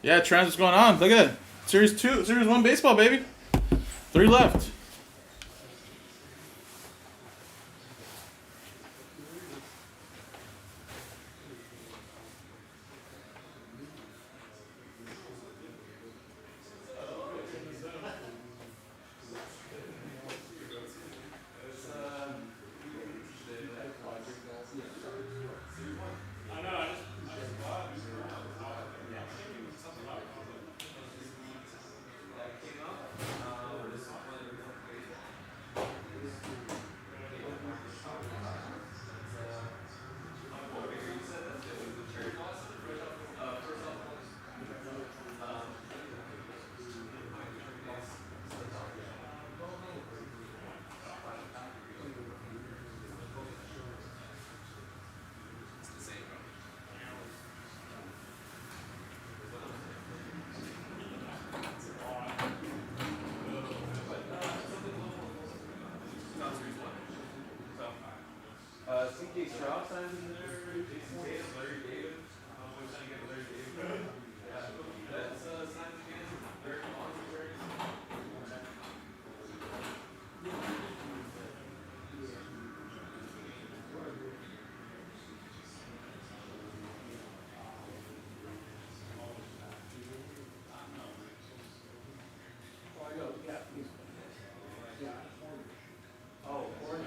Yeah, Trans, what's going on? Look at it. Series 1 baseball, baby. 3 left. CJ Stroud signed in there. Jason Tatum, Larry David. We're trying to get Larry David. That's signed again. Very long. Oh, orange.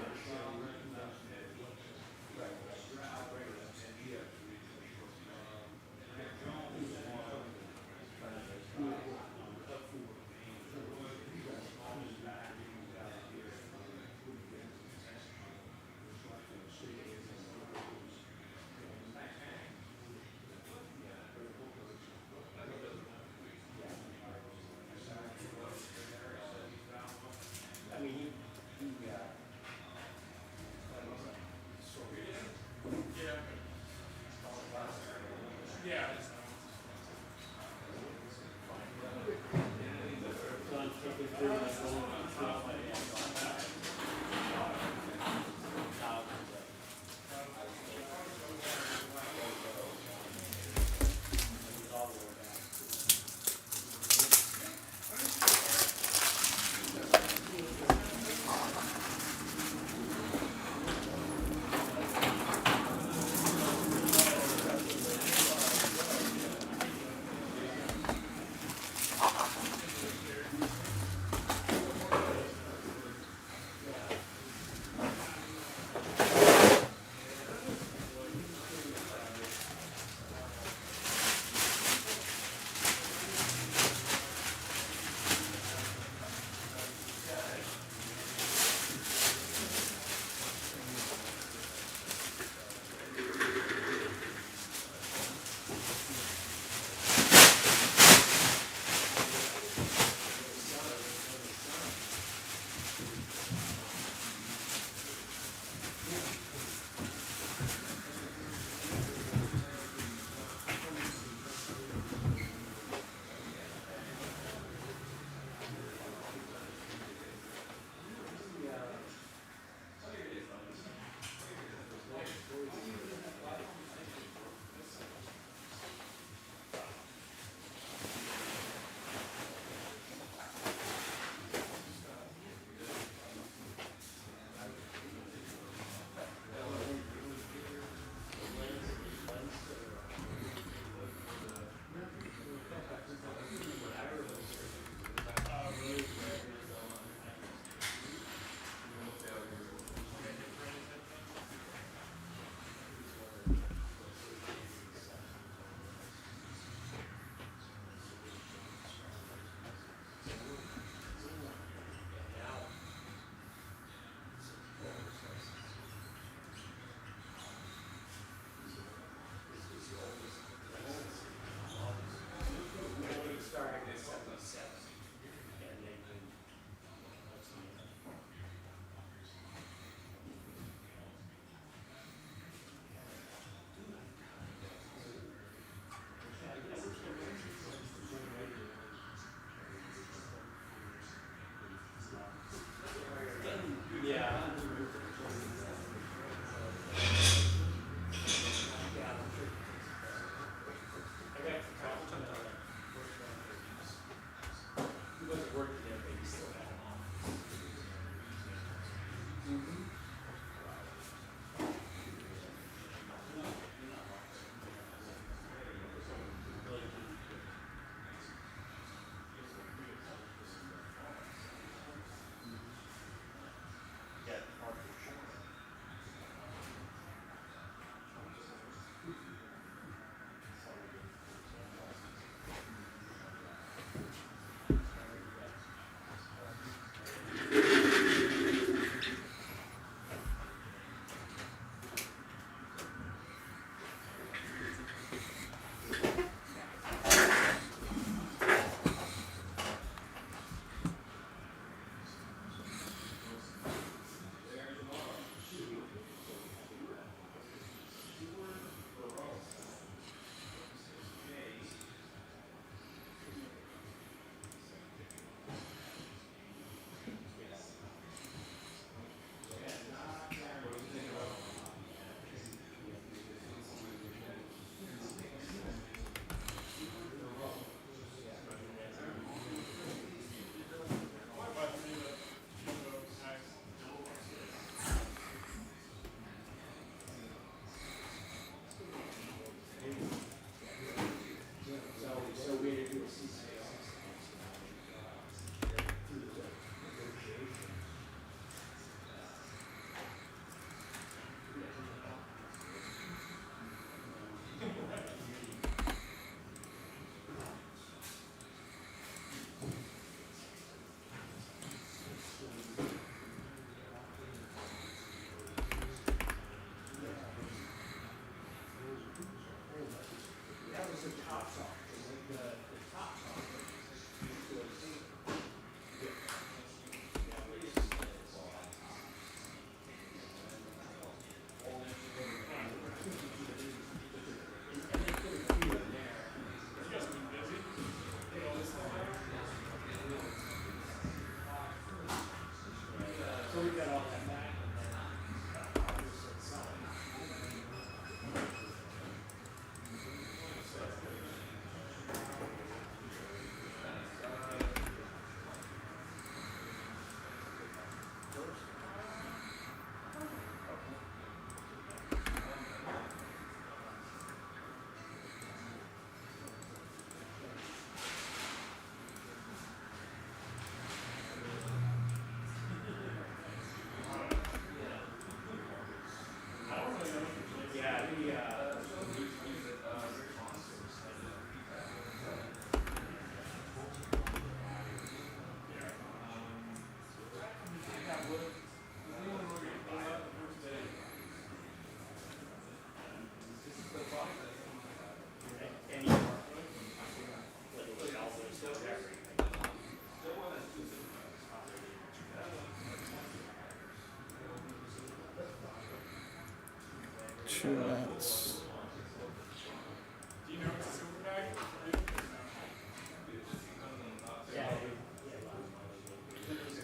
Two Mets.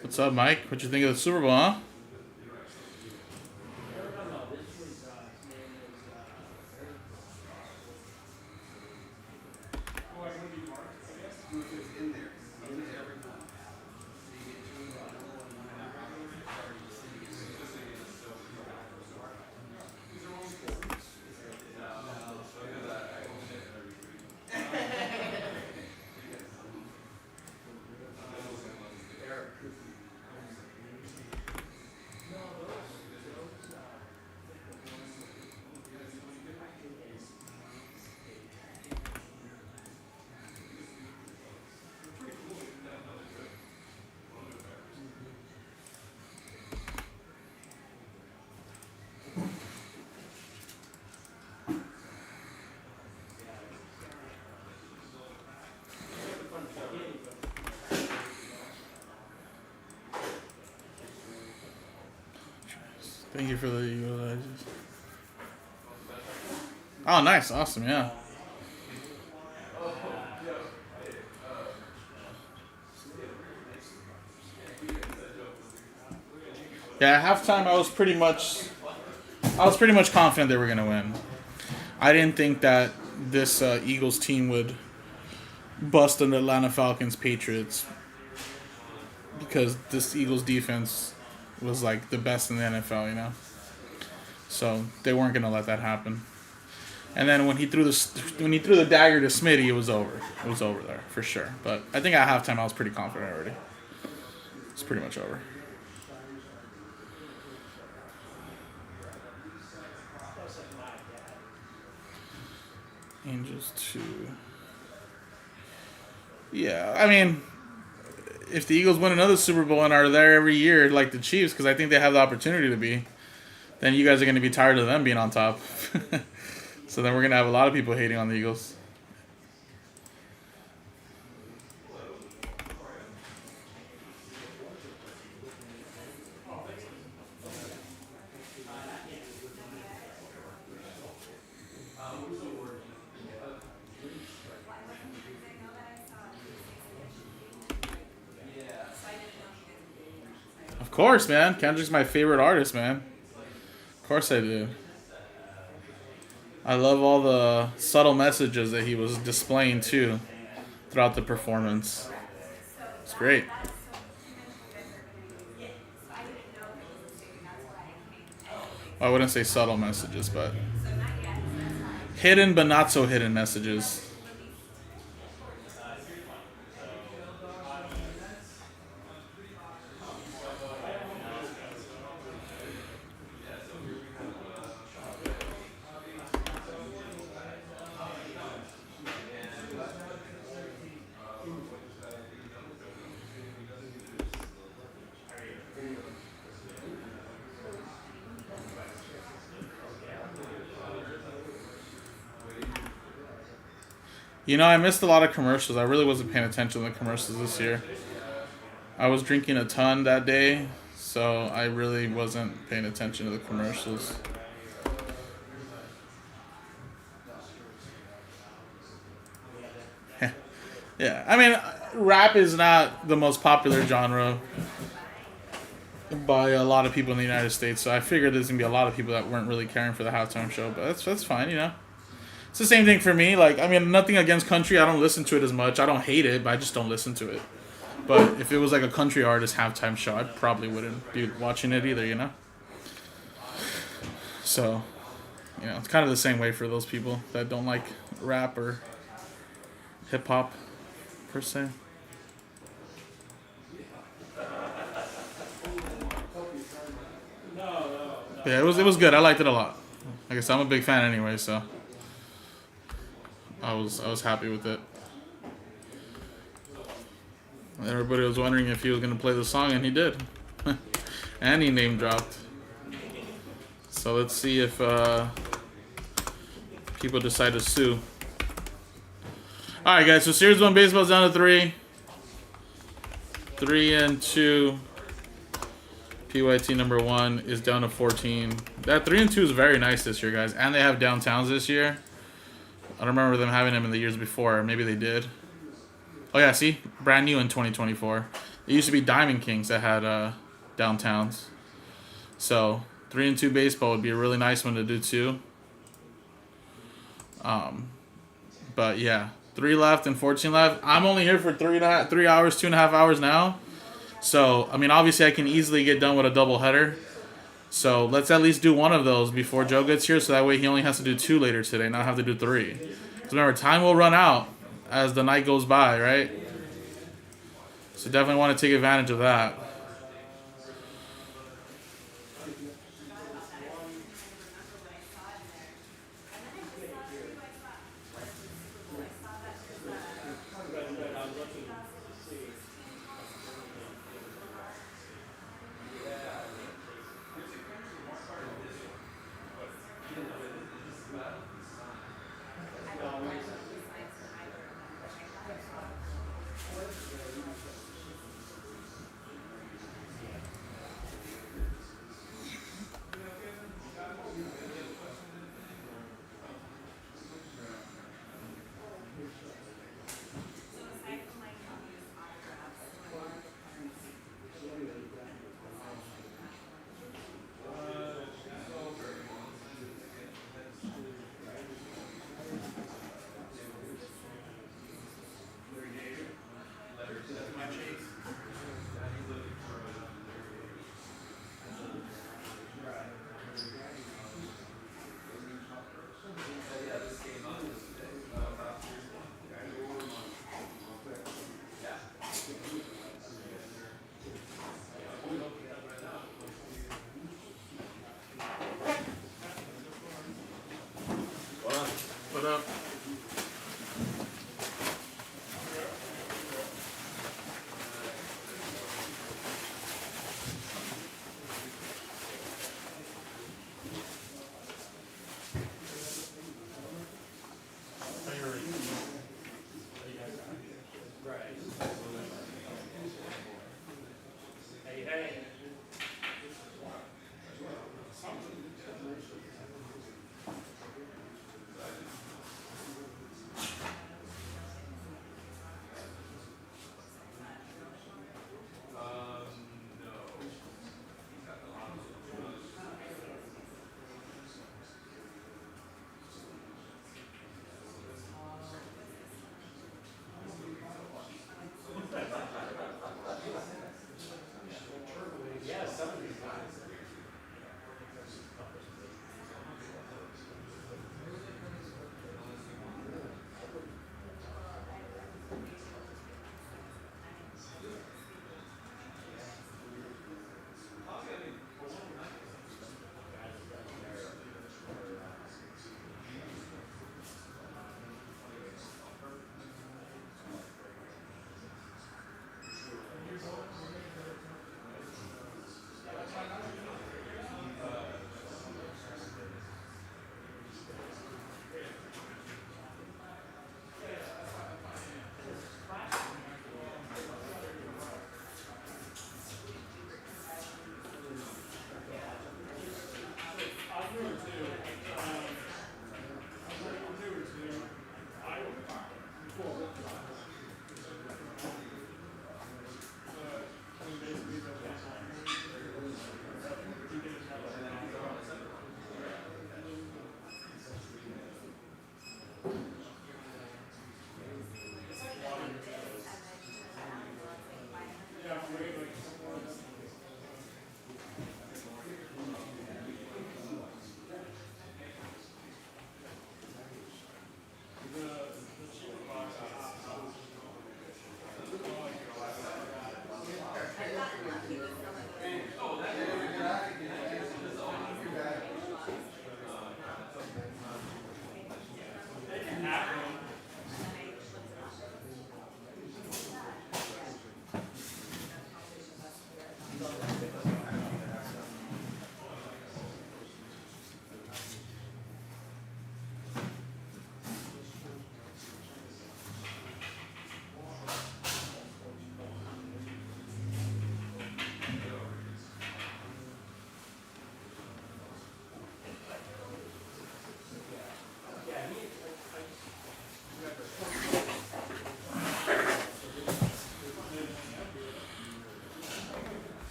What's up, Mike? What you think of the Super Bowl, huh? Thank you for the utilizers. Oh, nice. Awesome, yeah. Yeah, at halftime I was pretty much confident they were gonna win. I didn't think that this Eagles team would bust an Atlanta Falcons Patriots because this Eagles defense was like the best in the NFL, you know. So they weren't gonna let that happen. And then when he threw the dagger to Smitty, it was over. It was over there for sure. But I think at halftime I was pretty confident already. It's pretty much over. Angels 2. Yeah, I mean, if the Eagles win another Super Bowl and are there every year like the Chiefs, because I think they have the opportunity to be, then you guys are going to be tired of them being on top. So then we're going to have a lot of people hating on the Eagles. Of course, man. Kendrick's my favorite artist, man. Of course I do. I love all the subtle messages that he was displaying, too, throughout the performance. It's great. I wouldn't say subtle messages, but hidden but not so hidden messages. You know, I missed a lot of commercials. I really wasn't paying attention to the commercials this year. I was drinking a ton that day, so I really wasn't paying attention to the commercials. Yeah, I mean, rap is not the most popular genre. by a lot of people in the United States. So I figured there's gonna be a lot of people that weren't really caring for the halftime show, but that's fine, you know. It's the same thing for me. Like, I mean, nothing against country. I don't listen to it as much. I don't hate it, but I just don't listen to it. But if it was like a country artist halftime show, I probably wouldn't be watching it either, you know. So, you know, it's kind of the same way for those people that don't like rap or hip hop per se. Yeah, it was good. I liked it a lot. Like I said, I'm a big fan anyway, so I was happy with it. Everybody was wondering if he was gonna play the song, and he did, and he name dropped. So let's see if people decide to sue. All right, guys. So Series 1 baseball's down to 3. 3 and 2. PYT number 1 is down to 14. That 3 and 2 is very nice this year, guys. And they have downtowns this year. I don't remember them having them in the years before. Maybe they did. Oh, yeah, see? Brand new in 2024. It used to be Diamond Kings that had downtowns. So, 3 and 2 baseball would be a really nice one to do, too. But, yeah. 3 left and 14 left. I'm only here for 3 hours, 2.5 hours now. So, I mean, obviously I can easily get done with a doubleheader. So, let's at least do one of those before Joe gets here. So that way he only has to do 2 later today, not have to do 3. Because remember, time will run out as the night goes by, right? So definitely want to take advantage of that. What up?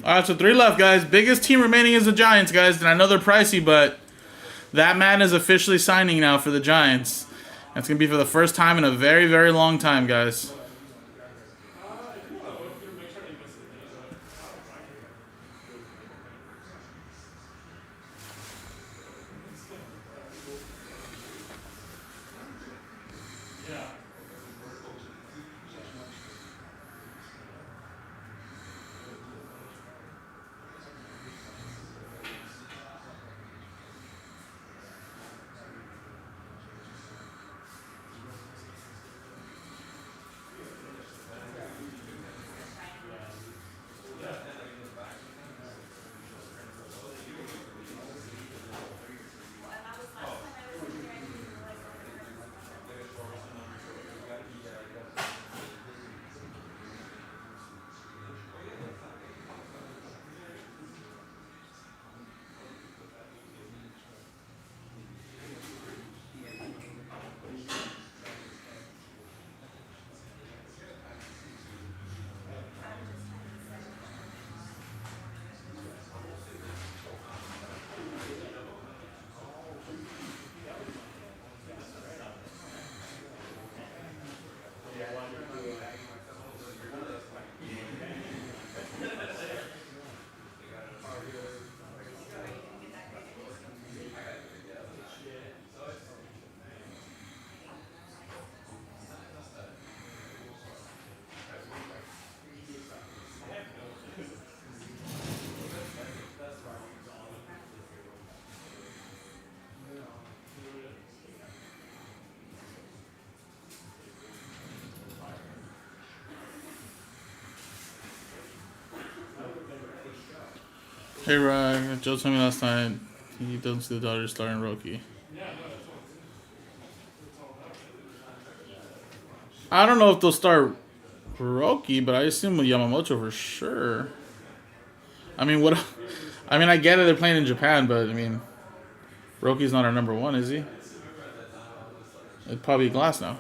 All right, so 3 left, guys. Biggest team remaining is the Giants, guys. And I know they're pricey, but that man is officially signing now for the Giants. That's going to be for the first time in a very, very long time, guys. Hey, Ryan. Joe told me last night he doesn't see the Dodgers starting Roki. I don't know if they'll start Roki, but I assume with Yamamoto for sure. I mean, what? I mean, I get it. They're playing in Japan, but I mean, Roki's not our number 1, is he? It'd probably be Glass now.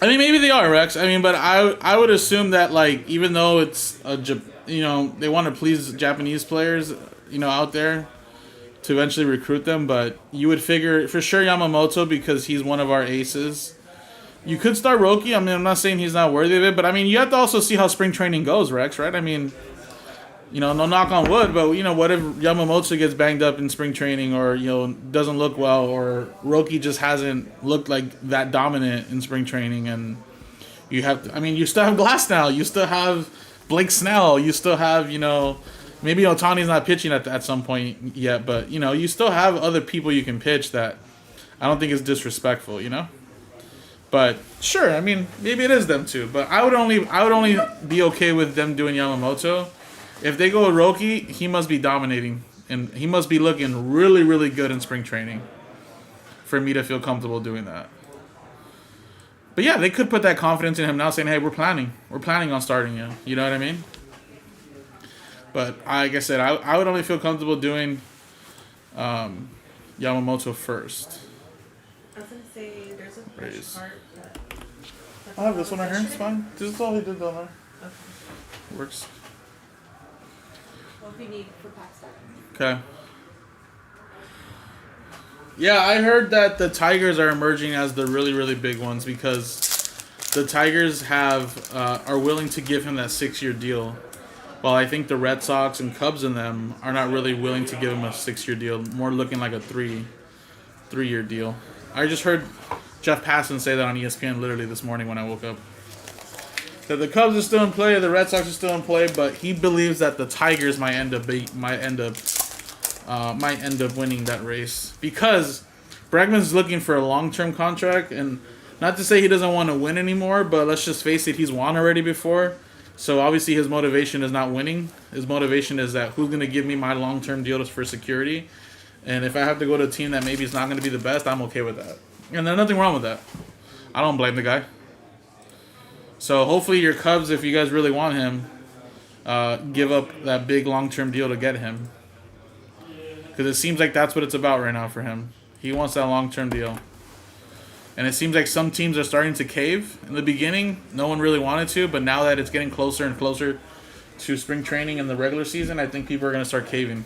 I mean, maybe they are, Rex. I mean, but I would assume that, like, even though it's they want to please Japanese players, out there to eventually recruit them, but you would figure for sure Yamamoto because he's one of our aces. You could start Roki. I mean, I'm not saying he's not worthy of it, but I mean, you have to also see how spring training goes, Rex. Right? I mean, no knock on wood, but what if Yamamoto gets banged up in spring training, or doesn't look well, or Roki just hasn't looked like that dominant in spring training, and you have to, I mean, you still have Glass now, you still have Blake Snell, you still have maybe Otani's not pitching at some point yet, but you still have other people you can pitch that I don't think is disrespectful, But sure, I mean, maybe it is them too, but I would only be okay with them doing Yamamoto. If they go with Roki, he must be dominating, and he must be looking really, really good in spring training for me to feel comfortable doing that. But yeah, they could put that confidence in him now, saying, "Hey, we're planning on starting you." You know what I mean? But like I said, I would only feel comfortable doing Yamamoto first. I was gonna say there's a Raise. fresh part. I have this one right here. It's fine. This is all he did down there. Okay. Works. What do you need for pack start? Okay. Yeah, I heard that the Tigers are emerging as the really, really big ones because the Tigers are willing to give him that 6-year deal. While I think the Red Sox and Cubs and them are not really willing to give him a 6-year deal, more looking like a 3-year deal. I just heard Jeff Passan say that on ESPN literally this morning when I woke up. That the Cubs are still in play, the Red Sox are still in play, but he believes that the Tigers might end up winning that race because Bregman's looking for a long-term contract, and not to say he doesn't want to win anymore, but let's just face it, he's won already before. So obviously his motivation is not winning. His motivation is that who's going to give me my long-term deal for security, and if I have to go to a team that maybe is not going to be the best, I'm okay with that. And there's nothing wrong with that. I don't blame the guy. So hopefully your Cubs, if you guys really want him, give up that big long-term deal to get him. Because it seems like that's what it's about right now for him. He wants that long-term deal. And it seems like some teams are starting to cave. In the beginning, no one really wanted to, but now that it's getting closer and closer to spring training and the regular season, I think people are going to start caving.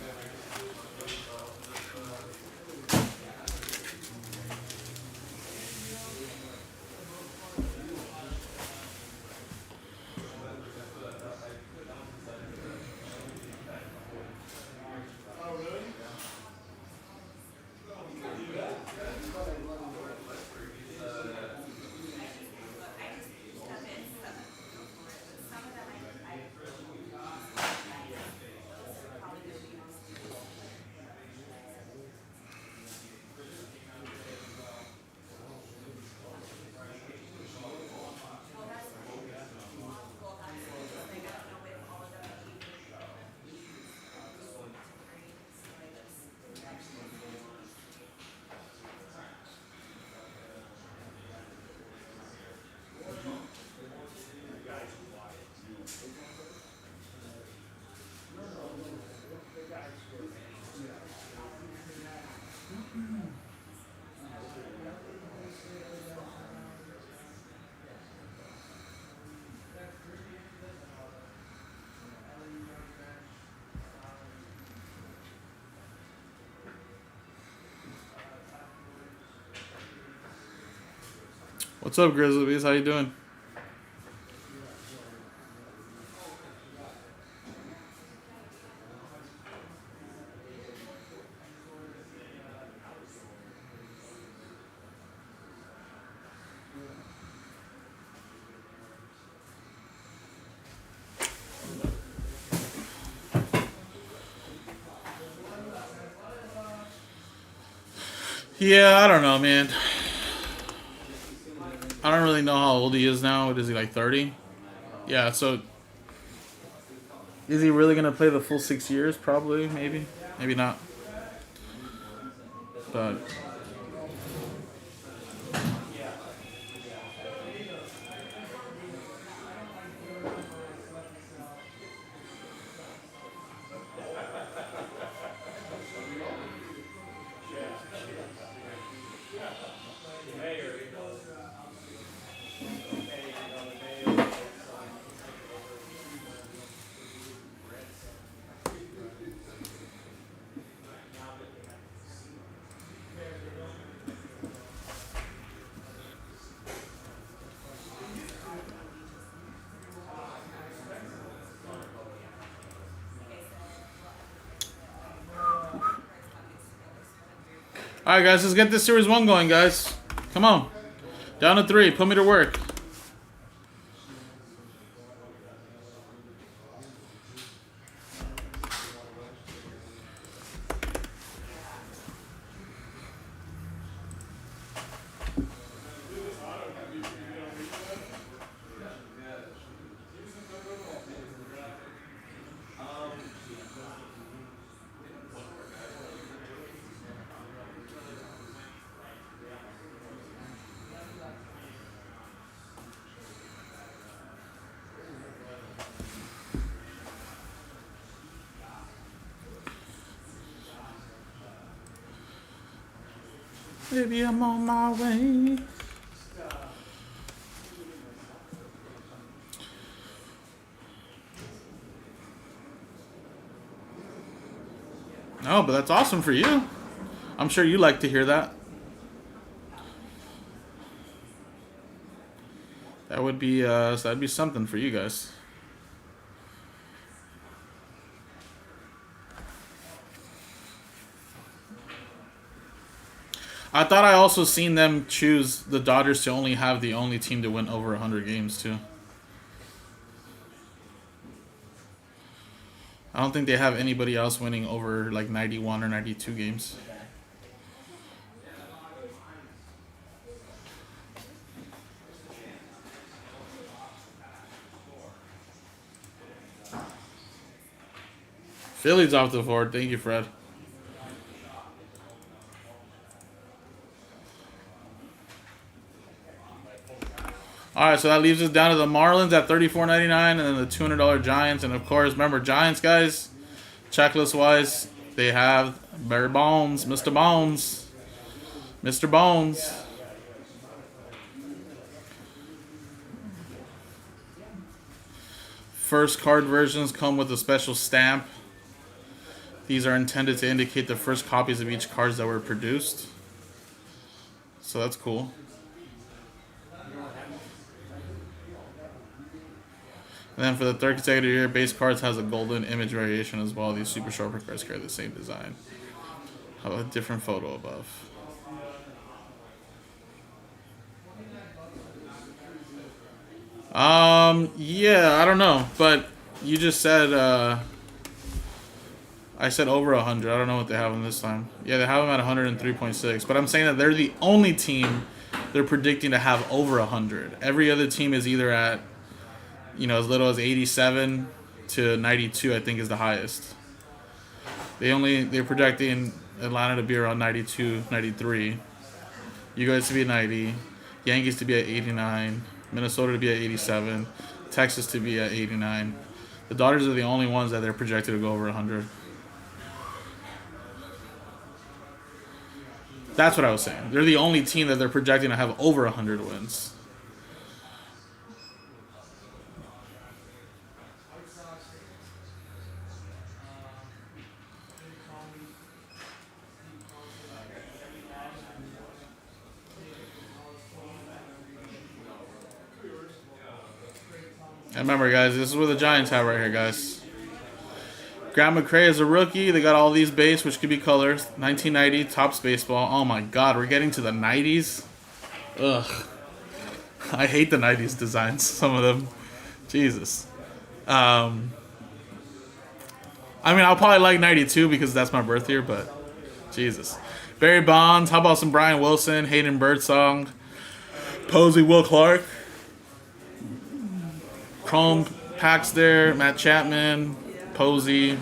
What's up, Grizzlies? How you doing? Yeah, I don't know, man. I don't really know how old he is now. What is he, like 30? Yeah, so is he really going to play the full 6 years? Probably, maybe. Maybe not. But all right, guys, let's get this Series 1 going, guys. Come on. Down to 3. Put me to work. Baby, I'm on my way. No, but that's awesome for you. I'm sure you like to hear that. That would be that'd be something for you guys. I thought I also seen them choose the Dodgers to only have the only team to win over 100 games too. I don't think they have anybody else winning over like 91 or 92 games. Phillies off the board. Thank you, Fred. All right, so that leaves us down to the Marlins at $34.99, and then the $200 Giants, and of course, remember Giants guys, checklist wise, they have Barry Bonds, Mr. Bones, Mr. Bones. First card versions come with a special stamp. These are intended to indicate the first copies of each cards that were produced. So that's cool. And then for the third consecutive year, base cards has a golden image variation as well. These super short cards carry the same design. Have a different photo above. Yeah, I don't know, but you just said I said over 100. I don't know what they have them this time. Yeah, they have them at 103.6. But I'm saying that they're the only team they're predicting to have over 100. Every other team is either at, as little as 87 to 92, I think is the highest. They're projecting Atlanta to be around 92, 93. You guys to be at 90. Yankees to be at 89. Minnesota to be at 87. Texas to be at 89. The Dodgers are the only ones that they're projected to go over 100. That's what I was saying. They're the only team that they're projecting to have over 100 wins. And remember, guys, this is what the Giants have right here, guys. Grant McCray is a rookie. They got all these base, which could be colors. 1990, Topps Baseball. Oh, my God. We're getting to the 90s. Ugh. I hate the 90s designs, some of them. Jesus. I mean, I'll probably like 92 because that's my birth year, but Jesus. Barry Bonds. How about some Brian Wilson, Hayden Birdsong, Posey, Will Clark. Chrome packs there. Matt Chapman, Posey.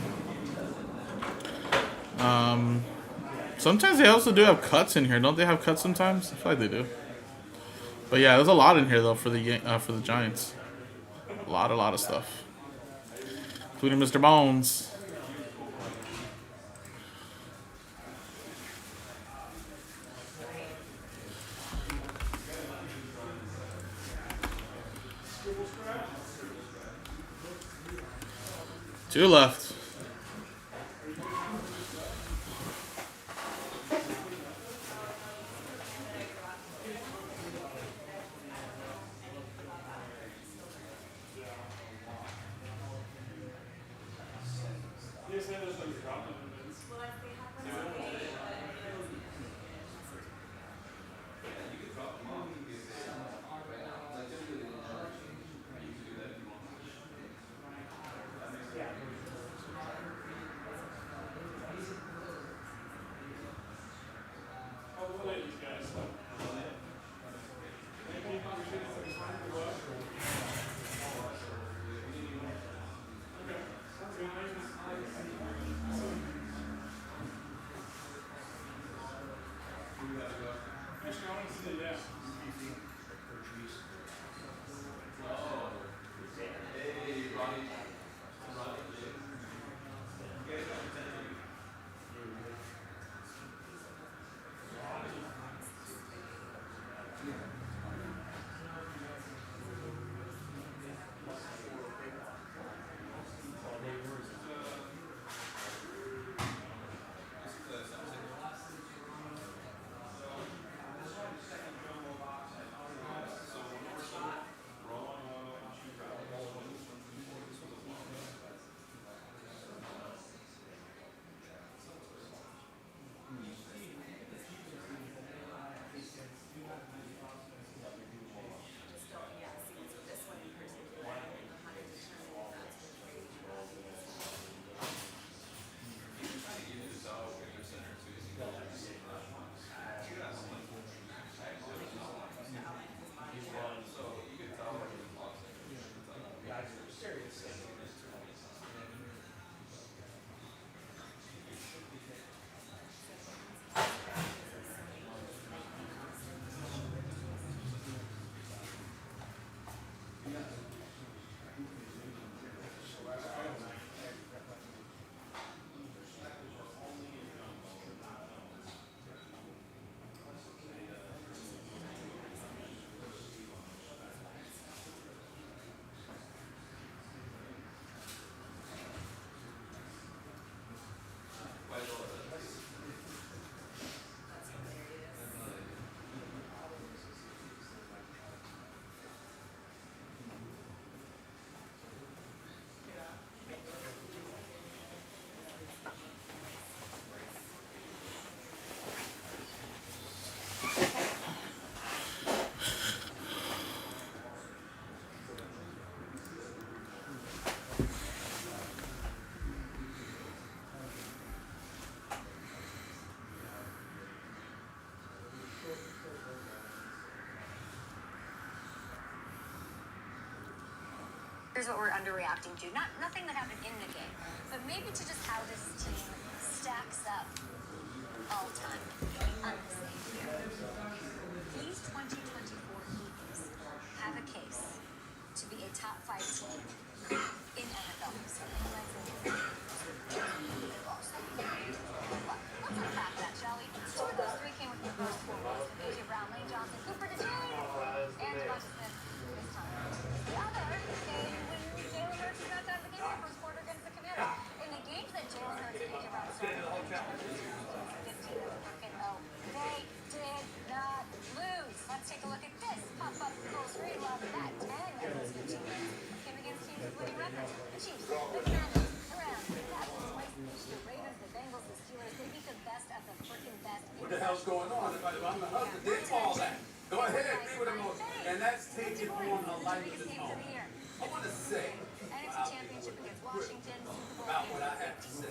Sometimes they also do have cuts in here. Don't they have cuts sometimes? I feel like they do. But yeah, there's a lot in here though for the Giants. A lot of stuff, including Mr. Bones. Two left. here's what we're underreacting to. Nothing that happened in the game, but maybe to just how this team stacks up all time on the same year. These 2024 Eagles have a case to be a top 5 team in NFL history. Let's unpack that, shall we? 2 of those 3 came with the first 4 roles. A.J. Brown, Lane Johnson, Cooper DeJean, and Devonta Smith this time. The other came when Jalen Hurts was knocked out of the game in the first quarter against the Commanders. In the games that Jalen Hurts and A.J. Brown started, they did not lose. Let's take a look at this. Pop up full screen. Love that. 10 of those 15 wins came against teams with winning records. The Chiefs, the Commanders, the Rams, the Falcons, the Ravens, the Bengals, the Steelers. They beat the best of the freaking best. What the hell's going on? I'm the husband. Did all that. Go ahead, be with them. And that's taking on a life of its own. I want to say NFC Championship against Washington. about what I have to say.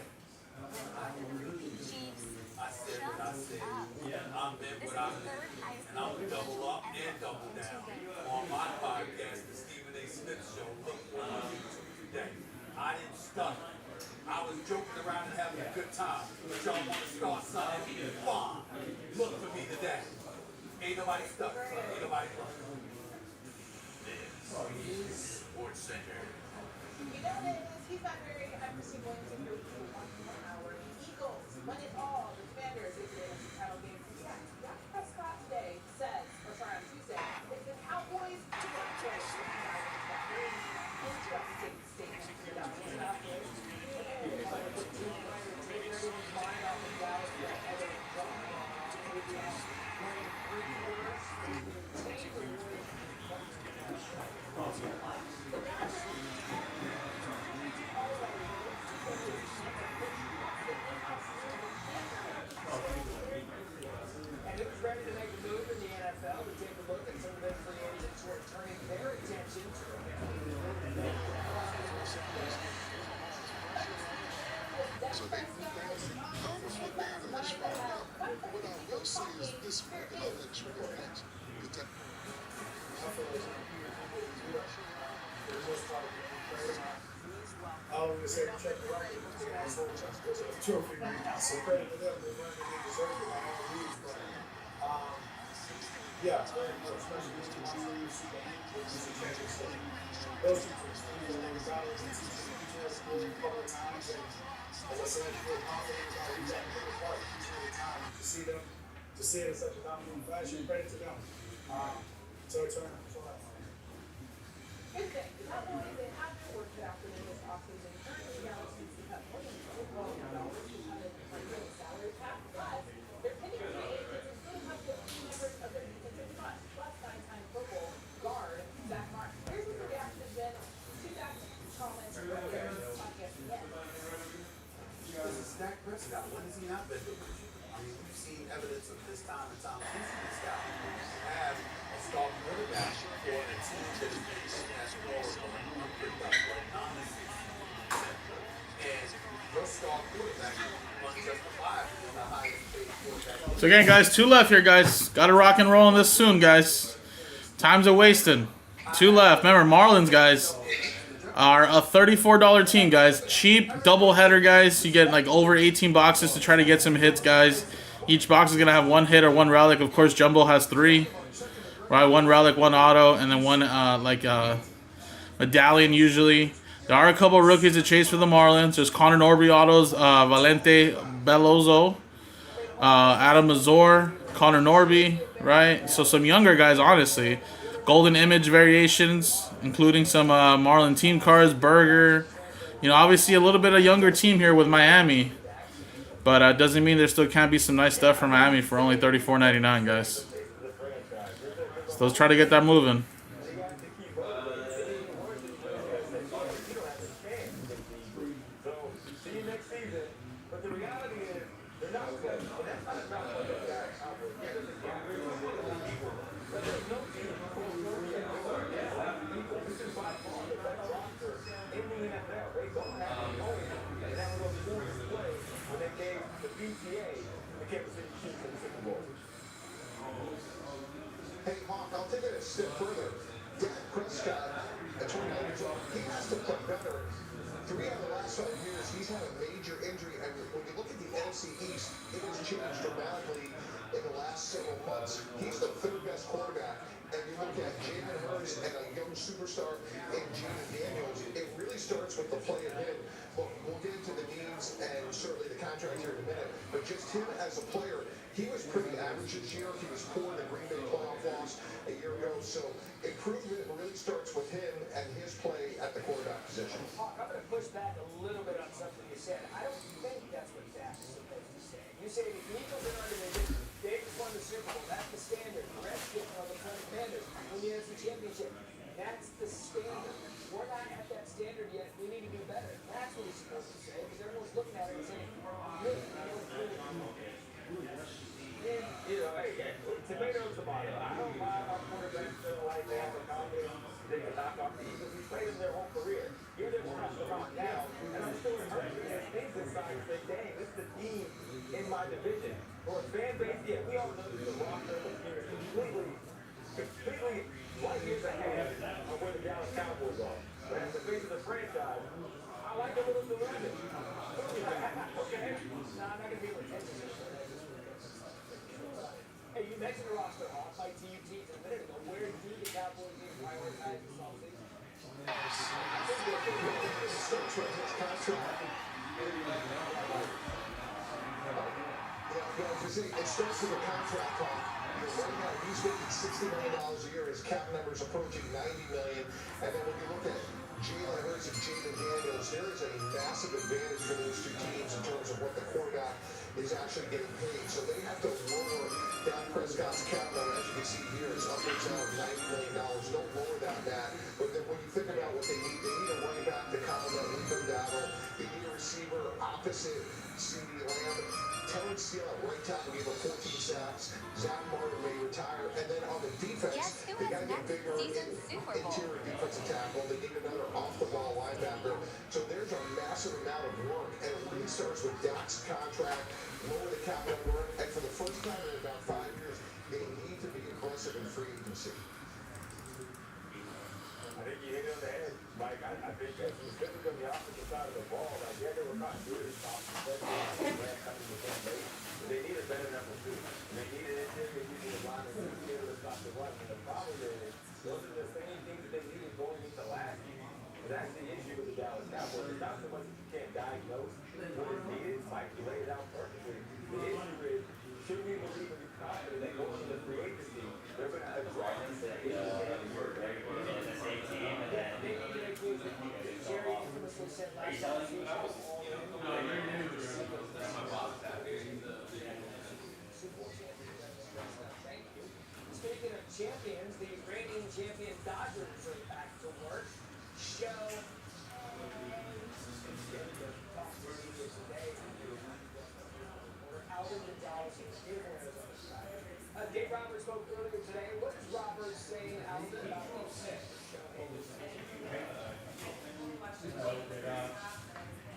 Chiefs. I said what I said. I'm in what I meant. And I'm going to double up and double down on my podcast, the Stephen A. Smith Show. Look on YouTube today. I didn't stutter. I was joking around and having a good time. But y'all want to start something? Fine. Look for me today. Ain't nobody stuck. Ain't nobody stuck. This is Sports Center. You know what it is? He's not very accuracy going to the Eagles won it all. The Commanders is in the title game. Yeah, Dak Prescott today says, or sorry, on Tuesday, that the Cowboys do not play. Interesting statement about the Cowboys. And it was ready to make a move in the NFL to take a look at some of their free agents who are turning their attention to So they almost went down in this round. What I will say is this week, and I'll let you go next, is that I always say check the right trophy. So credit to them, they learned that they deserve it. I don't lose, but yeah, it's very much, especially with the Chiefs, those teachers, they got it, a couple of times, and as I said, I feel confident about who's at the part each and every time. To see it in such a dominant fashion, credit to them. So it's turn. good thing. Not only they have their work cut out for them this offseason, currently Galaxy have more than $12 million in salary cap, but their pending free agents still have the key members of their defensive front, plus 9-time Pro Bowl guard Zach Martin. Here's what the reaction has been to Zach's comments earlier on ESPN. This is Dak Prescott. When has he not been doing it? I mean, we've seen evidence of this time and time again. This guy have a star quarterback for a team that is facing as well as going pretty much right now. And your star quarterback unjustifiably the highest paid quarterback. So again, guys, 2 left here, guys. Got to rock and roll on this soon, guys. Times are wasting. 2 left. Remember, Marlins, guys, are a $34 team, guys. Cheap doubleheader, guys. You get like over 18 boxes to try to get some hits, guys. Each box is gonna have 1 hit or 1 relic. Of course, Jumbo has 3, right? 1 relic, 1 auto, and then 1 medallion usually. There are a couple rookies to chase for the Marlins. There's Connor Norby autos, Valente Belozo, Adam Mazur, Connor Norby, right? So some younger guys, honestly. Golden Image variations, including some Marlin team cards, Burger. You know, obviously a little bit of younger team here with Miami. But doesn't mean there still can't be some nice stuff from Miami for only $34.99, guys. So let's try to get that moving. hey, Mark, I'll take it a step further. Dak Prescott, at 29 years old, he has to play better. 3 out of the last 5 years, he's had a major injury, and when you look at the NFC East, it has changed dramatically in the last several months. He's the 3rd best quarterback, and you look at Jalen Hurts and a young superstar in Jaden Daniels. It really starts with the play of him. Well, we'll get into the needs and certainly the contract here in a minute, but just him as a player, he was pretty average this year. He was poor in the Green Bay playoff loss a year ago, so improvement really starts with him and his play at the quarterback position. Hawk, I'm going to push back a little bit on something you said. I don't think that's what Dak is supposed to say. You say the Eagles are under the they just won the Super Bowl. That's the standard. The Redskins are the Commanders. When you have the championship, that's the standard. We're not at that standard yet. We need to do better. That's what he's supposed to say because everyone's looking at it and saying, look, You know, hey, tomatoes, tomato. I don't mind our quarterbacks feeling like they have the confidence they can knock off the Eagles. He's played them their whole career. Here they're trying to knock down, and I'm still hurt. There's things inside and say, dang, this is the team in my division. For a fan base, yeah, we all know that the roster here is completely light years ahead of where the Dallas Cowboys are. But as the face of the franchise, I like a little delusion. Okay. nah, I'm not going to be able to catch this. Hey, you mentioned the roster, Hawk, like to you teams a minute ago. Where do the Cowboys need to prioritize this offseason? It starts with his contract. It starts with a contract talk. Right now, he's making $60 million a year. His cap number's approaching $90 million. And then when you look at Jalen Hurts and Jaden Daniels, there is a massive advantage for those two teams in terms of what the quarterback is actually getting paid. So they have to lower Dak Prescott's cap number. As you can see here, it's upwards of $90 million. Don't lower that, Matt. But then when you think about what they need a running back to complement Ethan Dowdle. They need a receiver opposite CeeDee Lamb. Terrence Steele at right tackle gave up 14 sacks. Zach Martin may retire. And then on the defense, they got to get bigger interior defensive tackle. They need another off-the-ball linebacker. So there's a massive amount of work. And it really starts with Dak's contract, lower the cap number. And for the first time in about 5 years, they need to be aggressive in free agency. I think you hit it on the head, Mike. I think that specifically on the opposite side of the ball, like, yeah, they were not good at top but they need a better number 2. They need an interior defensive line and they need to stop the run. And the problem is, those are the same things that they needed going into last year. But that's the issue with the Dallas Cowboys. It's not so much that you can't diagnose what is needed. Mike, you laid it out perfectly. The issue is, should we believe and be confident that going into the free agency, they're going to address the same issues they have to work with? Speaking of champions, the reigning champion Dodgers are back to work. Dave Roberts spoke earlier today. What is Roberts saying out about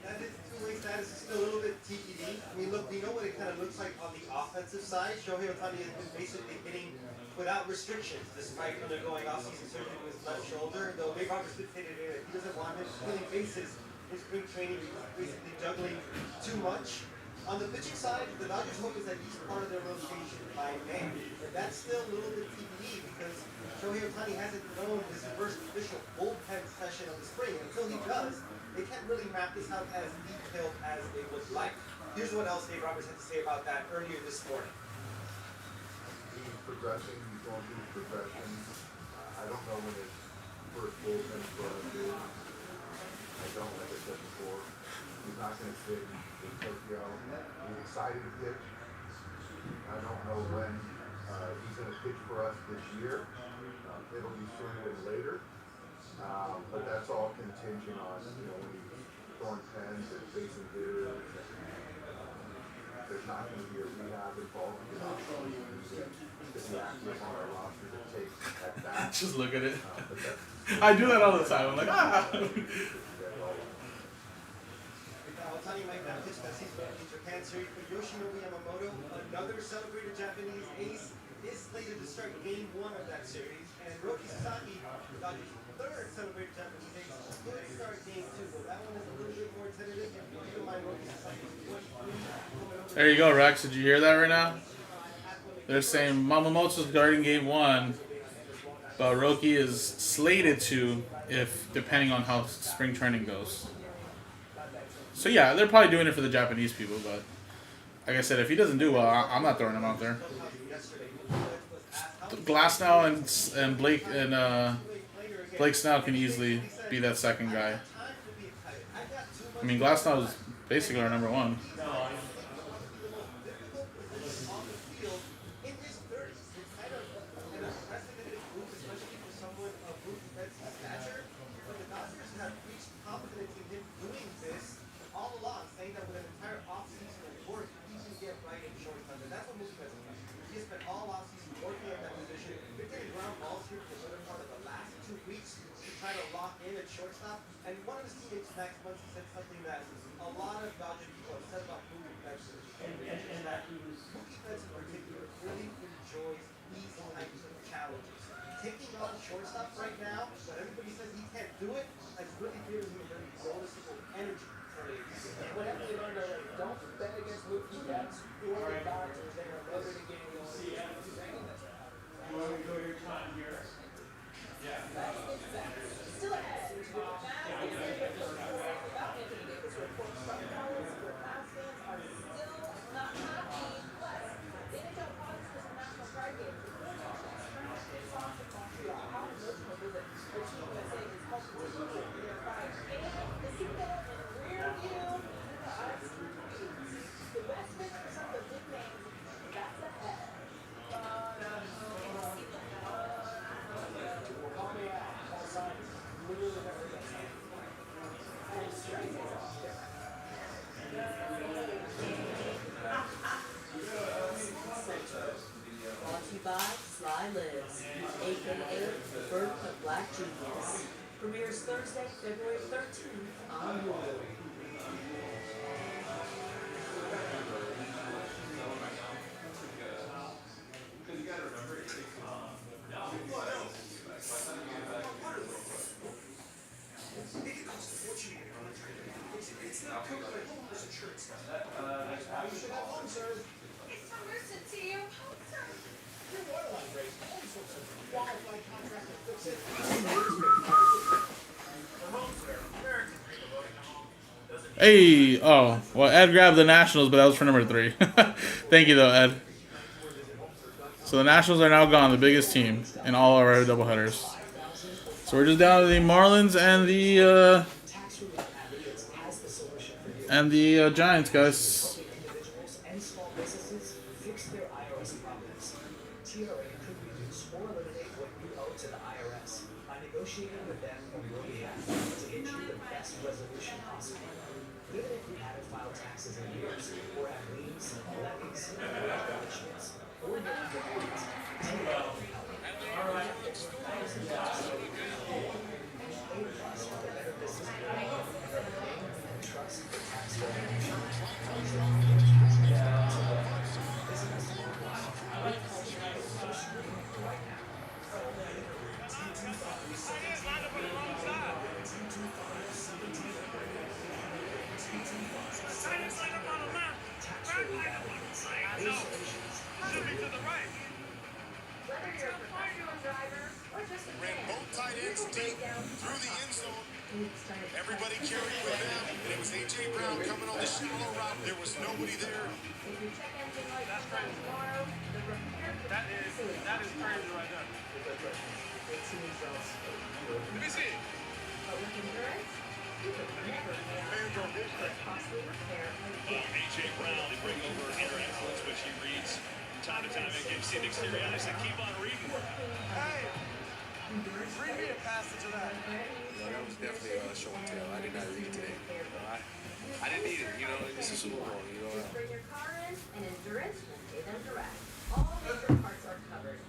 That is two-way status is still a little bit TBD. I mean, look, we know what it kind of looks like on the offensive side. Shohei Ohtani has been basically hitting without restrictions, despite undergoing off-season surgery with his left shoulder. Though Dave Roberts did say today that he doesn't want him killing bases in spring training because he's basically juggling too much. On the pitching side, the Dodgers' hope is that he's part of their rotation by May. But that's still a little bit TBD because Shohei Ohtani hasn't thrown his first official bullpen session of the spring. And until he does, they can't really map this out as detailed as they would like. Here's what else Dave Roberts had to say about that earlier this morning. He's progressing, he's going through his progression. I don't know when his first bullpen start is. I don't, like I said before. He's not going to sit in Tokyo. He's excited to pitch. I don't know when he's going to pitch for us this year. It'll be sooner than later. But that's all contingent on, when he's throwing pens and facing hitters. There's not going to be a rehab involved. It's active on our roster to take at that. Just look at it. I do that all the time. I'm like, Ohtani might not pitch that season in Japan series, but Yoshinobu Yamamoto, another celebrated Japanese ace, is slated to start game 1 of that series. And Roki Sasaki, Dodgers' third celebrated Japanese ace, could start game 2. But that one is a little bit more tentative. If you don't mind Roki Sasaki's 23 coming over. There you go, Rex. Did you hear that right now? They're saying Mamamoto's guarding game 1, but Roki is slated to, if depending on how spring training goes. So yeah, they're probably doing it for the Japanese people, but like I said, if he doesn't do well, I'm not throwing him out there. Glasnow and Blake Snell can easily be that second guy. I mean, Glasnow is basically our number 1. Shortstop, and one of his teammates, Max Muncy, said something that a lot of Dodger people have said about Mookie Betts, and that Mookie Betts in particular really enjoys these types of challenges. Taking on the shortstop right now, but everybody says he can't do it, has really given him very noticeable energy. Whatever they learned already, don't bet against Mookie Betts or the Dodgers. They are better to game going. You want to go your time here? Yeah. Still ahead. About Anthony Davis reports from Collins where Mavs fans are still not happy. Plus, the NHL Monsters and National Pride Game for the Toronto Soft in Montreal. How emotional is it? The Team USA is helping to keep their pride. And the Super Bowl in rear view. The best mix for some of the big names. That's ahead. Call me out. Call signs. Literally never heard that sound. And straight is off different. Brought to you by Sly Lives, aka the birth of Black Genius. Premieres Thursday, February 13th on Hulu. It's Hermosa to you. Your waterline breaks. All sorts of qualified contractor fix it. Hey, oh, well, Ed grabbed the Nationals, but that was for number 3. Thank you, though, Ed. So the Nationals are now gone, the biggest team in all of our doubleheaders. So we're just down to the Marlins and the Giants, guys. Individuals and small businesses fix their IRS problems. TRA could reduce or eliminate what you owe to the IRS by negotiating with them on your behalf to get you the best resolution possible. Even if you haven't filed taxes in years, or have liens, levies, or punishments, or getting delinquent, TRA can help. Fix thousands of dollars and A+ for the Better Business Bureau and our name and trust for tax revenue. Whether you're a professional driver or just a fan, Both tight ends deep through the end zone. Everybody carried with them, and it was A.J. Brown coming on the shallow route. There was nobody there. if your check engine light comes on tomorrow, the repair That is crazy right there. Let me see. But with endurance, you could never pay out for costly repair again. A.J. Brown, they bring over inner excellence, which he reads from time to time. It gives him exterior eyes and keep on reading. Hey, read me a passage of that. That was definitely a show and tell. I did not read today. I didn't need it. You know, it's a Super Bowl. You know. Just bring your car in, and endurance will pay them direct. All major parts are covered.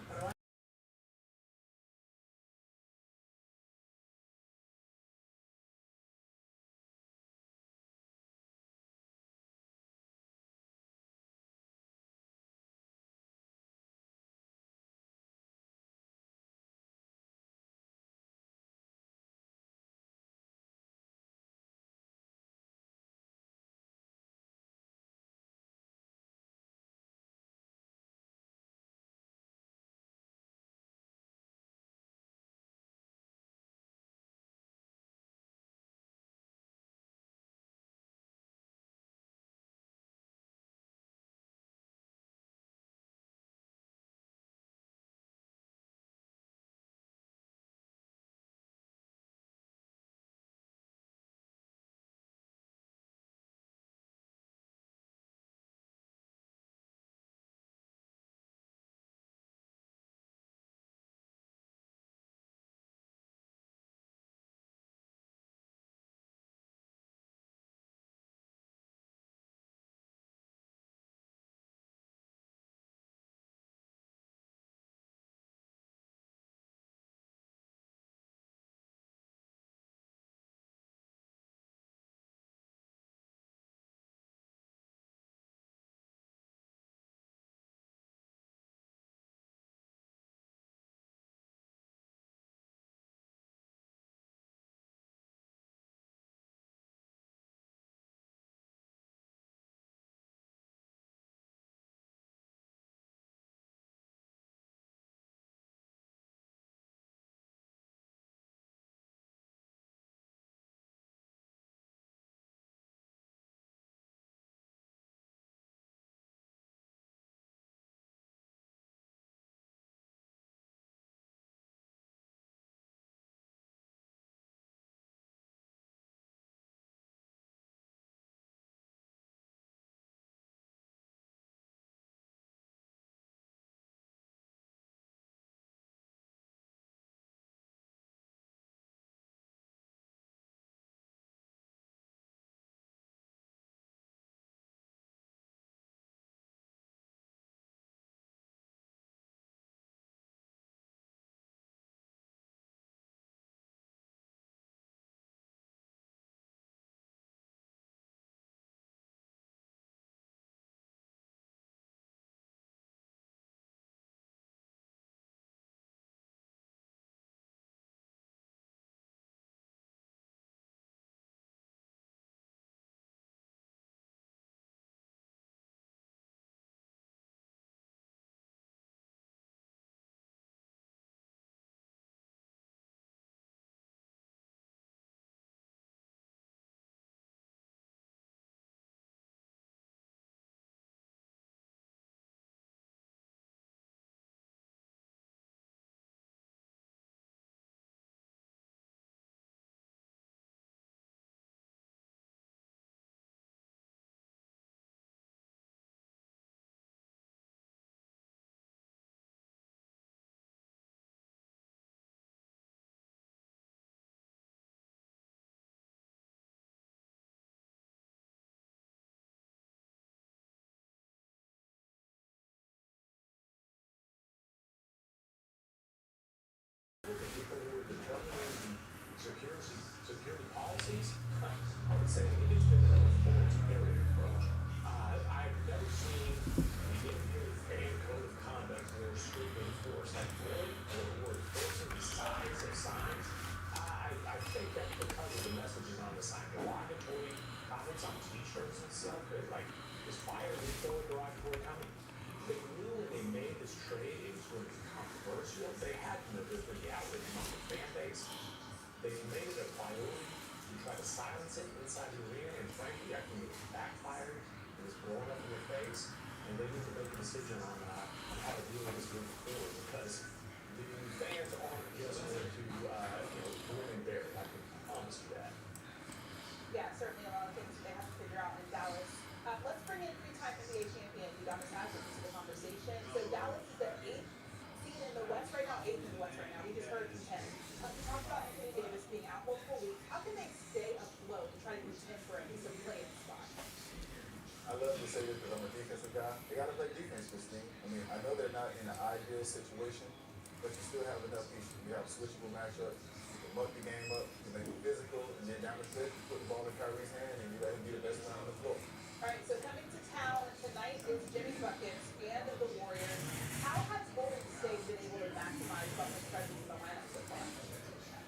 decision on how to deal with this moving forward because the fans aren't just going to, grin and bear it. I can promise you that. Yeah, certainly a lot of things they have to figure out in Dallas. Let's bring in three-time NBA champion Udonis Haslem into the conversation. So Dallas is the 8th seed in the West right now, 8th in the West right now. We just heard from him. You talked about Anthony Davis being out multiple weeks. How can they stay afloat and try to contend for at least a play-in spot? I love to say this because I'm a defensive guy. They got to play defense for this team. I mean, I know they're not in an ideal situation, but you still have enough pieces. You have switchable matchups. You can muck the game up. You can make it physical, and then down the stretch, you put the ball in Kyrie's hand, and you let him be the best player on the floor. All right, so coming to town tonight is Jimmy Buckets and the Warriors. How has Golden State been able to maximize Butler's presence in the lineup so far?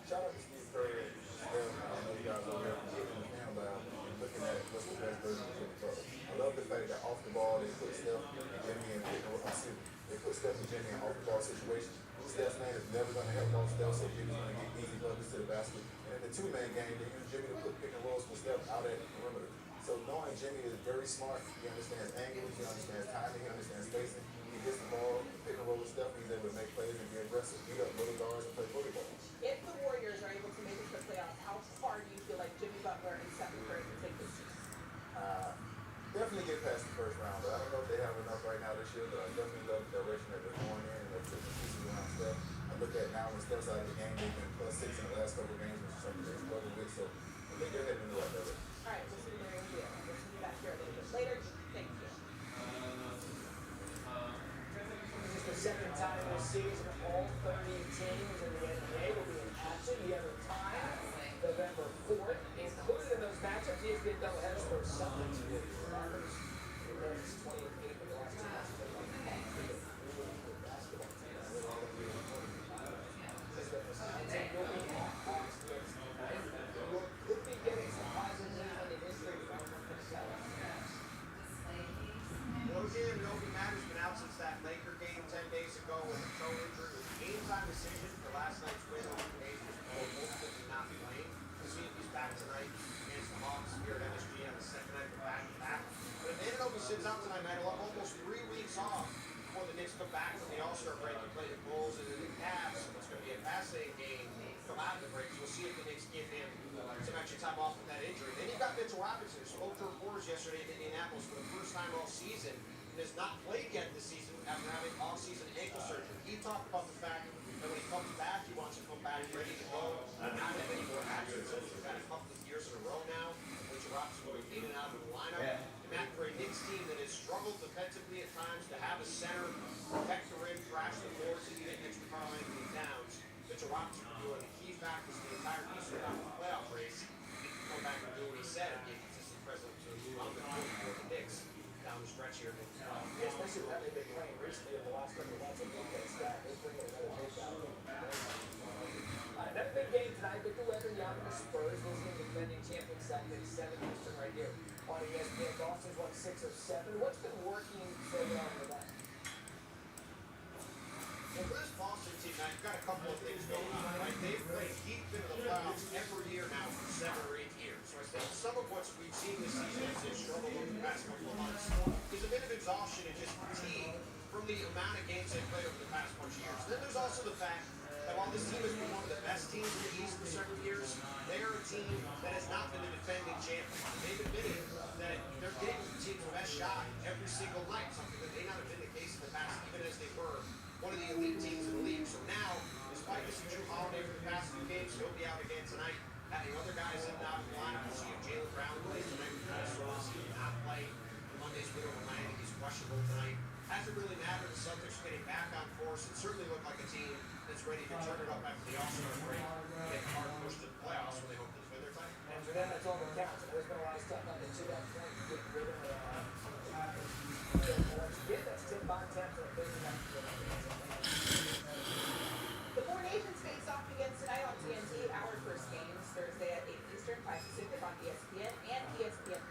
Shout out to Steve Kerr. I know you guys over there getting the fan lab and looking at what's the best version of Jimmy Butler. I love the fact that off the ball they put Steph and Jimmy in they put Steph and Jimmy in off the ball situations. Steph's man is never going to help on Steph, so Jimmy's going to get easy buckets to the basket. And in the two-man game, they use Jimmy to put pick and rolls for Steph out at the perimeter. So knowing Jimmy is very smart, he understands angles, he understands timing, he understands spacing. He gets the ball, pick and roll with Steph, he's able to make plays and be aggressive, beat up little guards and play bully ball. If the Warriors are able to make it to the playoffs, how far do you feel like Jimmy Butler and Steph Curry can take this team? Definitely get past the first round, but I don't know if they have enough right now this year, but I definitely love the direction that they're going in and they're putting pieces around Steph. I look at now when Steph's out of the game, they've been +6 in the last couple of games, which is something they struggled with, so I think they're heading in the right direction. All right, we'll see you there in the We'll see you back here a little bit later. Thank you. This is the second time this season all 30 teams in the NBA will be in action. The other time, November 4th. Included in those matchups, ESPN doubleheaders for Celtics with Rockers. The Rockers 28 of the last two matches. Basketball team. Could be getting surprisingly into history from the Celtics. Rozier and Obi Matter's been out since that Laker game 10 days ago with a toe injury. It was a game-time decision for last night's win over the Pacers. Ultimately not playing. We'll see if he's back tonight against the Hawks here at MSG on the second night of back-to-back. But if Anunoby sits out tonight, man, he'll have almost 3 weeks off before the Knicks come back from the All-Star break and play the Bulls and then the Cavs. So it's going to be a fascinating game come out of the break. So we'll see if the Knicks give him some extra time off with that injury. Then you've got Mitchell Robinson, who spoke to reporters yesterday in Indianapolis for the first time all season. Has not played yet this season after having off-season ankle surgery. He talked about the fact that when he comes back, he wants to come back ready to go, not have any more absences. We've had a couple of years in a row now, which Robinson will be in and out of the lineup. And that for a Knicks team that has struggled defensively at times to have a center, protect the rim, crash the boards, and even against Carl Anthony Towns, Mitchell Robinson will do it. The key factor is the entire Eastern Conference playoff race. He can come back and do what he said and be a consistent presence on the court for the Knicks down the stretch here. Especially with how they've been playing recently in the last couple of months. I think that's that. They bring in another big out. Another big game tonight. Victor Wembanyama down to the Spurs. Visiting defending champion Celtics. 7 Eastern right here on ESPN. Boston's won 6 of 7. What's been working so well for them? Well, for this Boston team, now you've got a couple of things going on, right? They've played deep into the playoffs every year now for 7 or 8 years. So I think some of what we've seen this season as they've struggled over the past couple of months is a bit of exhaustion and just fatigue from the amount of games they've played over the past bunch of years. Then there's also the fact that while this team has been one of the best teams in the East for several years, they are a team that has not been the defending champion. They've admitted that they're getting the team's best shot every single night, something that may not have been the case in the past, even as they were one of the elite teams in the league. So now, despite missing Drew Holiday for the past 2 games, he'll be out again tonight. Having other guys in out of the lineup, we'll see if Jaylen Brown plays tonight. We'll see him not play Monday's win over Miami. He's questionable tonight. Hasn't really mattered. The Celtics are getting back on course. It certainly looked like a team that's ready to turn it up after the All-Star break and make a hard push to the playoffs when they hope to win their title. And for them, that's all that counts. And there's been a lot of stuff up into that point. Get rid of that's Tim Bontemps and The Four Nations face off again tonight on TNT. Our first game is Thursday at 8 Eastern, 5 Pacific on ESPN and ESPN+.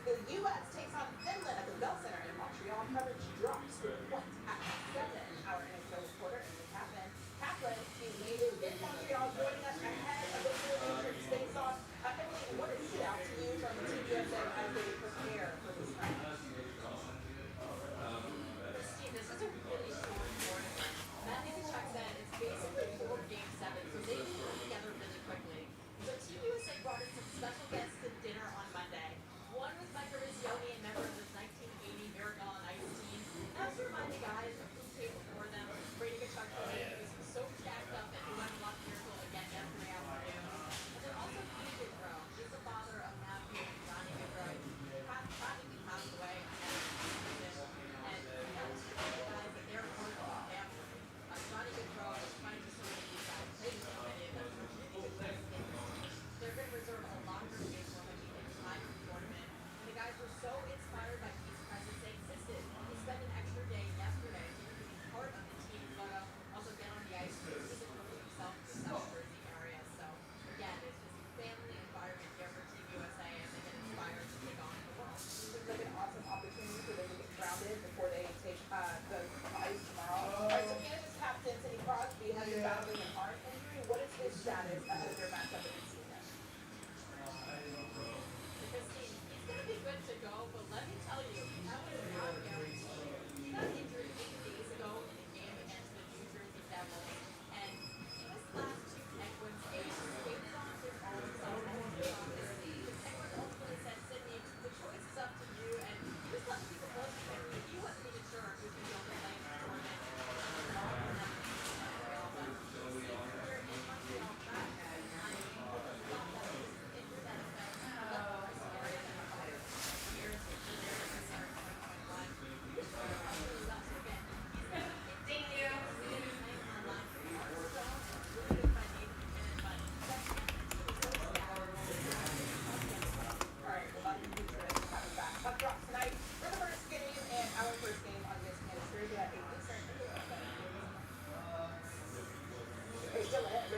The U.S. takes on Finland at the Bell Center in Montreal. Coverage drops to a point at 7. Our NHL reporter, Emily Kaplan, is in Montreal, joining us ahead of the Four Nations face-off. Emily, what has stood out to you from Team USA as they prepare for this night?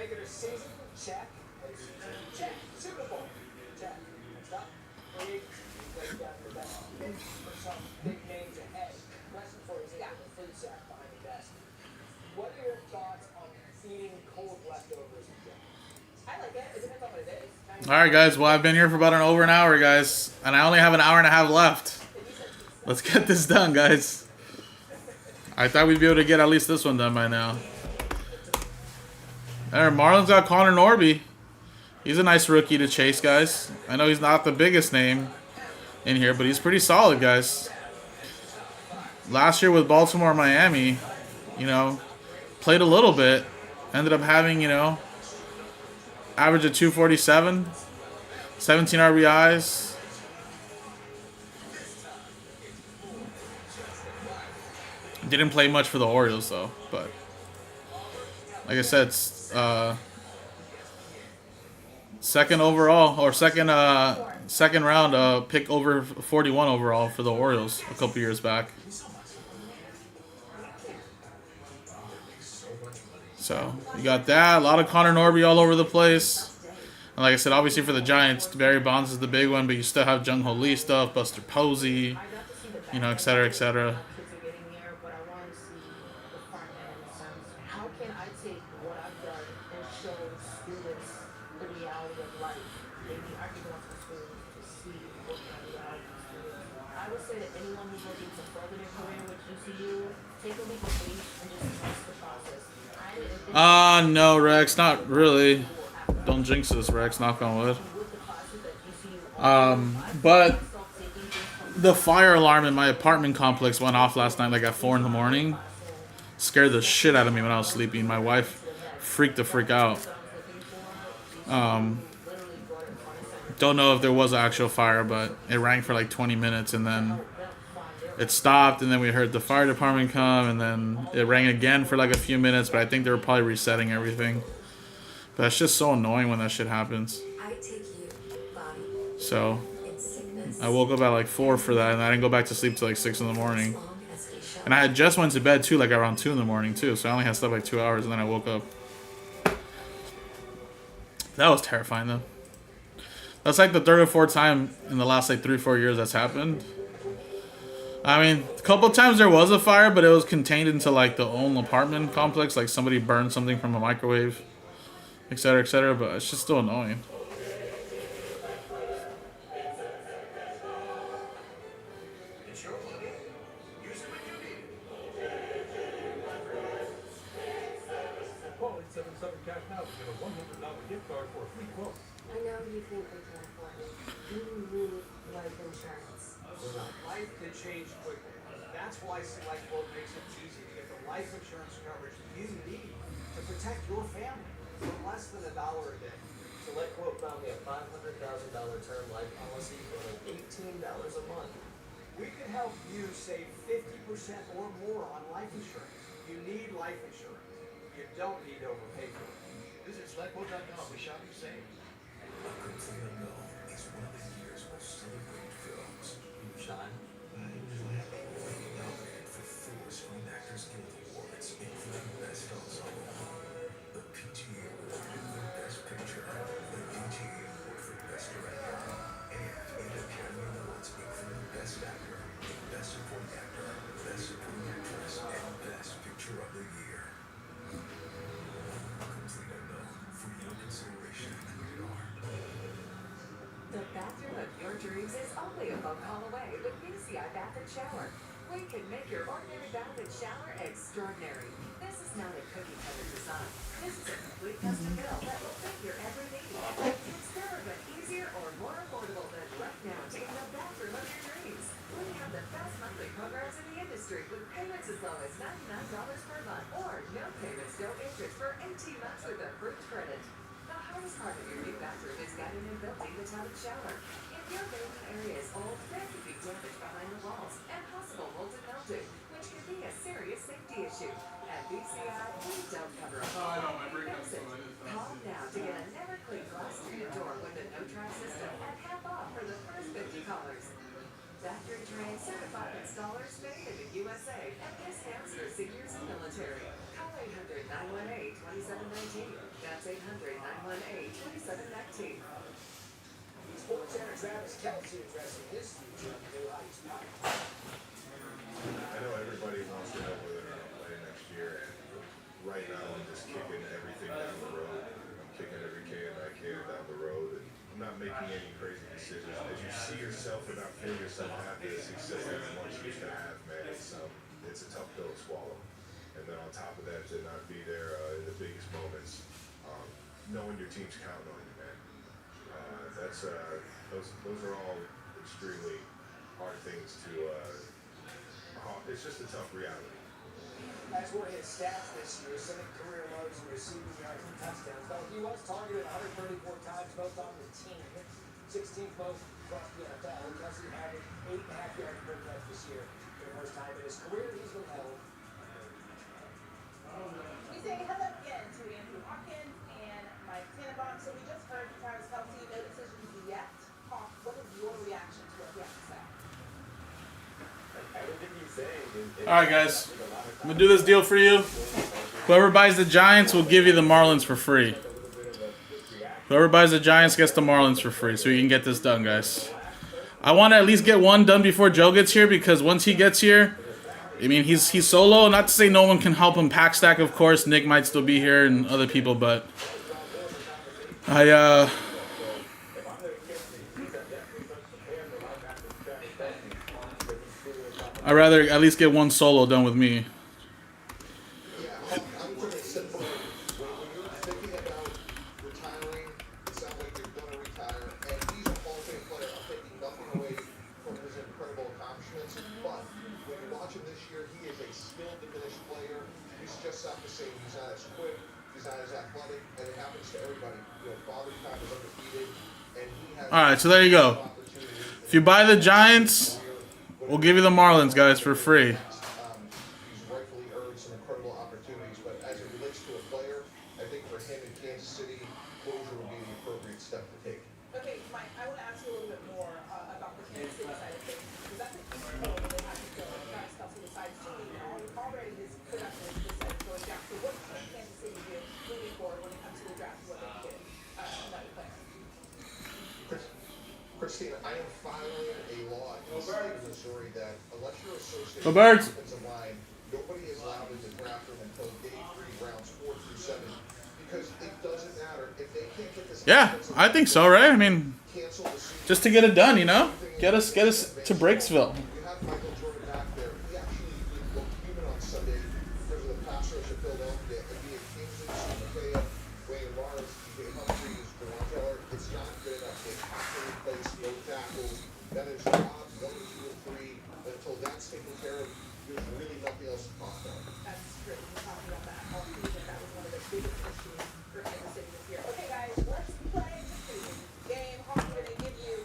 Regular season, check. Postseason, check. Super Bowl, check. Next up, free agency. You break down your best picks for some big names ahead. Question for you is, got the food sack behind the desk. What are your thoughts on eating cold leftovers in general? I like it. It depends on what it is. All right, guys. Well, I've been here for about over an hour, guys, and I only have an hour and a half left. Let's get this done, guys. I thought we'd be able to get at least this one done by now. There, Marlins got Connor Norby. He's a nice rookie to chase, guys. I know he's not the biggest name in here, but he's pretty solid, guys. Last year with Baltimore, Miami, you know, played a little bit. Ended up having, you know, average of 247, 17 RBIs. Didn't play much for the Orioles, though, but like I said, second overall, or second round pick over 41 overall for the Orioles a couple years back. So you got that. A lot of Connor Norby all over the place. And like I said, obviously for the Giants, Barry Bonds is the big one, but you still have Jung Ho Lee stuff, Buster Posey, you know, et cetera, et cetera. How can I take what I've done and show students the reality of life? Maybe I can go to school to see what kind of reality is. I would say that anyone who's looking to further their career with GCU, take a leap of faith and just trust the process. No, Rex, not really. Don't jinx this, Rex, knock on wood. But the fire alarm in my apartment complex went off last night like at 4 in the morning. Scared the shit out of me when I was sleeping. My wife freaked the freak out. Don't know if there was an actual fire, but it rang for like 20 minutes and then it stopped, and then we heard the fire department come, and then it rang again for like a few minutes, but I think they were probably resetting everything. But it's just so annoying when that shit happens. So I woke up at like 4 for that, and I didn't go back to sleep till like 6 in the morning. And I had just went to bed too, like around 2 in the morning too, so I only had slept like 2 hours, and then I woke up. That was terrifying though. That's like the third or fourth time in the last like 3 or 4 years that's happened. I mean, a couple times there was a fire, but it was contained into like the own apartment complex, like somebody burned something from a microwave, etc., etc., but it's just still annoying. I know you think we can afford it. You need life insurance. Life can change quickly. That's why Select Quote makes it easy to get the life insurance coverage you need to protect your family for less than $1 a day. Select Quote found me a $500,000 term life policy for like $18 a month. We can help you save 50% or more on life insurance. You need life insurance. You don't need to overpay for it. Visit SelectQuote.com. We shop you save. It's one of the year's most celebrated films. Shine. Nominated for 4 Screen Actors Guild Awards, including Best Ensemble, the PTA Award for Best Picture, the ATA Award for Best Director, and 8 Academy Awards including Best Actor, Best Supporting Actor, Best Supporting Actress, and Best Picture of the Year. Complete unknown for your consideration. The bathroom of your dreams is only a phone call away with BCI Bath and Shower. We can make your ordinary bath and shower extraordinary. This is not a cookie-cutter design. This is a complete custom build that will fit your every need. It's never been easier or more affordable than right now to get the bathroom of your dreams. We have the best monthly programs in the industry with payments as low as $99 per month or no payments, no interest for 18 months with approved credit. The hardest part of your new bathroom is getting and building the tub and shower. If your bathroom area is old, there could be damage behind the walls and possible mold and mildew, which could be a serious safety issue. At BCI, we don't cover up. We fix it. Call now to get a never-clean glass treated door with a no-try system at half off for the first 50 callers. Factory trained certified installers made in the USA and discounts for seniors and military. Call 800-918-2719. That's 800-918-2719. Sports Center Travis Kelce addressing his future on the New Heights podcast. I know everybody wants to know whether they're going to play next year, and right now I'm just kicking everything down the road. I'm kicking every can I can down the road, and I'm not making any crazy decisions. As you see yourself or not feel yourself have the success that you once used to have, man, it's a tough pill to swallow. And then on top of that, to not be there in the biggest moments, knowing your team's counting on you, man. Those are all extremely hard things to. It's just a tough reality. That's one of his stats this year, setting career lows in receiving yards and touchdowns. Though he was targeted 134 times, both on the team, 16th most across the NFL. Kelce added 8.5 yards per catch this year for the first time in his career. He's been held. We say hello again to Andrew Hawkins and Mike Tannenbaum. So we just heard from Travis Kelce, no decisions yet. Hawk, what is your reaction to what he has to say? Alright, guys. I'm going to do this deal for you. Whoever buys the Giants will give you the Marlins for free. Whoever buys the Giants gets the Marlins for free. So you can get this done, guys. I want to at least get one done before Joe gets here, because once he gets here, I mean, he's solo. Not to say no one can help him pack stack, of course. Nick might still be here and other people, but I'd rather at least get one solo done with me. Yeah, I'm going to simple. When you're thinking about retiring, it sounds like you're going to retire. And he's a Hall of Fame player. I'm taking nothing away from his incredible accomplishments. But when you watch him this year, he is a still diminished player. He's just not the same. He's not as quick. He's not as athletic. And it happens to everybody. You know, Father Time is undefeated. And he has. All right, so there you go. If you buy the Giants, we'll give you the Marlins, guys, for free. He's rightfully earned some incredible opportunities, but as it relates to a player, I think for him in Kansas City, closure would be the appropriate step to take. Okay, Mike, I want to ask you a little bit more about the Kansas City side of things, because that's a key role that they have to fill. Travis Kelce decides to leave now. Already his production is just going down. So what can Kansas City do moving forward when it comes to the draft? What they can do another player? Christina, I am filing a law in the state of Missouri that unless you're associated Go Birds. with the offensive line, nobody is allowed to draft them until day 3, rounds 4 through 7, because it doesn't matter if they can't get this. Yeah, I think so, right? I mean, cancel the season. just to get it done, you know? Get us to Breaksville. You have Michael Jordan back there. He actually looked human on Sunday because of the pass rush of Philadelphia. And be it Kingsley, Sumacaya, Wayne Morris, DJ Humphries, Dewan Keller, it's not good enough. They have to replace both tackles. That is jobs 1, 2, and 3. Until that's taken care of, there's really nothing else to talk about. That's great. We're talking about that all season. That was one of the biggest issues for Kansas City this year. Okay, guys, let's play the season game. Hawk, you're going to give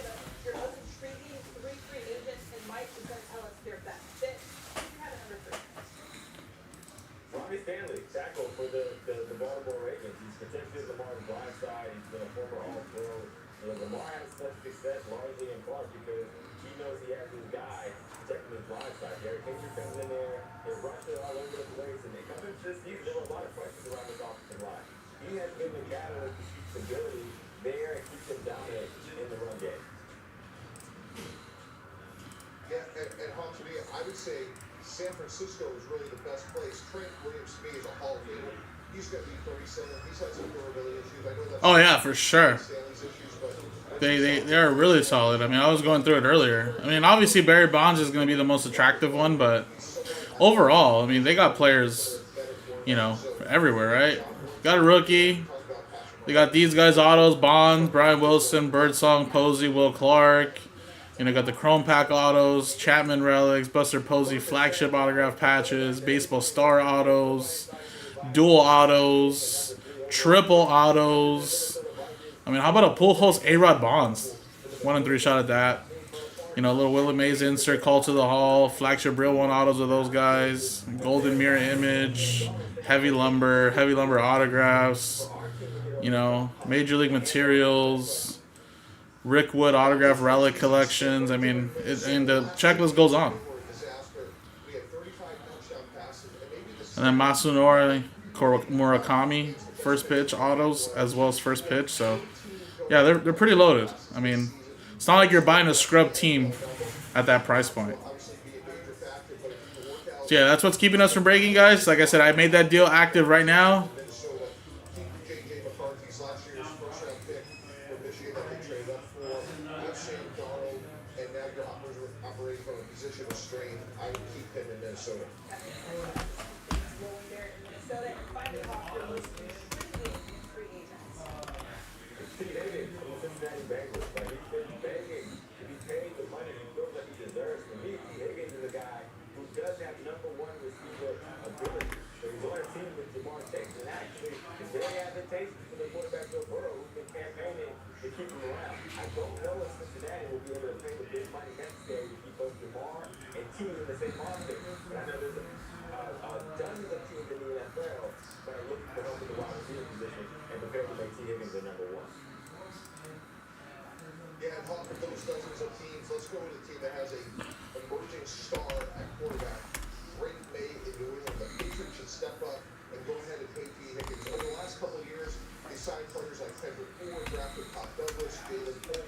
us your most intriguing 3 free agents, and Mike is going to tell us their best fit. Who do you have at number 3? Ronnie Stanley, tackle for the Baltimore Ravens. He's potentially Lamar's blind side. He's been a former All-Pro. You know, Lamar has such success largely in part because he knows he has his guy protecting his blind side. Derek Henry comes in there, they're rushing all over the place, and they come in this season. There were a lot of questions around this offensive line. He has been the catalyst to keep stability there and keep them dominant in the run game. Yeah, and Hawk, to me, I would say San Francisco is really the best place. Trent Williams, to me, is a Hall of Famer. He's going to be 37. He's had some durability issues. I know that's Oh, yeah, for sure. Stanley's issues, but They are really solid. I mean, I was going through it earlier. I mean, obviously Barry Bonds is going to be the most attractive one, but overall, I mean, they got players, you know, everywhere, right? Got a rookie. They got these guys' autos: Bonds, Brian Wilson, Birdsong, Posey, Will Clark. You know, got the Chrome Pack autos, Chapman relics, Buster Posey flagship autograph patches, Baseball Star autos, dual autos, triple autos. I mean, how about a Pujols A-Rod Bonds? 1 and 3 shot at that. You know, a little Willie Mays insert, call to the hall, flagship real one autos of those guys, golden mirror image, heavy lumber autographs. You know, major league materials, Rick Wood autograph relic collections. I mean, and the checklist goes on. And then Masunori Murakami first pitch autos as well as first pitch. So yeah, they're pretty loaded. I mean, it's not like you're buying a scrub team at that price point. So yeah, that's what's keeping us from breaking, guys. Like I said, I made that deal active right now. Minnesota, keeping J.J. McCarthy's last year's first-round pick from Michigan that they traded up for. You have Sam Darnold, and now you're operating from a position of strength. I would keep him in Minnesota. Rolling there in Minnesota, and finally off your list, intriguing free agents. T. Higgins from the Cincinnati Bengals. Like, he's been begging to be paid the money he feels like he deserves. To me, T. Higgins is a guy who does have number one receiver ability. So he's on a team with Jamar Chase, and actually, it's very advantageous for the quarterback Joe Burrow, who's been campaigning to keep him around. I don't know if Cincinnati will be able to pay the big money necessary to keep both Jamar and T in the same roster. But I know there's dozens of teams in the NFL that are looking for help in the wide receiver position and prepared to make T. Higgins their number one. Yeah, and Hawk, with those dozens of teams, let's go with a team that has a emerging star at quarterback. Drake May in New England. The Patriots should step up and go ahead and pay T. Higgins. Over the last couple of years, they signed players like Kendrick Ford, drafted Pop Douglas, Jalen Polk,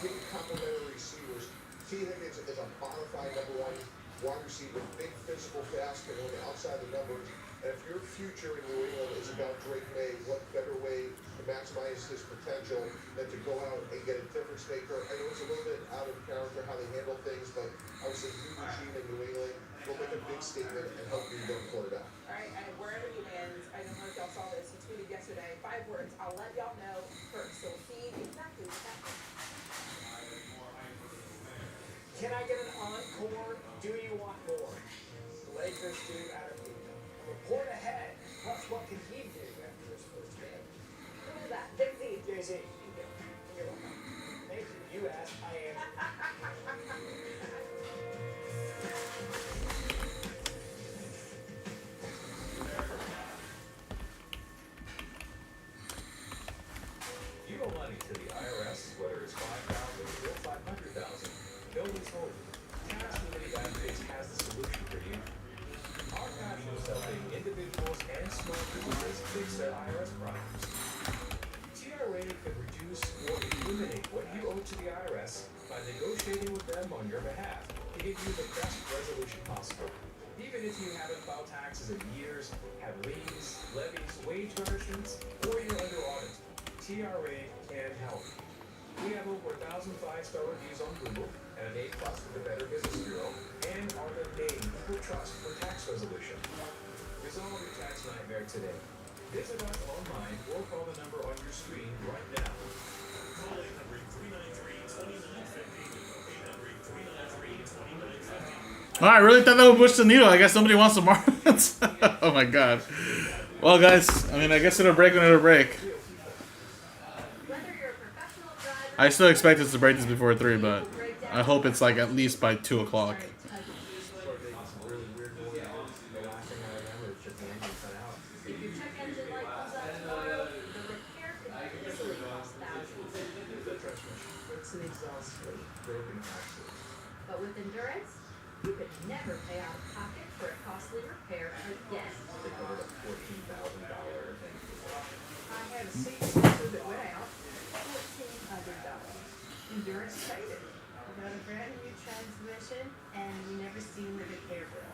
big complementary receivers. T. Higgins is a bona fide number one wide receiver, big, physical, fast, and on the outside of the numbers. And if your future in New England is about Drake May, what better way to maximize his potential than to go out and get a difference maker? I know it's a little bit out of character how they handle things, but obviously new regime in New England will make a big statement and help you young quarterback. All right, and wherever you land, I don't know if y'all saw this. He tweeted yesterday, 5 words. I'll let y'all know first. So we'll see exactly what happens. Can I get an encore? Do you want more? The Lakers do out of the report ahead. Plus, what can he do after this first game? Who's that? Jay-Z. Jay-Z. You're welcome. Thank you. You asked, I answered. You owe money to the IRS, whether it's $5,000 or $500,000. No withholding. Tax Relief Advocates has the solution for you. Our passion is helping individuals and small businesses fix their IRS problems. TRA can reduce or eliminate what you owe to the IRS by negotiating with them on your behalf to give you the best resolution possible. Even if you haven't filed taxes in years, have liens, levies, wage garnishments, or you're under audit, TRA can help. We have over 1,000 5-star reviews on Google and an A+ with the Better Business Bureau, and are the name people trust for tax resolution. Resolve your tax nightmare today. Visit us online or call the number on your screen right now. Call 800-393-2950. 800-393-2950. All right, I really thought that would push the needle. I guess somebody wants some Marlins. Oh my god. Well, guys, I mean, I guess it'll break when it'll break. I still expect us to break this before 3, but I hope it's like at least by 2 o'clock. If your check engine light comes out tomorrow, the repair could easily cost thousands. It's an exhaust leak. Broken axles. But with Endurance, you could never pay out of pocket for a costly repair again. They covered a $14,000 thing. I had a safety sensor that went out. $1,400. Endurance paid it. I got a brand new transmission, and you never seen the repair bill.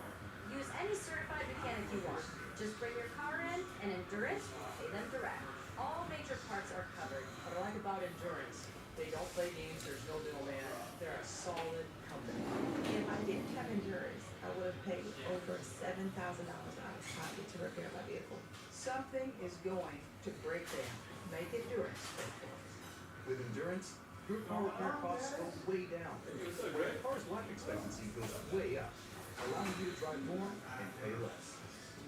Use any certified mechanic you want. Just bring your car in, and Endurance will pay them direct. All major parts are covered. What I like about Endurance, they don't play games, there's no middleman. They're a solid company. If I didn't have Endurance, I would have paid over $7,000 out of pocket to repair my vehicle. Something is going to break down. Make Endurance pay for it. With Endurance, your car repair costs go way down. Your car's life expectancy goes way up, allowing you to drive more and pay less.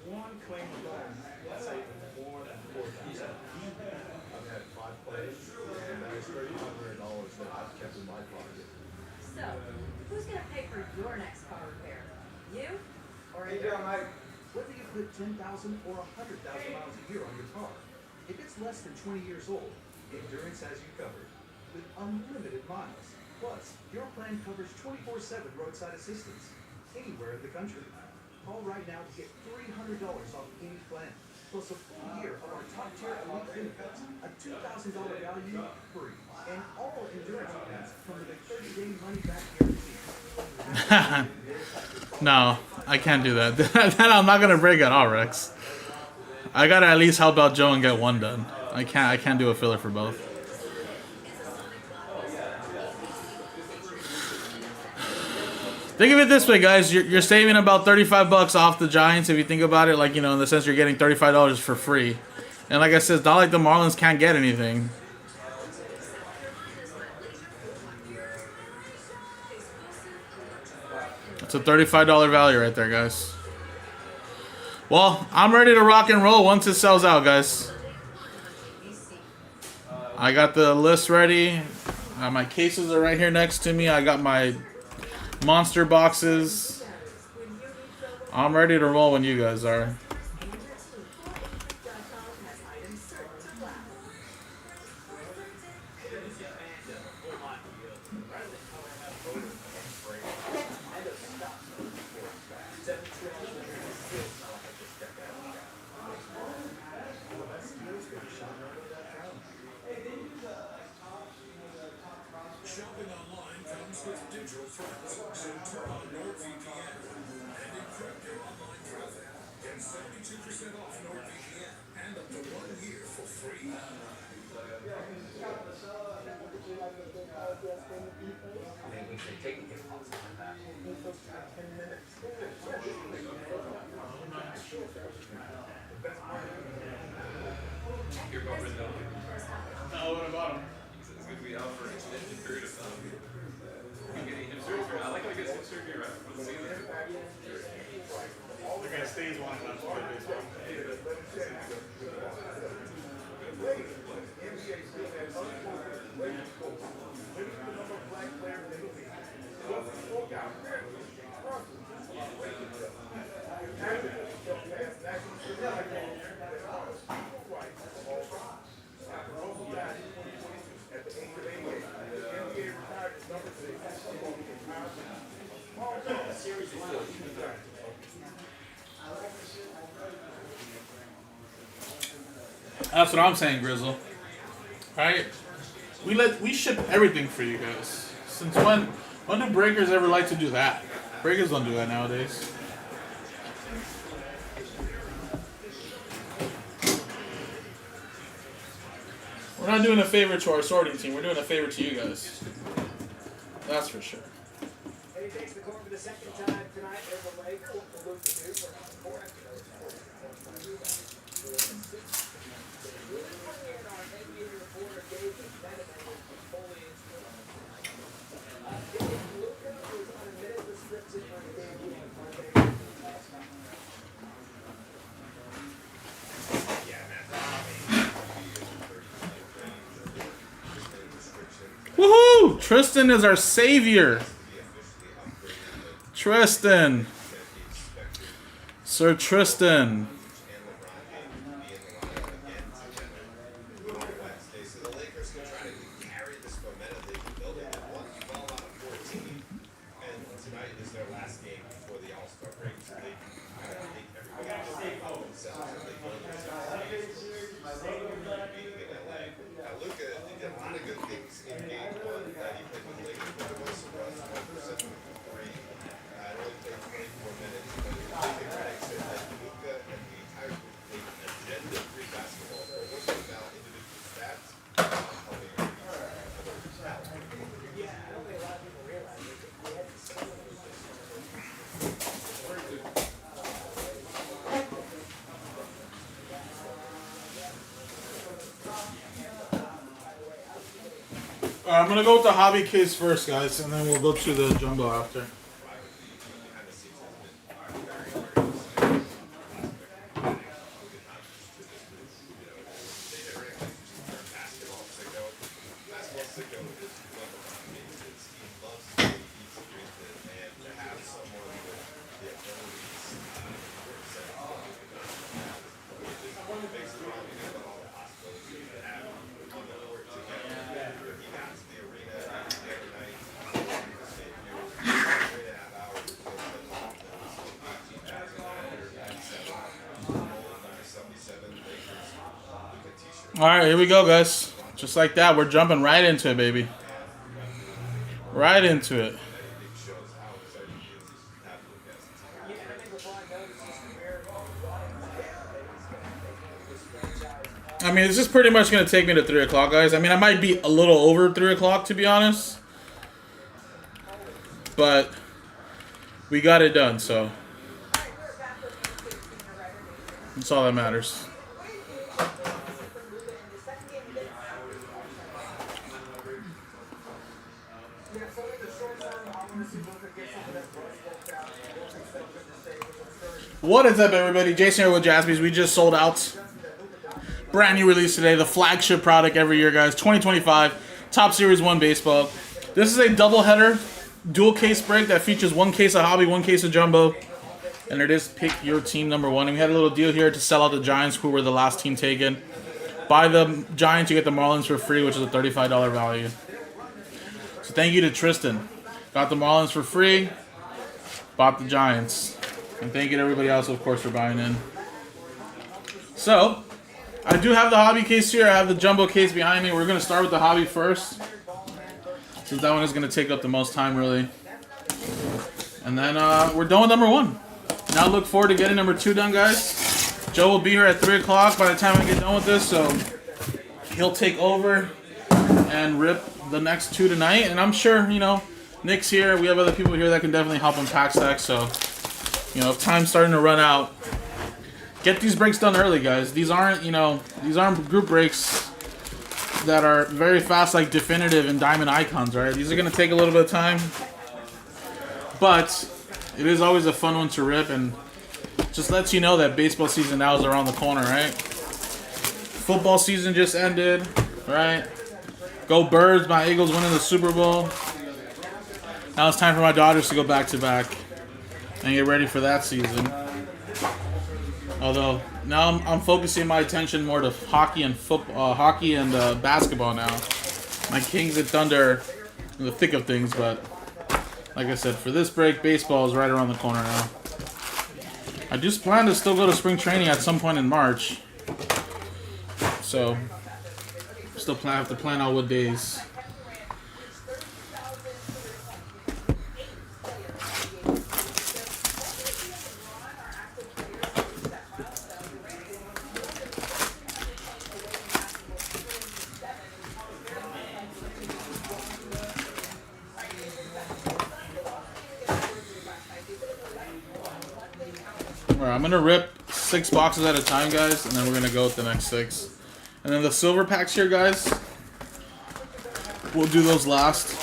One claim alone, let's say more than 4,000. I've had 5 claims, and there's $3,500 that I've kept in my pocket. So, who's gonna pay for your next car repair? You or Hey, Endurance? whether you put 10,000 or 100,000 miles a year on your car, if it's less than 20 years old, Endurance has you covered with unlimited miles. Plus, your plan covers 24/7 roadside assistance anywhere in the country. Call right now to get $300 off any plan. plus a full year of our top-tier elite benefits, a $2,000 value free, and all endurance plans come with a 30-day money-back guarantee. No, I can't do that. Then I'm not gonna break at all, Rex. I gotta at least help out Joe and get one done. I can't do a filler for both. Think of it this way, guys. You're saving about $35 off the Giants if you think about it, like, you know, in the sense you're getting $35 for free. And like I said, it's not like the Marlins can't get anything. It's a $35 value right there, guys. Well, I'm ready to rock and roll once it sells out, guys. I got the list ready. My cases are right here next to me. I got my monster boxes. I'm ready to roll when you guys are. Shopping online comes with digital threats, so turn on NordVPN and encrypt your online traffic. Get 72% off NordVPN and up to 1 year for free. Maybe we should take a gift box like that. Your boyfriend though? No, what about him? He's going to be out for an extended period of time. He's getting hip surgery. I like how he gets hip surgery right before the season. They're gonna stay long enough to play baseball. That's what I'm saying, Grizzle. Alright? We ship everything for you guys. Since when do breakers ever like to do that? Breakers don't do that nowadays. We're not doing a favor to our sorting team, we're doing a favor to you guys. That's for sure. And he takes the court for the second time tonight. There's a leg hook to Luke to do for four extra. Our NBA reporter Dave Benedict was fully Luka was on a minute restriction on the game Monday. Woohoo! Tristan is our savior. Tristan. Sir Tristan. I'm gonna go with the hobby case first, guys, and then we'll go to the jumbo after. All right, here we go, guys. Just like that, we're jumping right into it, baby. Right into it. I mean, it's just pretty much going to take me to 3 o'clock, guys. I mean, I might be a little over 3 o'clock, to be honest. But we got it done, so that's all that matters. What is up, everybody? Jason here with Jaspys. We just sold out. Brand new release today. The flagship product every year, guys. 2025 Top Series 1 Baseball. This is a doubleheader, dual case break that features 1 case of hobby, 1 case of jumbo. And it is pick your team number 1. And we had a little deal here to sell out the Giants, who were the last team taken. Buy the Giants, you get the Marlins for free, which is a $35 value. So thank you to Tristan. Got the Marlins for free. Bought the Giants. And thank you to everybody else, of course, for buying in. So, I do have the hobby case here. I have the jumbo case behind me. We're going to start with the hobby first, since that one is going to take up the most time, really. And then we're done with number 1. Now look forward to getting number 2 done, guys. Joe will be here at 3 o'clock by the time I get done with this, so he'll take over and rip the next 2 tonight. And I'm sure, you know, Nick's here. We have other people here that can definitely help him pack stack, so, you know, if time's starting to run out, get these breaks done early, guys. These aren't, you know, these aren't group breaks that are very fast, like Definitive and Diamond Icons, right? These are going to take a little bit of time, but it is always a fun one to rip, and just lets you know that baseball season now is around the corner, right? Football season just ended, right? Go Birds, my Eagles winning the Super Bowl. Now it's time for my Dodgers to go back-to-back and get ready for that season. Although now I'm focusing my attention more to hockey and basketball now. My Kings and Thunder in the thick of things, but like I said, for this break, baseball is right around the corner now. I just plan to still go to spring training at some point in March, so still have to plan out what days. Alright, I'm gonna rip 6 boxes at a time, guys, and then we're gonna go with the next 6. And then the silver packs here, guys, we'll do those last.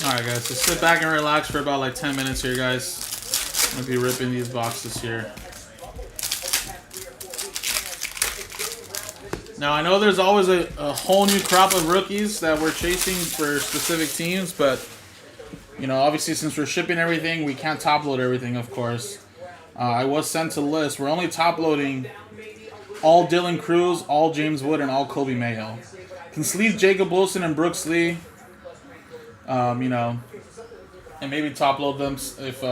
Alright, guys, so sit back and relax for about like 10 minutes here, guys. I'm going to be ripping these boxes here. Now, I know there's always a whole new crop of rookies that we're chasing for specific teams, but, you know, obviously since we're shipping everything, we can't top load everything, of course. I was sent to the list. We're only top loading all Dylan Cruz, all James Wood, and all Kobe Mayo. Can sleeve Jacob Wilson and Brooks Lee. You know, and maybe top load them if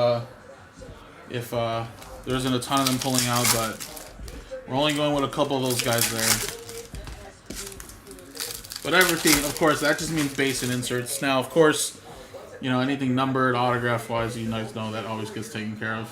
if there isn't a ton of them pulling out, but we're only going with a couple of those guys there. But everything, of course, that just means base and inserts. Now, of course, you know, anything numbered, autograph-wise, you guys know that always gets taken care of.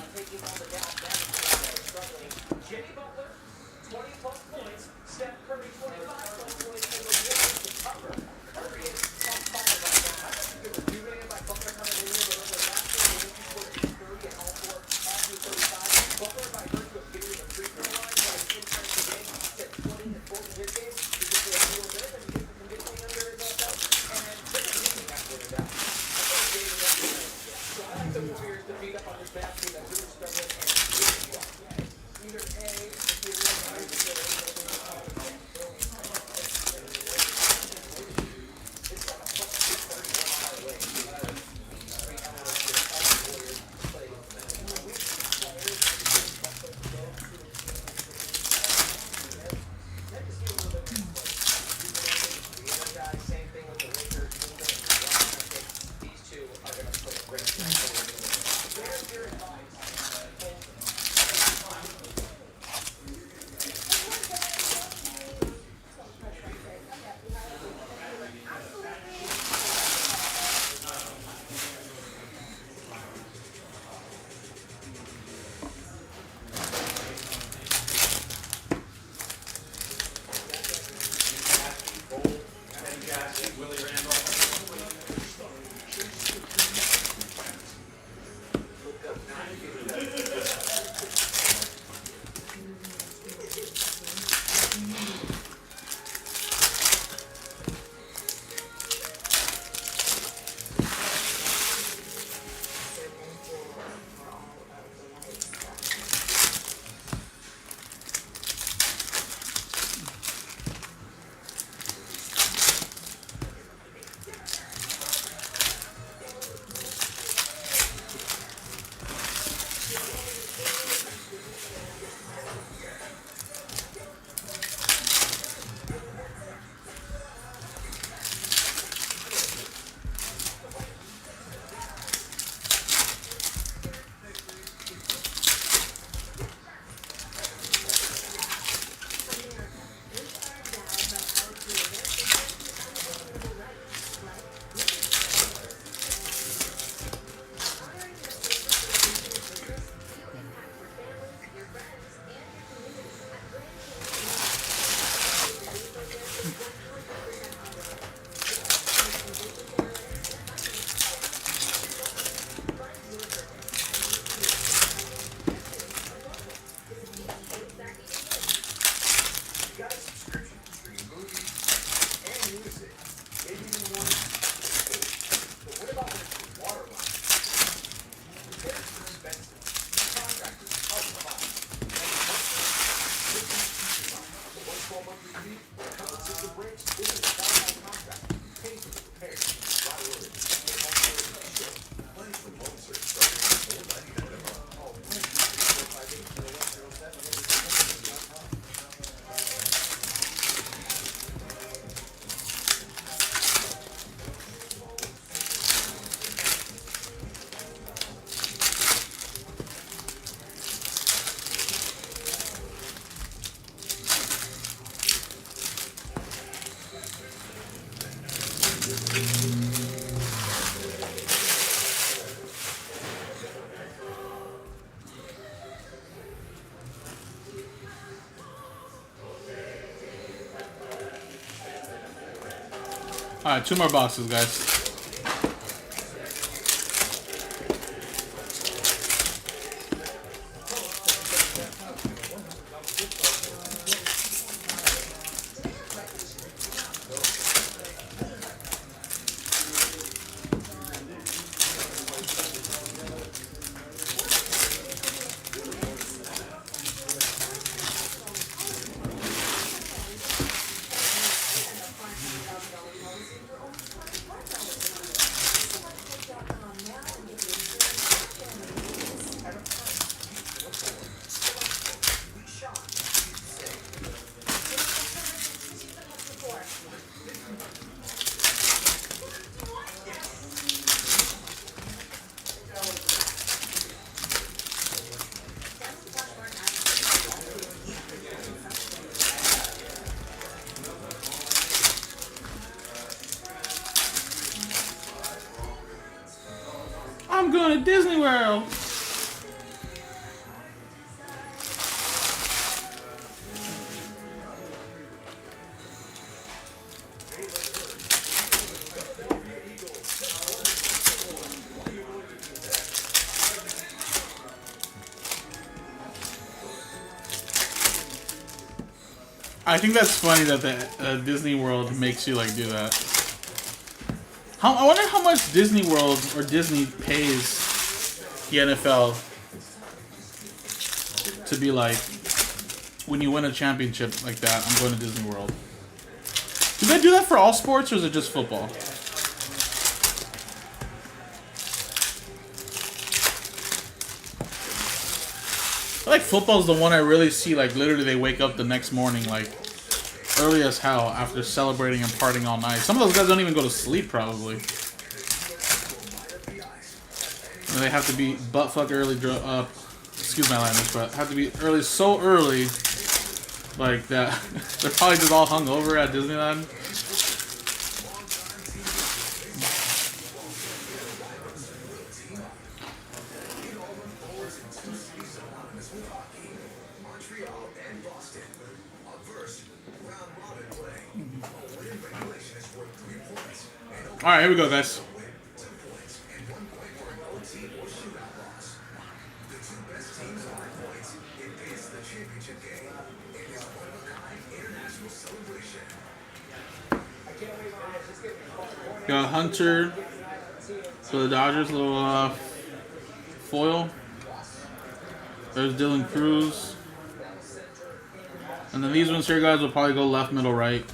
Alright, 2 more boxes, guys. I'm going to Disney World. I think that's funny that the Disney World makes you like do that. I wonder how much Disney World or Disney pays the NFL to be like, when you win a championship like that, I'm going to Disney World. Do they do that for all sports or is it just football? I feel like football's the one I really see, like literally they wake up the next morning like early as hell after celebrating and partying all night. Some of those guys don't even go to sleep probably. And they have to be buttfuck early, excuse my language, but have to be early, so early like that. They're probably just all hungover at Disneyland. All right, here we go, guys. Got Hunter for the Dodgers, little foil. There's Dylan Cruz. And then these ones here, guys, will probably go left, middle, right.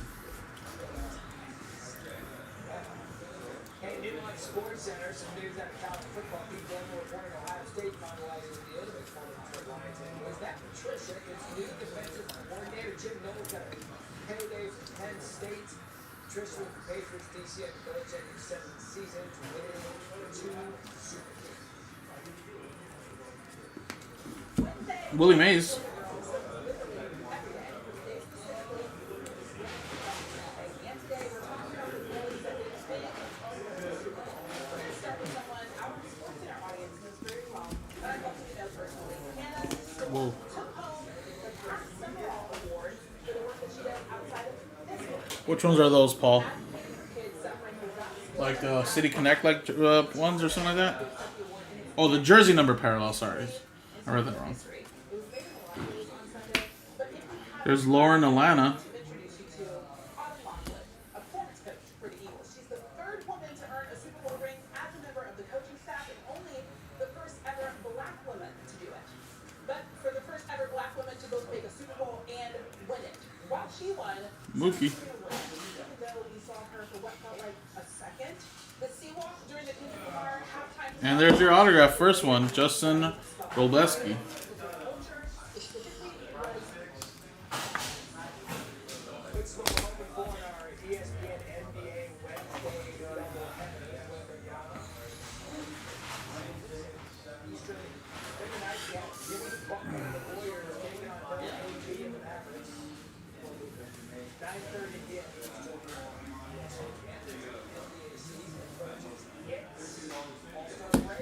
Willie Mays. Whoa. Which ones are those, Paul? Like City Connect like ones or something like that? Oh, the jersey number parallel, sorry. I read that wrong. There's Lauren Alana. Mookie. And there's your autograph, first one, Justin Robleski.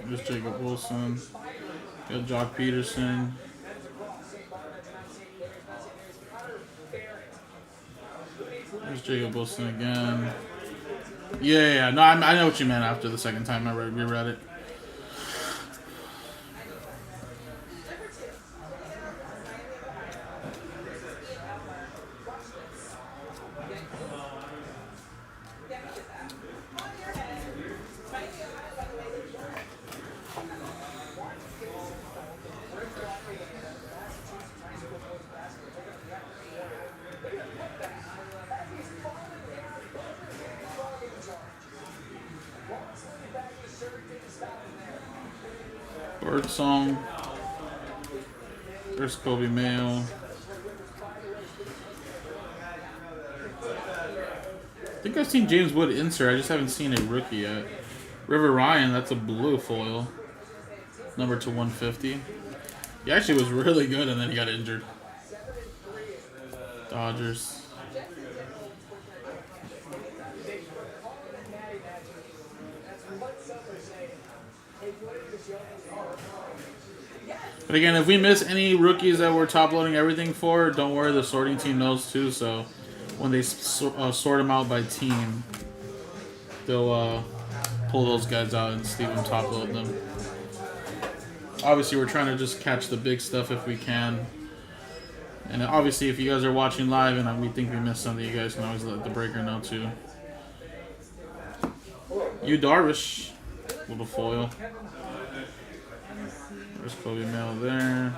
There's Jacob Wilson. Got Jock Peterson. There's Jacob Wilson again. Yeah. No, I know what you meant after the second time I reread it. Birdsong. There's Kobe Mayo. I think I've seen James Wood insert. I just haven't seen a rookie yet. River Ryan, that's a blue foil. Number to 150. He actually was really good and then he got injured. Dodgers. But again, if we miss any rookies that we're top loading everything for, don't worry, the sorting team knows too. So when they sort them out by team, they'll pull those guys out and leave them top load them. Obviously, we're trying to just catch the big stuff if we can. And obviously, if you guys are watching live and we think we missed something, you guys can always let the breaker know too. You Darvish, little foil. There's Kobe Mail there.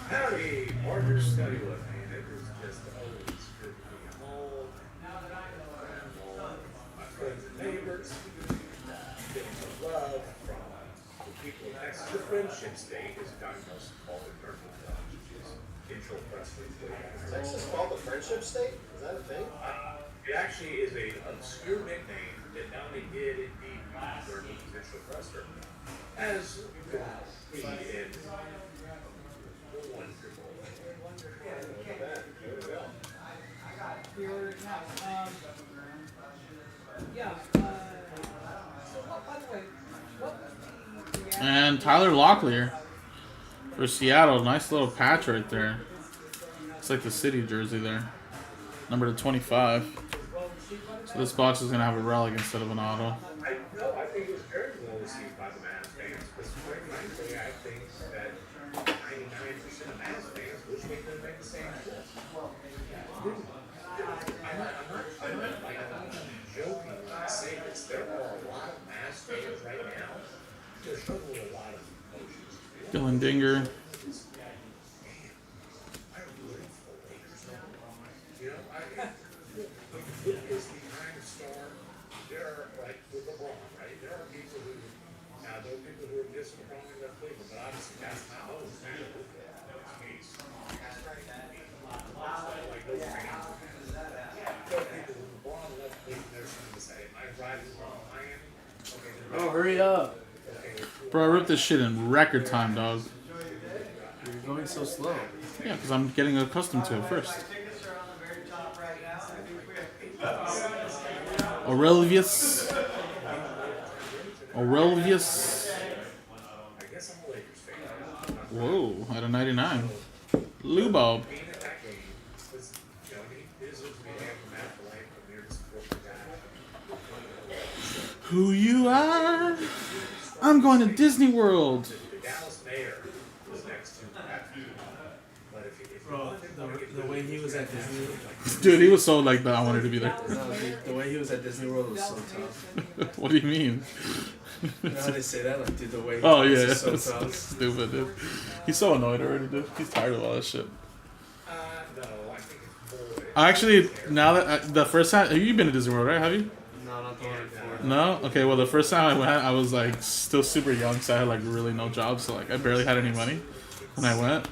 Howdy, Margaret Study with me, and it is just always good to be home. My friends and neighbors, getting the love from the people of Texas. The Friendship State is kind of most called it intro Presley. Texas called the Friendship State? Is that a thing? It actually is an obscure nickname that not only did indeed use during the Mitchell Presser, as you could see in And Tyler Locklear for Seattle. Nice little patch right there. It's like the city jersey there. Number to 25. So this box is going to have a relic instead of an auto. I think it was very well received by the Mavs fans, because quite frankly, I think that 99% of Mavs fans wish they could make the same choice. I'm not like joking when I say this. There are a lot of Mavs fans right now who are struggling with a lot of emotions. Dylan Dinger. Is the kind of star, there are, like with LeBron, right? There are people who, now there are people who are disappointed in Cleveland, but obviously that's not always the case. Like those fans. There are people who LeBron left Cleveland, they're trying to say, am I riding from Miami? Okay, Oh, hurry up. Bro, I ripped this shit in record time, dog. You're going so slow. Yeah, because I'm getting accustomed to it first. Aurelius. Whoa, at a 99. Lubob. Who you are? I'm going to Disney World. Bro, the way he was at Disney World. Dude, he was so like that. I wanted to be there. No, the way he was at Disney World was so tough. What do you mean? You know how they say that? Like, dude, the way he was so tough. Stupid, dude. He's so annoyed already, dude. He's tired of all that shit. Actually, now that the first time, have you been to Disney World, right? Have you? No, not the one before. No? Okay, well, the first time I went, I was like still super young, so I had like really no job, so like I barely had any money when I went.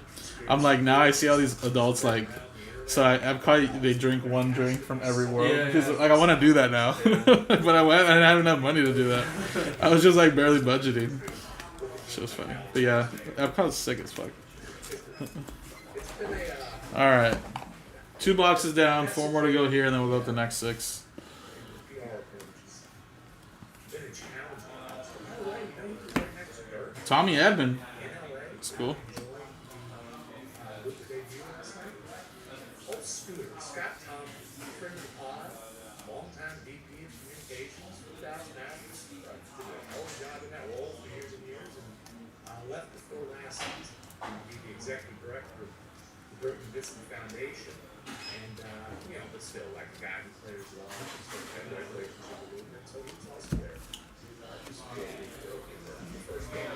I'm like, now I see all these adults like, so I'm probably, they drink one drink from every world. Yeah, Because like I want to do that now. But I went, I didn't have enough money to do that. I was just like barely budgeting. Shit was funny. But yeah, Epcot's sick as fuck. Alright. 2 boxes down, 4 more to go here, and then we'll go to the next 6. Tommy Edman. That's cool. Scott Thompson, friend of the pod, longtime VP of Communications for Dallas Mavericks. Did a whole job in that role for years and years, and left before last season to be the executive director of the Burton Bissell Foundation. And, you know, but still, like a guy who players love and sort of had a relationship with him, and so he was also there. Just the first game.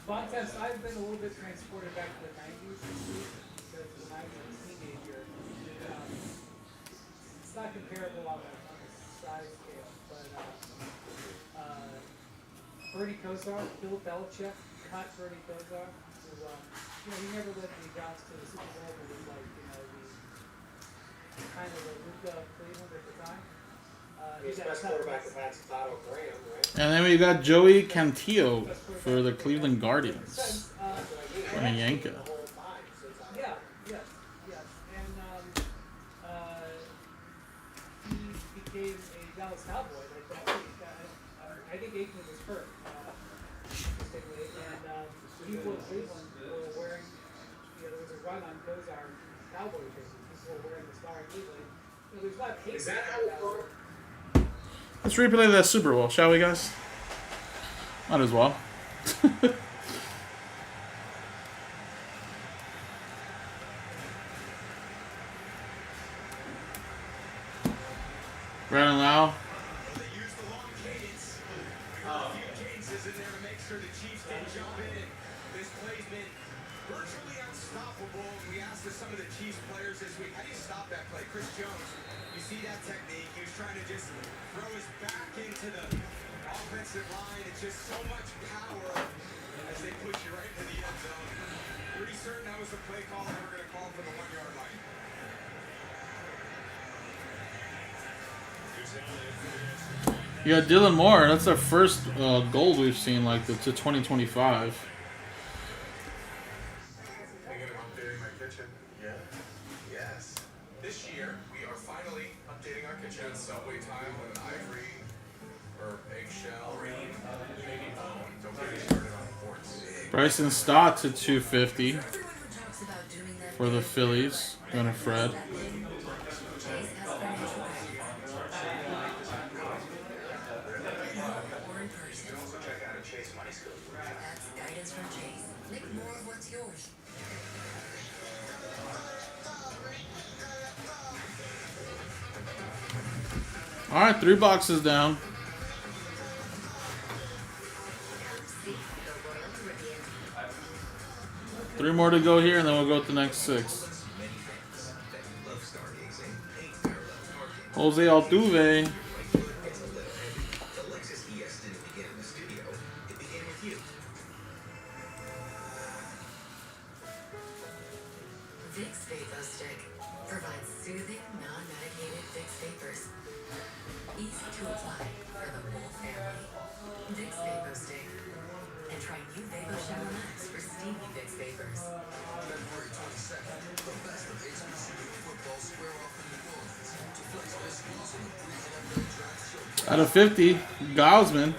Bontemps, I've been a little bit transported back to the 90s because when I was a teenager, it's not comparable on a size scale, but Bernie Kosar, Bill Belichick cut Bernie Kosar, who, he never led the Browns to the Super Bowl, but was like, the kind of the Luka of Cleveland at the time. He's best quarterback of Pat's Tato Graham, right? And then we got Joey Cantillo for the Cleveland Guardians. For a Yanka. Yeah, yes, yes. And he became a Dallas Cowboy like that week. I think Aikman was hurt, interestingly. And people in Cleveland were wearing, there was a run on Kozar Cowboy jerseys. People were wearing the star in Cleveland. There's a lot of hate. Is that how it works? Let's replay that Super Bowl, shall we, guys? Might as well. Brandon Lau. They used the long cadence. A few cadences in there to make sure the Chiefs didn't jump in. This play's been virtually unstoppable. We asked some of the Chiefs players this week, how do you stop that play? Chris Jones, you see that technique. He was trying to just throw his back into the offensive line. It's just so much power as they push you right into the end zone. Pretty certain that was the play call they were going to call for the 1 yard line. You got Dylan Moore. That's our first gold we've seen like to 2025. Thinking of updating my kitchen? Yeah. Yes. This year, we are finally updating our kitchen. Subway time with an ivory or eggshell. Maybe bone. Don't get me started on quartz. Bryson Stott to 250 for the Phillies. Going to Fred. All right, 3 boxes down. Three more to go here, and then we'll go to the next 6. Jose Altuve. Vicks VapoStick provides soothing, non-medicated Vicks vapors. Easy to apply for the whole family. Vicks VapoStick. And try new Vapo Shower Max for steamy Vicks vapors. February 22nd, the best of HBCU football square off in New Orleans to flex best deals on the pre-NFL draft showcase. Out of 50, Gosman.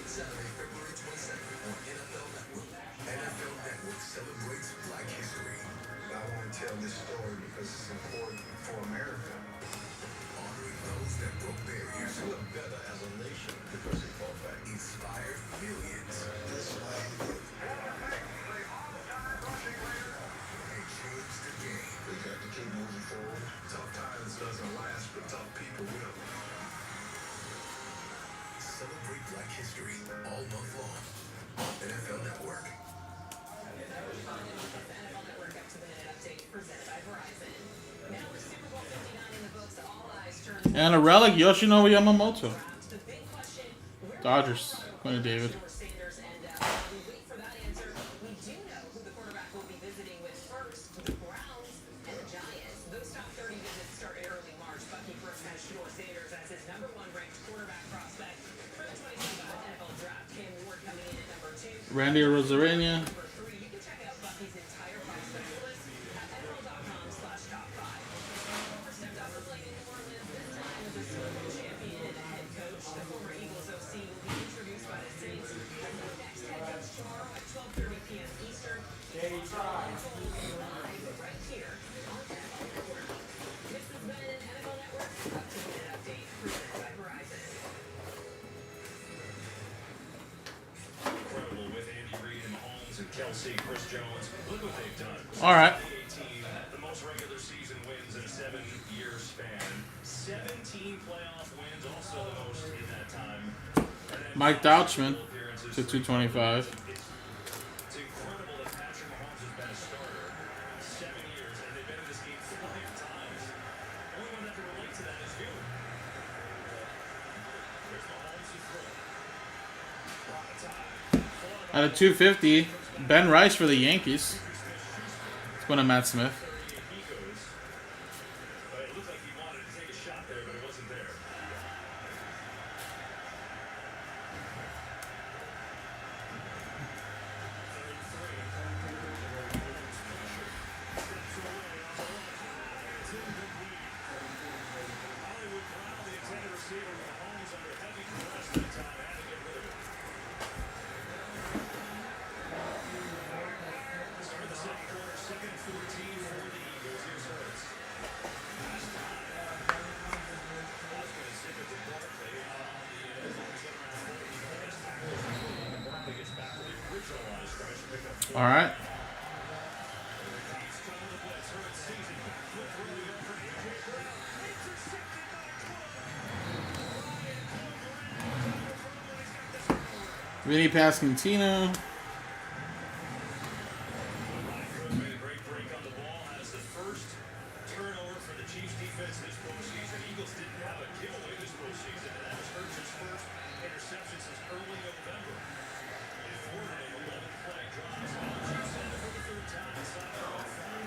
Saturday, February 22nd on NFL Network. NFL Network celebrates Black History. I want to tell this story because it's important for America. Honoring those that broke barriers. We're better as a nation because we fought back. Inspired millions. This way. And changed the game. We got to keep moving forward. Tough times doesn't last, but tough people will. Celebrate Black History all month long on NFL Network. NFL Network up-to-the-minute update presented by Verizon. Now with Super Bowl 59 in the books, all eyes turn And a relic, Yoshinobu Yamamoto. to the big question. Dodgers. Going to David. Sanders, and we wait for that answer. We do know who the quarterback will be visiting with first, the Browns and the Giants. Those top 30 visits started early March. Bucky first has Shador Sanders as his #1 ranked quarterback prospect for the 2025 NFL Draft. Cam Ward coming in at number 2. Randy Rosarena. Number 3. You can check out Bucky's entire prospect list at NFL.com/top 5. Former stepped up and played in New Orleans, this time as a Super Bowl champion and a head coach. The former Eagles OC will be introduced by the Saints as the next head coach tomorrow at 12:30 p.m. Eastern. Live right here on NFL Network. This has been an NFL Network up-to-the-minute update presented by Verizon. Incredible with Andy Reid and Mahomes and Kelsey, Chris Jones. Look what they've done. All right. 2018, the most regular season wins in a 7-year span. 17 playoff wins, also the most in that time. Mike Douchman to 225. It's incredible that Patrick Mahomes has been a starter 7 years, and they've been in this game 5 times. Only one that can relate to that is you. There's Mahomes who throw. Out of 250, Ben Rice for the Yankees. It's going to Matt Smith. He goes, but it looks like he wanted to take All right. Vinny Pascantino. Great break on the ball has the first turnover for the Chiefs defense this postseason. Eagles didn't have a giveaway this postseason, and that was Hurts's first interception since early November. 4 of 11 play drives. Now the Chiefs send it for the third time inside their own 5.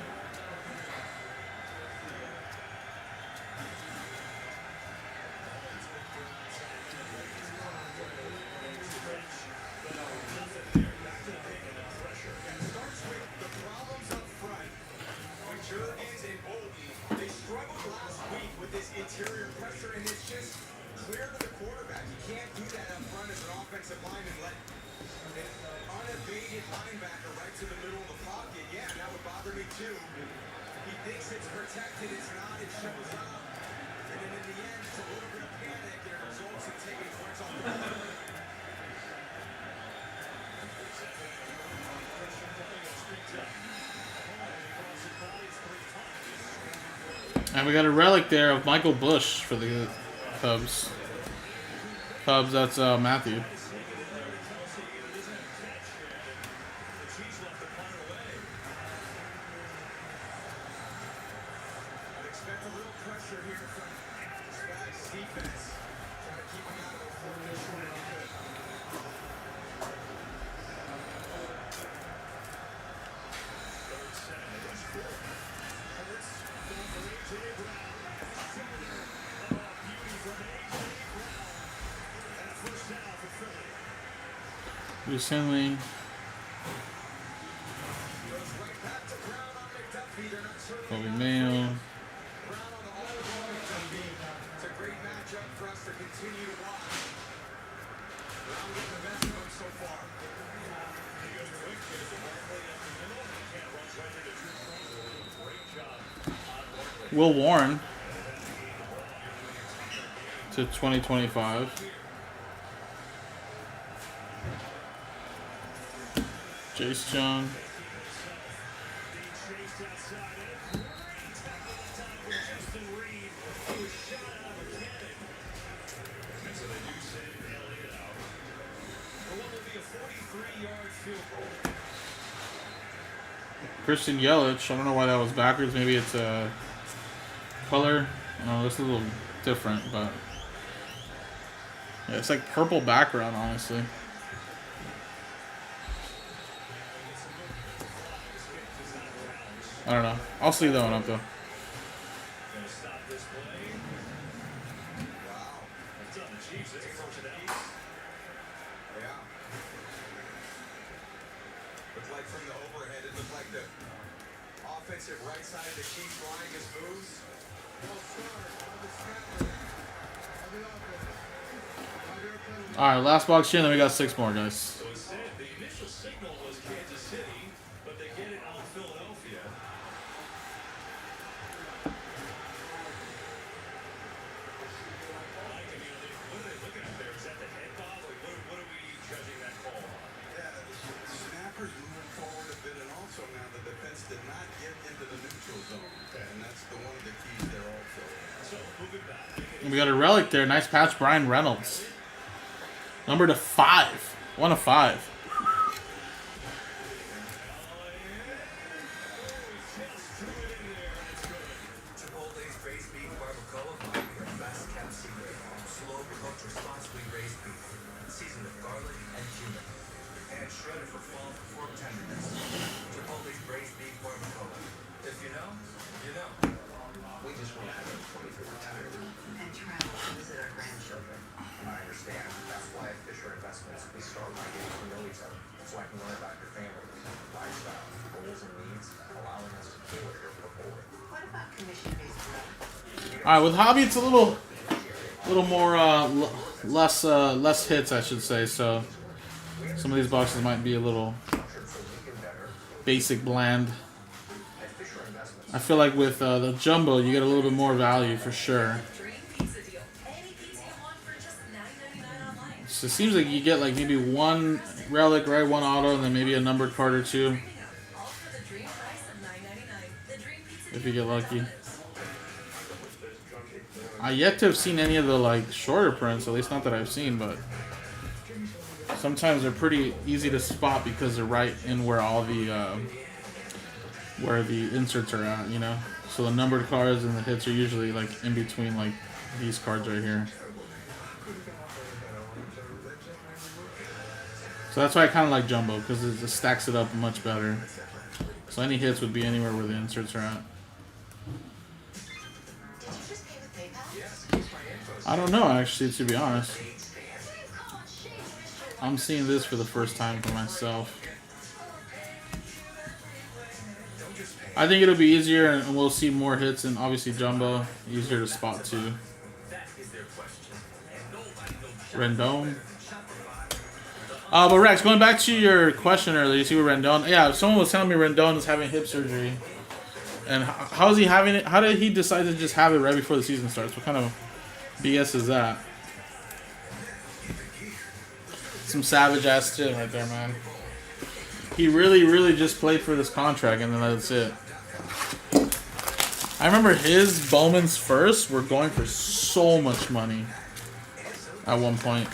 They struggled last week with this interior pressure, and it's just clear to the quarterback. You can't do that up front as an offensive lineman. Let an unabated linebacker right to the middle of the pocket. Yeah, that would bother me too. He thinks it's protected. It's not. It shows up. And then in the end, it's a little bit of panic, and it results in taking points off the board. And we got a relic there of Michael Bush for the Cubs. Cubs, that's Matthew. Bruce Henley. Kobe Mayo. It's a great matchup for us to continue to watch. Brown getting the best of him so far. He goes quick, gets the Barkley up the middle. Can't rush right into Drew. Great job. Will Warren to 2025. Jace Young. Christian Yelich. I don't know why that was backwards. Maybe it's a color. No, this is a little different, but yeah, it's like purple background, honestly. I don't know. I'll see that one up though. Looks like from the overhead, it looked like the offensive right side of the Chiefs line just moves. All right, last box here, then we got 6 more, guys. So instead, the initial signal was Kansas City, but they get it on Philadelphia. What are they looking at there? Is that the head bob? Like, what are we judging that call on? Yeah, the snappers moving forward a bit, and also now the defense did not get into the neutral zone, and that's one of the keys there also. So moving back. We got a relic there. Nice patch, Brian Reynolds. Number to 5. 1 of 5. Chipotle's braised beef barbacoa might be the best kept secret. Slow cooked, responsibly raised beef, seasoned with garlic and cumin, and shredded for fork tenderness. Chipotle's braised beef barbacoa. If you know, you know. We just want to have money for retirement And travel to visit our grandchildren. I understand. That's why at Fisher Investments we start by getting to know each other, so I can learn about your family, lifestyle, goals and needs, allowing us to tailor your portfolio. What about commission-based revenue? All right, with hobby, it's a little more less hits, I should say. So some of these boxes might be a little basic, bland. I feel like with the jumbo, you get a little bit more value for sure. So it seems like you get like maybe one relic, right? One auto, and then maybe a numbered card or two. If you get lucky. I yet to have seen any of the like shorter prints, at least not that I've seen, but sometimes they're pretty easy to spot because they're right in where all the where the inserts are at, you know. So the numbered cards and the hits are usually like in between like these cards right here. So that's why I kind of like Jumbo, because it just stacks it up much better. So any hits would be anywhere where the inserts are at. I don't know, actually, to be honest. I'm seeing this for the first time for myself. I think it'll be easier, and we'll see more hits, and obviously Jumbo, easier to spot too. Rendon. But Rex, going back to your question earlier, you see with Rendon, yeah, someone was telling me Rendon is having hip surgery. And how is he having it? How did he decide to just have it right before the season starts? What kind of BS is that? Some savage ass shit right there, man. He really just played for this contract, and then that's it. I remember his Bowman's first were going for so much money at one point.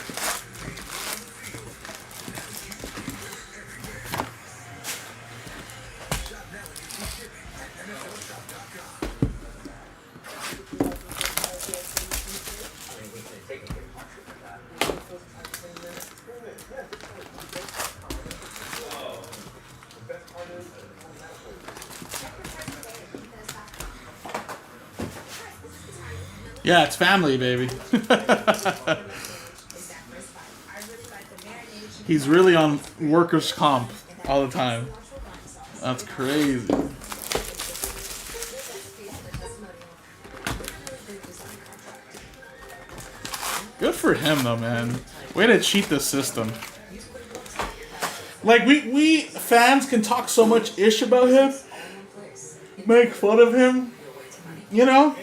Yeah, it's family, baby. He's really on workers' comp all the time. That's crazy. Good for him, though, man. Way to cheat the system. Like, we fans can talk so much ish about him, make fun of him, you know?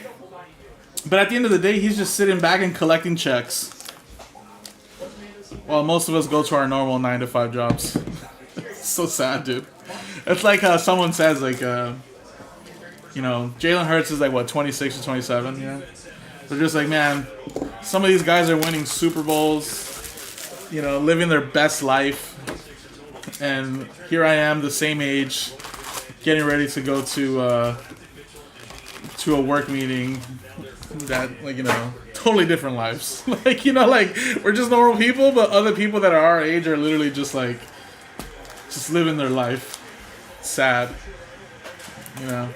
But at the end of the day, he's just sitting back and collecting checks. While most of us go to our normal 9-to-5 jobs. It's so sad, dude. It's like how someone says, like, you know, Jalen Hurts is like, what, 26 or 27, you know? They're just like, man, some of these guys are winning Super Bowls, you know, living their best life. And here I am, the same age, getting ready to go to a work meeting that, like, you know, totally different lives. Like, you know, like, we're just normal people, but other people that are our age are literally just, like, just living their life. Sad. You know.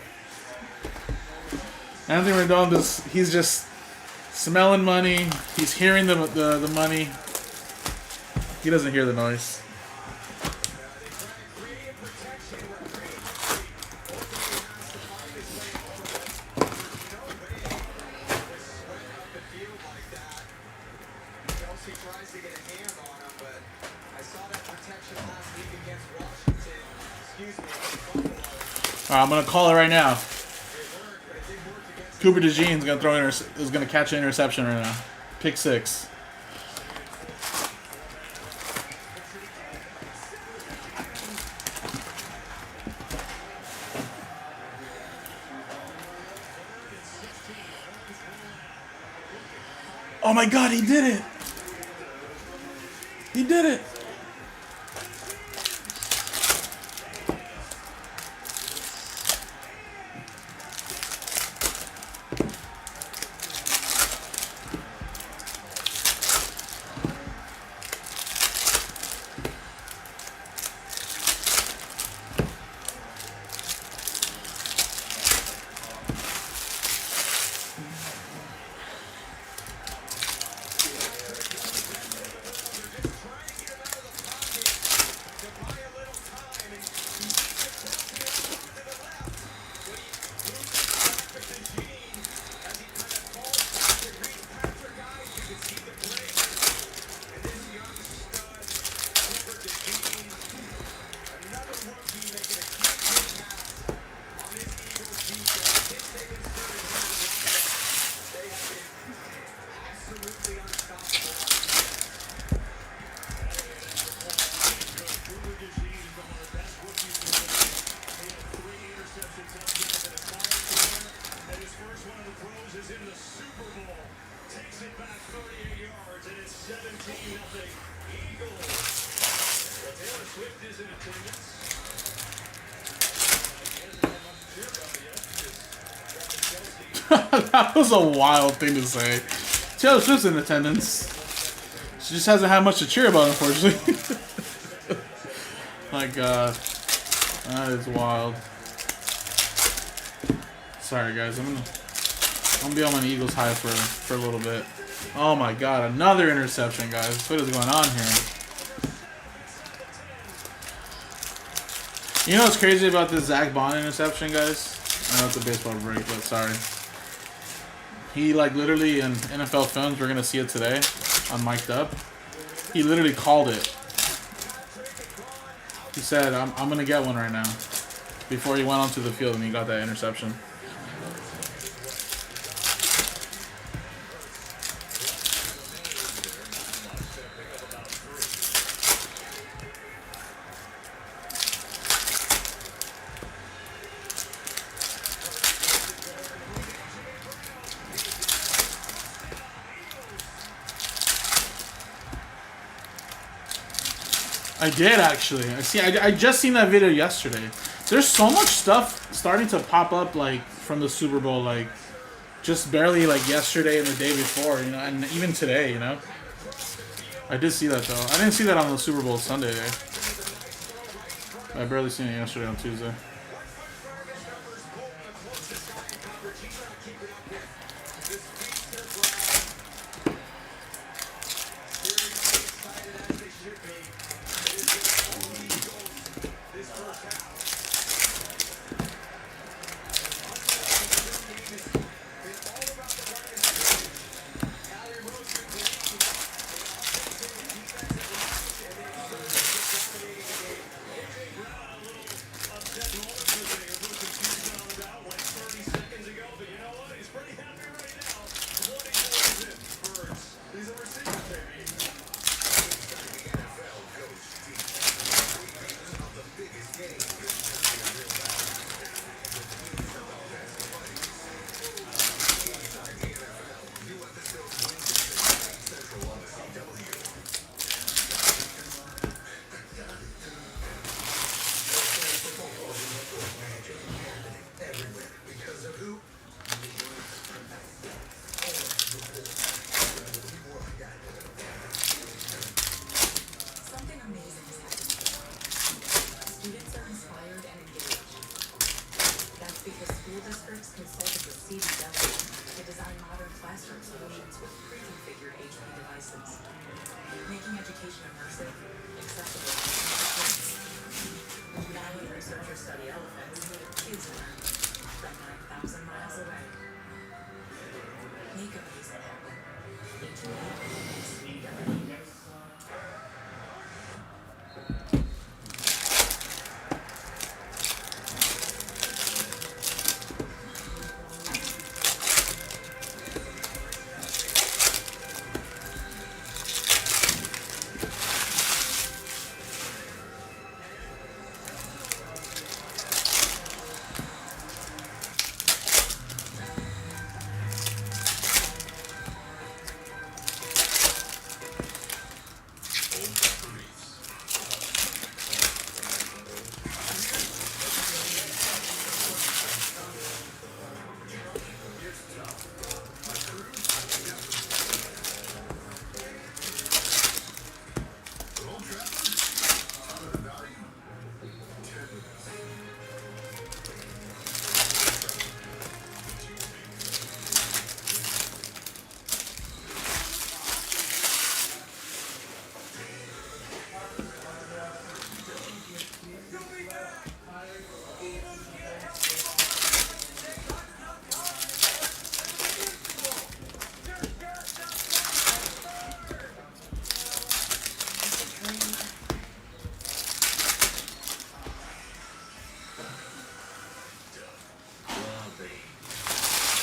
Anthony Rendon, he's just smelling money. He's hearing the money. He doesn't hear the noise. I'm gonna call it right now. Cooper DeJean's gonna is gonna catch an interception right now. Pick 6. Oh my God, he did it! He did it! yards, and it's 17-0 Eagles. Well, Taylor Swift is in attendance. That was a wild thing to say. Taylor Swift's in attendance. She just hasn't had much to cheer about, unfortunately. My God. That is wild. Sorry, guys. I'm gonna be on my Eagles high for a little bit. Oh my God. Another interception, guys. What is going on here? You know what's crazy about this Zach Bond interception, guys? I know it's a baseball break, but sorry. He, like, literally in NFL Films, we're going to see it today on Mic'd Up. He literally called it. He said, I'm going to get one right now. Before he went onto the field and he got that interception. I did actually. I just seen that video yesterday. There's so much stuff starting to pop up like from the Super Bowl, like just barely like yesterday and the day before, you know, and even today, you know. I did see that though. I didn't see that on the Super Bowl Sunday day. I barely seen it yesterday on Tuesday. Making education immersive, accessible, now when researchers study elephants, kids learn from 9,000 miles away. Make amazing happen.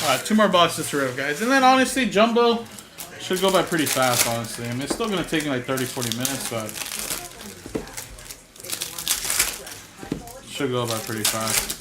Alright, 2 more boxes to rip, guys. And then, honestly, Jumbo should go by pretty fast, honestly. I mean, it's still going to take me like 30-40 minutes, but should go by pretty fast.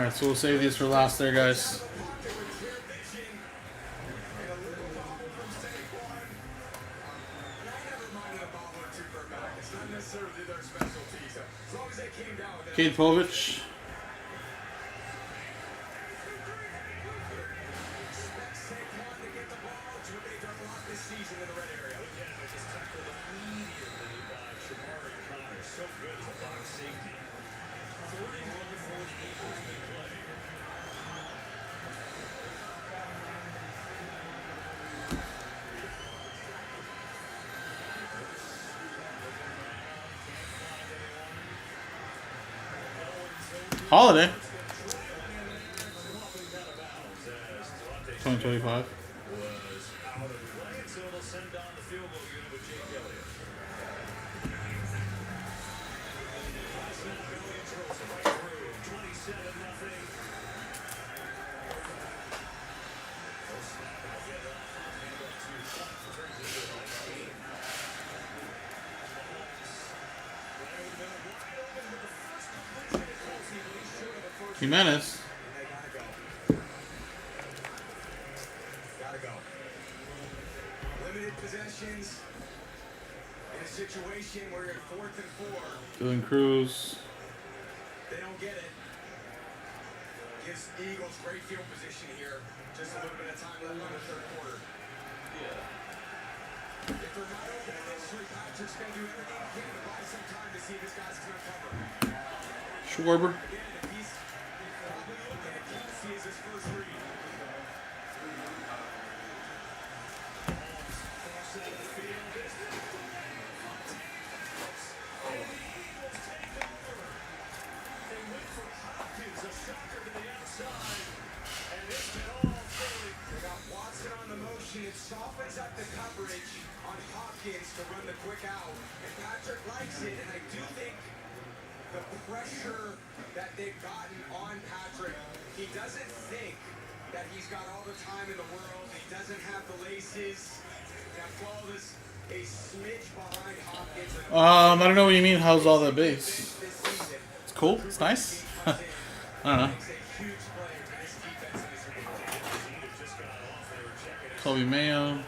Alright, so we'll save these for last there, guys. Cade Povich. Holiday. 2025. Jimenez. Gotta go. Limited possessions in a situation where you're 4th and 4. Dylan Cruz. They don't get it. Gives Eagles great field position here. Just a little bit of time left on the 3rd quarter. Yeah. If they're not open initially, Patrick's going to do everything he can to buy some time to see if this guy's going to cover. Schwarber. Is his first read. They got Watson on the motion. It softens up the coverage on Hopkins to run the quick out. And Patrick likes it, and I do think the pressure that they've gotten on Patrick, he doesn't think that he's got all the time in the world. He doesn't have the laces. That ball is a smidge behind Hopkins. I don't know what you mean. How's all that base? It's cool. It's nice. I don't know. Kobe Mayo.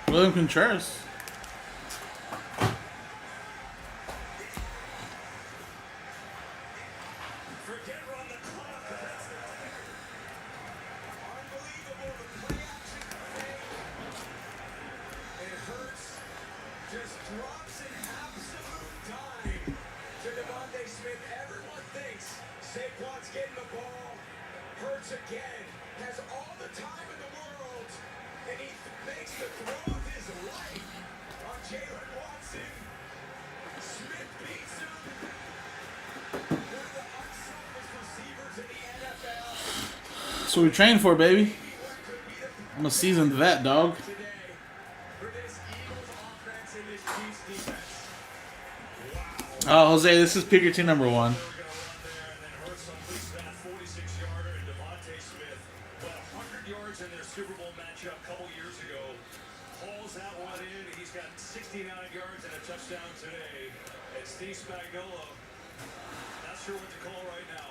William Contreras. Again, has all the time in the world, and he makes the throw of his life on Jalen Watson. Smith beats him. One of the unselfish receivers in the NFL. That's what we trained for, baby. I'm a seasoned vet, dog. Oh, Jose, this is pick your team number 1. Super Bowl matchup a couple years ago. Hauls that one in. He's got 69 yards and a touchdown today. And Steve Spagnuolo, not sure what to call right now.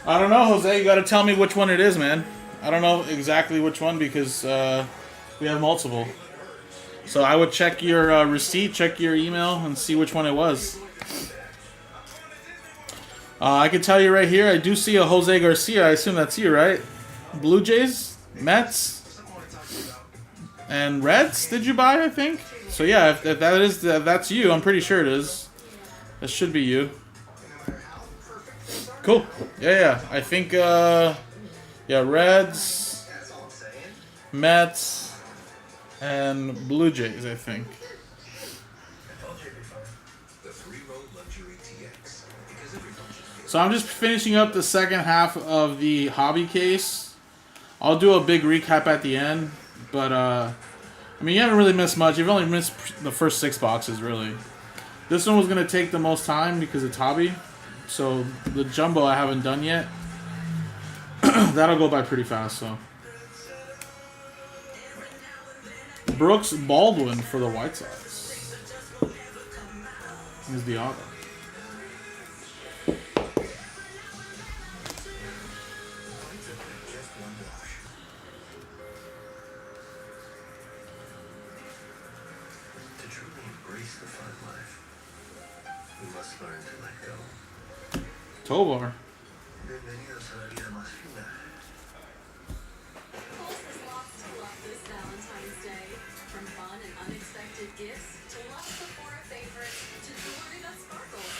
I don't know, Jose. You got to tell me which one it is, man. I don't know exactly which one because we have multiple. So I would check your receipt, check your email, and see which one it was. I can tell you right here, I do see a Jose Garcia. I assume that's you, right? Blue Jays, Mets, and Reds. Did you buy? I think. So yeah, if that is that's you, I'm pretty sure it is. That should be you. Cool. Yeah. I think. Yeah, Reds, Mets, and Blue Jays, I think. So So I'm just finishing up the second half of the hobby case. I'll do a big recap at the end, but I mean, you haven't really missed much. You've only missed the first 6 boxes, really. This one was gonna take the most time because it's hobby. So the jumbo I haven't done yet. That'll go by pretty fast. So Brooks Baldwin for the White Sox is the auto. To truly embrace the fun life, we must learn to let go. Tovar. Bienvenidos a la vida más fina. Pulse has lots to love this Valentine's Day. From fun and unexpected gifts to love Sephora favorites to jewelry that sparkles.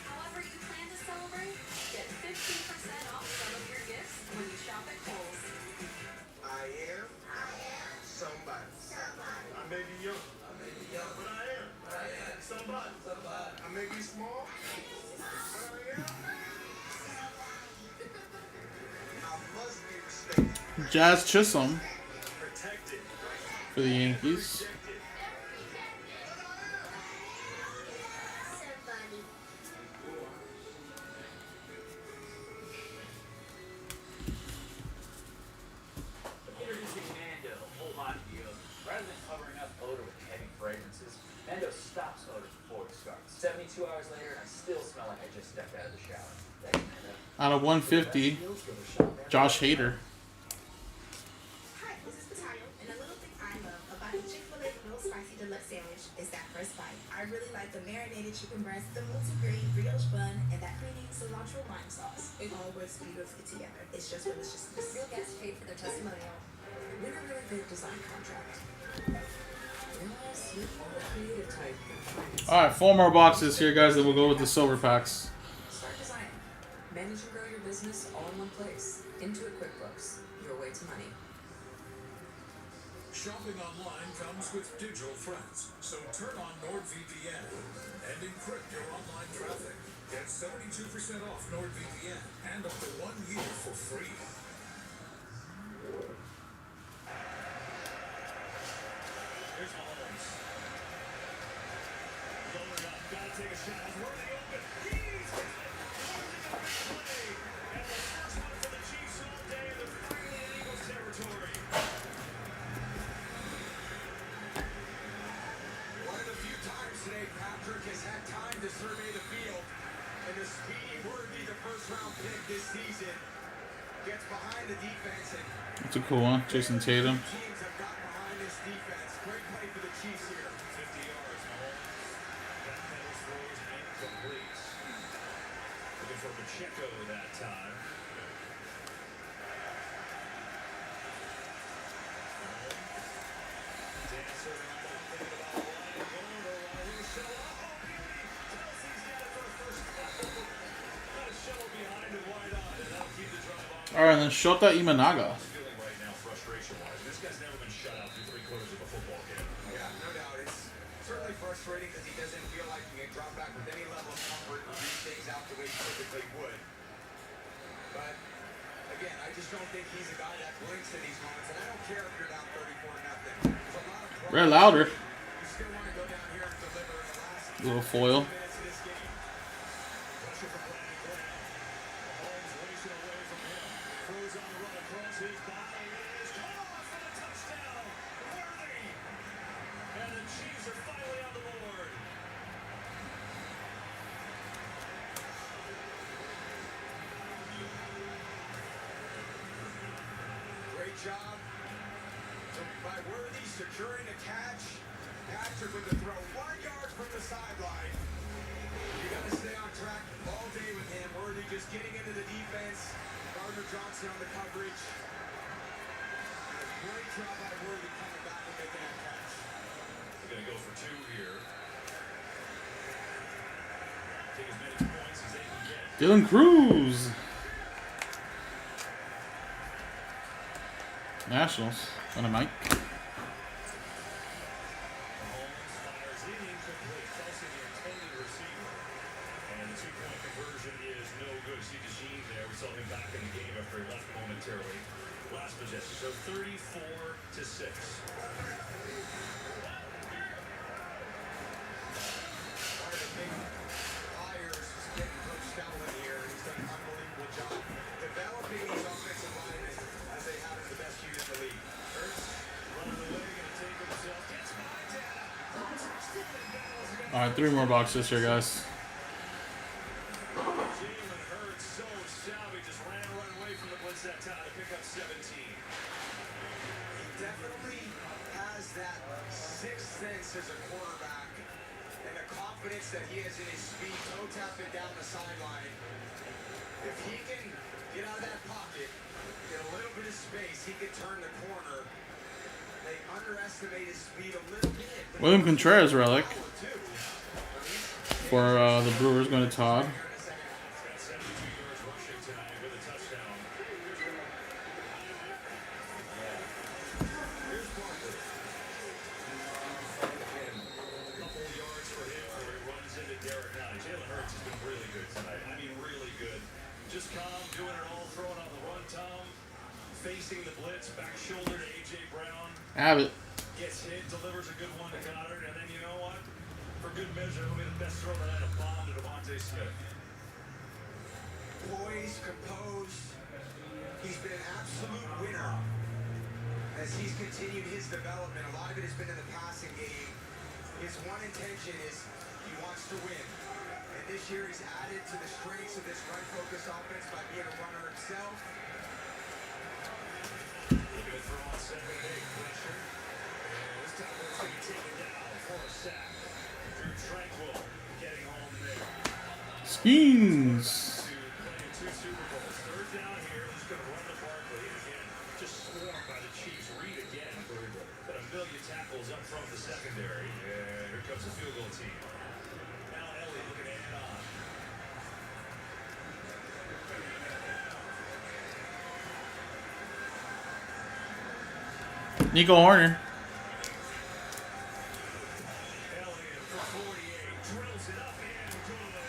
However you plan to celebrate, get 15% off some of your gifts when you shop at Kohl's. I am somebody. I may be young, but I am somebody. I may be small, but I am. I must be respected. Jazz Chisholm for the Yankees. Introducing Mando Whole Body Deodorant. Rather than covering up odor with heavy fragrances, Mando stops odor before it starts. 72 hours later, and I still smell like I just stepped out of the shower. Thank you, Mando. Out of 150, Josh Hader. Hi, this is Potato, and a little thing I love about the Chick-fil-A Real Spicy Deluxe Sandwich is that first bite. I really like the marinated chicken breast, the multi-grain brioche bun, and that creamy cilantro lime sauce. It all works beautifully together. It's just deliciousness. Real guests paid for their testimonial. Win a really good design contract. Realize you are a creative type. All right, 4 more boxes here, guys, then we'll go with the silver packs. Start designing. Manage and grow your business all in one place. Intuit QuickBooks, your way to money. Shopping online comes with digital threats, so turn on NordVPN and encrypt your online traffic. Get 72% off NordVPN and up to 1 year for free. Here's Mahomes. Lowered up, gotta take a shot. Worthy open. He's got it. Worthy on play. And the first one for the Chiefs all day. They're finally in Eagles territory. One of the few times today Patrick has had time to survey the field, and the speedy Worthy, the first-round pick this season, gets behind the defense. And That's a cool one. Jason Tatum. teams have got behind this defense. Great play for the Chiefs here. 50 yards, Mahomes. That pedals throws incomplete. Looking for Pacheco that time. Dancer on the thinking about the line. Going to Russell. Oh, beauty. Kelsey's got it for a first down. Got a shovel behind and wide on, and that'll keep the drive on. All right, and then Shota Imanaga. Feeling right now, frustration-wise. This guy's never been shut out through 3/4 of a football game. Yeah, no doubt. It's certainly frustrating because he doesn't feel like he can drop back with any level of comfort and do things out the way he typically would. But again, I just don't think he's a guy that blinks in these moments. And I don't care if you're down 34-0. There's a lot of Red Louder. you still want to go down here and deliver in the last Little foil. minutes of this game. Pressure from Brandon Graham. Mahomes racing away from him. Throws on the run across his body. It is caught off for the touchdown. Worthy. And the Chiefs are finally on the board. Great job by Worthy securing a catch. Patrick with the throw 1 yard from the sideline. You got to stay on track all day with him. Worthy just getting into the defense. Gardner Johnson on the coverage. And a great job by Worthy coming back and making that catch. They're going to go for 2 here. Take as many points as they can get. Dylan Cruz. Nationals. On a mic. Mahomes fires in incomplete. Kelsey, the intended receiver. And the 2 two-point conversion is no good. See Dejean there. We saw him back in the game after he left momentarily. Last possession. So 34-6. Developing these offensive linemen as they have the best unit in the league. Hurts Running away, gonna take himself. Gets Montana. All right, 3 more boxes here, guys. Jalen Hurts, so savvy, just ran right away from the blitz that time to pick up 17. He definitely has that sixth sense as a quarterback and the confidence that he has in his speed, toe tapping down the sideline. If he can get out of that pocket, get a little bit of space, he can turn the corner. They underestimate his speed a little bit. William Contreras relic for the Brewers going to Todd. Jalen Hurts has been really good tonight. I mean, really good. Just calm, doing it all, throwing on the run, Tom. Facing the blitz, back shoulder to A.J. Brown. Abbott. Gets hit, delivers a good one to Goddard, and then you know what? For good measure, it'll be the best throw of the night, a bomb to Devontae Smith. Poised, composed. He's been an absolute winner as he's continued his development. A lot of it has been in the passing game. His one intention is he wants to win. And this year he's added to the strengths of this run-focused offense by being a runner himself. Looking to throw on second and 8, pressure. And this time it's going to be taken down for a sack. Drew Tranquil getting home there. Schemes. Playing 2 Super Bowls. Third down here. He's going to run to Barkley. And again, just swarmed by the Chiefs. Reed again. But a million tackles up from the secondary. And here comes the field goal team. Now Elliott looking to add on. Nico Horner. Elliott for 48. Drills it up and good.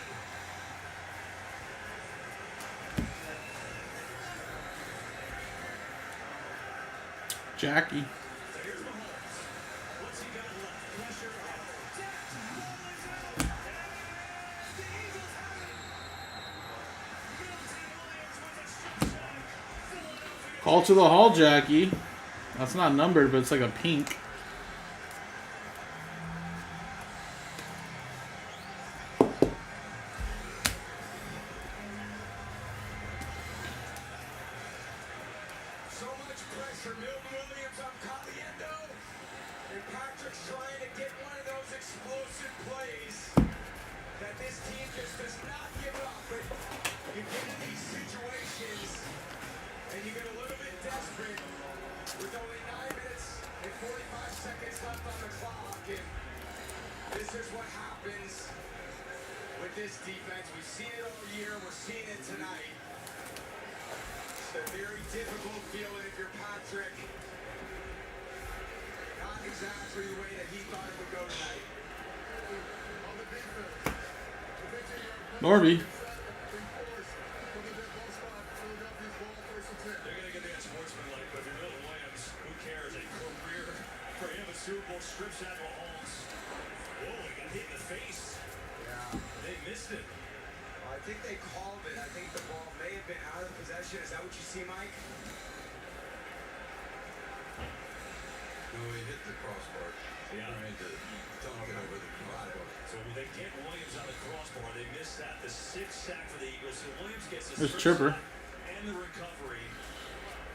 Jackie. Here's Mahomes. What's he got left? Pressure on. Call to the hall, Jackie. That's not numbered, but it's like a pink. So much pressure. Milton Williams on Caliendo. And Patrick's trying to get one of those explosive plays that this team just does not give up. But you get in these situations and you get a little bit desperate with only 9 minutes and 45 seconds left on the clock. And this is what happens with this defense. We've seen it all year. We're seeing it tonight. It's a very difficult feeling if you're Patrick. Not exactly the way that he thought it would go tonight. Norby. They're going to get that sportsmanlike, but if you're Milton Williams, who cares? A career for him at Super Bowl strips out Mahomes. Whoa, he got hit in the face. Yeah. They missed it. I think they called it. I think the ball may have been out of possession. Is that what you see, Mike? No, he hit the crossbar. Yeah. Trying to dunk it over the crossbar. So they get Williams on the crossbar. They missed that. The 6th sack for the Eagles. So Williams gets his There's first Chipper. sack and the recovery.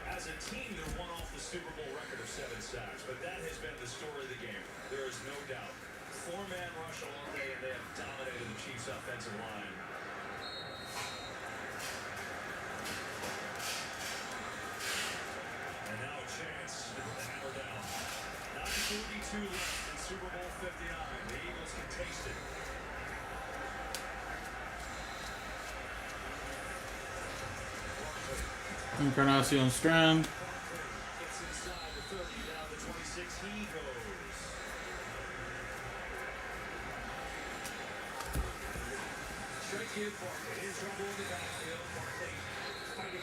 As a team, they're one off the Super Bowl record of 7 sacks. But that has been the story of the game. There is no doubt. 4-man rush all day, and they have dominated the Chiefs' offensive line. And now a chance to put the hammer down. 9:42 left in Super Bowl 59. The Eagles can taste it. Encarnacion Strand. Gets inside the 30, down the 26. He goes. Fighting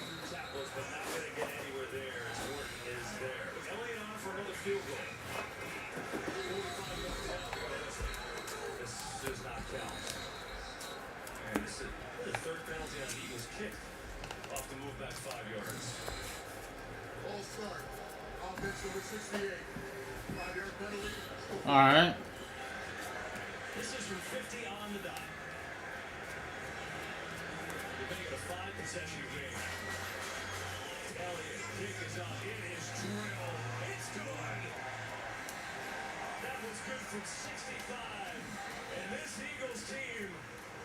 through tackles, but not going to get anywhere there as Horton is there. Elliott on for another field goal. 45 yards out. This does not count. And this is the third penalty on an Eagles kick. Off the move back 5 yards. All start. Offense number 68. 5-yard penalty. All right. This is from 50 on the dot. We're making a 5-possession game. Elliott, kick is up. It is drilled. It's good. That was good from 65. And this Eagles team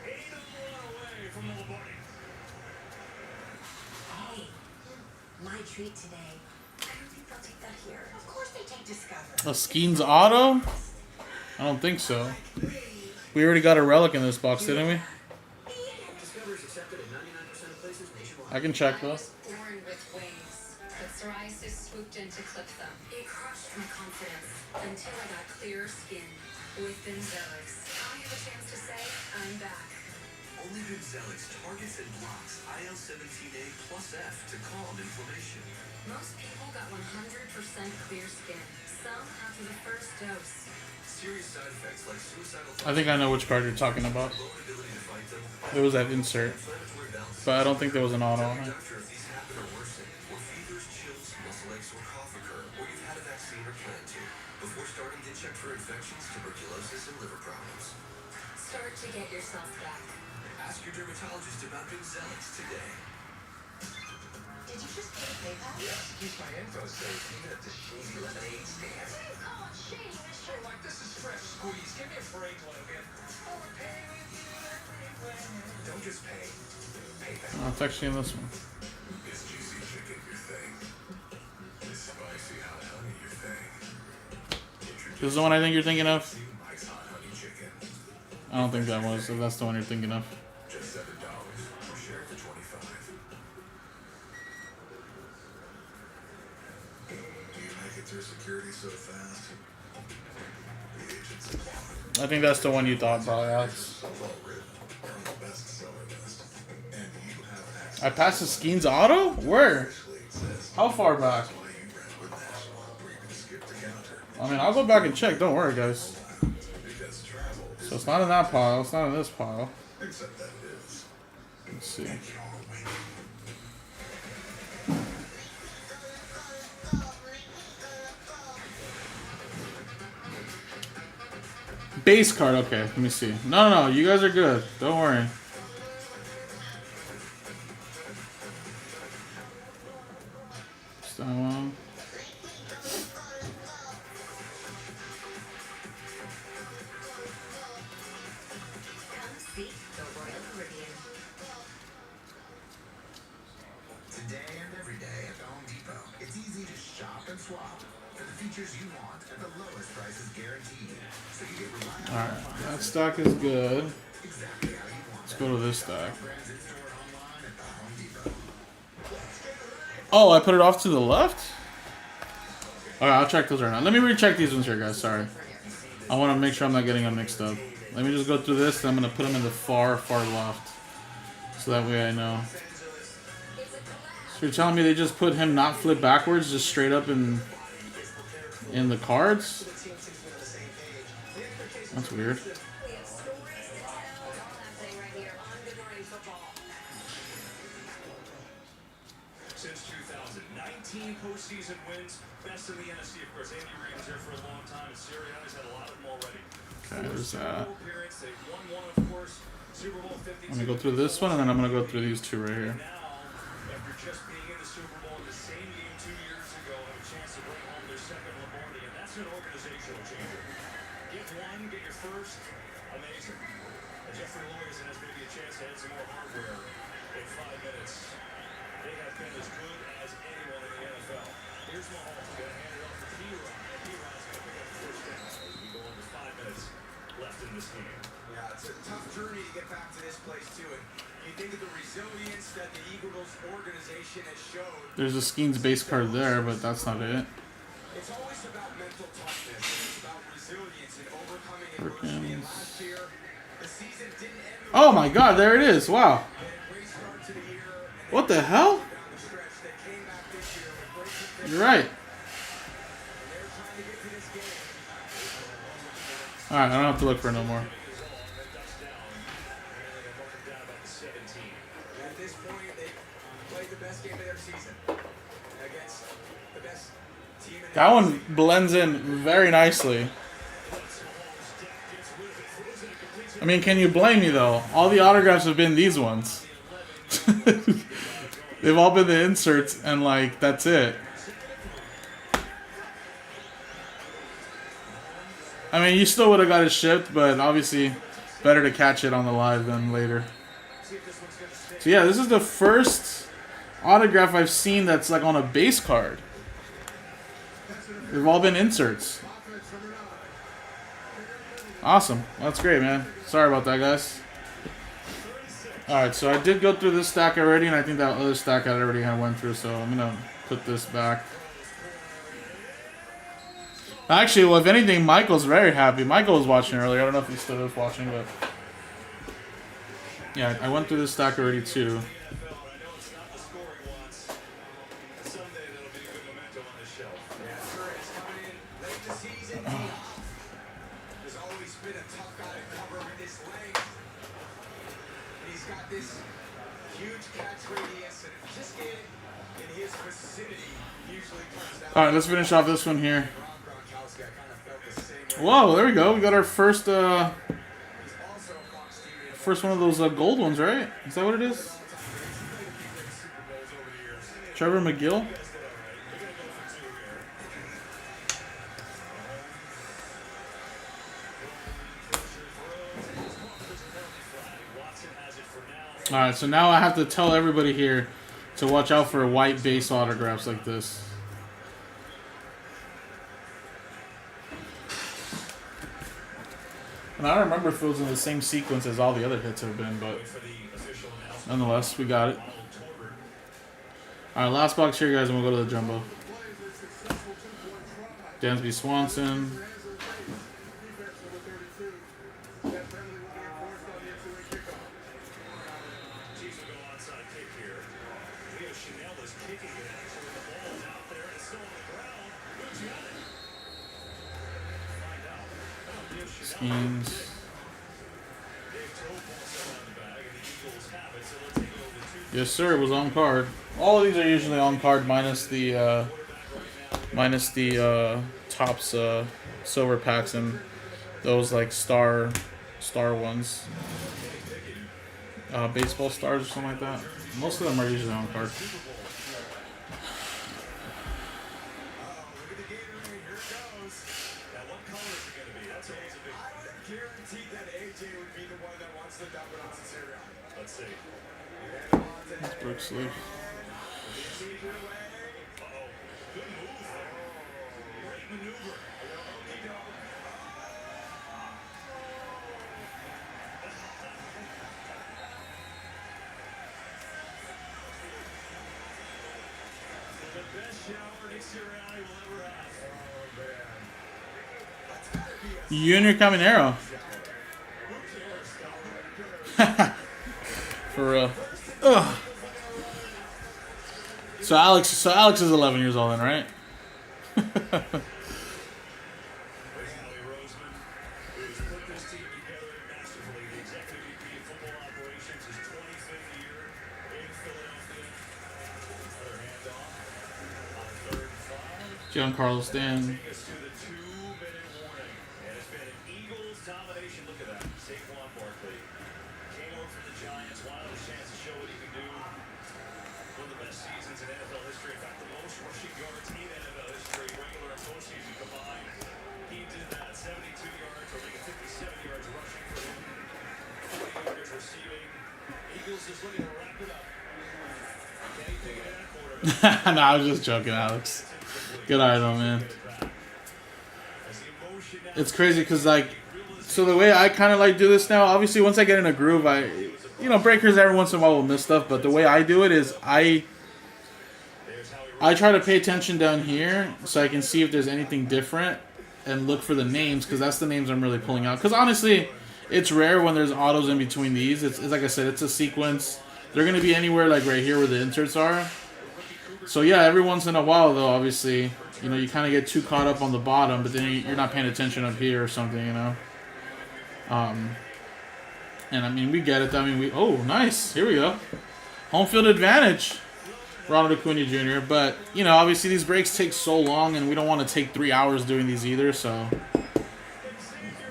8-1 away from the Lombardi. Hey, my treat today. I don't think they'll take that here. Of course they take Discover. A Skeens auto? I don't think so. We already got a relic in this box, didn't we? I can check though. Born with wings, but psoriasis swooped in to clip them. It crushed my confidence until I got clearer skin with Benzellix. Now I have a chance to say I'm back. Only Benzellix targets and blocks IL-17A plus F to calm inflammation. Most people got 100% clear skin. Some after the first dose. Serious side effects like suicidal I think I know which card you're talking about. There was that insert, but I don't think there was an auto on it. doctor if these happen or worsen, or fevers, chills, muscle aches, or cough occur, or you've had a vaccine or plan to. Before starting, get checked for infections, tuberculosis, and liver problems. Start to get yourself back. Ask your dermatologist about Benzellix today. Did you just pay PayPal? Yes, use my info safe even at the shady lemonade stand. What do you call it shady, mister? Like this is fresh squeeze. Give me a break, Logan. Don't just pay. Oh, it's actually in this one. Is juicy chicken your thing? Is spicy hot honey your thing? This is the one I think you're thinking of? Mike's hot honey chicken. I don't think that was, if that's the one you're thinking of. Just $7. Or share for $25. Do you make it through security so fast? The agents applaud. I think that's the one you thought, probably, Alex. Well written. On the bestseller list. And you have access. I passed the Skeens auto? Where? How far back? I mean, I'll go back and check. Don't worry, guys. So it's not in that pile. It's not in this pile. Except that it is. Let's see. Base card. Okay, let me see. No, you guys are good. Don't worry. That one. Come see the Royal Caribbean. Today and every day at the Home Depot, it's easy to shop and swap for the features you want at the lowest prices guaranteed. So you get reliable. Alright, that stack is good. Let's go to this stack. Oh, I put it off to the left? Alright, I'll check those right now. Let me recheck these ones here, guys. Sorry. I want to make sure I'm not getting them mixed up. Let me just go through this, and I'm going to put them in the far left. So that way I know. So you're telling me they just put him not flip backwards, just straight up in the cards? That's weird. Since 2019 postseason wins, best in the NFC. Of course, Andy Reid was there for a long time, and Sirianni's had a lot of them already. Okay, there's that. They won one, of course, Super Bowl 52. I'm going to go through this one, and then I'm going to go through these two right here. After just being in the Super Bowl in the same game 2 years ago, have a chance to bring home their second Lombardi, and that's an organizational changer. Get one, get your first, amazing. And Jeffrey Loyerson has maybe a chance to add some more hardware in 5 minutes. They have been as good as anyone in the NFL. Here's Mahomes, going to hand it off to T-Rod, and T-Rod's going to pick up the first down as we go into 5 minutes left in this game. Yeah, it's a tough journey to get back to this place, too. And you think of the resilience that the Eagles organization has shown. There's a Skeens base card there, but that's not it. It's always about mental toughness. It's about resilience and overcoming adversity. And last year, Oh my God, there it is. Wow. What the hell? You're right. Alright, I don't have to look for no more. At this point, they played the best game of their season against the best team in That one blends in very nicely. I mean, can you blame me though? All the autographs have been these ones. They've all been the inserts, and like that's it. I mean, you still would have got it shipped, but obviously better to catch it on the live than later. So yeah, this is the first autograph I've seen that's like on a base card. They've all been inserts. Awesome. That's great, man. Sorry about that, guys. Alright, so I did go through this stack already, and I think that other stack I already kind of went through, so I'm going to put this back. Actually, well, if anything, Michael's very happy. Michael was watching earlier. I don't know if he still is watching, but... yeah, I went through this stack already, too. Alright, let's finish off this one here. Whoa, there we go. We got our first first one of those gold ones, right? Is that what it is? Trevor McGill? Alright, so now I have to tell everybody here to watch out for white base autographs like this. And I don't remember if it was in the same sequence as all the other hits have been, but nonetheless, we got it. Alright, last box here, guys, and we'll go to the jumbo. Dansby Swanson. Schemes. Yes, sir. It was on card. All of these are usually on card, minus the tops silver packs and those like star ones, baseball stars or something like that. Most of them are usually on card. That's Brooksley. Junior Caminero. For real. Ugh. So Alex is 11 years old then, right? Giancarlo Stanton. No, I was just joking, Alex. Good eye though, man. It's crazy because, like, so the way I kind of like do this now, obviously once I get in a groove, breakers every once in a while will miss stuff, but the way I do it is I try to pay attention down here so I can see if there's anything different and look for the names, because that's the names I'm really pulling out. Because honestly, It's rare when there's autos in between these. It's like I said, it's a sequence. They're going to be anywhere like right here where the inserts are. So yeah, every once in a while though, obviously, you know, you kind of get too caught up on the bottom, but then you're not paying attention up here or something, you know. And I mean, we get it. I mean, oh, nice. Here we go. Home field advantage. Ronald Acuna Jr. But, you know, obviously these breaks take so long, and we don't want to take 3 hours doing these either, so,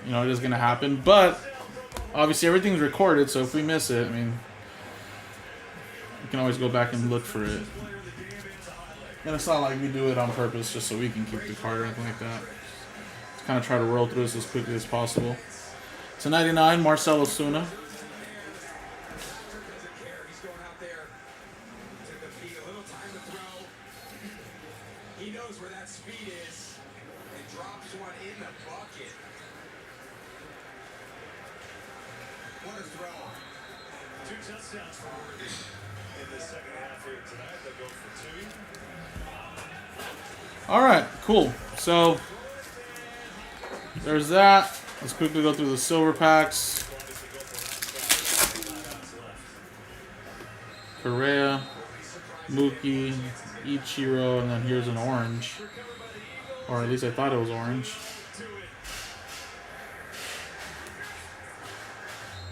you know, it is going to happen. But, obviously everything's recorded, so if we miss it, I mean, we can always go back and look for it. And it's not like we do it on purpose just so we can keep the card or anything like that. Just kind of try to roll through this as quickly as possible. To 99, Marcell Ozuna. He knows where that speed is and drops one in the bucket. What a throw. 2 touchdowns for Worthy in the second half here tonight. They'll go for 2. All right, cool. So there's that. Let's quickly go through the silver packs. Correa, Mookie, Ichiro, and then here's an orange. Or at least I thought it was orange.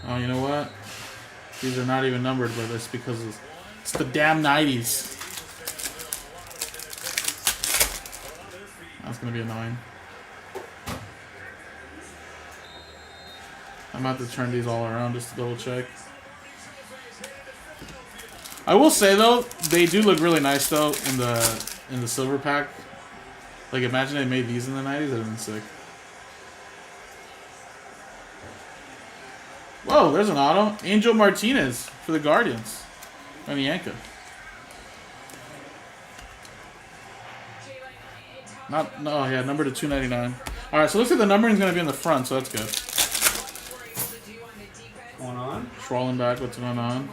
Oh, you know what? These are not even numbered, but it's because it's the damn 90s. That's going to be annoying. I'm about to turn these all around just to double check. I will say though, they do look really nice though in the silver pack. Like imagine they made these in the 90s, that'd have been sick. Whoa, there's an auto. Angel Martinez for the Guardians. And Yanka. No, yeah, number to 299. Alright, so it looks like the numbering's gonna be in the front, so that's good. What's going on? Schwallenbach, what's going on?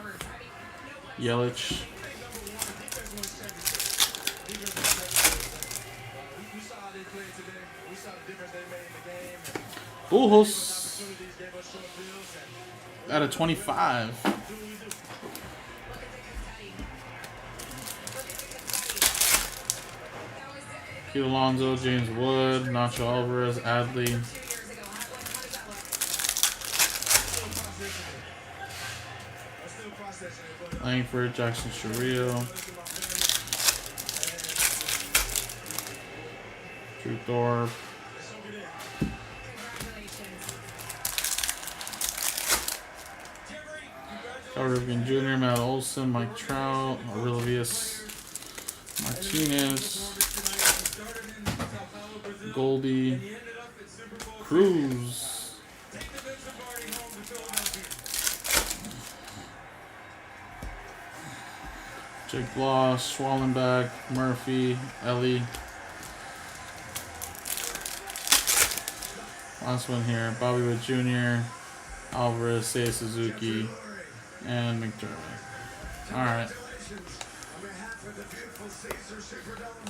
Yelich. Pujols out of 25. Pete Alonso, James Wood, Nacho Alvarez, Adley. Langford, Jackson Chourio. Drew Thorpe. Cal Ripken Jr., Matt Olson, Mike Trout, Aurelius Martinez, Goldie, Cruz. Jake Bloss, Schwallenbach, Murphy, Ellie. Last one here, Bobby Witt Jr., Alvarez, Seiya Suzuki, and McDermott. Alright.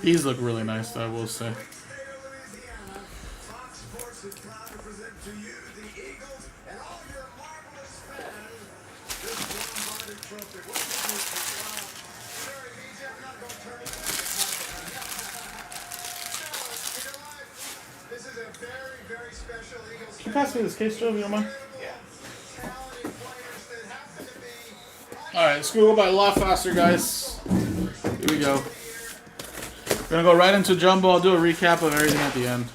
These look really nice though, I will say. Can you pass me this case, Joe, if you don't mind? Alright, let's go by a lot faster, guys. Here we go. We're gonna go right into Jumbo. I'll do a recap of everything at the end.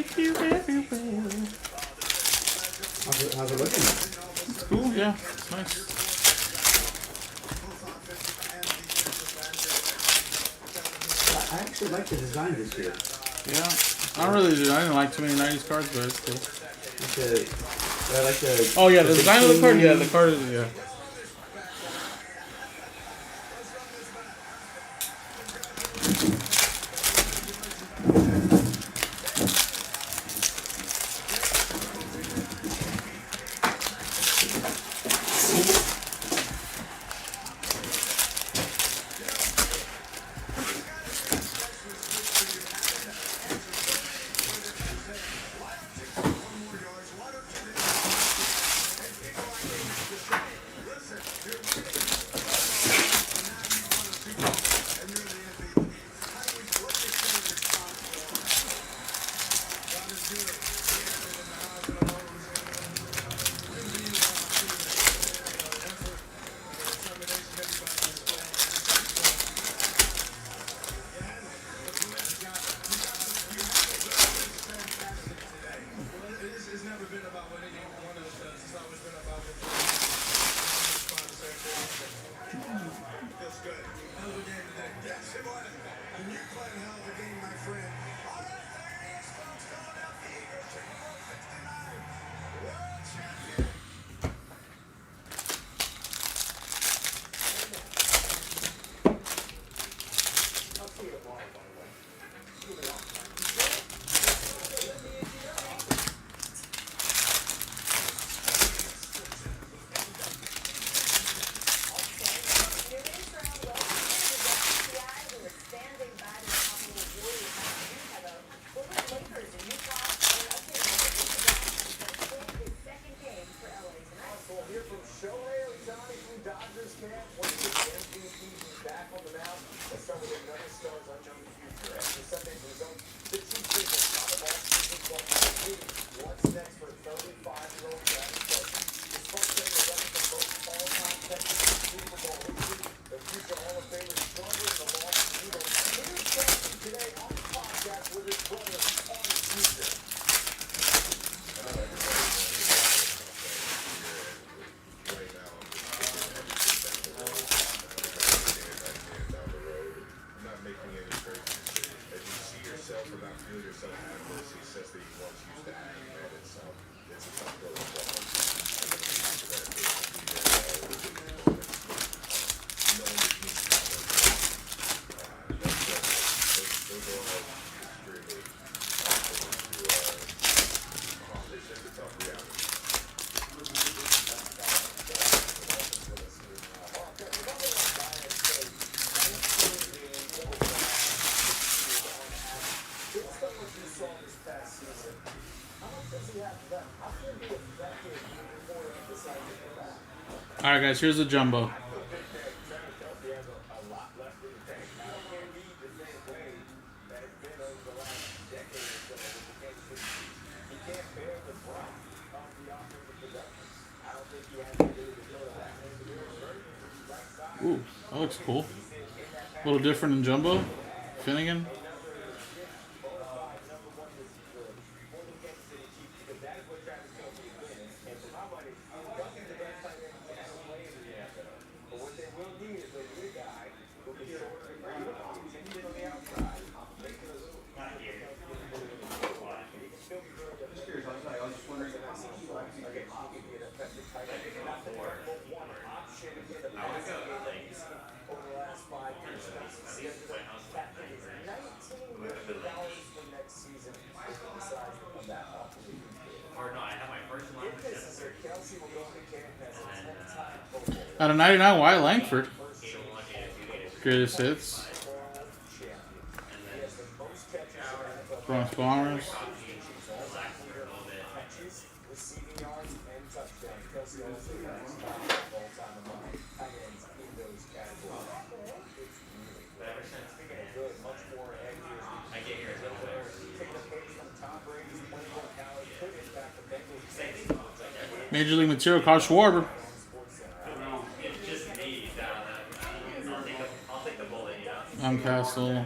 take you everywhere. How's it looking? It's cool, yeah. It's nice. I actually like the design this year. Yeah. I don't really do. I didn't like too many 90s cards, but it's cool. I like the. Oh, yeah, the design of the card, yeah, the card is, yeah. Alright, guys, here's the jumbo. Ooh, that looks cool. A little different than jumbo. Finnegan. Out of 99, Wyatt Langford. Greatest hits. Bronx Bombers. Major League Material, Carl Schwarber. I'm Castle.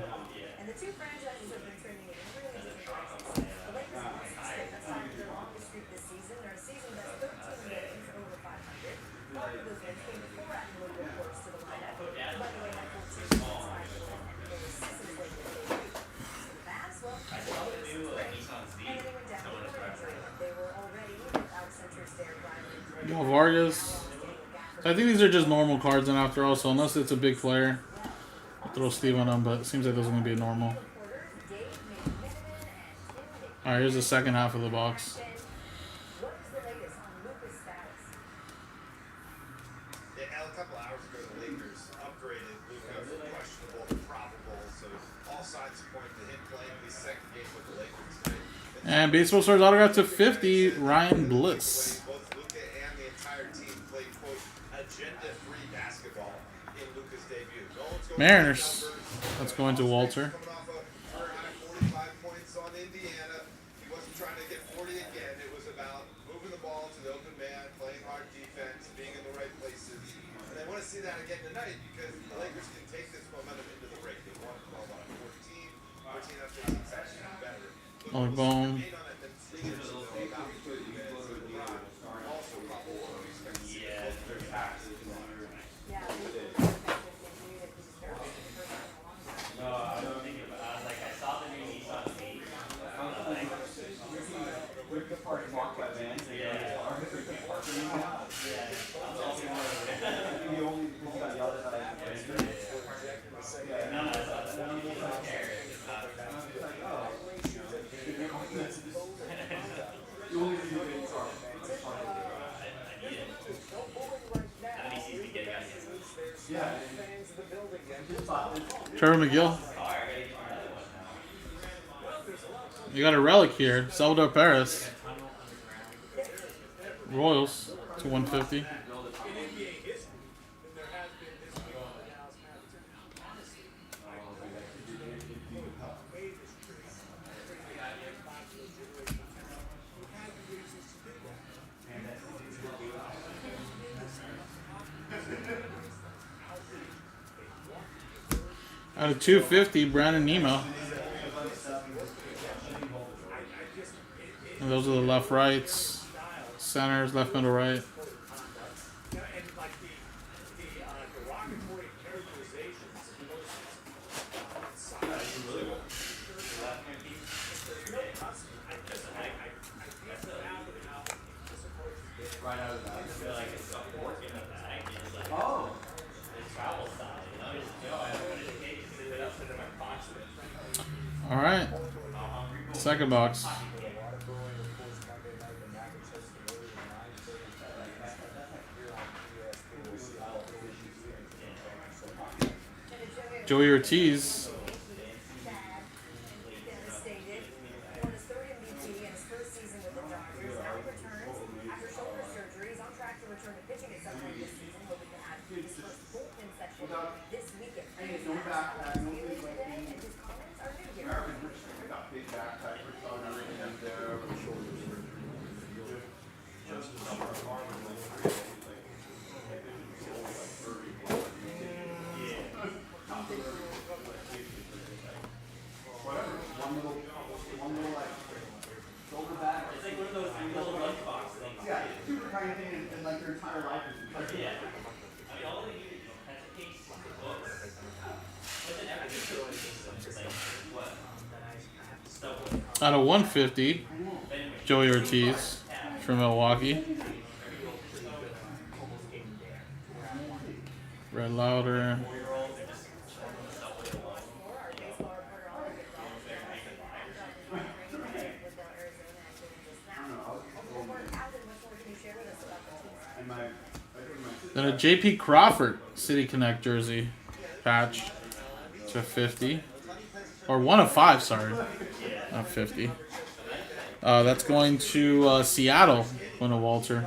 Vargas. I think these are just normal cards, and after all, so unless it's a big player, I'll throw Steve on them, but it seems like this is going to be a normal. Alright, here's the second half of the box. Yeah, a couple hours ago, the Lakers upgraded Luka from questionable to probable, so all signs point to him playing his second game with the Lakers tonight. And baseball stars autograph to 50, Ryan Bliss. Both Luka and the entire team played, quote, agenda-free basketball in Luka's debut. Mariners. Let's go into Walter. Coming off a career high 45 points on Indiana. He wasn't trying to get 40 again. It was about moving the ball to the open man, playing hard defense, being in the right places. And they want to see that again tonight because the Lakers can take this momentum into the break. They won 12 out of 14 out of 15 sessions better. Oh, boom. Trevor McGill. You got a relic here. Salvador Perez. Royals to 150. Out of 250, Brandon Nemo. And those are the left rights, centers, left, middle, right. All right, second box. Joey Ortiz. Out of 150, Joey Ortiz from Milwaukee. Red Louder. Then a JP Crawford City Connect jersey patch to 50. Or 1 of 5, sorry. Not 50. That's going to Seattle, Winter Walter.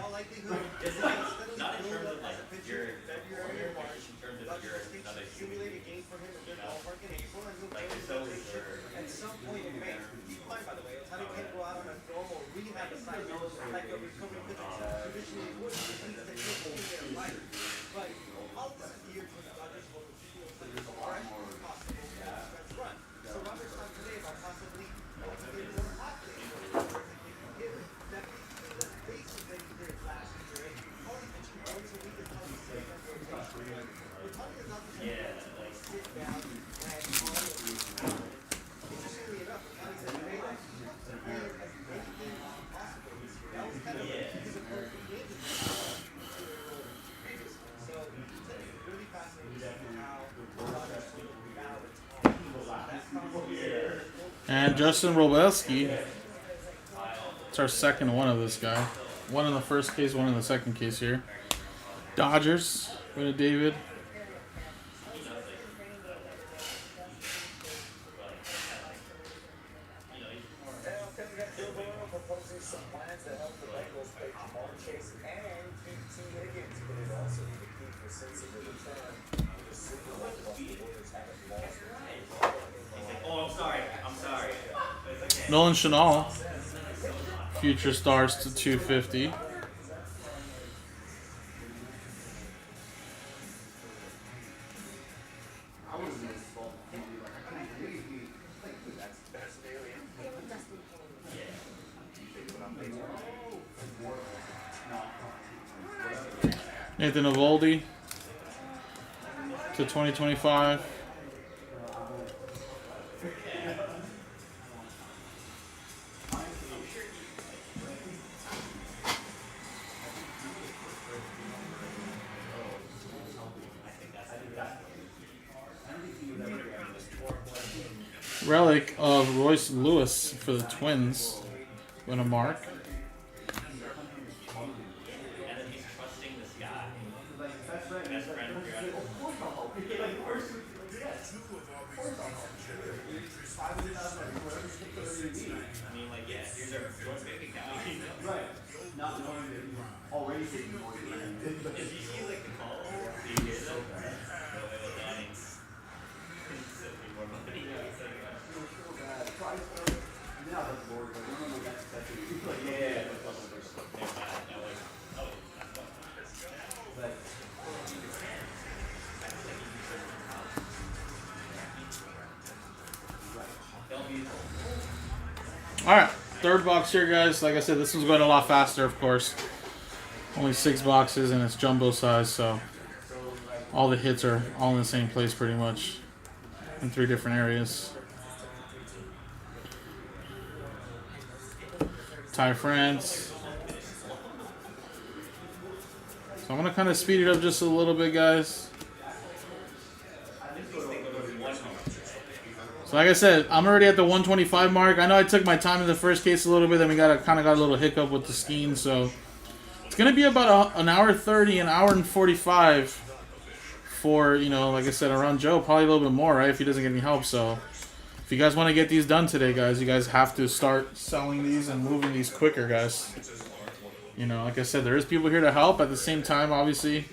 And Justin Robelski. It's our second one of this guy. One in the first case, one in the second case here. Dodgers. Go to David. Proposes some plans that help the Bengals pay Jamar Chase and keep T. Higgins, but it also be the key for Cincy to return the Super Bowl plus the Warriors haven't lost. Oh, I'm sorry. Nolan Chanel. Future stars to 250. Nathan Eovaldi to 2025. Relic of Royce Lewis for the Twins. Going to Mark. Alright, third box here, guys. Like I said, this one's going a lot faster, of course. Only 6 boxes, and it's jumbo size, so all the hits are all in the same place pretty much in 3 different areas. Ty France. So I'm going to kind of speed it up just a little bit, guys. So like I said, I'm already at the 125 mark. I know I took my time in the first case a little bit, then we kind of got a little hiccup with the skiing, so it's going to be about an hour 30, an hour and 45 for, you know, like I said, around Joe, probably a little bit more, right, if he doesn't get any help. So if you guys want to get these done today, guys, you guys have to start selling these and moving these quicker, guys. You know, like I said, there is people here to help. At the same time, obviously,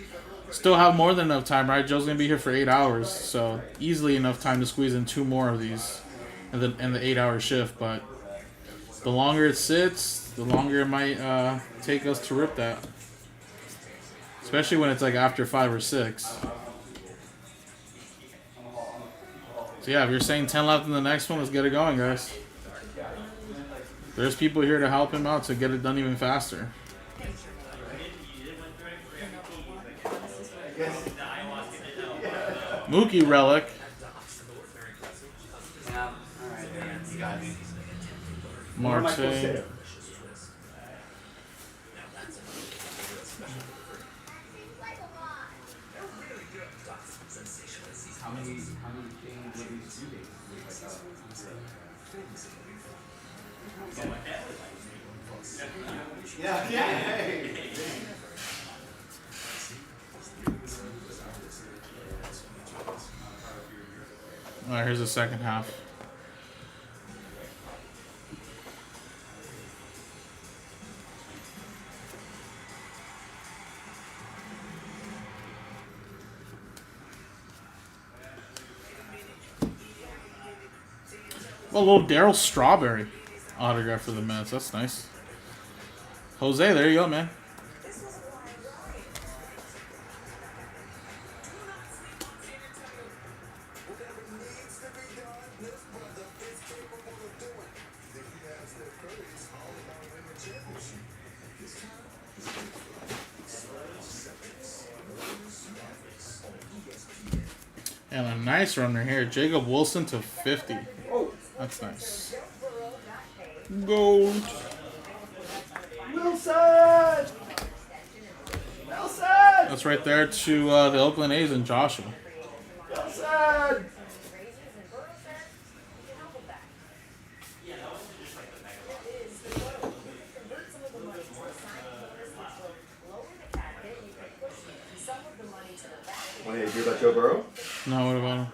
still have more than enough time, right? Joe's going to be here for 8 hours, so easily enough time to squeeze in 2 more of these in the 8-hour shift. But the longer it sits, the longer it might take us to rip that. Especially when it's like after 5 or 6. So yeah, if you're saying 10 left in the next one, let's get it going, guys. There's people here to help him out to get it done even faster. Mookie Relic. Marte. All right, here's the second half. Well, a little Darryl Strawberry autograph for the Mets. That's nice. Jose, there you go, man. And a nice runner here. Jacob Wilson to 50. That's nice. Gold. Wilson! Wilson! That's right there to the Oakland A's and Joshua. Wilson! Oh, yeah, you hear about Joe Burrow? No, what about him?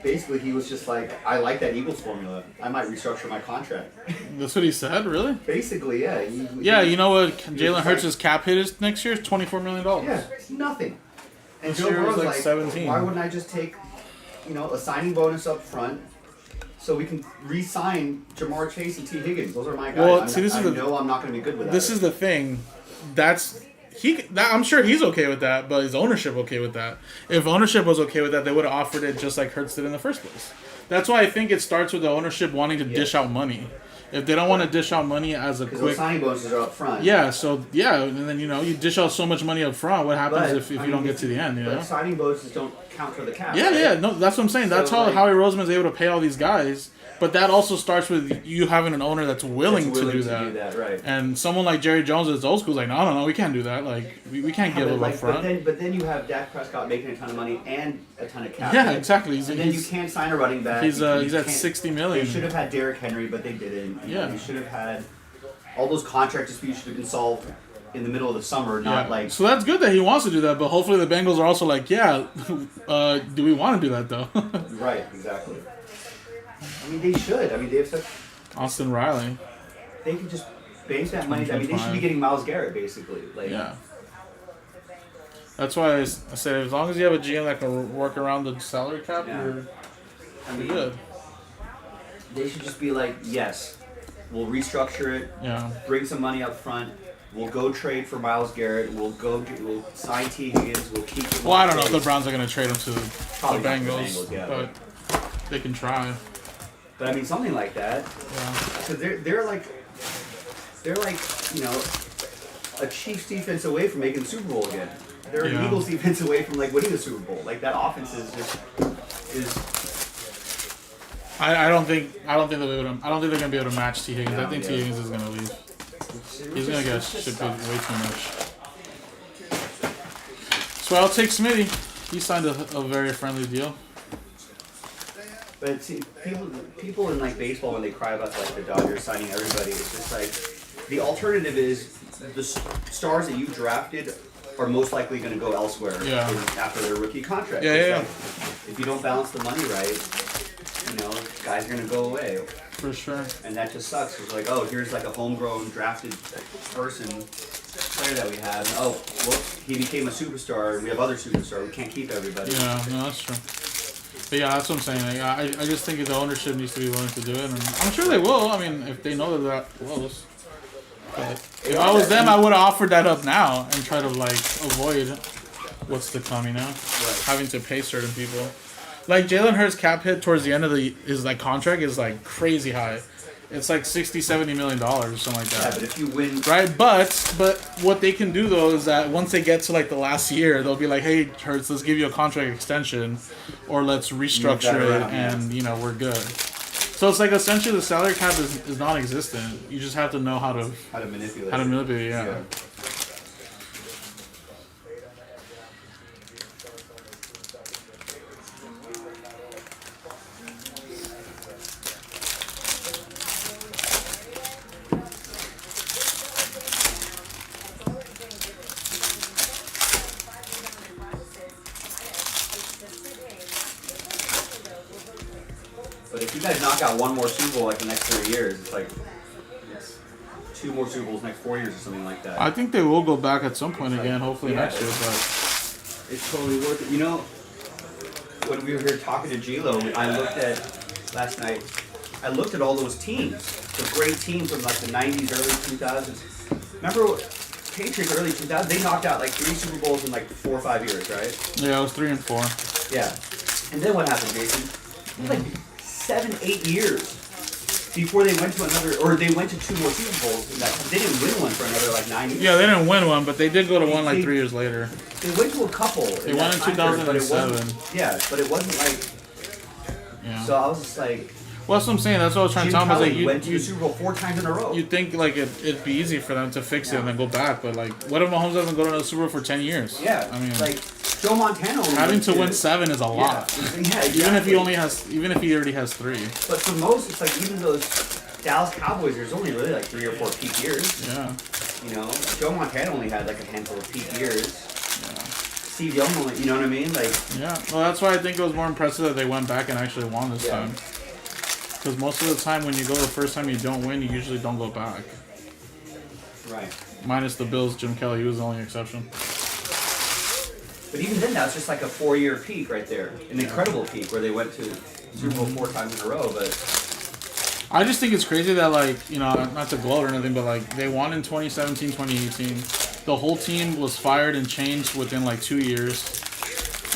Basically, he was just like, I like that Eagles formula. I might restructure my contract. That's what he said, really? Basically, yeah. Yeah, you know what he was Jalen just Hurts' like- cap hit is next year? Is $24 million. Yeah, it's nothing. And This Joe year was Burrow's like like, 17. why wouldn't I just take, a signing bonus up front so we can re-sign Jamar Chase and T. Higgins? Those are my guys. Well, see, this is I know I'm not going to be good with that. This is the thing. I'm sure he's okay with that, but is ownership okay with that? If ownership was okay with that, they would have offered it just like Hurts did in the first place. That's why I think it starts with the ownership wanting to dish out money. If they don't want to dish out money as a Because quick those signing bonuses are up front. Yeah, so and then you dish out so much money up front. What happens if you don't get to the end? But signing bonuses don't count for the cap. Yeah, right? no, that's what I'm saying. That's So, how like- Howie Roseman is able to pay all these guys. But that also starts with you having an owner that's willing, to do that. Right. And someone like Jerry Jones is old school. Like, no, we can't do that. Like, we can't give them up front. But then you have Dak Prescott making a ton of money and a ton of cap. Yeah, exactly. And then you can't sign a running back. He's You at can't- $60 million. They should have had Derrick Henry, but they didn't. Yeah. They should have had all those contract disputes should have been solved in the middle of the summer, not like. So that's good that he wants to do that, but hopefully the Bengals are also like, do we want to do that though? Right, exactly. I mean, they should. I mean, they have such. Austin Riley. They can just bank that money. I mean, they should be getting Myles Garrett basically. Like. Yeah. That's why I said as long as you have a GM that can work around the salary cap, you're good. They should just be like, yes, we'll restructure it. Yeah. Bring some money up front. We'll go trade for Myles Garrett. We'll sign T. Higgins. We'll keep. Well, I don't know if the Browns are going to trade him to the Probably not the Bengals, Bengals, yeah, but they can try. But I mean, something like that. Yeah. Because they're like a Chiefs defense away from making the Super Bowl again. They're an Eagles defense away from like winning the Super Bowl. Like that offense is. I don't think they'll be able to. I don't think they're going to be able to match T. Higgins. I think T. Higgins is going to leave. He's going to get shipped way too much. So I'll take Smitty. He signed a very friendly deal. But see, people in like baseball when they cry about like the Dodgers signing everybody, it's just like the alternative is the stars that you drafted are most likely going to go elsewhere after their rookie contract. Like, if you don't balance the money right, guys are going to go away. For sure. And that just sucks. It's like, oh, here's like a homegrown drafted player that we have. And, oh, well, he became a superstar, and we have other superstars. We can't keep everybody. Yeah, no, that's true. But yeah, that's what I'm saying. Like, I just think the ownership needs to be willing to do it, and I'm sure they will. I mean, if they know they're that close. But if I was them, I would have offered that up now and try to like avoid what's to come. Having to pay certain people. Like Jalen Hurts' cap hit towards the end of his like contract is like crazy high. It's like $60-70 million or something like that. Yeah, but if you win, right? But what they can do though is that once they get to like the last year, they'll be like, "Hey, Hurts, let's give you a contract extension, or let's restructure it, and we're good." So it's like essentially the salary cap is non-existent. You just have to know how to manipulate. How to manipulate, yeah. But if you guys knock out one more Super Bowl like the next 3 years, it's like 2 more Super Bowls next 4 years or something like that. I think they will go back at some point again, hopefully next year. But it's totally worth it. When we were here talking to G-Lo, I looked at last night. I looked at all those teams, the great teams from like the '90s, early 2000s. Remember Patriots early 2000s? They knocked out like 3 Super Bowls in like 4 or 5 years, right? Yeah, it was 3 and 4. Yeah, and then what happened, Jason? It was like 7-8 years before they went to another, or they went to 2 more Super Bowls. And they didn't win one for another like 9 years. Yeah, they didn't win one, but they did go to one like 3 years later. They went to a couple. They won in 2007. But it wasn't like. Yeah. So I was just like. Well, that's what I'm saying. That's what I was trying to tell them. Like, you went to the Super Bowl 4 times in a row. You'd think like it'd be easy for them to fix it and then go back, but like, what if Mahomes doesn't go to another Super Bowl for 10 years? Yeah, I mean, like Joe Montana. Having to win 7 is a lot. Yeah, exactly. Even if he already has 3. But for most, it's like even those Dallas Cowboys, there's only really like 3 or 4 peak years. Yeah. Joe Montana only had like a handful of peak years. Steve Young moment. You know what I mean? Like, yeah. Well, that's why I think it was more impressive that they went back and actually won this time. Because most of the time, when you go the first time you don't win, you usually don't go back. Right. Minus the Bills, Jim Kelly, he was the only exception. But even then, that's just like a 4-year peak right there. An incredible peak where they went to Super Bowl 4 times in a row. But I just think it's crazy that, like, you know, not to gloat or anything, but, like, they won in 2017, 2018. The whole team was fired and changed within, like, 2 years.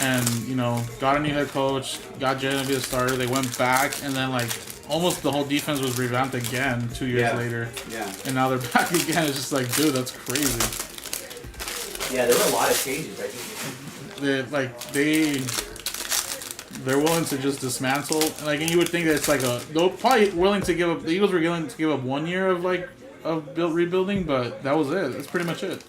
And, you know, got a new head coach, got Jalen to be a starter. They went back, and then, like, almost the whole defense was revamped again 2 years later. Yeah. And now they're back again. It's just like, dude, that's crazy. Yeah, there were a lot of changes, I think. They're willing to just dismantle, like, and you would think that it's like they're probably willing to give up. The Eagles were willing to give up 1 year of rebuilding, but that was it. That's pretty much it.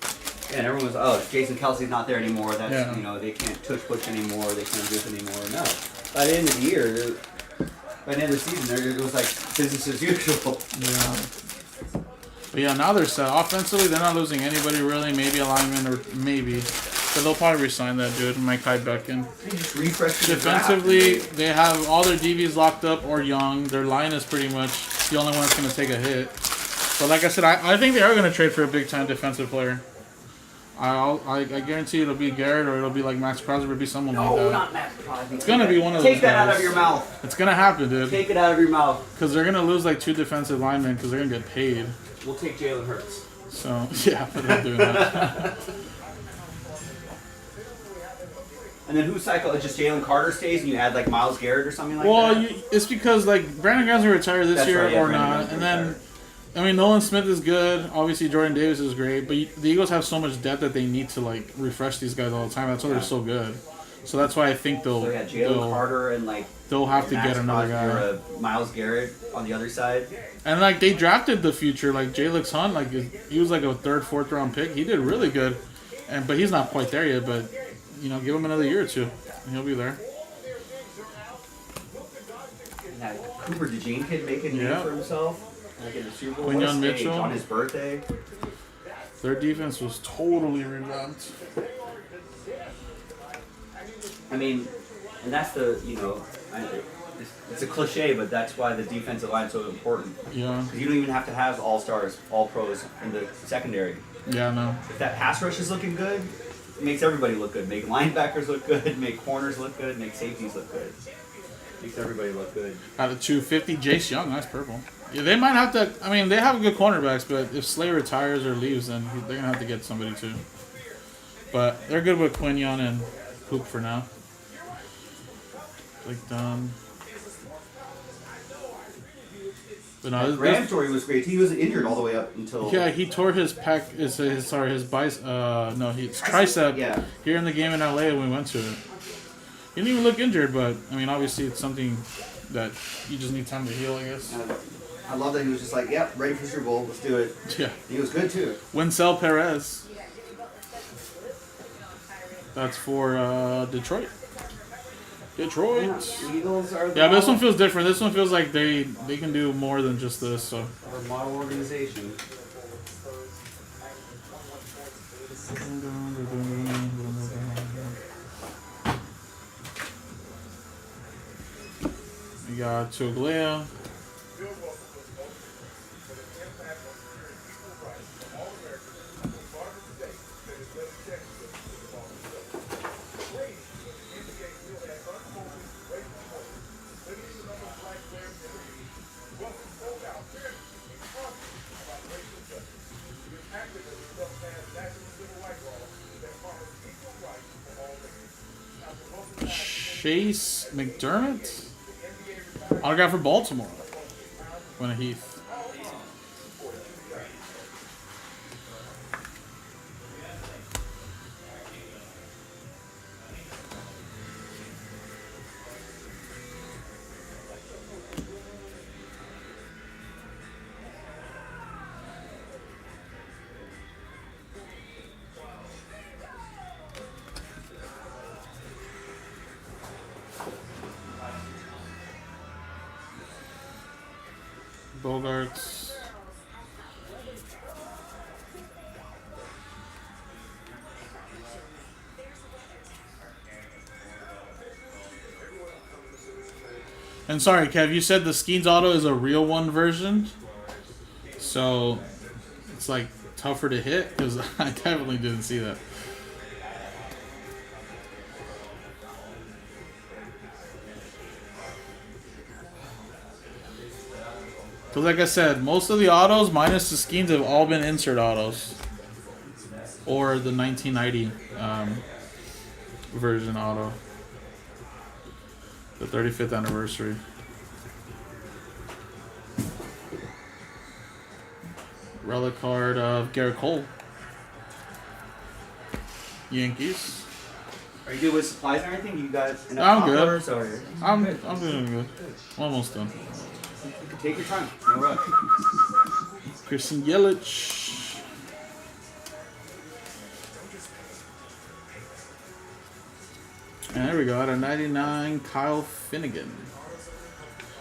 Yeah, and everyone was, oh, Jason Kelsey's not there anymore. That's Yeah. you know, they can't push anymore. They can't do this anymore. No, by the end of the year, by the end of the season, it was like business as usual. Yeah. But yeah, now they're set. Offensively, they're not losing anybody really. Maybe a lineman or maybe. But they'll probably re-sign that dude, Mekhi Becton. Defensively, they have all their DBs locked up or young. Their line is pretty much the only one that's going to take a hit. But like I said, I think they are going to trade for a big-time defensive player. I guarantee it'll be Garrett or it'll be like Max Crosby or it'll be someone like that. No, not Max Crosby. It's going to be one of those Take that guys. out of your mouth. It's going to happen, dude. Take it out of your mouth. Because they're going to lose like 2 defensive linemen because they're going to get paid. We'll take Jalen Hurts. So, yeah, they're not doing that. And then who cycle? Just Jalen Carter stays, and you add like Myles Garrett or something like that. Well, it's because like Brandon Graham's gonna retire this year or not, and then I mean Nolan Smith is good. Obviously Jordan Davis is great, but the Eagles have so much depth that they need to like refresh these guys all the time. That's why they're so good. So that's why I think they'll. So yeah, Jalen Carter and like they'll have to get another guy. Or Myles Garrett on the other side. And like they drafted the future, like Jalix Hunt, like he was like a 3rd, 4th round pick. He did really good, but he's not quite there yet. But you know, give him another year or 2. He'll be there. And that Cooper DeJean kid making a name for himself. Like in the Super Bowl. Quinyon Mitchell on his birthday. Their defense was totally revamped. I mean, and that's the, you know, it's a cliche, but that's why the defensive line is so important. Yeah. Because you don't even have to have all-stars, all-pros in the secondary. Yeah, no. If that pass rush is looking good, it makes everybody look good. Make linebackers look good, make corners look good, make safeties look good. Makes everybody look good. Out of 250, Jace Young, nice purple. Yeah, they might have to. I mean, they have good cornerbacks, but if Slay retires or leaves, then they're gonna have to get somebody too. But they're good with Quinyon and Hoop for now. Like done. But no, Graham's story was great. He was injured all the way up until. Yeah, he tore his pec. His tricep. Yeah. Here in the game in LA when we went to it. He didn't even look injured, but I mean, obviously it's something that you just need time to heal, I guess. I love that he was just like, "Yep, ready for Super Bowl. Let's do it." Yeah. He was good too. Winsell Perez. That's for Detroit. Detroit. Yeah, Eagles are. Yeah, but this one feels different. This one feels like they can do more than just this. So. Our model organization. We got Tuglea. Chase McDermott. Autograph for Baltimore. Winner Heath. Bogarts. And sorry, Kev, you said the Skeens auto is a real one version, so it's like tougher to hit because I definitely didn't see that. So like I said, most of the autos minus the Skeens have all been insert autos or the 1990 version auto, the 35th anniversary. Relic card of Garrett Cole. Yankees. Are you good with supplies and everything? You got enough I'm top good. loaders, or? I'm doing good. Almost done. You can take your time. No rush. Christian Yelich. And there we go. At a 99, Kyle Finnegan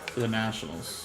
for the Nationals.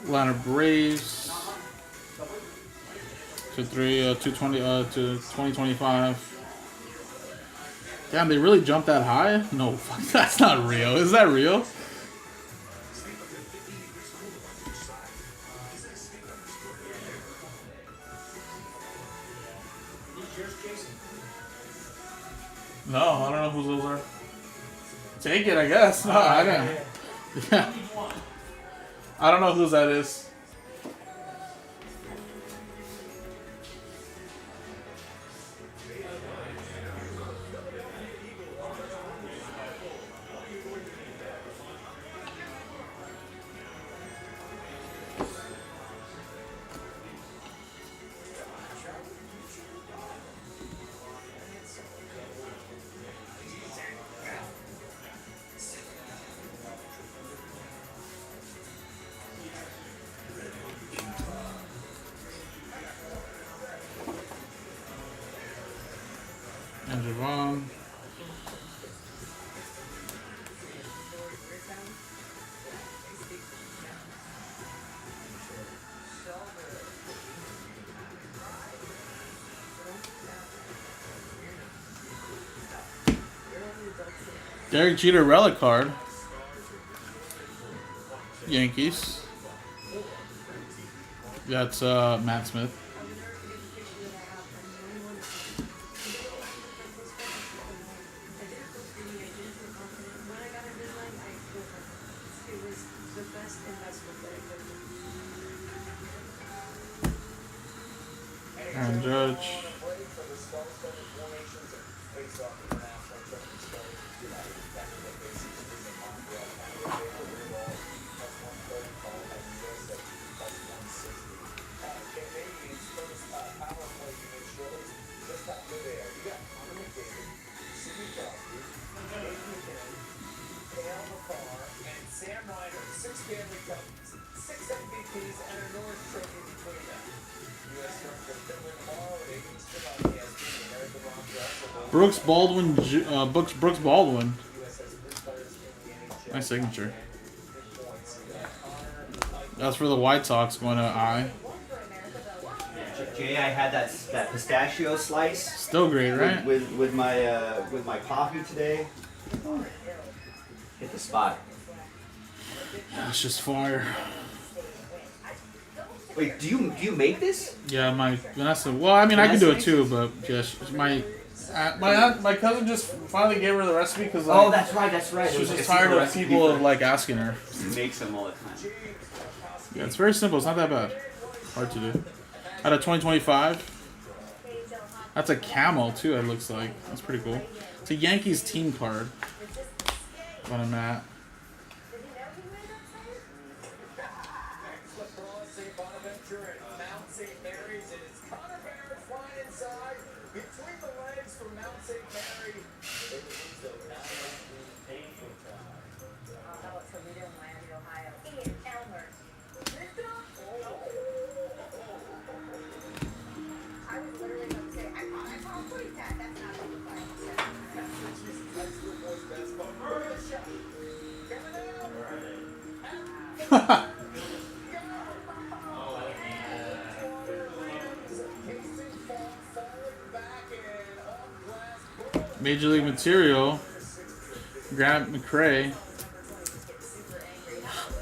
Atlanta Braves to 2025. Damn, they really jumped that high? No, fuck, that's not real. Is that real? No, I don't know who those are. Take it, I guess. No, I don't. Yeah. I don't know whose that is. And Javon. Derek Jeter relic card. Yankees. That's Matt Smith. Aaron Judge. Brooks Baldwin. Brooks Baldwin. Nice signature. That's for the White Sox going to I. Jay, I had that pistachio slice. Still great, right? With my coffee today. Hit the spot. That's just fire. Wait, do you make this? Yeah, my Vanessa. Well, I mean, I can do it too, but just my cousin just finally gave her the recipe because oh, that's right. She was just tired of people like asking her. She makes them all the time. Yeah, it's very simple. It's not that bad. Hard to do. Out of 2025. That's a camel too. It looks like that's pretty cool. It's a Yankees team card. On a mat. St. Mary. They would lose though 9-3 painful time. How about Toledo, Miami, Ohio? Ian Elmer. I was literally about to say, I call quick that. That's not what the fire said. Massachusetts high school boys basketball. Murder shot. Coming out. Major League Material. Grant McCray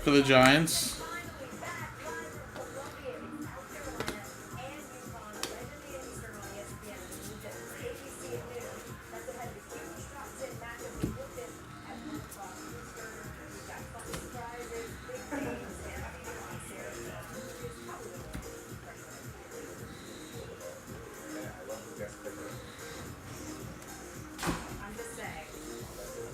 for the Giants.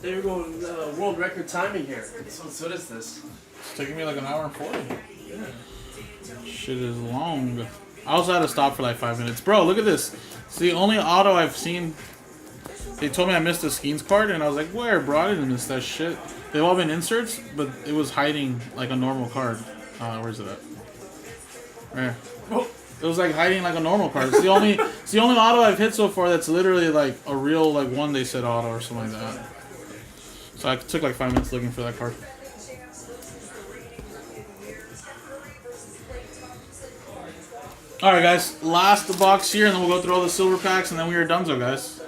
They were going world record timing here. So what is this? It's taking me like an hour and 40. Yeah. Shit is long. I also had to stop for like 5 minutes. Bro, look at this. It's the only auto I've seen. They told me I missed the Skeens card, and I was like, where, bro? I didn't miss that shit. They've all been inserts, but it was hiding like a normal card. Where's it at? Right here. It was like hiding like a normal card. It's the only auto I've hit so far that's literally like a real like one they said auto or something like that. So I took like 5 minutes looking for that card. Alright guys, last box here and then we'll go through all the silver packs and then we are donezo, guys.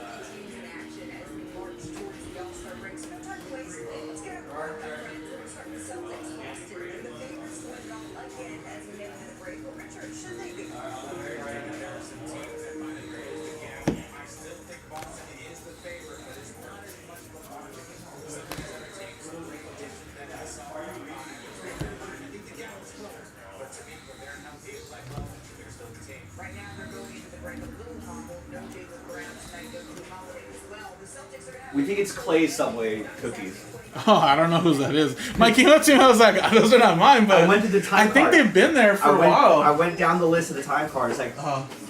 We think it's Clay's Subway cookies. Oh, I don't know who that is. Mike came up to me, I was like, those are not mine, but I went to the time I think card. they've been there for a while. I went down the list of the time cards. Like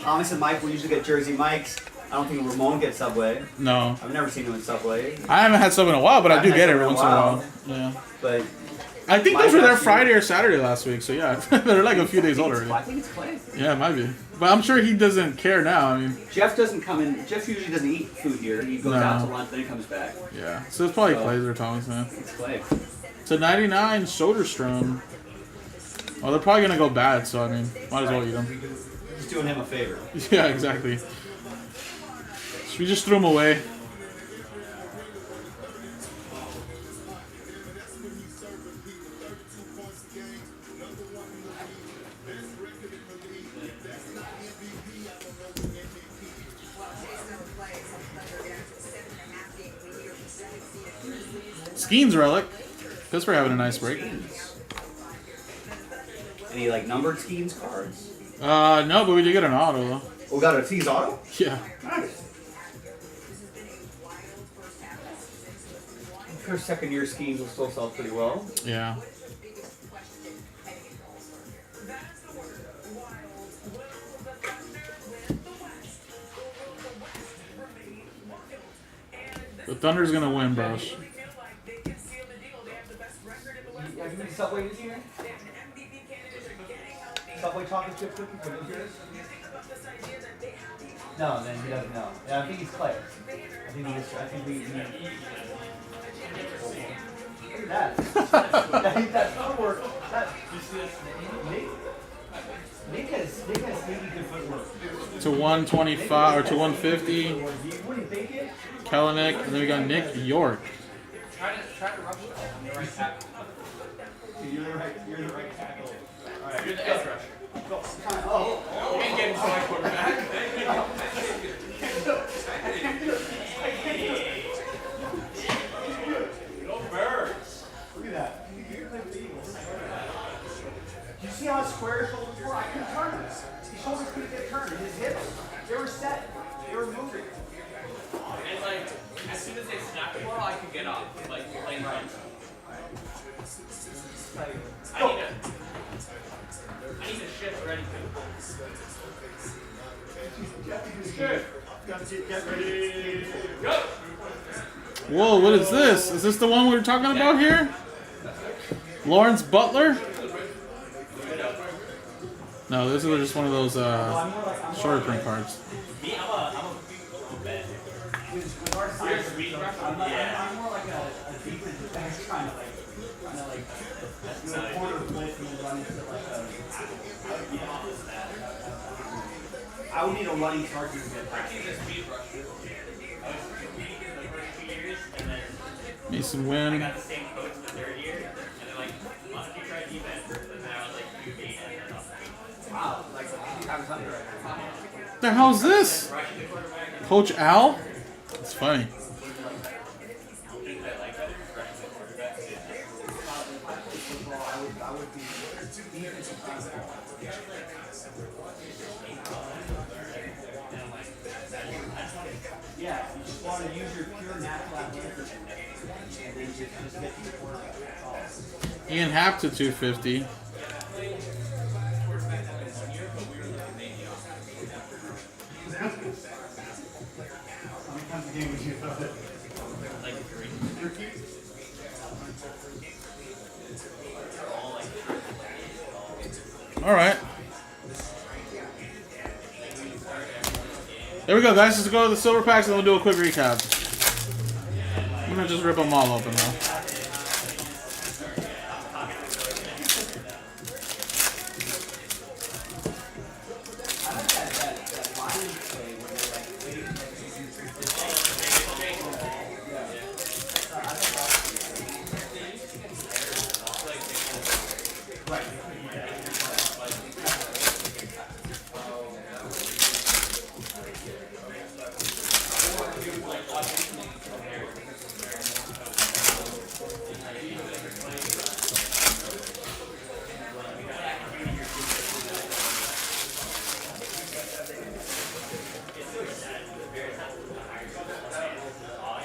Thomas and Mike will usually get Jersey Mike's. I don't think Ramon gets Subway. No. I've never seen him in Subway. I haven't had Subway in a while, but I do get it every once in a while. Yeah. But I think those were there Friday or Saturday last week, so yeah, they're like a few days old already. I think it's Clay. Yeah, it might be. But I'm sure he doesn't care now. I mean, Jeff doesn't come in. Jeff usually doesn't eat food here. He goes out to lunch, then he comes back. Yeah, so it's probably Clay's or Thomas, man. It's Clay. It's a 99 Soderstrom. Oh, they're probably gonna go bad, so I mean, might as well eat them. Just doing him a favor. Yeah, exactly. Should we just throw them away? Skeens relic. Guess we're having a nice break. Any like numbered Skeens cards? No, but we did get an auto though. We got a T's auto? Yeah. Nice. For second year Skeens will still sell pretty well. Yeah. The Thunder's gonna win, bro. Have you been to Subway this year? Subway chocolate chip cookie for this year? No, then he doesn't know. Yeah, I think he's Clay. I think we look at that. That footwork. Nick has sneaky good footwork. To 125 or to 150. What do you think it? Kalanick, and then we got Nick York. Try to rush it. I'm the right tackle. You're the right tackle. Alright. You're the edge rusher. Oh. And get him to my quarterback. Go Birds. Look at that. Do you see how square his shoulders were? I couldn't turn him. His shoulders couldn't get turned. His hips, they were set. They were moving. And like, as soon as they snap the ball, I could get off. Like, playing right. I need to shift ready to. Good. Get ready. Go. Whoa, what is this? Is this the one we were talking about here? Lawrence Butler? No, this is just one of those shorter print cards. I'm more like a defensive back kind of like do a corner flip and run into like a. I would need a running start to get back. Mason Wynn. Wow, like 2,500 right now. What the hell is this? Coach Al? It's funny. Yeah, you just want to use your pure natural athleticism and then just get to the quarterback. That's all. Ian Happ to 250. All right. There we go, guys. Let's go to the silver packs and we'll do a quick recap. I'm gonna just rip them all open though.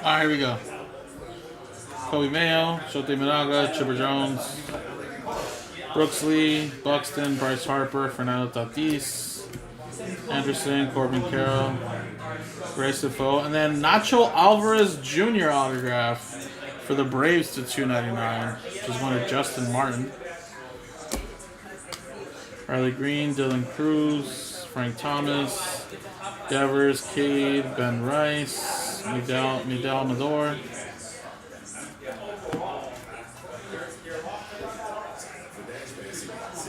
All right, here we go. Kobe Mayo, Shote Minaga, Chipper Jones, Brooks Lee, Buxton, Bryce Harper, Fernando Tatis, Anderson, Corbin Carroll, Grace Defoe, and then Nacho Alvarez Jr. autograph for the Braves to 299, which is one of Justin Martin. Riley Green, Dylan Cruz, Frank Thomas, Devers, Cade, Ben Rice, Miguel Amador.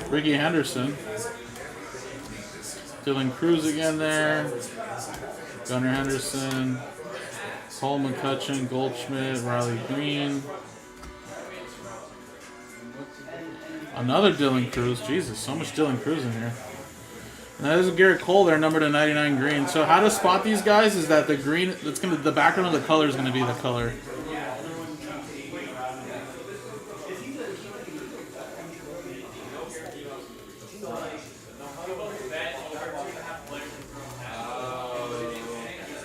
Ricky Henderson. Dylan Cruz again there. Gunnar Henderson. Cole McCutcheon, Goldschmidt, Riley Green. Another Dylan Cruz. Jesus, so much Dylan Cruz in here. And that is a Garrett Cole there, numbered to 99 green. So how to spot these guys is that the green, the background of the color is gonna be the color.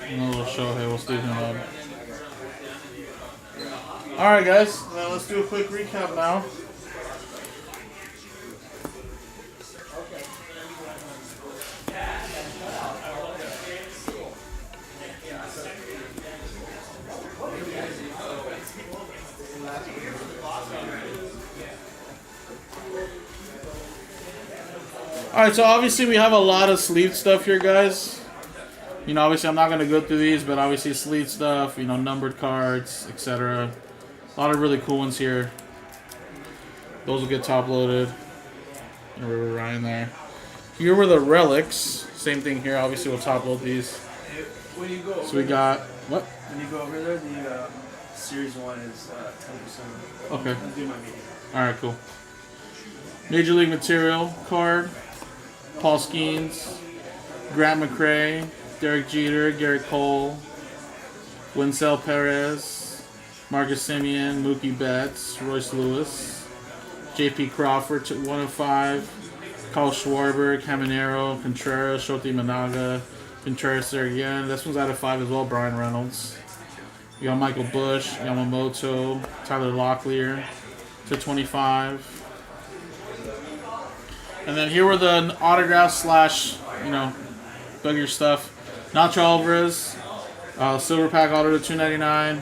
And a little Shohei, we'll leave him up. Alright guys, now let's do a quick recap now. Alright, so obviously we have a lot of sleeve stuff here, guys. You know, obviously I'm not going to go through these, but obviously sleeve stuff, you know, numbered cards, etc. A lot of really cool ones here. Those will get top loaded. And River Ryan there. Here were the relics. Same thing here. Obviously we'll top load these. When you go So we got, what? When you go over there, the Series 1 is 10%. Okay. I'll do my meeting. Alright, cool. Major League Material card. Paul Skeens. Grant McCray. Derek Jeter. Garrett Cole. Winsell Perez. Marcus Semien. Mookie Betts. Royce Lewis. J.P. Crawford to 105. Kyle Schwarber. Caminero. Contreras. Shoti Managa. Contreras there again. This one's out of 5 as well. Brian Reynolds. You got Michael Bush. Yamamoto. Tyler Locklear to 25. And then here were the autographs slash, you know, bugger stuff. Nacho Alvarez, silver pack auto to 299.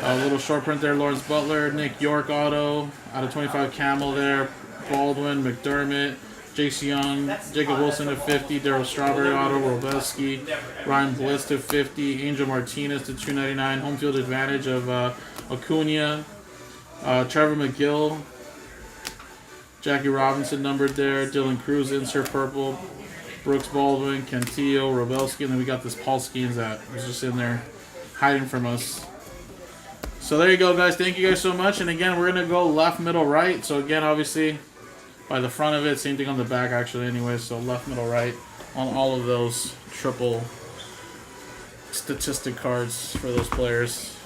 A little short print there, Lawrence Butler, Nick York auto out of 25 Camel there. Baldwin, McDermott, J.C. Young, Jacob Wilson to 50, Darryl Strawberry auto, Robelski, Ryan Bliss to 50, Angel Martinez to 299. Home field advantage of Acuna, Trevor McGill, Jackie Robinson numbered there, Dylan Cruz insert purple, Brooks Baldwin, Cantillo, Robelski, and then we got this Paul Skeens that was just in there hiding from us. So there you go, guys. Thank you guys so much. And again, we're going to go left, middle, right. So again, obviously, by the front of it, same thing on the back actually anyway. So left, middle, right on all of those triple statistic cards for those players.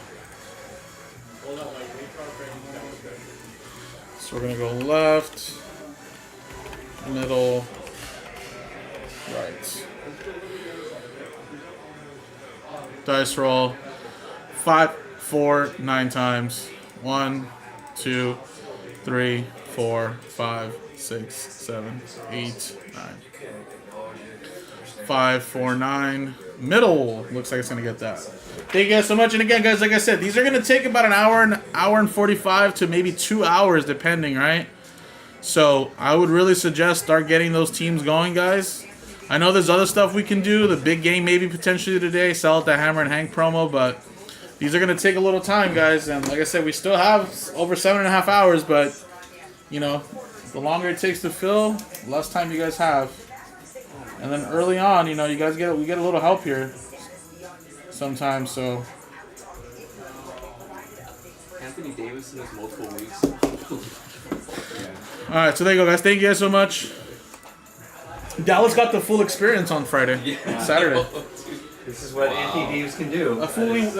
So we're going to go left, middle, right. Dice roll. 5, 4, 9 times. 1, 2, 3, 4, 5, 6, 7, 8, 9. 5, 4, 9. Middle. Looks like it's going to get that. Thank you guys so much. And again, guys, like I said, these are going to take about an hour and 45 to maybe 2 hours, depending, right? So I would really suggest start getting those teams going, guys. I know there's other stuff we can do. The big game maybe potentially today. Sell at the Hammer and Hank promo, but these are going to take a little time, guys. And like I said, we still have over 7.5 hours, but, you know, the longer it takes to fill, the less time you guys have. And then early on, you know, we get a little help here sometimes, so. Anthony Davis in his multiple weeks. All right, so there you go, guys. Thank you guys so much. Dallas got the full experience on Friday, Saturday. This is what Anthony Davis can do. That fool was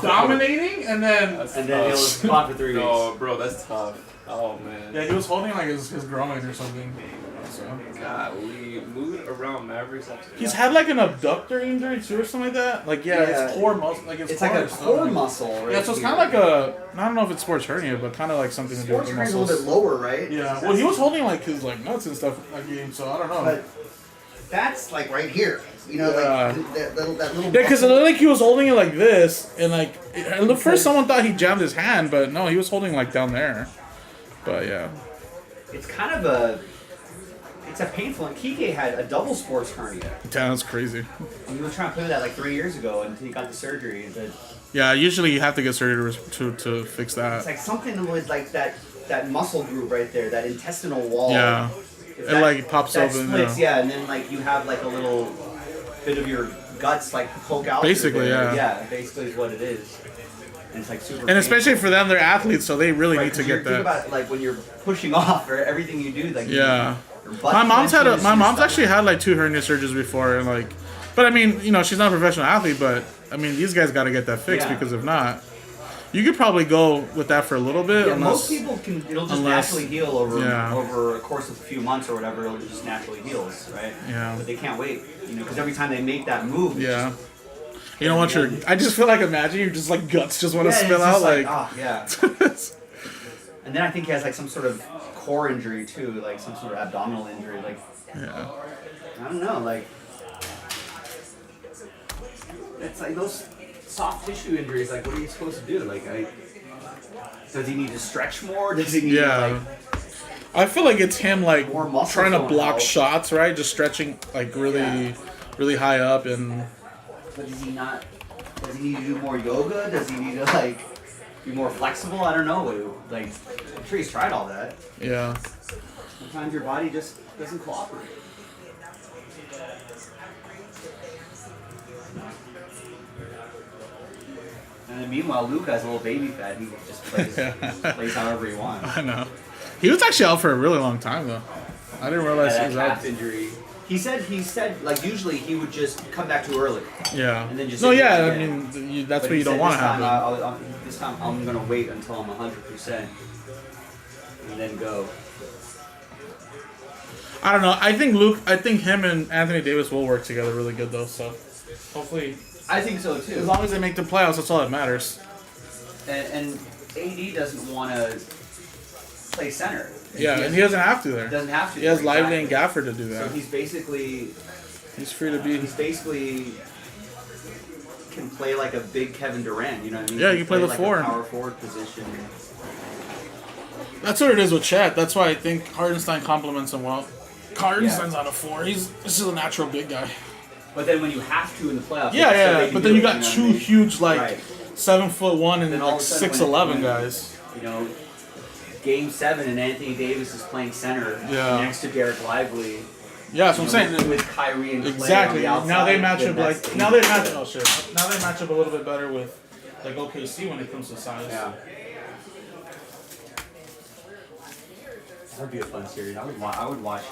dominating, and then he was gone for 3 weeks. No, bro, that's tough. Oh man. Yeah, he was holding like his groin or something. So. Golly, moving around Mavericks. He's had like an abductor injury too, or something like that. Like it's core muscle, like it's like a core muscle. Right, yeah, so it's kind of like a, I don't know if it's sports hernia, but kind of like something to do with the muscles. A little bit lower, right? Yeah. Well, he was holding like his like nuts and stuff that game, so I don't know. But that's like right here, you know, like that little. Yeah, because it looked like he was holding it like this, and like at first someone thought he jammed his hand, but no, he was holding like down there. But yeah. It's kind of a. It's a painful. And Kike had a double sports hernia. Damn, that's crazy. And he was trying to play that like 3 years ago until he got the surgery. Yeah, usually you have to get surgery to fix that. It's like something with like that muscle group right there, that intestinal wall. Yeah. It like pops open. Splits, yeah, and then like you have like a little bit of your guts like poke out. Basically, yeah. Yeah, basically is what it is. And it's like super. And especially for them, they're athletes, so they really need to get that. Think about like when you're pushing off or everything you do, like yeah. My mom's actually had like 2 hernia surgeries before, and like, but I mean, you know, she's not a professional athlete, but I mean, these guys got to get that fixed because if not, you could probably go with that for a little bit. Yeah, unless, most people can. It'll just naturally heal over a course of a few months or whatever. It'll just naturally heals, right? Yeah. But they can't wait, you know, because every time they make that move, yeah. You don't want your. I just feel like imagine your just like guts just want to spill out like. Yeah. And then I think he has like some sort of core injury too, like some sort of abdominal injury, like. Yeah. I don't know, like. It's like those soft tissue injuries. Like, what are you supposed to do? Like, does he need to stretch more? Does he need to, like. I feel like it's him like trying to block out. shots, right? Just stretching like really high up and. But does he not? Does he need to do more yoga? Does he need to like be more flexible? I don't know. Like, I'm sure he's tried all that. Yeah. Sometimes your body just doesn't cooperate. And then meanwhile, Luke has a little baby fat. He just plays however he wants. I know. He was actually out for a really long time though. I didn't realize he was out. Injury. He said like usually he would just come back too early. Yeah. And then just. No, yeah. I mean, that's what you don't want to happen. This time I'm gonna wait until I'm 100% and then go. I don't know. I think him and Anthony Davis will work together really good though. So hopefully. I think so too. As long as they make the playoffs, that's all that matters. And AD doesn't want to play center. Yeah, and he doesn't have to there. Doesn't have to. He has Lively and Gafford to do that. So he's basically He's free to be. He's basically can play like a big Kevin Durant. You know what I mean? Yeah, he can play the like four. A power forward position. That's what it is with Chet. That's why I think Hardenstein complements him well. Hardenstein's on a 4. This is a natural big guy. But then when you have to in the playoffs, Yeah. But then you got two huge, like, right. 7'1" and then all like of a sudden 6'11" when, guys. You know, Game 7 and Anthony Davis is playing center next to Derek Lively. Yeah, that's what I'm saying. With Kyrie and Clay exactly. on the outside, Now they match up then now they match. Oh shit! Now they match up a little bit better with like OKC when it comes to size. Yeah. That would be a fun series. I would watch.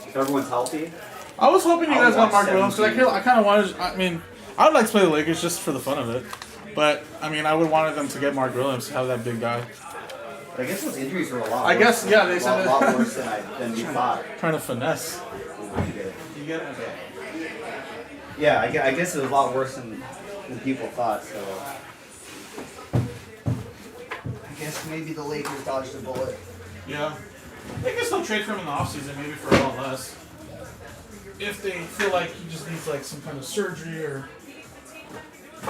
If everyone's healthy. I was hoping you guys got Mark Williams because games. I kind of wanted. I mean, I would like to play the Lakers just for the fun of it, but I mean, I would wanted them to get Mark Williams to have that big guy. But I guess those injuries were a lot. I guess yeah, they said a lot worse than we thought. Trying to finesse. You get it? Okay. Yeah, I guess it was a lot worse than people thought. So I guess maybe the Lakers dodged a bullet. Yeah. They can still trade for him in the offseason, maybe for a lot less. If they feel like he just needs like some kind of surgery or.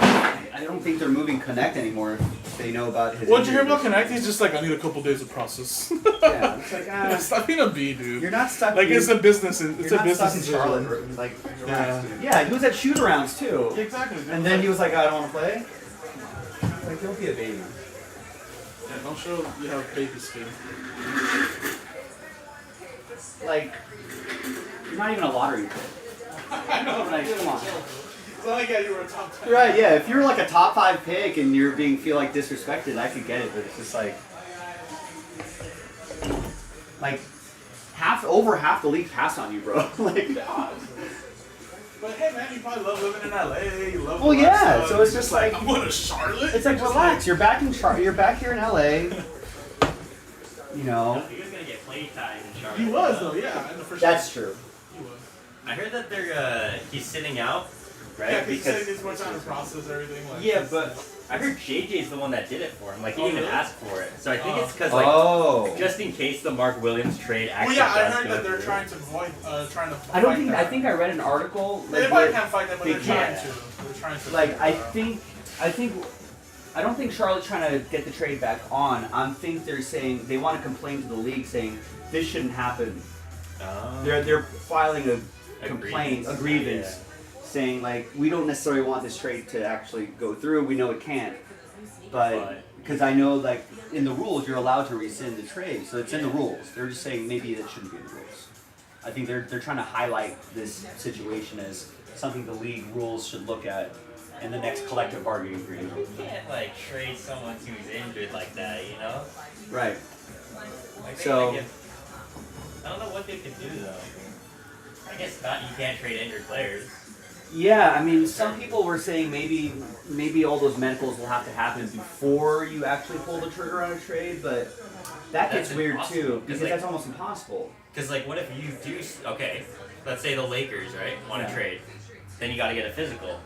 I don't think they're moving Connect anymore if they know about his. What'd you hear about Connect? He's just like, I need a couple days of process. Yeah, it's like, stop being a B, dude. You're not stuck. Like, it's a business. You're It's a not business stuck in decision. Charlotte. Like, relax, dude. Yeah, he was at shoot-arounds too. Exactly. And then he was like, I don't want to play. Like, don't be a baby. Yeah, don't show you have baby skin. Like, you're not even a lottery pick. I know, Like, come on. It's not like you were a top 10. Right, yeah. If you're like a top 5 pick and you're feel like disrespected, I could get it, but it's just like over half the league passed on you, bro. Like, but hey, man, you probably love living in LA. You love. well, yeah. So it's just like I'm going to Charlotte. It's like, relax. You're back in You're back here in LA. You know. He was gonna get play time in Charlotte. He was though, yeah. In the first That's true. He was. I heard that he's sitting out, right? Yeah, because he said he's more time to process everything. Like, yeah, but I heard JJ's the one that did it for him. Like, he didn't even ask for it. So I think it's because, just in case the Mark Williams trade actually Well, yeah, I does heard go that they're through. trying to avoid, I don't think. I think I read an article. They Like, probably where can't fight them, but they they're trying can't. to. They're trying to. Like, I don't think Charlotte's trying to get the trade back on. I think they're saying they want to complain to the league, saying this shouldn't happen. They're filing a grievance, saying like we don't necessarily want this trade to actually go through. We know it can't, but because I know like in the rules you're allowed to rescind the trade, so it's in the rules. They're just saying maybe that shouldn't be in the rules. I think they're trying to highlight this situation as something the league rules should look at in the next collective bargaining agreement. You can't, like, trade someone who's injured like that, you know? Right. Like, So. I don't know what they could do, though. I guess not. You can't trade injured players. Yeah, I mean, some people were saying maybe all those medicals will have to happen before you actually pull the trigger on a trade, but that gets weird too, because that's almost impossible. Because, like, what if you do... Okay, let's say the Lakers, right, want to trade. Then you got to get a physical.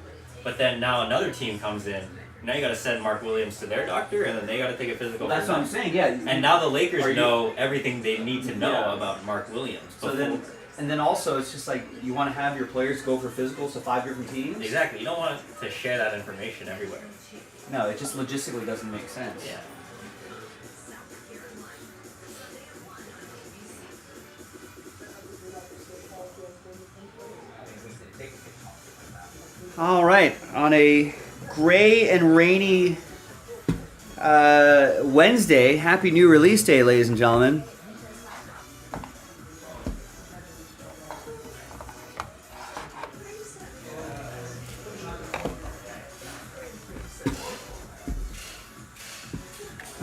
But then now another team comes in. Now you got to send Mark Williams to their doctor, and then they got to take a physical. Well, that's what I'm saying, yeah. And now the Lakers know everything they need to know about Mark Williams. So then also it's just like you want to have your players go for physicals to 5 different teams. Exactly. You don't want to share that information everywhere. No, it just logistically doesn't make sense. Yeah. All right, on a gray and rainy Wednesday, happy new release day, ladies and gentlemen.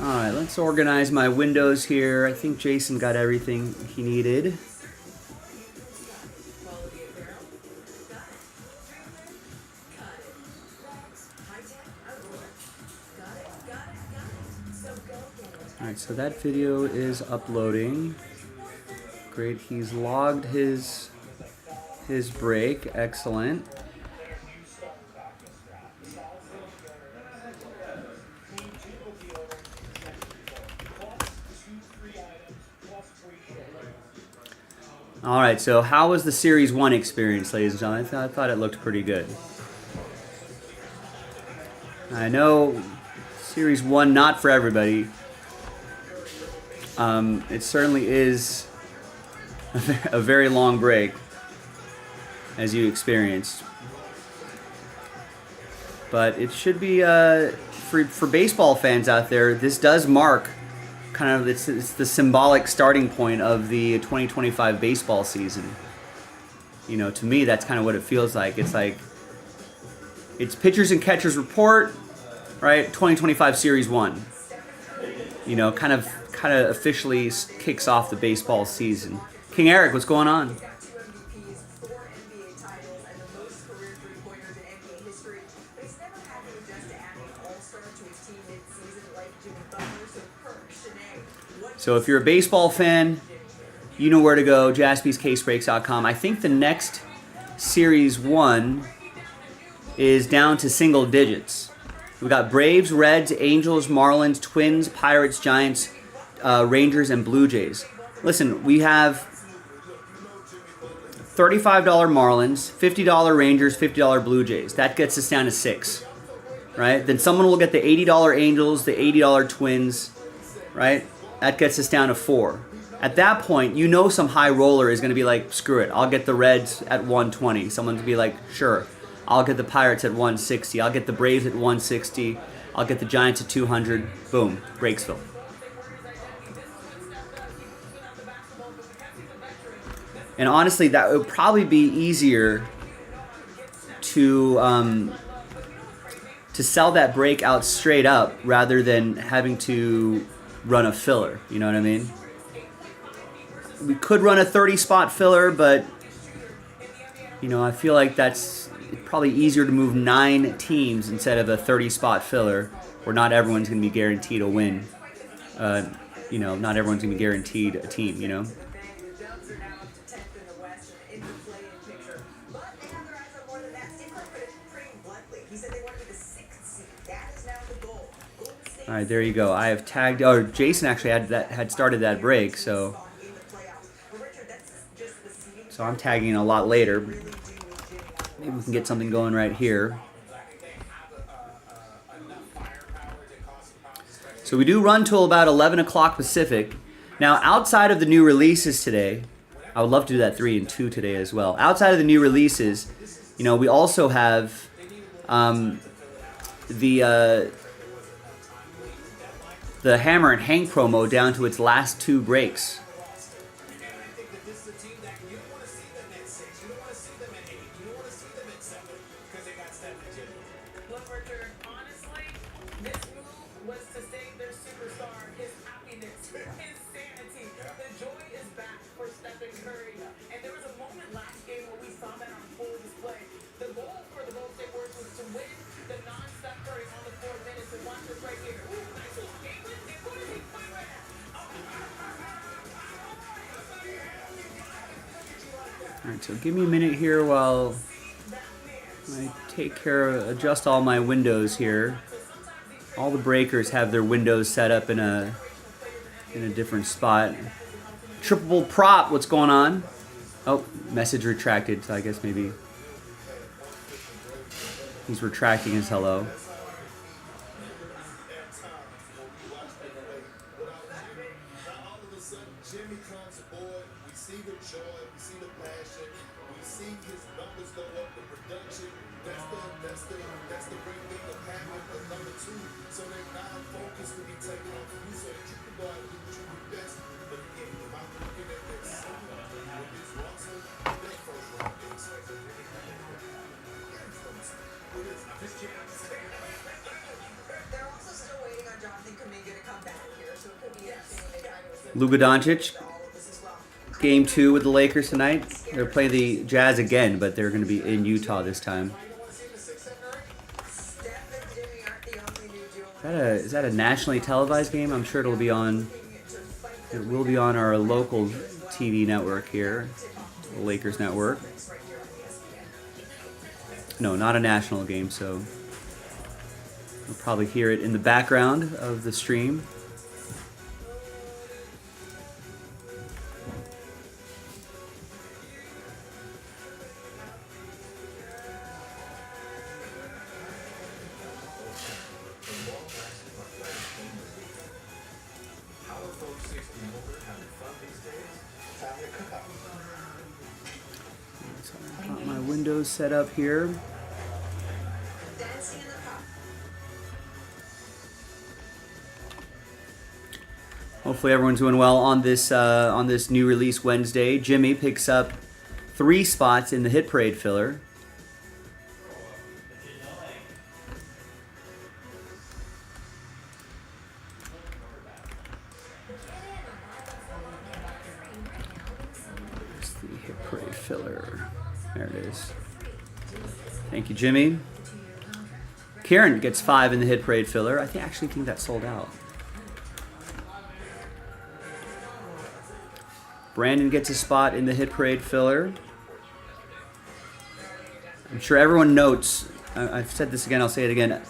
All right, let's organize my windows here. I think Jason got everything he needed. Alright, so that video is uploading. Great, he's logged his break. Excellent. All right, so how was the Series 1 experience, ladies and gentlemen? I thought it looked pretty good. I know Series 1 not for everybody. It certainly is a very long break, as you experienced. But it should be, for baseball fans out there, this does mark kind of, it's the symbolic starting point of the 2025 baseball season. You know, to me, that's kind of what it feels like. It's like, it's pitchers and catchers report, right? 2025 Series 1. You know, kind of officially kicks off the baseball season. King Eric, what's going on? So if you're a baseball fan, you know where to go, jaspyscasebreaks.com. I think the next Series 1 is down to single digits. We've got Braves, Reds, Angels, Marlins, Twins, Pirates, Giants, Rangers, and Blue Jays. Listen, we have $35 Marlins, $50 Rangers, $50 Blue Jays. That gets us down to 6, right? Then someone will get the $80 Angels, the $80 Twins, right? That gets us down to 4. At that point, you know some high roller is going to be like, screw it, I'll get the Reds at 120. Someone's going to be like, sure, I'll get the Pirates at 160. I'll get the Braves at 160. I'll get the Giants at 200. Boom, Breaksville. And honestly, that would probably be easier to sell that break out straight up rather than having to run a filler. You know what I mean? We could run a 30-spot filler, but you know, I feel like that's probably easier to move 9 teams instead of a 30-spot filler, where not everyone's going to be guaranteed a win. You know, not everyone's going to be guaranteed a team. You know. All right, there you go. I have tagged. Oh, Jason actually had started that break, so I'm tagging a lot later. Maybe we can get something going right here. So we do run till about 11 o'clock Pacific. Now, outside of the new releases today, I would love to do that 3 and 2 today as well. Outside of the new releases, you know, we also have the Hammer and Hank promo down to its last 2 breaks. Alright, so give me a minute here while I adjust all my windows here. All the breakers have their windows set up in a different spot. Triple prop, what's going on? Oh, message retracted, so I guess maybe he's retracting his hello. Luka Doncic, Game 2 with the Lakers tonight. They're playing the Jazz again, but they're going to be in Utah this time. Is that a nationally televised game? I'm sure it will be on our local TV network here, the Lakers network. No, not a national game, so you'll probably hear it in the background of the stream. videos set up here. Hopefully everyone's doing well on this new release Wednesday. Jimmy picks up 3 spots in the Hit Parade filler. There's the Hit Parade filler. There it is. Thank you, Jimmy. Kieran gets 5 in the Hit Parade filler. I actually think that sold out. Brandon gets a spot in the Hit Parade filler. I'm sure everyone notes, I've said this again, I'll say it again.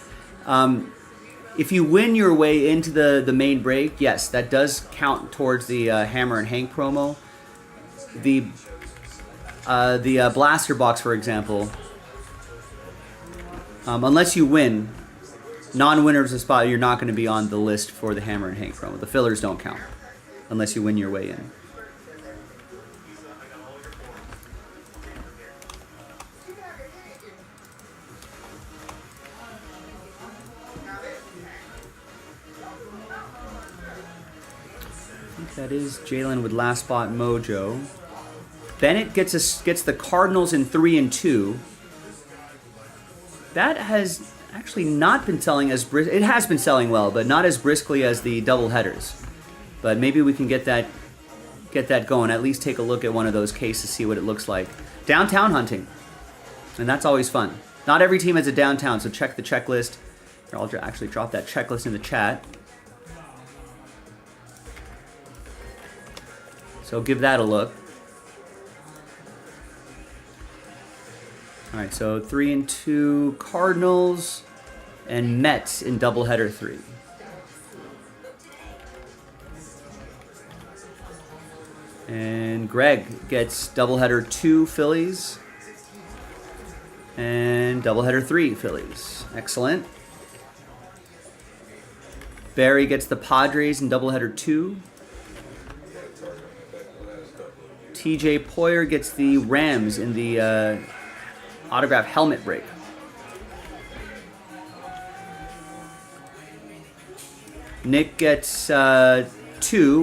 If you win your way into the main break, yes, that does count towards the Hammer and Hank promo. The Blaster Box, for example, unless you win, non-winners of spot, you're not going to be on the list for the Hammer and Hank promo. The fillers don't count unless you win your way in. That is Jalen with last spot mojo. Bennett gets the Cardinals in 3 and 2. That has actually not been selling as brisk. It has been selling well, but not as briskly as the double headers. But maybe we can get that going. At least take a look at one of those cases, see what it looks like. Downtown hunting, and that's always fun. Not every team has a downtown, so check the checklist. Here, I'll actually drop that checklist in the chat. So give that a look. All right, so 3 and 2 Cardinals and Mets in doubleheader 3. And Greg gets doubleheader 2 Phillies and doubleheader 3 Phillies. Excellent. Barry gets the Padres in doubleheader 2. TJ Poyer gets the Rams in the autograph helmet break. Nick gets 2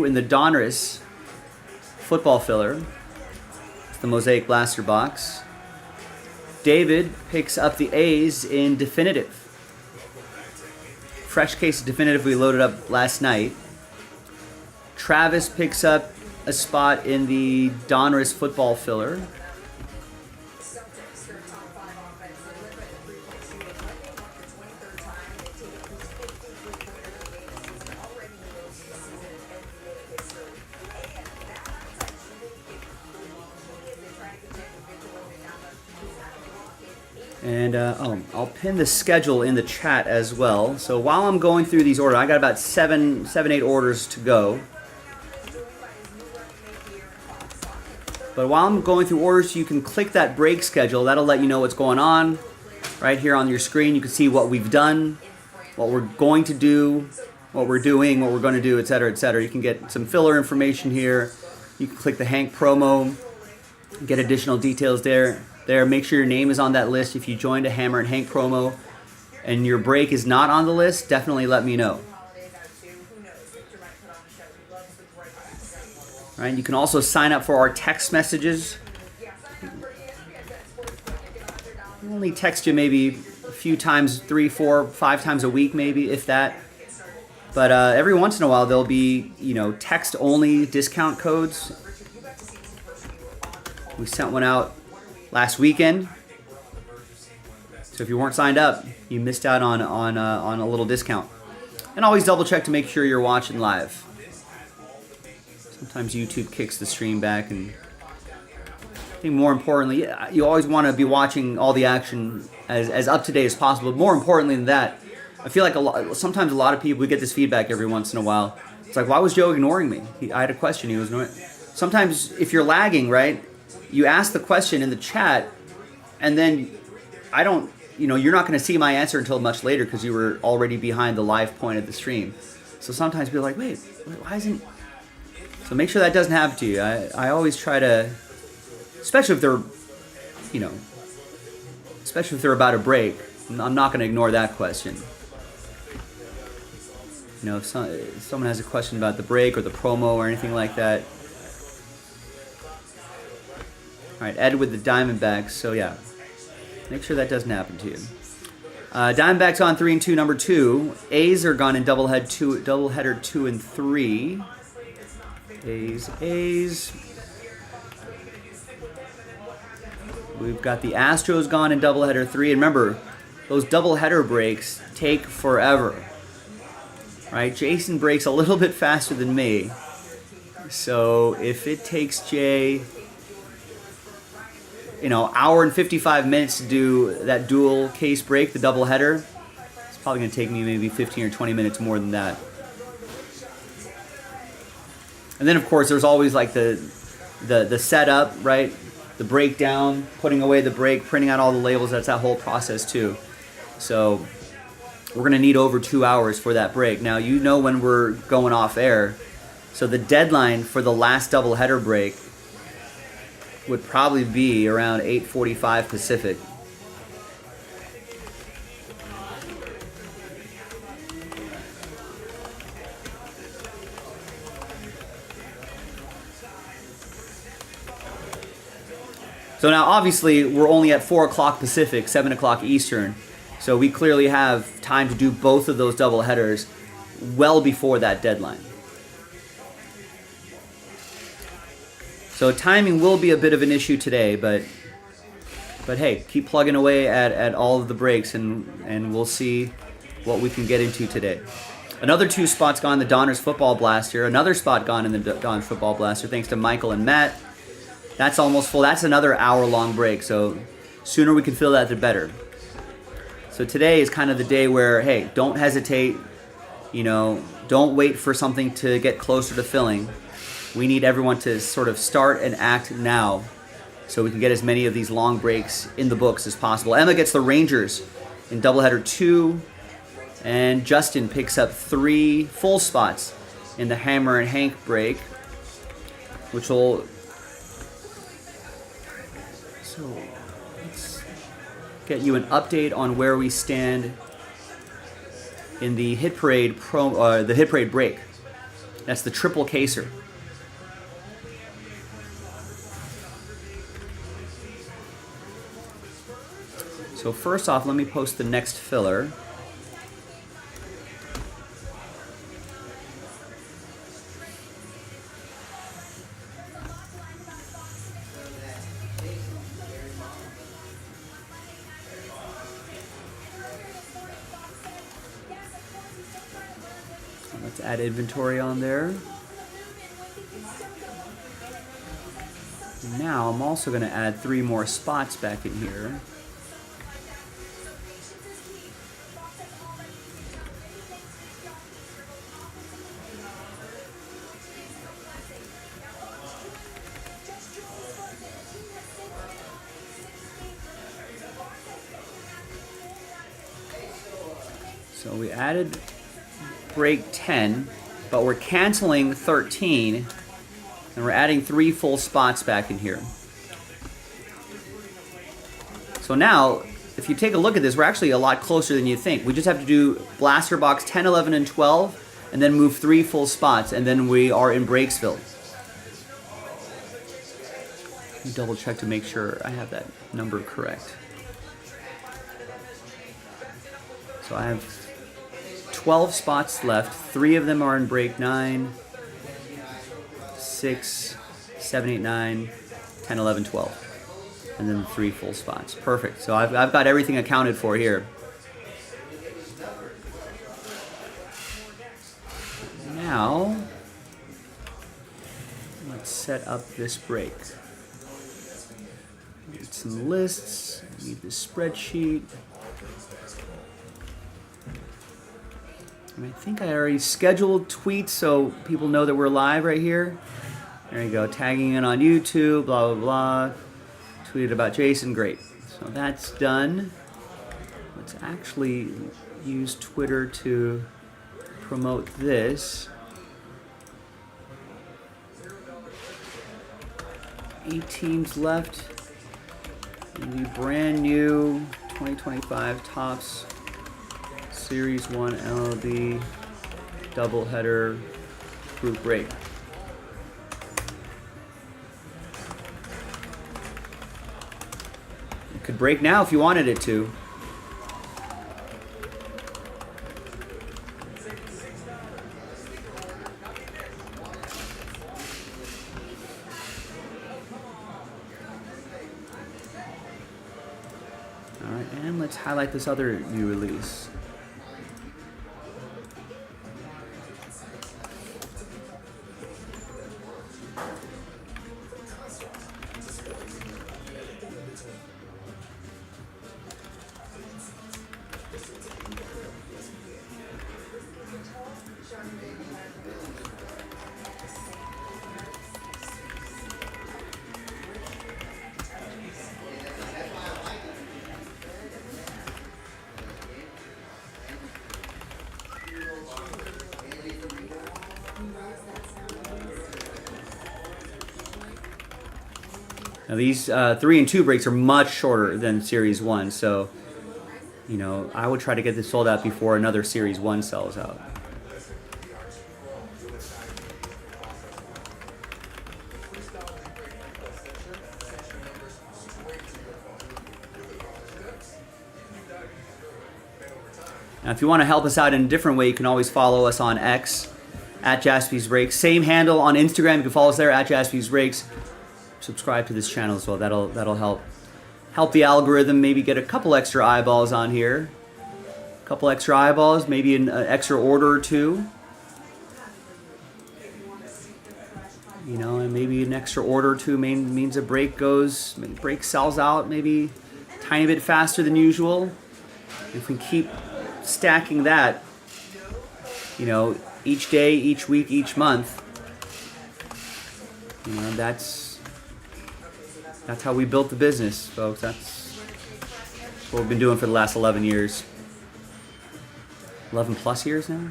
in the Donruss football filler. It's the Mosaic Blaster box. David picks up the A's in definitive. Fresh case of definitive we loaded up last night. Travis picks up a spot in the Donruss football filler. And I'll pin the schedule in the chat as well. So while I'm going through these orders, I got about 8 orders to go. But while I'm going through orders, you can click that break schedule. That'll let you know what's going on. Right here on your screen, you can see what we've done, what we're going to do, what we're doing, what we're going to do, etc., etc. You can get some filler information here. You can click the Hank promo, get additional details there. Make sure your name is on that list. If you joined a Hammer and Hank promo and your break is not on the list, definitely let me know. All right, you can also sign up for our text messages. I'll only text you maybe a few times, 3, 4, 5 times a week, maybe, if that. But every once in a while, there'll be, text-only discount codes. We sent one out last weekend. So if you weren't signed up, you missed out on a little discount. And always double check to make sure you're watching live. Sometimes YouTube kicks the stream back, and I think more importantly, you always want to be watching all the action as up to date as possible. But more importantly than that, I feel like sometimes a lot of people, we get this feedback every once in a while. It's like, why was Joe ignoring me? I had a question. He was ignoring. Sometimes if you're lagging, right, you ask the question in the chat, and then you're not going to see my answer until much later because you were already behind the live point of the stream. So sometimes people are like, wait, why isn't... So make sure that doesn't happen to you. I always try to, especially if they're, especially if they're about a break. I'm not going to ignore that question. You know, if someone has a question about the break or the promo or anything like that. All right, Ed with the Diamondbacks. So yeah, make sure that doesn't happen to you. Diamondbacks on 3-2, number 2. A's are gone in doubleheader 2 and 3. A's. We've got the Astros gone in doubleheader 3. And remember, those doubleheader breaks take forever. Right? Jason breaks a little bit faster than me. So if it takes Jay, you know, hour and 55 minutes to do that dual case break, the doubleheader, it's probably going to take me maybe 15 or 20 minutes more than that. And then, of course, there's always like the setup, right? The breakdown, putting away the break, printing out all the labels. That's that whole process too. So we're going to need over 2 hours for that break. Now, you know when we're going off air. So the deadline for the last doubleheader break would probably be around 8:45 Pacific. So now, obviously, we're only at 4 o'clock Pacific, 7 o'clock Eastern. So we clearly have time to do both of those double headers well before that deadline. So timing will be a bit of an issue today, but hey, keep plugging away at all of the breaks, and we'll see what we can get into today. Another 2 spots gone in the Donners Football Blaster. Another spot gone in the Donners Football Blaster, thanks to Michael and Matt. That's almost full. That's another hour-long break, so sooner we can fill that, the better. So today is kind of the day where, hey, don't hesitate. You know, don't wait for something to get closer to filling. We need everyone to sort of start and act now so we can get as many of these long breaks in the books as possible. Emma gets the Rangers in doubleheader 2, and Justin picks up 3 full spots in the Hammer and Hank break, which will... So let's get you an update on where we stand in the Hit Parade break. That's the triple caser. So first off, let me post the next filler. Let's add inventory on there. Now I'm also going to add 3 more spots back in here. So we added break 10, but we're canceling 13, and we're adding 3 full spots back in here. So now, if you take a look at this, we're actually a lot closer than you think. We just have to do blaster box 10, 11, and 12, and then move 3 full spots, and then we are in Breaksville. Let me double check to make sure I have that number correct. So I have 12 spots left. 3 of them are in break 9, 6, 7, 8, 9, 10, 11, 12. And then 3 full spots. Perfect. So I've got everything accounted for here. Now, let's set up this break. Need some lists. Need the spreadsheet. And I think I already scheduled tweets so people know that we're live right here. There you go, tagging in on YouTube, blah, blah, blah. Tweeted about Jason, great. So that's done. Let's actually use Twitter to promote this. 8 teams left. The brand new 2025 Topps Series 1 LLD doubleheader group break. It could break now if you wanted it to. Alright, and let's highlight this other new release. Now these 3 and 2 breaks are much shorter than Series 1, so you know I would try to get this sold out before another Series 1 sells out. Now if you want to help us out in a different way, you can always follow us on X at Jaspy's Breaks. Same handle on Instagram. You can follow us there at Jaspy's Breaks. Subscribe to this channel as well. That'll help the algorithm. Maybe get a couple extra eyeballs on here. A couple extra eyeballs, maybe an extra order or two. You know, and maybe an extra order or two means a break sells out maybe a tiny bit faster than usual. If we keep stacking that, you know, each day, each week, each month, you know, that's how we built the business, folks. That's what we've been doing for the last 11 years. 11 plus years now?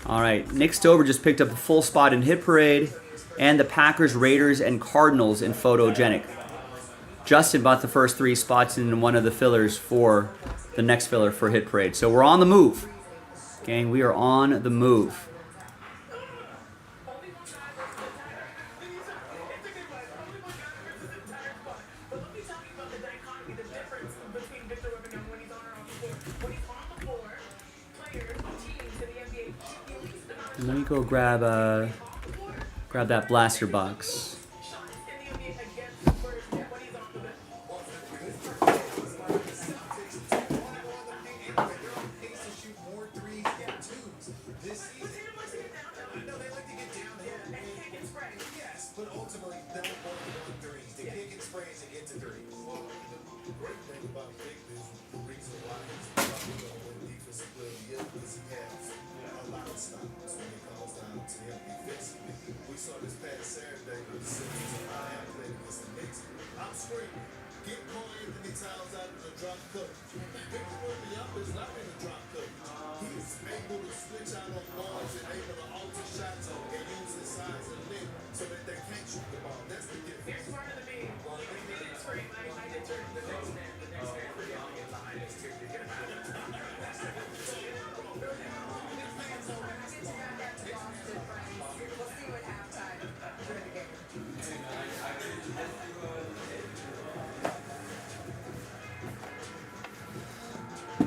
All right, Nick Stover just picked up a full spot in Hit Parade and the Packers, Raiders, and Cardinals in Photogenic. Justin bought the first 3 spots in one of the fillers for the next filler for Hit Parade. So we're on the move. Gang, we are on the move. Let me go grab that blaster box.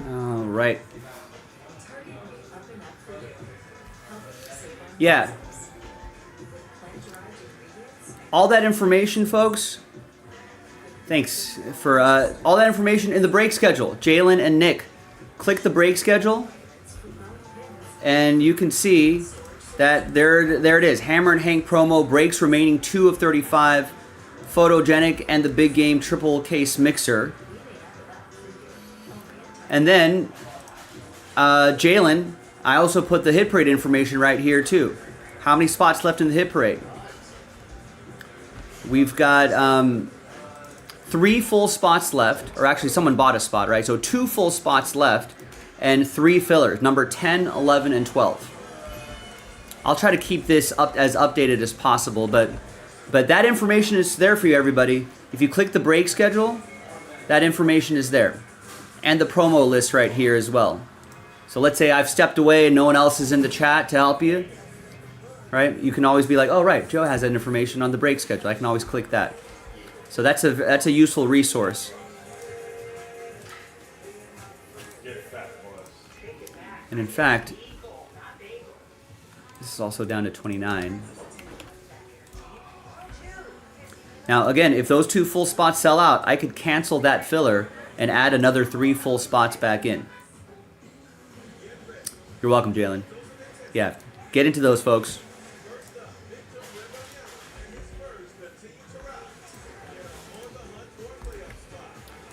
All right. Yeah. All that information, folks. Thanks for all that information in the break schedule. Jalen and Nick, click the break schedule, and you can see that there it is. Hammer and Hank promo breaks remaining 2 of 35. Photogenic and the big game triple case mixer. And then Jalen I also put the hit parade information right here too. How many spots left in the hit parade? We've got 3 full spots left, or actually someone bought a spot, right? So 2 full spots left and 3 fillers, number 10, 11, and 12. I'll try to keep this up as updated as possible, but that information is there for you, everybody. If you click the break schedule, that information is there. And the promo list right here as well. So let's say I've stepped away and no one else is in the chat to help you, right? You can always be like, oh, right, Joe has that information on the break schedule. I can always click that. So that's a useful resource. And in fact, this is also down to 29. Now, again, if those 2 full spots sell out, I could cancel that filler and add another 3 full spots back in. You're welcome, Jalen. Yeah, get into those, folks.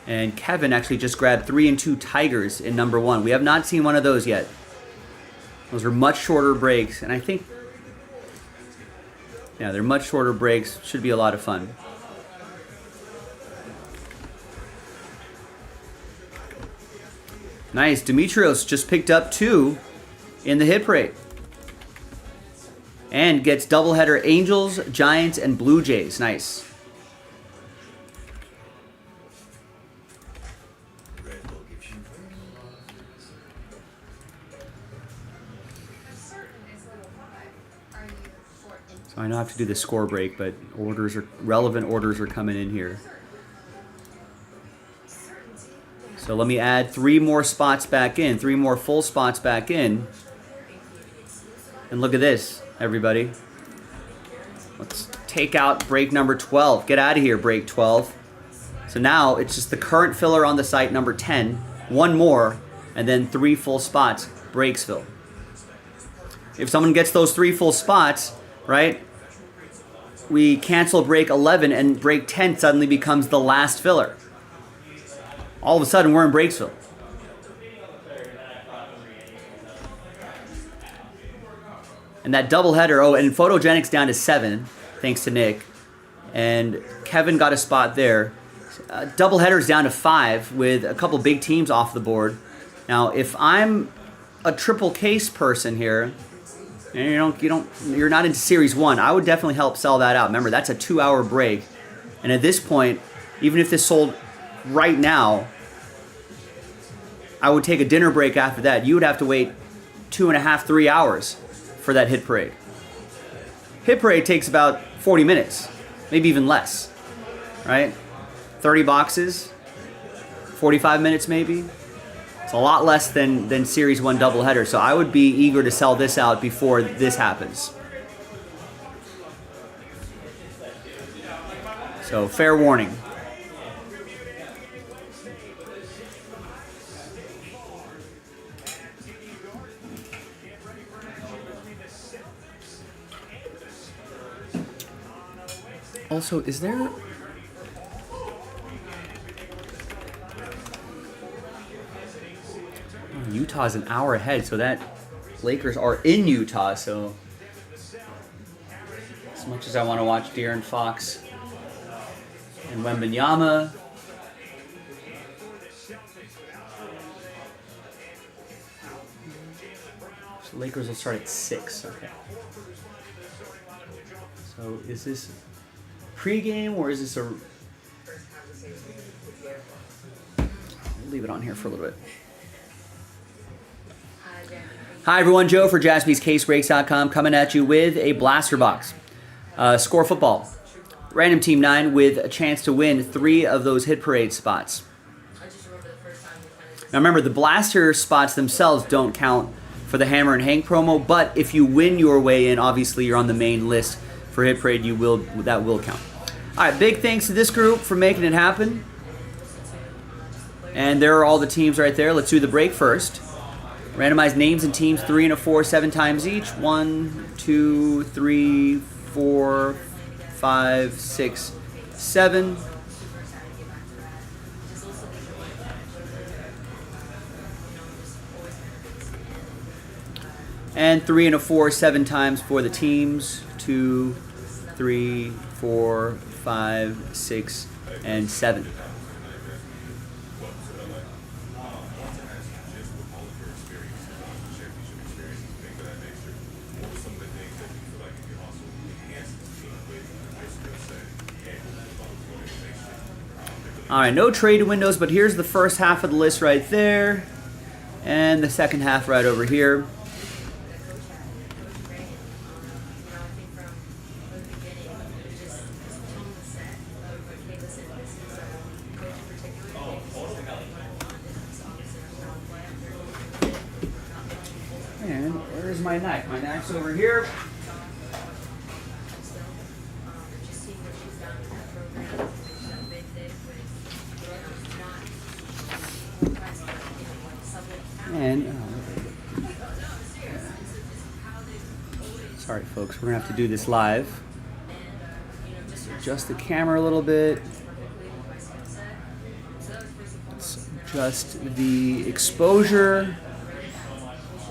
And Kevin actually just grabbed 3 and 2 Tigers in number 1. We have not seen one of those yet. Those are much shorter breaks, and I think, yeah, they're much shorter breaks. Should be a lot of fun. Nice. Demetrios just picked up 2 in the hit parade. And gets doubleheader Angels, Giants, and Blue Jays. Nice. So I know I have to do the score break, but relevant orders are coming in here. So let me add 3 more spots back in, 3 more full spots back in. And look at this, everybody. Let's take out break number 12. Get out of here, break 12. So now it's just the current filler on the site, number 10, 1 more, and then 3 full spots, Breaksville. If someone gets those 3 full spots, right, we cancel break 11 and break 10 suddenly becomes the last filler. All of a sudden, we're in Breaksville. And that doubleheader, oh, and Photogenic's down to 7, thanks to Nick. And Kevin got a spot there. Doubleheader's down to 5 with a couple big teams off the board. Now, if I'm a triple case person here, and you're not into Series 1, I would definitely help sell that out. Remember, that's a 2-hour break. And at this point, even if this sold right now, I would take a dinner break after that. You would have to wait 2.5, 3 hours for that hit parade. Hit parade takes about 40 minutes, maybe even less, right? 30 boxes, 45 minutes maybe. It's a lot less than Series 1 doubleheader, so I would be eager to sell this out before this happens. So, fair warning. Also, is there... Utah's an hour ahead, so that Lakers are in Utah, so as much as I want to watch De'Aaron Fox and Wembanyama, so Lakers will start at 6, okay. So is this pregame or is this a... I'll leave it on here for a little bit. Hi everyone, Joe for JaspysCaseBreaks.com coming at you with a blaster box. Score football. Random team 9 with a chance to win 3 of those hit parade spots. Now remember, the blaster spots themselves don't count for the Hammer and Hank promo, but if you win your way in, obviously you're on the main list for hit parade. That will count. All right, big thanks to this group for making it happen. And there are all the teams right there. Let's do the break first. Randomize names and teams 3 and a 4 7 times each. 1, 2, 3, 4, 5, 6, 7. And 3 and a 4, 7 times for the teams. 2, 3, 4, 5, 6, and 7. All right, no trade windows, but here's the first half of the list right there, and the second half right over here. And where's my knife? My knife's over here. And sorry folks, we're gonna have to do this live. Just adjust the camera a little bit. Let's adjust the exposure.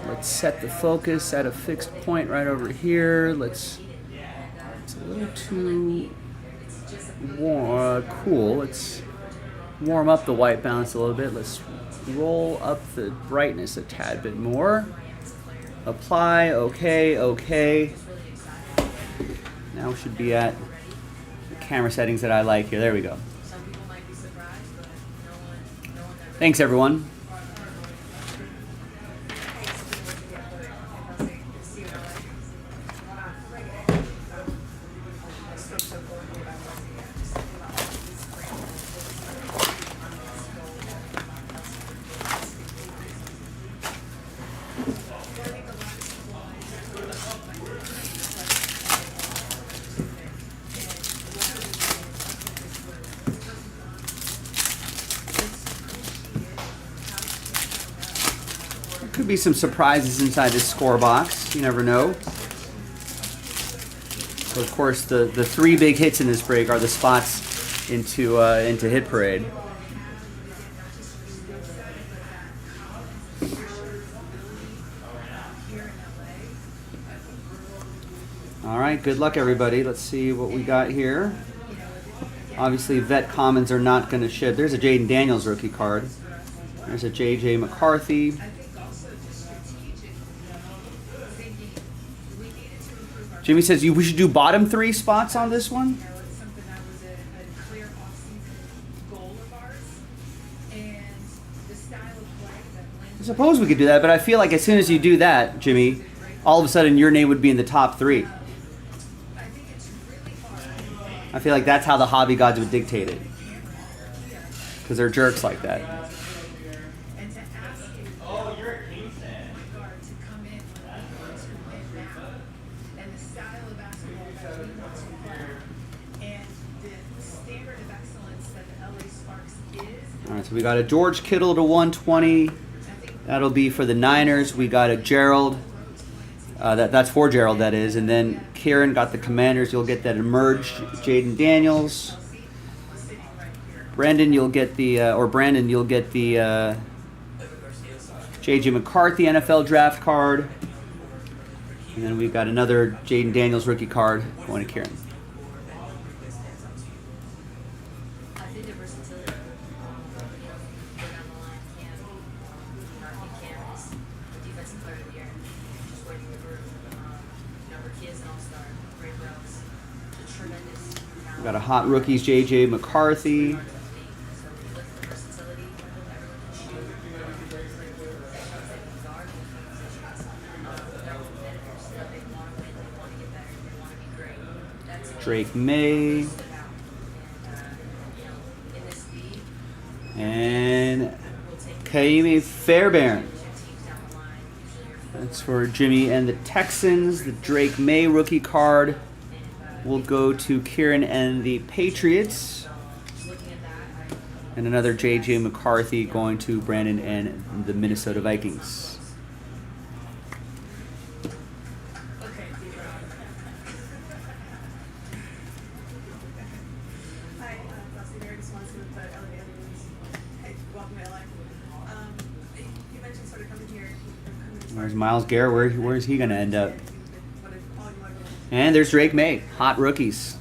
Let's set the focus at a fixed point right over here. It's a little too cool. Let's warm up the white balance a little bit. Let's roll up the brightness a tad bit more. Apply, okay. Now we should be at the camera settings that I like here. There we go. Thanks everyone. Could be some surprises inside this score box. You never know. So of course, the 3 big hits in this break are the spots into Hit Parade. All right, good luck everybody. Let's see what we got here. Obviously, vet commons are not going to ship. There's a Jaden Daniels rookie card. There's a J.J. McCarthy. Jimmy says we should do bottom 3 spots on this one. I suppose we could do that, but I feel like as soon as you do that, Jimmy, all of a sudden your name would be in the top 3. I feel like that's how the hobby gods would dictate it. Because they're jerks like that. All right, so we got a George Kittle to 120. That'll be for the Niners. We got a Gerald. That's for Gerald, that is. And then Kieran got the Commanders. You'll get that emerged Jaden Daniels. Brandon, you'll get the J.J. McCarthy NFL draft card. And then we've got another Jaden Daniels rookie card going to Kieran. Got a hot rookies, J.J. McCarthy. Drake May. And Kaimi Fairbairn. That's for Jimmy and the Texans. The Drake May rookie card will go to Kieran and the Patriots. And another J.J. McCarthy going to Brandon and the Minnesota Vikings. All There's Myles Garrett. Where's he going to end up? And there's Drake May. Hot rookies.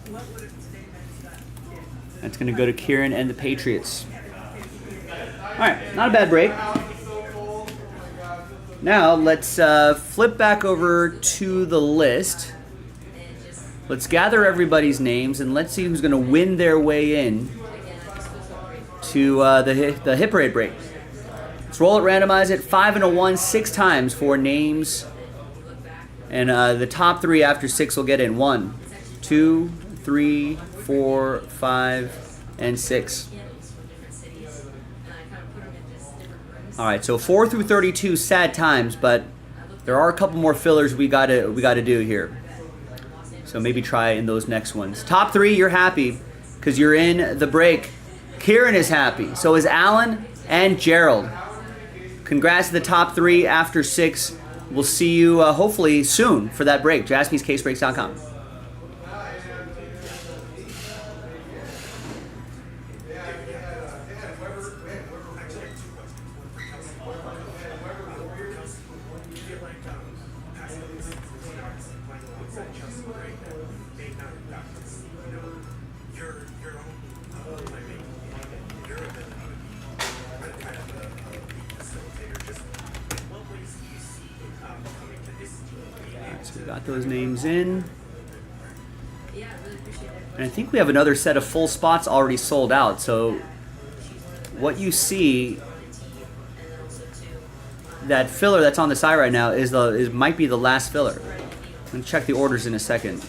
That's going to go to Kieran and the Patriots. All right, not a bad break. Now let's flip back over to the list. Let's gather everybody's names and let's see who's going to win their way in to the hit parade break. Let's roll it, randomize it, 5 and a 1, 6 times for names. And the top 3 after 6 will get in. 1, 2, 3, 4, 5, and 6. All right, so 4 through 32 sad times, but there are a couple more fillers we gotta do here. So maybe try in those next ones. Top 3, you're happy because you're in the break. Kieran is happy. So is Alan and Gerald. Congrats to the top 3 after 6. We'll see you hopefully soon for that break. JaspysCaseBreaks.com. So we got those names in. And I think we have another set of full spots already sold out. So what you see, that filler that's on the side right now might be the last filler. I'm going to check the orders in a second.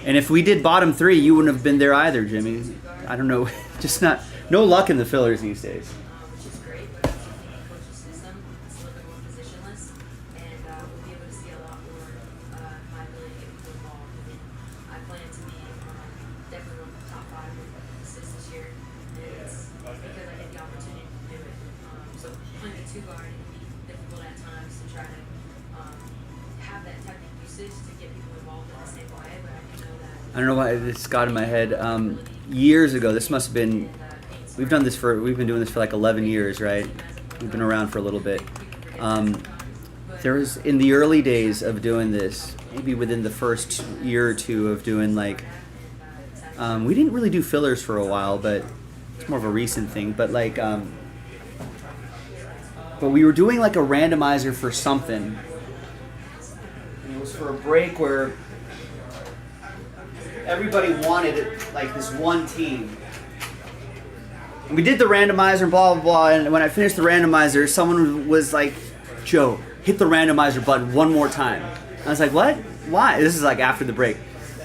And if we did bottom 3, you wouldn't have been there either, Jimmy. I don't know. Just no luck in the fillers these days. I don't know why this got in my head. Years ago, this must have been. We've been doing this for like 11 years, right? We've been around for a little bit. There was in the early days of doing this, maybe within the first year or two of doing like. We didn't really do fillers for a while, but it's more of a recent thing. But like, but we were doing like a randomizer for something. And it was for a break where. Everybody wanted it, like this one team. And we did the randomizer and blah, blah, blah. And when I finished the randomizer, someone was like, Joe, hit the randomizer button one more time. And I was like, what? Why? This is like after the break.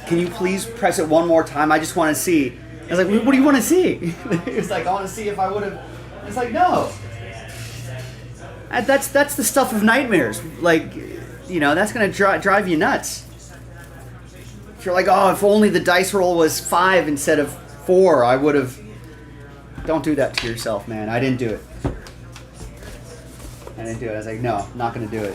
Can you please press it one more time? I just want to see. I was like, what do you want to see? He was like, I want to see if I would have. It's like, no. That's the stuff of nightmares. Like, you know, that's going to drive you nuts. If you're like, oh, if only the dice roll was 5 instead of 4, I would have. Don't do that to yourself, man. I didn't do it. I was like, no, I'm not going to do it.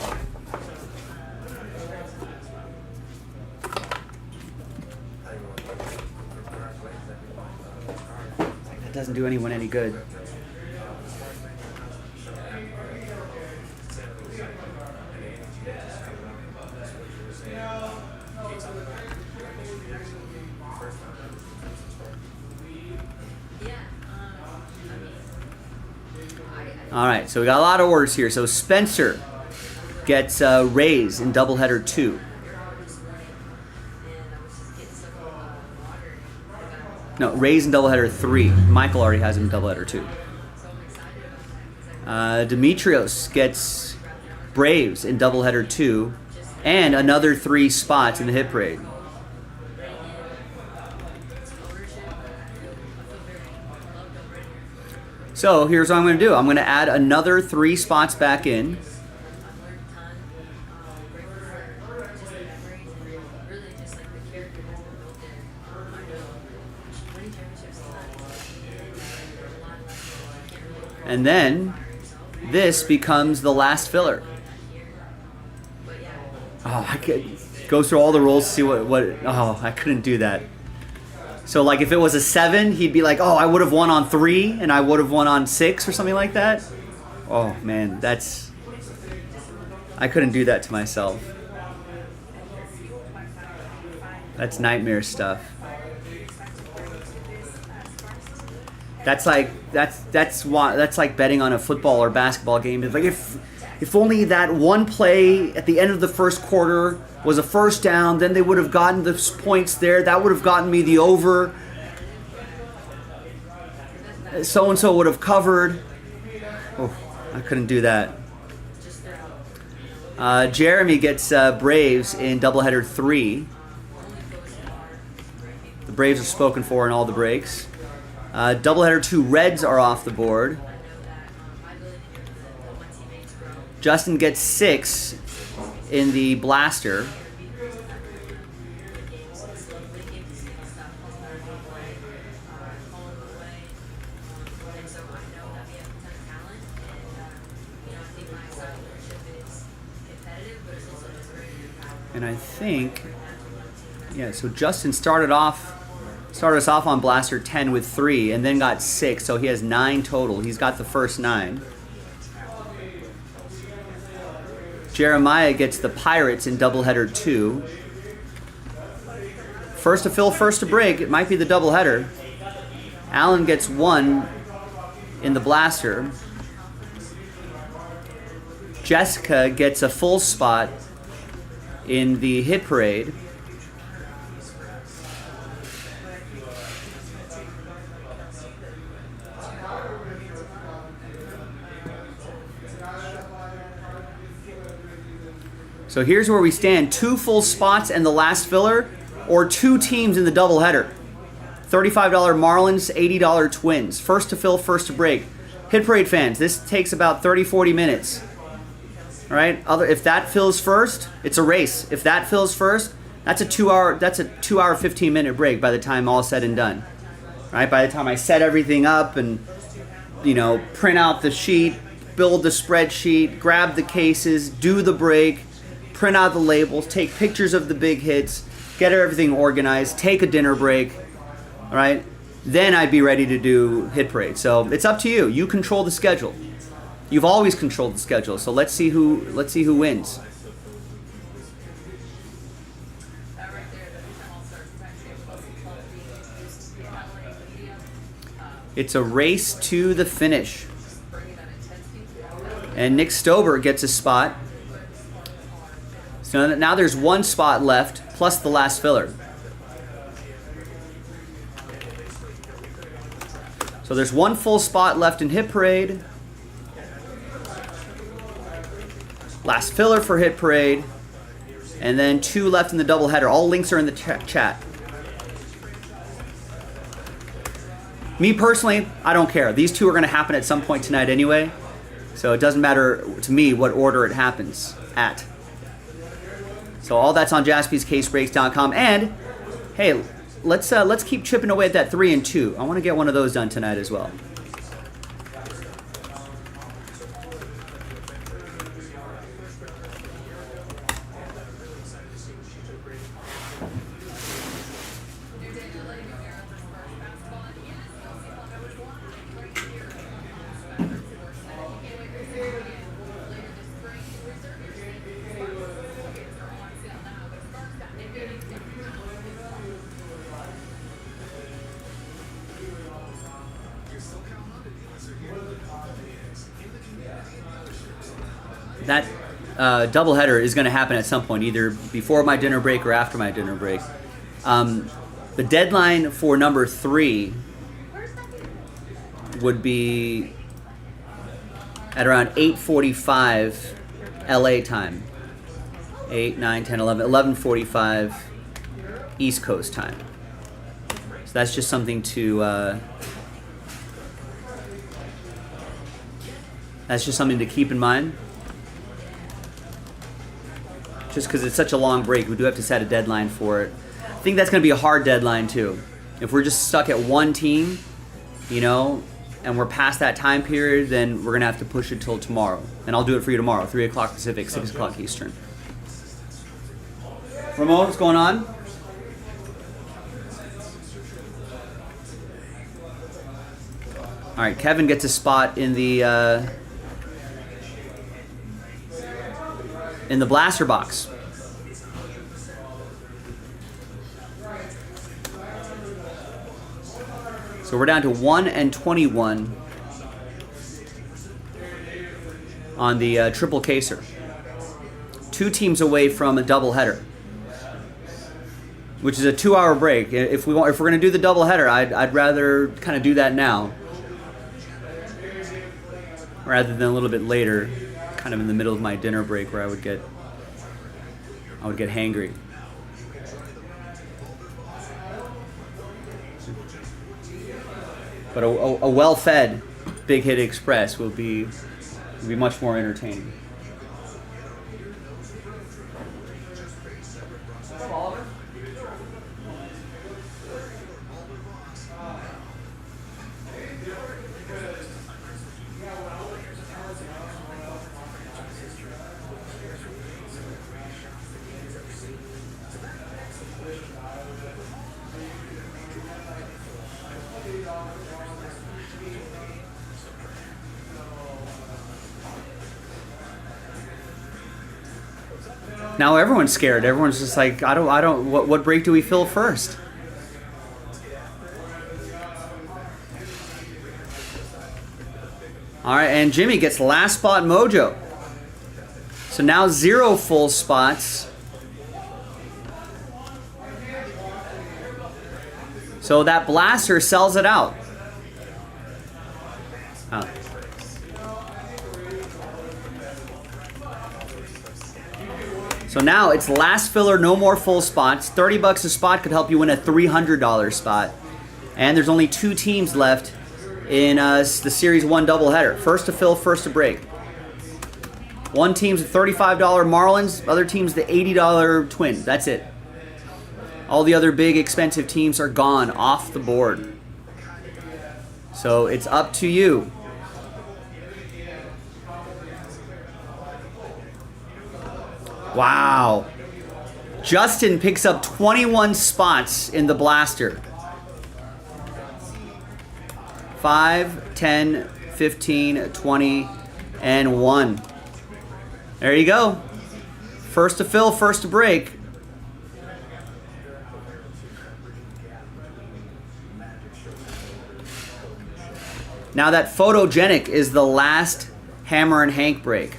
That doesn't do anyone any good. All right, so we got a lot of orders here. So Spencer gets Rays in doubleheader 2. No, Rays in doubleheader 3. Michael already has him in doubleheader 2. Demetrios gets Braves in doubleheader 2 and another 3 spots in the hit parade. So here's what I'm going to do. I'm going to add another 3 spots back in. And then this becomes the last filler. Oh, I could go through all the rolls to see what. Oh, I couldn't do that. So like if it was a 7, he'd be like, oh, I would have won on 3 and I would have won on 6 or something like that. Oh man, I couldn't do that to myself. That's nightmare stuff. That's like betting on a football or basketball game. It's like if only that one play at the end of the first quarter was a first down, then they would have gotten the points there. That would have gotten me the over. So and so would have covered. Oh, I couldn't do that. Jeremy gets Braves in doubleheader 3. The Braves are spoken for in all the breaks. Doubleheader 2 Reds are off the board. Justin gets 6 in the blaster. And I think, yeah, so Justin started us off on blaster 10 with 3 and then got 6, so he has 9 total. He's got the first 9. Jeremiah gets the Pirates in doubleheader 2. First to fill, first to break. It might be the doubleheader. Alan gets 1 in the blaster. Jessica gets a full spot in the hit parade. So here's where we stand. 2 full spots and the last filler, or 2 teams in the doubleheader. $35 Marlins, $80 Twins. First to fill, first to break. Hit parade fans, this takes about 30-40 minutes. All right. If that fills first, it's a race. If that fills first, that's a 2-hour 15-minute break by the time all said and done. Right? By the time I set everything up and print out the sheet, build the spreadsheet, grab the cases, do the break, print out the labels, take pictures of the big hits, get everything organized, take a dinner break. All right? Then I'd be ready to do hit parade. So it's up to you. You control the schedule. You've always controlled the schedule, so let's see who wins. It's a race to the finish. And Nick Stober gets a spot. So now there's 1 spot left, plus the last filler. So there's 1 full spot left in hit parade. Last filler for hit parade, and then 2 left in the doubleheader. All links are in the chat. Me personally, I don't care. These 2 are going to happen at some point tonight anyway, so it doesn't matter to me what order it happens at. So all that's on jaspyscasebreaks.com. And hey, let's keep chipping away at that 3 and 2. I want to get one of those done tonight as well. That doubleheader is going to happen at some point, either before my dinner break or after my dinner break. The deadline for number 3 would be at around 8:45 LA time. 8, 9, 10, 11, 11:45 East Coast time. So that's just something to keep in mind. Just because it's such a long break, we do have to set a deadline for it. I think that's going to be a hard deadline too. If we're just stuck at 1 team, and we're past that time period, then we're going to have to push it till tomorrow. And I'll do it for you tomorrow, 3 o'clock Pacific, 6 o'clock Eastern. Ramon, what's going on? All right, Kevin gets a spot in the blaster box. So we're down to 1-21 on the triple caser. 2 teams away from a doubleheader, which is a 2-hour break. If we're going to do the doubleheader, I'd rather kind of do that now rather than a little bit later, kind of in the middle of my dinner break where I would get hangry. But a well-fed Big Hit Express will be much more entertaining. Now everyone's scared. Everyone's just like, what break do we fill first? All right, and Jimmy gets last spot mojo. So now 0 full spots. So that blaster sells it out. Oh. So now it's last filler, no more full spots. $30 a spot could help you win a $300 spot. And there's only 2 teams left in the Series 1 doubleheader. First to fill, first to break. One team's the $35 Marlins, other team's the $80 Twins. That's it. All the other big expensive teams are gone off the board. So it's up to you. Wow. Justin picks up 21 spots in the blaster. 5, 10, 15, 20, and 1. There you go. First to fill, first to break. Now that photogenic is the last Hammer and Hank break.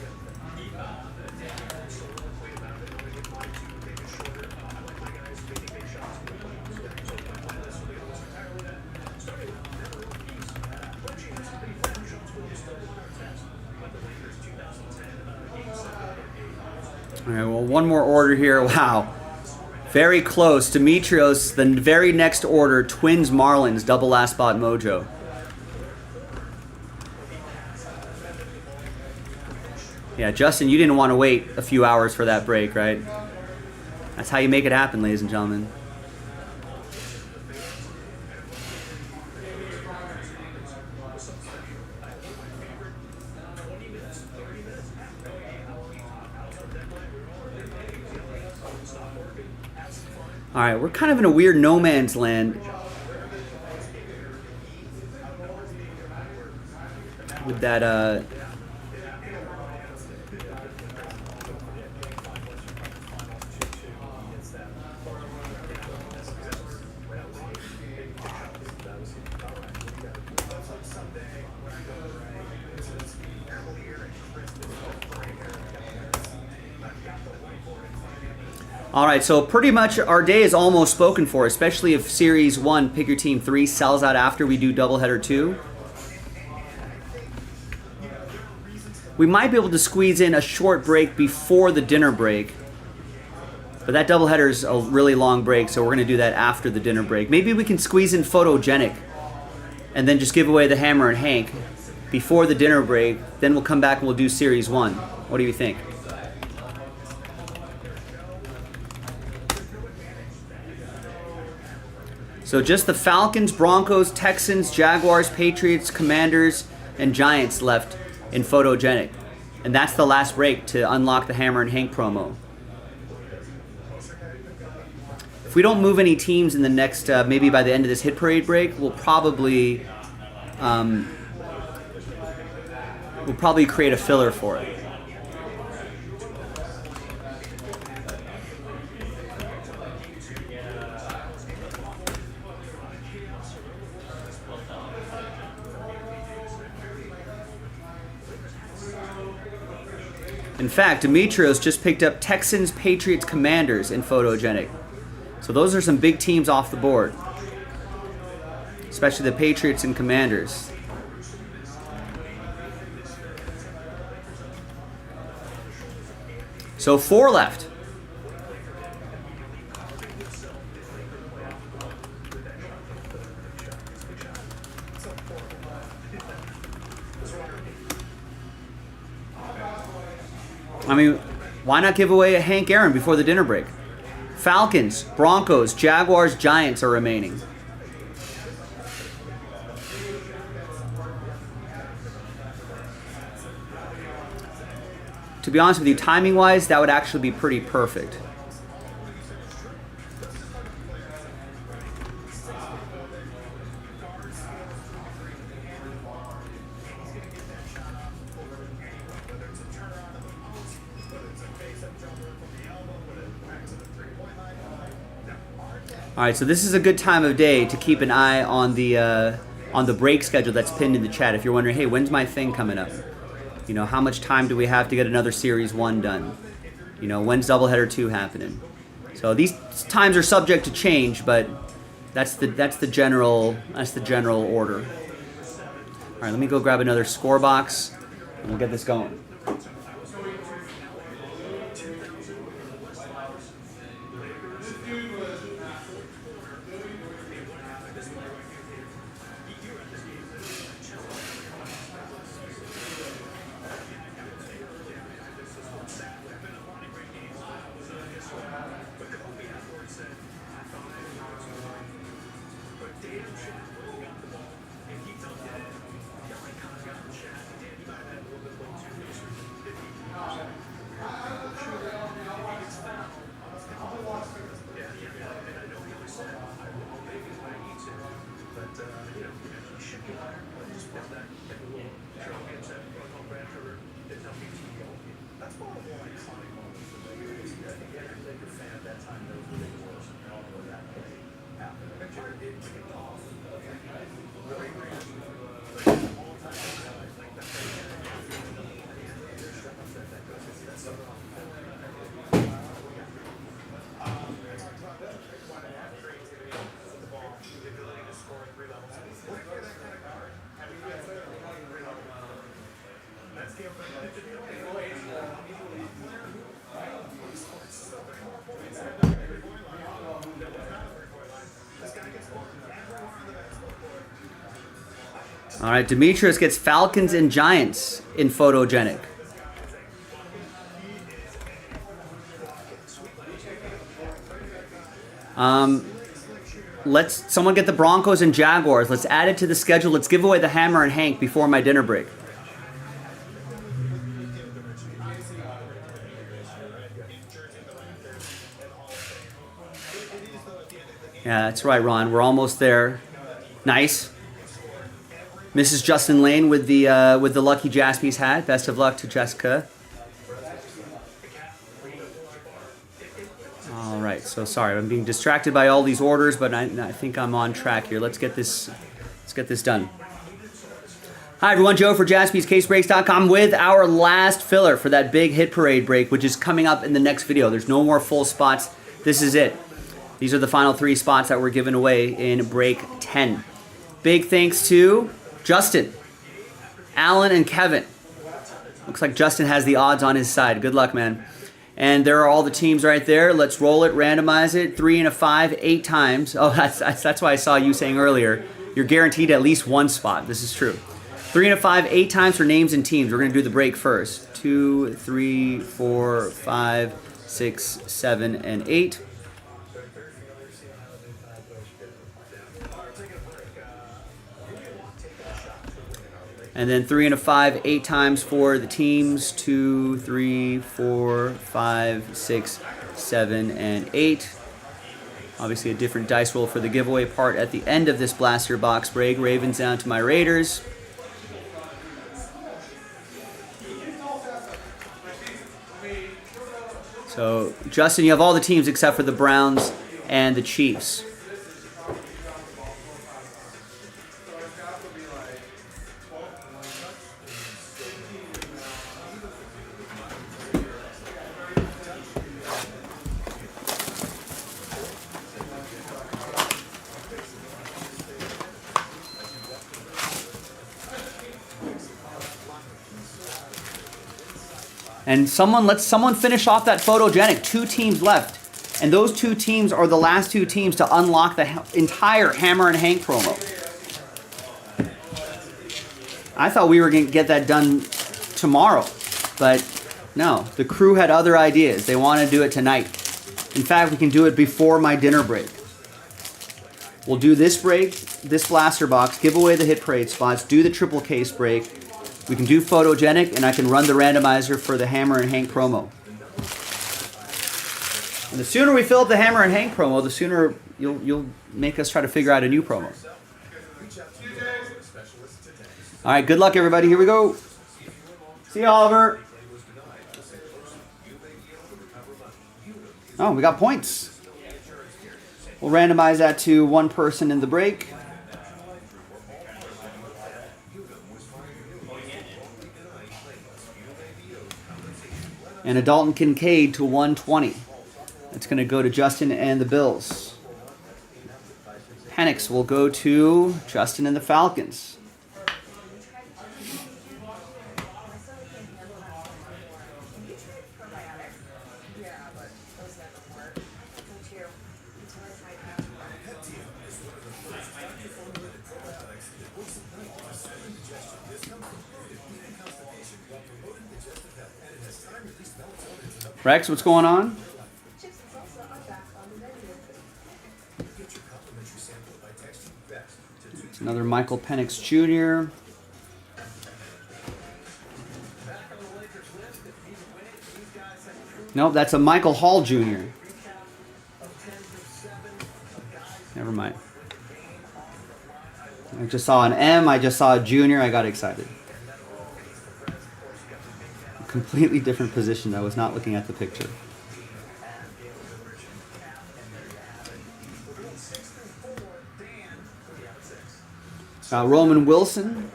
All right, well, one more order here. Wow. Very close. Demetrios, the very next order, Twins Marlins, double last spot mojo. Yeah, Justin, you didn't want to wait a few hours for that break, right? That's how you make it happen, ladies and gentlemen. All right, we're kind of in a weird no man's land with that All right, so pretty much our day is almost spoken for, especially if Series 1, Pick Your Team 3, sells out after we do Doubleheader 2. We might be able to squeeze in a short break before the dinner break. But that doubleheader is a really long break, so we're going to do that after the dinner break. Maybe we can squeeze in Photogenic and then just give away the Hammer and Hank before the dinner break. Then we'll come back and we'll do Series 1. What do you think? So just the Falcons, Broncos, Texans, Jaguars, Patriots, Commanders, and Giants left in Photogenic. And that's the last break to unlock the Hammer and Hank promo. If we don't move any teams in the next, maybe by the end of this Hit Parade break, we'll probably we'll probably create a filler for it. In fact, Demetrios just picked up Texans, Patriots, Commanders in Photogenic. So those are some big teams off the board. Especially the Patriots and Commanders. So 4 left. I mean, why not give away a Hank Aaron before the dinner break? Falcons, Broncos, Jaguars, Giants are remaining. To be honest with you, timing-wise, that would actually be pretty perfect. All right, so this is a good time of day to keep an eye on the break schedule that's pinned in the chat. If you're wondering, hey, when's my thing coming up? You know, how much time do we have to get another Series 1 done? You know, when's Doubleheader 2 happening? So these times are subject to change, but that's the general order. All right, let me go grab another score box, and we'll get this going. All right, Demetrius gets Falcons and Giants in Photogenic. Let's someone get the Broncos and Jaguars. Let's add it to the schedule. Let's give away the Hammer and Hank before my dinner break. Yeah, that's right, Ron. We're almost there. Nice. Mrs. Justin Lane with the lucky Jaspy's hat. Best of luck to Jessica. All right, so sorry, I'm being distracted by all these orders, but I think I'm on track here. Let's get this done. Hi everyone, Joe for JaspysCaseBreaks.com with our last filler for that big hit parade break, which is coming up in the next video. There's no more full spots. This is it. These are the final 3 spots that were given away in break 10. Big thanks to Justin, Alan, and Kevin. Looks like Justin has the odds on his side. Good luck, man. And there are all the teams right there. Let's roll it, randomize it. 3 and a 5, 8 times. Oh, that's why I saw you saying earlier, you're guaranteed at least 1 spot. This is true. 3 and a 5, 8 times for names and teams. We're going to do the break first. 2, 3, 4, 5, 6, 7, and 8. And then 3 and a 5, 8 times for the teams. 2, 3, 4, 5, 6, 7, and 8. Obviously a different dice roll for the giveaway part at the end of this Blaster Box break. Ravens down to my Raiders. So, Justin, you have all the teams except for the Browns and the Chiefs. And let someone finish off that photogenic. 2 teams left. And those 2 teams are the last 2 teams to unlock the entire Hammer and Hank promo. I thought we were going to get that done tomorrow. But no, the crew had other ideas. They want to do it tonight. In fact, we can do it before my dinner break. We'll do this break, this blaster box, give away the hit parade spots, do the triple case break. We can do photogenic, and I can run the randomizer for the Hammer and Hank promo. And the sooner we fill up the Hammer and Hank promo, the sooner you'll make us try to figure out a new promo. All right, good luck, everybody. Here we go. See you, Oliver. Oh, we got points. We'll randomize that to 1 person in the break. And a Dalton Kincaid to 120. That's going to go to Justin and the Bills. Penix will go to Justin and the Falcons. Rex, what's going on? It's another Michael Penix Jr. Nope, that's a Michael Hall Jr. Never mind. I just saw an M, I just saw a junior, I got excited. Completely different position. I was not looking at the picture. Roman Wilson,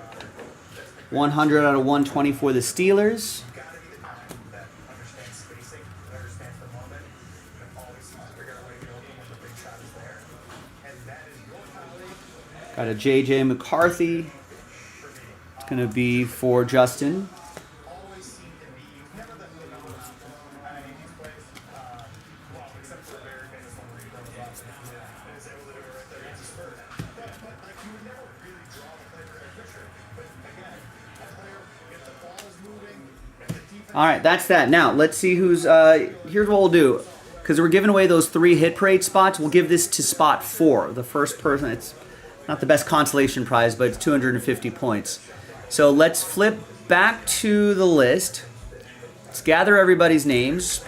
100 out of 120 for the Steelers. Got a J.J. McCarthy. It's going to be for Justin. All right, that's that. Now, let's see who's... here's what we'll do. Because we're giving away those 3 hit parade spots, we'll give this to spot 4. The first person, it's not the best consolation prize, but it's 250 points. So let's flip back to the list. Let's gather everybody's names.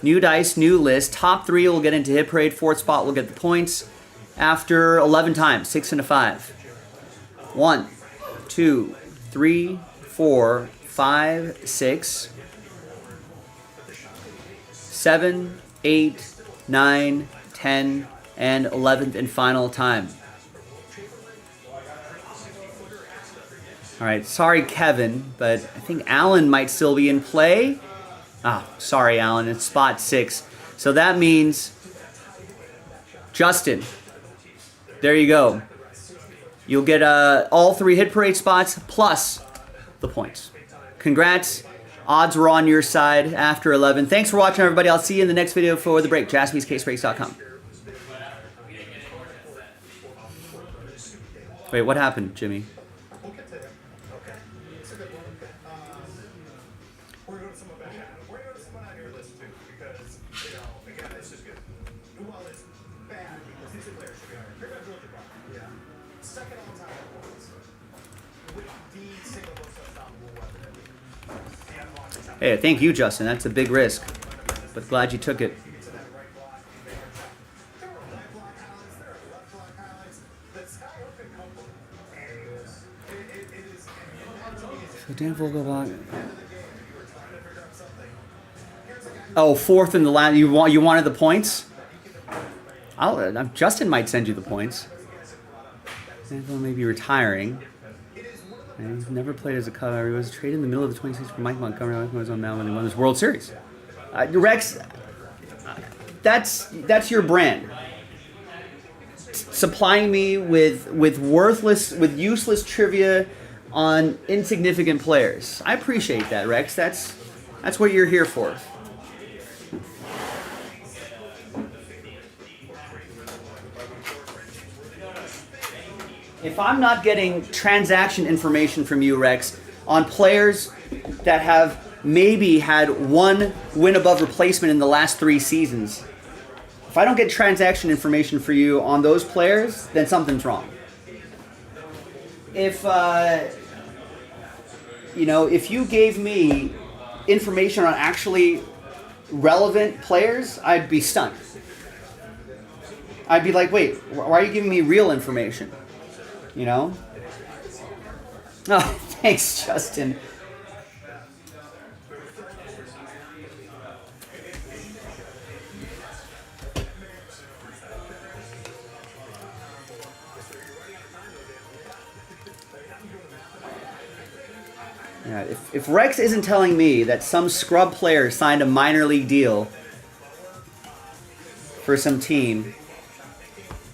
New dice, new list. Top 3 will get into hit parade. 4th spot will get the points. After 11 times, 6 and a 5. 1, 2, 3, 4, 5, 6, 7, 8, 9, 10, and 11th and final time. All right, sorry, Kevin, but I think Alan might still be in play. Sorry, Alan, it's spot 6. So that means Justin. There you go. You'll get all 3 hit parade spots plus the points. Congrats. Odds were on your side after 11. Thanks for watching, everybody. I'll see you in the next video for the break. JaspysCaseBreaks.com. Wait, what happened, Jimmy? Hey, thank you, Justin. That's a big risk, but glad you took it. So Dan Vogelbach. Oh, fourth in the last. You wanted the points? Justin might send you the points. Vanderbilt may be retiring. And he's never played as a Cub. He was traded in the middle of the 26th for Mike Montgomery. Mike was on mound when he won this World Series. Rex, that's your brand. Supplying me with useless trivia on insignificant players. I appreciate that, Rex. That's what you're here for. If I'm not getting transaction information from you, Rex, on players that have maybe had one win above replacement in the last 3 seasons, if I don't get transaction information for you on those players, then something's wrong. If if you gave me information on actually relevant players, I'd be stunned. I'd be like, wait, why are you giving me real information? You know? Oh, thanks, Justin. Yeah, if Rex isn't telling me that some scrub player signed a minor league deal for some team,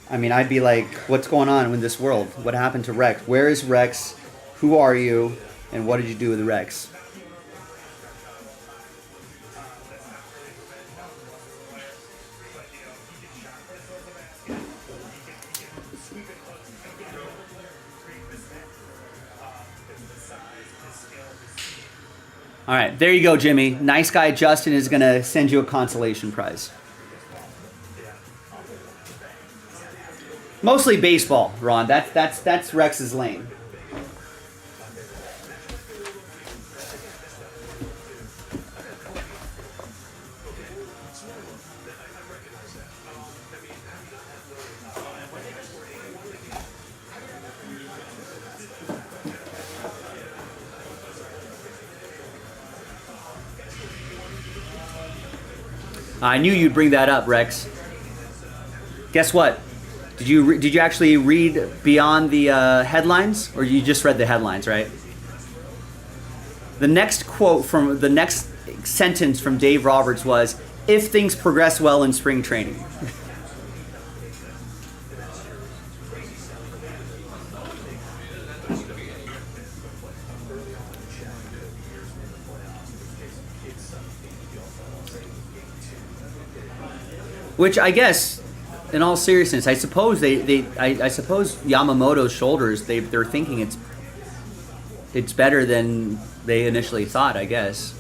I mean, I'd be like, what's going on in this world? What happened to Rex? Where is Rex? Who are you? And what did you do with Rex? All right, there you go, Jimmy. Nice guy Justin is going to send you a consolation prize. Mostly baseball, Ron. That's Rex's lane. I knew you'd bring that up, Rex. Guess what? Did you actually read beyond the headlines, or you just read the headlines, right? The next quote from the next sentence from Dave Roberts was, "If things progress well in spring training." Which I guess, in all seriousness, I suppose I suppose Yamamoto's shoulders, they're thinking it's better than they initially thought, I guess.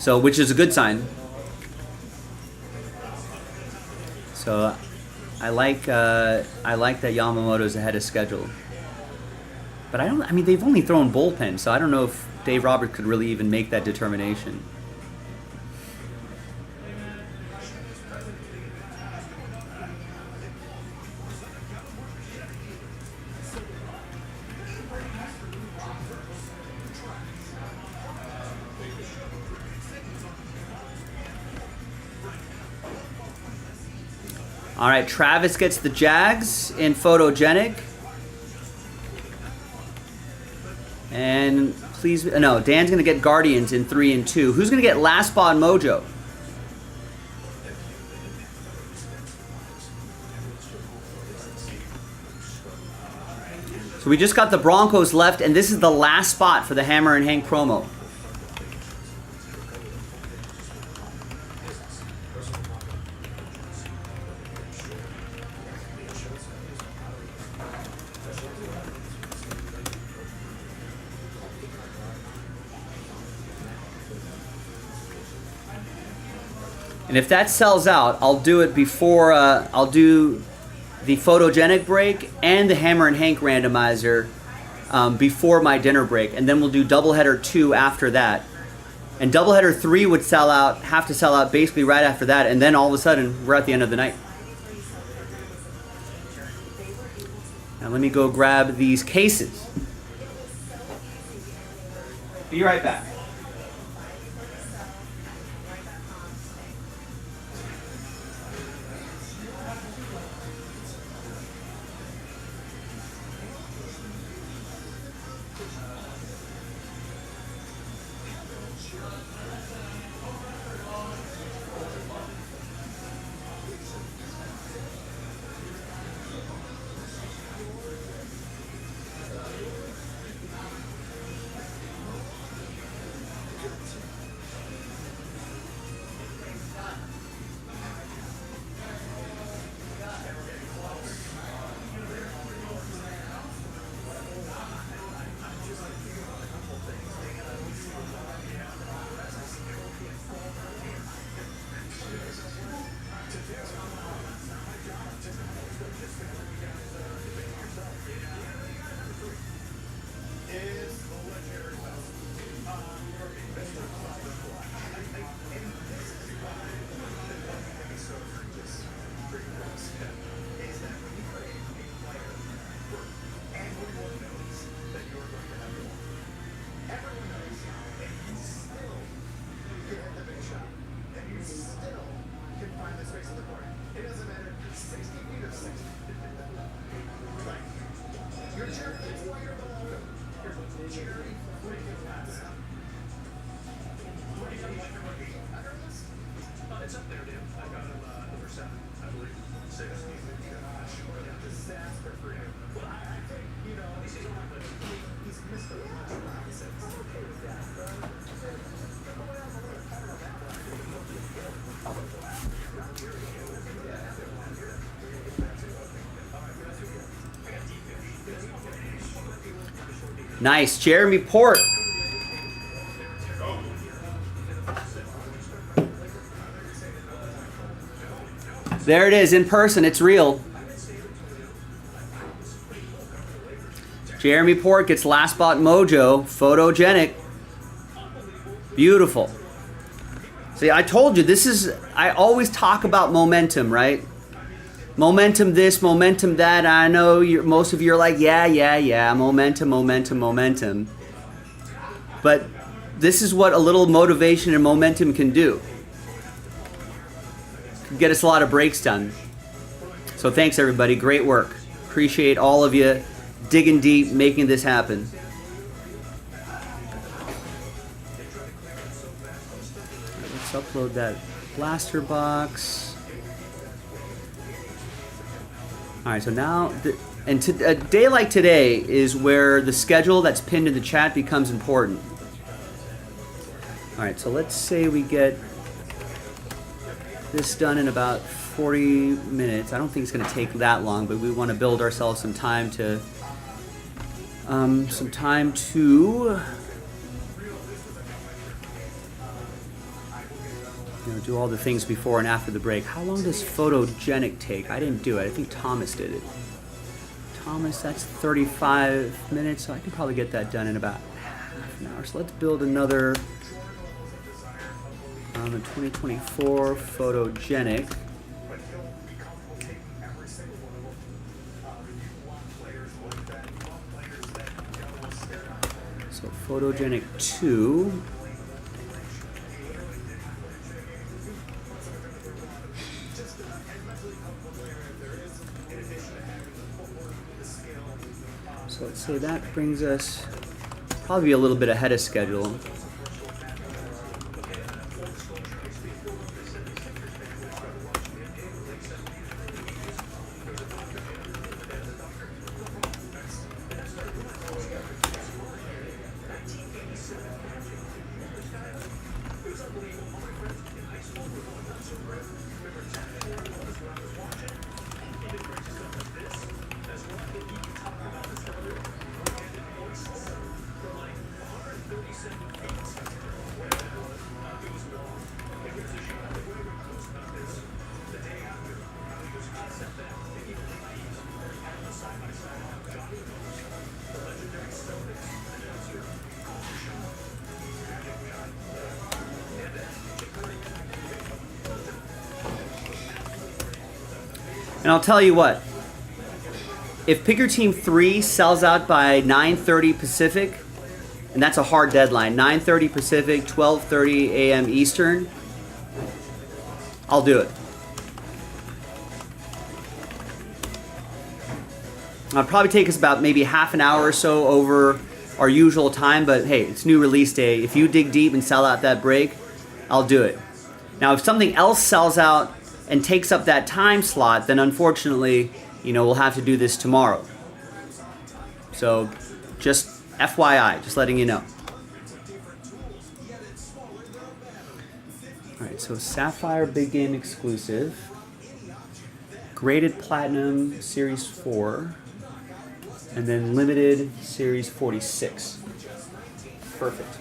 So, which is a good sign. So, I like that Yamamoto's ahead of schedule. But I mean, they've only thrown bullpen, so I don't know if Dave Roberts could really even make that determination. All right, Travis gets the Jags in photogenic. And please, no, Dan's going to get Guardians in 3 and 2. Who's going to get Last Spot Mojo? So we just got the Broncos left, and this is the last spot for the Hammer and Hank promo. And if that sells out, I'll do it before, I'll do the photogenic break and the Hammer and Hank randomizer before my dinner break. And then we'll do doubleheader 2 after that. And doubleheader 3 would have to sell out basically right after that. And then all of a sudden, we're at the end of the night. Now let me go grab these cases. Be right back. Nice, Jeremy Port. There it is in person. It's real. Jeremy Port gets last spot mojo. Photogenic. Beautiful. See, I told you, this is, I always talk about momentum, right? Momentum this, momentum that. I know most of you are like, yeah, momentum, momentum, momentum. But this is what a little motivation and momentum can do. Can get us a lot of breaks done. So thanks everybody, great work. Appreciate all of you digging deep, making this happen. Let's upload that blaster box. All right, so now, a day like today is where the schedule that's pinned in the chat becomes important. All right, so let's say we get this done in about 40 minutes. I don't think it's going to take that long, but we want to build ourselves some time to, do all the things before and after the break. How long does photogenic take? I didn't do it. I think Thomas did it. Thomas, that's 35 minutes, so I can probably get that done in about half an hour. So let's build another in 2024 photogenic. So photogenic 2. So let's say that brings us probably a little bit ahead of schedule. And I'll tell you what, if pick your team 3 sells out by 9:30 Pacific, and that's a hard deadline, 9:30 Pacific, 12:30 a.m. Eastern, I'll do it. It'll probably take us about maybe half an hour or so over our usual time, but hey, it's new release day. If you dig deep and sell out that break, I'll do it. Now, if something else sells out and takes up that time slot, then unfortunately, we'll have to do this tomorrow. So, just FYI, just letting you know. All right, so Sapphire Big Game exclusive, graded Platinum Series 4, and then limited Series 46. Perfect.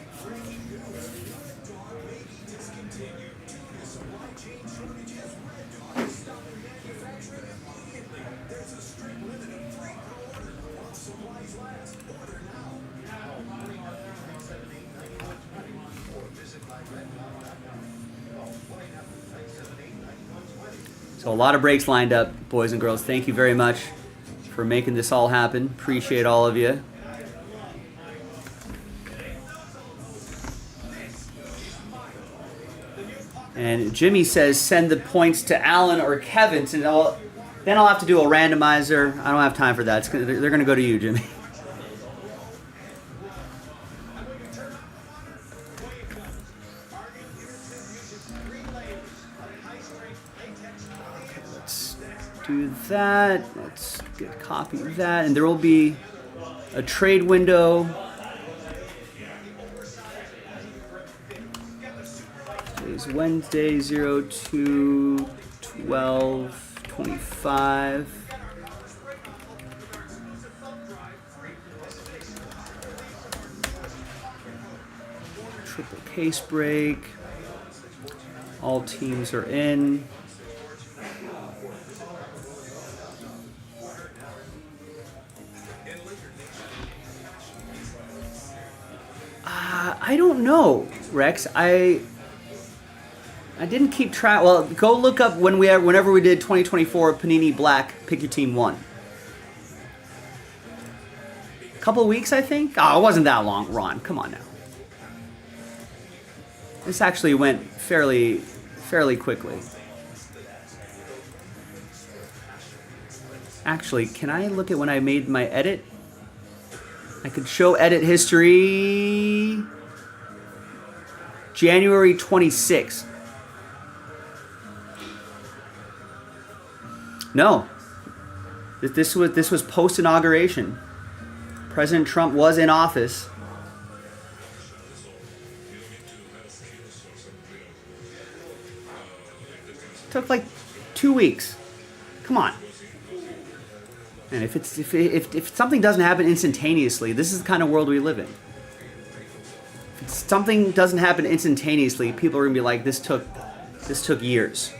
So a lot of breaks lined up, boys and girls. Thank you very much for making this all happen. Appreciate all of you. And Jimmy says send the points to Alan or Kevin. Then I'll have to do a randomizer. I don't have time for that. They're going to go to you, Jimmy. Do that. Let's get a copy of that. And there will be a trade window. Today's Wednesday, 02/12/25. Triple case break. All teams are in. I don't know, Rex. I didn't keep track. Well, go look up whenever we did 2024 Panini Black Pick Your Team 1. A couple of weeks, I think. Oh, it wasn't that long, Ron. Come on now. This actually went fairly quickly. Actually, can I look at when I made my edit? I could show edit history. January 26th. No. This was post inauguration. President Trump was in office. Took like 2 weeks. Come on. And if something doesn't happen instantaneously, this is the kind of world we live in. If something doesn't happen instantaneously, people are gonna be like, this took years.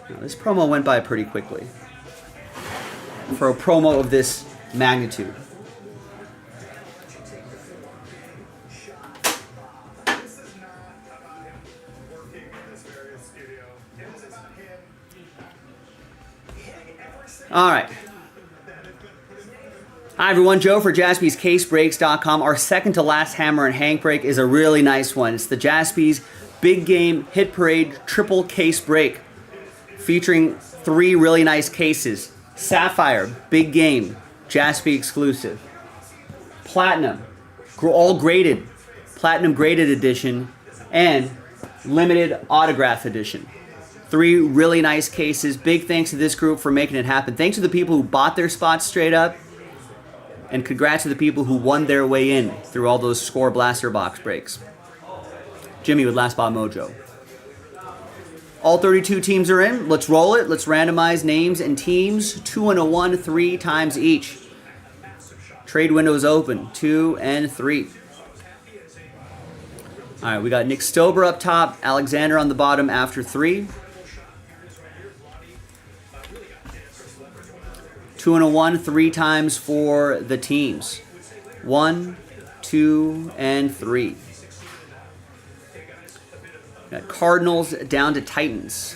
Now, this promo went by pretty quickly for a promo of this magnitude. All right. Hi everyone, Joe for JaspysCaseBreaks.com. Our second to last Hammer and Hank break is a really nice one. It's the Jaspys Big Game Hit Parade Triple Case Break, featuring 3 really nice cases. Sapphire, Big Game, Jaspy exclusive. Platinum, all graded, Platinum graded edition, and limited autograph edition. 3 really nice cases. Big thanks to this group for making it happen. Thanks to the people who bought their spots straight up. And congrats to the people who won their way in through all those Score Blaster box breaks. Jimmy with Last Spot Mojo. All 32 teams are in. Let's roll it. Let's randomize names and teams. 2 and a 1, 3 times each. Trade windows open. 2 and 3. All right, we got Nick Stober up top. Alexander on the bottom after 3. 2 and a 1, 3 times for the teams. 1, 2, and 3. Got Cardinals down to Titans.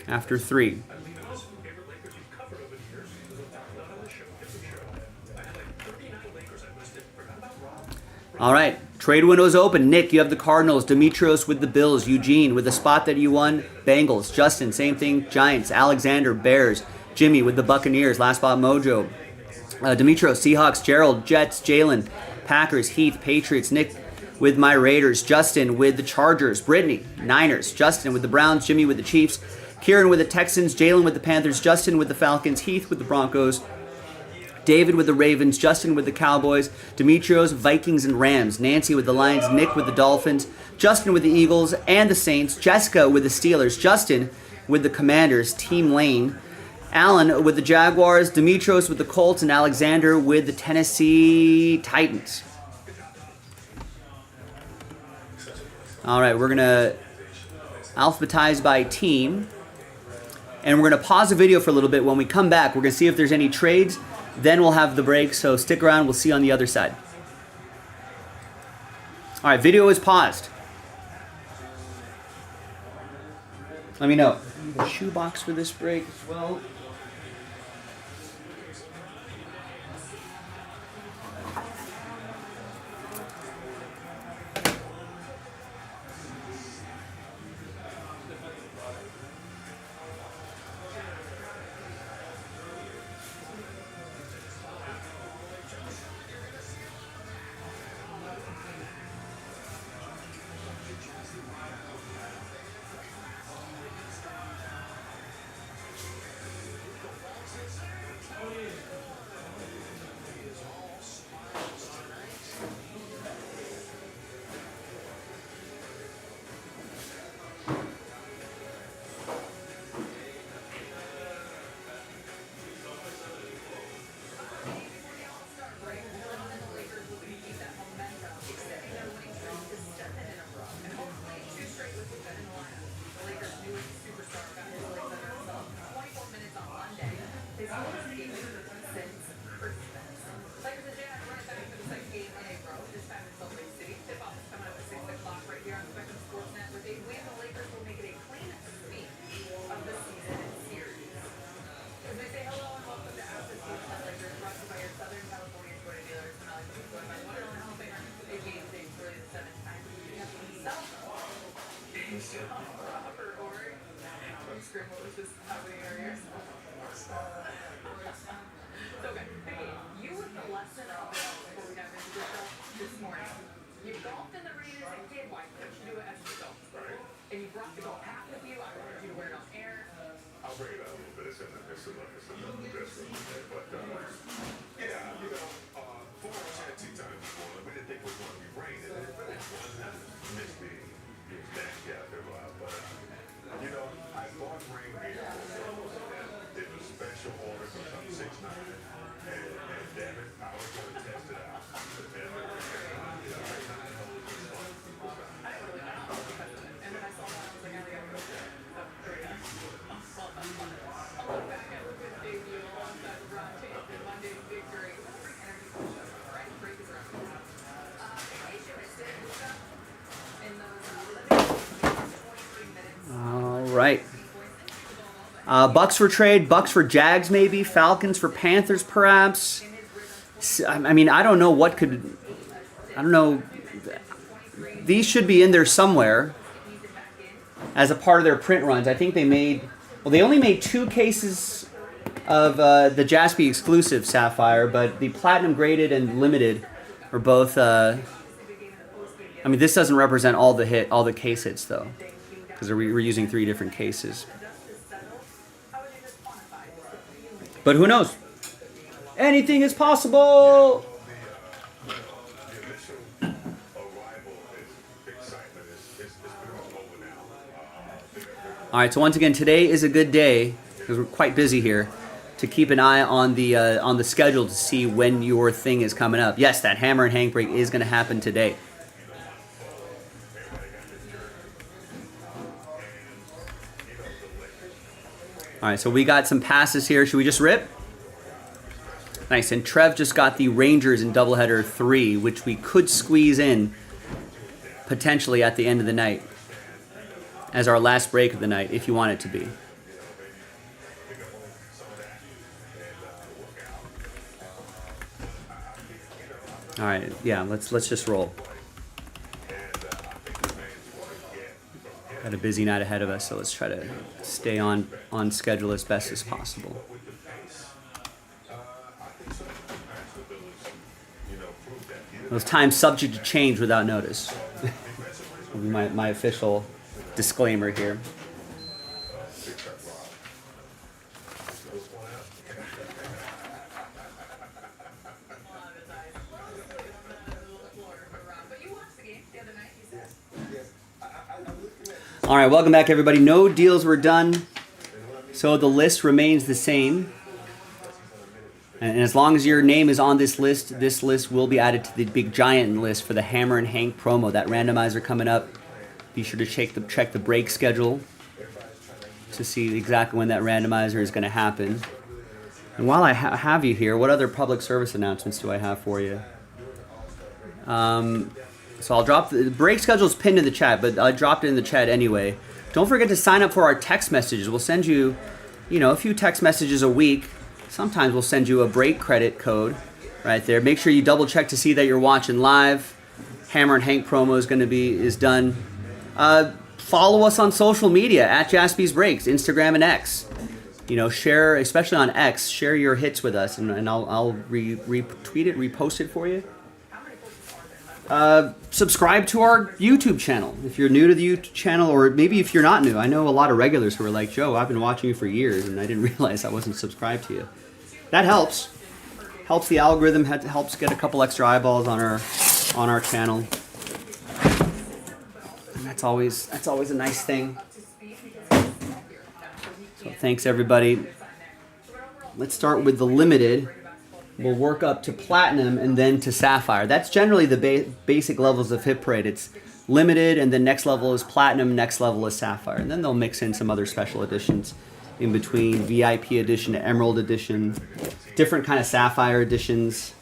after 3. All right, trade window's open. Nick, you have the Cardinals. Demetrios with the Bills. Eugene with the spot that you won. Bengals. Justin, same thing. Giants. Alexander, Bears. Jimmy with the Buccaneers. Last spot, Mojo. Demetrios, Seahawks. Gerald, Jets. Jalen, Packers. Heath, Patriots. Nick with my Raiders. Justin with the Chargers. Brittany, Niners. Justin with the Browns. Jimmy with the Chiefs. Kieran with the Texans. Jalen with the Panthers. Justin with the Falcons. Heath with the Broncos. David with the Ravens, Justin with the Cowboys, Demetrios, Vikings and Rams, Nancy with the Lions, Nick with the Dolphins, Justin with the Eagles and the Saints, Jessica with the Steelers, Justin with the Commanders, Team Lane, Alan with the Jaguars, Demetrios with the Colts, and Alexander with the Tennessee Titans. All right, we're going to alphabetize by team, and we're going to pause the video for a little bit. When we come back, we're going to see if there's any trades. Then we'll have the break, so stick around. We'll see you on the other side. All right, video is paused. Let me know. A shoebox for this break as well. Right. Bucks for trade, Bucks for Jags maybe, Falcons for Panthers perhaps. I mean, I don't know what could, I don't know. These should be in there somewhere as a part of their print runs. I think they made, well, they only made 2 cases of the Jaspy exclusive Sapphire, but the Platinum Graded and Limited are both, I mean, this doesn't represent all the case hits though, because we're using 3 different cases. But who knows? Anything is possible! Alright, so once again, today is a good day, because we're quite busy here, to keep an eye on the schedule to see when your thing is coming up. Yes, that Hammer and Hank break is going to happen today. Alright, so we got some passes here. Should we just rip? Nice, and Trev just got the Rangers in doubleheader 3, which we could squeeze in potentially at the end of the night as our last break of the night, if you want it to be. All right, yeah, let's just roll. Got a busy night ahead of us, so let's try to stay on schedule as best as possible. Those times subject to change without notice. Will be my official disclaimer here. All right, welcome back, everybody. No deals were done, so the list remains the same. And as long as your name is on this list will be added to the big giant list for the Hammer and Hank promo. That randomizer coming up. Be sure to check the break schedule to see exactly when that randomizer is going to happen. And while I have you here, what other public service announcements do I have for you? So I'll drop the break schedule is pinned in the chat, but I dropped it in the chat anyway. Don't forget to sign up for our text messages. We'll send you, a few text messages a week. Sometimes we'll send you a break credit code right there. Make sure you double check to see that you're watching live. Hammer and Hank promo is done. Follow us on social media at Jaspy's Breaks, Instagram and X. Share, especially on X, share your hits with us, and I'll retweet it, repost it for you. Subscribe to our YouTube channel if you're new to the YouTube channel, or maybe if you're not new. I know a lot of regulars who are like, Joe, I've been watching you for years and I didn't realize I wasn't subscribed to you. That helps the algorithm, helps get a couple extra eyeballs on our channel, and that's always a nice thing. So thanks, everybody. Let's start with the limited. We'll work up to platinum and then to sapphire. That's generally the basic levels of hit parade. It's limited, and then next level is platinum, next level is sapphire. And then they'll mix in some other special editions in between, VIP edition, emerald edition, different kind of sapphire editions.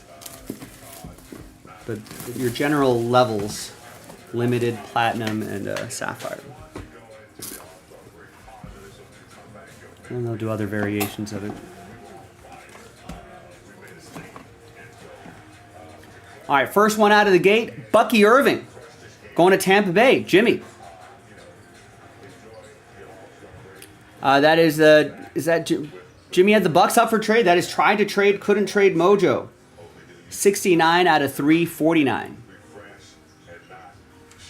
But your general levels, limited, platinum, and sapphire. And they'll do other variations of it. All right, first one out of the gate, Bucky Irving, going to Tampa Bay. Jimmy. Is that Jimmy had the Bucks up for trade? That is tried to trade, couldn't trade mojo. 69 out of 349.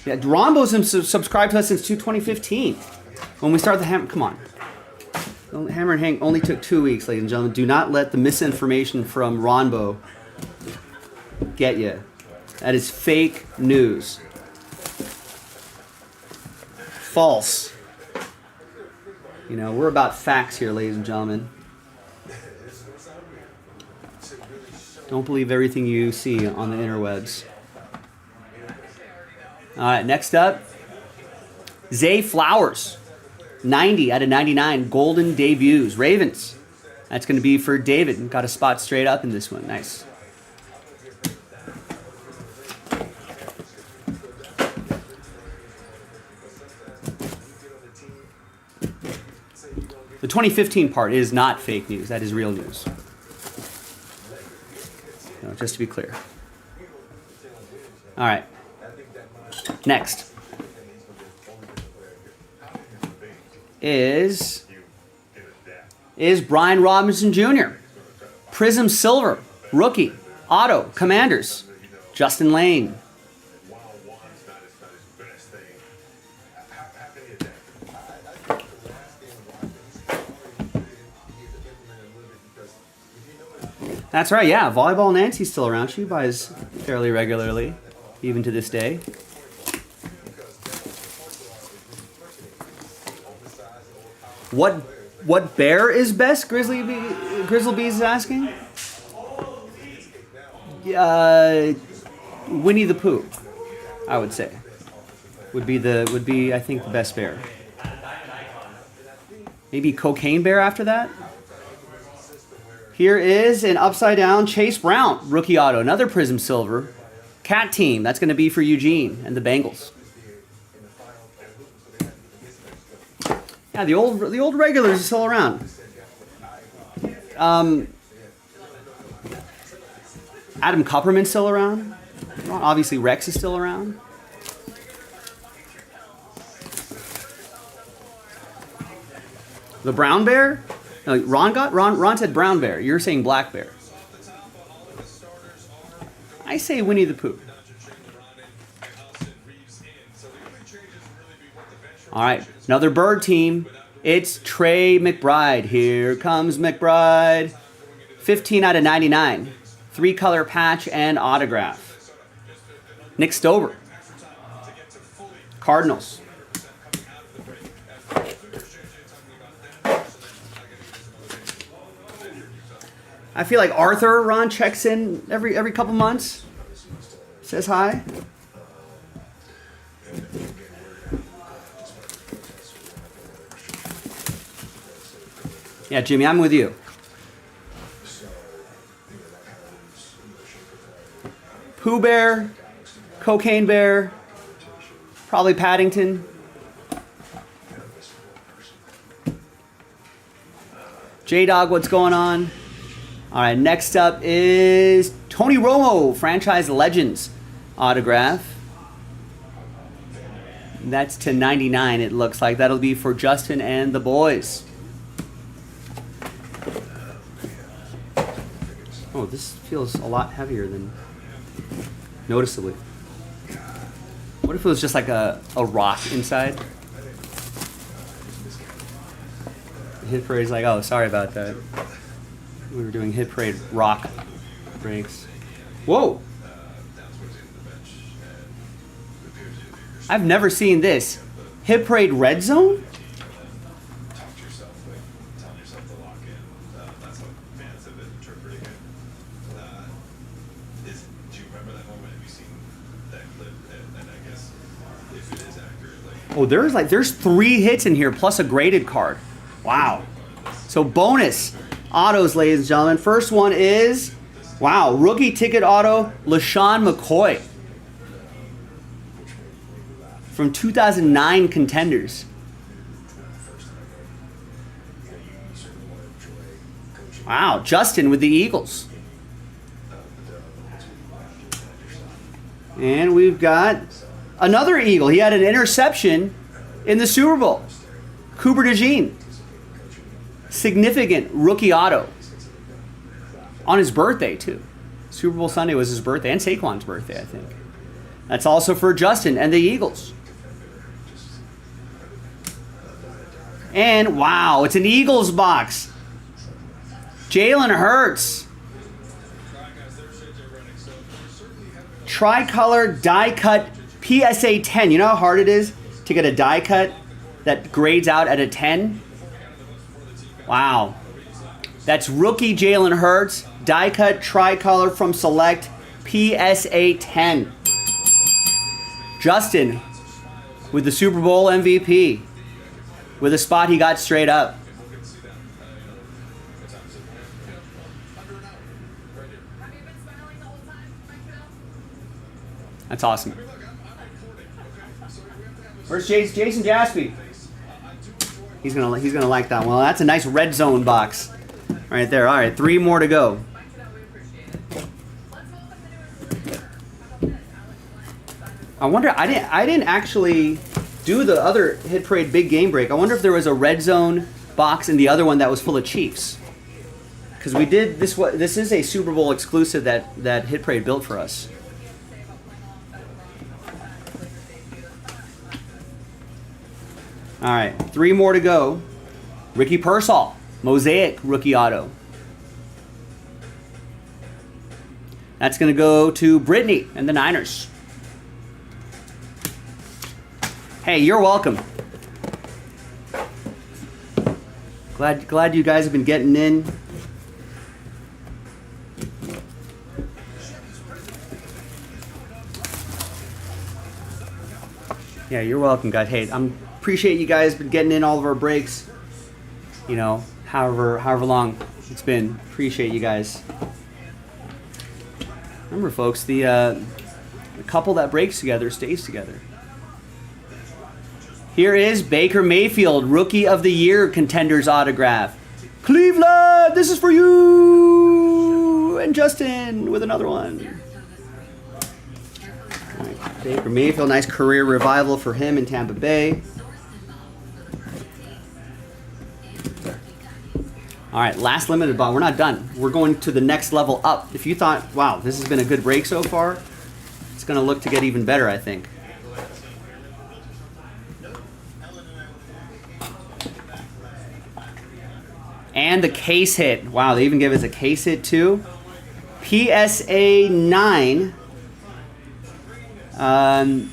Yeah, Rombo's been subscribed to us since 2015. When we started the Hammer, come on. The Hammer and Hank only took 2 weeks, ladies and gentlemen. Do not let the misinformation from Rombo get you. That is fake news. False. We're about facts here, ladies and gentlemen. Don't believe everything you see on the interwebs. All right, next up, Zay Flowers. 90 out of 99 golden debuts. Ravens. That's going to be for David. Got a spot straight up in this one. Nice. The 2015 part is not fake news. That is real news. Just to be clear. All right. Next is Brian Robinson Jr. Prism Silver, rookie, auto, Commanders, Justin Lane. That's right, yeah. Volleyball Nancy's still around. She buys fairly regularly, even to this day. What bear is best? Grizzly Bees is asking. Winnie the Pooh, I would say, would be I think the best bear. Maybe Cocaine Bear after that. Here is an upside down Chase Brown rookie auto, another Prism Silver. Cat Team, that's going to be for Eugene and the Bengals. Yeah, the old regulars are still around. Adam Kupperman's still around. Obviously, Rex is still around. The brown bear? No, Ron said brown bear. You're saying black bear. I say Winnie the Pooh. All right, another bird team. It's Trey McBride. Here comes McBride. 15 out of 99. 3-color patch and autograph. Nick Stover. Cardinals. I feel like Arthur Ron checks in every couple months. Says hi. Yeah, Jimmy, I'm with you. Pooh Bear, Cocaine Bear, probably Paddington. J-Dog, what's going on? All right, next up is Tony Romo, Franchise Legends autograph. That's to 99, it looks like. That'll be for Justin and the boys. Oh, this feels a lot heavier than noticeably. What if it was just like a rock inside? The Hit Parade's like, oh, sorry about that. We were doing Hit Parade rock breaks. Whoa! I've never seen this. Hit Parade Red Zone? Oh, there's 3 hits in here plus a graded card. Wow. So bonus autos, ladies and gentlemen. First one is, wow, rookie ticket auto, LaShawn McCoy. From 2009 Contenders. Wow, Justin with the Eagles. And we've got another Eagle. He had an interception in the Super Bowl. Cooper DeJean. Significant rookie auto. On his birthday, too. Super Bowl Sunday was his birthday, and Saquon's birthday, I think. That's also for Justin and the Eagles. And, wow, it's an Eagles box. Jalen Hurts. Tricolor die cut PSA 10. You know how hard it is to get a die cut that grades out at a 10? Wow. That's rookie Jalen Hurts. Die cut tricolor from Select PSA 10. Justin with the Super Bowl MVP. With a spot he got straight up. That's awesome. Where's Jason Jaspy? He's gonna like that one. Well, that's a nice red zone box right there. All right, 3 more to go. I wonder. I didn't actually do the other Hit Parade big game break. I wonder if there was a red zone box in the other one that was full of Chiefs. Because we did this. This is a Super Bowl exclusive that Hit Parade built for us. All right, 3 more to go. Ricky Pearsall, Mosaic rookie auto. That's going to go to Brittany and the Niners. Hey, you're welcome. Glad you guys have been getting in. Yeah, you're welcome, guys. Hey, appreciate you guys been getting in all of our breaks. You know, however long it's been. Appreciate you guys. Remember, folks, the couple that breaks together stays together. Here is Baker Mayfield, Rookie of the Year Contenders autograph. Cleveland, this is for you. you. And Justin with another one. All right, Baker Mayfield, nice career revival for him in Tampa Bay. All right, last limited bond. We're not done. We're going to the next level up. If you thought, wow, this has been a good break so far, it's going to look to get even better, I think. And the case hit. Wow, they even give us a case hit too. PSA 9. And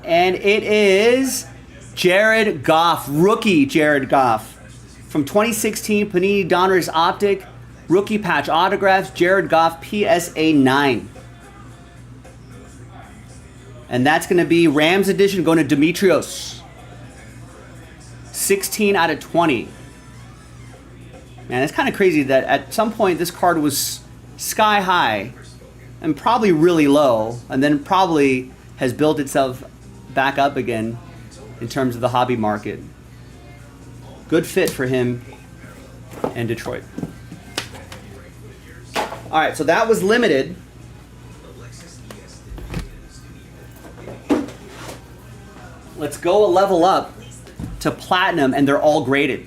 it is Jared Goff, rookie Jared Goff. From 2016, Panini Donruss Optic, rookie patch autographs, Jared Goff, PSA 9. And that's going to be Rams edition going to Demetrios. 16 out of 20. Man, it's kind of crazy that at some point this card was sky high and probably really low, and then probably has built itself back up again in terms of the hobby market. Good fit for him and Detroit. All right, so that was limited. Let's go a level up to platinum, and they're all graded.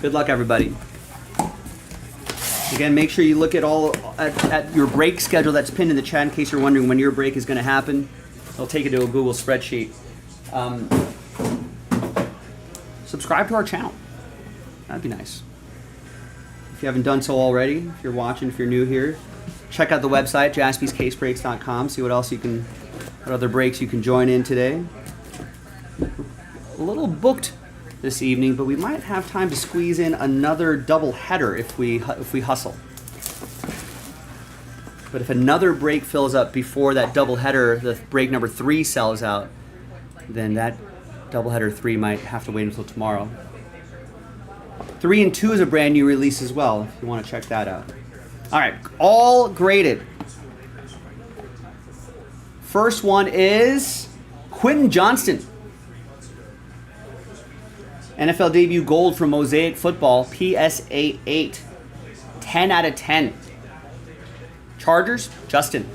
Good luck, everybody. Again, make sure you look at your break schedule that's pinned in the chat in case you're wondering when your break is going to happen. I'll take it to a Google spreadsheet. Subscribe to our channel. That'd be nice. If you haven't done so already, if you're watching, if you're new here, check out the website, jaspyscasebreaks.com. See what other breaks you can join in today. A little booked this evening, but we might have time to squeeze in another double header if we hustle. But if another break fills up before that double header, the break number 3 sells out, then that double header 3 might have to wait until tomorrow. 3 and 2 is a brand new release as well, if you want to check that out. All right, all graded. First one is Quentin Johnston. NFL debut gold from Mosaic Football, PSA 8. 10 out of 10. Chargers, Justin.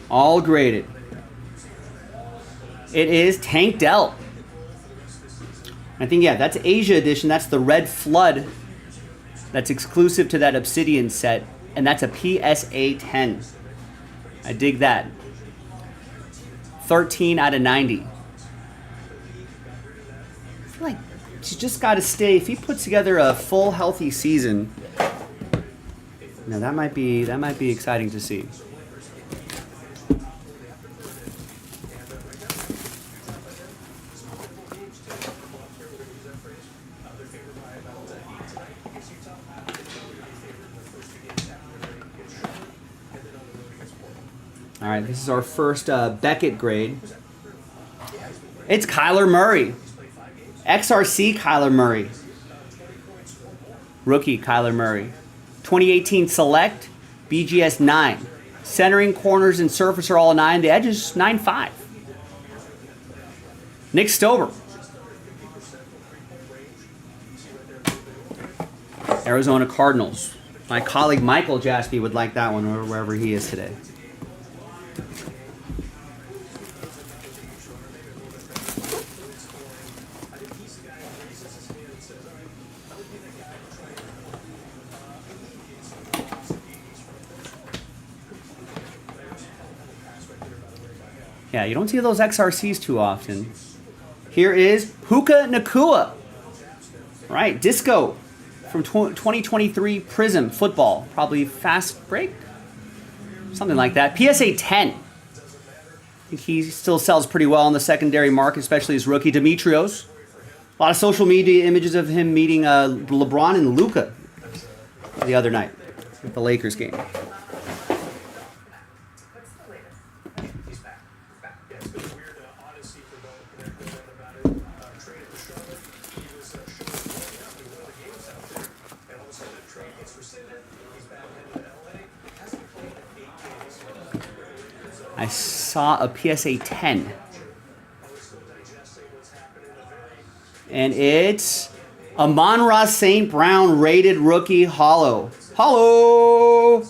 All graded. It is Tank Dell. I think, yeah, that's Asia edition. That's the Red Flood. That's exclusive to that Obsidian set. And that's a PSA 10. I dig that. 13 out of 90. I feel like he's just got to stay. If he puts together a full healthy season, now that might be exciting to see. All right, this is our first Beckett grade. It's Kyler Murray. XRC Kyler Murray. Rookie Kyler Murray. 2018 Select, BGS 9. Centering, corners, and surface are all 9. The edges, 9.5. Nick Stover. Arizona Cardinals. My colleague Michael Jaspy would like that one wherever he is today. Yeah, you don't see those XRCs too often. Here is Puka Nacua. Right, Disco from 2023 Prism Football. Probably fast break? Something like that. PSA 10. I think he still sells pretty well in the secondary market, especially his rookie Demetrios. A lot of social media images of him meeting LeBron and Luka the other night. with the Lakers game. He's back. Yeah, it's been a weird odyssey for Bell Connect, no doubt about it. Traded to Charlotte. He was showing blowing up in one of the games out there. And all of a sudden that trade gets rescinded. He's back into LA. Hasn't played in 8 games. I saw a PSA 10. And it's Amon-Ra St. Brown rated rookie hollow. Hollow!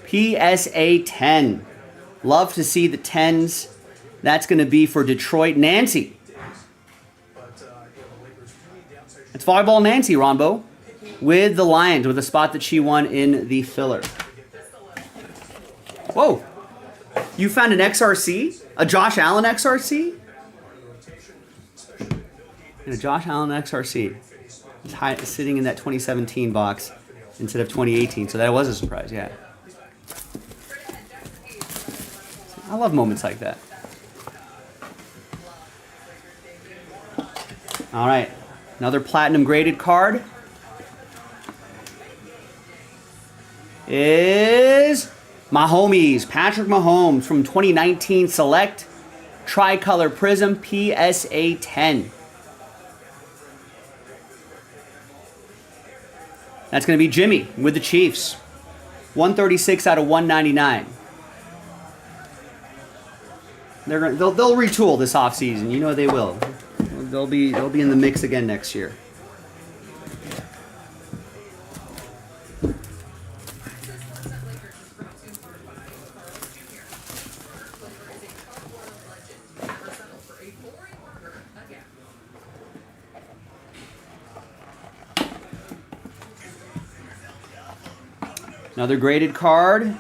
PSA 10. Love to see the 10s. That's going to be for Detroit Nancy. It's volleyball Nancy, Ronbo. With the Lions, with a spot that she won in the filler. Whoa. You found an XRC? A Josh Allen XRC? And a Josh Allen XRC. It's sitting in that 2017 box instead of 2018, so that was a surprise, yeah. I love moments like that. All right, another platinum graded card is Mahomes, Patrick Mahomes from 2019 Select Tricolor Prism PSA 10. That's going to be Jimmy with the Chiefs. 136 out of 199. They'll retool this offseason. You know they will. They'll be in the mix again next year. Another graded card.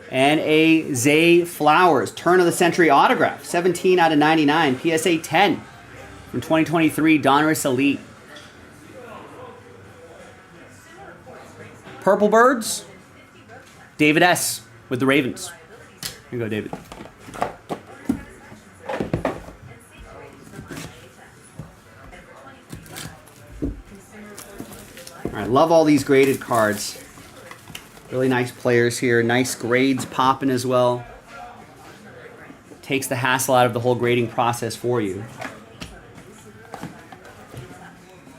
And a Zay Flowers. Turn of the Century autograph. 17 out of 99. PSA 10. From 2023 Donruss Elite. Purple Birds. David S. with the Ravens. Here you go, David. All right, love all these graded cards. Really nice players here. Nice grades popping as well. Takes the hassle out of the whole grading process for you.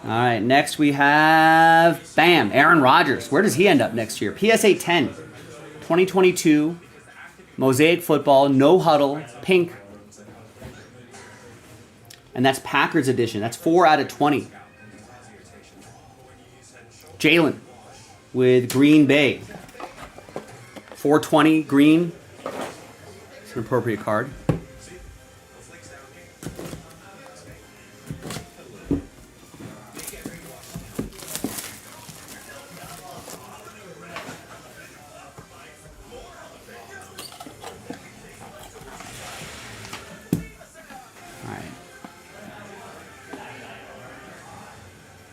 All right, next we have, bam, Aaron Rodgers. Where does he end up next year? PSA 10, 2022, Mosaic Football, No Huddle, pink. And that's Packers edition. That's 4 out of 20. Jalen with Green Bay. 420 green. It's an appropriate card.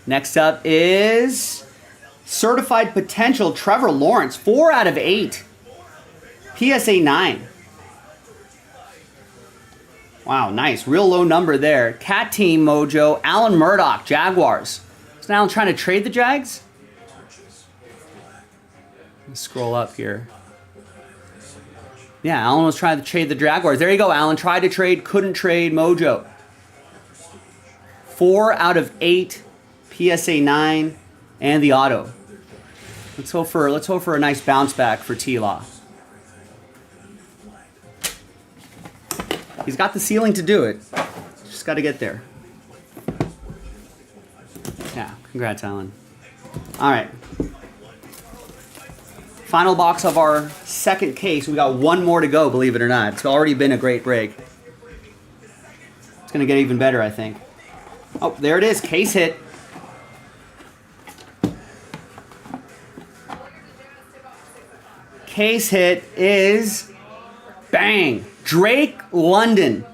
Next up is Certified Potential Trevor Lawrence, 4 out of 8. PSA 9. Wow, nice. Real low number there. Cat Team Mojo, Alan Murdoch, Jaguars. Is Alan trying to trade the Jags? Let's scroll up here. Yeah, Alan was trying to trade the Jaguars. There you go, Alan. Tried to trade, couldn't trade Mojo. 4 out of 8. PSA 9 and the auto. Let's hope for a nice bounce back for T-Law. He's got the ceiling to do it. Just got to get there. Yeah, congrats, Alan. All right. Final box of our second case. We got one more to go, believe it or not. It's already been a great break. It's going to get even better, I think. Oh, there it is. Case hit. Case hit is, bang, Drake London.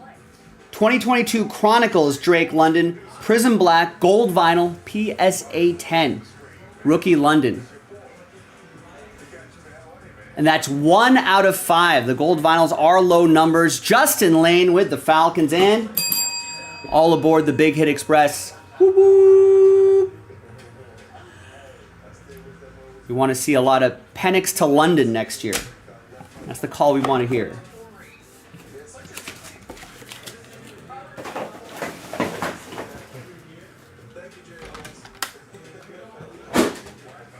2022 Chronicles Drake London. Prism Black, Gold Vinyl, PSA 10. Rookie London. And that's 1 out of 5. The Gold Vinyls are low numbers. Justin Lane with the Falcons and all aboard the Big Hit Express. Woo-woo. We want to see a lot of Penix to London next year. That's the call we want to hear.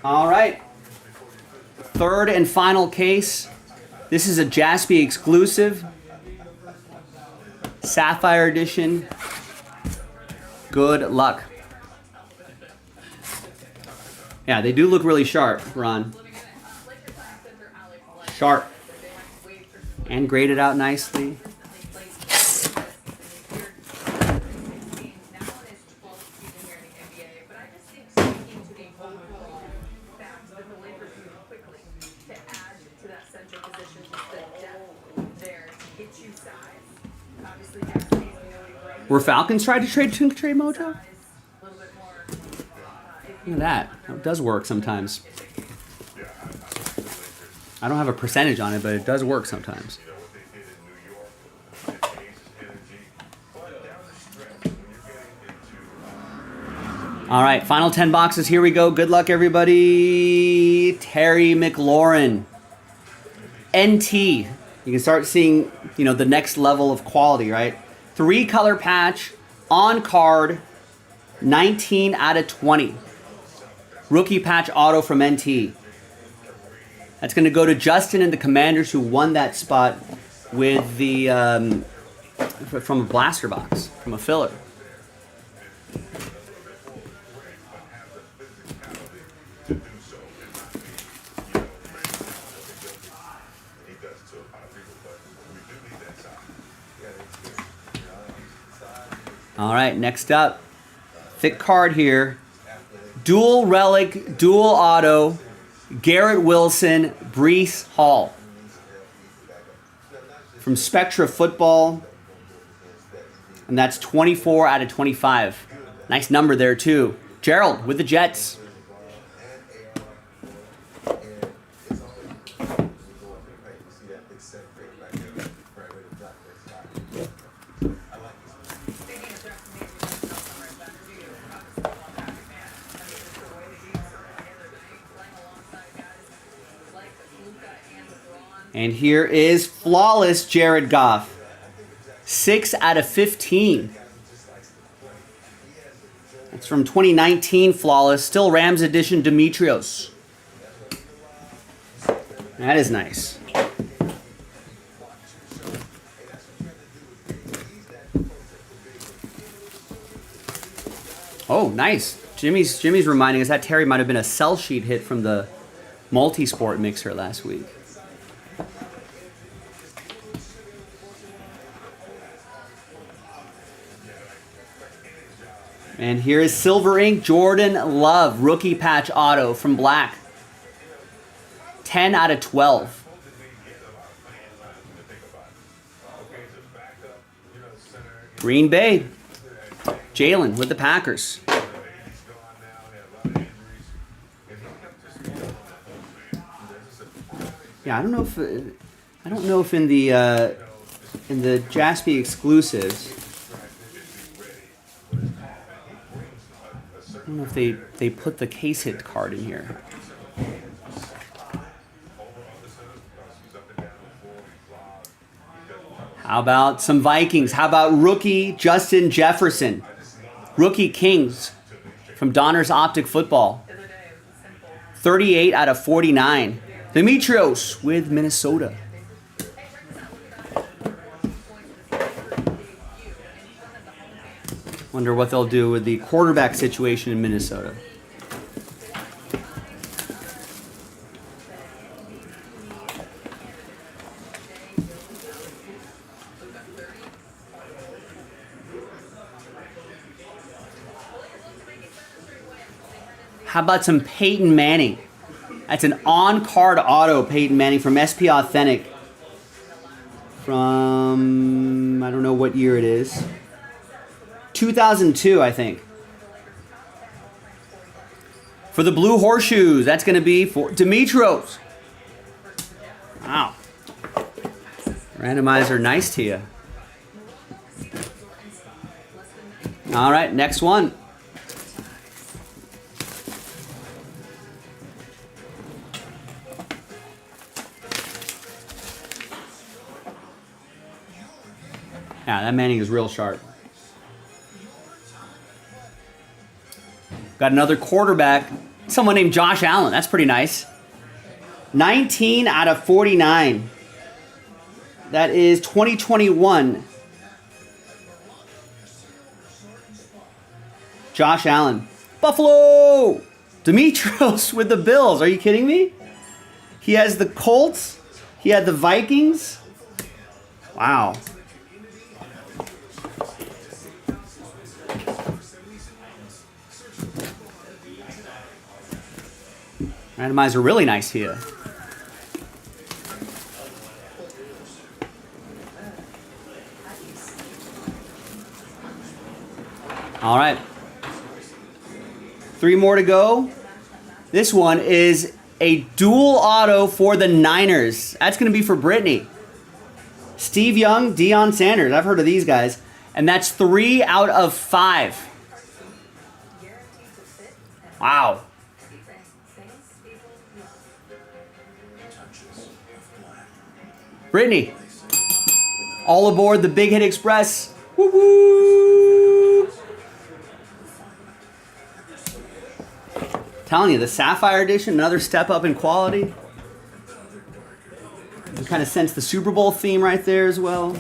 All right. Third and final case. This is a Jaspy exclusive. Sapphire edition. Good luck. Yeah, they do look really sharp, Ron. Sharp. And graded out nicely. Were Falcons tried to trade Mojo? Look at that. It does work sometimes. I don't have a percentage on it, but it does work sometimes. All right, final 10 boxes. Here we go. Good luck, everybody. Terry McLaurin. NT. You can start seeing, the next level of quality, right? 3-color patch, on card, 19 out of 20. Rookie patch auto from NT. That's going to go to Justin and the Commanders, who won that spot with the from a blaster box, from a filler. All right, next up, thick card here. Dual relic, dual auto, Garrett Wilson, Breece Hall. From Spectra Football. And that's 24 out of 25. Nice number there, too. Gerald with the Jets. And here is flawless Jared Goff. 6 out of 15. That's from 2019 flawless. Still Rams edition Demetrios. That is nice. Oh, nice. Jimmy's reminding us that Terry might have been a sell sheet hit from the multi-sport mixer last week. And here is Silver Ink Jordan Love, rookie patch auto from Black. 10 out of 12. Green Bay. Jalen with the Packers. Yeah, I don't know if in the Jaspy exclusives, I don't know if they put the case hit card in here. How about some Vikings? How about rookie Justin Jefferson? Rookie Kings from Donner's Optic Football. 38 out of 49. Demetrios with Minnesota. Wonder what they'll do with the quarterback situation in Minnesota. How about some Peyton Manning? That's an on-card auto Peyton Manning from SP Authentic. From, I don't know what year it is. 2002, I think. For the Blue Horseshoes, that's going to be for Demetrios. Wow. Randomizer, nice to you. All right, next one. Yeah, that Manning is real sharp. Got another quarterback. Someone named Josh Allen. That's pretty nice. 19 out of 49. That is 2021. Josh Allen. Buffalo! Demetrios with the Bills. Are you kidding me? He has the Colts. He had the Vikings. Wow. Randomizer really nice here. All right. 3 more to go. This one is a dual auto for the Niners. That's going to be for Brittany. Steve Young, Deion Sanders. I've heard of these guys. And that's 3 out of 5. Wow. Brittany. All aboard the Big Hit Express. Woo woo. Telling you, the Sapphire Edition, another step up in quality. You kind of sense the Super Bowl theme right there as well.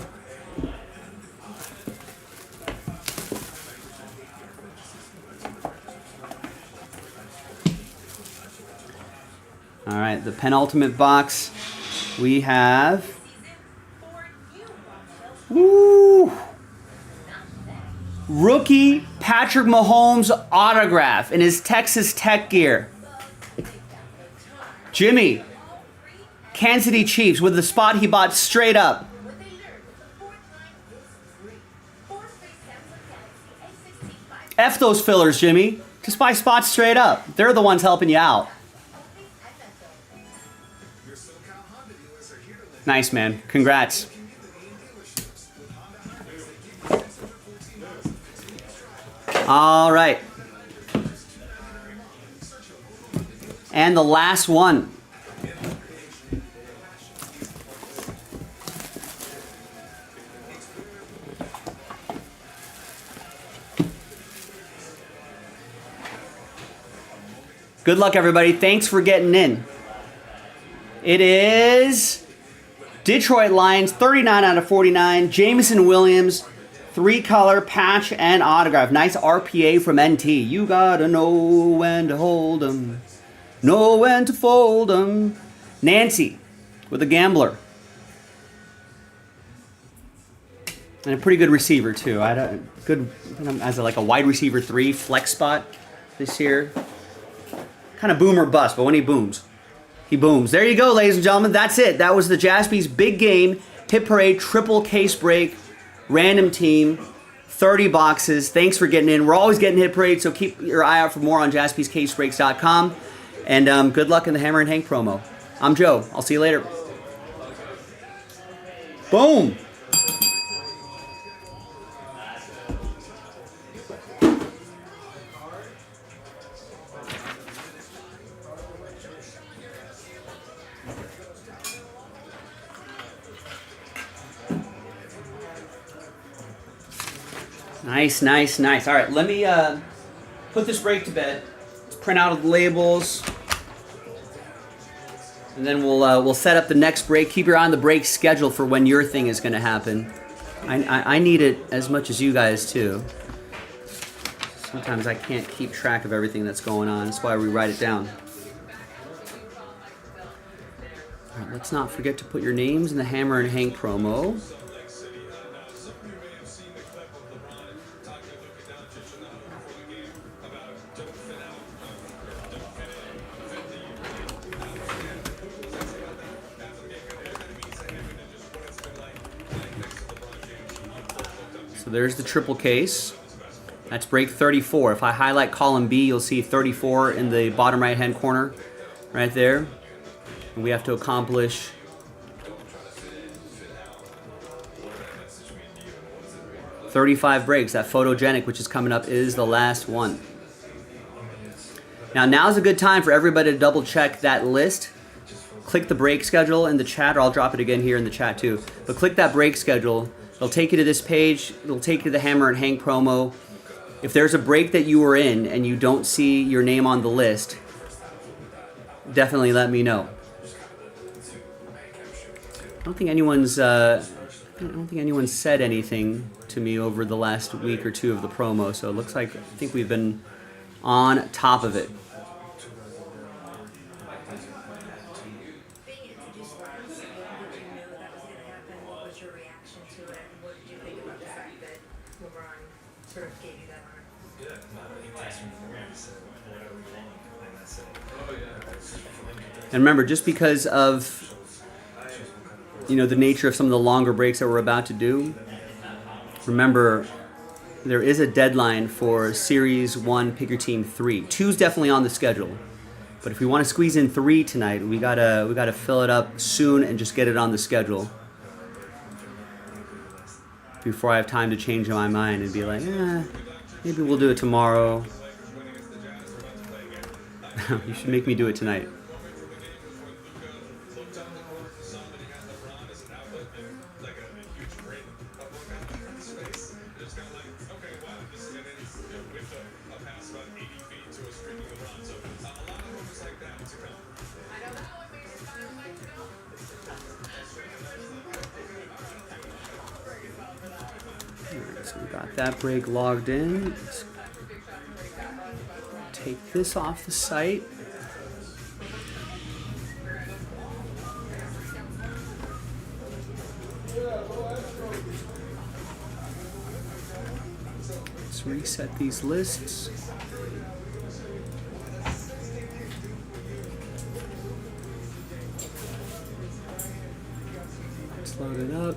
All right, the penultimate box. We have... Woo! Rookie Patrick Mahomes autograph in his Texas Tech gear. Jimmy, Kansas City Chiefs with the spot he bought straight up. F those fillers, Jimmy. Just buy spots straight up. They're the ones helping you out. Nice, man. Congrats. All right. And the last one. Good luck, everybody. Thanks for getting in. It is Detroit Lions, 39 out of 49. Jameson Williams, 3-color patch and autograph. Nice RPA from NT. You gotta know when to hold 'em, know when to fold 'em. Nancy with a gambler. And a pretty good receiver, too. I had a good, as like a wide receiver 3 flex spot this year. Kind of boom or bust, but when he booms, he booms. There you go, ladies and gentlemen. That's it. That was the Jaspy's Big Game Hit Parade Triple Case Break. Random team, 30 boxes. Thanks for getting in. We're always getting Hit Parade, so keep your eye out for more on jaspyscasebreaks.com. And good luck in the Hammer and Hank promo. I'm Joe. I'll see you later. Boom. Nice, nice, nice. All right, let me put this break to bed. Let's print out the labels, and then we'll set up the next break. Keep your eye on the break schedule for when your thing is going to happen. I need it as much as you guys too. Sometimes I can't keep track of everything that's going on. That's why we write it down. All right, let's not forget to put your names in the Hammer and Hank promo. So there's the triple case. That's break 34. If I highlight column B, you'll see 34 in the bottom right-hand corner, right there. And we have to accomplish 35 breaks. That photogenic, which is coming up, is the last one. Now's a good time for everybody to double check that list. Click the break schedule in the chat, or I'll drop it again here in the chat too. But click that break schedule It'll take you to this page. It'll take you to the Hammer and Hank promo. If there's a break that you were in and you don't see your name on the list, definitely let me know. I don't think anyone's said anything to me over the last week or two of the promo, so it looks like I think we've been on top of it. Being introduced last, did you know that was going to happen? What was your reaction to it? And what did you think about the fact that LeBron sort of gave you that honor? Good. He asked me for it. He said, whatever you want. And I said, oh, yeah. And remember, just because of the nature of some of the longer breaks that we're about to do, remember there is a deadline for Series 1 Pick Your Team 3. 2's definitely on the schedule. But if we want to squeeze in 3 tonight, we gotta fill it up soon and just get it on the schedule before I have time to change my mind and be like, maybe we'll do it tomorrow. You should make me do it tonight. So we got that break logged in. Let's take this off the site. Let's reset these lists. Let's load it up.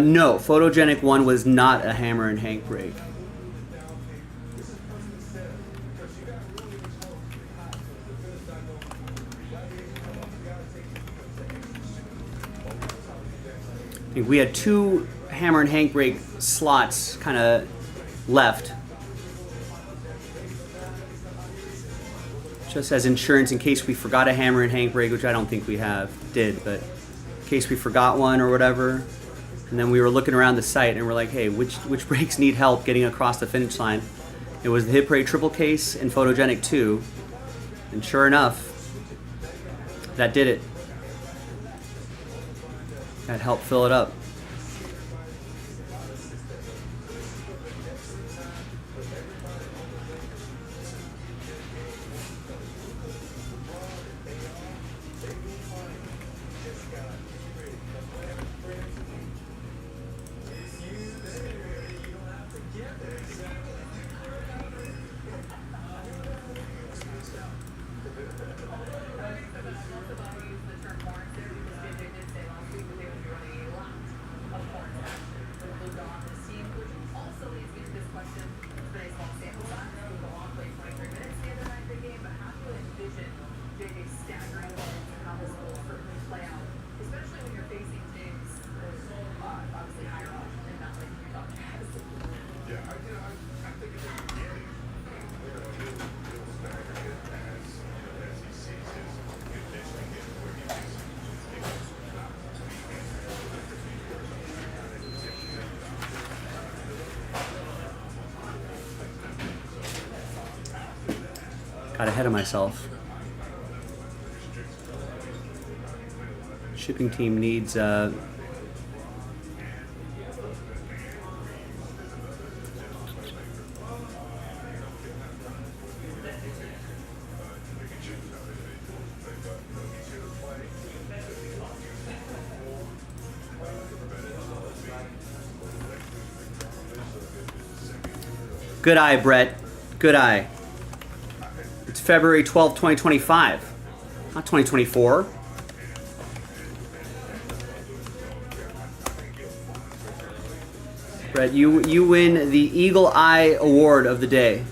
No, Photogenic 1 was not a Hammer and Hank break. I think we had 2 Hammer and Hank break slots kind of left. Just as insurance in case we forgot a Hammer and Hank break, which I don't think we did, but in case we forgot one or whatever. And then we were looking around the site and we're like, hey, which breaks need help getting across the finish line? It was the Hit Parade Triple Case and Photogenic 2. And sure enough, that did it. That helped fill it up. Got ahead of myself. Shipping team needs good eye, Brett. Good eye. It's February 12th, 2025, not 2024. Brett, you win the Eagle Eye Award of the day.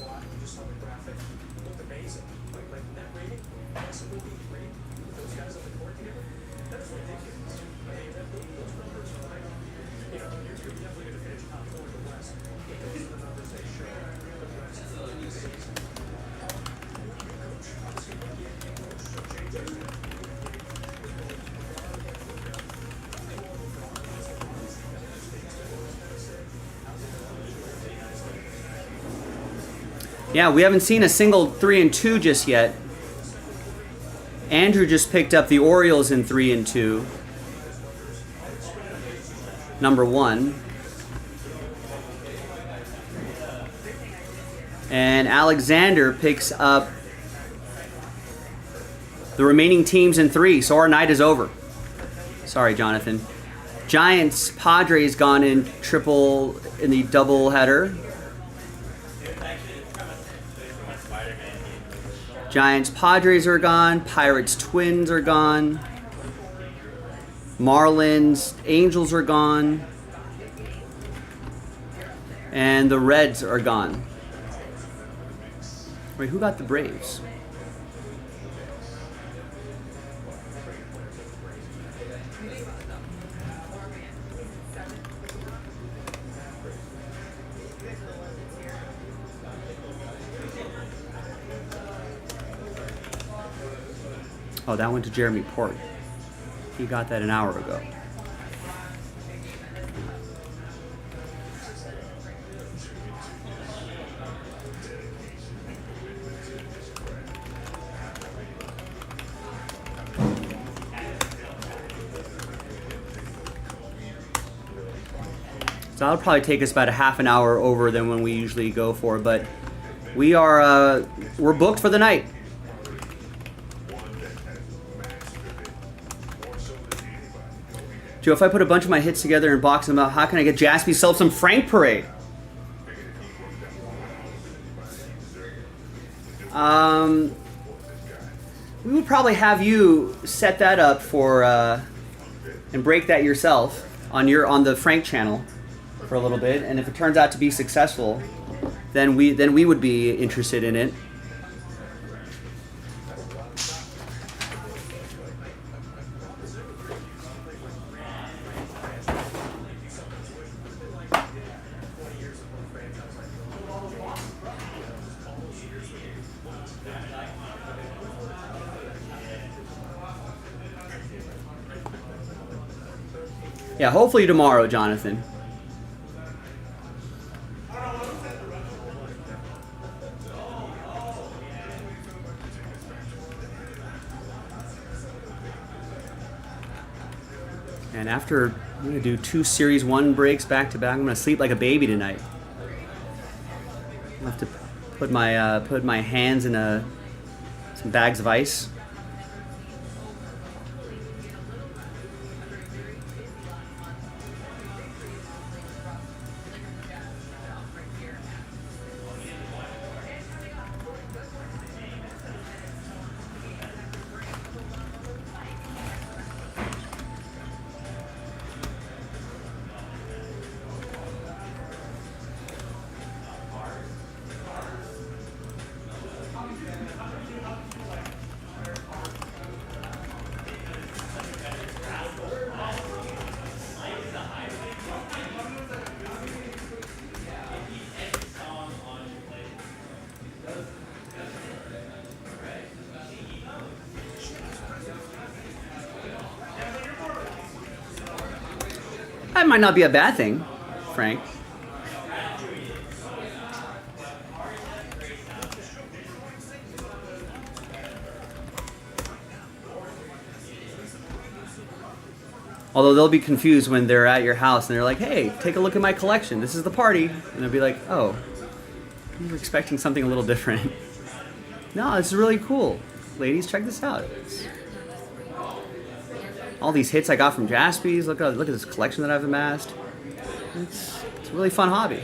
lot. You just saw the graphic. It looked amazing. Like net rating, absolutely great. With those guys on the court together, that is ridiculous. I mean, those numbers are like, you know, you're definitely going to finish top 4 in the West. Those are the numbers they show the rest of the season. You coach, obviously, you coach, so JJ's going to Yeah, we haven't seen a single 3-2 just yet. Andrew just picked up the Orioles in 3-2. Number 1. And Alexander picks up the remaining teams in 3. So our night is over. Sorry, Jonathan. Giants, Padres gone in the double header. Giants, Padres are gone. Pirates, Twins are gone. Marlins, Angels are gone. And the Reds are gone. Wait, who got the Braves? Oh, that went to Jeremy Port. He got that an hour ago. So that'll probably take us about a half an hour over than when we usually go for, but we're booked for the night. Joe, if I put a bunch of my hits together and box them out, how can I get Jaspy sell some Frank Parade? We would probably have you set that up for and break that yourself on the Frank channel for a little bit, and if it turns out to be successful, then we would be interested in it. Yeah, hopefully tomorrow, Jonathan. And after, I'm going to do 2 Series 1 breaks back to back. I'm going to sleep like a baby tonight. I'll have to put my hands in some bags of ice. That might not be a bad thing, Frank. Although they'll be confused when they're at your house and they're like, hey, take a look at my collection. This is the party. And they'll be like, oh, you were expecting something a little different. No, this is really cool. Ladies, check this out. All these hits I got from Jaspy's. Look at this collection that I've amassed. It's a really fun hobby.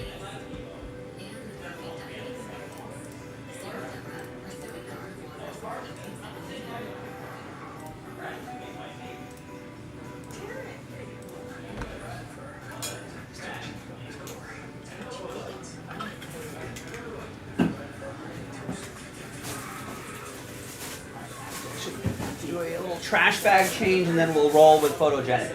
trash bag change, and then we'll roll with photogenic.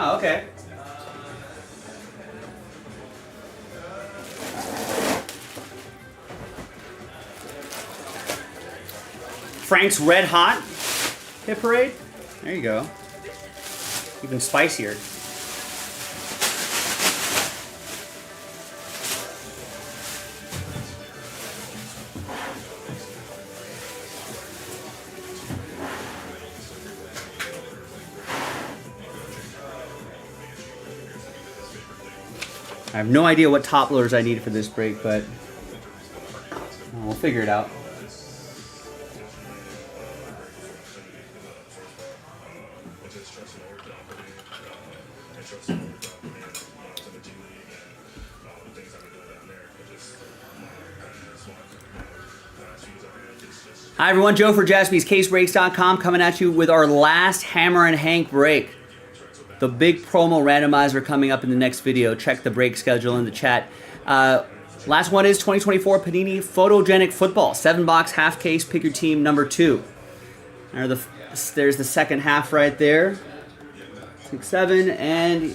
Oh, okay. Frank's Red Hot Hit Parade. There you go. Even spicier. I have no idea what top loaders I need for this break, but we'll figure it out. Hi everyone, Joe for JaspysCaseBreaks.com coming at you with our last Hammer and Hank break. The big promo randomizer coming up in the next video. Check the break schedule in the chat. Last one is 2024 Panini Photogenic Football. 7-box, half case, pick your team, number 2. There's the second half right there. 6, 7, and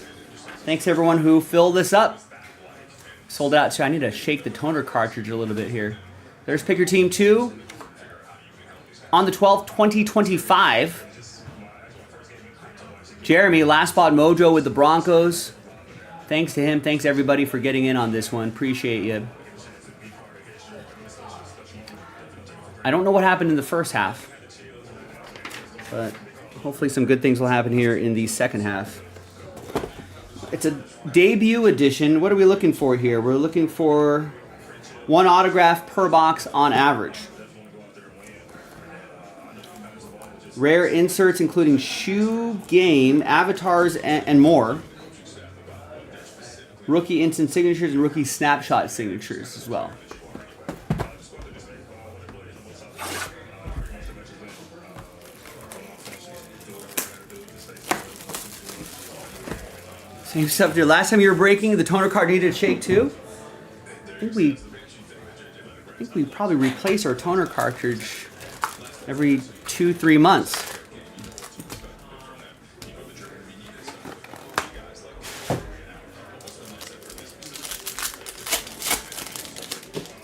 thanks everyone who filled this up. Sold out, so I need to shake the toner cartridge a little bit here. There's pick your team 2. On the 12th, 2025. Jeremy, last spot mojo with the Broncos. Thanks to him. Thanks everybody for getting in on this one. Appreciate you. I don't know what happened in the first half, but hopefully some good things will happen here in the second half. It's a debut edition. What are we looking for here? We're looking for 1 autograph per box on average. Rare inserts including shoe, game, avatars, and more. Rookie instant signatures and rookie snapshot signatures as well. Same stuff there. Last time you were breaking, the toner card needed a shake too. I think we probably replace our toner cartridge every 2-3 months.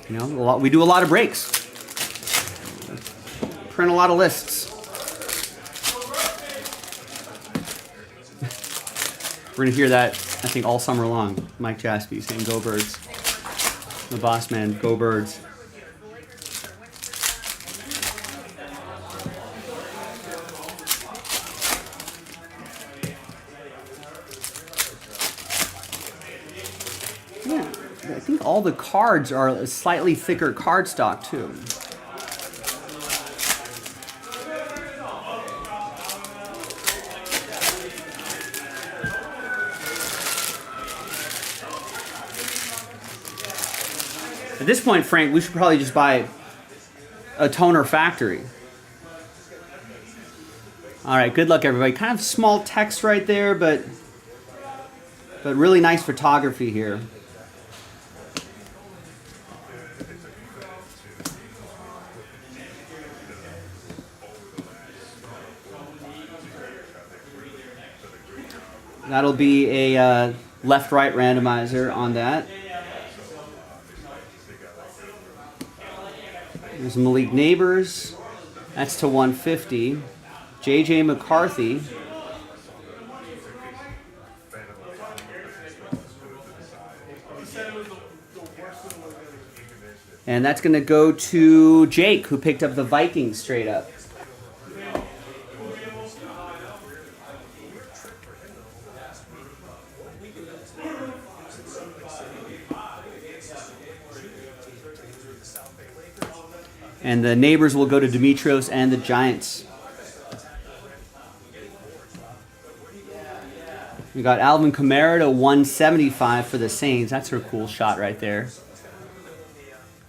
You know, we do a lot of breaks. Print a lot of lists. We're gonna hear that, I think, all summer long. Mike Jaspy saying "Go Birds." The boss man, "Go Birds." I think all the cards are a slightly thicker card stock too. this point, Frank, we should probably just buy a toner factory. All right, good luck, everybody. Kind of small text right there, but really nice photography here. That'll be a left-right randomizer on that. There's Malik Neighbors. That's to 150. J.J. McCarthy. And that's going to go to Jake, who picked up the Vikings straight up. And the Neighbors will go to Dimitrios and the Giants. We got Alvin Kamara to 175 for the Saints. That's her cool shot right there.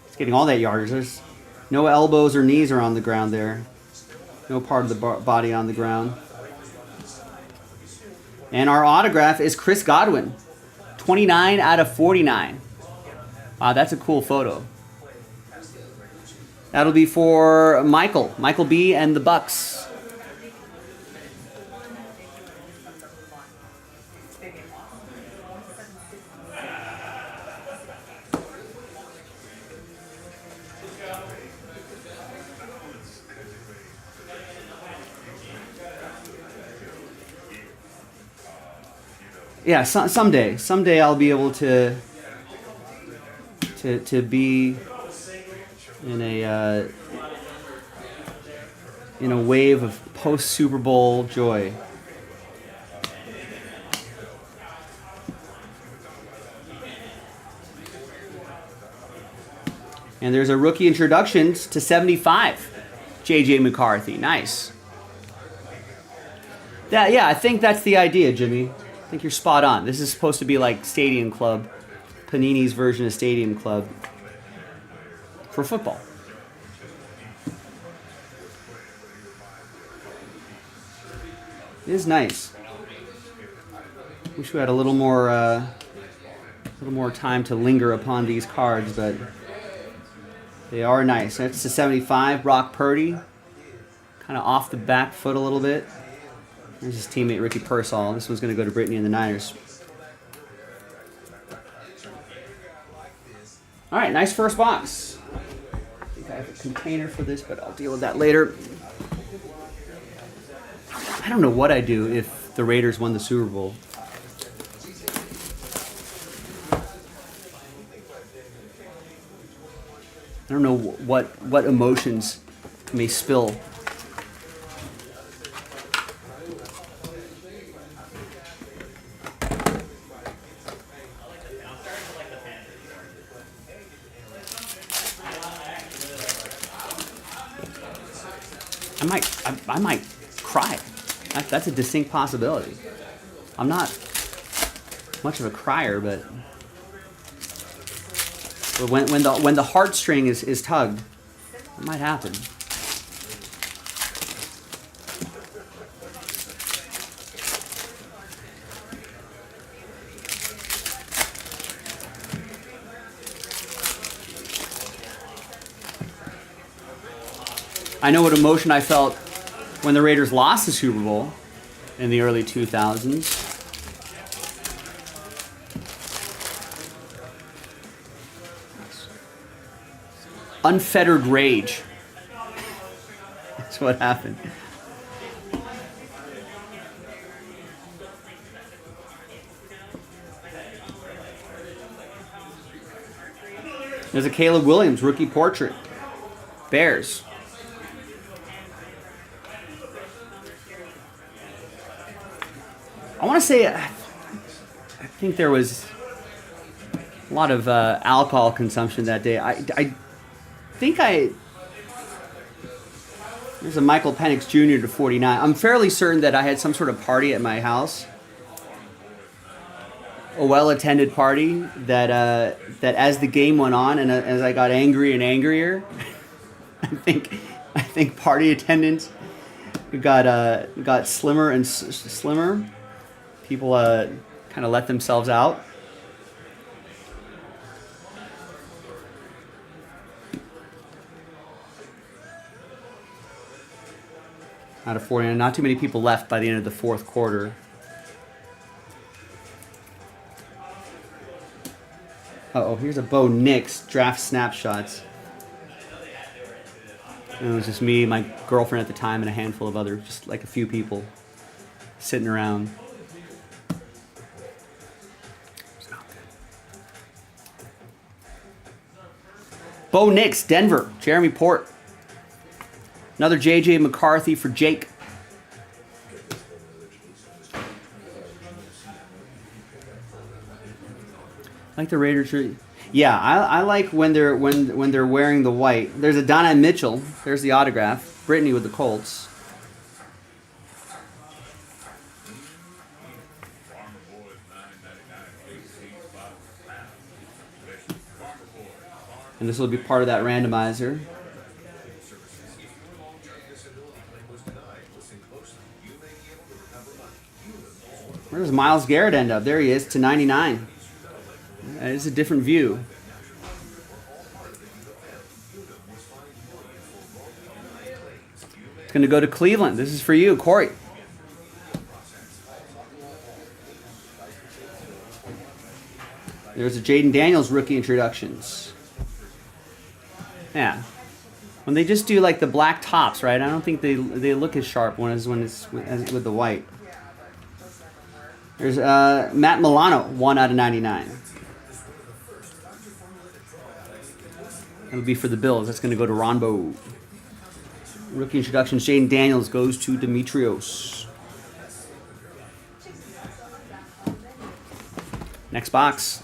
It's getting all that yardage. There's no elbows or knees are on the ground there. No part of the body on the ground. And our autograph is Chris Godwin. 29 out of 49. Wow, that's a cool photo. That'll be for Michael B. and the Bucks. Yeah, someday I'll be able to be in a wave of post Super Bowl joy. And there's a rookie introductions to 75. J.J. McCarthy. Nice. Yeah, I think that's the idea, Jimmy. I think you're spot on. This is supposed to be like Stadium Club, Panini's version of Stadium Club for football. It is nice. Wish we had a little more time to linger upon these cards, but they are nice. That's the 75, Brock Purdy. Kind of off the back foot a little bit. There's his teammate, Ricky Pearsall. This one's going to go to Brittany and the Niners. All right, nice first box. I think I have a container for this, but I'll deal with that later. I don't know what I'd do if the Raiders won the Super Bowl. I don't know what emotions may spill. I might cry. That's a distinct possibility. I'm not much of a crier, but when the heartstring is tugged, it might happen. I know what emotion I felt when the Raiders lost the Super Bowl in the early 2000s. Unfettered rage. That's what happened. There's a Caleb Williams rookie portrait. Bears. I want to say, I think there was a lot of alcohol consumption that day. I think there's a Michael Penix Jr. to 49. I'm fairly certain that I had some sort of party at my house. a well-attended party that that as the game went on and as I got angry and angrier, I think party attendance got slimmer and slimmer. People kind of let themselves out. Out of 49, not too many people left by the end of the fourth quarter. Uh-oh, here's a Bo Nix draft snapshots. And it was just me, my girlfriend at the time, and a handful of others, just like a few people sitting around. Bo Nix, Denver, Jeremy Port. Another J.J. McCarthy for Jake. I like the Raiders. Yeah, I like when they're wearing the white. There's a Donna Mitchell. There's the autograph. Brittany with the Colts. And this will be part of that randomizer. Where does Myles Garrett end up? There he is, to 99. That is a different view. It's going to go to Cleveland. This is for you, Corey. There's a Jaden Daniels rookie introductions. Yeah. When they just do like the black tops, right? I don't think they look as sharp when it's with the white. There's Matt Milano, 1 out of 99. That'll be for the Bills. That's going to go to Ronbo. Rookie introductions, Jaden Daniels goes to Demetrios. Next box.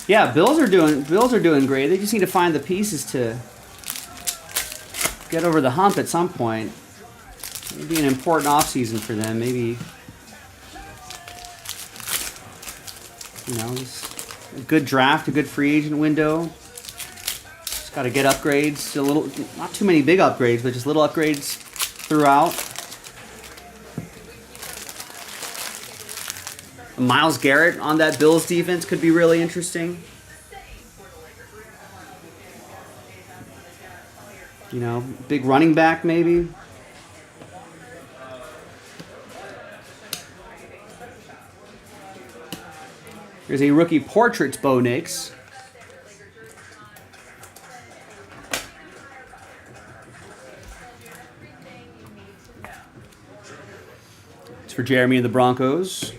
Yeah, Bills are doing great. They just need to find the pieces to get over the hump at some point. Maybe an important offseason for them. Maybe, just a good draft, a good free agent window. Just got to get upgrades. A little, not too many big upgrades, but just little upgrades throughout. Myles Garrett on that Bills defense could be really interesting. Big running back maybe. There's a rookie portraits, Bo Nix. It's for Jeremy and the Broncos.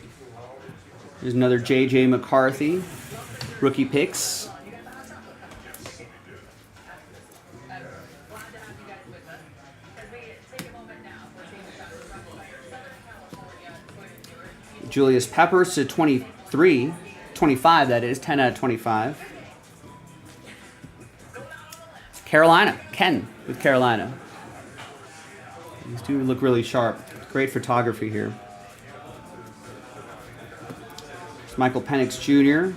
There's another J.J. McCarthy, rookie picks. Julius Peppers to 25, that is, 10 out of 25. Carolina, Ken with Carolina. These two look really sharp. Great photography here. Michael Penix Jr.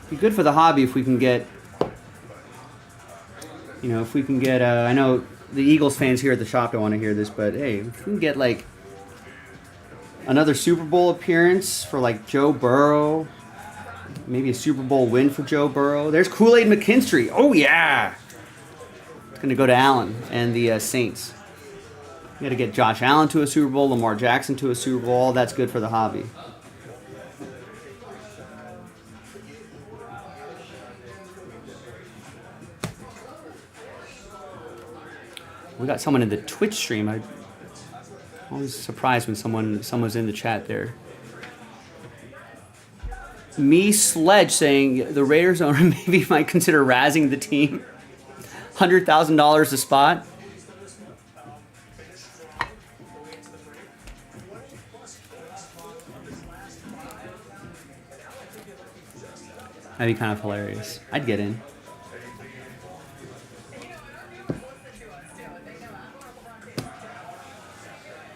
Be good for the hobby if we can get, I know the Eagles fans here at the shop don't want to hear this, but hey, if we can get like another Super Bowl appearance for like Joe Burrow, maybe a Super Bowl win for Joe Burrow. There's Kool-Aid McKinstry. Oh yeah, it's gonna go to Allen and the Saints. You got to get Josh Allen to a Super Bowl, Lamar Jackson to a Super Bowl. All that's good for the hobby. We got someone in the Twitch stream. I'm always surprised when someone's in the chat there. Me Sledge saying the Raiders owner maybe might consider razzing the team. $100,000 a spot. That'd be kind of hilarious. I'd get in.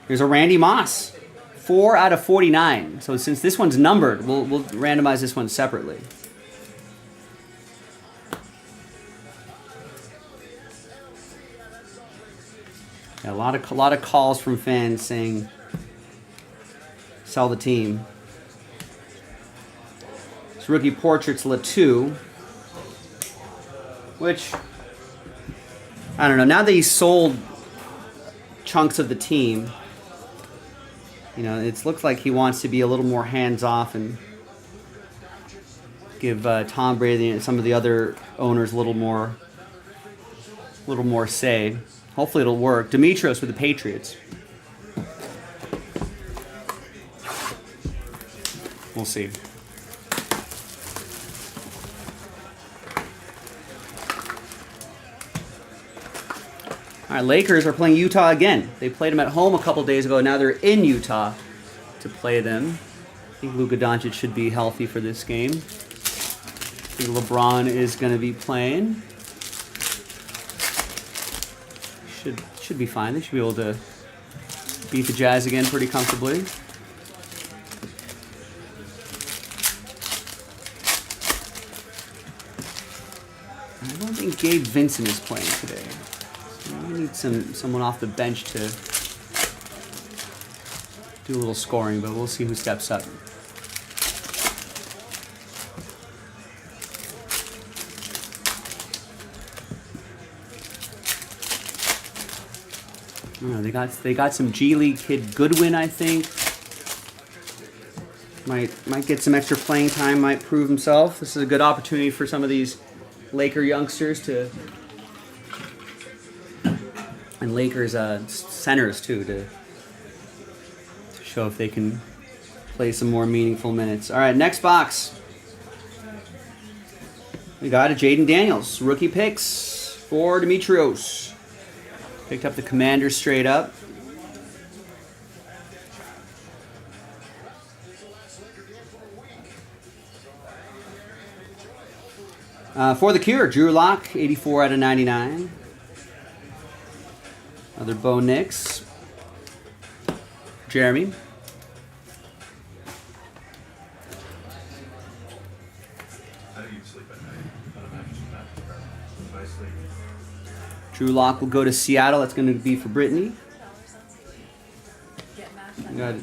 Here's a Randy Moss. 4 out of 49. So since this one's numbered, we'll randomize this one separately. Yeah, a lot of calls from fans saying sell the team. It's rookie portraits Latu, which I don't know. Now that he's sold chunks of the team, you know, it looks like he wants to be a little more hands-off and give Tom Brady and some of the other owners a little more say. Hopefully it'll work. Demetrios with the Patriots. We'll see. All right, Lakers are playing Utah again. They played them at home a couple days ago. Now they're in Utah to play them. I think Luka Doncic should be healthy for this game. I think LeBron is going to be playing. Should be fine. They should be able to beat the Jazz again pretty comfortably. I don't think Gabe Vincent is playing today. We need someone off the bench to do a little scoring, but we'll see who steps up. Oh, they got some G League kid Goodwin, I think. Might get some extra playing time, might prove himself. This is a good opportunity for some of these Laker youngsters to, and Lakers centers too, to show if they can play some more meaningful minutes. All right, next box. We got a Jaden Daniels, rookie picks for Demetrios. Picked up the Commanders straight up. For the Cure, Drew Lock, 84 out of 99. Another Bo Nix. Jeremy. Drew Lock will go to Seattle. That's going to be for Brittany. We got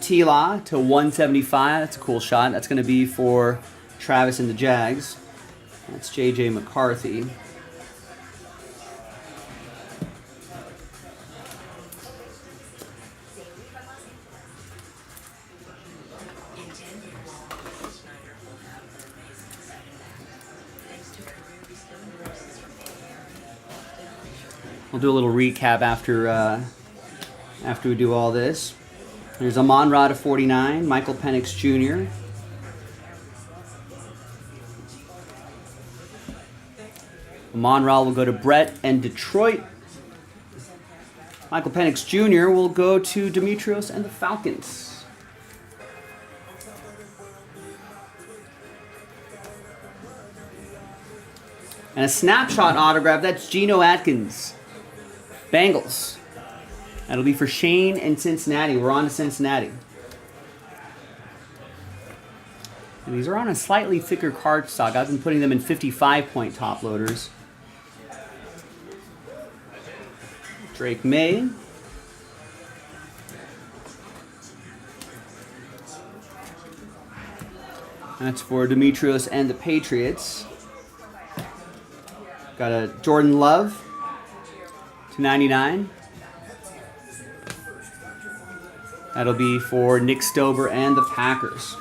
T-Law to 175. That's a cool shot. That's going to be for Travis and the Jags. That's J.J. McCarthy. We'll do a little recap after we do all this. There's Amon-Ra to 49, Michael Penix Jr. Amon-Ra will go to Brett and Detroit. Michael Penix Jr. will go to Demetrios and the Falcons. And a snapshot autograph, that's Geno Atkins. Bengals. That'll be for Shane and Cincinnati. We're on to Cincinnati. And these are on a slightly thicker cardstock. I've been putting them in 55-point top loaders. Drake May. That's for Demetrios and the Patriots. Got a Jordan Love to 99. That'll be for Nick Stober and the Packers.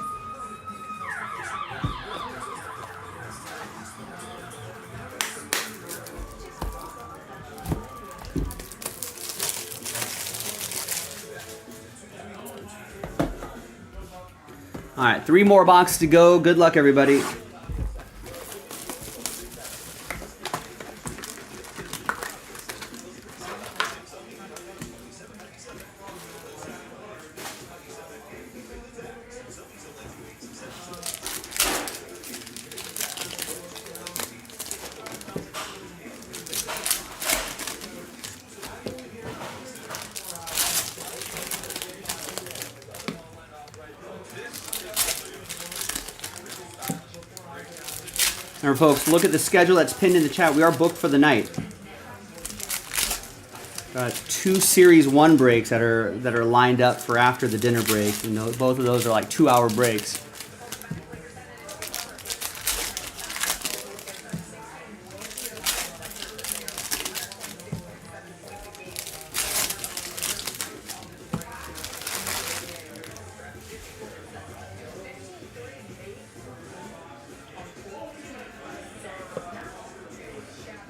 All right, 3 more boxes to go. Good luck, everybody. Remember, folks, look at the schedule that's pinned in the chat. We are booked for the night. Got 2 Series 1 breaks that are lined up for after the dinner break. You know, both of those are like 2-hour breaks.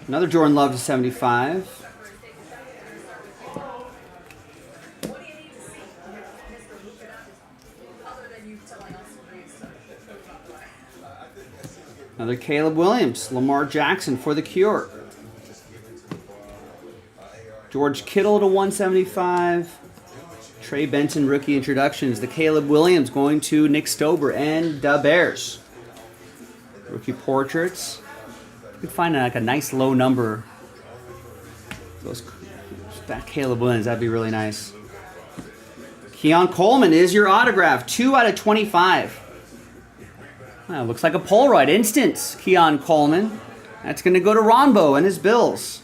Another Jordan Love to 75. Another Caleb Williams. Lamar Jackson for the Cure. George Kittle to 175. Trey Benson rookie introductions. The Caleb Williams going to Nick Stober and the Bears. Rookie portraits. You could find like a nice low number. That Caleb Williams, that'd be really nice. Keon Coleman is your autograph. 2 out of 25. Looks like a Polaroid. Instant Keon Coleman. That's going to go to Ronbo and his Bills.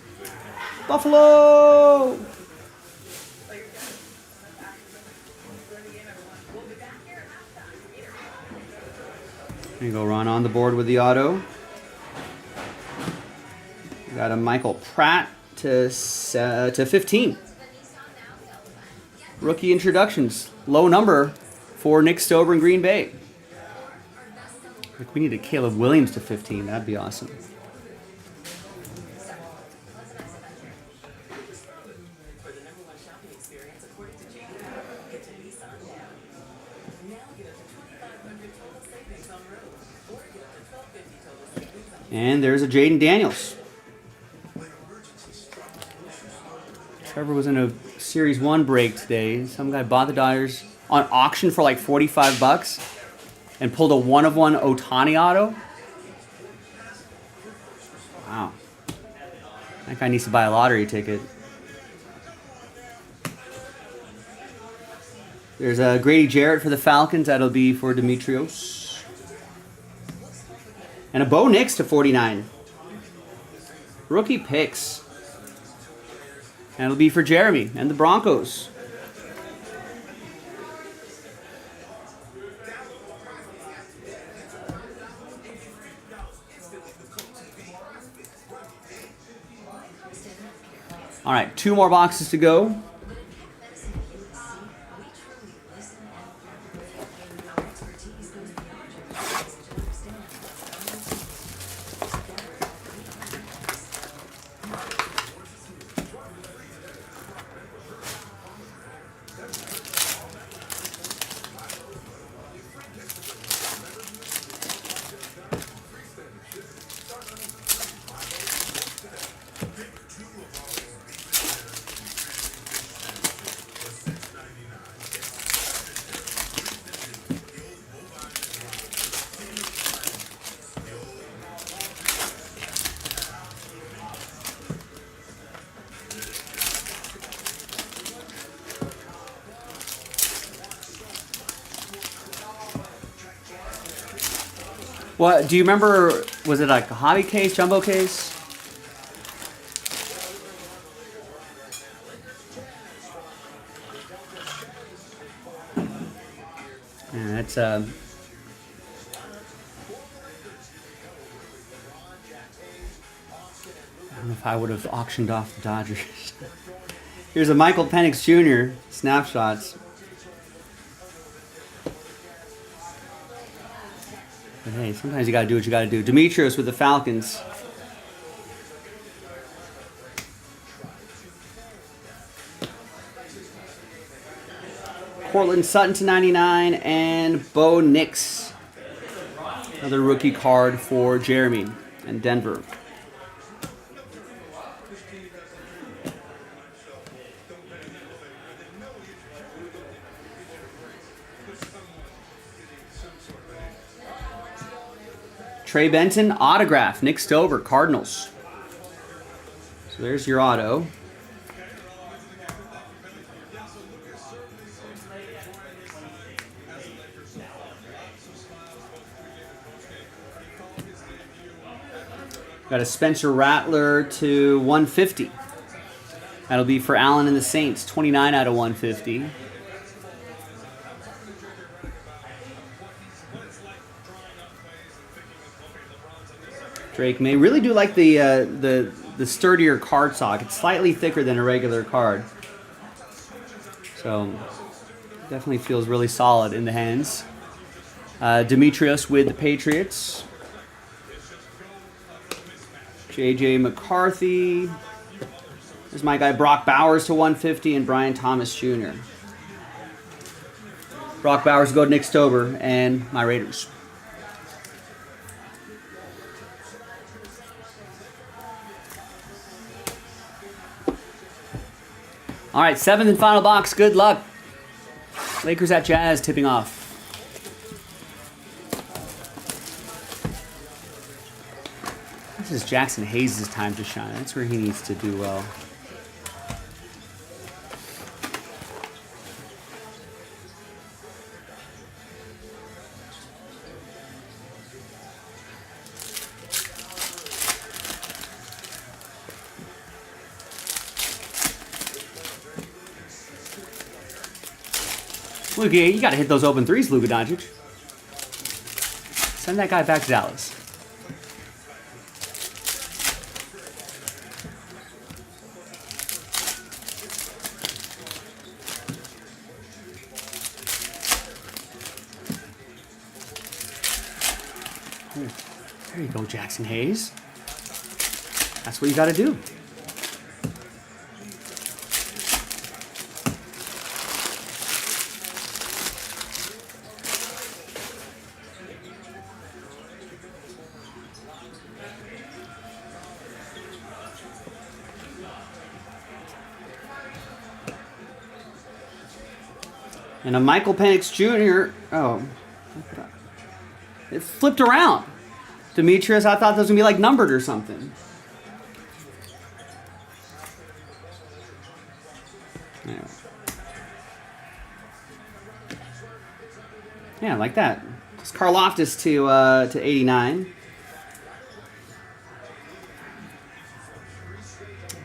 Buffalo! There you go, Ron, on the board with the auto. We got a Michael Pratt to 15. Rookie introductions. Low number for Nick Stober in Green Bay. Like we need a Caleb Williams to 15. That'd be awesome. And there's a Jaden Daniels. Trevor was in a Series 1 break today. Some guy bought the Dodgers on auction for like $45 and pulled a 1-of-1 Ohtani auto. Wow. That guy needs to buy a lottery ticket. There's a Grady Jarrett for the Falcons. That'll be for Demetrios. And a Bo Nix to 49. Rookie picks. And it'll be for Jeremy and the Broncos. All right, 2 more boxes to go. What do you remember? Was it like a hobby case, jumbo case? Yeah, that's I don't know if I would have auctioned off the Dodgers. Here's a Michael Penix Jr. snapshots. But hey, sometimes you gotta do what you gotta do. Demetrios with the Falcons. Cortland Sutton to 99, and Bo Nix. Another rookie card for Jeremy and Denver. Trey Benton, autograph. Nick Stover, Cardinals. So there's your auto. Got a Spencer Rattler to 150. That'll be for Allen and the Saints. 29 out of 150. Drake May. Really do like the sturdier card stock. It's slightly thicker than a regular card. So definitely feels really solid in the hands. Demetrius with the Patriots. J.J. McCarthy. There's my guy Brock Bowers to 150 and Brian Thomas Jr. Brock Bowers go to Nick Stover and my Raiders. All right, 7th and final box. Good luck. Lakers at Jazz tipping off. This is Jackson Hayes' time to shine. That's where he needs to do well. Luka, you got to hit those open threes, Luka Doncic. Send that guy back to Dallas. There you go, Jackson Hayes. That's what you got to do. And a Michael Penix Jr. Oh, it flipped around. Demetrius, I thought those would be like numbered or something. Anyway. Yeah, like that. It's Karlaftis to 89.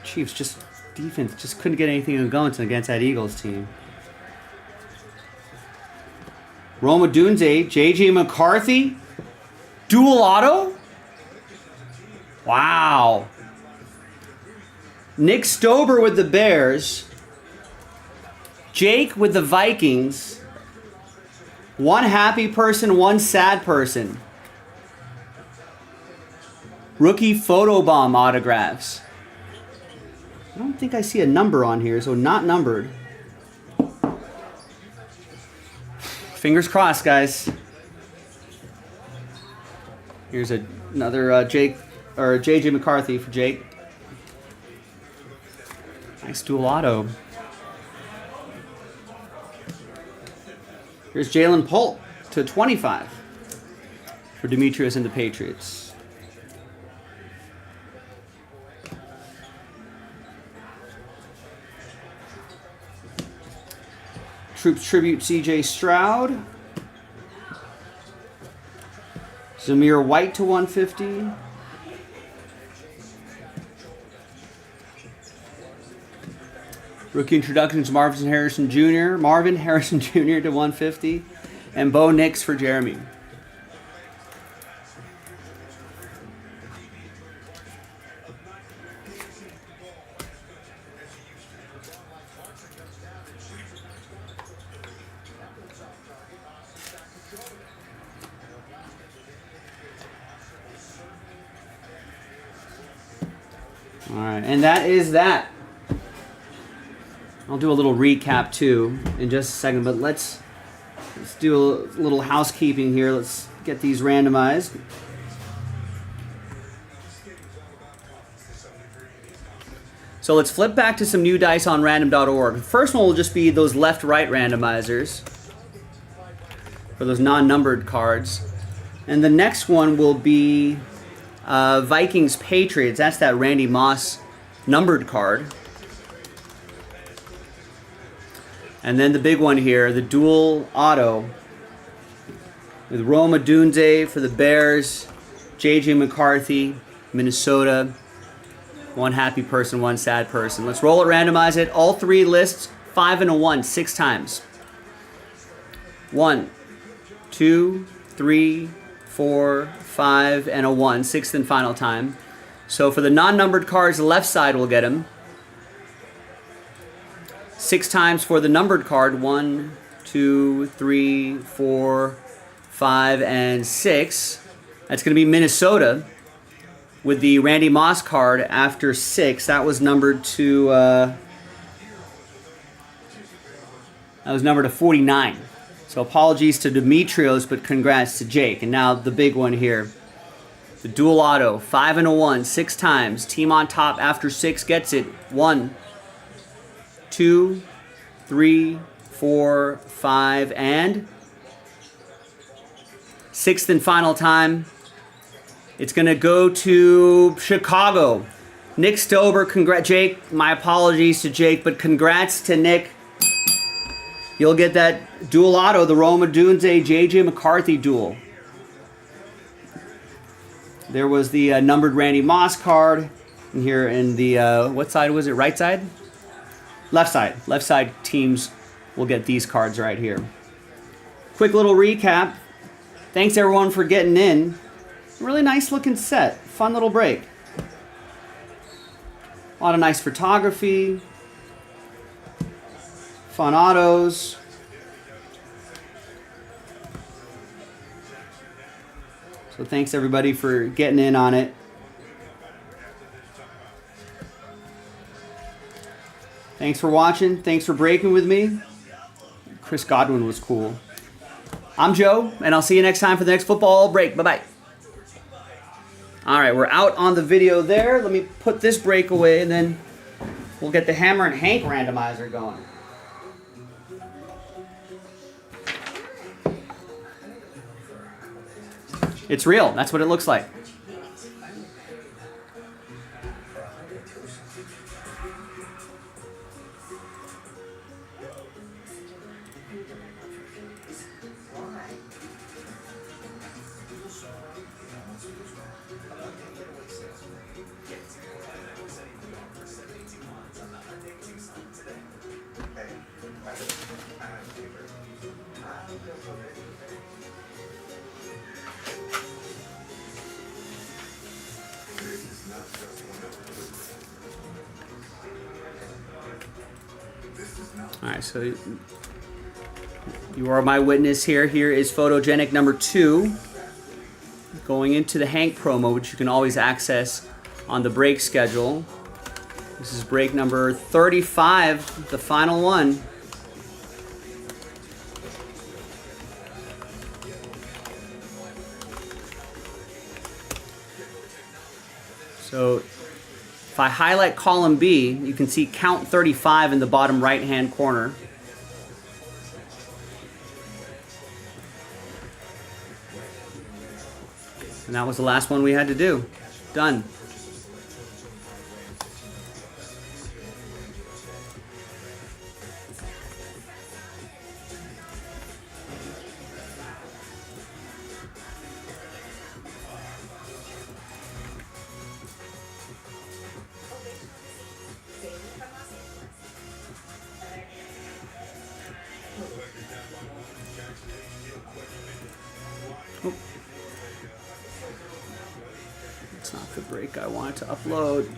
Chiefs just defense just couldn't get anything going against that Eagles team. Roma Dunze, J.J. McCarthy, dual auto? Wow. Nick Stober with the Bears, Jake with the Vikings, one happy person, one sad person. Rookie photobomb autographs. I don't think I see a number on here, so not numbered. Fingers crossed, guys. Here's another Jake or JJ McCarthy for Jake. Nice dual auto. Here's Jalen Polt to 25 for Demetrius and the Patriots. Troops Tribute CJ Stroud. Zamir White to 150. Rookie introductions Marvin Harrison Jr. To 150. And Bo Nix for Jeremy. All right, and that is that. I'll do a little recap too in just a second, but let's do a little housekeeping here. Let's get these randomized. So let's flip back to some new dice on random.org. The first one will just be those left-right randomizers for those non-numbered cards. And the next one will be Vikings-Patriots. That's that Randy Moss numbered card. And then the big one here, the dual auto with Rome Odunze for the Bears, J.J. McCarthy, Minnesota. One happy person, one sad person. Let's roll it, randomize it. All three lists, 5 and a 1, 6 times. 1, 2, 3, 4, 5, and a 1, 6th and final time. So for the non-numbered cards, the left side will get them. 6 times for the numbered card, 1, 2, 3, 4, 5, and 6. That's going to be Minnesota with the Randy Moss card after 6. That was numbered to 49. So apologies to Demetrios, but congrats to Jake. And now the big one here. The dual auto, 5 and a 1, 6 times. Team on top after 6 gets it. 1, 2, 3, 4, 5, and 6th and final time. It's going to go to Chicago. Nick Stober, Jake, my apologies to Jake, but congrats to Nick. You'll get that dual auto, the Rome Odunze, J.J. McCarthy duel. There was the numbered Randy Moss card. And here in the, what side was it? Right side? Left side. Left side teams will get these cards right here. Quick little recap. Thanks everyone for getting in. Really nice looking set. Fun little break. A lot of nice photography. Fun autos. So thanks everybody for getting in on it. Thanks for watching. Thanks for breaking with me. Chris Godwin was cool. I'm Joe, and I'll see you next time for the next football break. Bye-bye. All right, we're out on the video there. Let me put this break away, and then we'll get the Hammer and Hank randomizer going. It's real. That's what it looks like. All right, so you are my witness here. Here is photogenic number 2 going into the Hank promo, which you can always access on the break schedule. This is break number 35, the final one. So if I highlight column B, you can see count 35 in the bottom right-hand corner. And that was the last one we had to do. Done. It's not the break I wanted to upload.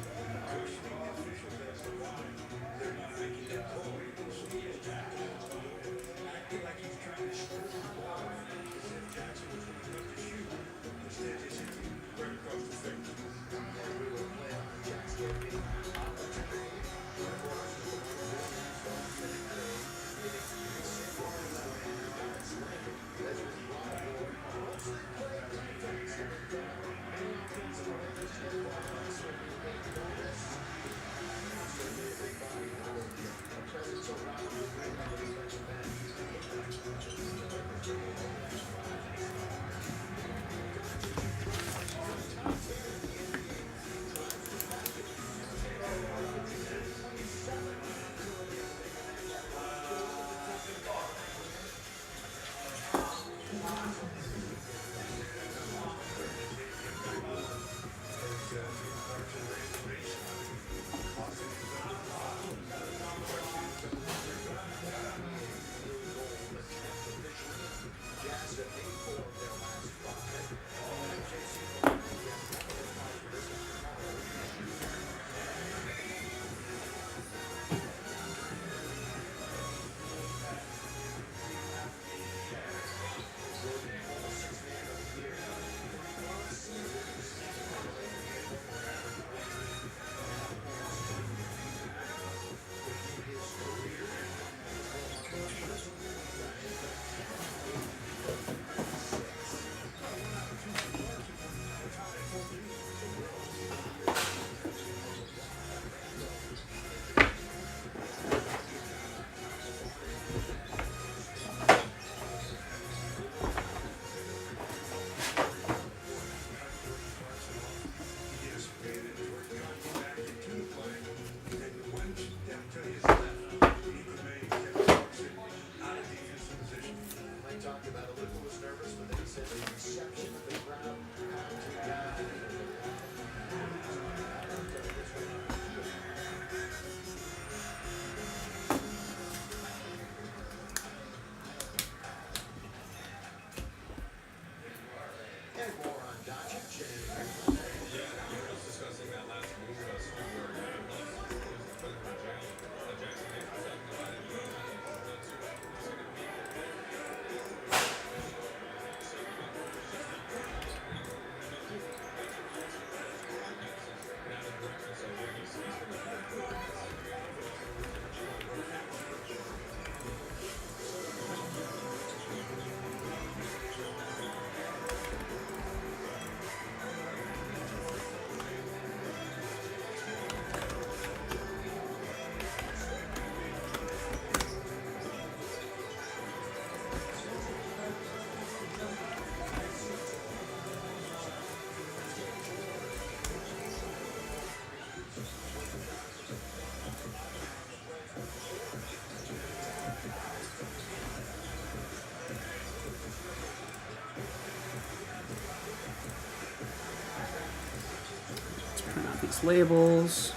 these labels.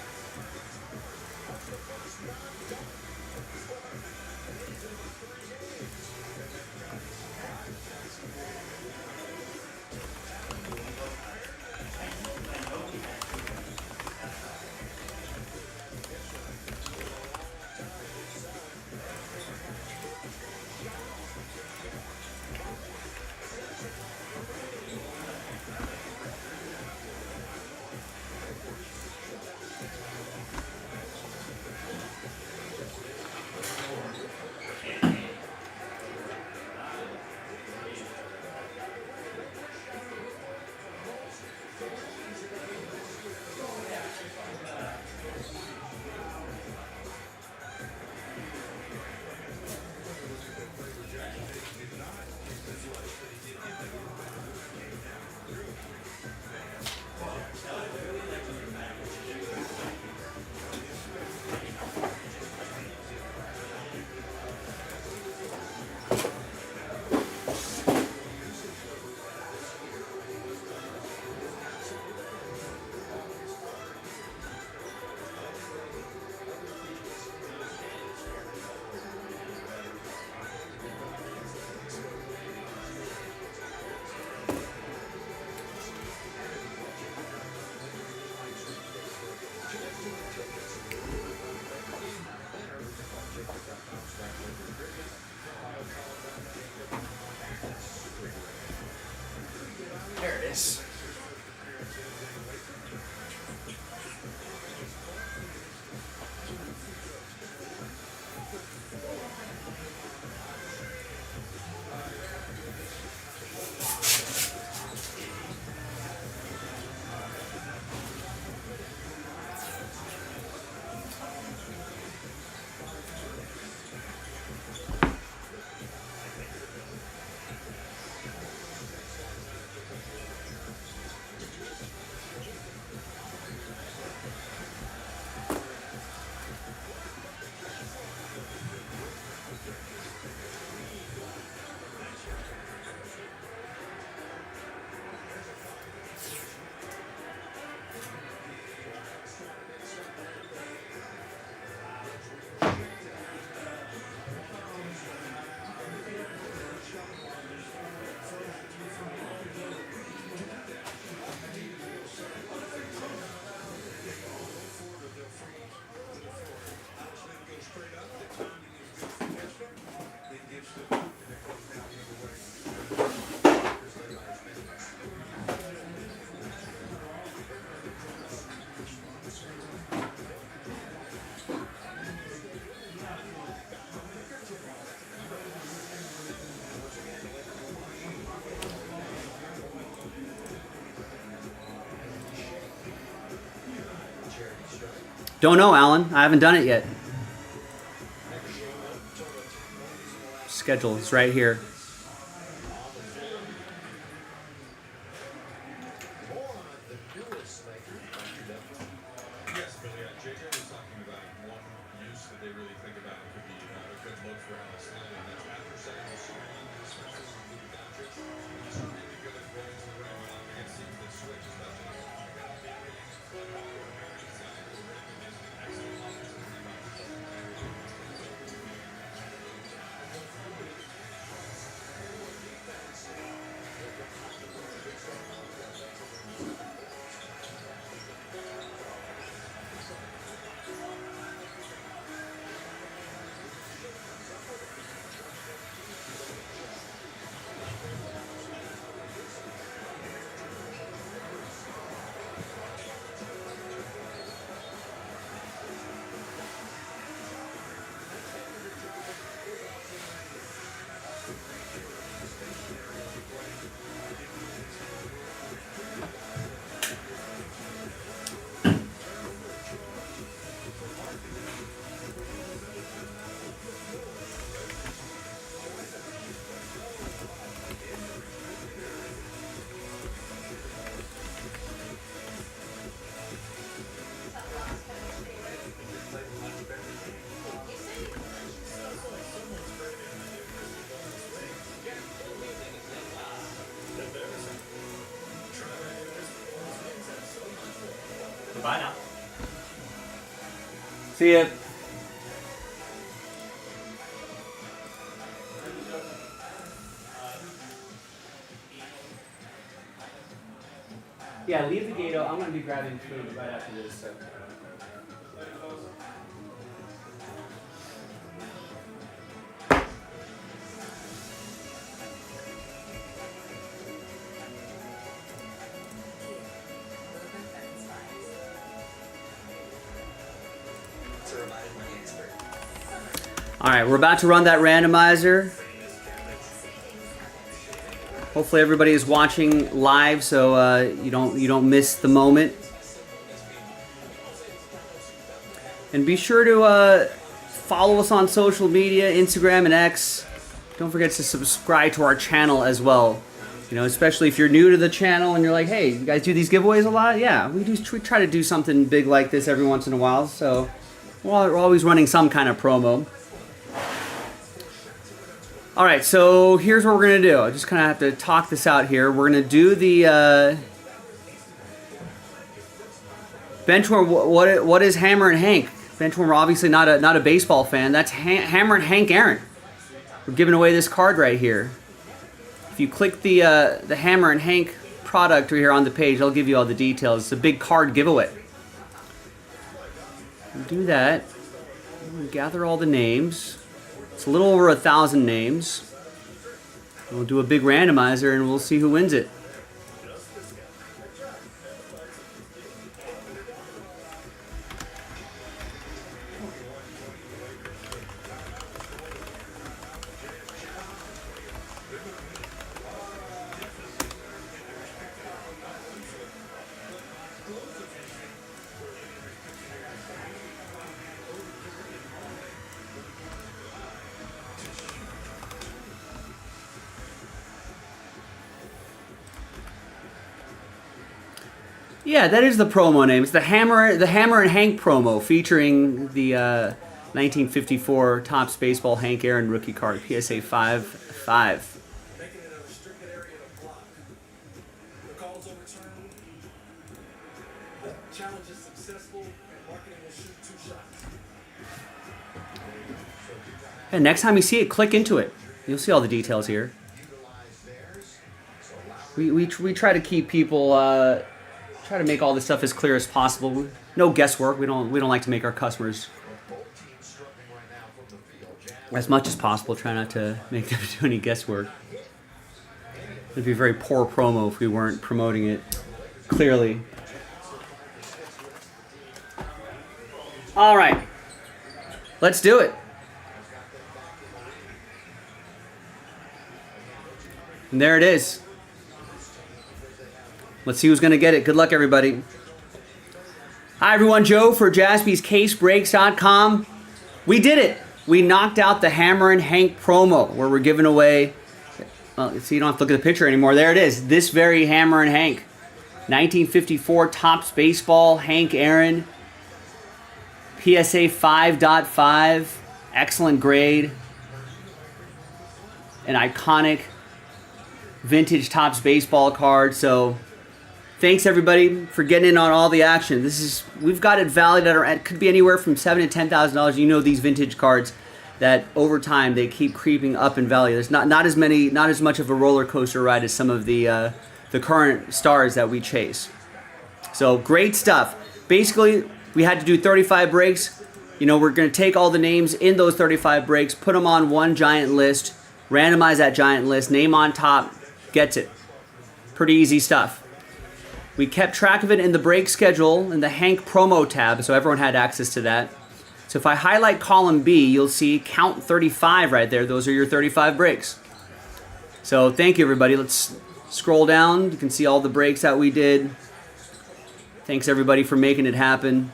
There it is. Don't know, Alan. I haven't done it yet. Schedule is right here. Yes, Billy. JJ was talking about one use that they really think about could be a good look for Alex Lee, and that's after setting the screen, especially with Luka Doncic. He's really good at rolling to the rim against teams that switch, especially if you're going to be excellent offensive rebounds. Goodbye now. See ya. Yeah, leave the gate open. I'm going to be grabbing food right after this. So. All right, we're about to run that randomizer. Hopefully everybody is watching live, so you don't miss the moment. And be sure to follow us on social media, Instagram and X. Don't forget to subscribe to our channel as well. You know, especially if you're new to the channel and you're like, hey, you guys do these giveaways a lot? Yeah, we try to do something big like this every once in a while. So we're always running some kind of promo. All right, so here's what we're going to do. I just kind of have to talk this out here. We're going to do the Benchwarmer. What is Hammer and Hank? Benchwarmer, obviously not a baseball fan. That's Hammer and Hank Aaron. We're giving away this card right here. If you click the Hammer and Hank product right here on the page, I'll give you all the details. It's a big card giveaway. We'll do that. We'll gather all the names. It's a little over 1,000 names. We'll do a big randomizer and we'll see who wins it. Yeah, that is the promo name. It's the Hammer and Hank promo featuring the 1954 Topps Baseball Hank Aaron rookie card, PSA 5/5. Making it a restricted area to block. The call's overturned. The challenge is successful, and marketing will shoot 2 shots. And next time you see it, click into it. You'll see all the details here. We try to keep people. Try to make all this stuff as clear as possible. No guesswork. We don't like to make our customers as much as possible. Try not to make them do any guesswork. It'd be a very poor promo if we weren't promoting it clearly. All right, let's do it. And there it is. Let's see who's going to get it. Good luck, everybody. Hi, everyone. Joe for JaspysCaseBreaks.com. We did it. We knocked out the Hammer and Hank promo where we're giving away... Well, see, you don't have to look at the picture anymore. There it is. This very Hammer and Hank. 1954 Topps Baseball Hank Aaron. PSA 5.5. Excellent grade. An iconic vintage Topps baseball card. So... thanks everybody for getting in on all the action. We've got it valued at could be anywhere from $7,000 to $10,000. You know these vintage cards that over time they keep creeping up in value. There's not as much of a roller coaster ride as some of the current stars that we chase. So great stuff. Basically, we had to do 35 breaks. You know, we're going to take all the names in those 35 breaks, put them on one giant list, randomize that giant list, name on top gets it. Pretty easy stuff. We kept track of it in the break schedule in the Hank promo tab, so everyone had access to that. So if I highlight column B, you'll see count 35 right there. Those are your 35 breaks. So thank you, everybody. Let's scroll down. You can see all the breaks that we did. Thanks, everybody, for making it happen.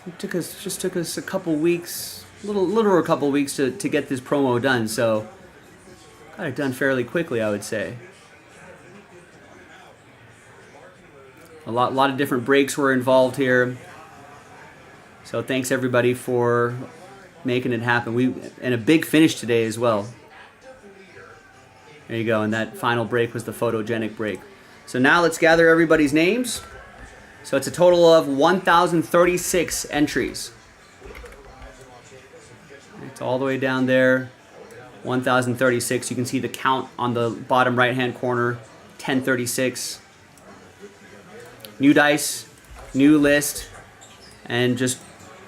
It just took us a couple weeks, little over a couple weeks to get this promo done. So got it done fairly quickly, I would say. A lot of different breaks were involved here. So thanks everybody for making it happen. And a big finish today as well. There you go, and that final break was the photogenic break. So now let's gather everybody's names. So it's a total of 1,036 entries. It's all the way down there. 1,036. You can see the count on the bottom right-hand corner. 1036. New dice, new list, and just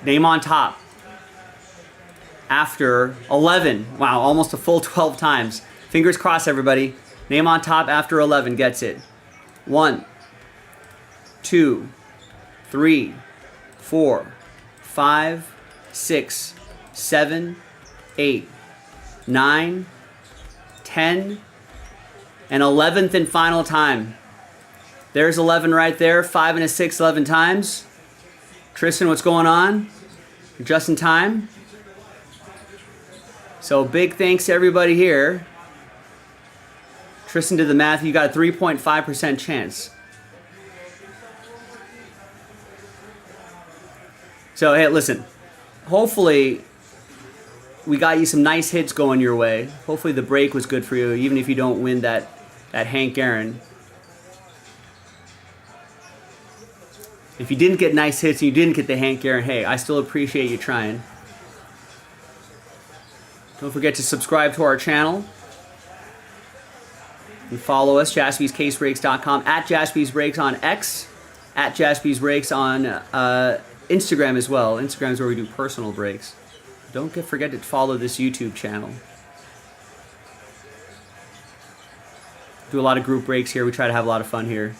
name on top. After 11. Wow, almost a full 12 times. Fingers crossed, everybody. Name on top after 11 gets it. 1, 2, 3, 4, 5, 6, 7, 8, 9, 10, and 11th and final time. There's 11 right there. 5 and a 6, 11 times. Tristan, what's going on? You're just in time. So big thanks to everybody here. Tristan did the math. You got a 3.5% chance. So, hey, listen. Hopefully, we got you some nice hits going your way. Hopefully the break was good for you, even if you don't win that Hank Aaron. If you didn't get nice hits and you didn't get the Hank Aaron, hey, I still appreciate you trying. Don't forget to subscribe to our channel. And follow us, jaspyscasebreaks.com, at jaspysbreaks on X, at jaspysbreaks on Instagram as well. Instagram is where we do personal breaks. Don't forget to follow this YouTube channel. Do a lot of group breaks here. We try to have a lot of fun here.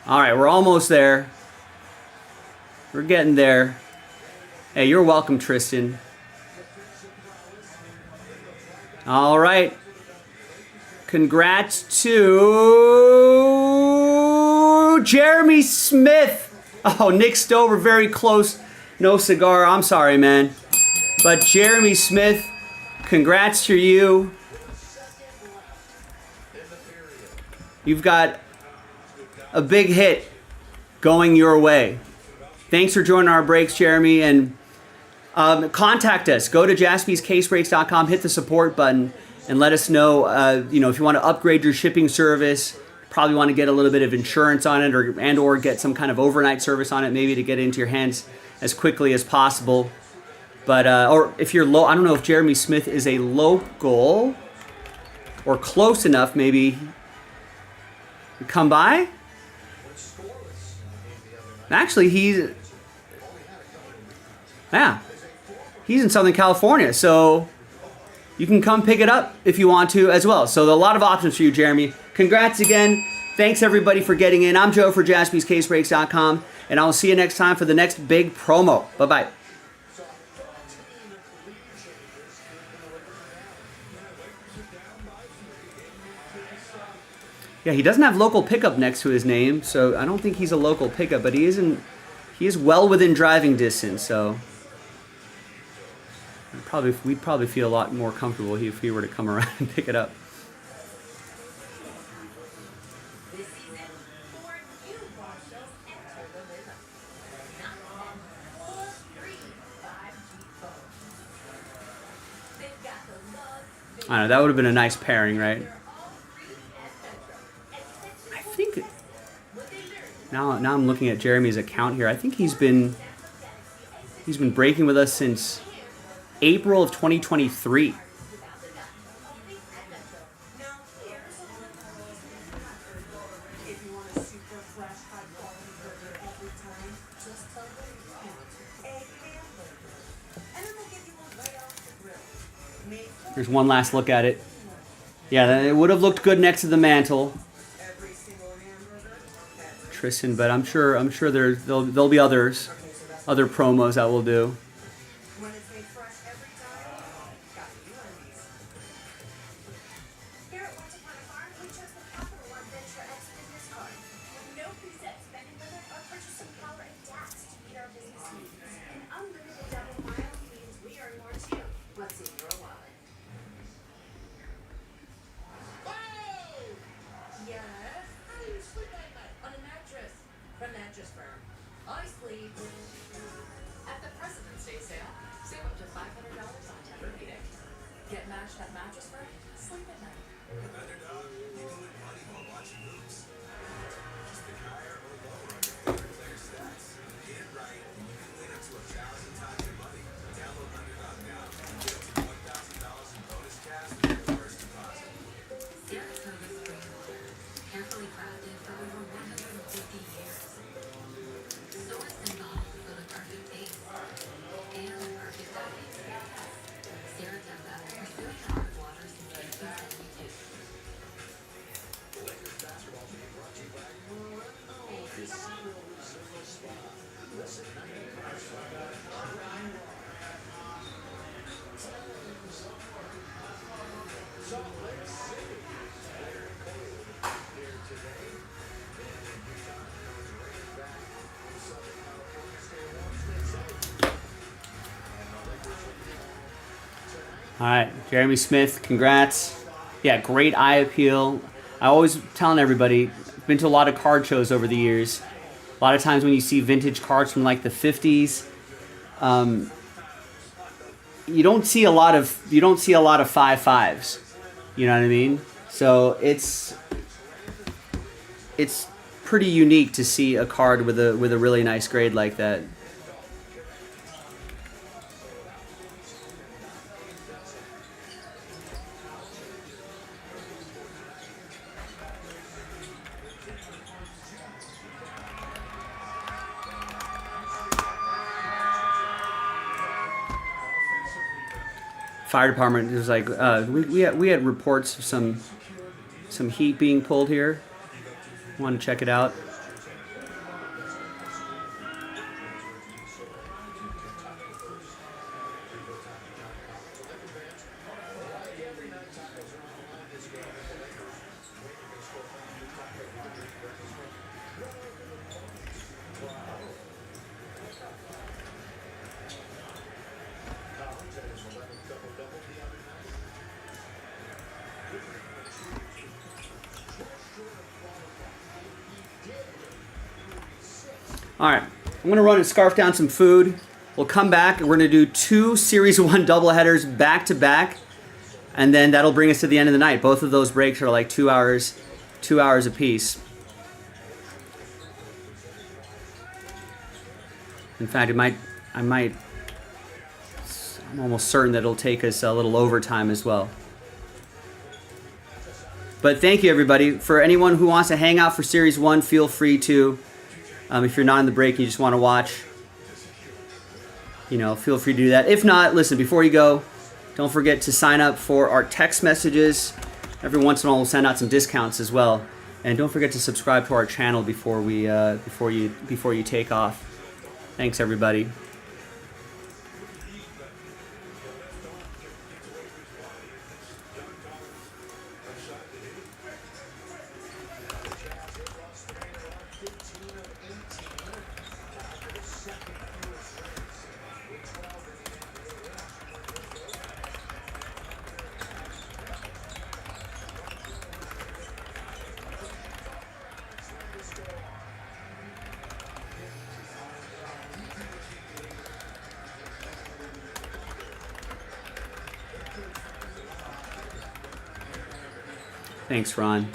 All right, we're almost there. We're getting there. Hey, you're welcome, Tristan. All right. Congrats to Jeremy Smith. Oh, Nick Stover, very close. No cigar. I'm sorry, man. But Jeremy Smith, congrats to you. You've got a big hit going your way. Thanks for joining our breaks, Jeremy. And contact us. Go to jaspyscasebreaks.com, hit the support button, and let us know, if you want to upgrade your shipping service, probably want to get a little bit of insurance on it, or get some kind of overnight service on it, maybe to get it into your hands as quickly as possible. But or if you're low, I don't know if Jeremy Smith is a local or close enough, maybe come by. Actually, he's in Southern California, so you can come pick it up if you want to as well. So a lot of options for you, Jeremy. Congrats again. Thanks, everybody, for getting in. I'm Joe for jaspyscasebreaks.com, and I'll see you next time for the next big promo. Bye-bye. Yeah, he doesn't have local pickup next to his name, so I don't think he's a local pickup, but he is well within driving distance, so we'd probably feel a lot more comfortable if he were to come around and pick it up. I don't know, that would have been a nice pairing, right? I think now I'm looking at Jeremy's account here. I think he's been breaking with us since April of 2023. Here's one last look at it. Yeah, it would have looked good next to the mantle, Tristan, but I'm sure there'll be other promos that we'll do. Get matched at Mattress Firm. Sleep at night. Underdog, you can win money while watching hoops. Just pick higher or lower on your favorite player stats. Get it right, and you can win up to 1,000 times your money. Download Underdog now and get up to $1,000 in bonus cash with your first deposit. Saratoga spring water, carefully crafted for over 150 years. Sourced and bottled for the perfect taste and the perfect diet. Saratoga, pursuing the art of water since 1872. Lakers basketball being brought to you by Casino Resort Spa. Listen, 90 Salt Lake City. Very cold here today. And Utah goes right back to Southern California. Stay warm, stay safe. And the Lakers will be home. All right, Jeremy Smith, congrats. Yeah, great eye appeal. I always telling everybody, I've been to a lot of card shows over the years. A lot of times when you see vintage cards from like the 50s, you don't see a lot of 5.5s. You know what I mean? So it's pretty unique to see a card with a really nice grade like that. Fire department was like, we had reports of some heat being pulled here. Want to check it out? All right, I'm gonna run and scarf down some food. We'll come back and we're gonna do 2 Series 1 doubleheaders back to back, and then that'll bring us to the end of the night. Both of those breaks are like 2 hours apiece. In fact, I'm almost certain that it'll take us a little overtime as well. But thank you, everybody. For anyone who wants to hang out for Series 1, feel free to. If you're not in the break and you just want to watch, feel free to do that. If not, listen, before you go, don't forget to sign up for our text messages. Every once in a while, we'll send out some discounts as well. And don't forget to subscribe to our channel before you take off. Thanks, everybody. Thanks, Ron.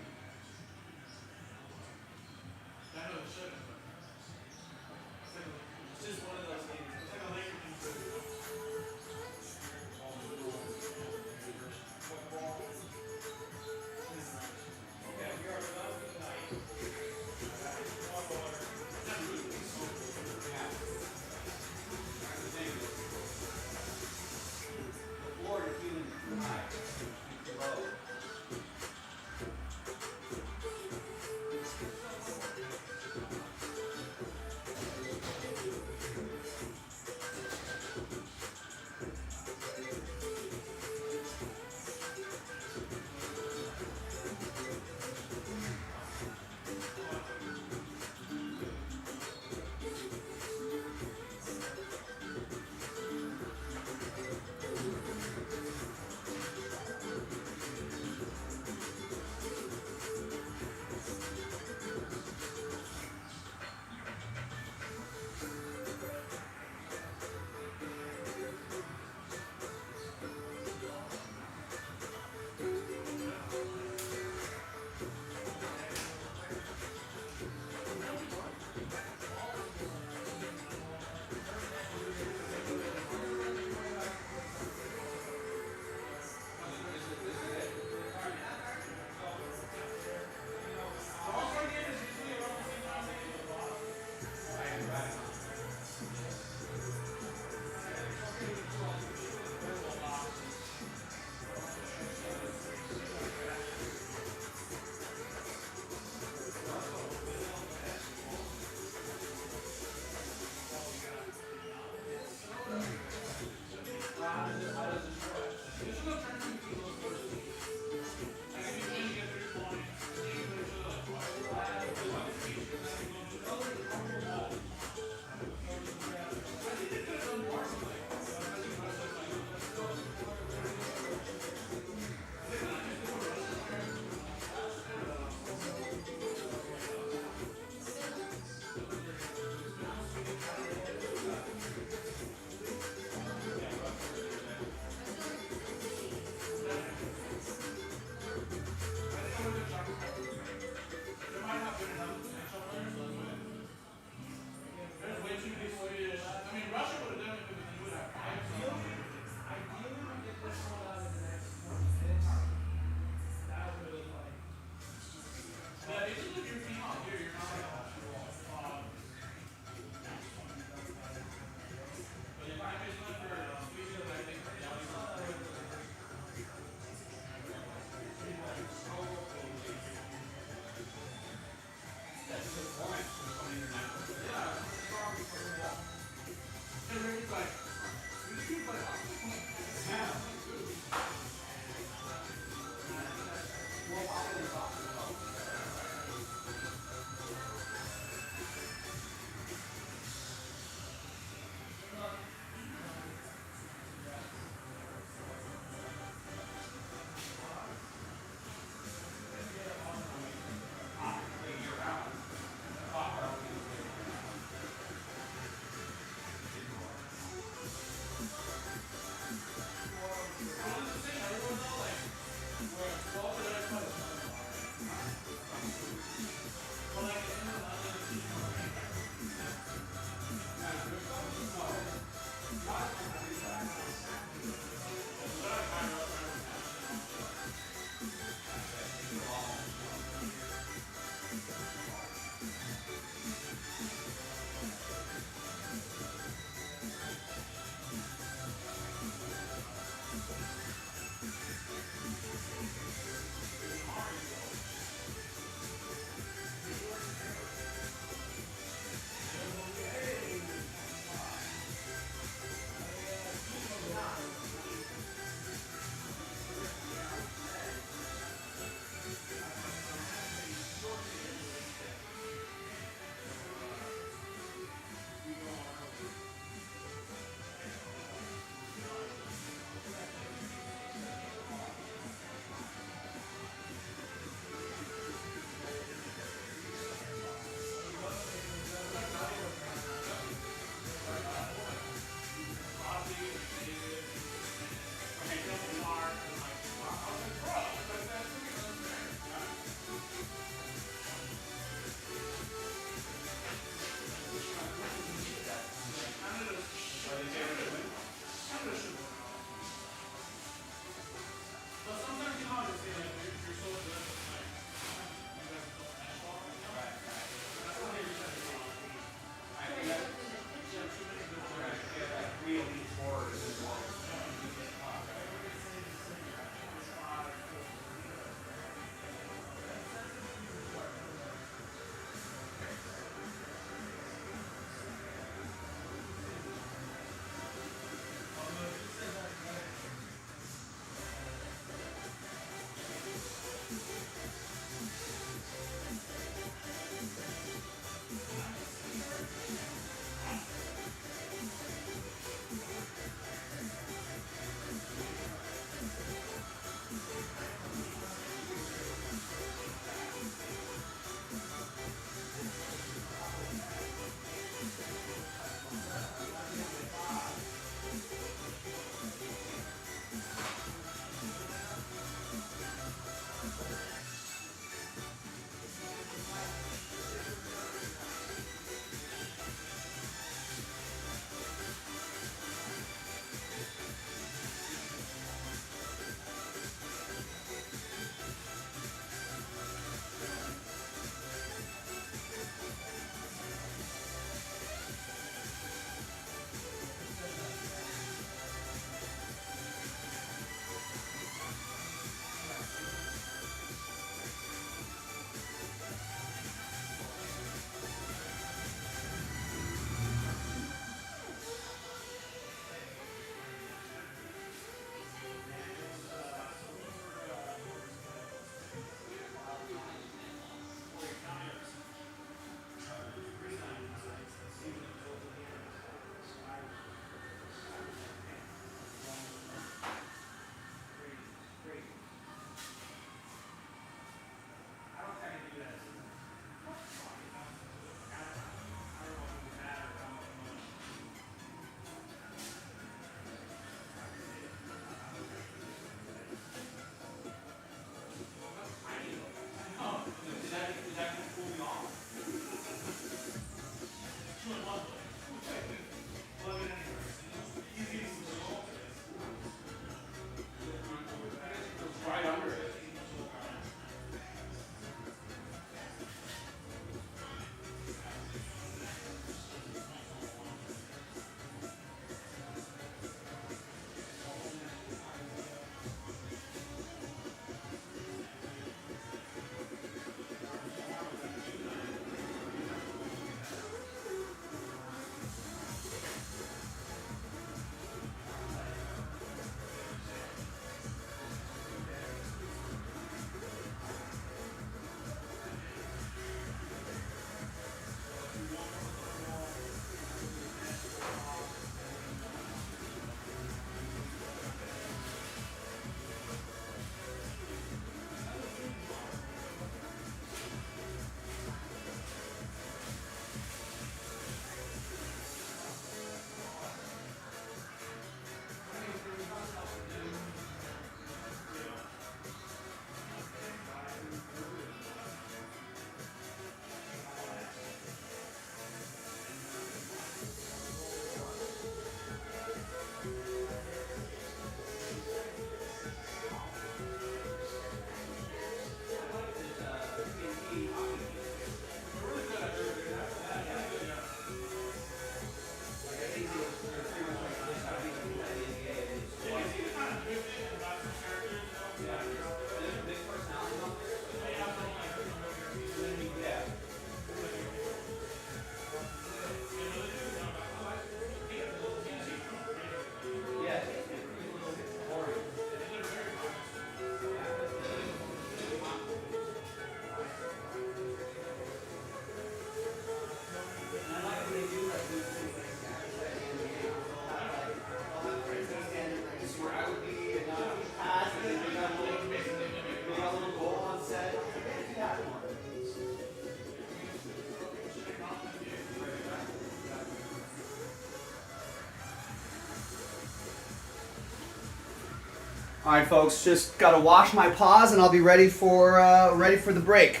All right, folks, just got to wash my paws, and I'll be ready for the break.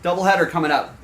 Doubleheader coming up.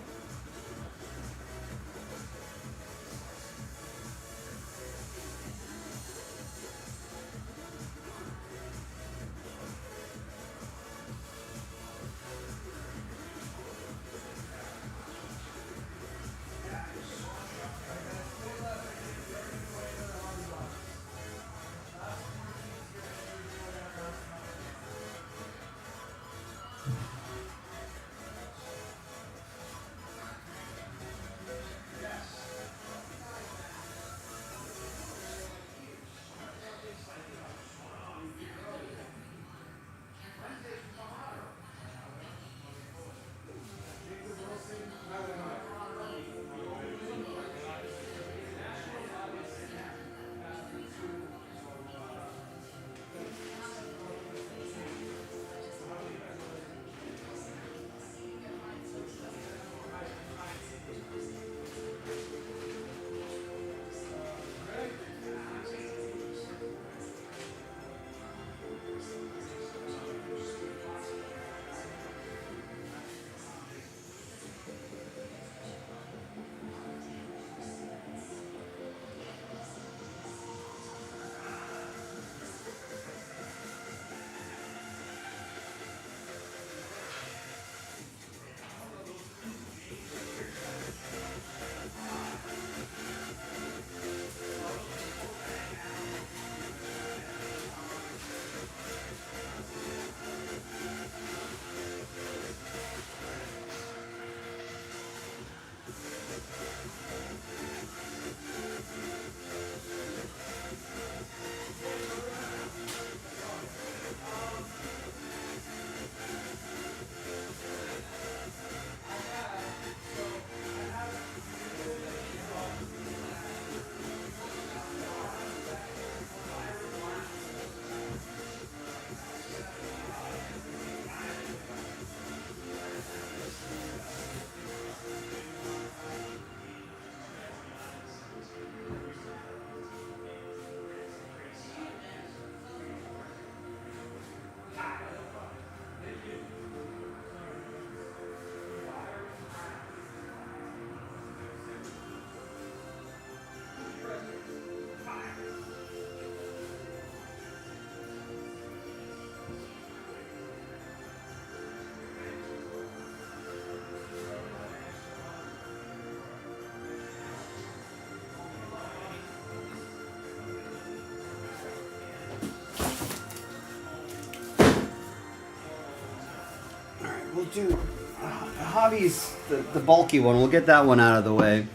We'll do Hobby's the bulky one. We'll get that one out of the way.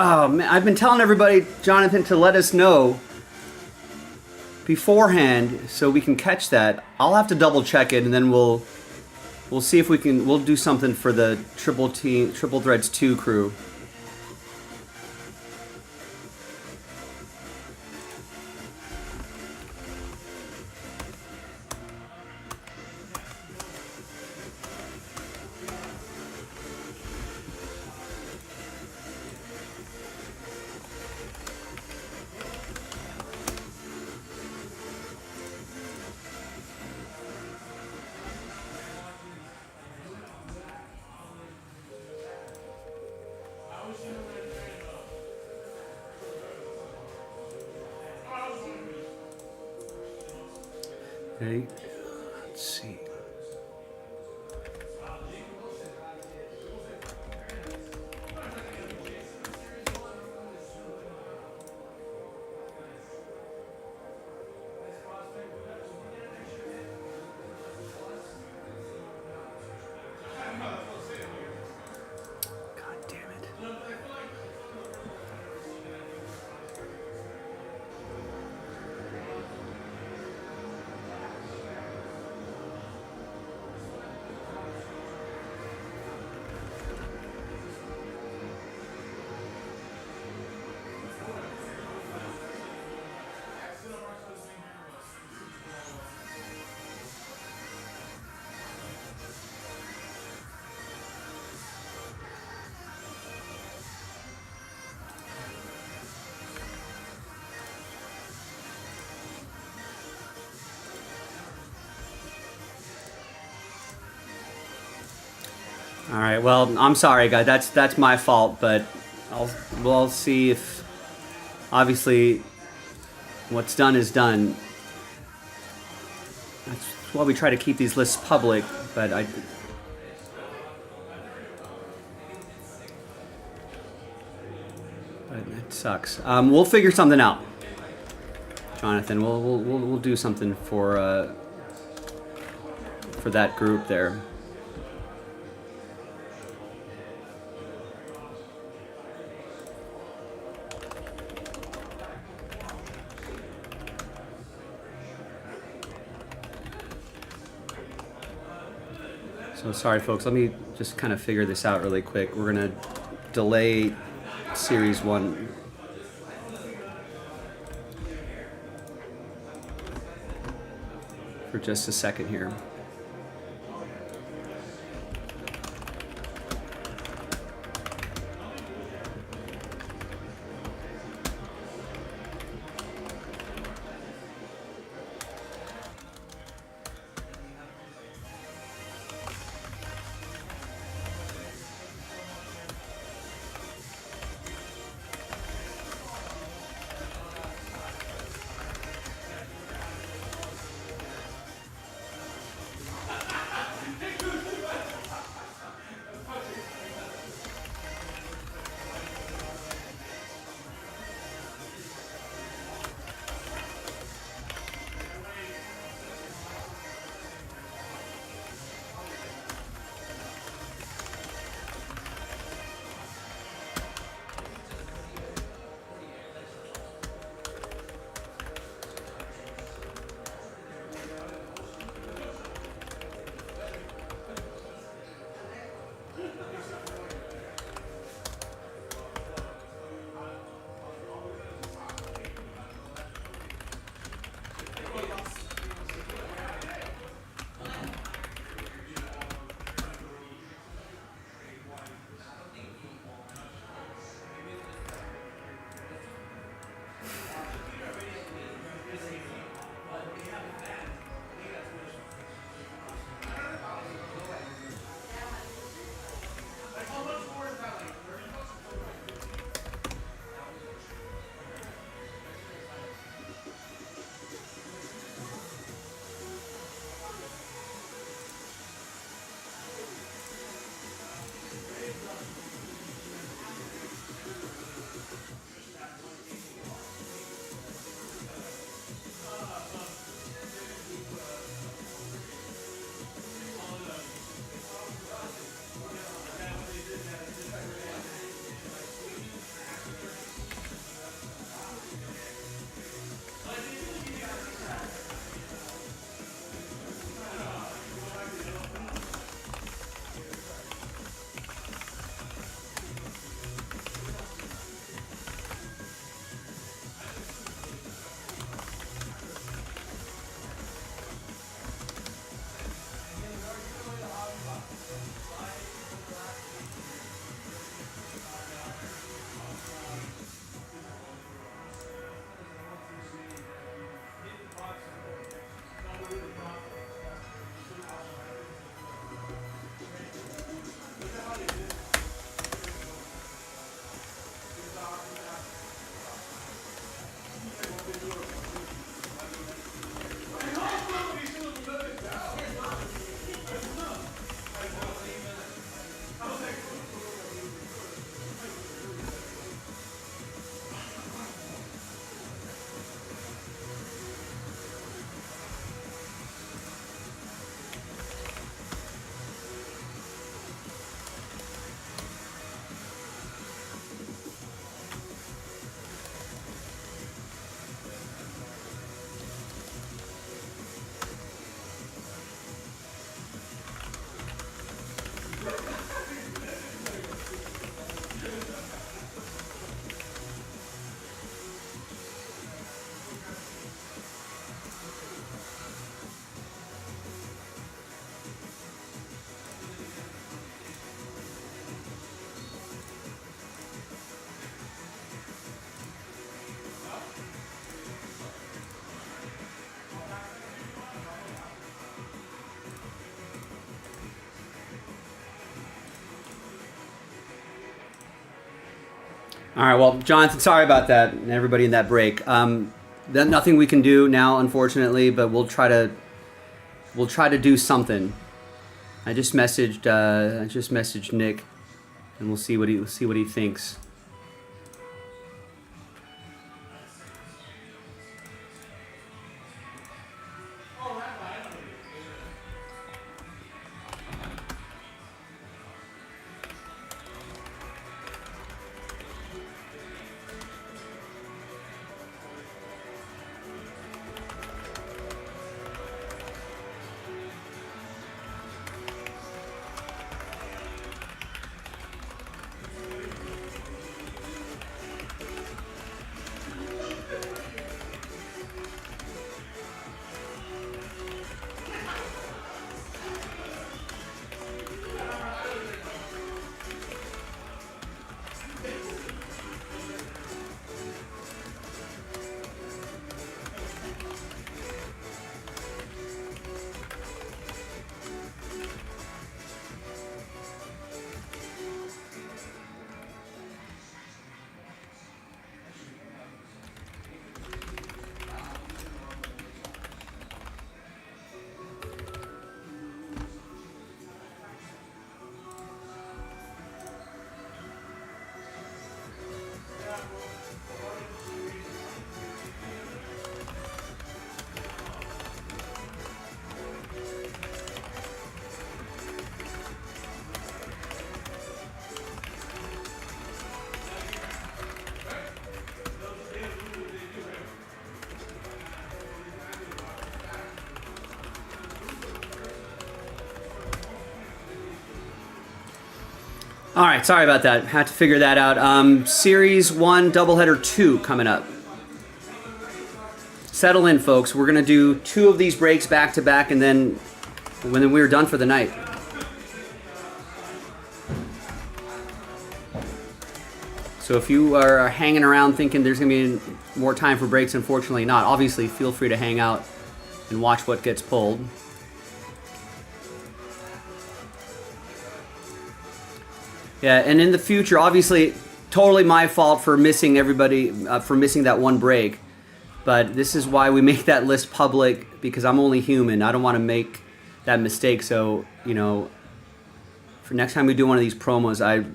Oh man, I've been telling everybody, Jonathan, to let us know beforehand so we can catch that. I'll have to double check it, and then we'll see if we can. We'll do something for the Triple Threads 2 crew. Okay, let's see. God damn it. All right. Well, I'm sorry, guys. That's my fault, but we'll see if obviously what's done is done. That's why we try to keep these lists public, but it sucks. We'll figure something out, Jonathan. We'll do something for that group there. So sorry, folks. Let me just kind of figure this out really quick. We're gonna delay Series 1. For just a second here. All right, well, Jonathan, sorry about that, and everybody in that break. Nothing we can do now, unfortunately, but we'll try to do something. I just messaged Nick, and we'll see what he thinks. All right, sorry about that. Had to figure that out. Series 1, doubleheader 2 coming up. Settle in, folks. We're going to do 2 of these breaks back to back, and then when we're done for the night. So if you are hanging around thinking there's going to be more time for breaks, unfortunately not. Obviously, feel free to hang out and watch what gets pulled. Yeah, and in the future, obviously, totally my fault for missing everybody, for missing that one break. But this is why we make that list public, because I'm only human. I don't want to make that mistake. So, you know, for next time we do one of these promos, I,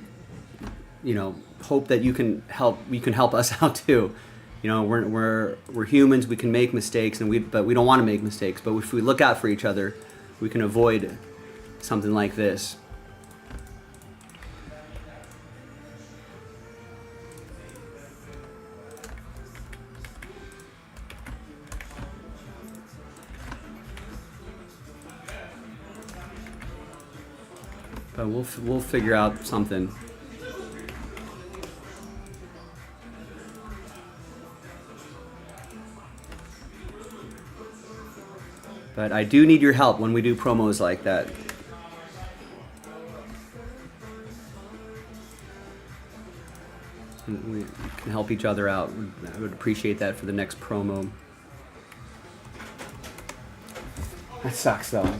you know, hope that you can help us out too. You know, we're humans. We can make mistakes, but we don't want to make mistakes. But if we look out for each other, we can avoid something like this. But we'll figure out something. But I do need your help when we do promos like that. We can help each other out. I would appreciate that for the next promo. That sucks though.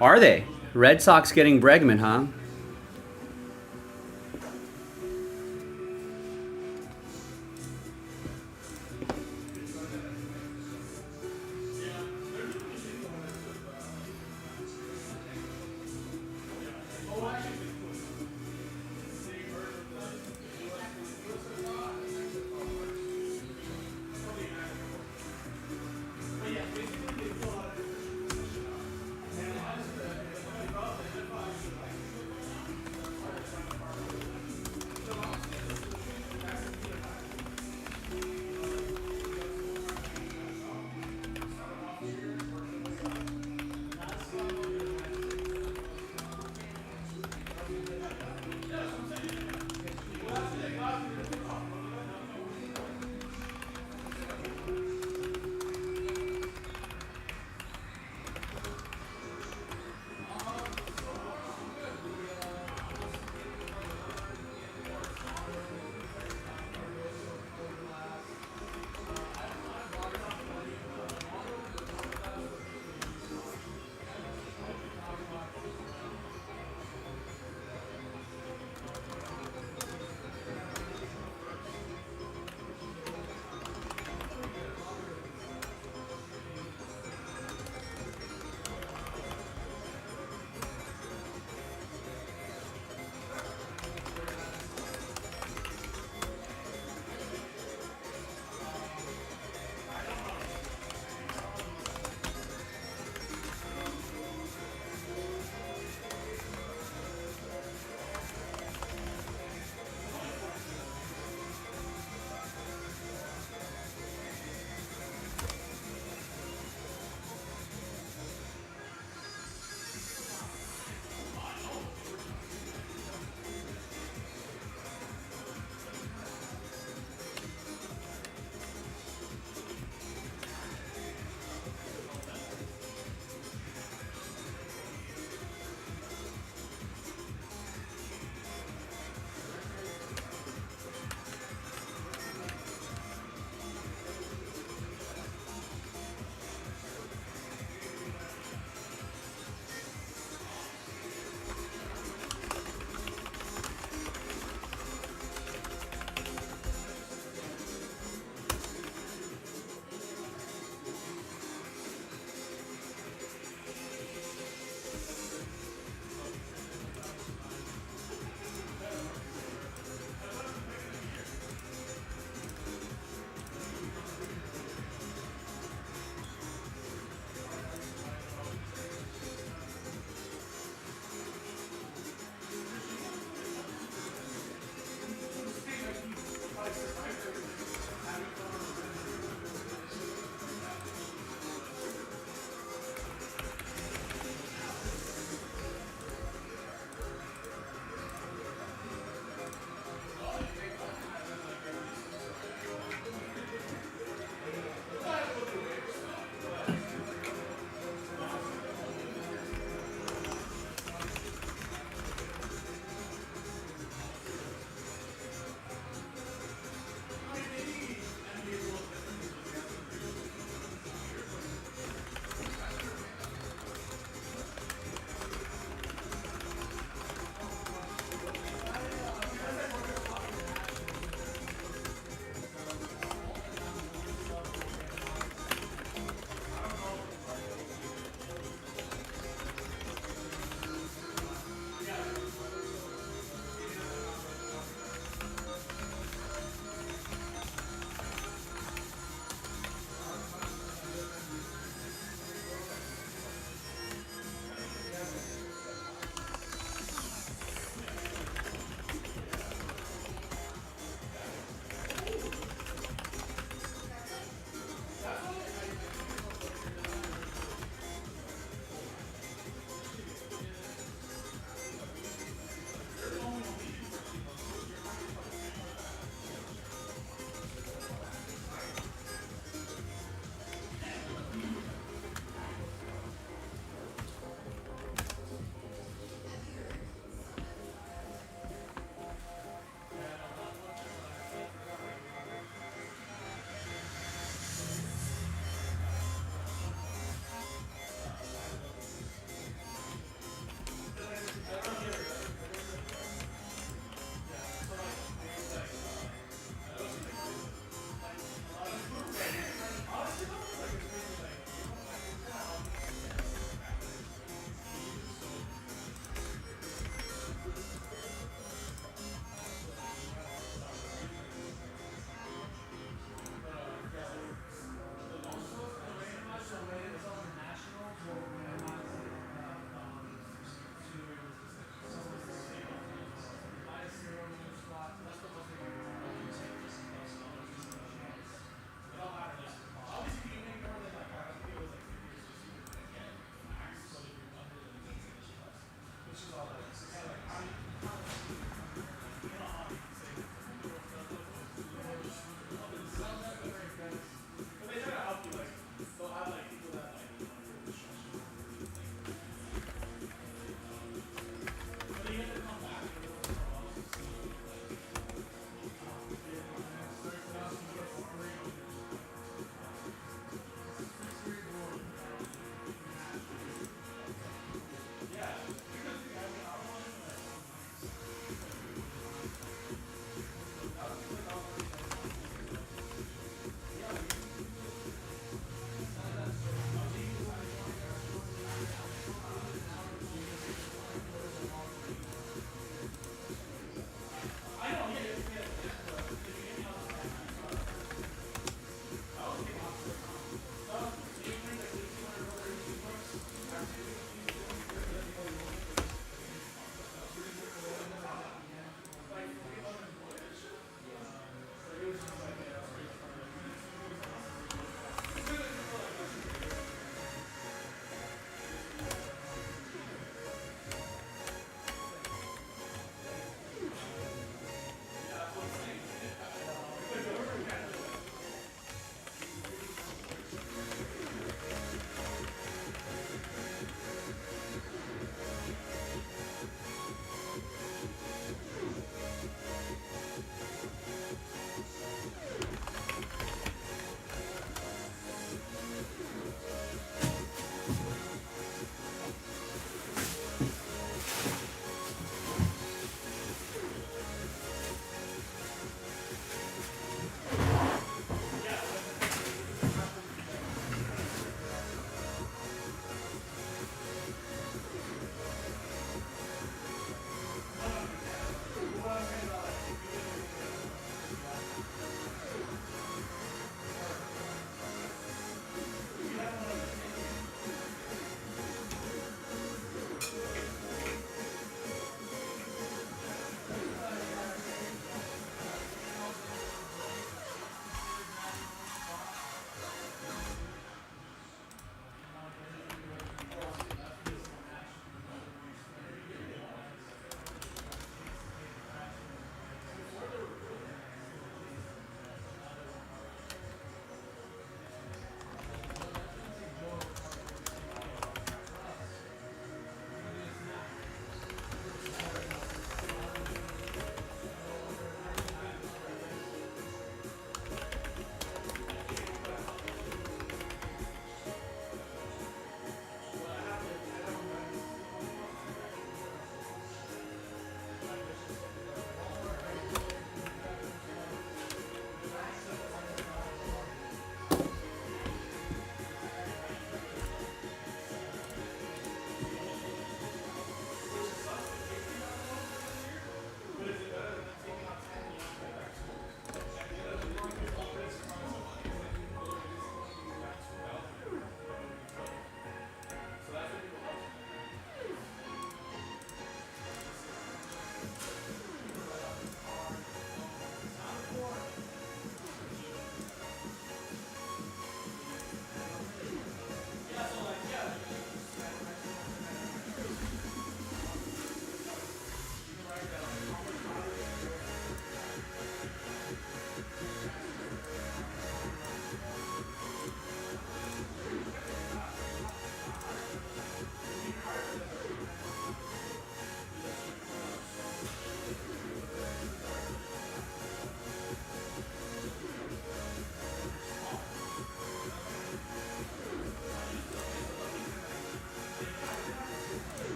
Are they? Red Sox getting Bregman, huh?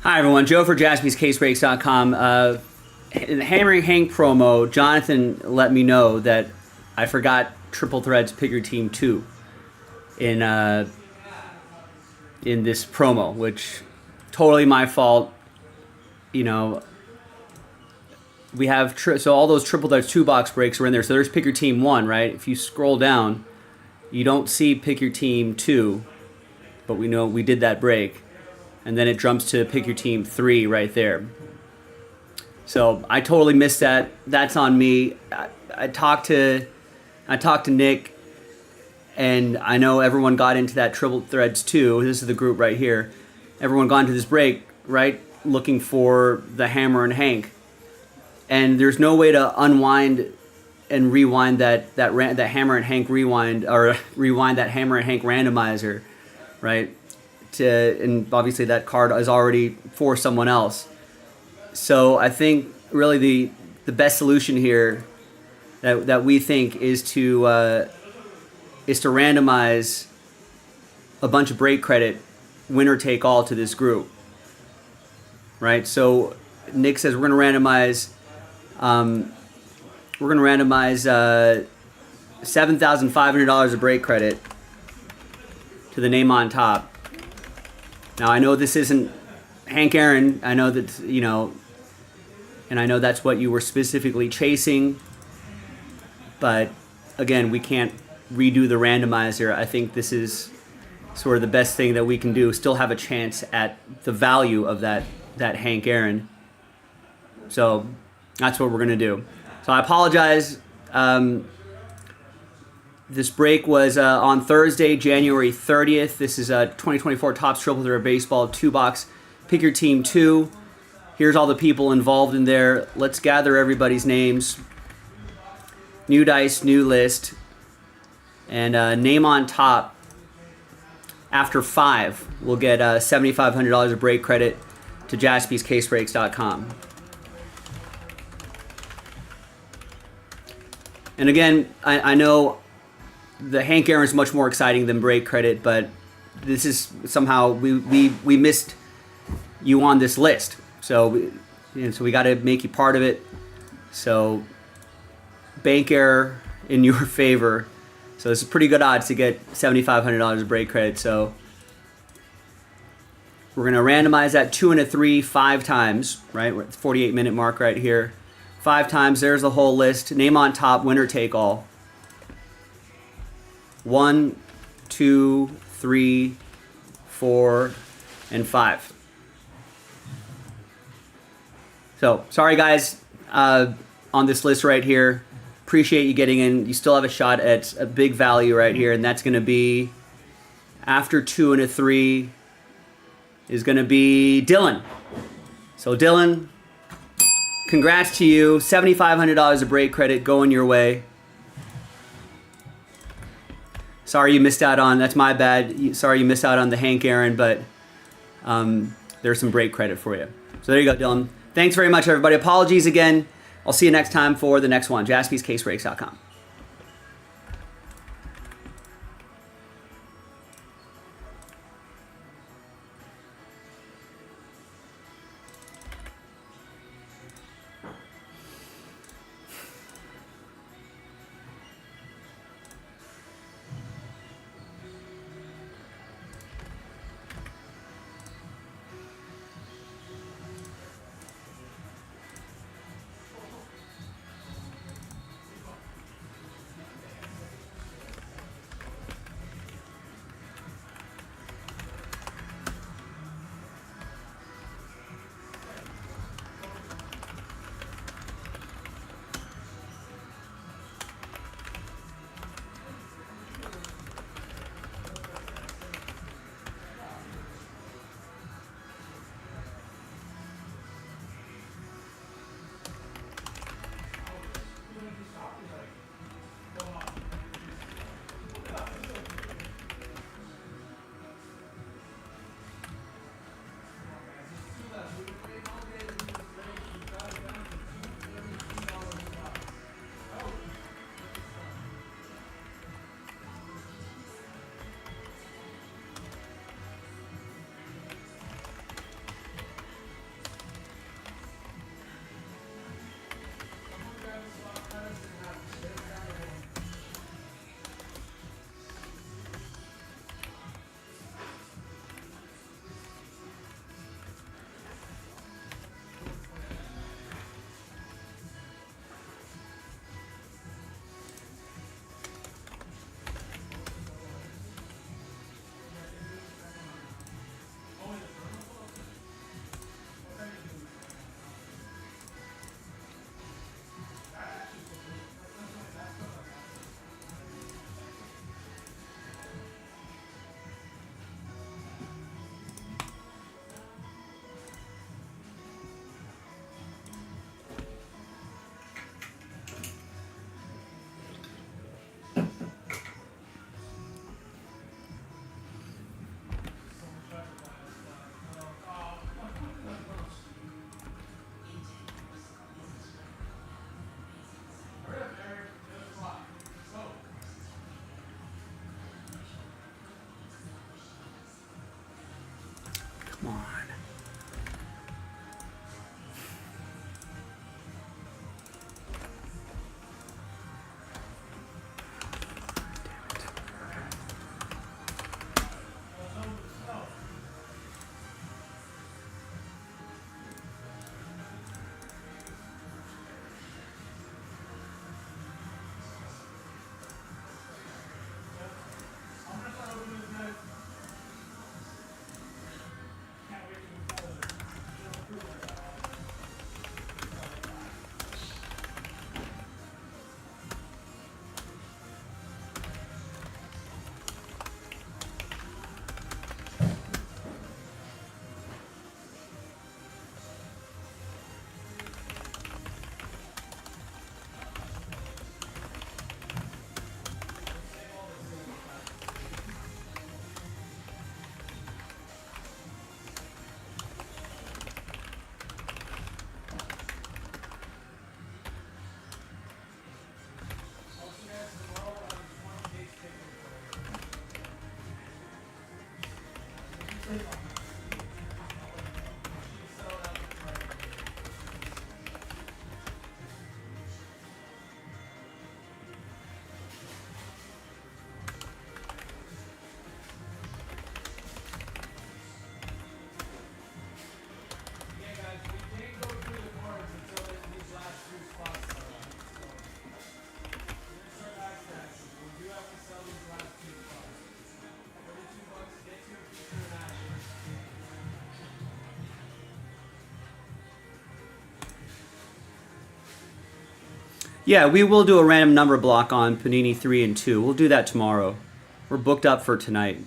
Hi, everyone. Joe for JaspysCaseBreaks.com. In the Hammering Hank promo, Jonathan let me know that I forgot Triple Threads Pick Your Team 2 in this promo, which totally my fault. You know, we have so all those Triple Threads 2-box breaks are in there. So there's Pick Your Team 1, right? If you scroll down, you don't see Pick Your Team 2, but we know we did that break. And then it jumps to Pick Your Team 3 right there. So I totally missed that. That's on me. I talked to Nick, and I know everyone got into that Triple Threads 2. This is the group right here. Everyone got into this break, right, looking for the Hammer and Hank. And there's no way to unwind and rewind that Hammer and Hank rewind, or rewind that Hammer and Hank randomizer, right? And obviously that card is already for someone else. So I think really the best solution here that we think is to randomize a bunch of break credit, winner take all, to this group, right? So Nick says we're going to randomize $7,500 of break credit to the name on top. Now I know this isn't Hank Aaron. I know that, you know, and I know that's what you were specifically chasing. But again, we can't redo the randomizer. I think this is sort of the best thing that we can do. Still have a chance at the value of that Hank Aaron. So that's what we're gonna do. So I apologize. This break was on Thursday, January 30th. This is a 2024 Topps Triple Thread Baseball 2-box Pick Your Team 2. Here's all the people involved in there. Let's gather everybody's names. New dice, new list. And name on top, after 5, we'll get $7,500 of break credit to JaspysCaseBreaks.com. And again, I know the Hank Aaron is much more exciting than break credit, but this is somehow we missed you on this list. So we got to make you part of it. So bank error in your favor. So it's pretty good odds to get $7,500 of break credit. So we're going to randomize that 2 and a 3 5 times, right? We're at the 48-minute mark right here. 5 times, there's the whole list. Name on top, winner take all. 1, 2, 3, 4, and 5. So, sorry guys, on this list right here. Appreciate you getting in. You still have a shot at a big value right here, and that's going to be, after 2 and a 3, is going to be Dylan. So Dylan, congrats to you. $7,500 of break credit going your way. Sorry you missed out on, that's my bad. Sorry you missed out on the Hank Aaron, but there's some break credit for you. So there you go, Dylan. Thanks very much, everybody. Apologies again. I'll see you next time for the next one. JaspysCaseBreaks.com. Yeah, we will do a random number block on Panini 3 and 2. We'll do that tomorrow. We're booked up for tonight.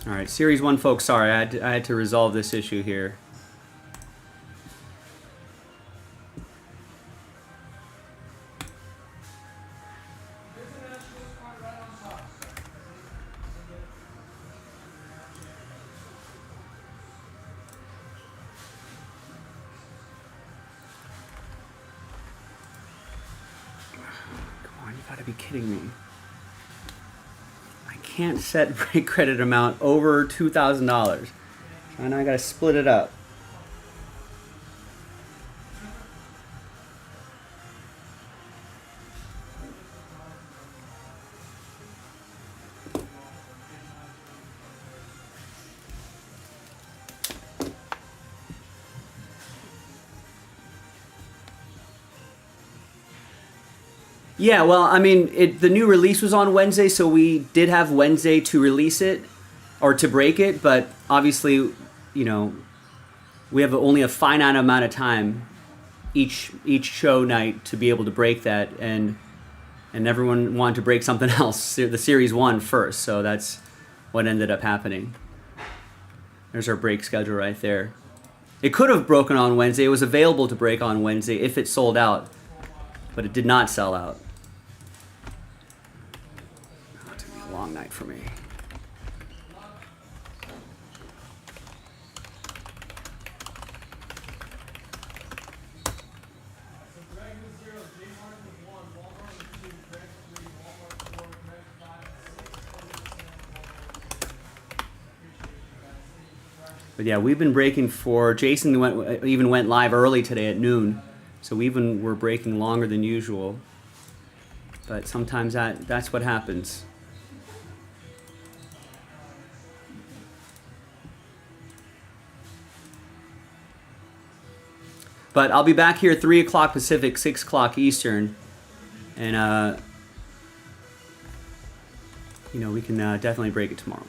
All right, Series 1 folks, sorry, I had to resolve this issue here. Come on, you gotta be kidding me. I can't set break credit amount over $2,000. So now I gotta split it up. Yeah, well, I mean, the new release was on Wednesday, so we did have Wednesday to release it or to break it, but obviously, you know, we have only a finite amount of time each show night to be able to break that, and everyone wanted to break something else, the Series 1 first, so that's what ended up happening. There's our break schedule right there. It could have broken on Wednesday. It was available to break on Wednesday if it sold out, but it did not sell out. It's gonna be a long night for me. But yeah, we've been breaking for Jason. Even went live early today at noon, so we even were breaking longer than usual. But sometimes that's what happens. But I'll be back here 3 o'clock Pacific, 6 o'clock Eastern, and you know, we can definitely break it tomorrow.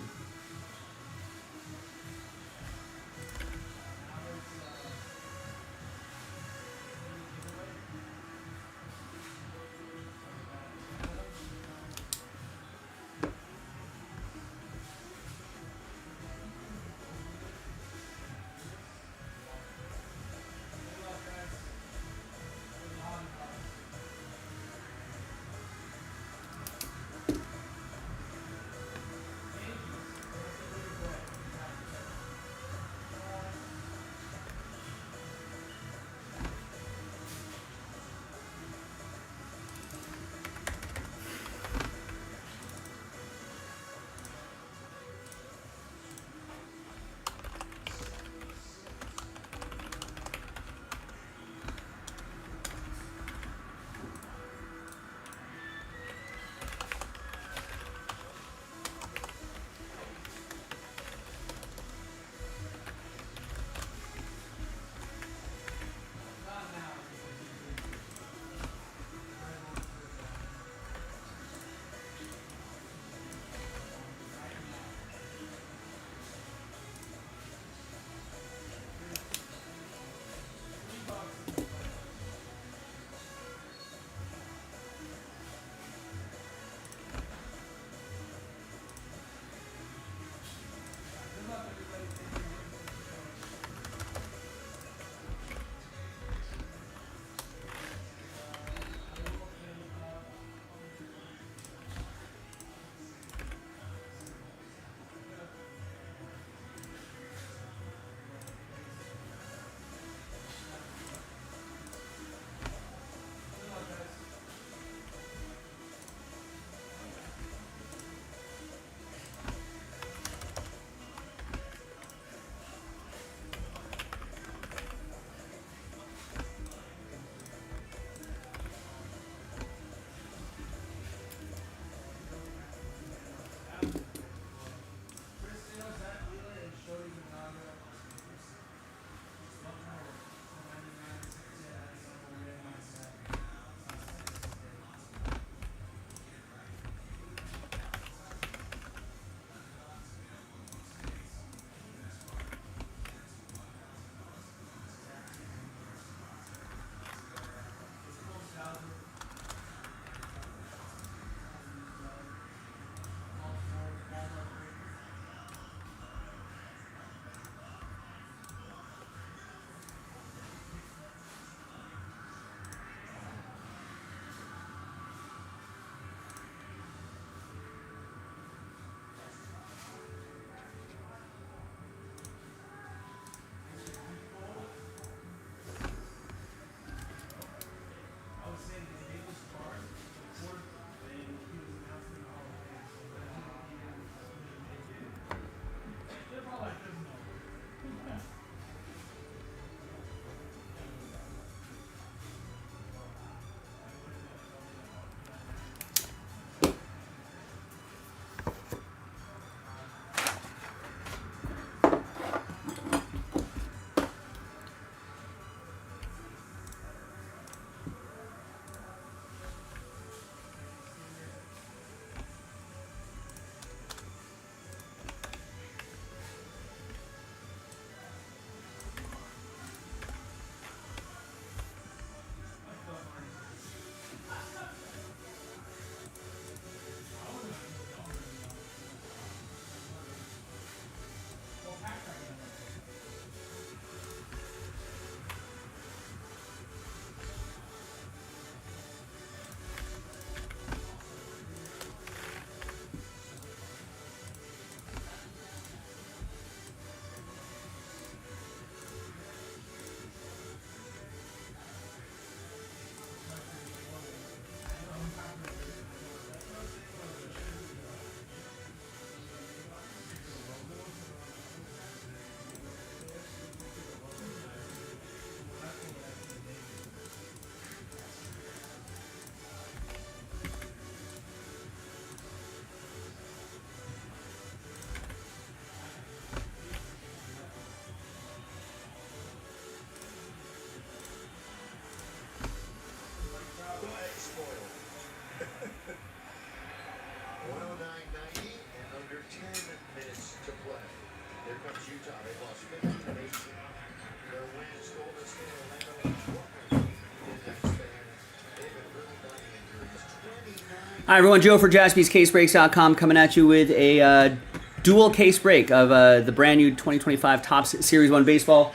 Hi, everyone. Joe for JaspysCaseBreaks.com coming at you with a dual case break of the brand new 2025 Topps Series 1 Baseball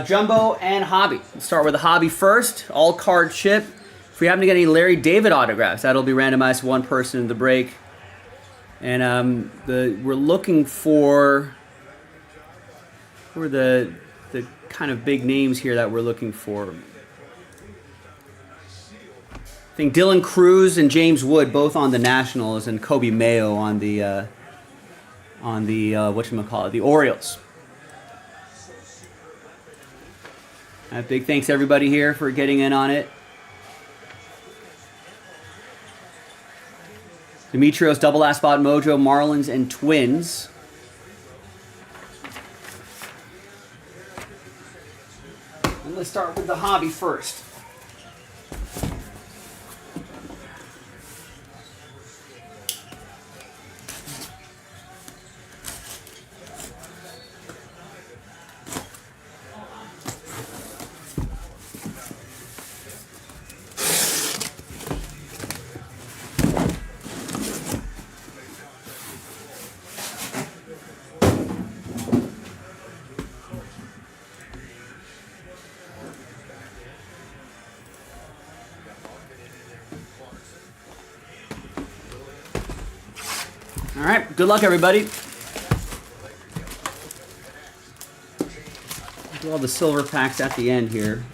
Jumbo and Hobby. Let's start with the Hobby first. All card chip. If we happen to get any Larry David autographs, that'll be randomized to one person in the break. And we're looking for who are the kind of big names here that we're looking for. I think Dylan Cruz and James Wood both on the Nationals, and Kobe Mayo on the whatchamacallit, the Orioles. Big thanks to everybody here for getting in on it. Demetrios, Double Last Spot, Mojo, Marlins, and Twins. And let's start with the Hobby first. All right, good luck, everybody. Do all the silver packs at the end here.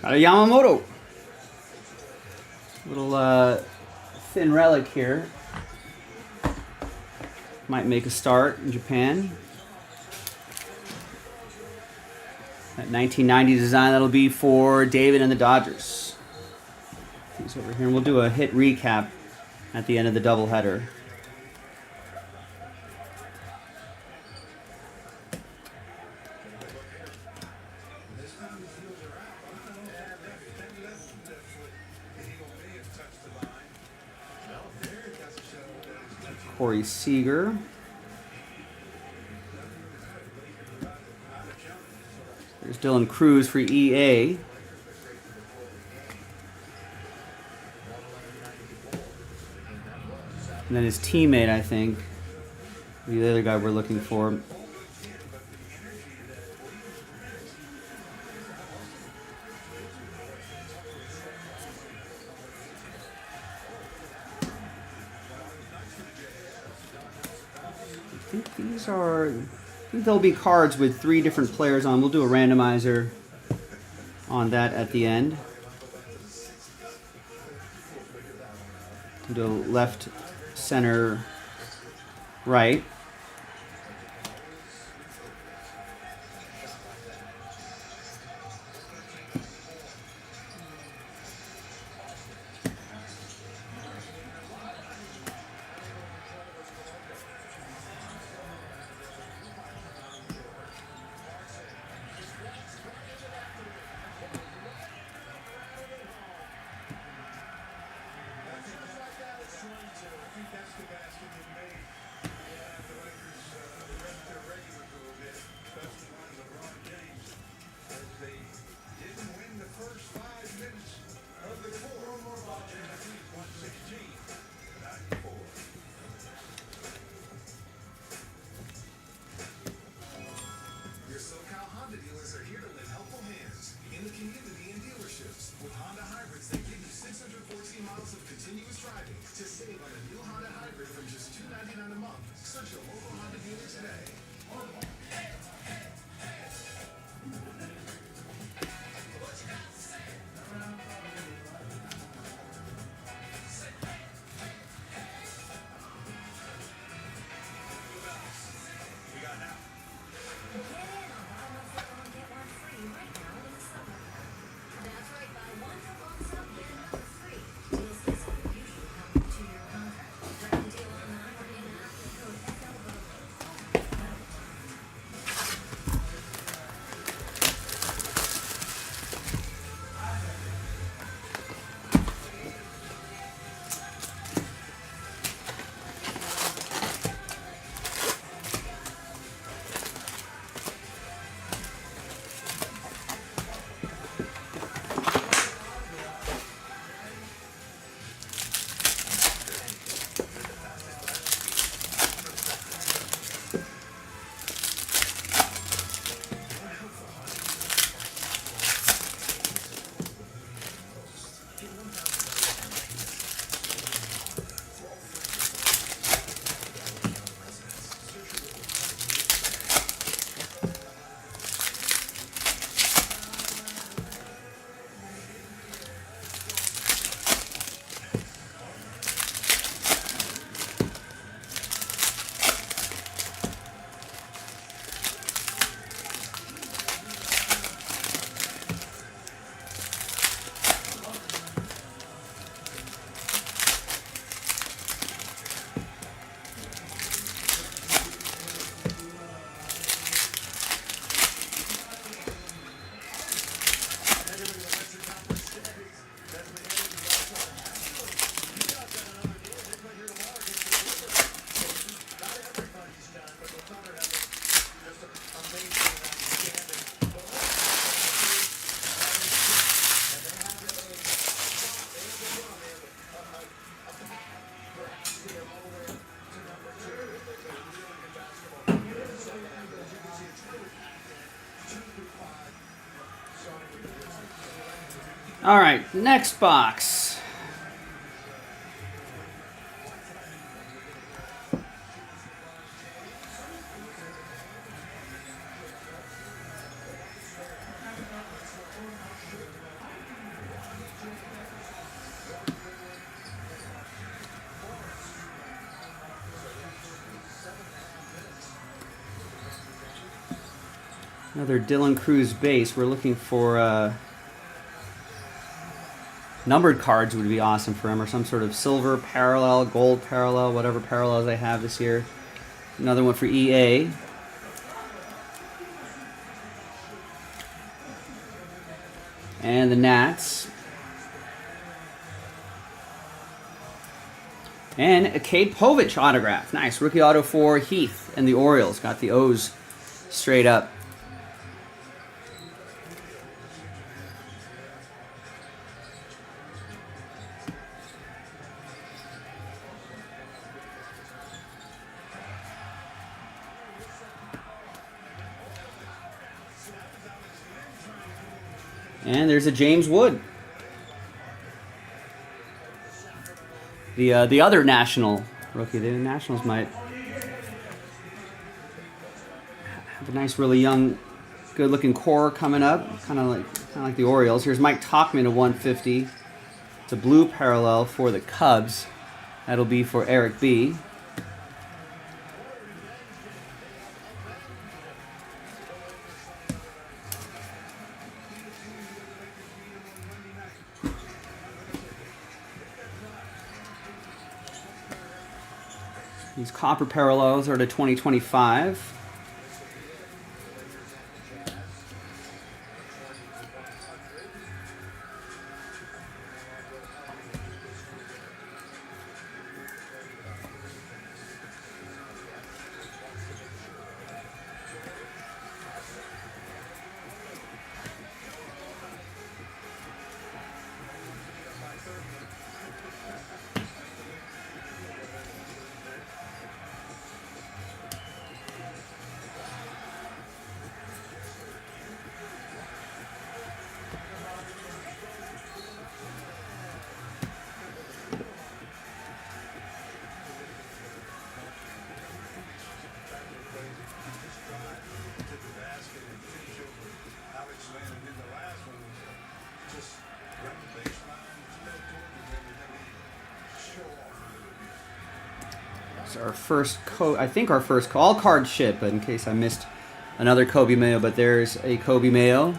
Got a Yamamoto. Little thin relic here. Might make a start in Japan. That 1990 design, that'll be for David and the Dodgers. He's over here, and we'll do a hit recap at the end of the doubleheader. Corey Seager. There's Dylan Cruz for EA. And then his teammate, I think, the other guy we're looking for. I think there'll be cards with 3 different players on. We'll do a randomizer on that at the end. Do left, center, right. All right, next box. Another Dylan Cruz base. We're looking for numbered cards would be awesome for him, or some sort of silver parallel, gold parallel, whatever parallels they have this year. Another one for EA. And the Nats. And a Cade Povich autograph. Nice. Rookie auto for Heath and the Orioles. Got the O's straight up. And there's a James Wood. The other National rookie. The Nationals might have a nice, really young, good-looking core coming up, kind of like the Orioles. Here's Mike Tauchman to 150. It's a blue parallel for the Cubs. That'll be for Eric B. These copper parallels are to 2025. Our first I think our first all card ship, but in case I missed another Kobe Mayo, but there's a Kobe Mayo.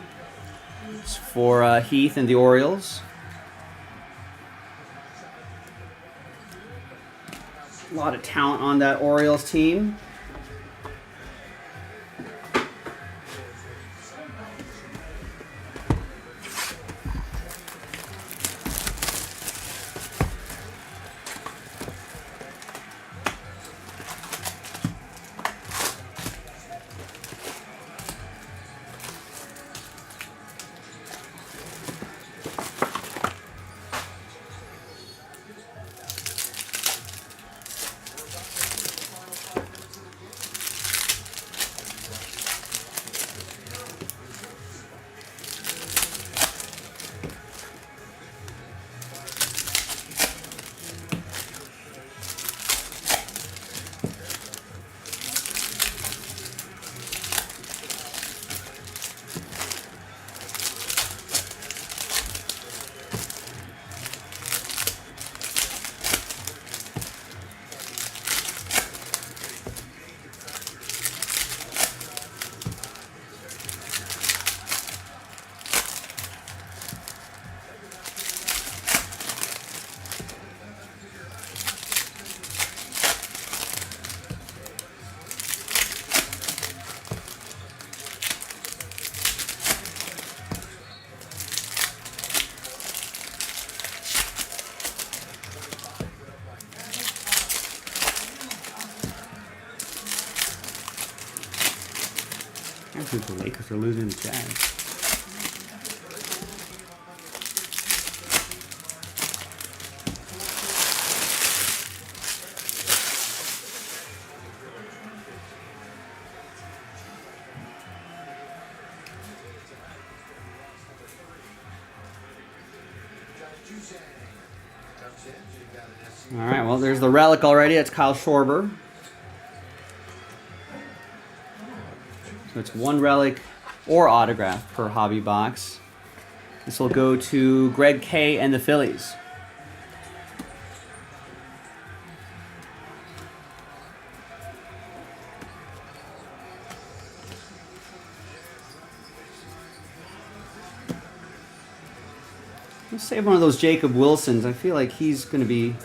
It's for Heath and the Orioles. A lot of talent on that Orioles team. I think the Lakers are losing the Jazz. All right, well, there's the relic already. It's Kyle Schwarber. So it's one relic or autograph per hobby box. This will go to Greg K and the Phillies. Let's save one of those Jacob Wilsons. I feel like he's going to be,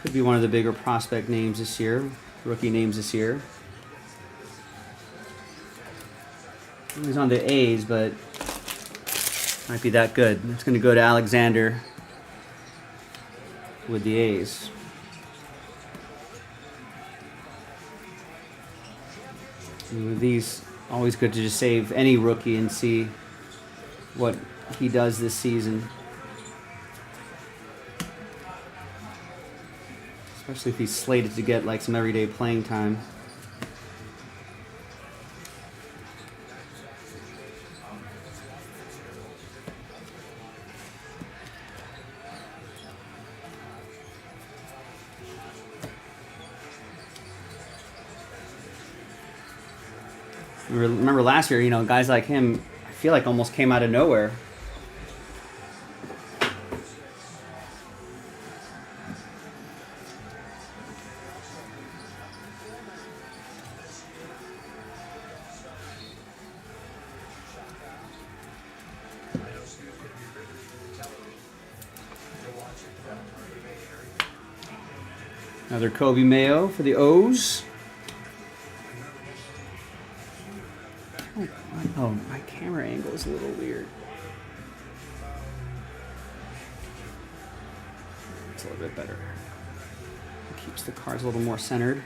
could be one of the bigger prospect names this year, rookie names this year. He's on the A's, but might be that good. It's going to go to Alexander with the A's. And with these, always good to just save any rookie and see what he does this season. Especially if he's slated to get like some everyday playing time. Remember last year, you know, guys like him, I feel like almost came out of nowhere. Another Kobe Mayo for the O's. Oh, my camera angle is a little weird. It's a little bit better. It keeps the cards a little more centered.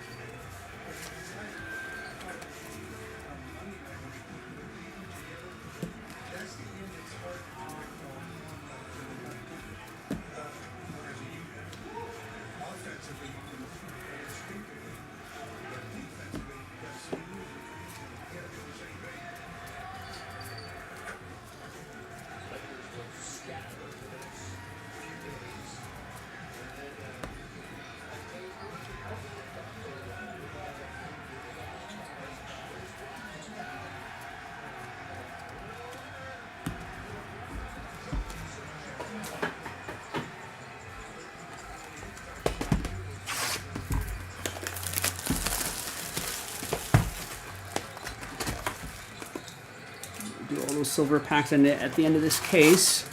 Do all those silver packs in it at the end of this case.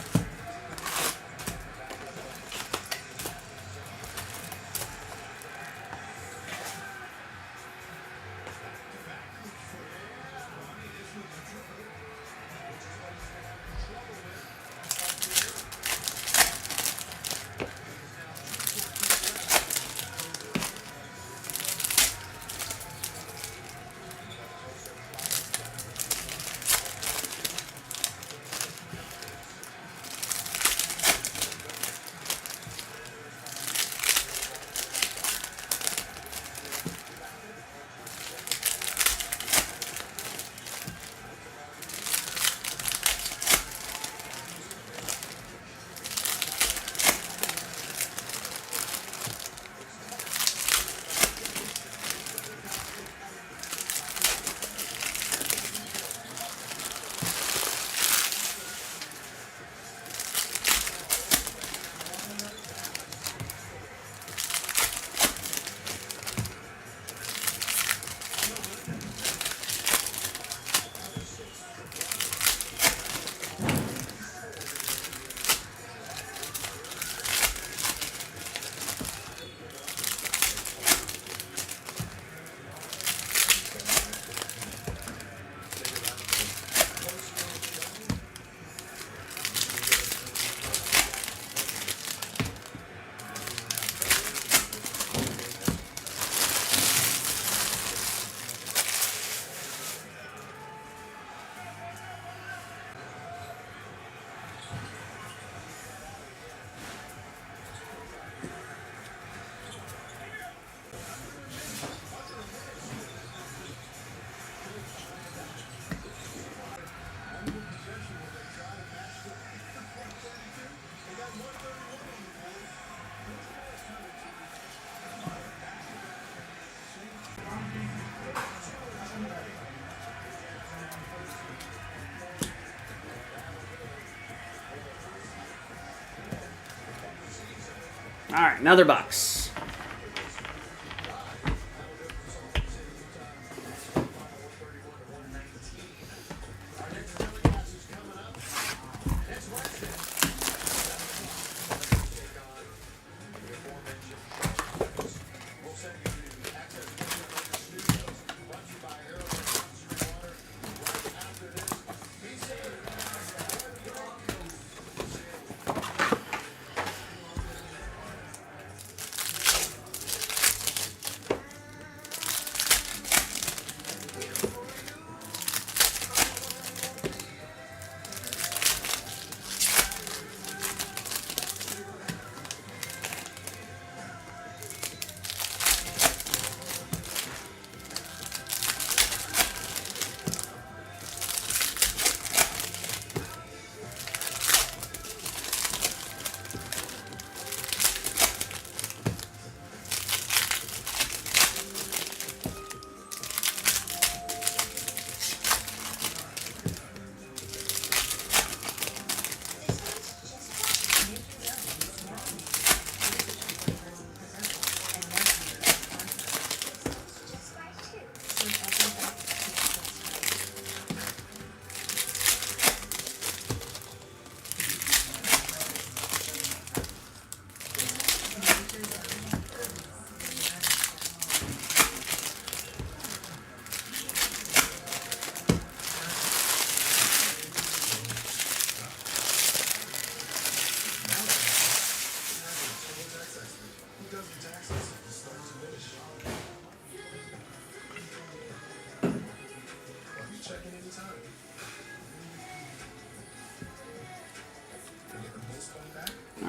All right, another box.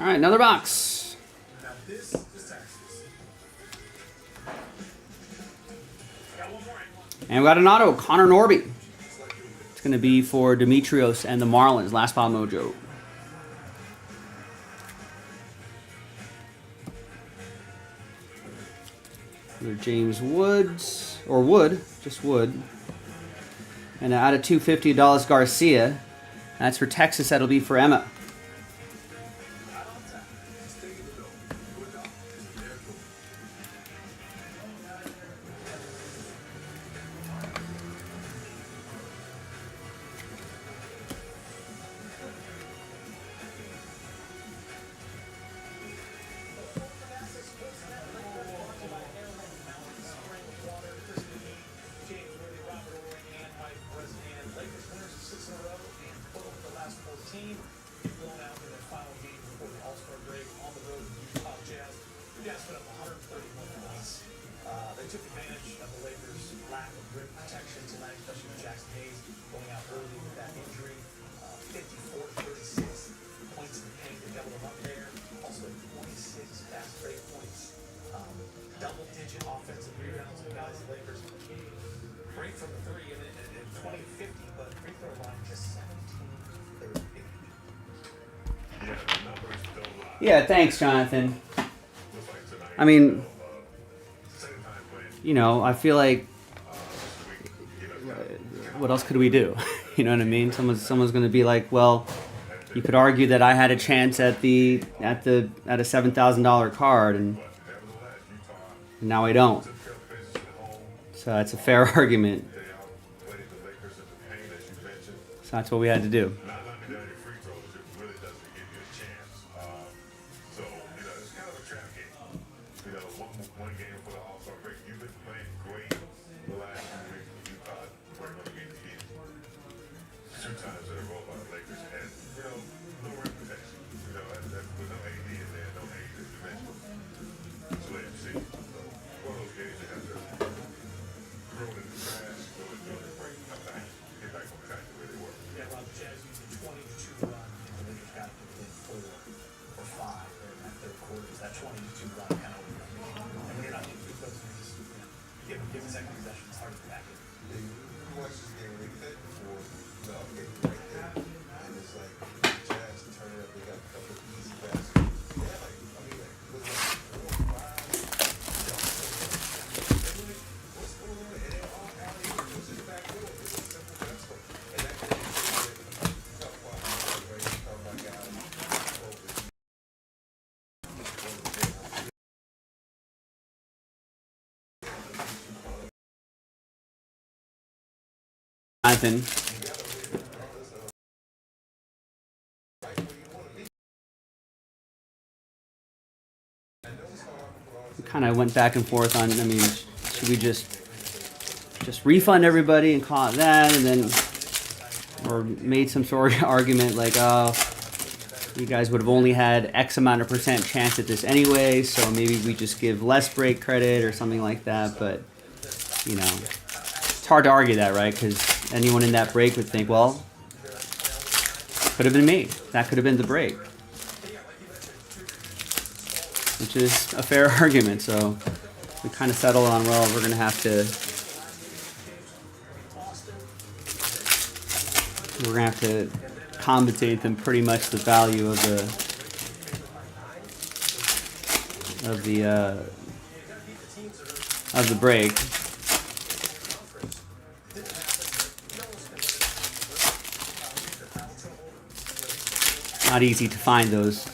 All right, another box. Now this is Texas. Got one more. And we got an auto, Connor Norby. It's going to be for Demetrios and the Marlins. Last spot mojo. James Woods, or Wood, just Wood. And out of 250, Dallas Garcia. That's for Texas. That'll be for Emma. They took advantage of the Lakers' lack of rim protection tonight, especially with Jackson Hayes going out early with that injury. 54-36 points in the paint. They doubled them up there. Also 26 fast break points. Double-digit offensive rebounds. The guys, the Lakers, great from the three in 20-50, but free throw line just 17-30. Yeah, thanks, Jonathan. I mean, you know, I feel like, what else could we do? You know what I mean? Someone's going to be like, well, you could argue that I had a chance at a $7,000 card, and now I don't. So that's a fair argument. So that's what we had to do. Jonathan. We kind of went back and forth on, I mean, should we just refund everybody and call it that, and then, or made some sort of argument like, oh, you guys would have only had X amount of % chance at this anyway, so maybe we just give less break credit or something like that, but, you know, it's hard to argue that, right? Because anyone in that break would think, well, could have been me. That could have been the break. Which is a fair argument, so we kind of settled on, well, we're going to have to compensate them pretty much the value of the break. Not easy to find those.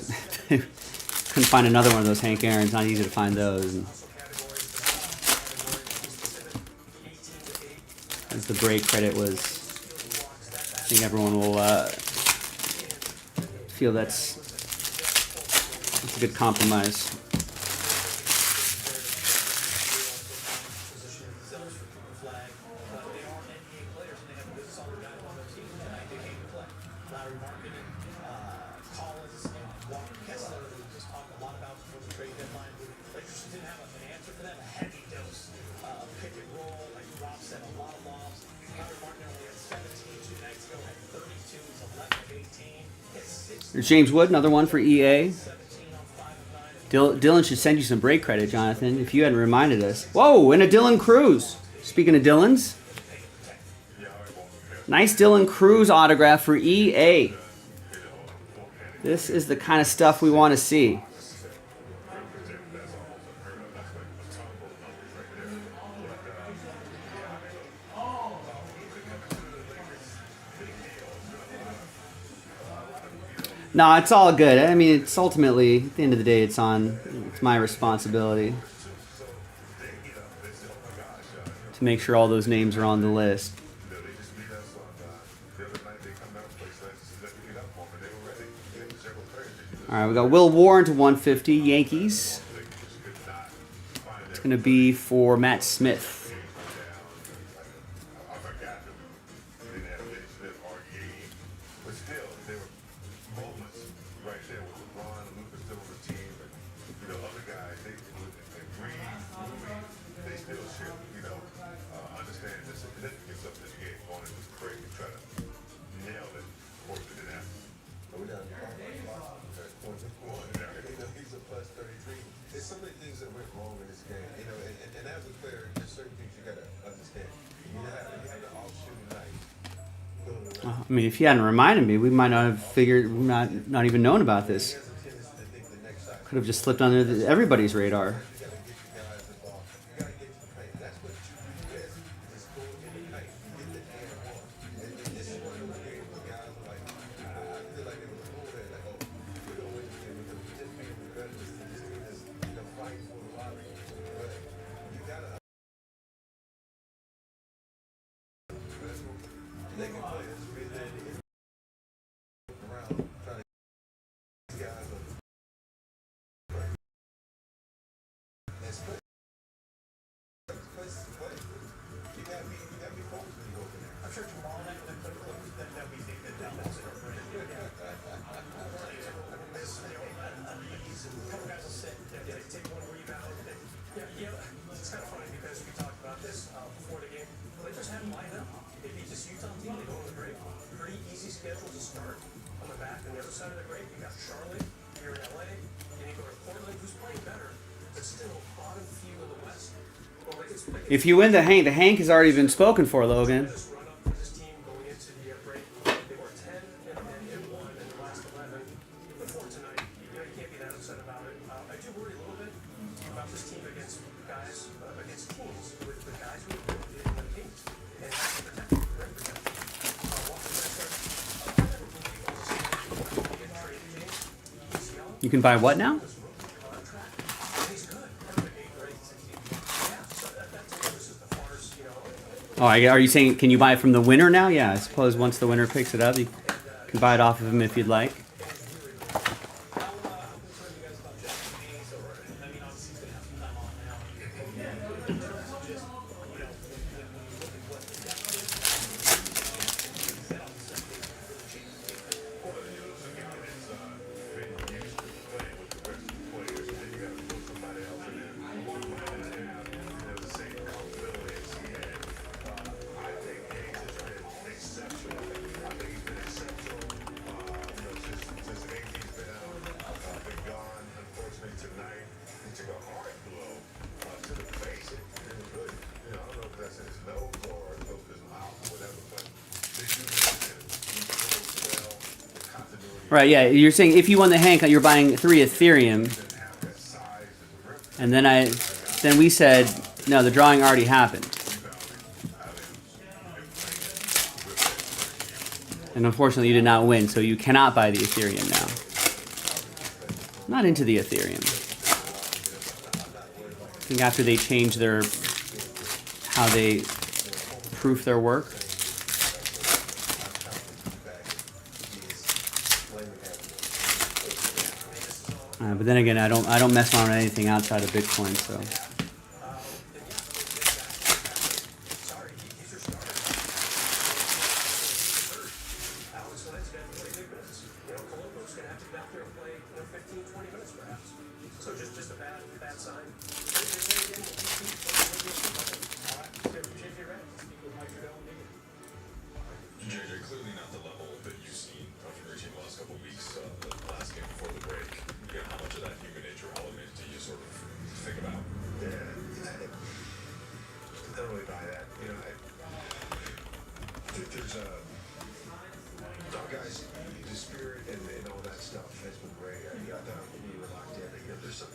Couldn't find another one of those Hank Aaron's. Not easy to find those. And as the break credit was, I think everyone will feel that's a good compromise. There's James Wood, another one for EA. Dylan should send you some break credit, Jonathan, if you hadn't reminded us. Whoa, and a Dylan Cruz. Speaking of Dylans. Nice Dylan Cruz autograph for EA. This is the kind of stuff we want to see. No, it's all good. I mean, it's ultimately, at the end of the day, it's my responsibility to make sure all those names are on the list. All right, we got Will Warren to 150, Yankees. It's going to be for Matt Smith. I mean, if you hadn't reminded me, we might not have figured, not even known about this. Could have just slipped under everybody's radar. If you win the Hank has already been spoken for, Logan. You can buy what now? Oh, are you saying, can you buy it from the winner now? Yeah, I suppose once the winner picks it up, you can buy it off of him if you'd like. Right, yeah. You're saying if you won the Hank, you're buying 3 Ethereum. And then we said, no, the drawing already happened. And unfortunately, you did not win, so you cannot buy the Ethereum now. I'm not into the Ethereum. I think after they change how they proof their work. But then again, I don't mess around with anything outside of Bitcoin, so. JJ, clearly not the level that you've seen from your team the last couple of weeks. The last game before the break, how much of that human nature element there's a guys, the spirit and all that stuff has been great. I thought we were locked in. There's a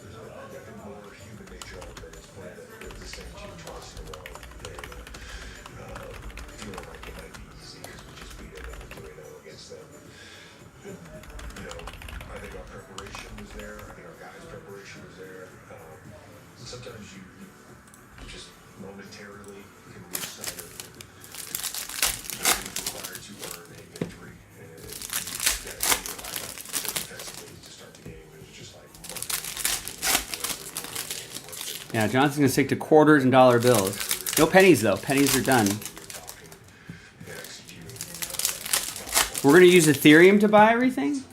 more human nature of it. It's playing the same team twice in a row. Feeling like it might be easy because we just beat them and we're 2-0 against them. You know, I think our preparation was there. I think our guys' preparation was there. Sometimes you just momentarily can lose sight of what is required to earn a victory. And you got to realize that defensively to start the game. It was just like Yeah, Johnson's gonna stick to quarters and dollar bills. No pennies though. Pennies are done. We're gonna use Ethereum to buy everything.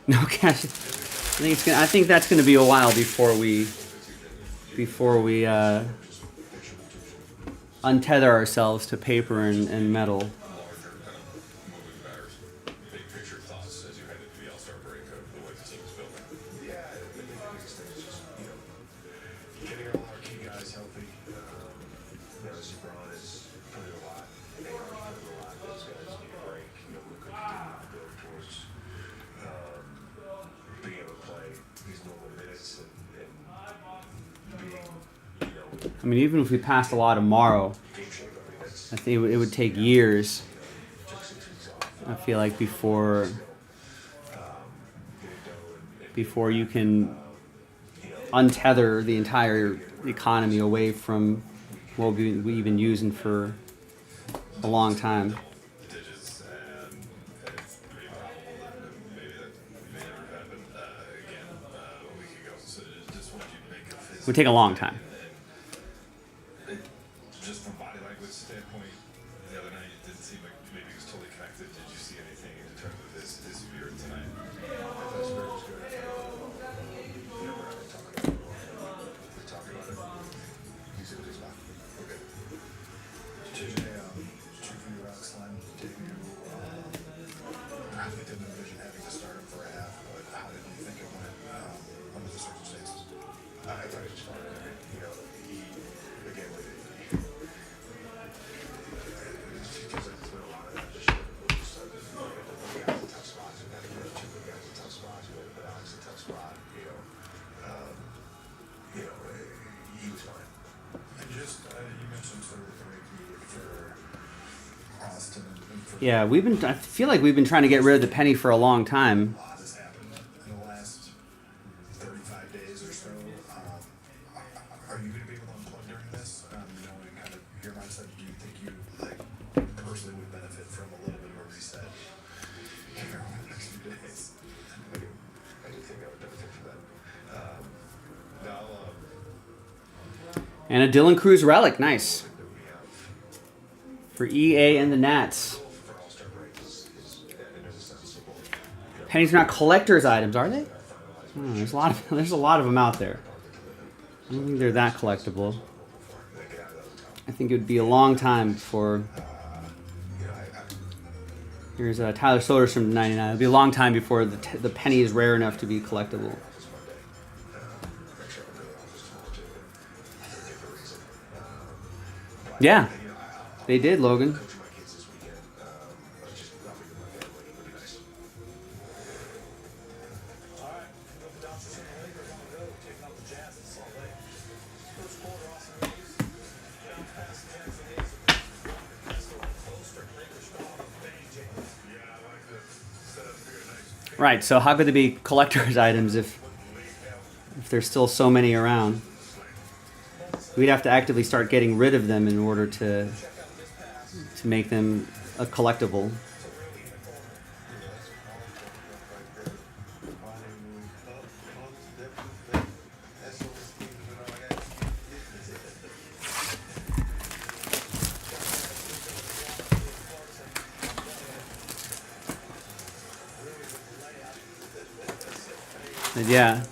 No cash. I think that's gonna be a while before we untether ourselves to paper and metal. big picture thoughts as you head into the All-Star break of the way the team is building. Yeah, the biggest thing is just, getting all our key guys healthy. LeBron is putting a lot. They are putting a lot. Those guys need a break. We're continuing to build towards being able to play these normal minutes and being, I mean, even if we passed a lot tomorrow, I think it would take years. I feel like before you can untether the entire economy away from what we've been using for a long time. It would take a long time. Just from body language standpoint, the other night it didn't seem like maybe he was totally connected. Did you see anything in terms of his spirit tonight? I thought his spirit was good. We're talking about it. He's in his mouth. Okay. JJ, two for you, Roxline. Debut. I really didn't envision having to start him for a half, but how did you think it went under the circumstances? I thought he was fine. He, again, he was fine. And just, you mentioned sort of the break needed for Austin and for Yeah, I feel like we've been trying to get rid of the penny for a long time. a lot has happened in the last 35 days or so. Are you going to be able to unplug during this? Knowing kind of your mindset, do you think you personally would benefit from a little bit of a reset here over the next few days? I do think I would benefit from that. And a Dylan Cruz relic, nice. For EA and the Nats. Pennies are not collector's items, are they? Oh, there's a lot of them out there. I don't think they're that collectible. I think it would be a long time before. Here's Tyler Soderstrom 99. It'll be a long time before the penny is rare enough to be collectible. Yeah, they did, Logan. Right, so how could they be collector's items if there's still so many around? We'd have to actively start getting rid of them in order to make them a collectible. Yeah.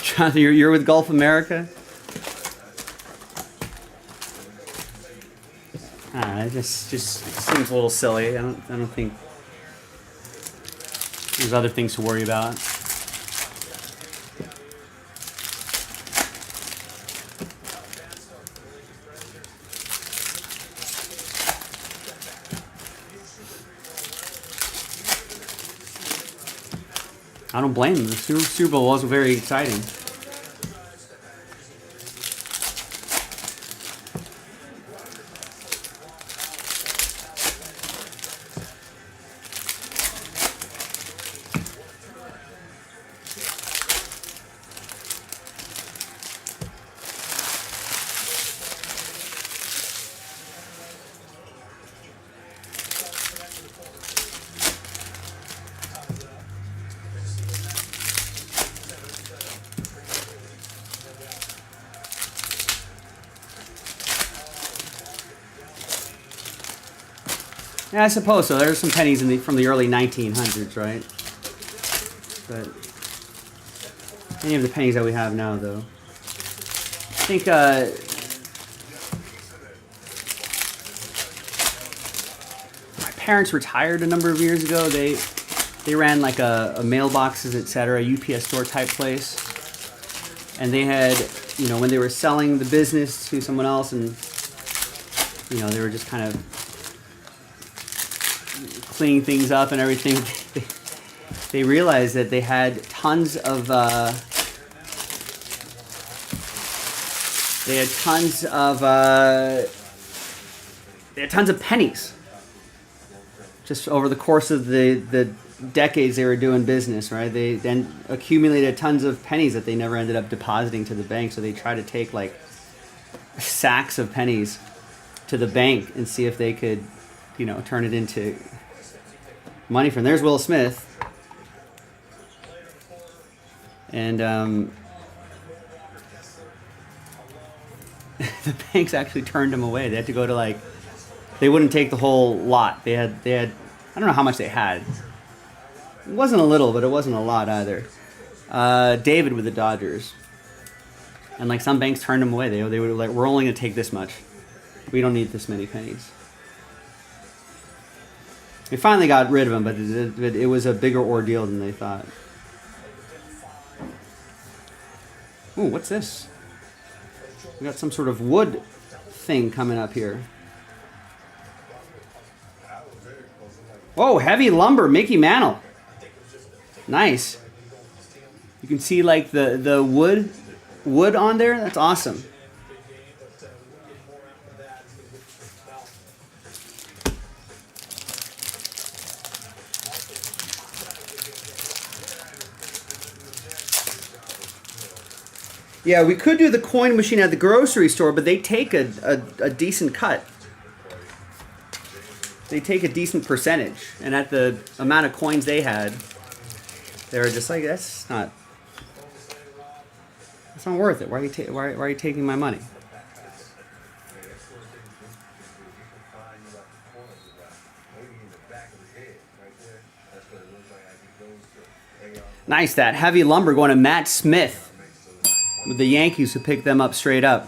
Jonathan, you're with Gulf America? It just seems a little silly. I don't think there's other things to worry about. I don't blame them. The Super Bowl was very exciting. Yeah, I suppose so. There's some pennies from the early 1900s, right? But any of the pennies that we have now, though. I think my parents retired a number of years ago. They ran like a mailboxes, etc., UPS store type place, and they had, when they were selling the business to someone else, and they were just kind of cleaning things up and everything. They realized that they had tons of pennies just over the course of the decades they were doing business, right? They then accumulated tons of pennies that they never ended up depositing to the bank, so they tried to take like sacks of pennies to the bank and see if they could turn it into money from. There's Will Smith. And the banks actually turned him away. They had to go to they wouldn't take the whole lot. They had I don't know how much they had. It wasn't a little, but it wasn't a lot either. David with the Dodgers. And some banks turned him away. They were like, we're only going to take this much. We don't need this many pennies. They finally got rid of him, but it was a bigger ordeal than they thought. Ooh, what's this? We got some sort of wood thing coming up here. Whoa, heavy lumber, Mickey Mantle. Nice. You can see the wood on there. That's awesome. Yeah, we could do the coin machine at the grocery store, but they take a decent cut. They take a decent percentage. And at the amount of coins they had, they were just like, that's not worth it. Why are you taking my money? Nice, that heavy lumber going to Matt Smith with the Yankees, who picked them up straight up.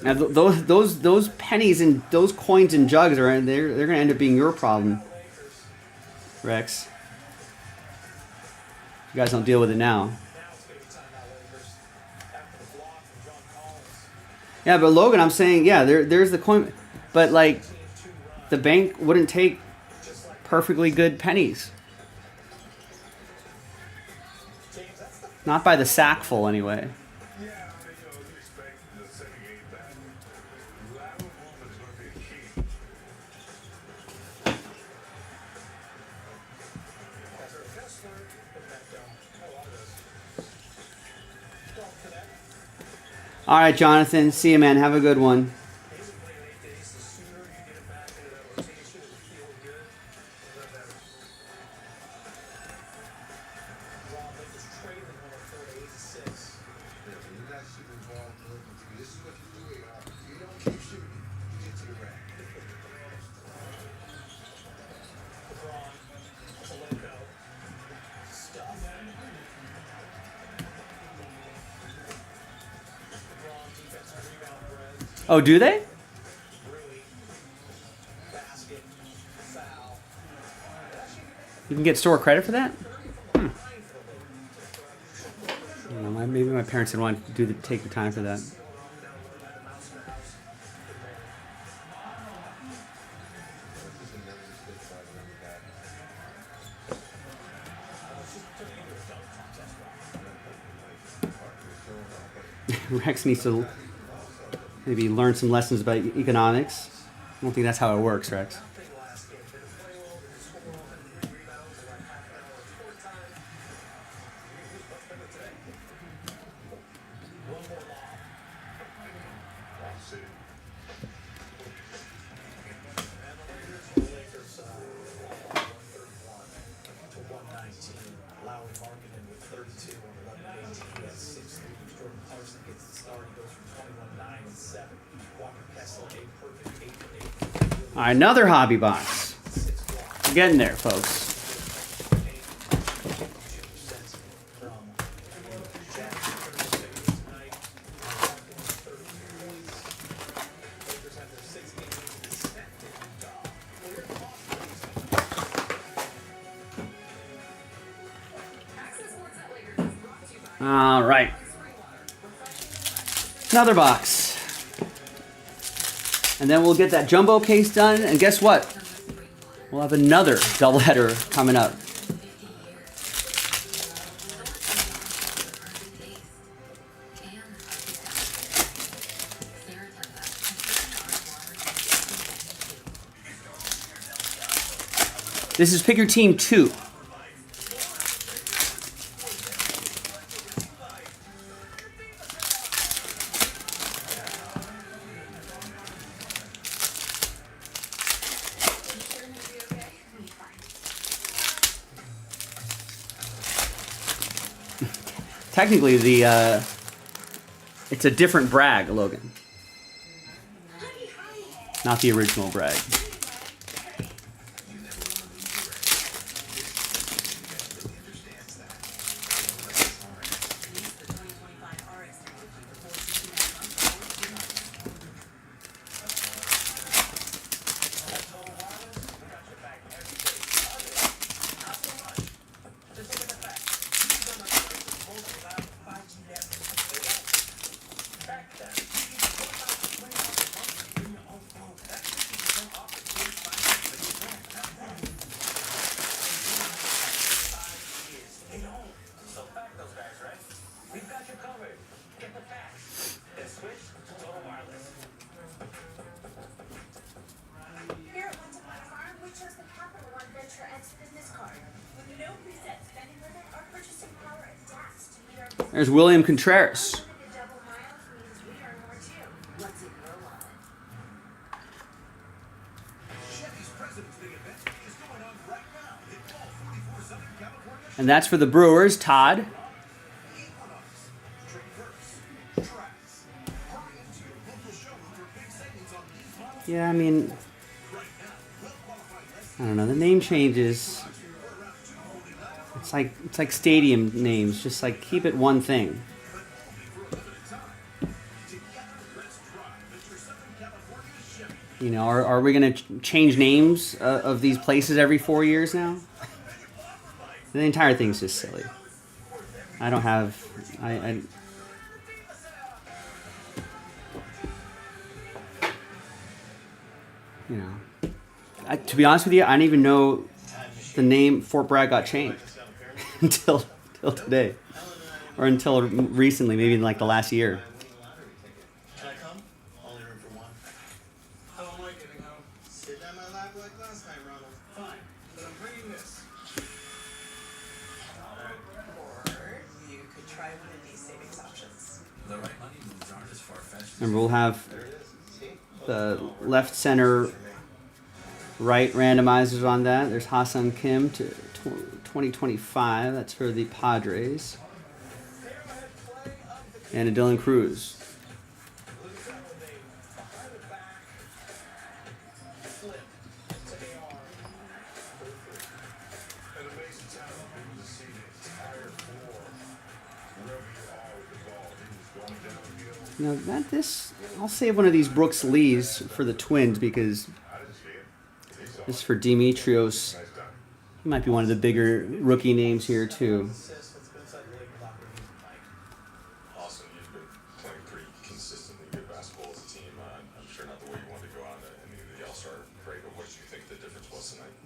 Now those pennies and those coins and jugs they're going to end up being your problem, Rex. You guys don't deal with it now. Yeah, but Logan, I'm saying, yeah, there's the coin, but the bank wouldn't take perfectly good pennies. Not by the sackful, anyway. All right, Jonathan. See you, man. Have a good one. Oh, do they? You can get store credit for that? I don't know, maybe my parents didn't want to take the time for that. Rex needs to maybe learn some lessons about economics. I don't think that's how it works, Rex. All right, another hobby box. We're getting there, folks. All right. Another box. And then we'll get that jumbo case done. And guess what? We'll have another doubleheader coming up. This is Pick Your Team 2. Technically, it's a different brag, Logan. Not the original brag. There's William Contreras. And that's for the Brewers, Todd. Yeah, I mean, I don't know. The name changes. It's like stadium names. Just like keep it one thing. You know, are we going to change names of these places every 4 years now? The entire thing's just silly. I don't have... you know... to be honest with you, I didn't even know the name Fort Bragg got changed until today. Or until recently, maybe in like the last year. Can I come? Only room for one. How am I getting home? Sitting on my lap like last time, Ronald. Fine, but I'm bringing this. Or you could try one of these savings options. The right money moves aren't as far-fetched. And we'll have the left, center, right randomizers on that. There's Ha-Seong Kim to 2025. That's for the Padres. And a Dylan Cruz. You know, I'll save one of these Brooks Lees for the Twins because this is for Dimitrios. He might be one of the bigger rookie names here too. Awesome, you've been playing pretty consistently good basketball as a team. I'm sure not the way you wanted to go on in the All-Star break, but what did you think the difference was tonight?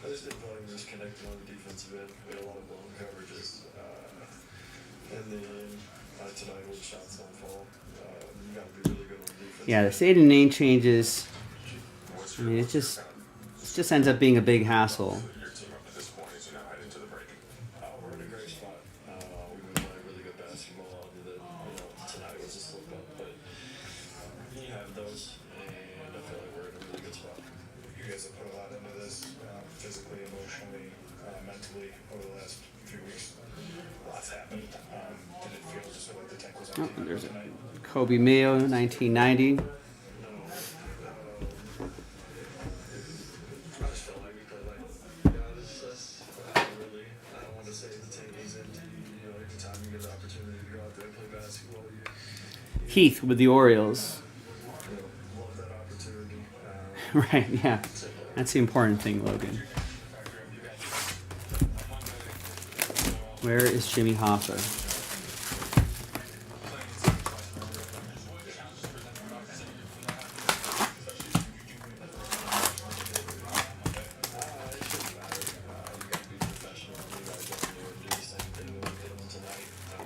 I just didn't feel like we were just connecting on the defensive end. We had a lot of blown coverages. And then tonight when the shots don't fall, you got to be really good on defense. Yeah, the stadium name changes. I mean, it just ends up being a big hassle. We're in a great spot. We've been playing really good basketball. Other than tonight was a slip up, but you have those, and I feel like we're in a really good spot. You guys have put a lot into this, physically, emotionally, mentally, over the last few weeks. Lots happened. Did it feel just like the tank was on There's a Kobe Mayo, 1990. Heath with the Orioles. Right, yeah. That's the important thing, Logan. Where is Jimmy Hoffa?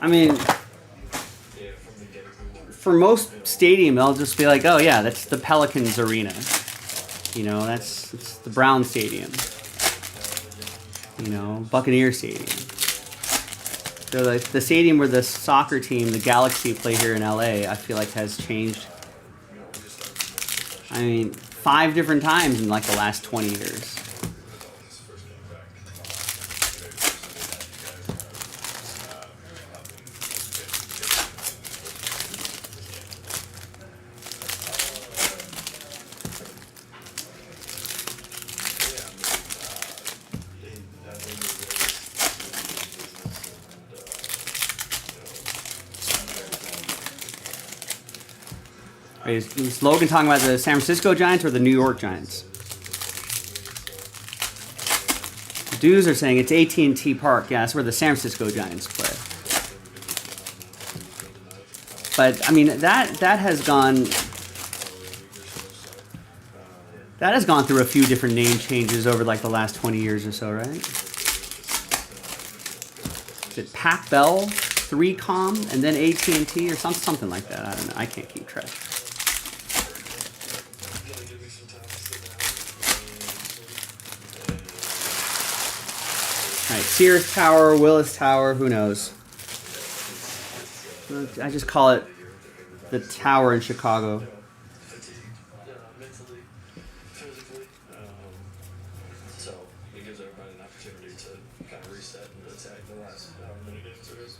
I mean, for most stadium, they'll just be like, "Oh yeah, that's the Pelicans arena." You know, it's the Brown Stadium. You know, Buccaneer Stadium. So the stadium where the soccer team, the Galaxy, play here in LA, I feel like has changed. I mean, 5 different times in like the last 20 years. Is Logan talking about the San Francisco Giants or the New York Giants? The dudes are saying it's AT&T Park. Yeah, that's where the San Francisco Giants play. But I mean that has gone through a few different name changes over like the last 20 years or so, right? Is it Pac Bell, 3Com, and then AT&T or something like that? I don't know. I can't keep track. Alright, Sears Tower, Willis Tower, who knows? I just call it the Tower in Chicago. Mentally, physically, so it gives everybody an opportunity to kind of reset and attack the last many games there is.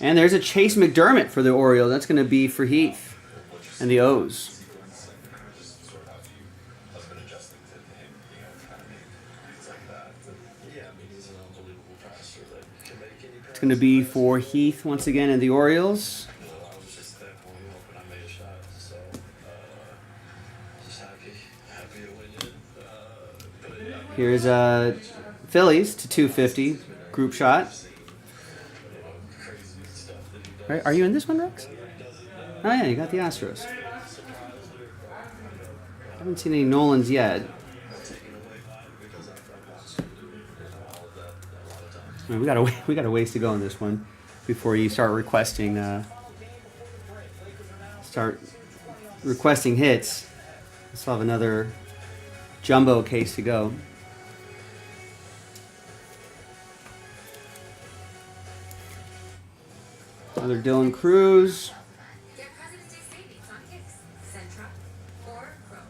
And there's a Chase McDermott for the Orioles. That's going to be for Heath and the O's. It's going to be for Heath once again and the Orioles. Here's Phillies to 250 group shot. Are you in this one, Rex? Oh yeah, you got the Astros. I haven't seen any Nolans yet. I mean, we got a ways to go in this one before you start requesting hits. Still have another jumbo case to go. Another Dylan Cruz. Get President's Day savings on Kicks, Sentra, or Chrome.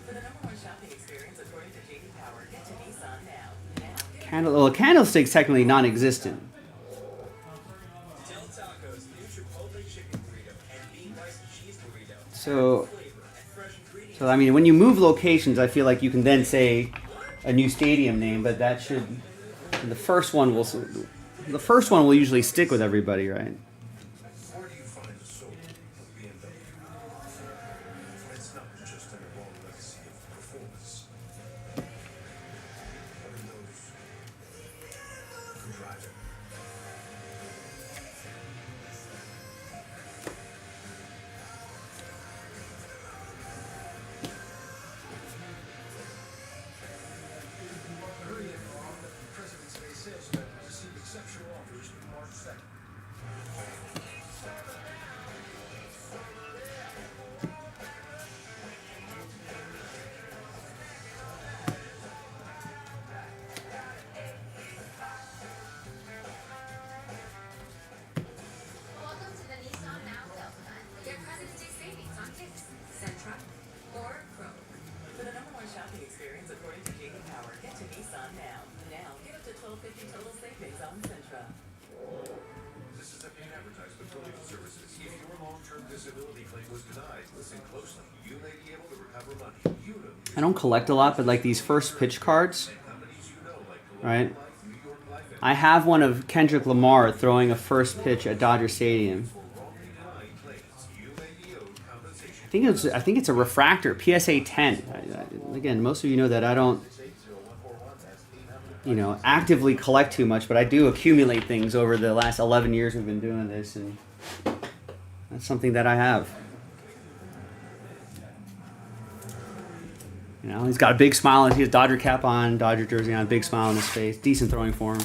For the #1 shopping experience according to JD Power, get to Nissan now. Candlestick's technically non-existent. So I mean, when you move locations, I feel like you can then say a new stadium name, but that should the first one will usually stick with everybody, right? disability claim was denied. Listen closely. You may be able to recover money. I don't collect a lot, but like these first pitch cards, right? I have one of Kendrick Lamar throwing a first pitch at Dodger Stadium. I think it's a refractor, PSA 10. Again, most of you know that I don't, actively collect too much, but I do accumulate things over the last 11 years we've been doing this, and that's something that I have. He's got a big smile, and he has Dodger cap on, Dodger jersey on, big smile on his face. Decent throwing form.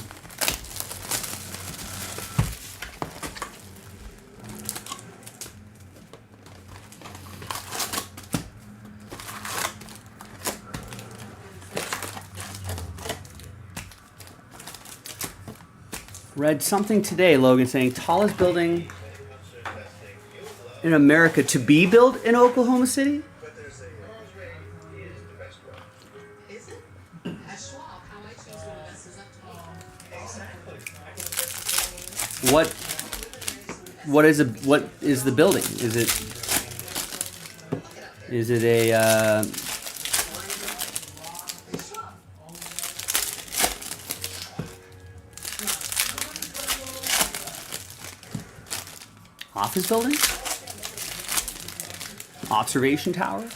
Read something today, Logan, saying tallest building in America to be built in Oklahoma City? What is the building? Is it a office building? Observation tower?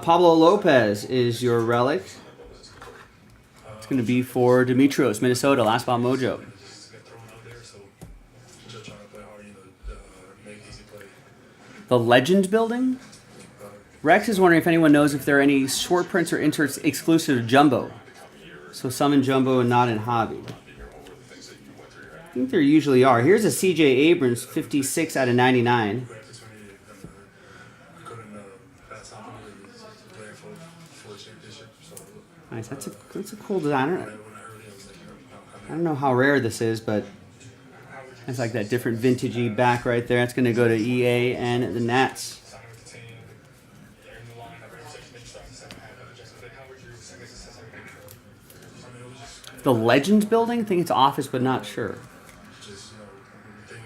Pablo Lopez is your relic. It's going to be for Demetrios, Minnesota, Last Spot Mojo. The Legend Building? Rex is wondering if anyone knows if there are any short prints or inserts exclusive to Jumbo. So some in Jumbo and not in Hobby. I think there usually are. Here's a CJ Abrams, 56 out of 99. Nice. That's a cool design. I don't know how rare this is, but it's like that different vintagey back right there. It's going to go to EA and the Nats. The Legends Building? I think it's office, but not sure.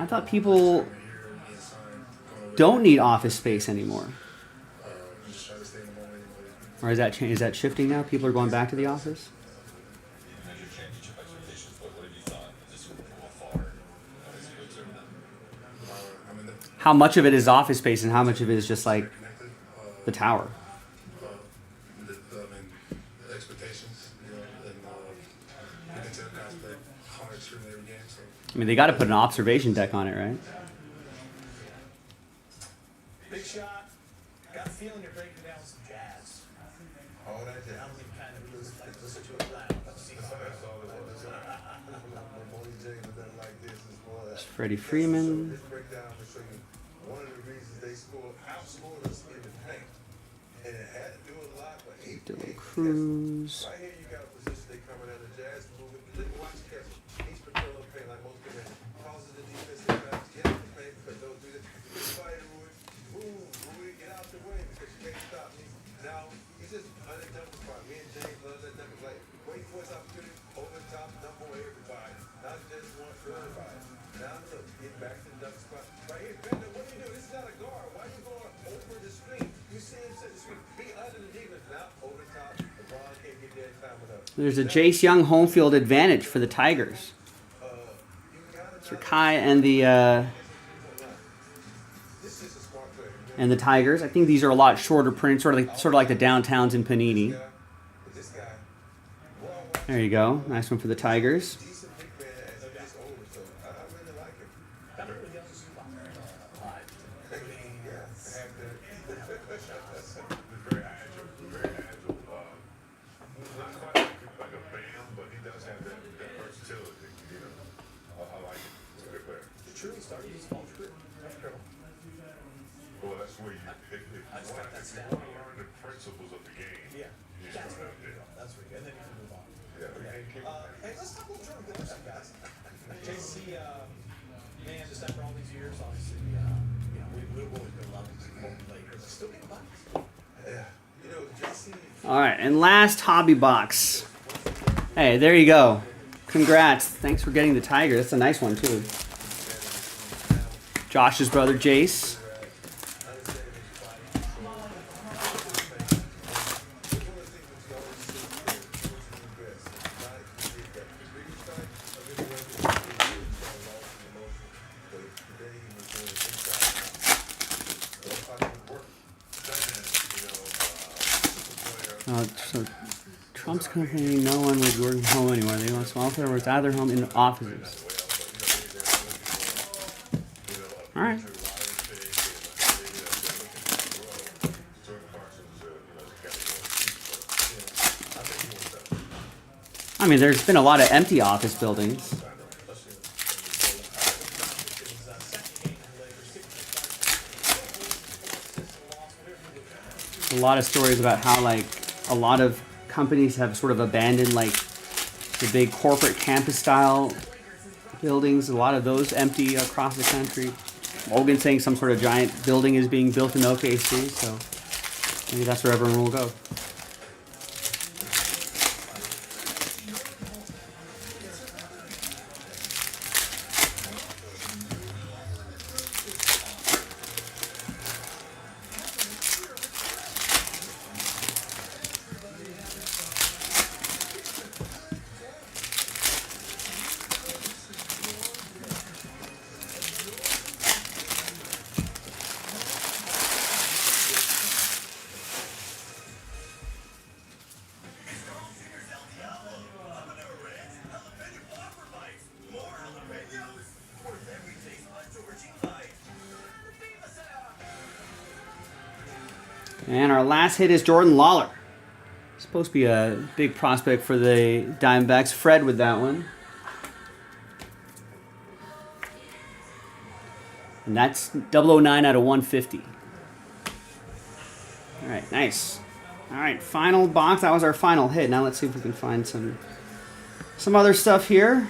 I thought people don't need office space anymore. Or is that shifting now? People are going back to the office? How much of it is office space and how much of it is just like the tower? I mean, they got to put an observation deck on it, right? Big shot. Got a feeling you're breaking down some jazz. Oh, that jazz. I don't kind of listen to it loud. It's Freddie Freeman. One of the reasons they outscored us in the paint, and it had to do a lot with Dylan Cruz. Right here, you got a position they coming out of Jazz moving. Look, watch Kevin. He's patrolling the paint like most people. Causes the defensive backs get out the paint because they'll do this. Everybody Rui, get out the way because you can't stop me. Now he's just unidentified. Me and James love that number. Like wait for his opportunity, over the top, number everybody, not just one for everybody. Now look, get back to the dunk spot. Right here, Bender, what are you doing? This is not a guard. Why are you going over the screen? You see him set the screen. Be under the defense. Now over the top. LeBron can't get there in time enough. There's a Jace Young home field advantage for the Tigers. You gotta Sir Kai and the Tigers. I think these are a lot shorter prints, sort of like the downtowns in Panini. There you go. Nice one for the Tigers. Well, that's where you learn the principles of the game. Yeah. That's where you, and then you can move on. Yeah. Hey, let's talk a little Jordan Wilson, guys. JC, man, just after all these years, obviously, we've always been loving the Lakers. Still getting bucks. Yeah. JC. All right, and last hobby box. Hey, there you go. Congrats. Thanks for getting the Tiger. That's a nice one, too. Josh's brother, Jace. So Trump's company, no one would work from home anymore. They want small player works out of their home in offices. All right. I mean, there's been a lot of empty office buildings. A lot of stories about how, like, a lot of companies have sort of abandoned, like, the big corporate campus-style buildings. A lot of those empty across the country. Logan saying some sort of giant building is being built in OKC, so maybe that's where everyone will go. And our last hit is Jordan Lawler. Supposed to be a big prospect for the Diamondbacks. Fred with that one. And that's 009 out of 150. All right, nice. All right, final box. That was our final hit. Now let's see if we can find some other stuff here.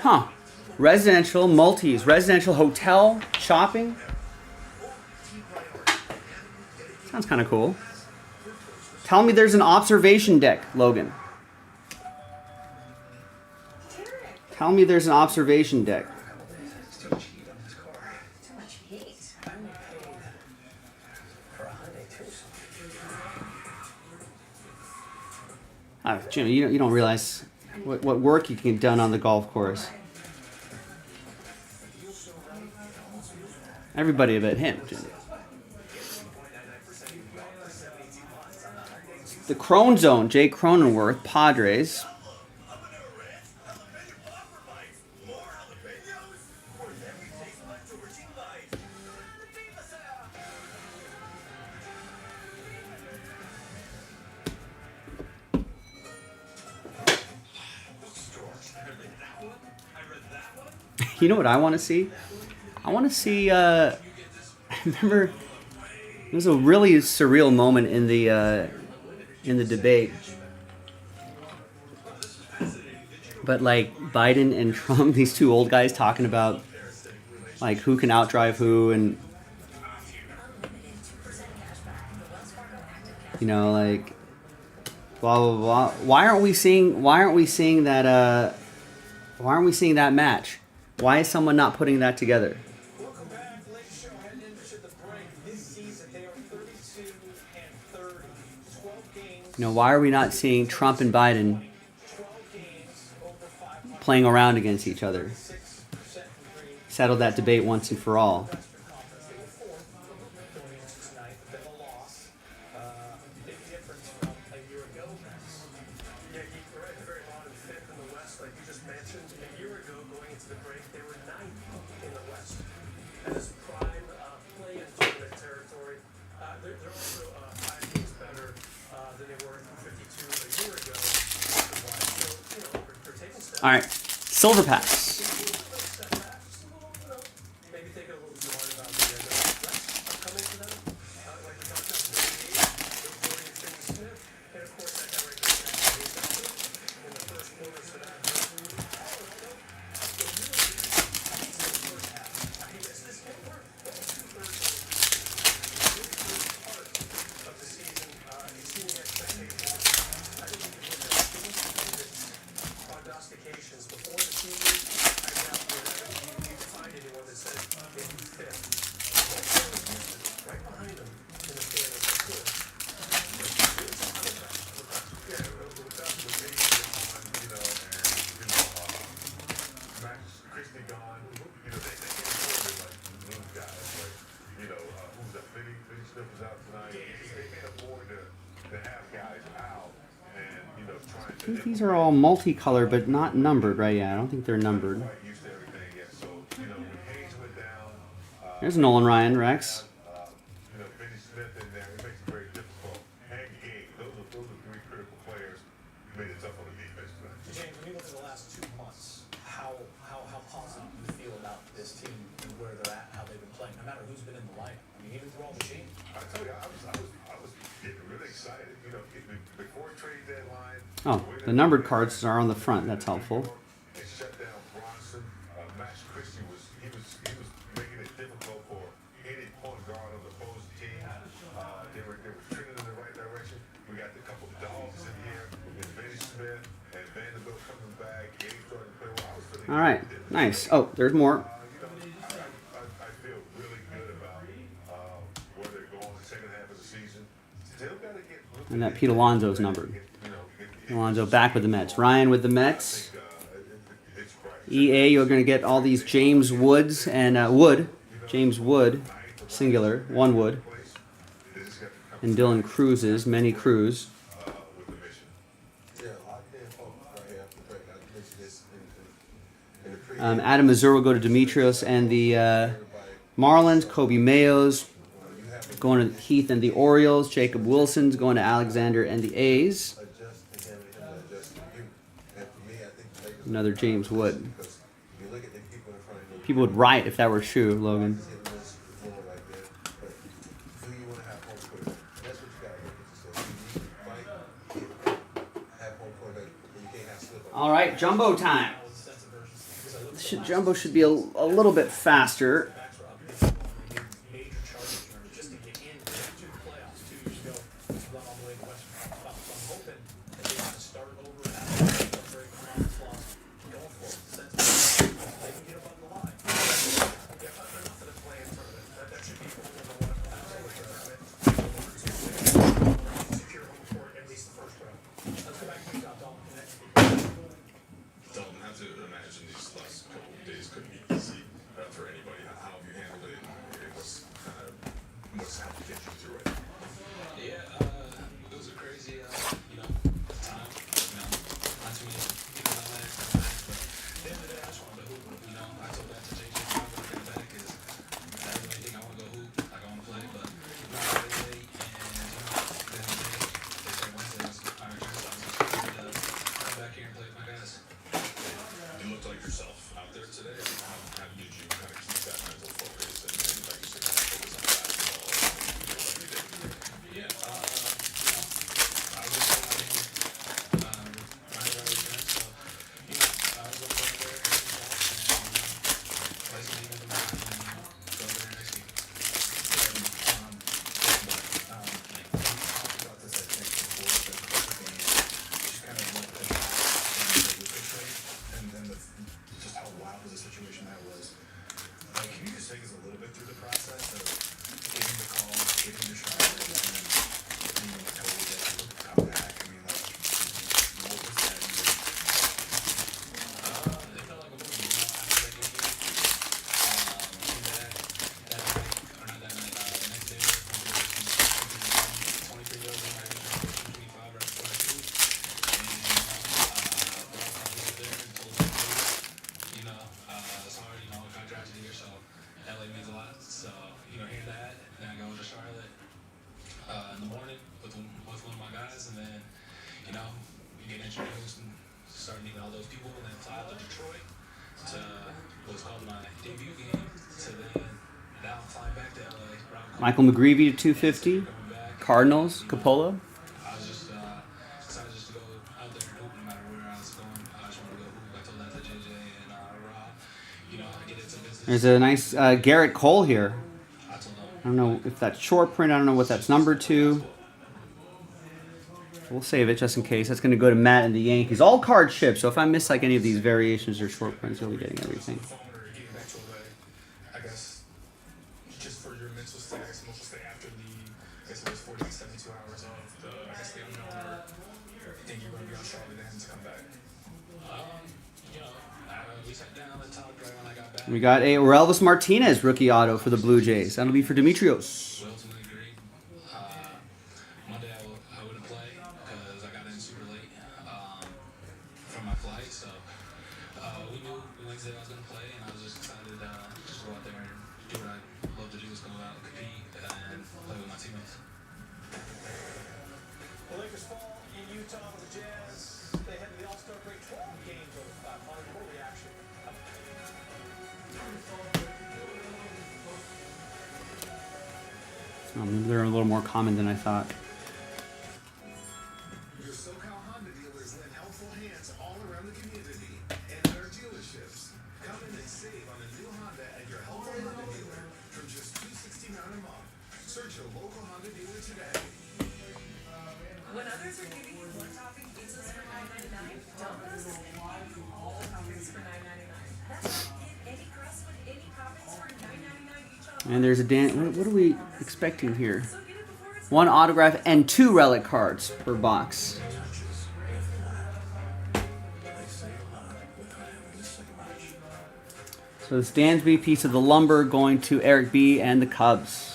Huh. Residential, multis, residential hotel, shopping. Sounds kind of cool. Tell me there's an observation deck, Logan. Tell me there's an observation deck. Jimmy, you don't realize what work you can get done on the golf course. Everybody but him, Jimmy. The Crone Zone, Jay Cronenworth, Padres. You know what I want to see? I want to see, I remember, it was a really surreal moment in the debate. But like Biden and Trump, these two old guys talking about like who can outdrive who, and you know, like blah blah blah. Why aren't we seeing that? Why aren't we seeing that match? Why is someone not putting that together? Welcome back, late show heading into the break. This season they are 32-30, 12 games. You know, why are we not seeing Trump and Biden playing around against each other? Settle that debate once and for all. All right, Silver Pass. I think these are all multicolored, but not numbered, right? Yeah, I don't think they're numbered. There's Nolan Ryan, Rex. James, when you look at the last 2 months, how positive do you feel about this team and where they're at, how they've been playing, no matter who's been in the lineup? I mean, even through all the changes. I tell you, I was getting really excited. You know, before trade deadline. Oh, the numbered cards are on the front. That's helpful. They shut down Bronson. Max Christie was making it difficult for any point guard on the opposing team. They were trending in the right direction. We got a couple of dogs in here with Benny Smith and Vanderbilt coming back. Gabe starting to play well. I was feeling All right, nice. Oh, there's more. I feel really good about where they're going the second half of the season. Still got to get. And that Pete Alonso's numbered. Alonso back with the Mets. Ryan with the Mets. EA, you're going to get all these James Woods and James Wood, singular, one Wood. And Dylan Cruz's, many Cruz. Adam Mazur will go to Demetrios and the Marlins. Kobe Mayos going to Heath and the Orioles. Jacob Wilson's going to Alexander and the A's. Another James Wood. People would riot if that were true, Logan. All right, jumbo time. Jumbo should be a little bit faster. Dalton, I have to imagine these last couple of days could be easy for anybody. How Just how wild was the situation that was. Like, can you just take us a little bit through the process of getting the call, getting the shot, and then being told that you would come back? I mean, like, what was that even? It felt like a movie, you know, after that game. That night, or not that night, the next day, 23 goes in, I think 25 right before I shoot. And, we all called there and told them, you know, sorry, you know, got drafted here, so LA means a lot. So, you know, hear that, and then I go to Charlotte in the morning with one of my guys, and then, you know, we get introduced and start meeting all those people, and then fly out to Detroit to what's called my debut game, to then now I'm flying back to LA. Michael McGreevy to 250. Cardinals, Coppola. I was just excited just to go out there and hoop no matter where I was going. I just wanted to go hoop. I told that to JJ and Rob. You know, I get into business. There's a nice Garrett Cole here. I don't know if that's short print. I don't know what that's numbered to. We'll save it just in case. That's going to go to Matt and the Yankees. All card shipped. So if I miss like any of these variations or short prints, you'll be getting everything. I guess, just for your mental state after the, I guess it was 48, 72 hours of the, I guess the unknown, or you think you're going to be on Charlotte and to come back? You know, we sat down and talked right when I got back. We got a Orelvis Martinez rookie auto for the Blue Jays. That'll be for Demetrios. We ultimately agreed. Monday I wouldn't play because I got in super late from my flight. So we knew Wednesday I was going to play, and I was just excited to just go out there and do what I love to do, is go out and compete and play with my teammates. The Lakers fall in Utah with the Jazz. They head to the All-Star break, 12 games over 500. What reaction? Oh, maybe they're a little more common than I thought. Your SoCal Honda dealers lend helpful hands all around the community and at our dealerships. Come in and save on a new Honda at your helpful Honda dealer from just $269 a month. Search your local Honda dealer today. When others are giving you one-topping pizzas for $9.99, Domino's is giving you all toppings for $9.99. That's right, get any crust with any toppings for $9.99 each on. And there's a Dan. What are we expecting here? One autograph and 2 relic cards per box. So this Dansby piece of the lumber going to Eric B and the Cubs.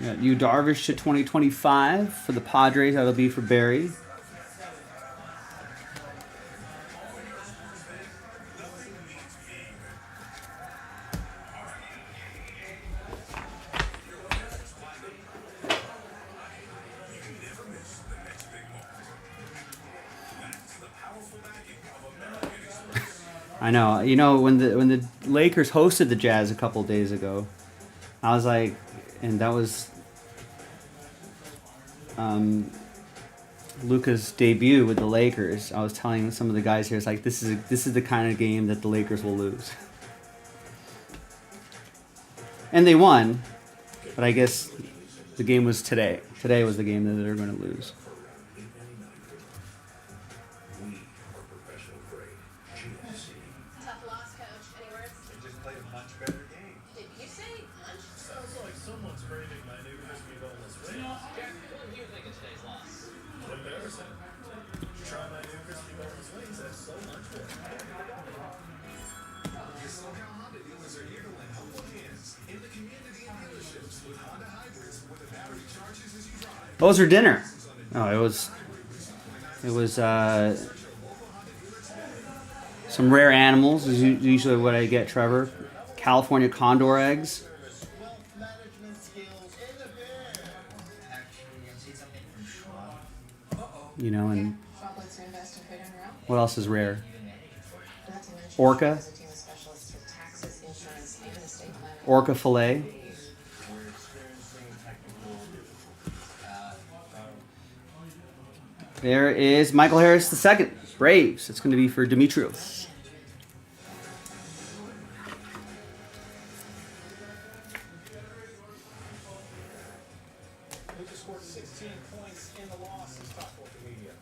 Got Yu Darvish to 2025 for the Padres. That'll be for Barry. I know. You know, when the Lakers hosted the Jazz a couple days ago, I was like, and that was Luka's debut with the Lakers. I was telling some of the guys here, it's like this is the kind of game that the Lakers will lose. And they won, but I guess the game was today. Today was the game that they're going to lose. Tough loss, coach. Any words? They just played a much better game. Did you say lunch? Sounds like someone's craving my new crispy boneless wings. Jack, what do you think of today's loss? Embarrassing. Try my new crispy boneless wings at So Lunch With. Your SoCal Honda dealers are here to lend helpful hands in the community and dealerships with Honda hybrids where the battery charges as you drive. What was for dinner? Oh, it was some rare animals is usually what I get, Trevor. California condor eggs. Management skills in the bear. Actually, and see something You know, and what else is rare? Orca. Orca fillet. There is Michael Harris II, Braves. It's going to be for Dimitrios. Lucas scored 16 points in the loss. He's talked with the media.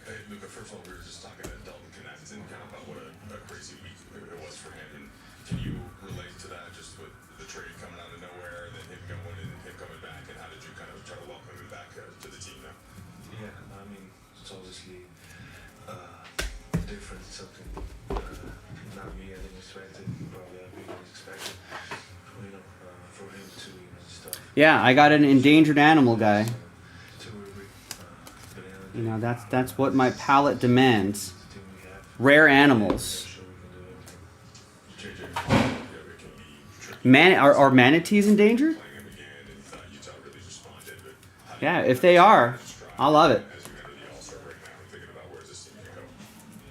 Hey, Luca, first of all, we were just talking to Dalton Connecton kind of about what a crazy week it was for him. And can you relate to that just with the trade coming out of nowhere and then him going and him coming back? And how did you kind of try to welcome him back to the team now? Yeah, I mean, it's obviously different, something not me I didn't expect it, probably I didn't expect it. You know, for him to, you know, stuff. Yeah, I got an endangered animal guy. You know, that's what my palate demands. Rare animals. Are manatees endangered? Yeah, if they are, I love it.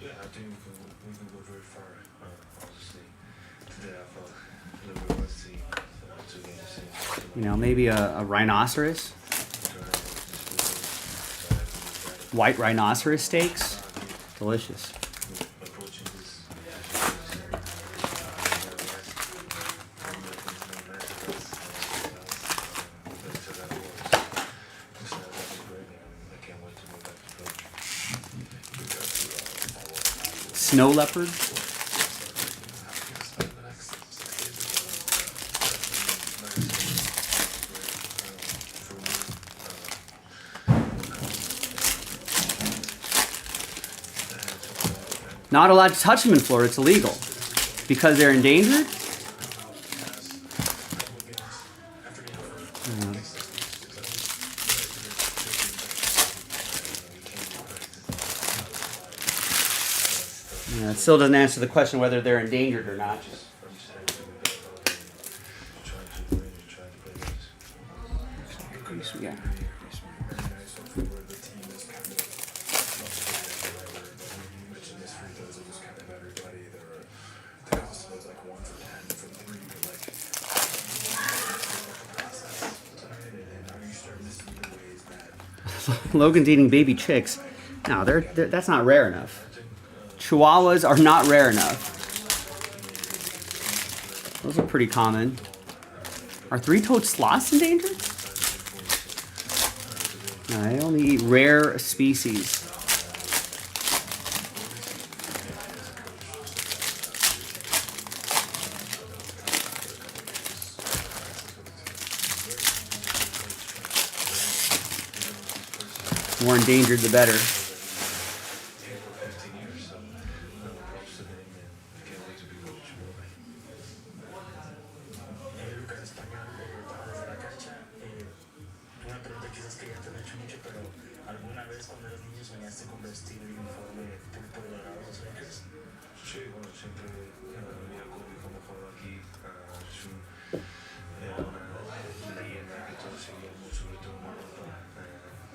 Yeah, I think we can go very far, obviously. Today I felt a little bit rusty to get the same. You know, maybe a rhinoceros. White rhinoceros steaks. Delicious. Snow leopard. Not allowed to touch them in Florida. It's illegal. Because they're endangered? Yeah, it still doesn't answer the question whether they're endangered or not. Yeah. Logan's eating baby chicks. No, that's not rare enough. Chihuahuas are not rare enough. Those are pretty common. Are three-toed sloths endangered? No, I only eat rare species. The more endangered, the better.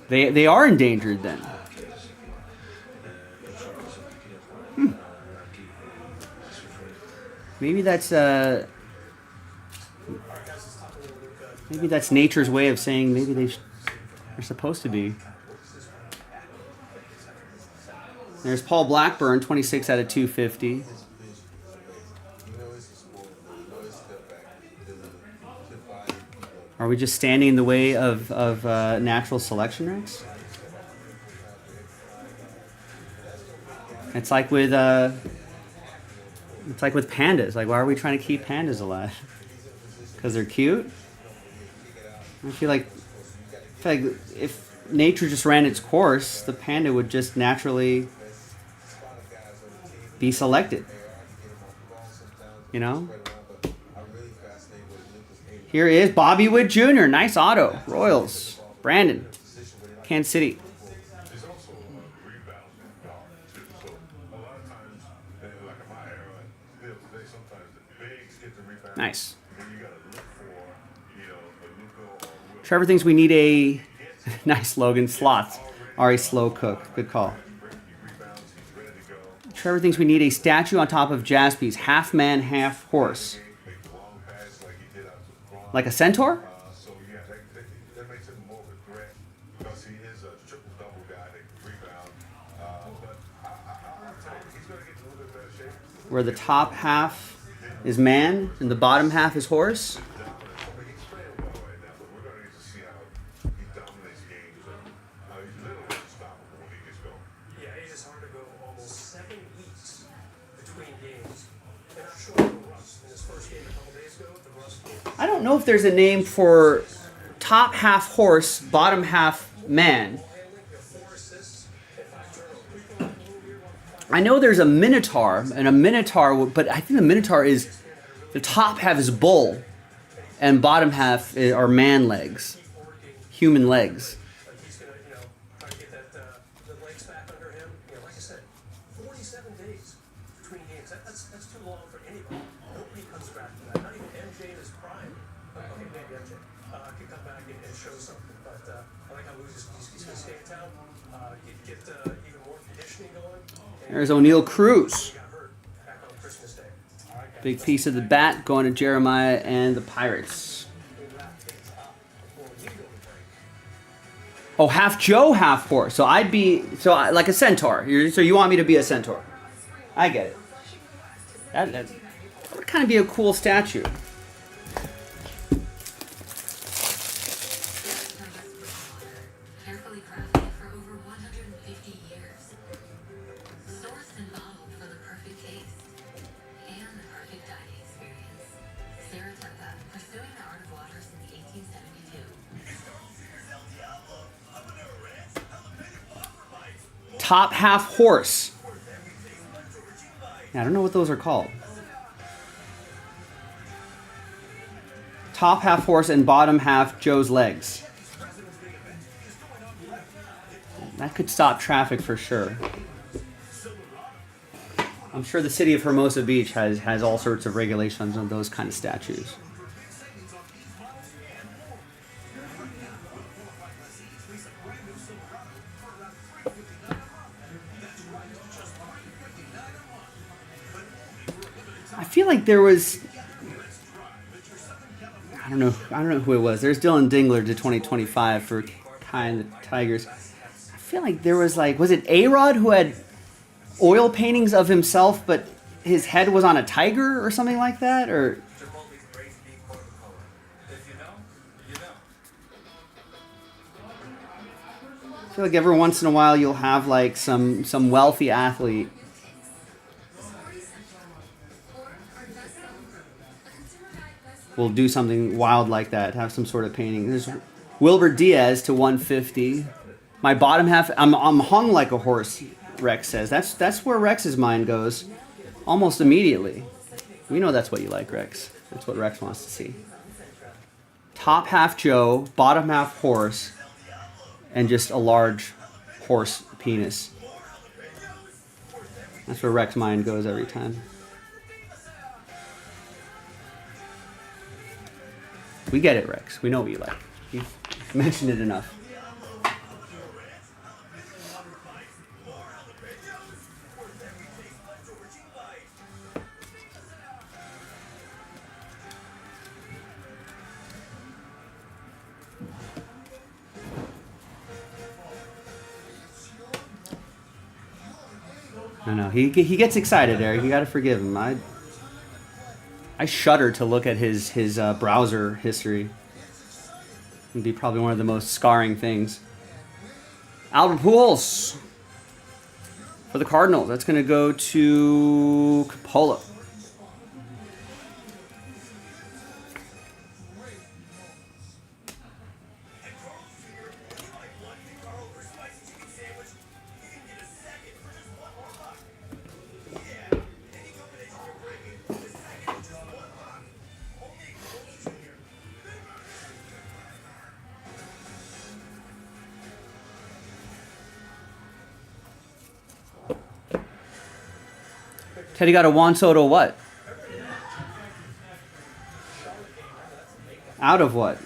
They are endangered then. Maybe that's nature's way of saying maybe they're supposed to be. There's Paul Blackburn, 26 out of 250. Are we just standing in the way of natural selection, Rex? It's like with pandas. Like, why are we trying to keep pandas alive? Because they're cute? I feel like if nature just ran its course, the panda would just naturally be selected. You know? Here is Bobby Witt Jr. Nice auto. Royals. Brandon. Kansas City. Nice. Trevor thinks we need a nice Logan slots. Ari Slow Cook. Good call. Trevor thinks we need a statue on top of Jaspy's. Half man, half horse. Like a centaur? So yeah, that makes him more of a threat because he is a triple-double guy that can rebound. But I'll tell you, he's going to get in a little bit better shape. Where the top half is man and the bottom half is horse. Yeah, it is hard to go almost 7 weeks between games. And I'm sure Russ in his first game a couple days ago, the Russ game. I don't know if there's a name for top half horse, bottom half man. I know there's a minotaur, and a minotaur, but I think the minotaur is, the top half is bull, and bottom half are man legs, human legs. He's going to, try to get the legs back under him. Like I said, 47 days between games. That's too long for anybody. Nobody comes back from that. Not even MJ in his prime. Okay, maybe MJ could come back and show something. But I like how he's going to stay in town, get even more conditioning going. There's O'Neal Cruz. Big piece of the bat going to Jeremiah and the Pirates. Oh, half Joe, half horse. So I'd be like a centaur. So you want me to be a centaur? I get it. That would kind of be a cool statue. Carefully crafted for over 150 years. Sourced and bottled for the perfect taste and the perfect dining experience. Saratoga, pursuing the art of water since 1872. Top half horse. I don't know what those are called. Top half horse and bottom half Joe's legs. That could stop traffic for sure. I'm sure the city of Hermosa Beach has all sorts of regulations on those kind of statues. I feel like there was, I don't know who it was. There's Dylan Dingler to 2025 for Kai and the Tigers. I feel like there was was it A-Rod who had oil paintings of himself, but his head was on a tiger or something like that? Or I feel like every once in a while you'll have some wealthy athlete will do something wild like that, have some sort of painting. There's Wilbur Diaz to 150. My bottom half, I'm hung like a horse, Rex says. That's where Rex's mind goes almost immediately. We know that's what you like, Rex. That's what Rex wants to see. Top half Joe, bottom half horse, and just a large horse penis. That's where Rex's mind goes every time. We get it, Rex. We know what you like. You've mentioned it enough. I know. He gets excited, Eric. You got to forgive him. I shudder to look at his browser history. It'd be probably one of the most scarring things. Albert Pujols for the Cardinals. That's going to go to Coppola. Teddy got a Juan Soto what? Out of what?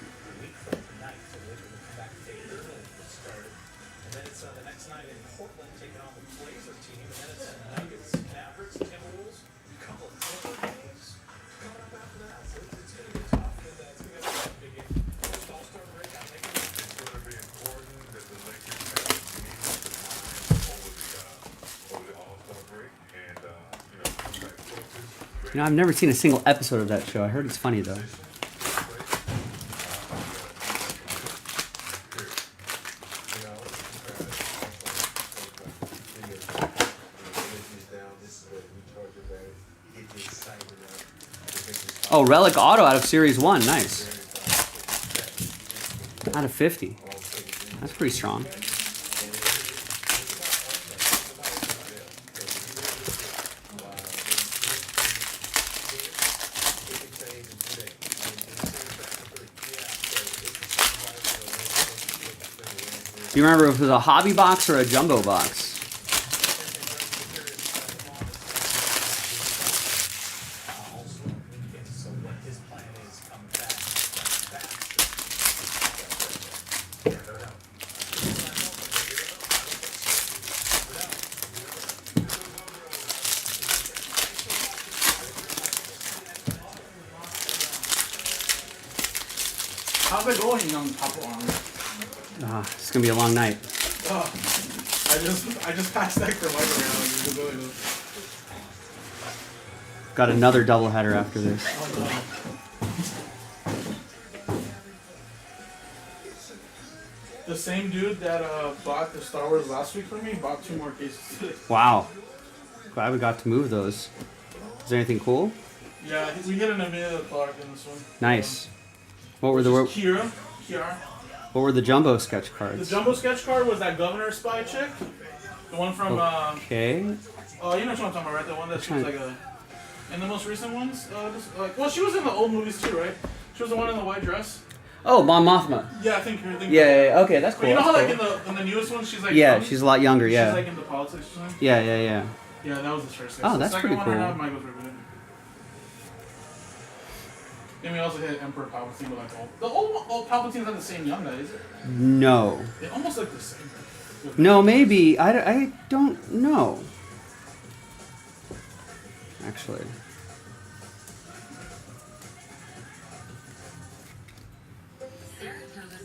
You know, I've never seen a single episode of that show. I heard it's funny though. Oh, Relic Auto out of Series 1. Nice. Out of 50. That's pretty strong. Do you remember if it was a hobby box or a jumbo box? How's it going, young Papa Arm? It's gonna be a long night. I just passed that for Mike around. Got another doubleheader after this. The same dude that bought the Star Wars last week for me bought 2 more cases today. Wow. Glad we got to move those. Is there anything cool? Yeah, we hit an Amelia Clark in this one. Nice. What were the Kiara. What were the jumbo sketch cards? The jumbo sketch card was that Governor Spy chick. The one from Okay. Oh, you know what I'm talking about, right? The one that she was like a in the most recent ones? Well, she was in the old movies too, right? She was the one in the white dress. Oh, Mon Mothma. Yeah, I think you're thinking. Yeah, okay, that's cool. But you know how that's like in the newest one she's like yeah, she's a lot younger, yeah. She's like into politics or something? Yeah. Yeah, that was the first Oh, the that's second pretty one cool. right now, Michael's right. Then we also hit Emperor Palpatine with like the old Palpatine's not the same young guy, is it? No. They almost look the same. No, maybe. I don't know. Actually.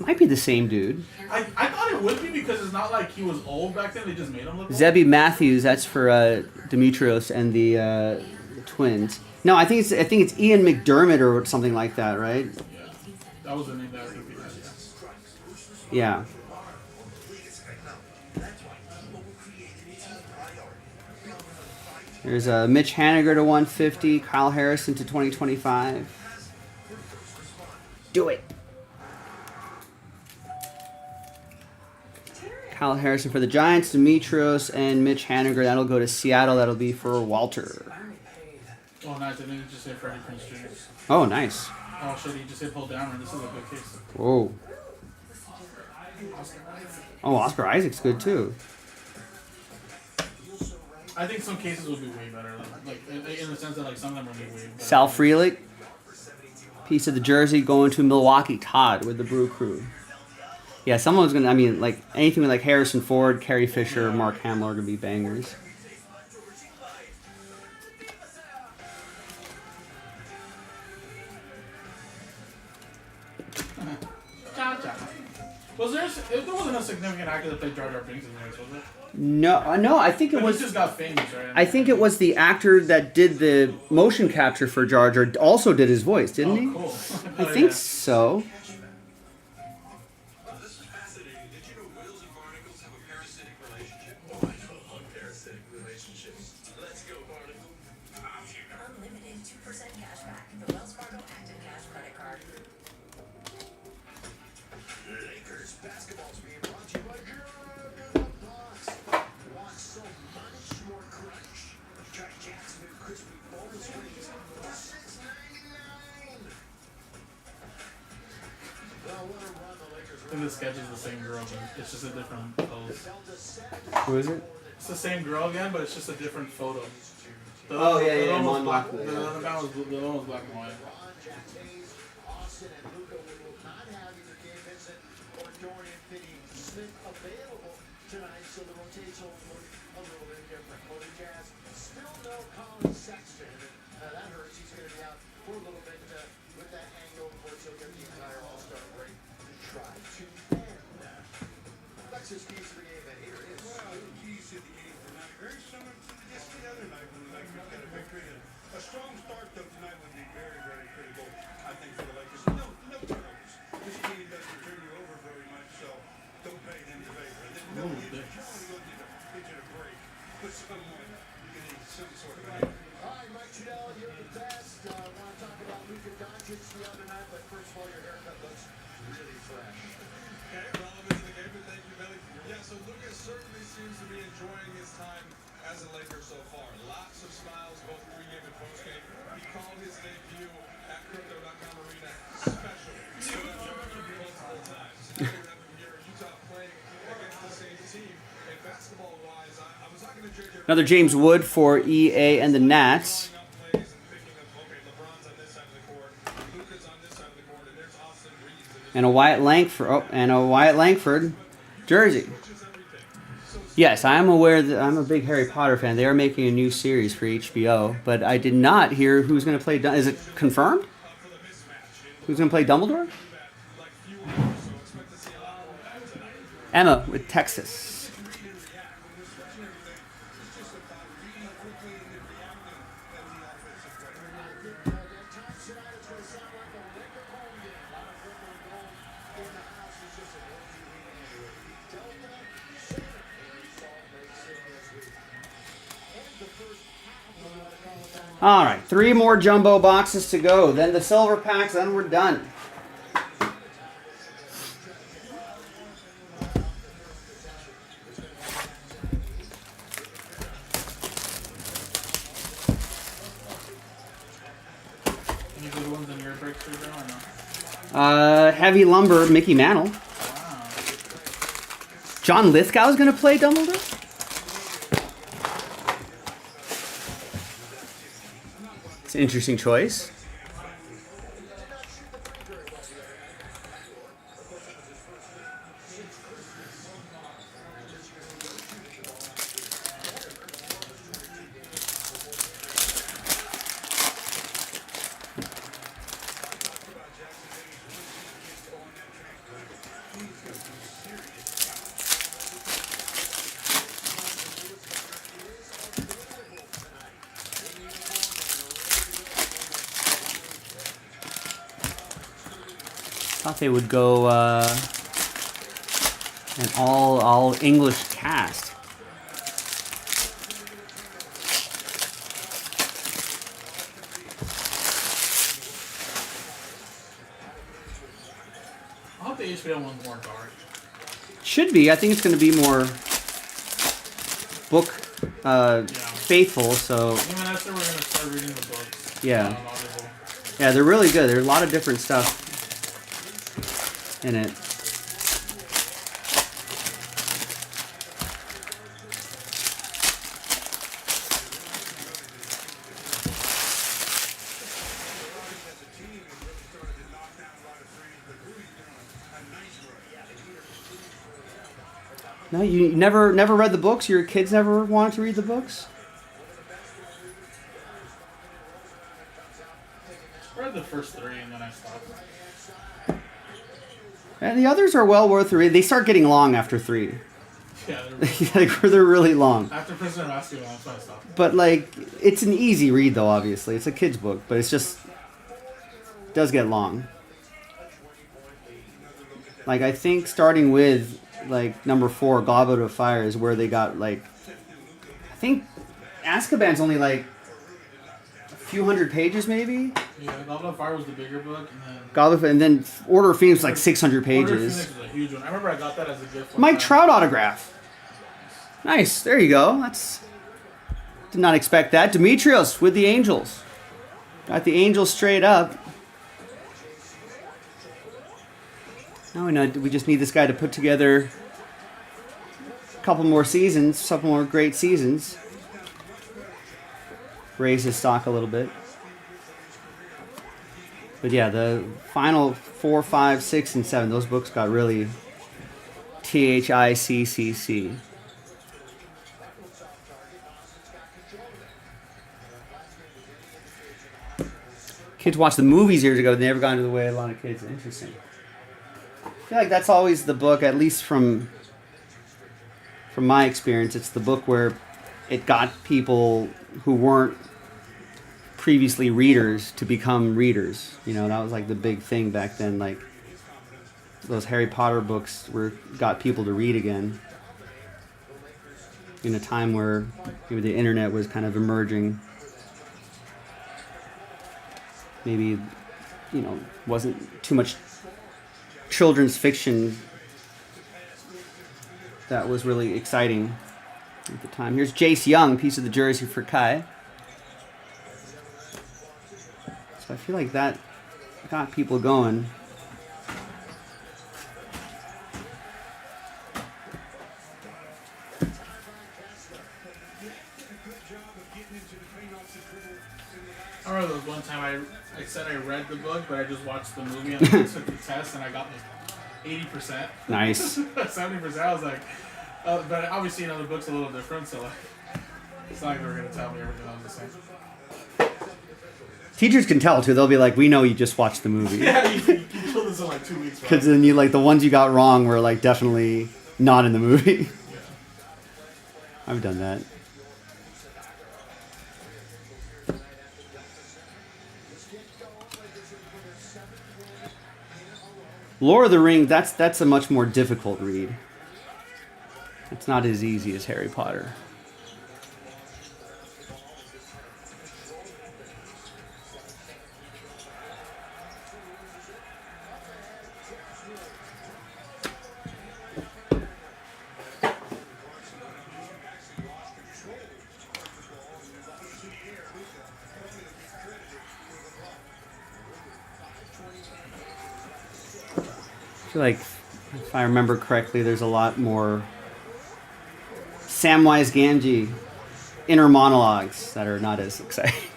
Might be the same dude. I thought it would be because it's not like he was old back then. They just made him look old. Zebby Matthews, that's for Demetrios and the twins. No, I think it's Ian McDermott or something like that, right? Yeah, that was the name that I think we had. Yeah. There's Mitch Haniger to 150, Kyle Harrison to 2025. Do it. Kyle Harrison for the Giants, Demetrios, and Mitch Haniger. That'll go to Seattle. That'll be for Walter. Oh, nice. I think you just hit Freddie Prinze Jr. Oh, nice. Oh, shit. He just hit Paul Downer. This is a good case. Whoa. Oh, Oscar Isaac's good too. I think some cases would be way better. Like in the sense that like some of them would be way better. Sal Frelick. Piece of the jersey going to Milwaukee Todd with the Brew Crew. Yeah, someone's gonna. I mean, like anything with like Harrison Ford, Carrie Fisher, Mark Hamill are gonna be bangers. Was there? There wasn't a significant actor that played Jar Jar Binks in there, was there? No, I think it But was. he just got famous, right? I think it was the actor that did the motion capture for Jar Jar also did his voice, didn't he? Cool. I think so. Unlimited 2% cash back. The Wells Fargo Active Cash credit card. Lakers basketball's being brought to you by Want so much more crunch? Try Jack's new crispy bonus wings for $6.99. Well, what a run the Lakers. I think the sketch is the same girl, but it's just a different pose. Who is it? It's the same girl again, but it's just a different photo. The Oh, yeah, the yeah, one was Mon black. Mothma, The yeah. other guy was the one was black and white. Austin and Luka will not have either Gabe Vincent or Dorian Finney-Smith available tonight, so the rotation will look a little bit different. For the Jazz, still no Colin Sexton. That hurts. He's going to be out for a little bit with that ankle. Of course, he'll get the entire All-Star break to try to end. Alexis keys to the game, and here it is. Well, the keys to the game tonight, very similar to just the other night when the Lakers got a victory. A strong start though tonight would be very, very critical, I think, for the Lakers. No turnovers. This team doesn't turn you over very much, so don't pay them the favor. And then you don't want to get a break. Put someone getting some sort of an. All right, Mike Trudell, you're the best. I want to talk about Luka Doncic the other night, but first of all, your haircut looks really fresh. Okay, relevant to the game, but thank you, Billy. Yeah, so Lucas certainly seems to be enjoying his time as a Laker so far. Lots of smiles, both pregame and postgame. He called his debut at Crypto.com Arena special. Multiple times. Now we have him here in Utah playing against the same team. And basketball-wise, I was talking to JJ. Another James Wood for EA and the Nats. And a Wyatt Langford jersey. Yes, I am aware that I'm a big Harry Potter fan. They are making a new series for HBO, but I did not hear who's going to play. Is it confirmed? Who's going to play Dumbledore? Emma with Texas. All right, 3 more jumbo boxes to go. Then the silver packs, then we're done. Any good ones in your breakthrough or no? Heavy Lumber, Mickey Mantle. Wow. John Lithgow's going to play Dumbledore? It's an interesting choice. Thought they would go an all English cast. I hope the HBO one's more dark. Should be. I think it's going to be more book faithful. So Even after we're going to start reading the books. yeah, yeah, they're really good. There's a lot of different stuff in it. No, you never read the books? Your kids never wanted to read the books? I read the first 3 and then I stopped. And the others are well worth the read. They start getting long after 3. Yeah, They're really long. After Prisoner of Azkaban, that's when I stopped. But like, it's an easy read though. Obviously, it's a kid's book, but it's just it does get long. Like I think starting with like number 4, Goblet of Fire, is where they got like. I think Azkaban's only like a few hundred pages, maybe. Yeah, Goblet of Fire was the bigger book, and then Goblet, and then Order of Phoenix was like 600 Order of pages. Phoenix was a huge one. I remember I got that as a gift. one Mike time. Trout autograph. Nice. There you go. That's did not expect that. Demetrios with the Angels. Got the Angels straight up. Now we know we just need this guy to put together a couple more seasons, couple more great seasons. Raise his stock a little bit. But yeah, the final 4, 5, 6, and 7, those books got really THICCC. Kids watched the movies years ago. They never got into the way of a lot of kids. Interesting. I feel like that's always the book, at least from my experience. It's the book where it got people who weren't previously readers to become readers. You know, that was like the big thing back then. Like those Harry Potter books got people to read again in a time where maybe the internet was kind of emerging. Maybe, you know, wasn't too much children's fiction that was really exciting at the time. Here's Jace Young, piece of the jersey for Kai. So I feel like that got people going. I remember there was one time I said I read the book, but I just watched the movie and I took the test and I got like 80%. Nice. 70%. I was like, but obviously, you know, the book's a little different, so like, it's not like they were going to tell me everything I was the same. Teachers can tell too. They'll be like, "We know you just watched the movie." Yeah, you killed this in like 2 weeks. Because then you like the ones you got wrong were like definitely not in the movie. Yeah. I've done that. Lord of the Rings, that's a much more difficult read. It's not as easy as Harry Potter. I feel like, if I remember correctly, there's a lot more Samwise Gamgee inner monologues that are not as exciting.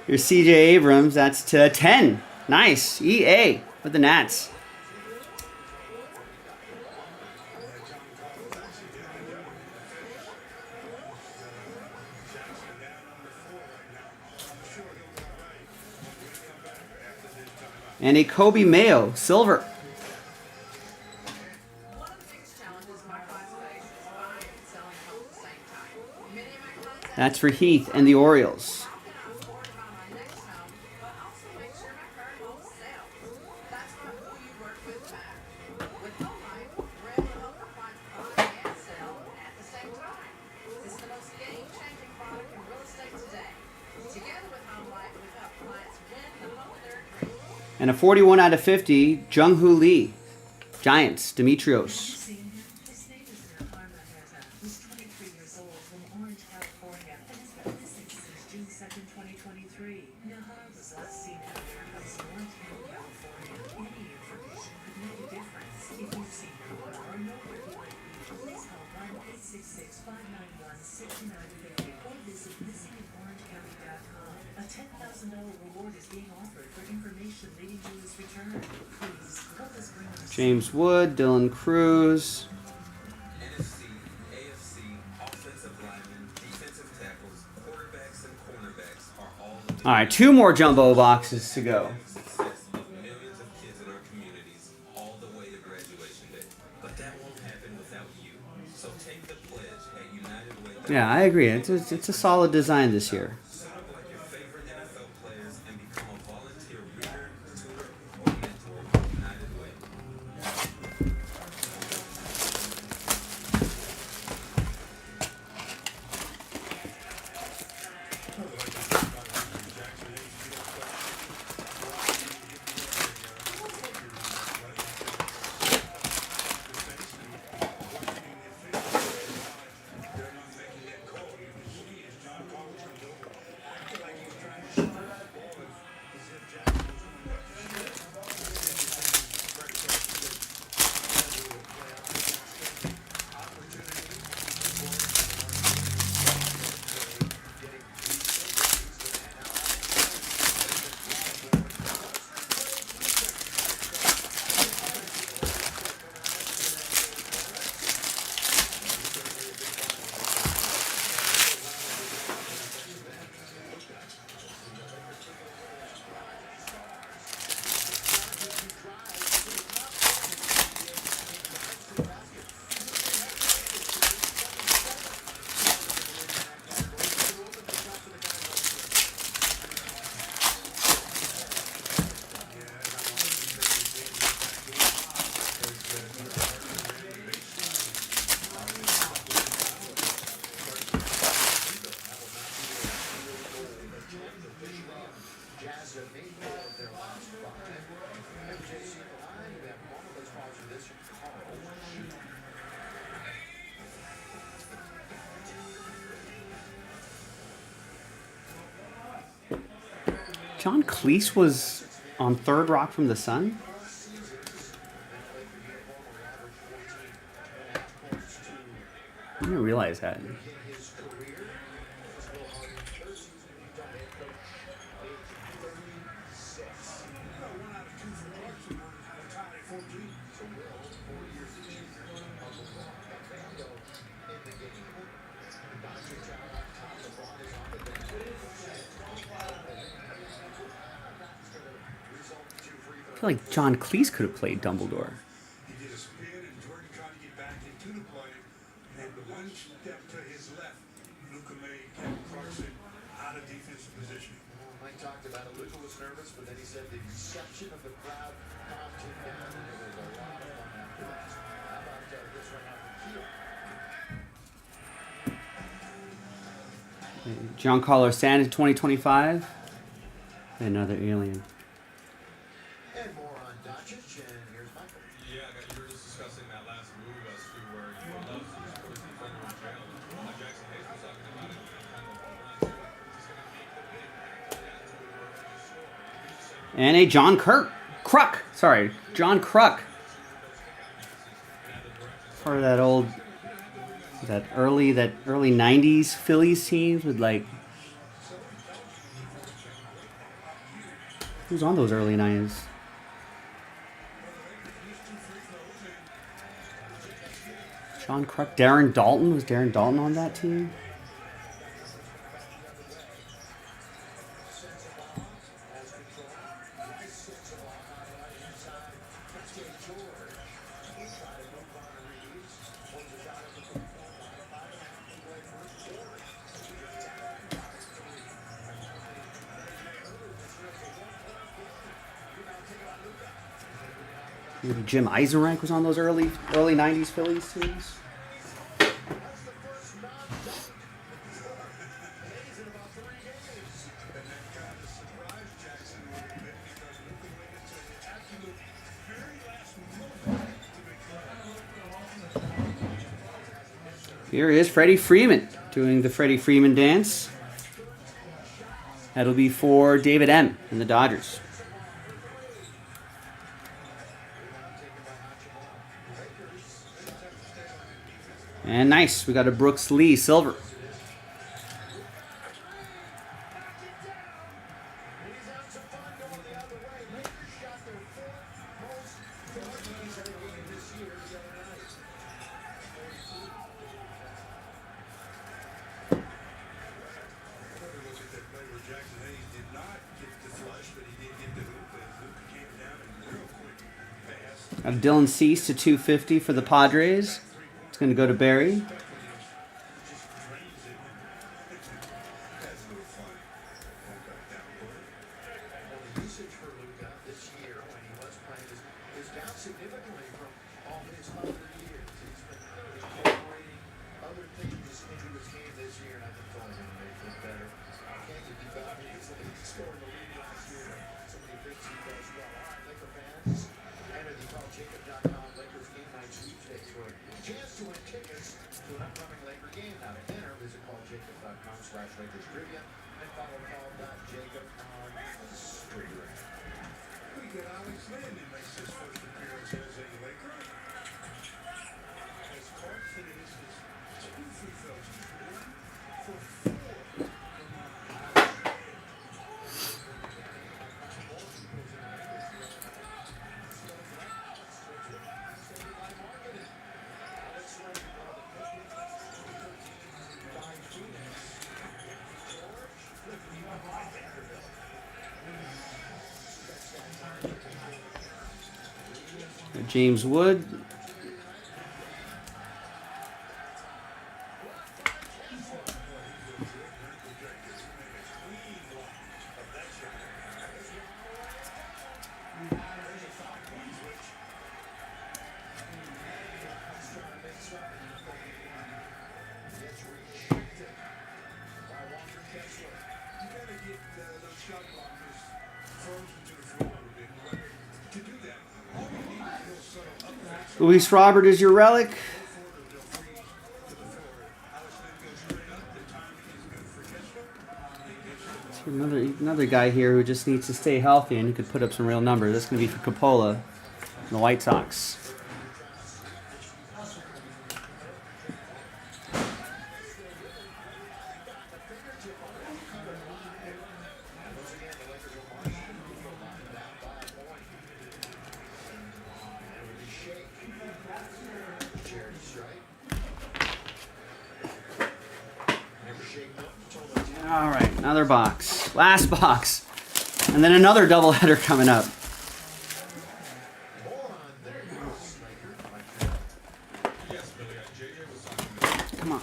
Here's CJ Abrams. That's to 10. Nice. EA with the Nats. And a Kobe Mayo, silver. That's for Heath and the Orioles. And a 41 out of 50, Jung-Hoo Lee. Giants, Demetrios. James Wood, Dylan Cruz. NFC, AFC, offensive linemen, defensive tackles, quarterbacks, and cornerbacks are all All right, 2 more jumbo boxes to go. success of millions of kids in our communities all the way to graduation day. But that won't happen without you. So take the pledge at United Way. Yeah, I agree. It's a solid design this year. Sign up like your favorite NFL players and become a volunteer reader, tutor, or mentor with United Way. John Cleese was on Third Rock from the Sun? I didn't realize that. I feel like John Cleese could have played Dumbledore. He did a spin, and Jordan tried to get back into the play, and the one step to his left, Luka made Kevin Clarkson out of defensive position. Mike talked about it. Luka was nervous, but then he said the reception of the crowd calmed him down, and there was a lot of fun after that. How about this one out from Kiel? Giancarlo Stanton 2025. Another alien. And more on Doncic, and here's Michael. Yeah, you were just discussing that last move us to where you would love to see sports defender in jail. Jackson Hayes was talking about it. And a John Kruk. Sorry, John Kruk. Part of that early 90s Phillies teams with like, who's on those early 90s? John Kruk, Darren Dalton. Was Darren Dalton on that team? Maybe Jim Eisenreich was on those early 90s Phillies teams. Here is Freddie Freeman doing the Freddie Freeman dance. That'll be for David M. and the Dodgers. And nice, we got a Brooks Lee silver. Dylan Cease to 250 for the Padres. It's going to go to Barry. James Wood. Luis Robert is your relic. Another guy here who just needs to stay healthy and who could put up some real numbers. That's going to be for Coppola and the White Sox. All right, another box. Last box. And then another doubleheader coming up. Come on.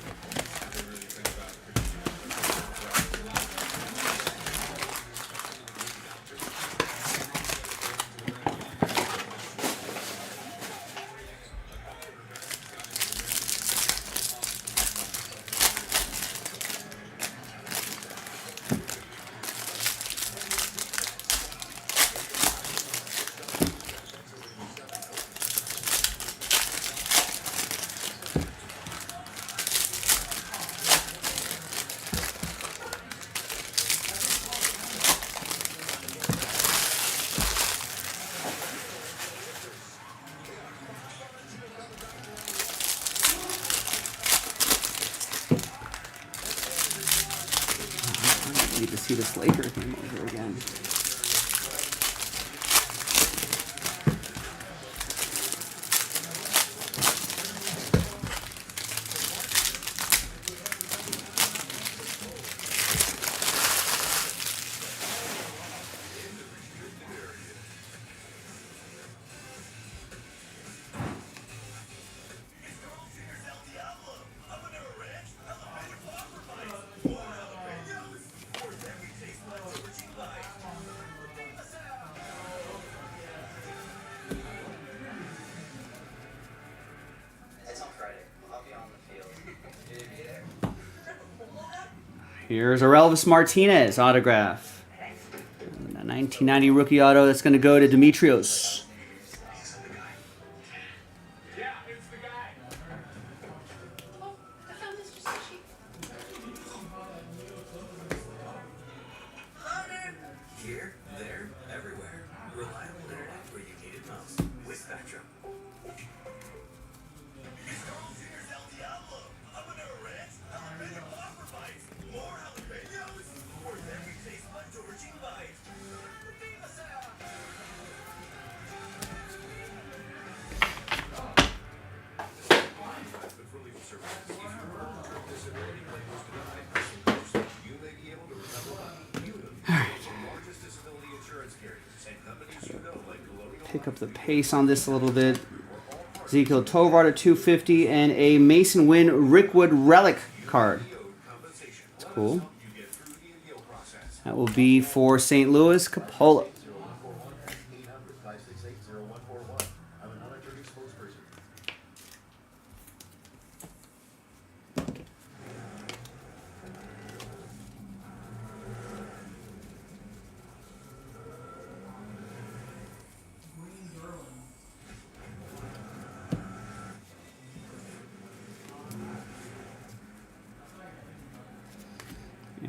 Need to see this Laker game over again. Here's a Elvis Martinez autograph. And a 1990 rookie auto that's going to go to Demetrios. Here, there, everywhere. Reliable internet where you need it most. With Spectrum. Pick up the pace on this a little bit. Ezekiel Tovar to 250 and a Mason Wynn Rickwood relic card. That's cool. That will be for St. Louis, Coppola.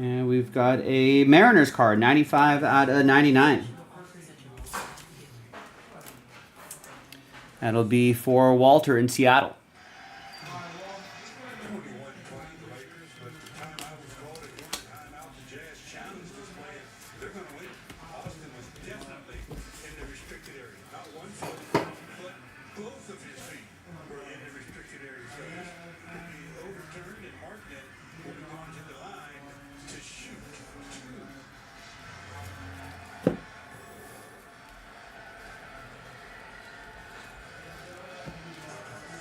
And we've got a Mariners card, 95 out of 99. That'll be for Walter in Seattle.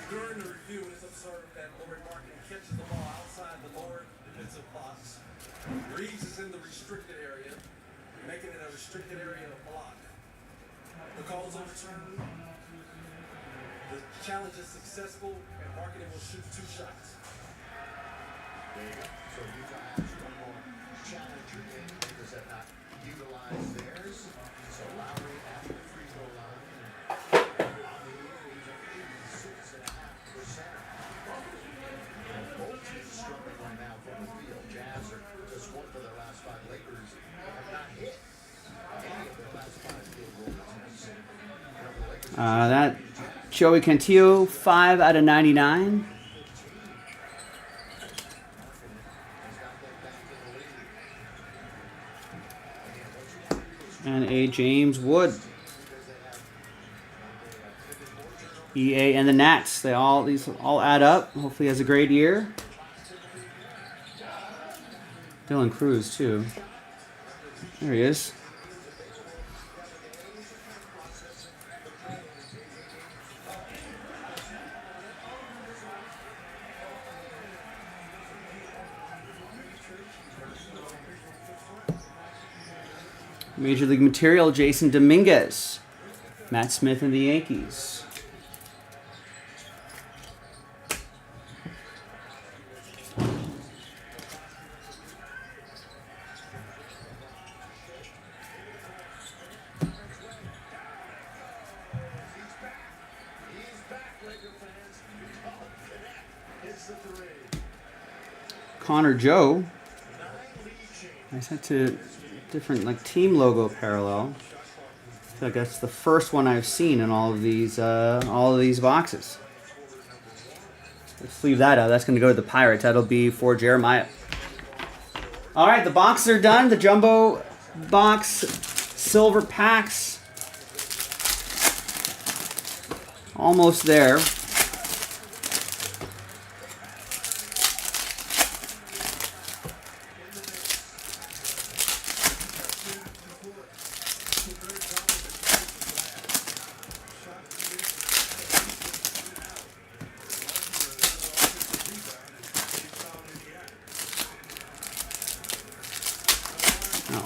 During the review, it is observed that Lord Martin catches the ball outside the Lord defensive box. Reeves is in the restricted area, making it a restricted area to block. The call is overturned. The challenge is successful, and Marketing will shoot 2 shots. There you go. So Utah has one more challenger in because they've not utilized theirs. So Lowry at the free throw line. Both teams struggling right now from the field. Jazz are just 1 for their last 5. Lakers That Joey Cantillo, 5 out of 99. And a James Wood. EA and the Nats. These all add up. Hopefully he has a great year. Dylan Cruz too. There he is. Major League Material, Jason Dominguez. Matt Smith and the Yankees. Connor Joe. I sent to different like team logo parallel. I feel like that's the first one I've seen in all of these boxes. Let's leave that out. That's going to go to the Pirates. That'll be for Jeremiah. All right, the boxes are done. The jumbo box silver packs almost there.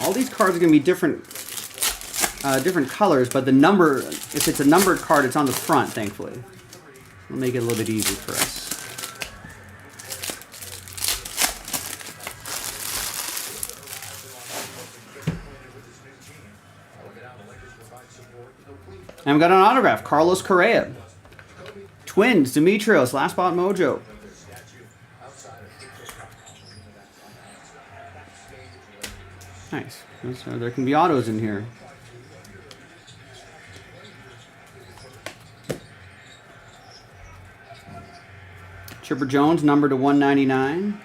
All these cards are going to be different colors, but the number, if it's a numbered card, it's on the front, thankfully. It'll make it a little bit easier for us. And we got an autograph, Carlos Correa. Twins, Demetrios, Last Spot Mojo. Nice. So there can be autos in here. Chipper Jones, number to 199.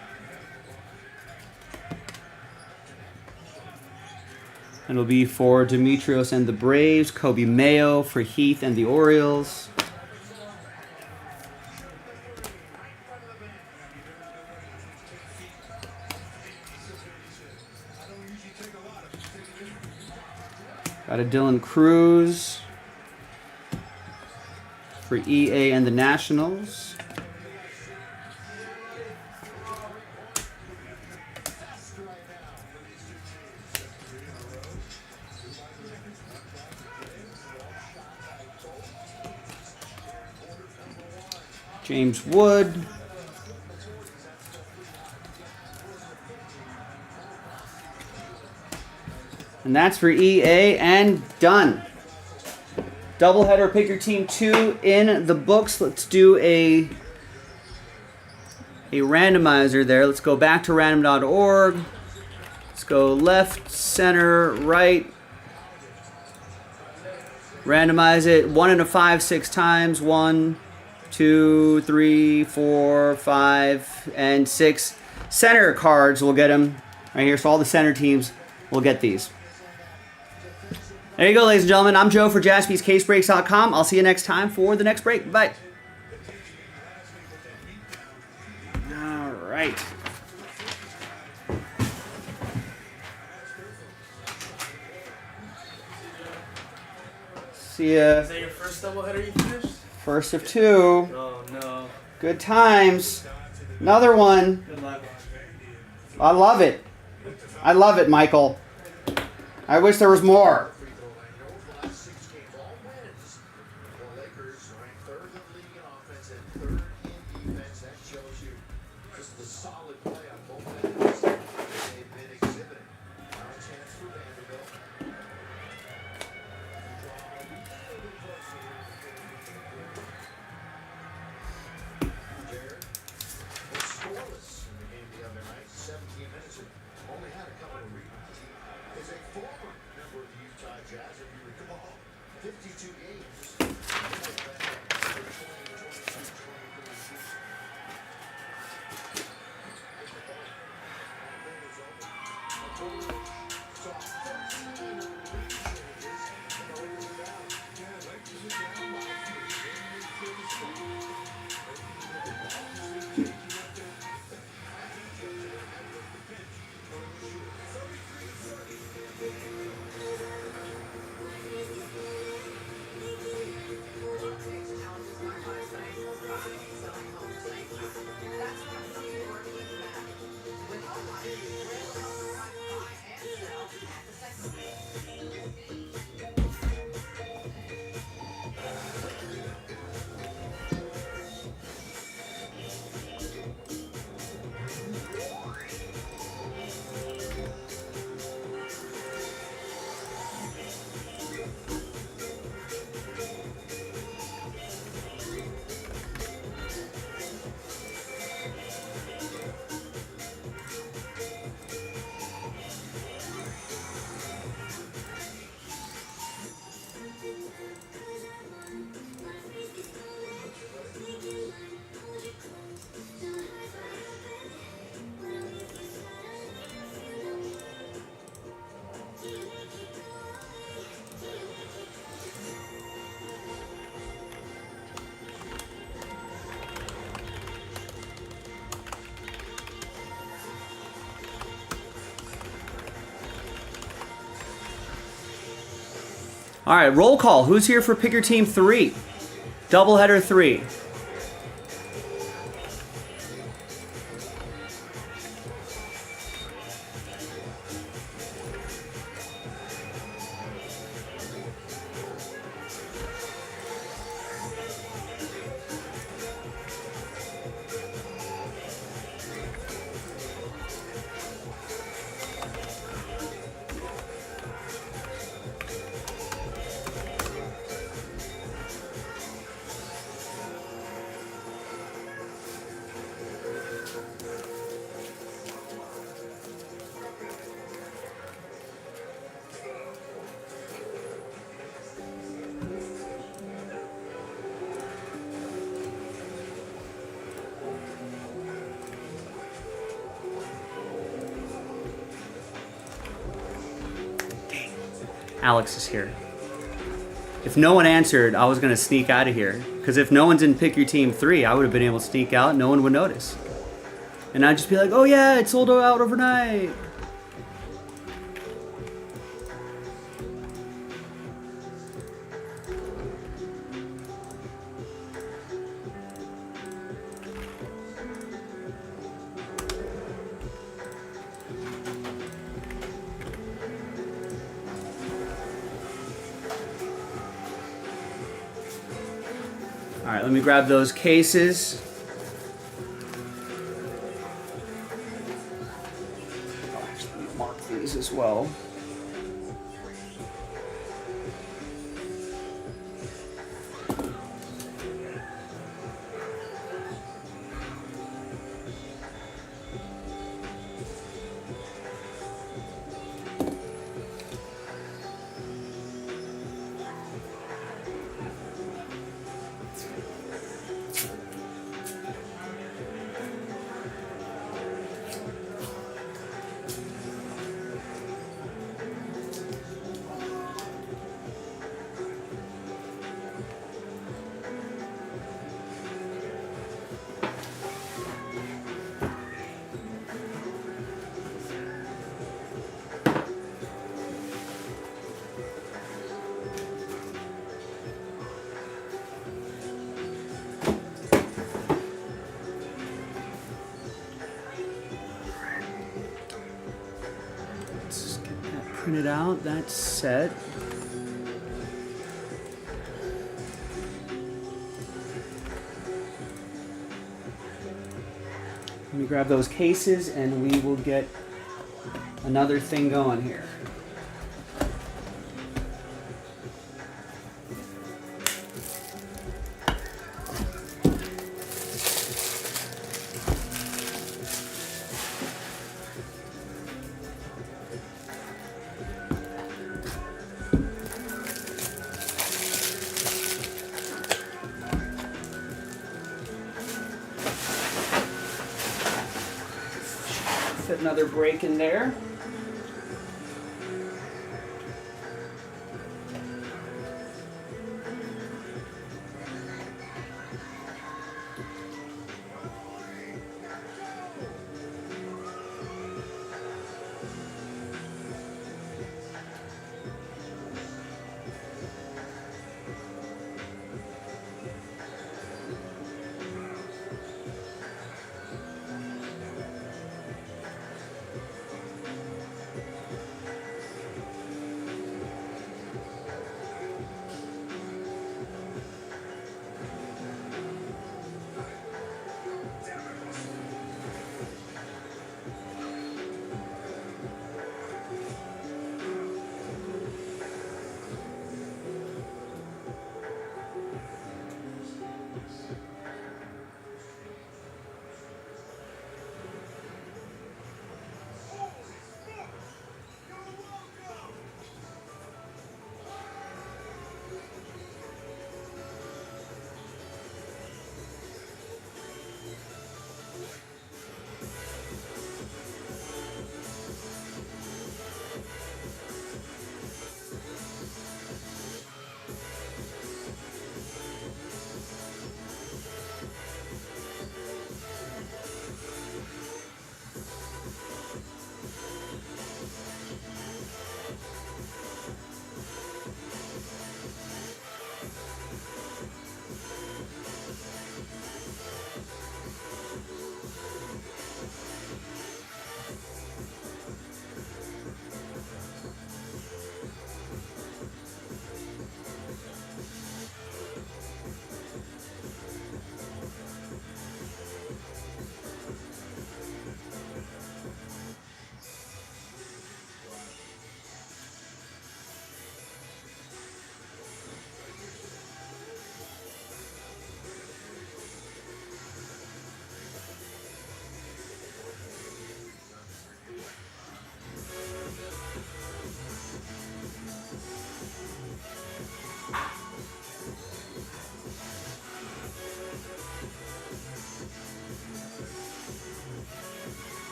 It'll be for Demetrios and the Braves. Kobe Mayo for Heath and the Orioles. Got a Dylan Cruz for EA and the Nationals. James Wood. And that's for EA and done. Doubleheader, pick your team 2 in the books. Let's do a randomizer there. Let's go back to random.org. Let's go left, center, right. Randomize it 1 and a 5, 6 times. 1, 2, 3, 4, 5, and 6. Center cards, we'll get them right here. So all the center teams will get these. There you go, ladies and gentlemen. I'm Joe for JaspysCaseBreaks.com. I'll see you next time for the next break. Bye. All right. See ya. Is that your first doubleheader you finished? First of 2. Oh, no. Good times. Another one. Good luck. I love it. I love it, Michael. I wish there was more. 52 games. All right, roll call. Who's here for Pick Your Team 3? Doubleheader 3. Alex is here. If no one answered, I was going to sneak out of here. Because if no one's in Pick Your Team 3, I would have been able to sneak out. No one would notice. And I'd just be like, oh yeah, it sold out overnight. All right, let me grab those cases. I'll actually mark these as well. Print it out, that's set. Let me grab those cases and we will get another thing going here. Fit another break in there.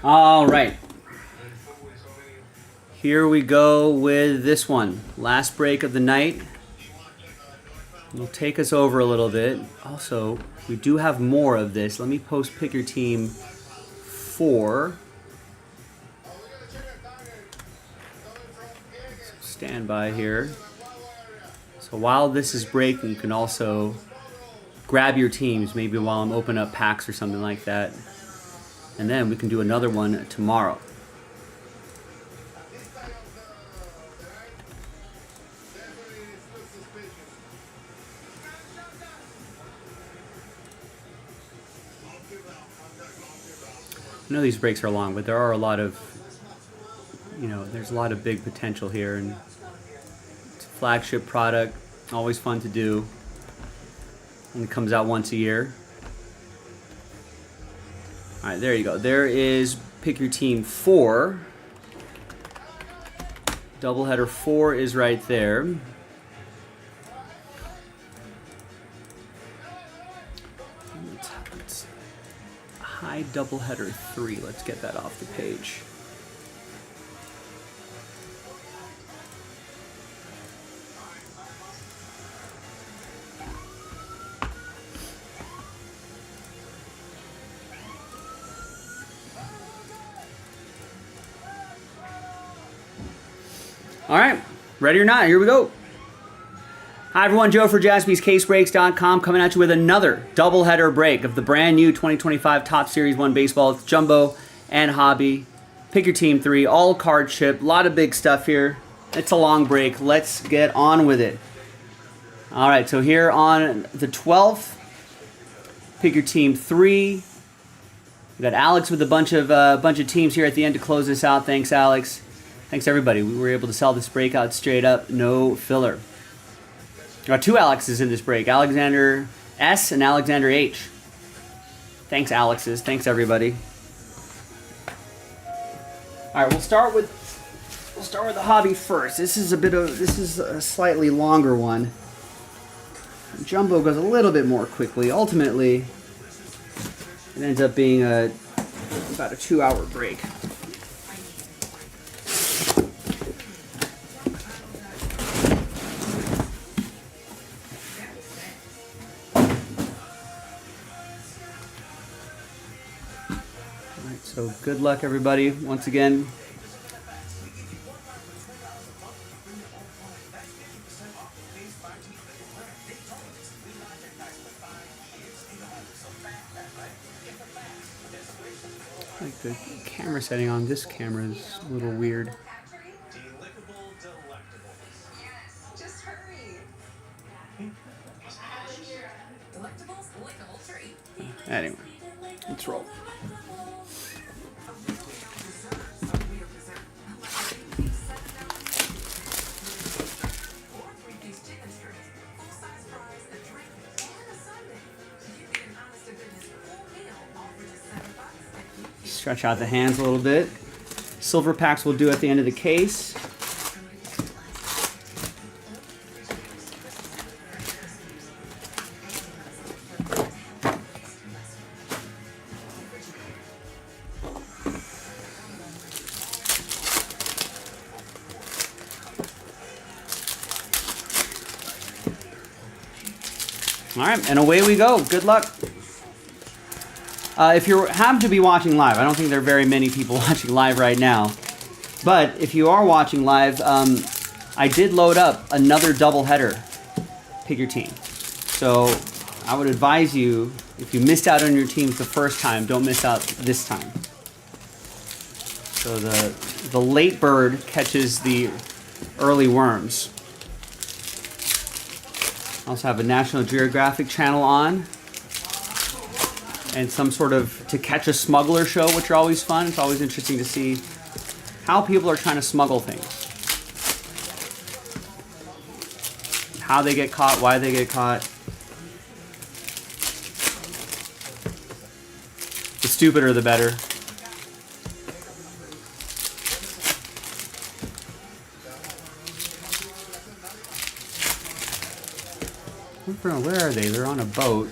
All right. Here we go with this one. Last break of the night. It'll take us over a little bit. Also, we do have more of this. Let me post pick your team 4. Stand by here. So while this is breaking, you can also grab your teams, maybe while I'm opening up packs or something like that. And then we can do another one tomorrow. I know these breaks are long, but there are a lot of, there's a lot of big potential here, and it's a flagship product, always fun to do, and it comes out once a year. All right, there you go. There is pick your team 4. Doubleheader 4 is right there. High doubleheader 3. Let's get that off the page. All right, ready or not, here we go. Hi everyone, Joe for JaspysCaseBreaks.com coming at you with another doubleheader break of the brand new 2025 Top Series 1 Baseball. It's Jumbo and Hobby. Pick your team 3, all card chip, a lot of big stuff here. It's a long break. Let's get on with it. All right, so here on the 12th, pick your team 3. We got Alex with a bunch of teams here at the end to close this out. Thanks, Alex. Thanks, everybody. We were able to sell this breakout straight up, no filler. We got 2 Alexes in this break, Alexander S. and Alexander H. Thanks, Alexes. Thanks, everybody. All right, we'll start with the hobby first. This is a slightly longer one. Jumbo goes a little bit more quickly. Ultimately, it ends up being about a 2-hour break. So good luck, everybody, once again. Like the camera setting on this camera is a little weird. Just hurry. Anyway, let's roll. Stretch out the hands a little bit. Silver packs we'll do at the end of the case. All right, and away we go. Good luck. If you happen to be watching live, I don't think there are very many people watching live right now, but if you are watching live, I did load up another doubleheader, pick your team. So I would advise you, if you missed out on your teams the first time, don't miss out this time. So the late bird catches the early worms. I also have a National Geographic channel on. And some sort of To Catch a Smuggler show, which are always fun. It's always interesting to see how people are trying to smuggle things. How they get caught, why they get caught. The stupider the better. Where are they? They're on a boat.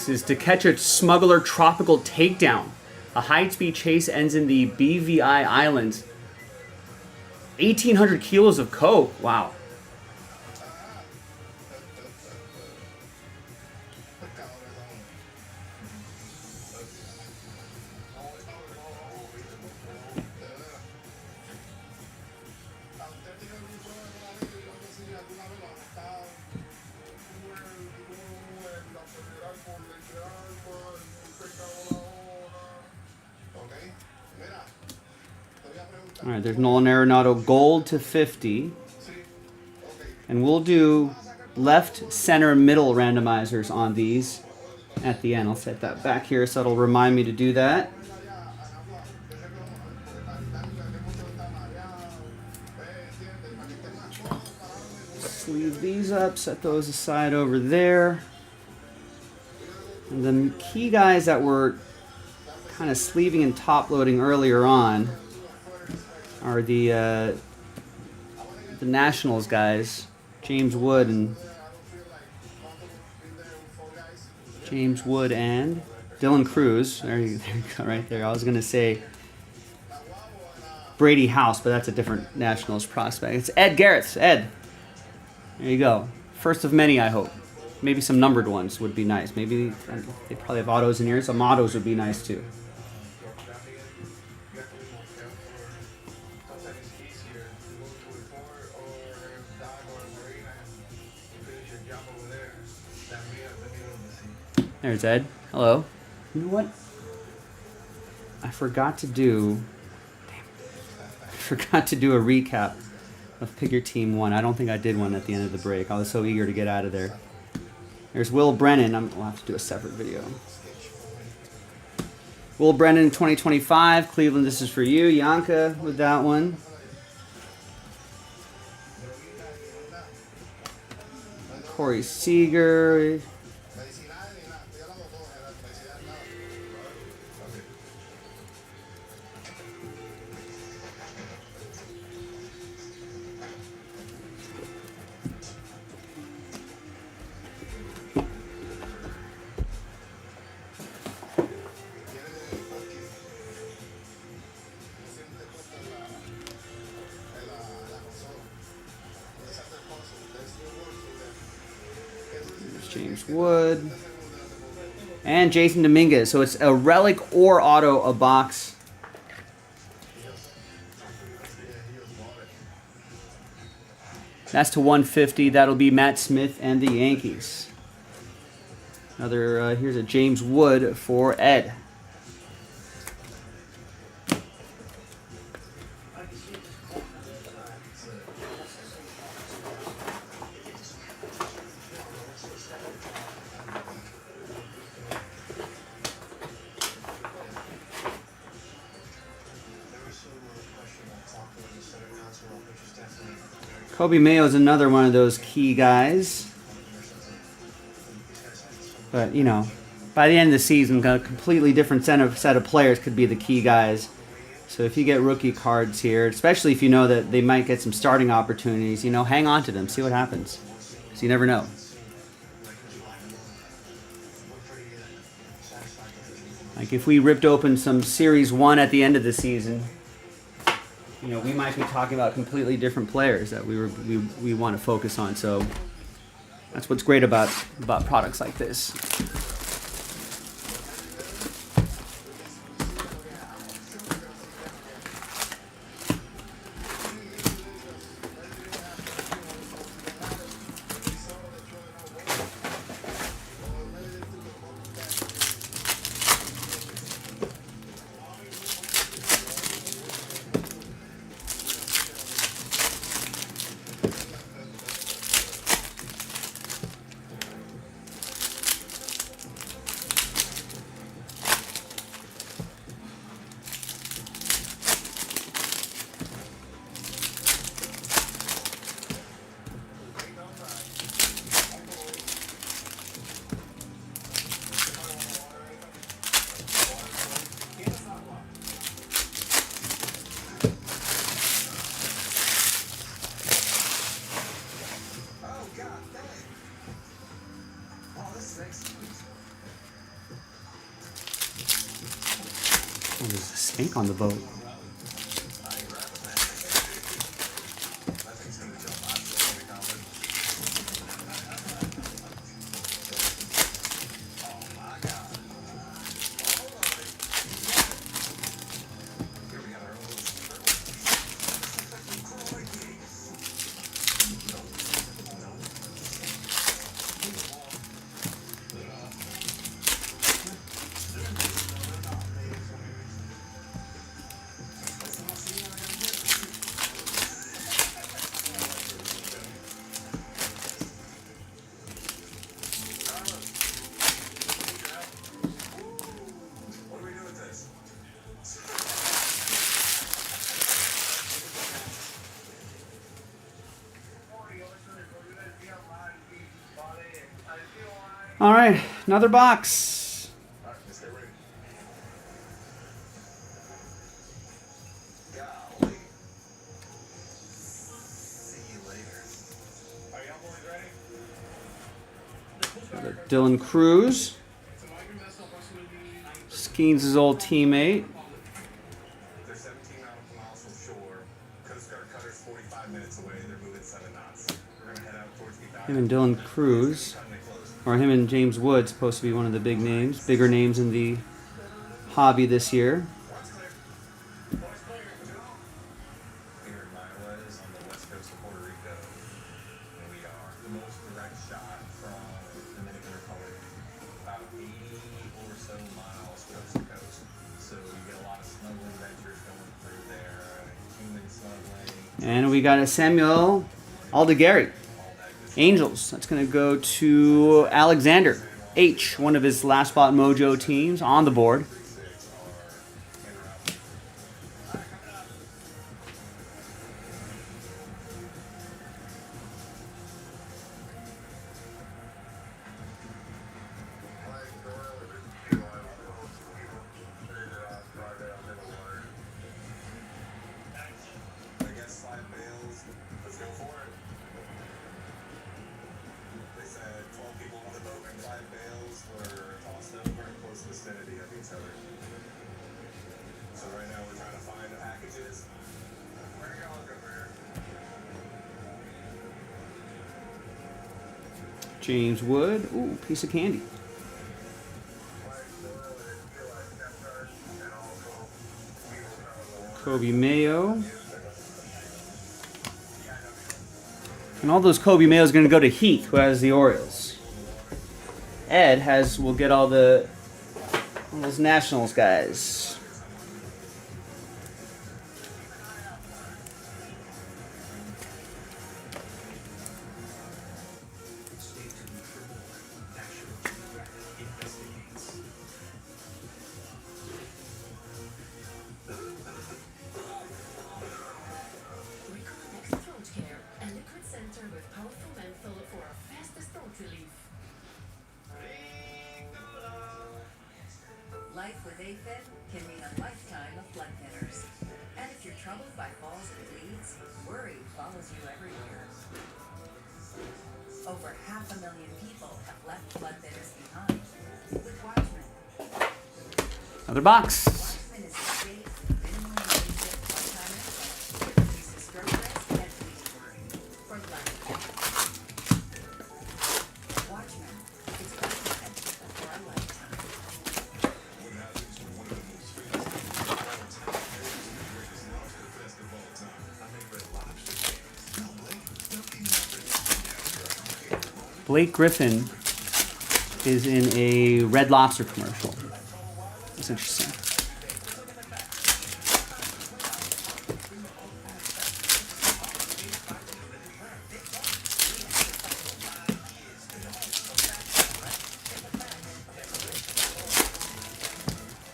This is to catch a smuggler tropical takedown. A high-speed chase ends in the BVI Islands. 1,800 kilos of coke. Wow. All right, there's Nolan Arenado gold to 50. And we'll do left, center, middle randomizers on these at the end. I'll set that back here so it'll remind me to do that. Sleeve these up, set those aside over there. And the key guys that were kind of sleeving and top loading earlier on are the Nationals guys, James Wood and Dylan Cruz. There you go, right there. I was gonna say Brady House, but that's a different Nationals prospect. It's Ed Garrett. Ed, there you go. First of many, I hope. Maybe some numbered ones would be nice. Maybe they probably have autos in here. Some autos would be nice too. There's Ed. Hello. You know what? I forgot to do a recap of Pick Your Team 1. I don't think I did one at the end of the break. I was so eager to get out of there. There's Will Brennan. We'll have to do a separate video. Will Brennan 2025. Cleveland, this is for you. Yanka with that one. Corey Seager. James Wood. And Jason Dominguez. So it's a relic or auto a box. That's to 150. That'll be Matt Smith and the Yankees. Another, here's a James Wood for Ed. Kobe Mayo is another one of those key guys. But, you know, by the end of the season, a completely different set of players could be the key guys. So if you get rookie cards here, especially if you know that they might get some starting opportunities, you know, hang on to them, see what happens. So you never know. Like if we ripped open some Series 1 at the end of the season, you know, we might be talking about completely different players that we want to focus on. So that's what's great about products like this. Oh, there's a stink on the boat. All right, another box. Another Dylan Cruz. Skeens' old teammate. They're 17 miles from shore. Coast Guard cutter's 45 minutes away. They're moving 7 knots. We're gonna head out towards the Him and Dylan Cruz, or him and James Wood, supposed to be one of the big names, bigger names in the hobby this year. Here in Iowa is on the west coast of Puerto Rico. And we are the most direct shot from the Dominican Republic. About 80 or so miles coast to coast. So you get a lot of smuggling ventures going through there, human smuggling. And we got a Samuel Aldegari. Angels. That's going to go to Alexander H., one of his last spot mojo teams on the board. I guess 5 bales. Let's go for it. They said 12 people on the boat and 5 bales were tossed over in close vicinity of each other. So right now we're trying to find the packages. Where do y'all go here? James Wood. Ooh, piece of candy. Kobe Mayo. And all those Kobe Mayo is going to go to Heath, who has the Orioles. Ed will get all those Nationals guys. Throat care, a liquid center with powerful menthol for a fastest throat relief. Life with AFib can mean a lifetime of blood thinners. And if you're troubled by falls and bleeds, worry follows you everywhere. Over 500,000 people have left blood thinners behind. With Watchman. Another box. Watchman is a safe, minimally invasive one-time implant that reduces stroke risk and bleeding worry for life. Watchman. It's recommended for a lifetime. What happens when one of the most famous people of all time enters the greatest lobster fest of all time? I make Red Lobster. No, Blake. Don't even have to. Blake Griffin is in a Red Lobster commercial. That's interesting.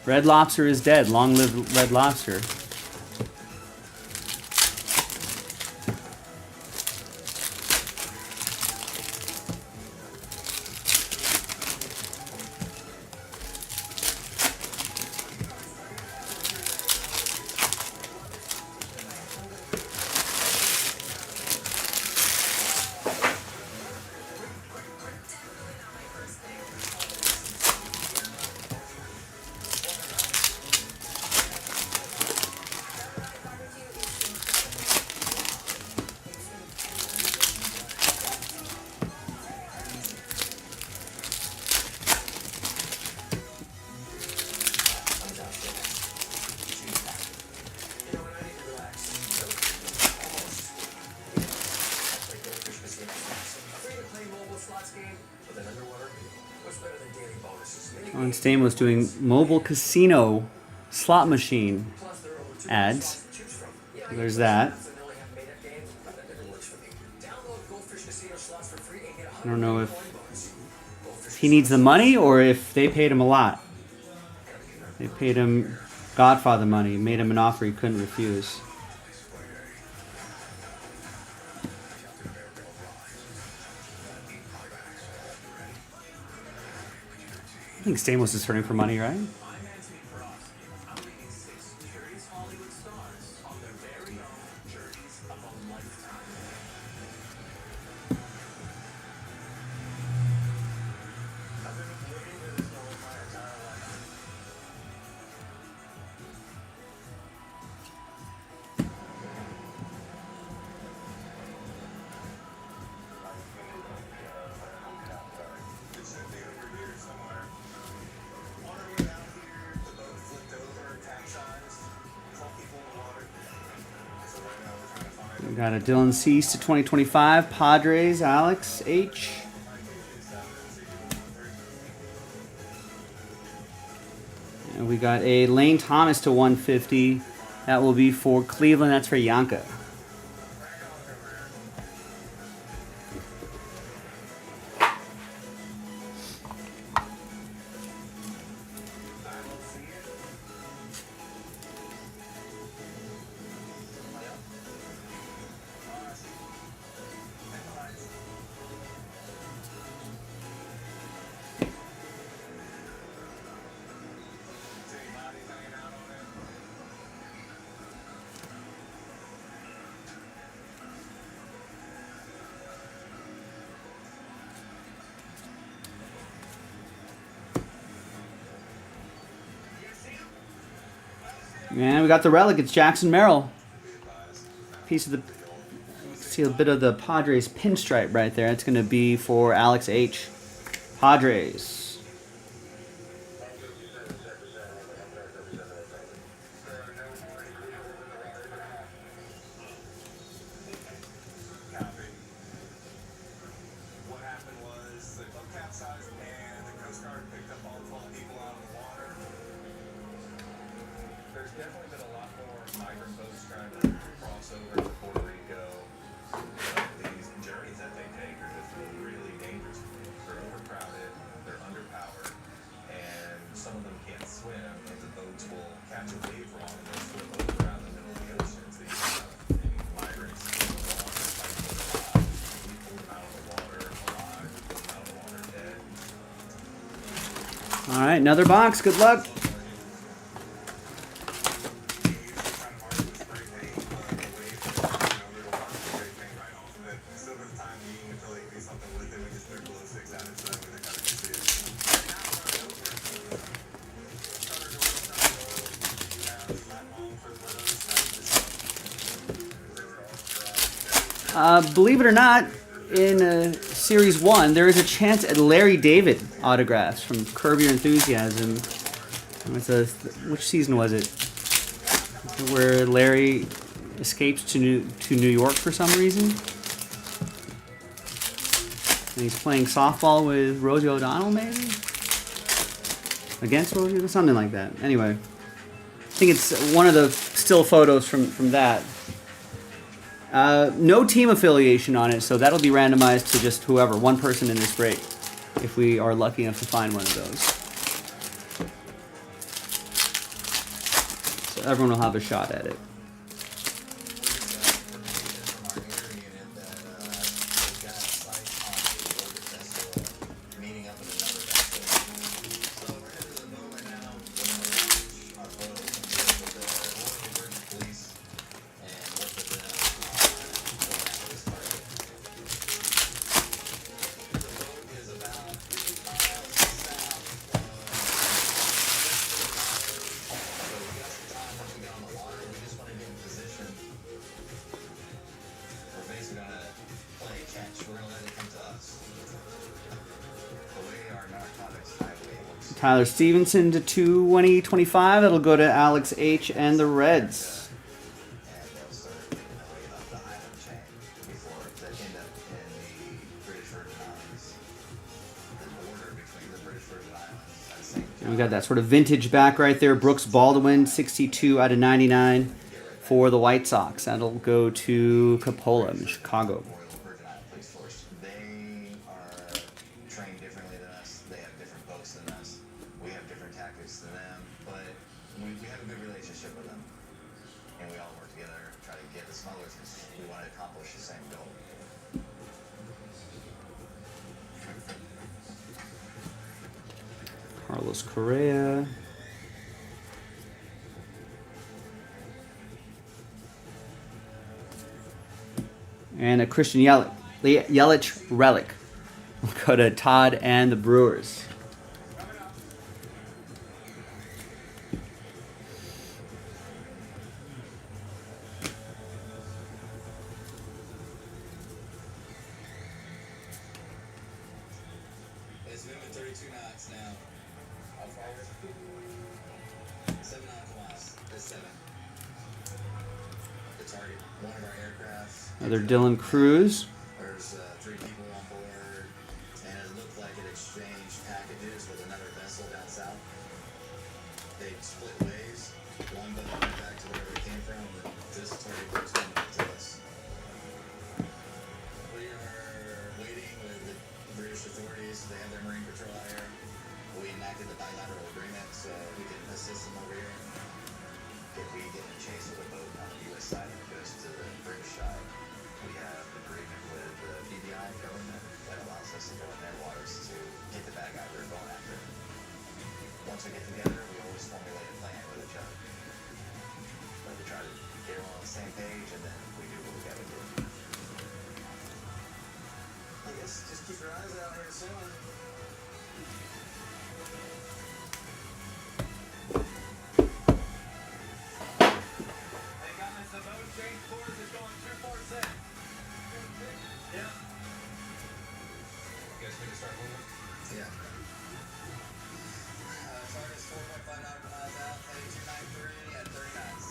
Red Lobster is dead. Long live Red Lobster. John Stamos doing mobile casino slot machine ads. There's that. I don't know if he needs the money or if they paid him a lot. They paid him Godfather money, made him an offer he couldn't refuse. I think Stamos is hurting for money, right? We got a Dylan Cease to 2025. Padres, Alex H. And we got a Lane Thomas to 150. That will be for Cleveland. That's for Yanka. And we got the relic. It's Jackson Merrill. Piece of the, see a bit of the Padres pinstripe right there. It's going to be for Alex H. Padres. All right, another box. Good luck. Believe it or not, in Series 1, there is a chance at Larry David autographs from Curb Your Enthusiasm. Which season was it? Where Larry escapes to New York for some reason. And he's playing softball with Rosie O'Donnell, maybe? Against Rosie? Something like that. Anyway, I think it's one of the still photos from that. No team affiliation on it, so that'll be randomized to just whoever, one person in this break, if we are lucky enough to find one of those. So everyone will have a shot at it. Tyler Stevenson to 2/20/25. That'll go to Alex H. and the Reds. And we got that sort of vintage back right there. Brooks Baldwin, 62 out of 99 for the White Sox. That'll go to Coppola in Chicago. They are trained differently than us. They have different boats than us. We have different tactics than them, but we have a good relationship with them. And we all work together to try to get the smugglers because we want to accomplish the same goal. Carlos Correa. And a Christian Yelich relic. We'll go to Todd and the Brewers. It's moving 32 knots now. How far? 7 knots last. That's 7. The target, one of our aircrafts. Another Dylan Cruz. There's 3 people on board, and it looked like it exchanged packages with another vessel down south. They split ways. One boat went back to wherever it came from, and this target boat's coming back to us. We are waiting with the British authorities. They have their Marine Patrol out here. We enacted the bilateral agreement so we can assist them over here. If we get in a chase with a boat on the U.S. side and it goes to the British side, we have an agreement with the BVI government that allows us to go in their waters to get the bad guy we're going after. Once we get together, we always formulate a plan with each other. But we try to get on the same page, and then we do what we gotta do. I guess just keep your eyes out here soon. Yeah. Target's 4.5 nautical miles out, heading 293 at 30 knots.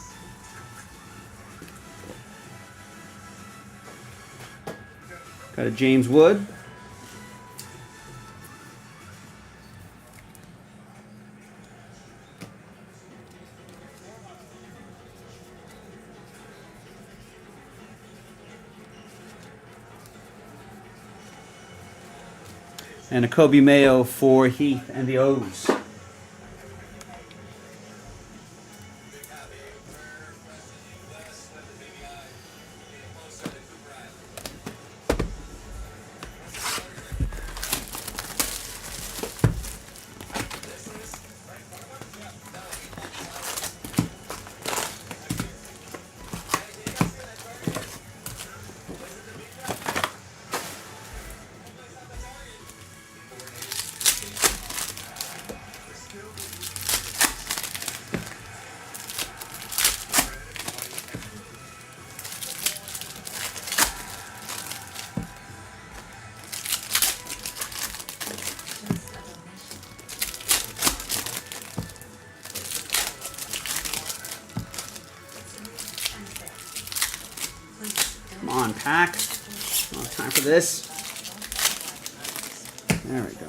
Got a James Wood. And a Kobe Mayo for Heath and the O's. Come on, pack. No time for this. There we go.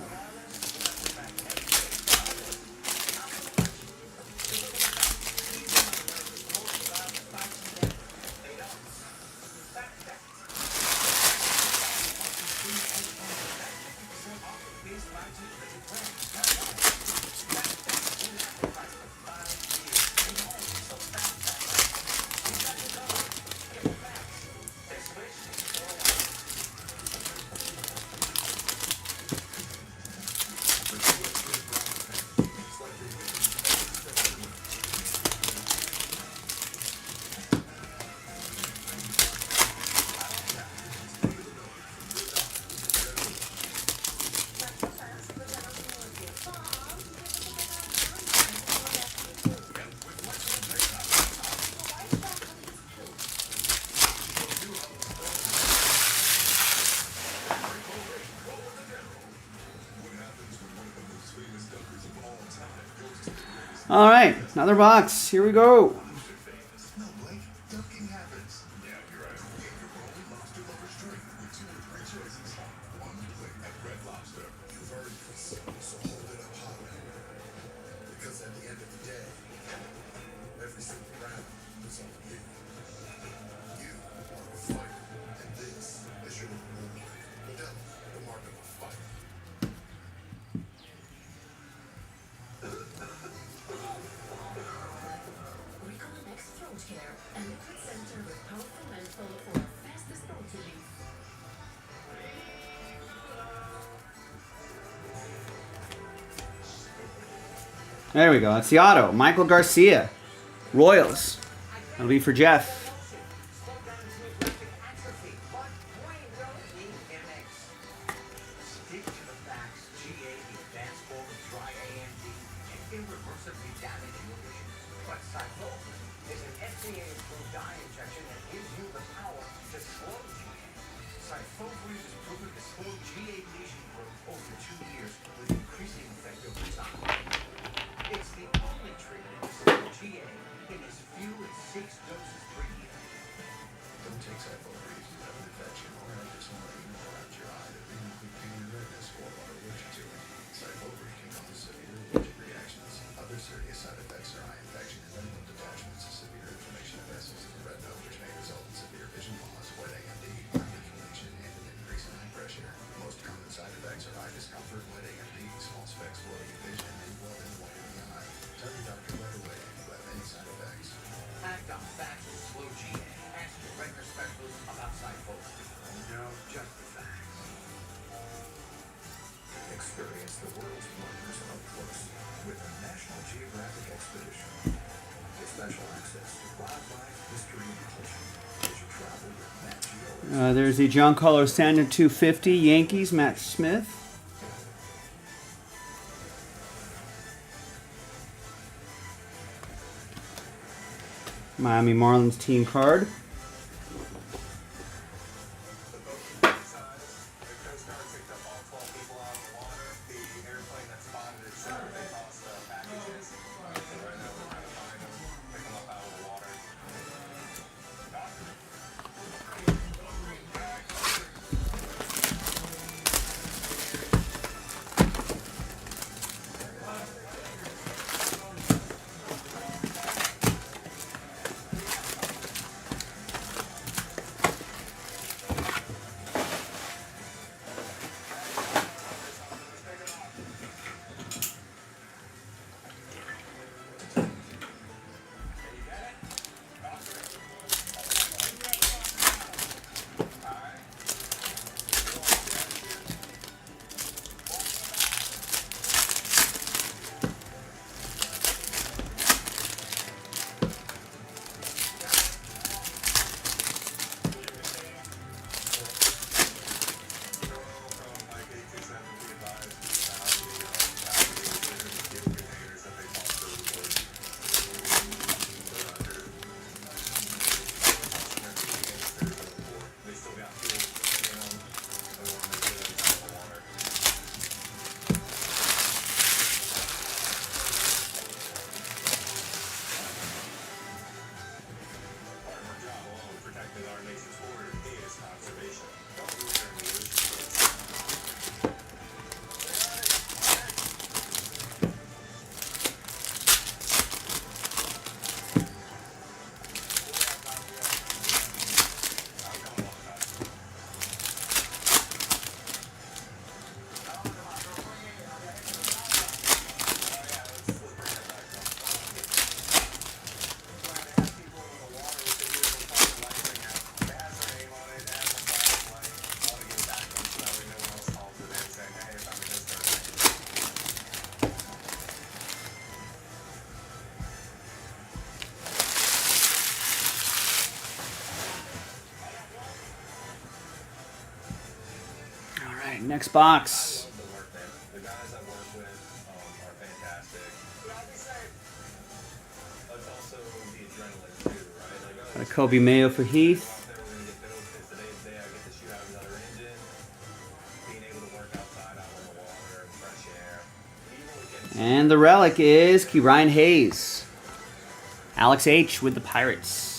All right, another box. Here we go. sponge care and liquid center with powerful menthol for a fastest sponge relief. There we go. That's the auto. Michael Garcia. Royals. That'll be for Jeff. Stick to the facts. GA, the advanced form of dry AMD, can irreversibly damage your vision. But Cycloven is an FDA-approved eye injection that gives you the power to slow GA. Cycloven is proven to slow GA lesion growth over 2 years with increasing effect over time. It's the only treatment to slow GA in as few as 6 doses per year. Don't take Cycloven if you have an infection or just want to ignore around your eye that may include pain and redness or are allergic to it. Cycloven can cause severe allergic reactions, other serious side effects are eye infection and retinal detachments, severe inflammation of vessels in the retina, which may result in severe vision loss, wet AMD, eye inflammation, and an increase in eye pressure. Most common side effects are eye discomfort, wet AMD, small specks, blurry vision, and blood in the white of the eye. Tell your doctor right away if you have any side effects. Act on facts with slow GA. Ask your retina specialist about Cycloven. No, just the facts. Experience the world's wonders up close with a National Geographic expedition. Get special access to wildlife, history, and culture as you travel with Nat Geo. There's the John Carlos Standard 250 Yankees, Matt Smith. Miami Marlins team card. Next box. The guys I work with are fantastic. That's also the adrenaline too, right? Like, Got a Kobe Mayo for Heath. Today I get to shoot out another engine, being able to work outside out in the water, fresh air. And the relic is Ryan Hayes. Alex H with the Pirates.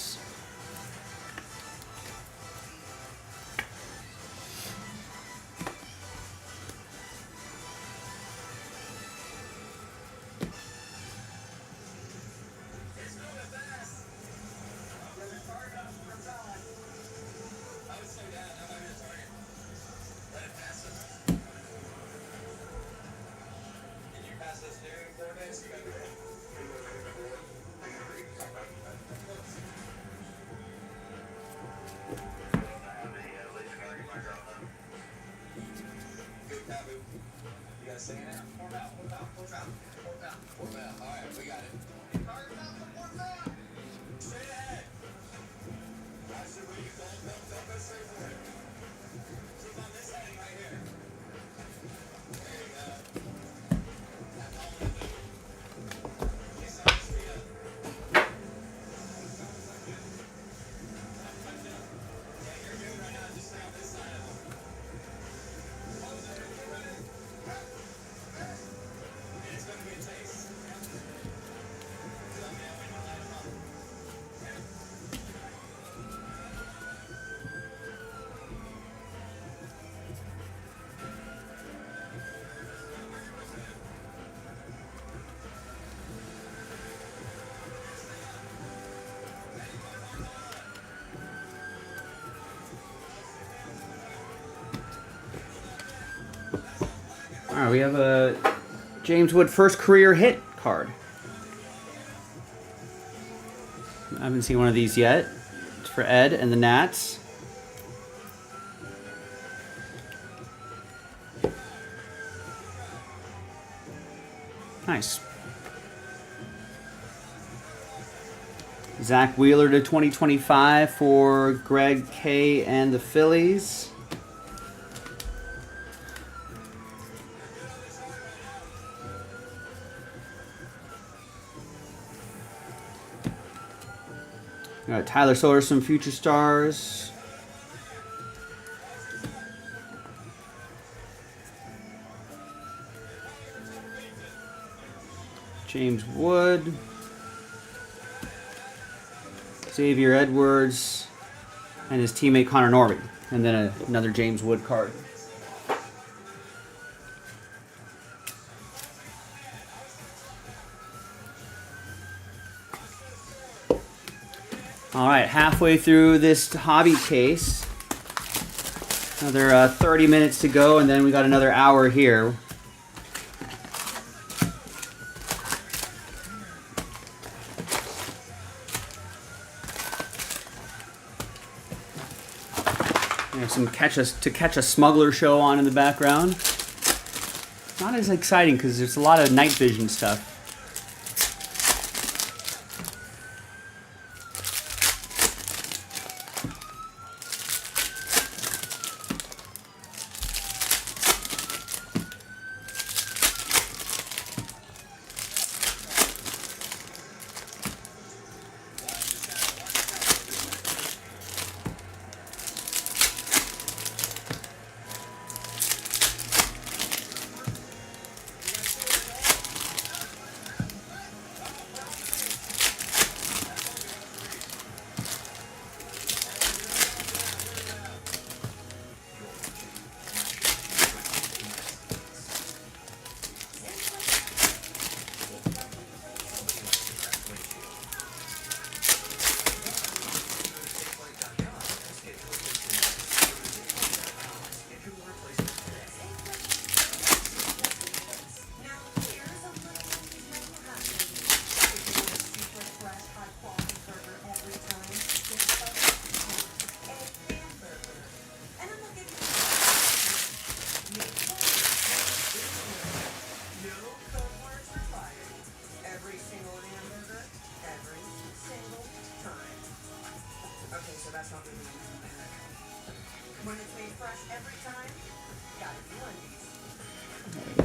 All right, we have a James Wood first career hit card. I haven't seen one of these yet. It's for Ed and the Nats. Nice. Zach Wheeler to 2025 for Greg K and the Phillies. Got Tyler Soderstrom, Future Stars. James Wood. Xavier Edwards. And his teammate Connor Norby. And then another James Wood card. All right, halfway through this hobby case. Another 30 minutes to go, and then we got another hour here. We have some To Catch a Smuggler show on in the background. Not as exciting because there's a lot of night vision stuff.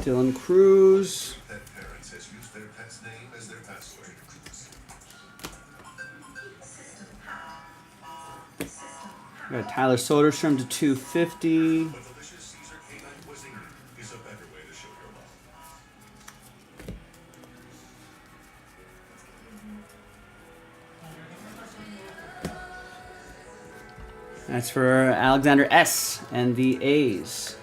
Dylan Cruz. Pet parents has used their pet's name as their password. We got Tyler Soderstrom to 250. A delicious Caesar canine cuisine is a better way to show your love. That's for Alexander S. and the A's.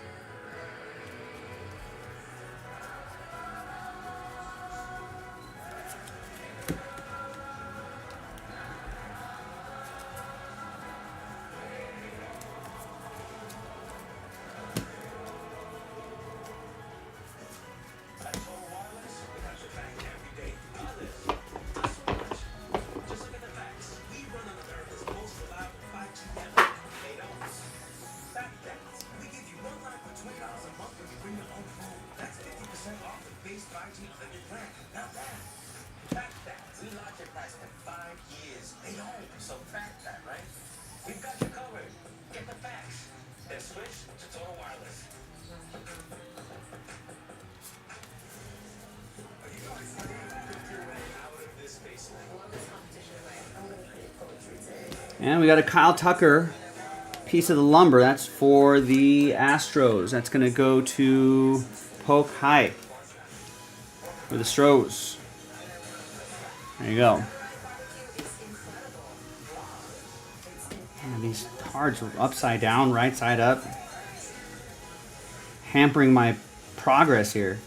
And we got a Kyle Tucker piece of the lumber. That's for the Astros. That's going to go to Poke High for the Stros. There you go. And these cards are upside down, right side up. Hampering my progress here.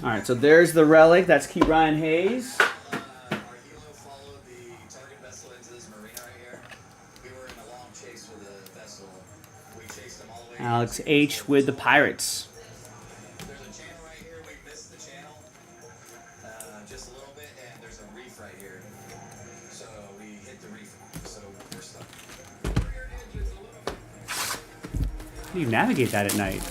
All right, so there's the relic. That's Key Ryan Hayes. Our helo followed the target vessel into this marina right here. We were in a long chase with the vessel. We chased them all the way. Alex H. with the Pirates. There's a channel right here. We missed the channel just a little bit, and there's a reef right here. So we hit the reef. So we're stuck. How do you navigate that at night?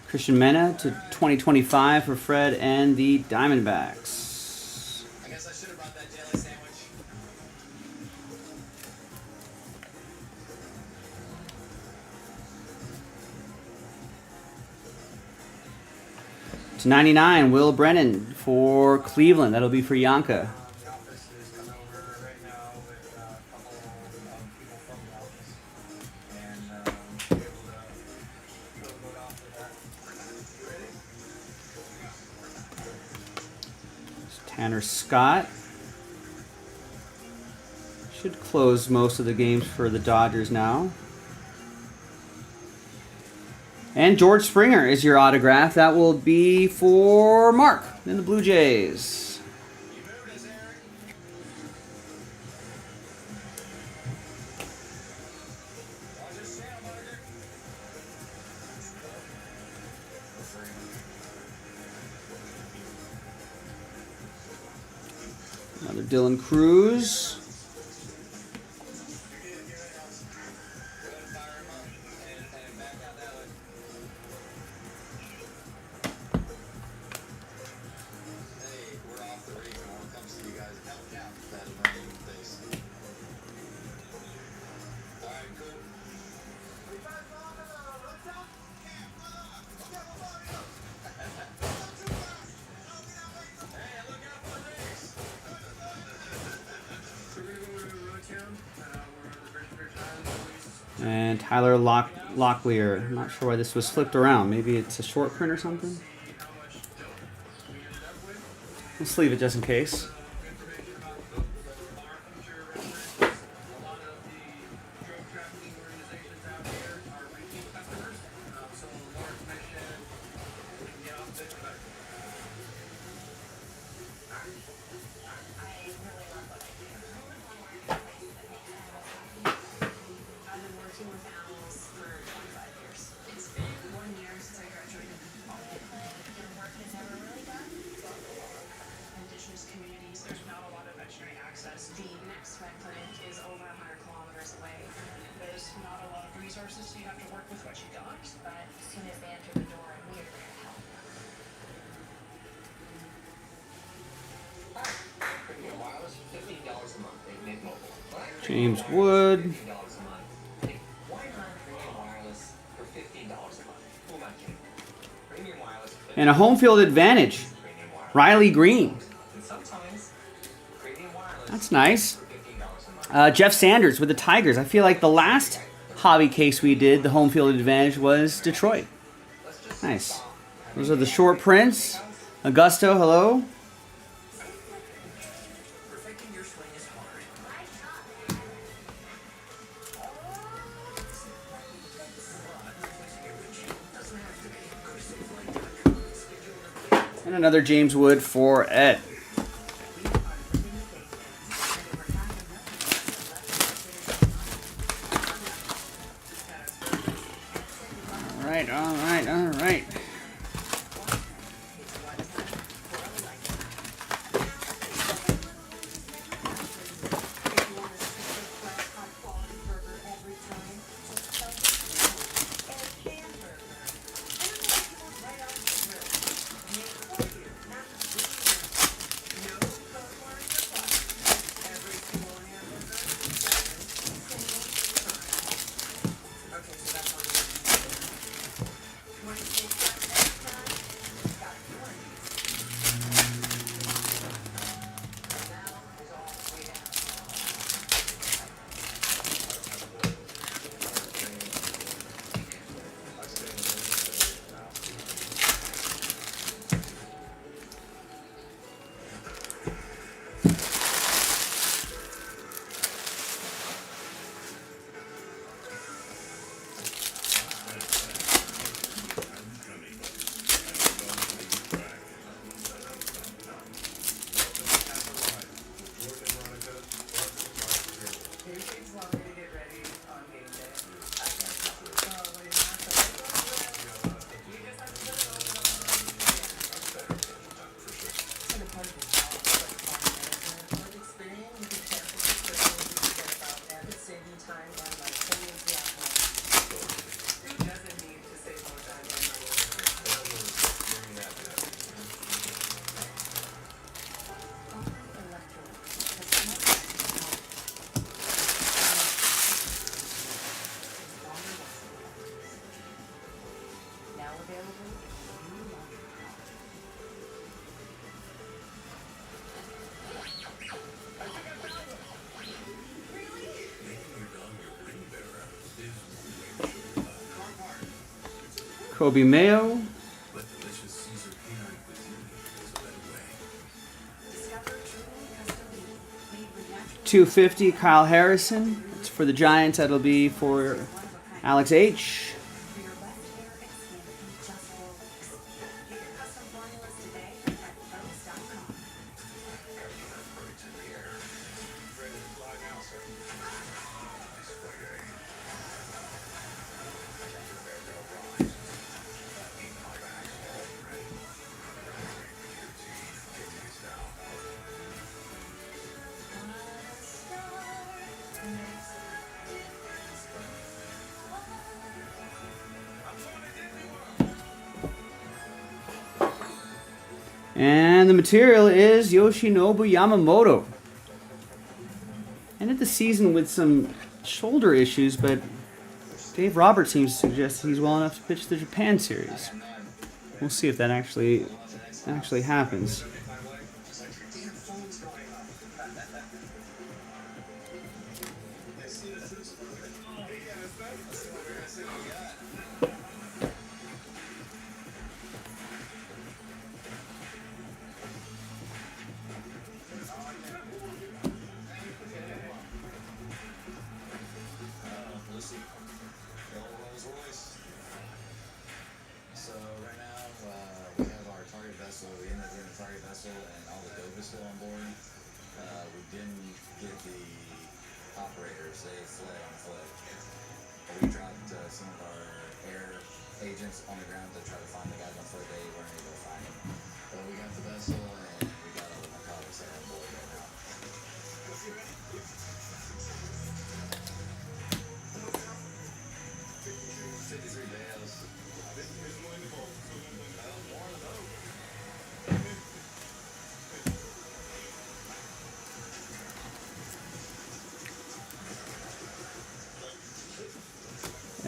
Christian Mena to 2025 for Fred and the Diamondbacks. I guess I should have brought that jelly sandwich. To 99, Will Brennan for Cleveland. That'll be for Yanka. Tanner Scott should close most of the games for the Dodgers now. And George Springer is your autograph. That will be for Mark in the Blue Jays. Another Dylan Cruz. And Tyler Locklear. I'm not sure why this was flipped around. Maybe it's a short print or something. Let's leave it just in case. The next vet clinic is over 100 kilometers away. There's not a lot of resources James Wood. $15 a month. Hey, why not Premium Wireless for $15 a month? Who am I kidding? Premium Wireless. And a home field advantage. Riley Green. And sometimes Premium Wireless. That's nice. For $15 a month. Jeff Sanders with the Tigers. I feel like the last hobby case we did, the home field advantage, was Detroit. Nice. Those are the short prints. Augusto, hello. Perfecting your swing is hard. And another James Wood for Ed. All right. Kobe Mayo. 250, Kyle Harrison. It's for the Giants. That'll be for Alex H. And the material is Yoshinobu Yamamoto. Ended the season with some shoulder issues, but Dave Roberts seems to suggest he's well enough to pitch the Japan series. We'll see if that actually happens.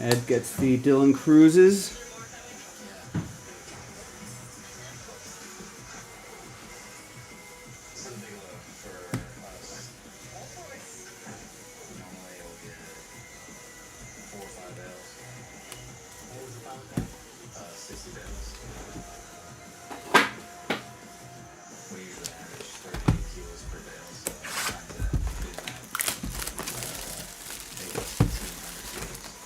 Ed gets the Dylan Cruzes. This is a big load for us. Normally we'll get 4 or 5 bales. What was the pound now? 60 bales. We usually average 30 kilos per bale, so times that, do the math. Maybe 1,600 kilos.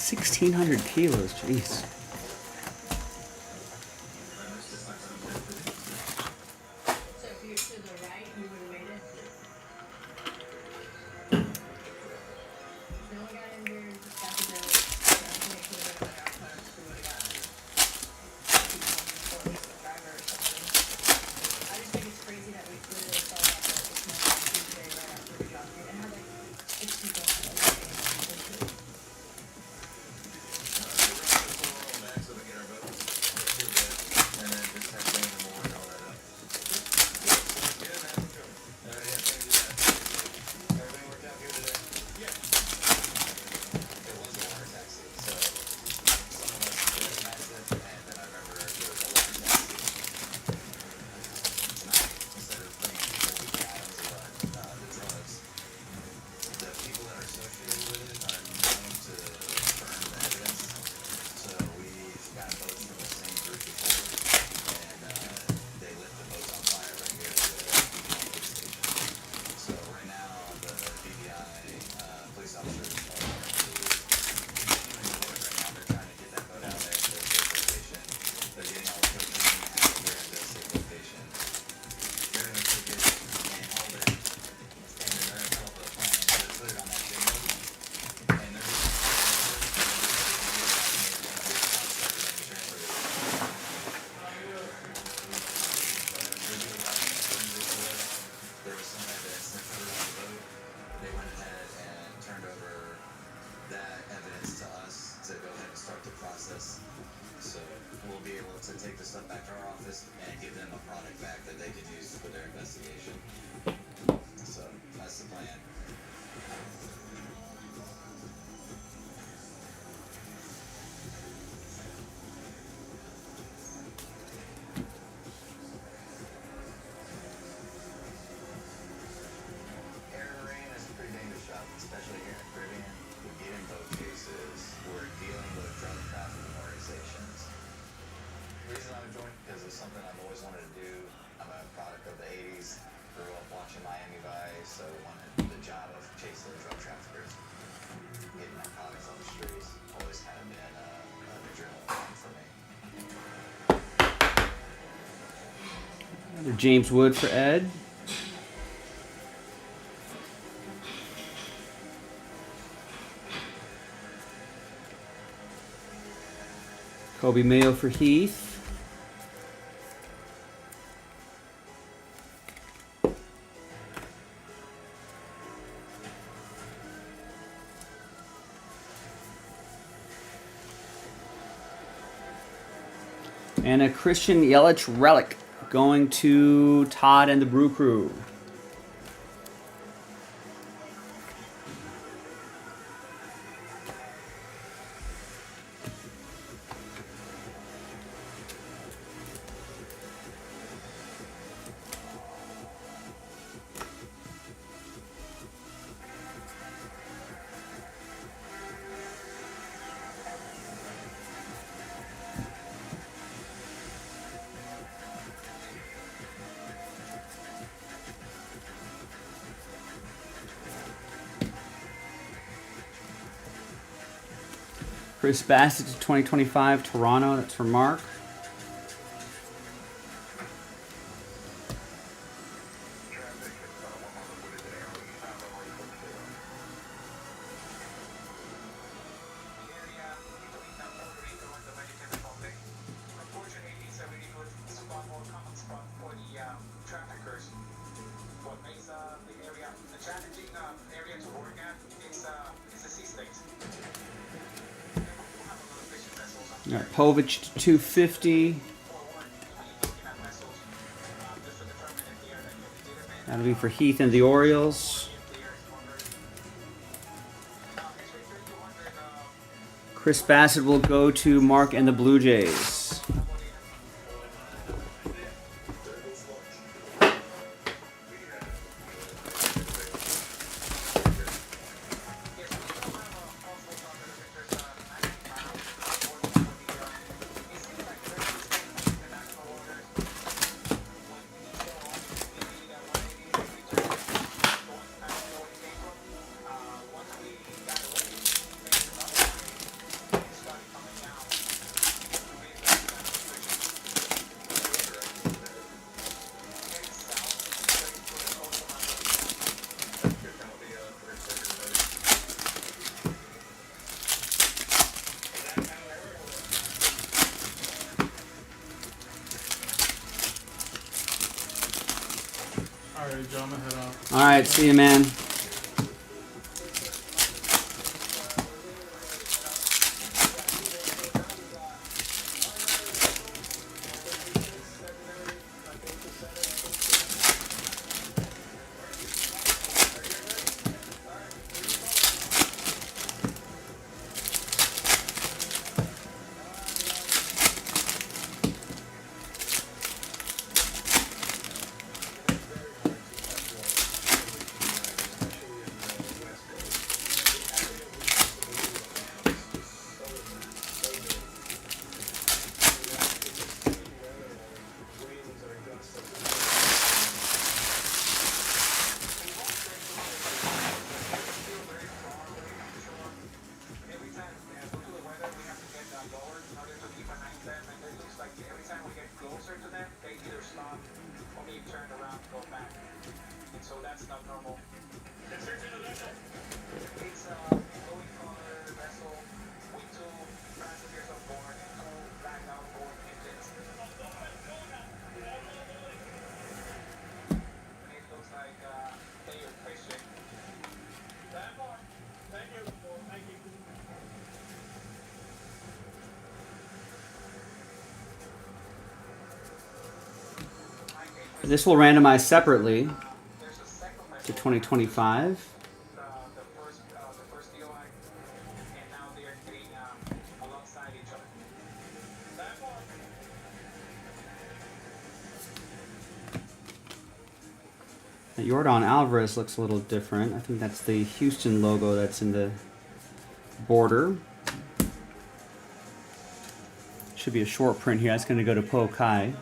1,600 kilos, jeez. So if you're to the right, you would have made it. No one got injured. Got the bill. Make sure that everybody else got it. We would have gotten people the driver or something. I just think it's crazy that we literally saw that it's not on Tuesday right after we got here. And how like it's people on the way. And then just have to more and all that up. Everything worked out good today? Yeah. It was a water taxi, so some of us recognized it, and then I remember there was a water taxi tonight. Instead of bringing people with the items of the drugs, the people that are associated with it are known to burn the evidence. So we've got boats from the same group before, and they lit the boats on fire right here at the BBI police station. So right now, the BBI police officers are continuing the work right now. They're trying to get that boat out there to a safe location. They're getting all the cocaine out here into a safe location. They're gonna take it and hold it, and then they're gonna come up with a plan to put it on that big boat. And they're just there was some evidence that covered on the boat. They went ahead and turned over that evidence to us to go ahead and start the process. So we'll be able to take the stuff back to our office and give them a product back that they can use for their investigation. So that's the plan. Air and marine is a pretty dangerous job, especially here in the Caribbean. We get in boat cases, we're dealing with drug trafficking organizations. The reason I'm joining because it's something I've always wanted to do. I'm a product of the 80s, grew up watching Miami Vice, so wanted the job of chasing the drug traffickers. Getting narcotics on the streets, always kind of been an adrenaline for me. Another James Wood for Ed. Kobe Mayo for Heath. And a Christian Yelich relic going to Todd and the Brew Crew. Chris Bassett to 2025 Toronto. That's for Mark. All right, Povich to 250. That'll be for Heath and the Orioles. Chris Bassett will go to Mark and the Blue Jays. Alright, Joe, I'm gonna head out. Alright, see you, man. This will randomize separately to 2025. Yordan Alvarez looks a little different. I think that's the Houston logo that's in the border. Should be a short print here. That's going to go to Po Kai.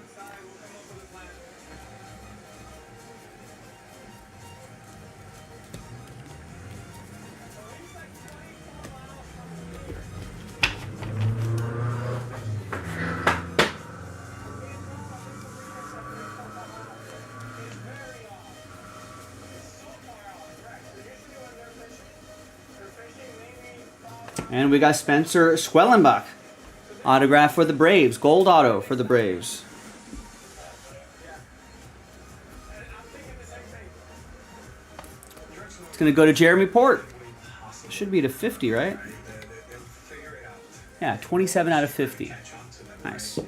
And we got Spencer Schwellenbach. Autograph for the Braves. Gold auto for the Braves. It's going to go to Jeremy Port. Should be to 50, right? Yeah, 27 out of 50. Nice.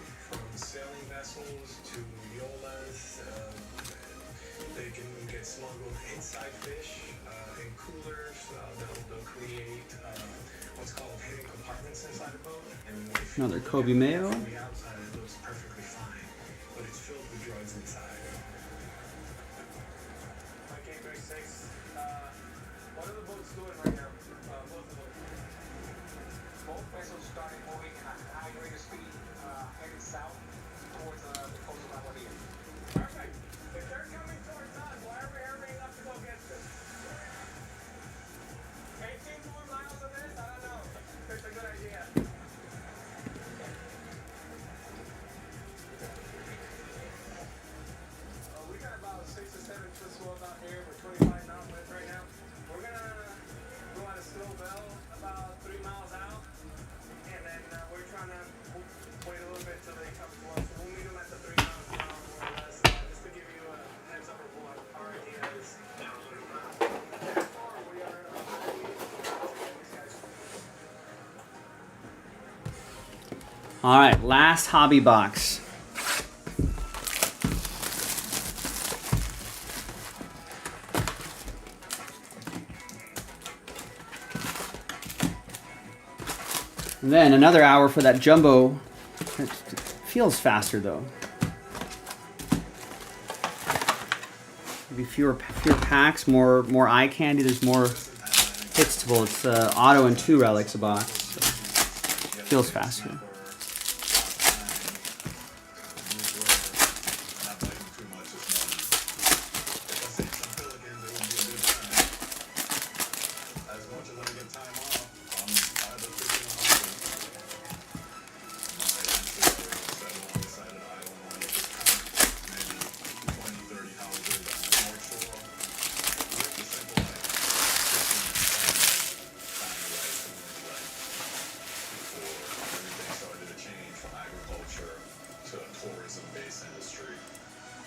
Another Kobe Mayo. All right, last hobby box. And then another hour for that jumbo. It feels faster though. Maybe fewer packs, more eye candy. There's more hits to pull. It's auto and 2 relics a box. So feels faster.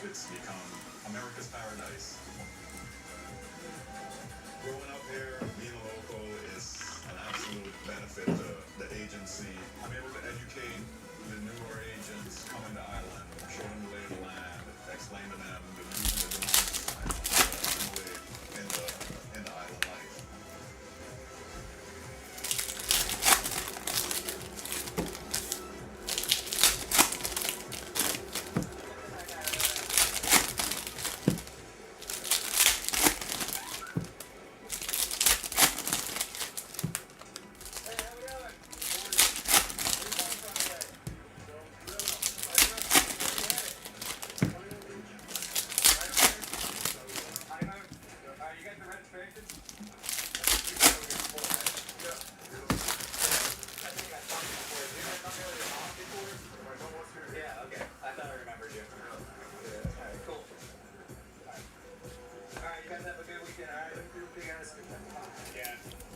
It's become America's paradise. Growing up here, being a local is an absolute benefit to the agency. I'm able to educate the newer agents coming to Ireland, show them the lay of the land, explain to them the do's and the don'ts, and how to assimilate in the island life.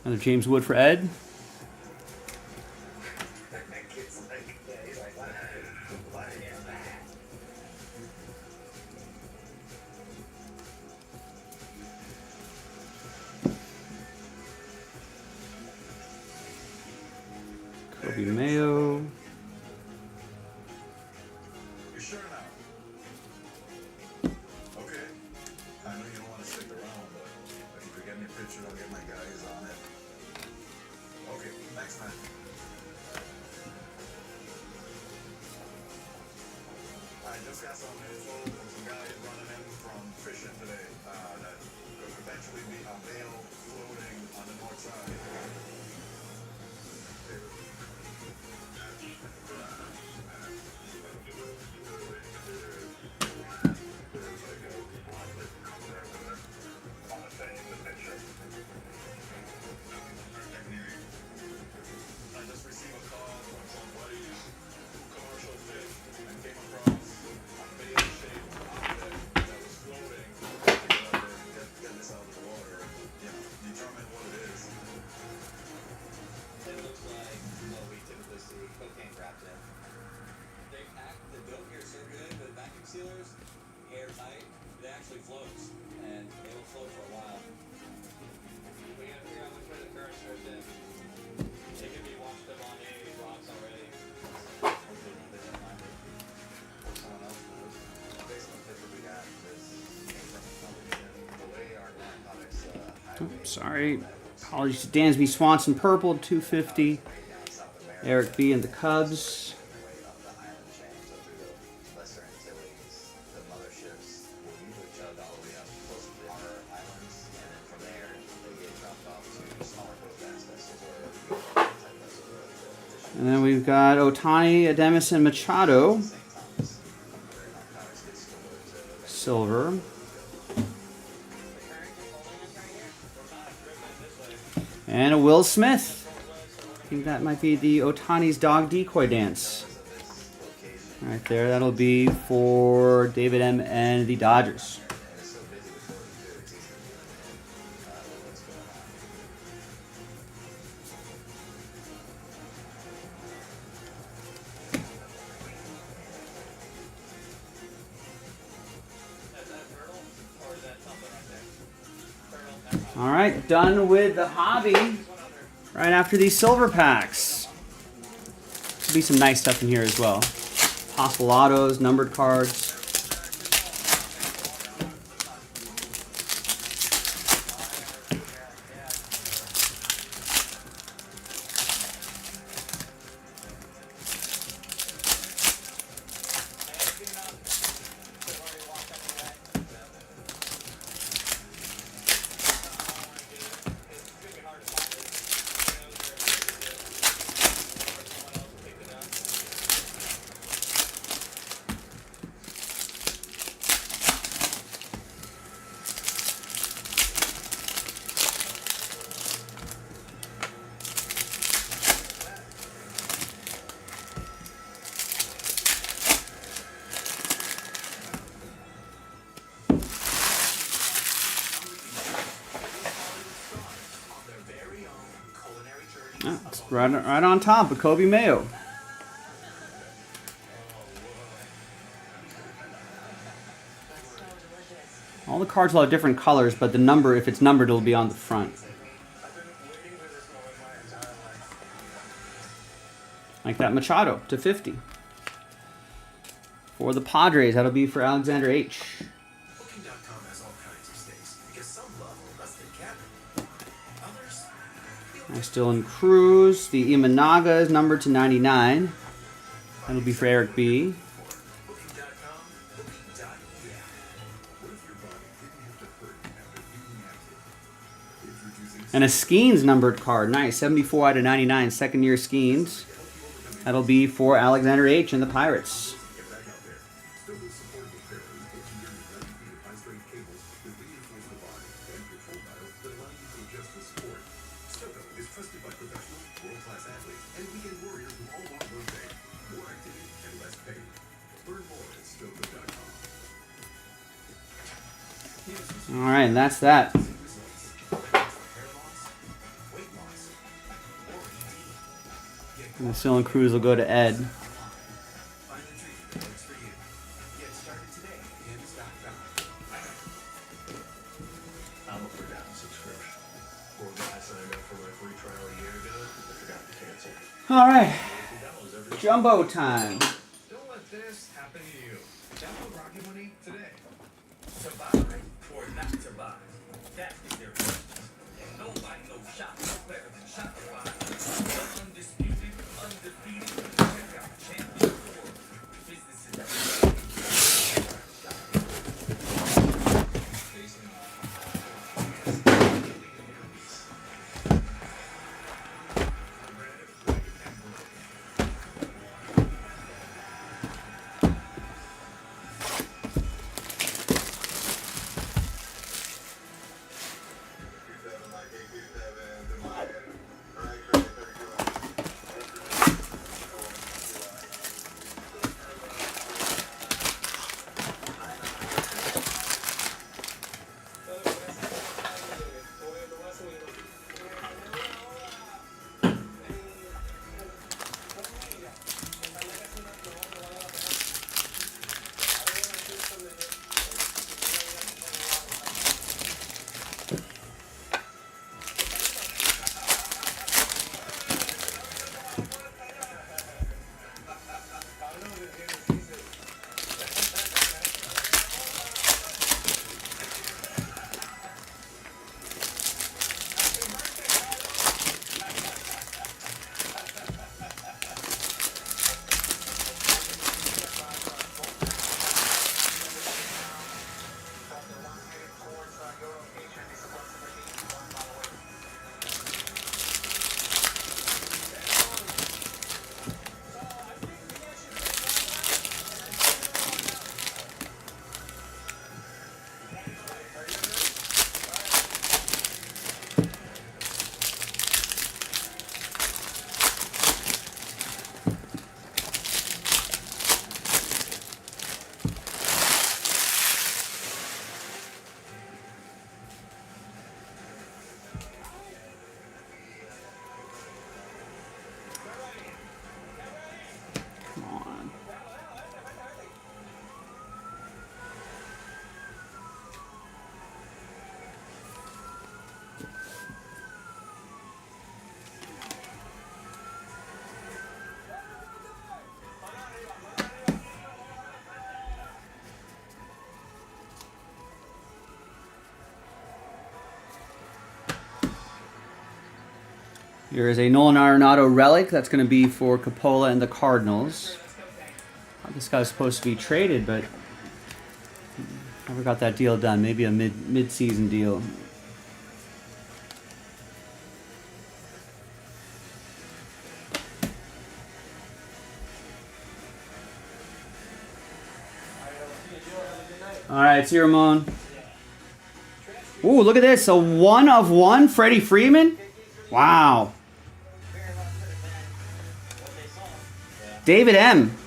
Another James Wood for Ed. Kobe Mayo. You sure now? Okay. I know you don't want to stick around, but if you could get me a picture, I'll get my guys on it. Okay, next time. I just got some info from some guys running in from fishing today that could potentially be a bale floating on the north side. I just received a call from somebody who commercial fish and came across a bale-shaped object that was floating. Get this out of the water, determine what it is. It looks like what we typically see cocaine wrapped in. They pack the dope here so good with vacuum sealers, airtight, it actually floats, and it will float for a while. We gotta figure out which way the current's drifting. It could be washed up on the rocks already. Hopefully they don't find it. Or someone else knows. Based on the picture we got, this came from the way our narcotics Oh, sorry. Apologies to Dansby Swanson Purple, 250. Eric B. and the Cubs. And then we've got Otani, Ademis, and Machado. Silver. And a Will Smith. I think that might be the Otani's dog decoy dance. Right there, that'll be for David M. and the Dodgers. All right, done with the hobby. Right after these silver packs. There'll be some nice stuff in here as well. Possible autos, numbered cards. Oh, it's right on top of Kobe Mayo. All the cards will have different colors, but the number, if it's numbered, it'll be on the front. Like that Machado to 50. For the Padres, that'll be for Alexander H. Booking.com has all kinds of stays because some love less than cabin. Others, Nice Dylan Cruz. The Imanaga is numbered to 99. That'll be for Eric B. And a Skeens numbered card. Nice. 74 out of 99. Second year Skeens. That'll be for Alexander H. and the Pirates. All right, and that's that. And the Dylan Cruz will go to Ed. All right, Jumbo time. don't let this happen to you. Download Rocket Money today. To buy or not to buy. That's the difference. And nobody knows Shopify better than Shopify. The undisputed, undefeated, checkout champion of the world. Businesses that Here is a Nolan Arenado relic. That's going to be for Coppola and the Cardinals. This guy's supposed to be traded, but never got that deal done. Maybe a mid-season deal. All right, see you, Ramon. Ooh, look at this. A 1 of 1 Freddie Freeman. Wow. David M.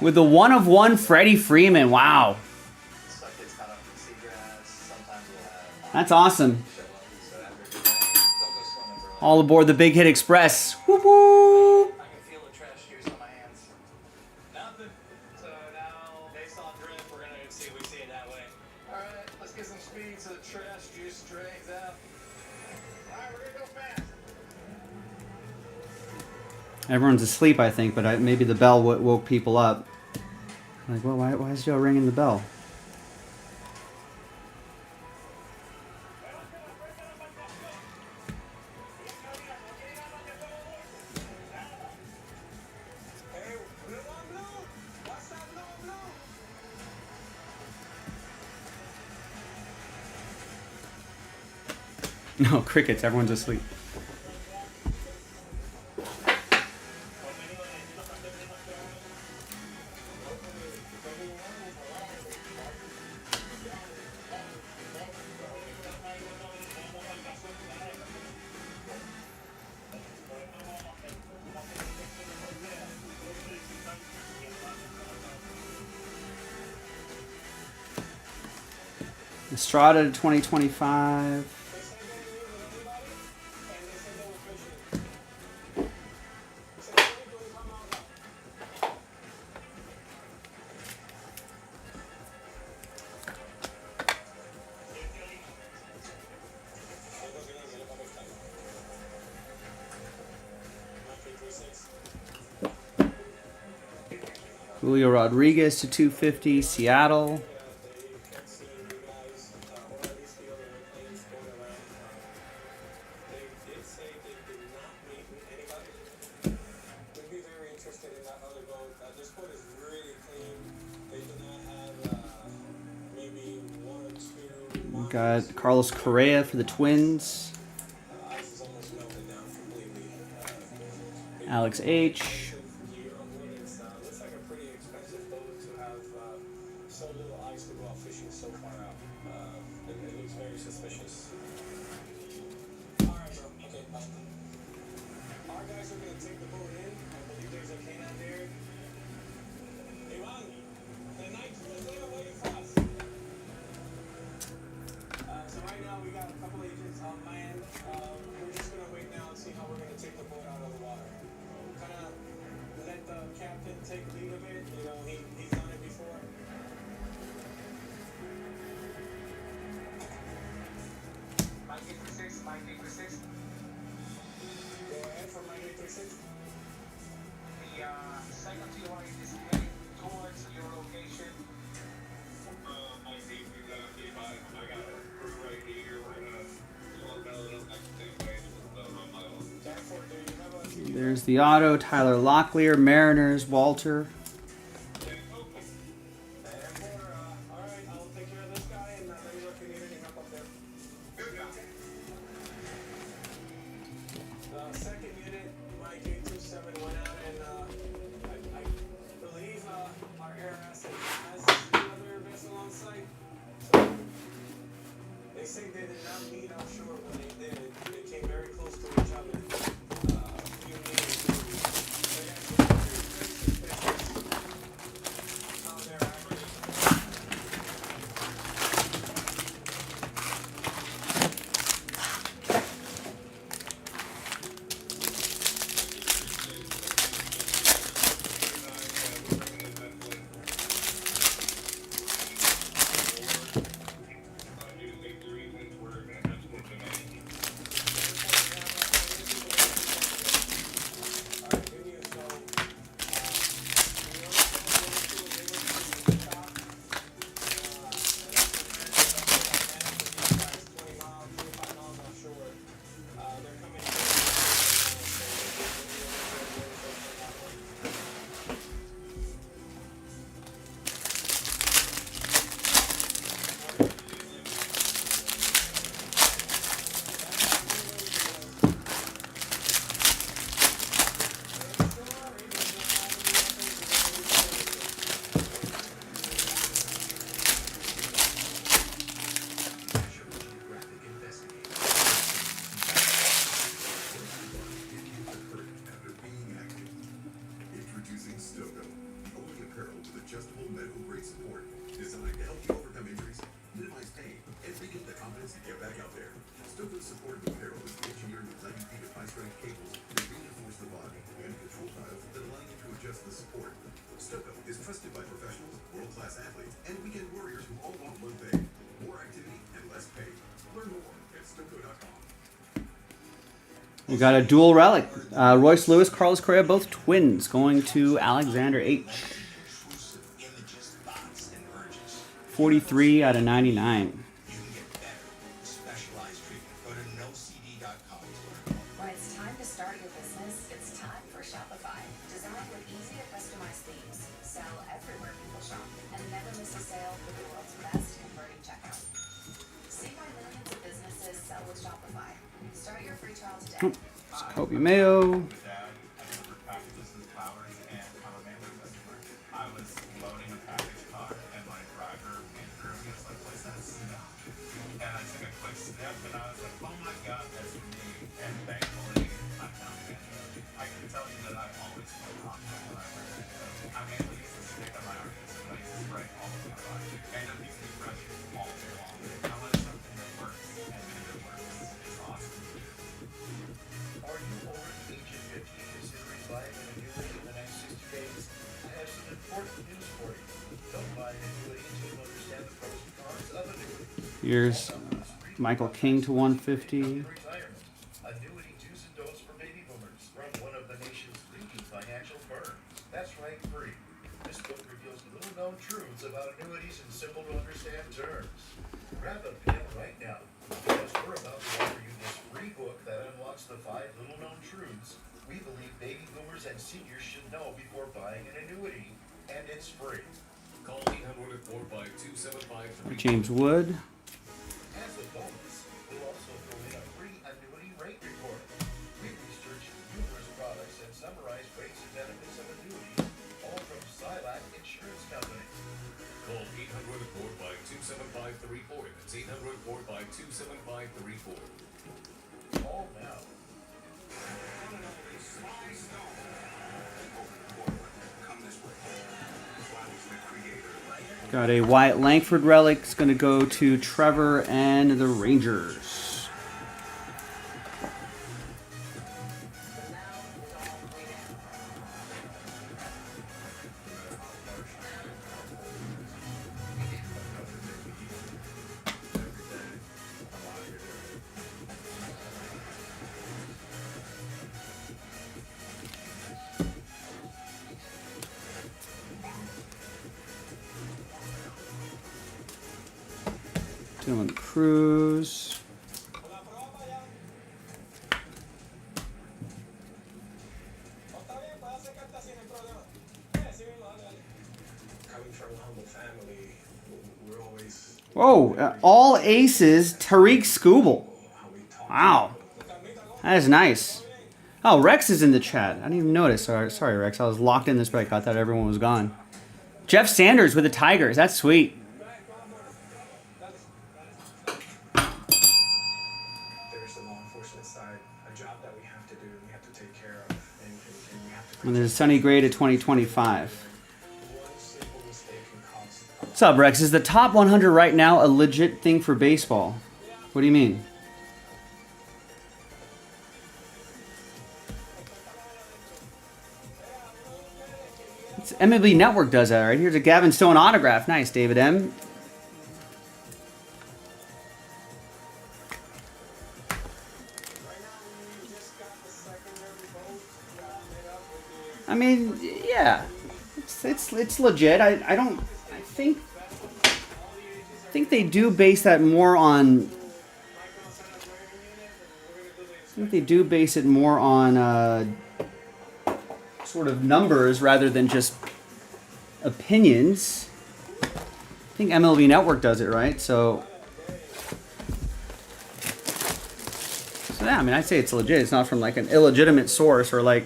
With the 1 of 1 Freddie Freeman. Wow. All aboard the Big Hit Express. Woo woo! I can feel the trash juice on my hands. Nothing. So now, based on drift, we're gonna see if we see it that way. All right, let's get some speed so the trash juice drains out. All right, we're gonna go fast. Everyone's asleep, I think, but maybe the bell woke people up. Like, well, why is Joe ringing the bell? No, crickets. Everyone's asleep. Estrada to 2025. Julio Rodriguez to 250, Seattle. We got Carlos Correa for the Twins. Alex H. There's the auto, Tyler Locklear, Mariners, Walter. Support apparel is engineered with 90 feet of high-strength cables that reinforce the body and control tiles that allow you to adjust the support. Stucco is trusted by professionals, world-class athletes, and weekend warriors who all want one thing: more activity and less pain. Learn more at stucco.com. We got a dual relic. Royce Lewis, Carlos Correa, both twins, going to Alexander H. 43 out of 99. When it's time to start your business, it's time for Shopify. Designed with easy to customize themes, sell everywhere people shop, and never miss a sale with the world's best converting checkout. See why millions of businesses sell with Shopify. Start your free trial today. Kobe Mayo. Here's Michael King to 150. Annuity do's and don'ts for baby boomers from one of the nation's leading financial firms. That's right, free. This book reveals little-known truths about annuities in simple-to-understand terms. Grab a pen right now, because we're about to offer you this free book that unlocks the 5 little-known truths we believe baby boomers and seniors should know before buying an annuity, and it's free. Call 800-452-7533. James Wood. As a bonus, we'll also throw in a free annuity rate report. We researched numerous products and summarized rates and benefits of annuities, all from Silac Insurance Company. Call 800-452-7534. That's 800-452-7534. All now. Got a Wyatt Langford relic. It's going to go to Trevor and the Rangers. Dylan Cruz. Coming from a humble family, we're always... Whoa, all aces, Tariq Skubal. Wow. That is nice. Oh, Rex is in the chat. I didn't even notice. Sorry, Rex. I was locked in this break. I thought everyone was gone. Jeff Sanders with the Tigers. That's sweet. There's the law enforcement side, a job that we have to do, we have to take care of, and we have to... And there's Sonny Gray to 2025. One simple mistake can cost... What's up, Rex? Is the top 100 right now a legit thing for baseball? What do you mean? It's MLB Network does that, right? Here's a Gavin Stone autograph. Nice, David M. I mean, yeah, it's legit. I think they do base that more on. I think they do base it more on sort of numbers rather than just opinions. I think MLB Network does it, right? So yeah, I mean, I'd say it's legit. It's not from like an illegitimate source or like,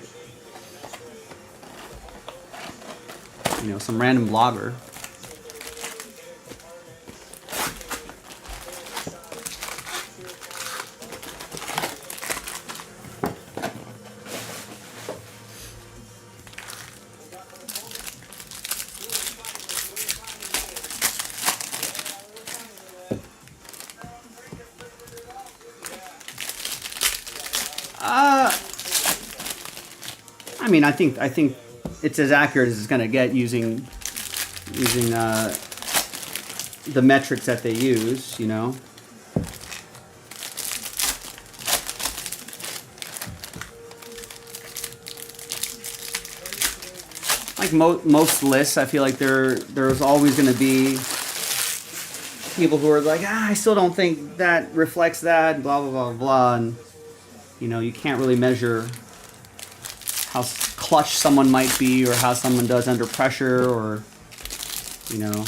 you know, some random blogger. I mean, I think it's as accurate as it's going to get using the metrics that they use, you know. Like most lists, I feel like there's always going to be people who are like, I still don't think that reflects that, blah, blah, blah, blah. And, you know, you can't really measure how clutch someone might be or how someone does under pressure or, you know.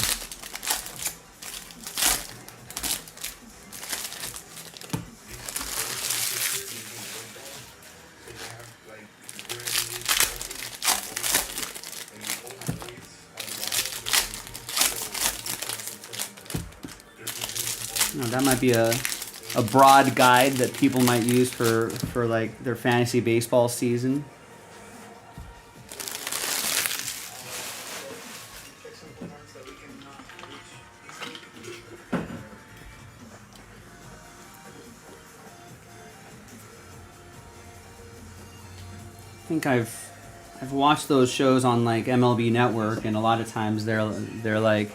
That might be a broad guide that people might use for like their fantasy baseball season. I think I've watched those shows on like MLB Network, and a lot of times they're like,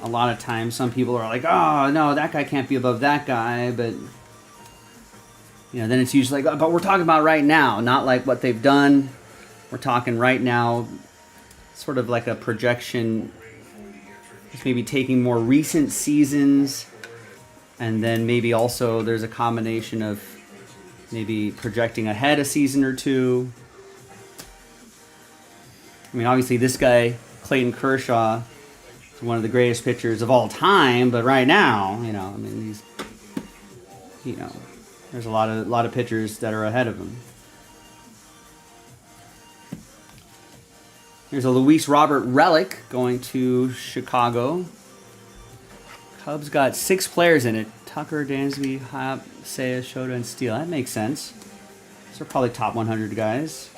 a lot of times some people are like, oh no, that guy can't be above that guy, but you know, then it's usually like, oh, but we're talking about right now, not like what they've done. We're talking right now, sort of like a projection. It's maybe taking more recent seasons, and then maybe also there's a combination of maybe projecting ahead a season or two. I mean, obviously this guy, Clayton Kershaw, is one of the greatest pitchers of all time, but right now, you know, I mean, he's, you know, there's a lot of pitchers that are ahead of him. Here's a Luis Robert relic going to Chicago. Cubs got 6 players in it. Tucker, Dansby, Hop, Seiya, Shota, and Steele. That makes sense. These are probably top 100 guys.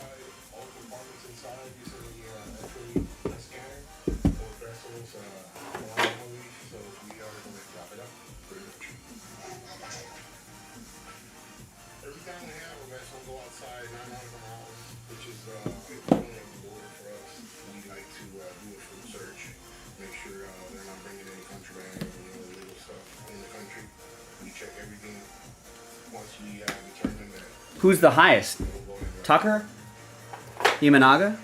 Who's the highest? Tucker? Imanaga?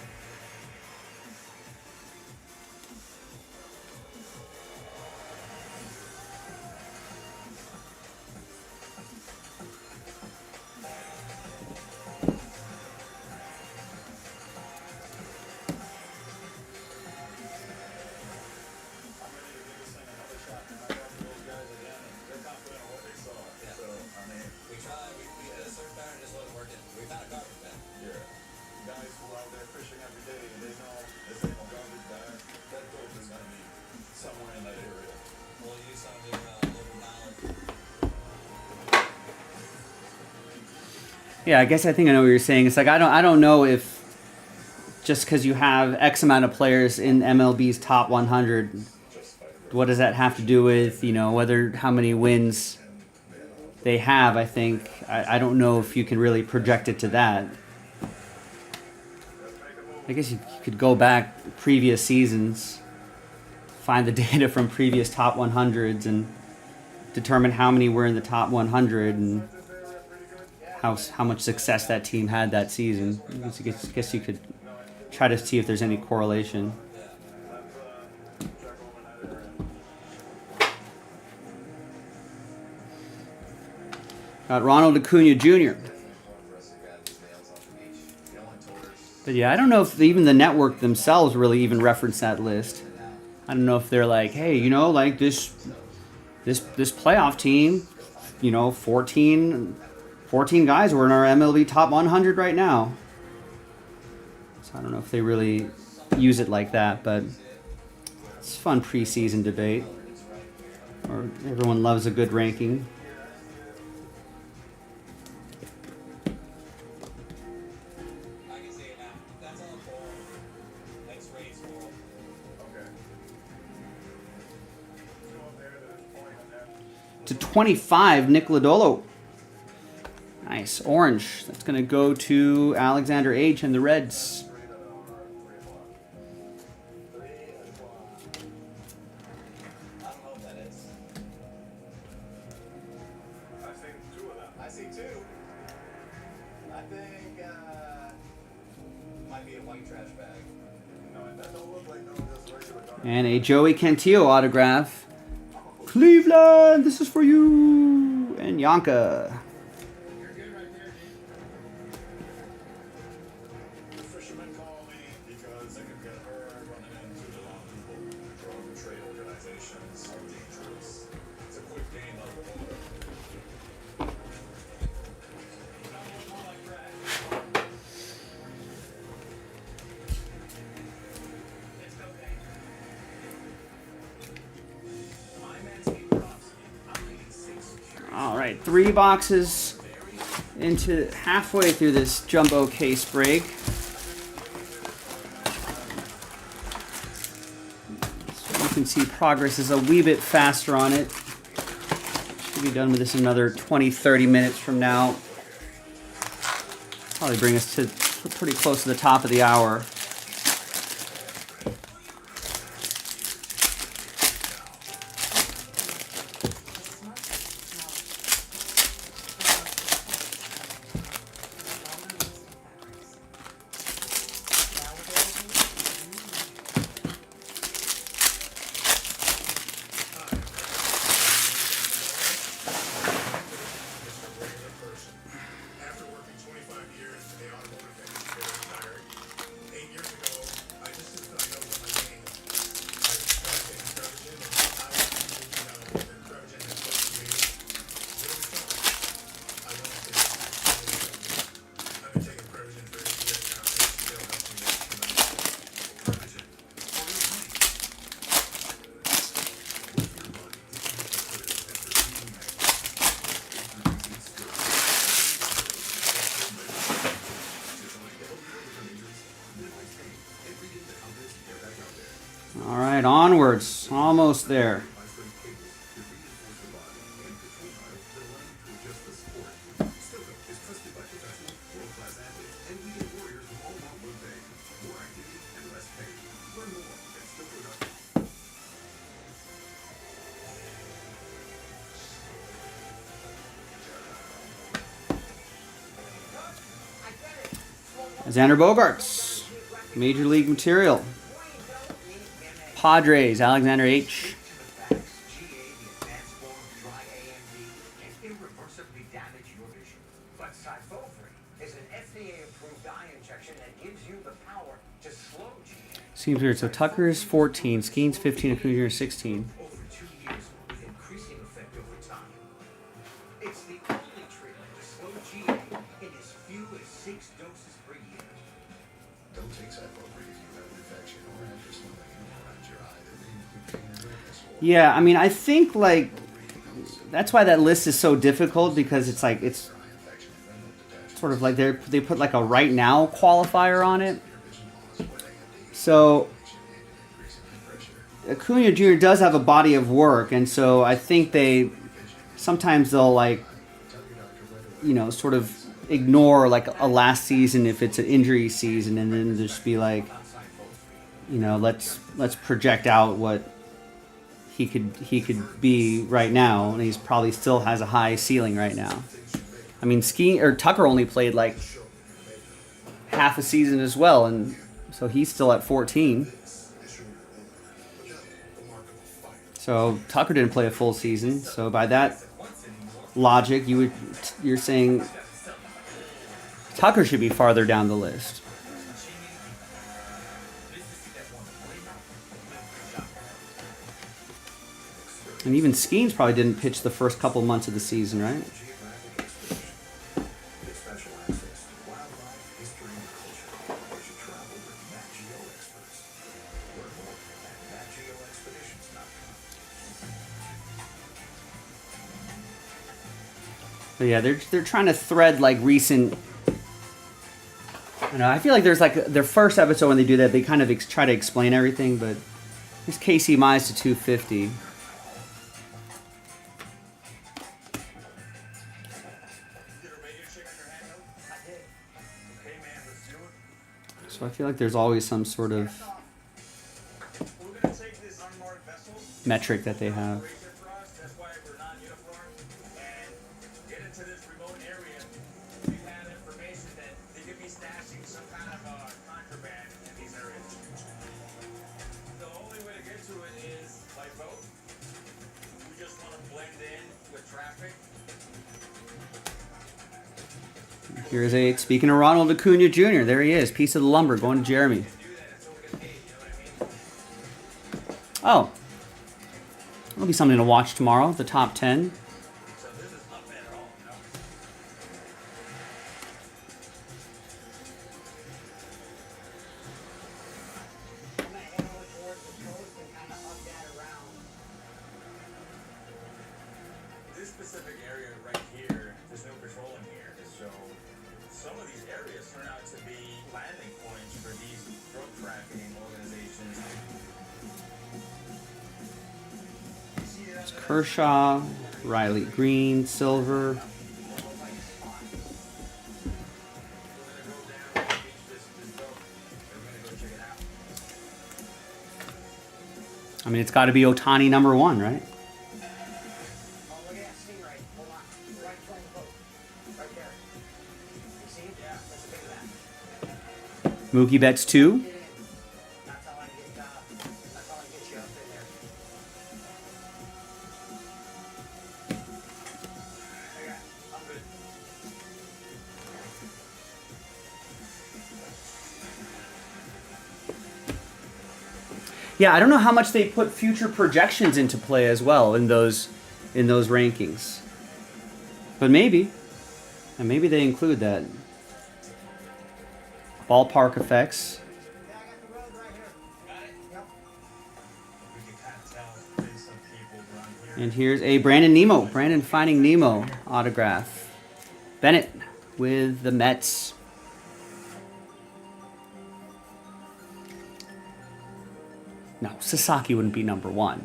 Yeah, I guess I think I know what you're saying. It's like I don't know if just because you have X amount of players in MLB's top 100, what does that have to do with, you know, how many wins they have? I think I don't know if you can really project it to that. I guess you could go back previous seasons, find the data from previous top 100s, and determine how many were in the top 100 and how much success that team had that season. I guess you could try to see if there's any correlation. Got Ronald Acuna Jr. But yeah, I don't know if even the network themselves really even reference that list. I don't know if they're like, hey, you know, like this playoff team, you know, 14 guys were in our MLB top 100 right now. So I don't know if they really use it like that, but it's a fun preseason debate. Or everyone loves a good ranking. To 25, Nick Lodolo. Nice. Orange. That's going to go to Alexander H. and the Reds. I don't know what that is. I think two of them. I see two. I think, might be a white trash bag. No, that don't look like no just regular garbage. And a Joey Cantillo autograph. Cleveland, this is for you. And Yonka. The fishermen call me because they can get hurt running into the wrong people. Drug and trade organizations are dangerous. It's a quick game out of the water. All right, 3 boxes into halfway through this jumbo case break. So you can see progress is a wee bit faster on it. Should be done with this in another 20-30 minutes from now. Probably bring us to pretty close to the top of the hour. After working 25 years in the automotive industry, I retired. 8 years ago, I just decided over my game. I started taking Prevagen, and I want people to know that Prevagen has worked for me really far. I want to say I've been taking Prevagen for 8 years now, and it still helps me make tremendously. Prevagen, for your money. All right, onwards. Almost there. Xander Bogaerts, Major League Material. Padres, Alexander H. Irreversibly damage your vision. But Syfovre is an FDA-approved eye injection that gives you the power to slow GA. Seems weird. So Tucker is 14, Skeens 15, and Acuna is 16. Over 2 years with increasing effect over time. It's the only treatment to slow GA in as few as 6 doses per year. Don't take Syfovre if you have an infection or have just one around your eye that may include pain and redness. Yeah, I mean, I think, like, that's why that list is so difficult, because it's like, it's sort of like they put like a right now qualifier on it. So Acuna Jr. does have a body of work, and so I think sometimes they'll, like, you know, sort of ignore like a last season if it's an injury season, and then just be like, you know, let's project out what he could be right now, and he's probably still has a high ceiling right now. I mean, Tucker only played like half a season as well, and so he's still at 14. So Tucker didn't play a full season. So by that logic, you're saying Tucker should be farther down the list. And even Skeens probably didn't pitch the first couple months of the season, right? But yeah, they're trying to thread like recent. I know. I feel like there's like their first episode when they do that, they kind of try to explain everything. But there's Casey Mize to 250. So I feel like there's always some sort of metric that they have. That's why we're non-uniform. And get into this remote area. We have information that they could be stashing some kind of contraband in these areas. The only way to get to it is by boat. We just want to blend in with traffic. Here's a, speaking of Ronald Acuna Jr., there he is. Piece of the lumber going to Jeremy. Oh. That'll be something to watch tomorrow, the top 10. This specific area right here, there's no patrol in here. So some of these areas turn out to be landing points for these drug trafficking organizations. It's Kershaw, Riley Green, Silver. I mean, it's got to be Ohtani #1, right? Mookie Betts 2. Yeah, I don't know how much they put future projections into play as well in those rankings. But maybe. And maybe they include that. Ballpark effects. And here's a Brandon Nemo. Brandon Finding Nemo autograph. Bennett with the Mets. No, Sasaki wouldn't be #1.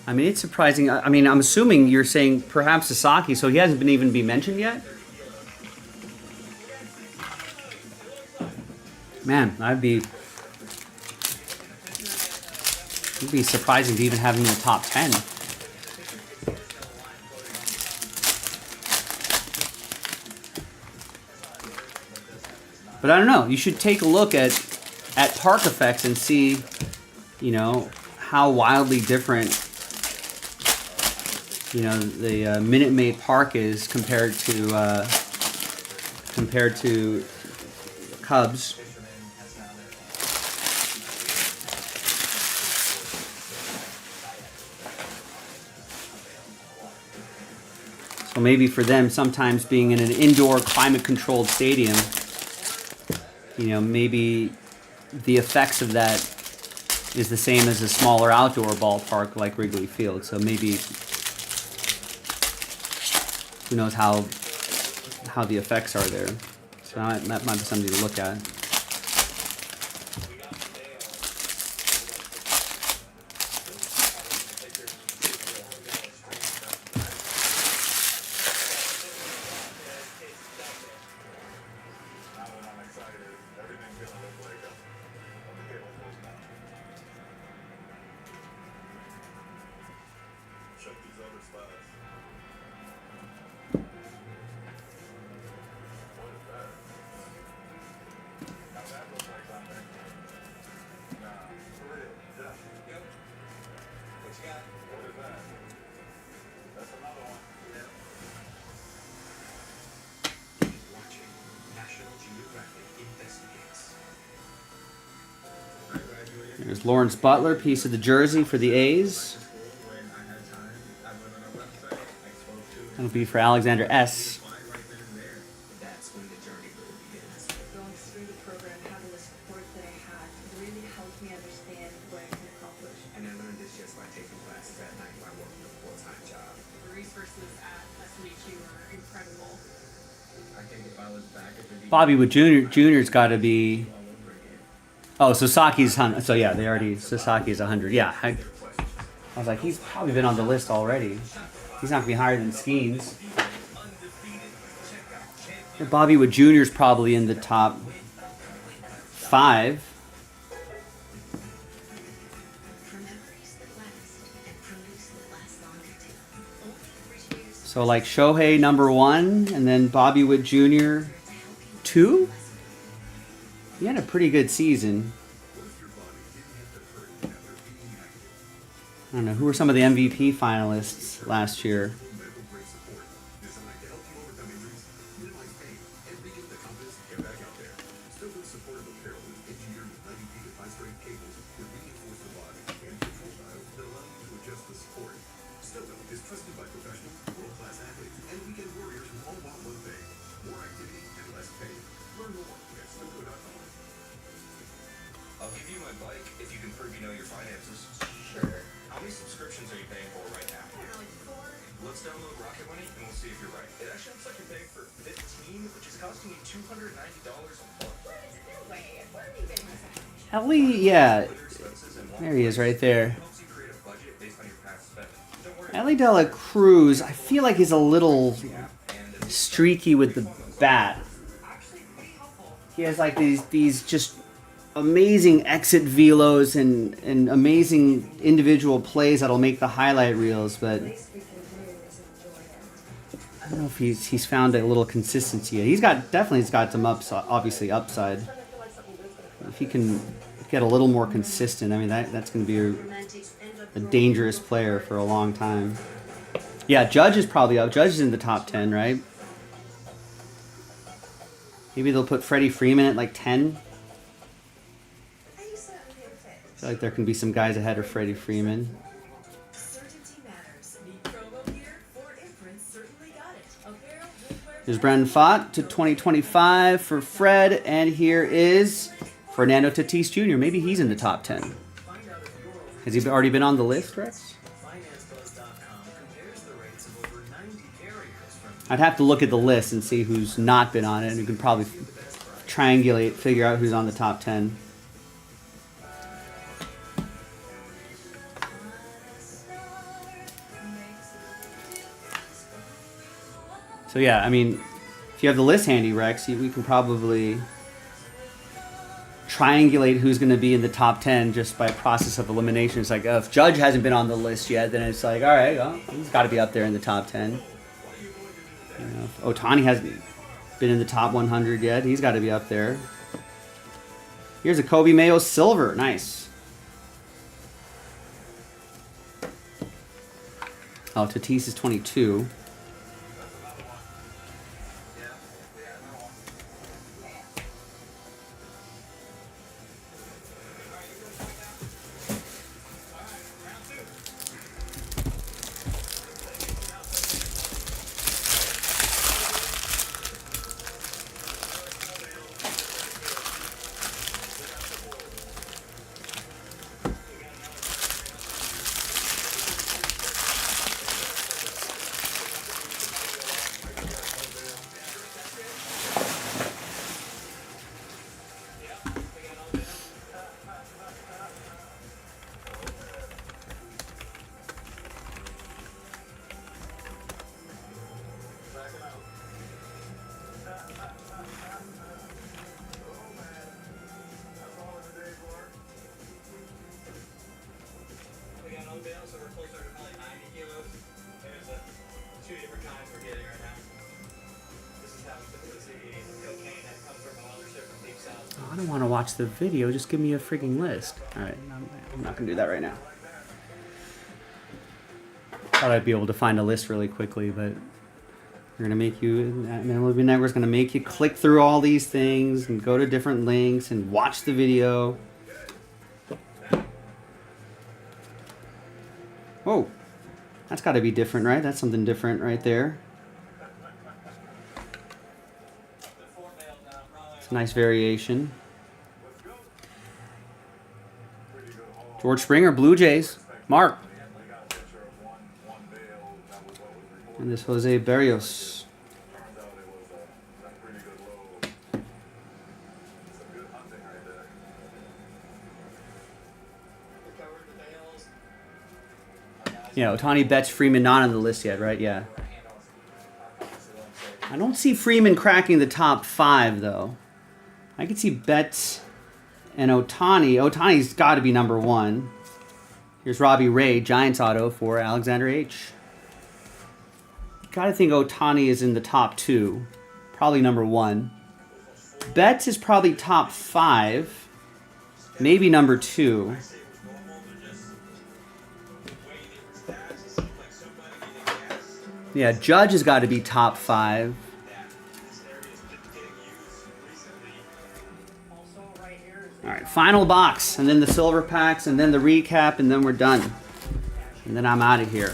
I mean, it's surprising. I mean, I'm assuming you're saying perhaps Sasaki, so he hasn't even been mentioned yet? Man, it'd be surprising to even have him in the top 10. But I don't know. You should take a look at Park Effects and see, you know, how wildly different, you know, the Minute Maid Park is compared to Cubs. So maybe for them, sometimes being in an indoor climate-controlled stadium, you know, maybe the effects of that is the same as a smaller outdoor ballpark like Wrigley Field. So maybe, who knows how the effects are there. So that might be something to look at. Check these other spots. What is that? Now that looks like something. Nah, for real. Jeff. Yep. What you got? What is that? That's another one. Yeah. Watching National Geographic investigates. There's Lawrence Butler, piece of the jersey for the A's. That'll be for Alexander S. The resources at SMHU are incredible. I think if I was back at the Bobby Wood Jr.'s got to be. Oh, Sasaki's 100. So yeah, they already Sasaki's 100. Yeah, I was like, he's probably been on the list already. He's not gonna be higher than Skeens. Bobby Wood Jr.'s probably in the top 5. So like Shohei number 1, and then Bobby Wood Jr. 2. He had a pretty good season. I don't know, who were some of the MVP finalists last year? I'll give you my bike if you can prove you know your finances. Sure. How many subscriptions are you paying for right now? I don't know, like 4. Let's download Rocket Money and we'll see if you're right. It actually looks like you're paying for 15, which is costing you $290 a month. What? No way. Where are you getting this at? Ellie, yeah. There he is right there. Helps you create a budget based on your past spending. Don't worry. Ellie De La Cruz, I feel like he's a little streaky with the bat. He has like these just amazing exit velos and amazing individual plays that'll make the highlight reels, but I don't know if he's found a little consistency. He's definitely got some obviously upside. If he can get a little more consistent, I mean that's going to be a dangerous player for a long time. Yeah, Judge is probably up. Judge is in the top 10, right? Maybe they'll put Freddie Freeman at like 10. I feel like there can be some guys ahead of Freddie Freeman. There's Brandon Fott to 2025 for Fred, and here is Fernando Tatis Jr. Maybe he's in the top 10. Has he already been on the list, Rex? I'd have to look at the list and see who's not been on it, and you can probably triangulate, figure out who's on the top 10. So yeah, I mean, if you have the list handy, Rex, we can probably triangulate who's going to be in the top 10 just by process of elimination. It's like, if Judge hasn't been on the list yet, then it's like, all right, well, he's got to be up there in the top 10. You know, if Ohtani hasn't been in the top 100 yet, he's got to be up there. Here's a Kobe Mayo Silver. Nice. Oh, Tatis is 22. I don't want to watch the video. Just give me a freaking list. All right, I'm not going to do that right now. Thought I'd be able to find a list really quickly, but we're going to make you, MLB Network's going to make you click through all these things and go to different links and watch the video. Whoa, that's got to be different, right? That's something different right there. It's a nice variation. George Springer, Blue Jays. Mark. And this Jose Barrios. Yeah, Ohtani, Betts, Freeman not on the list yet, right? Yeah. I don't see Freeman cracking the top 5, though. I can see Betts and Ohtani. Ohtani's got to be number 1. Here's Robbie Ray, Giants auto for Alexander H. Got to think Ohtani is in the top 2. Probably number 1. Betts is probably top 5. Maybe number 2. Yeah, Judge has got to be top 5. All right, final box, and then the silver packs, and then the recap, and then we're done. And then I'm out of here.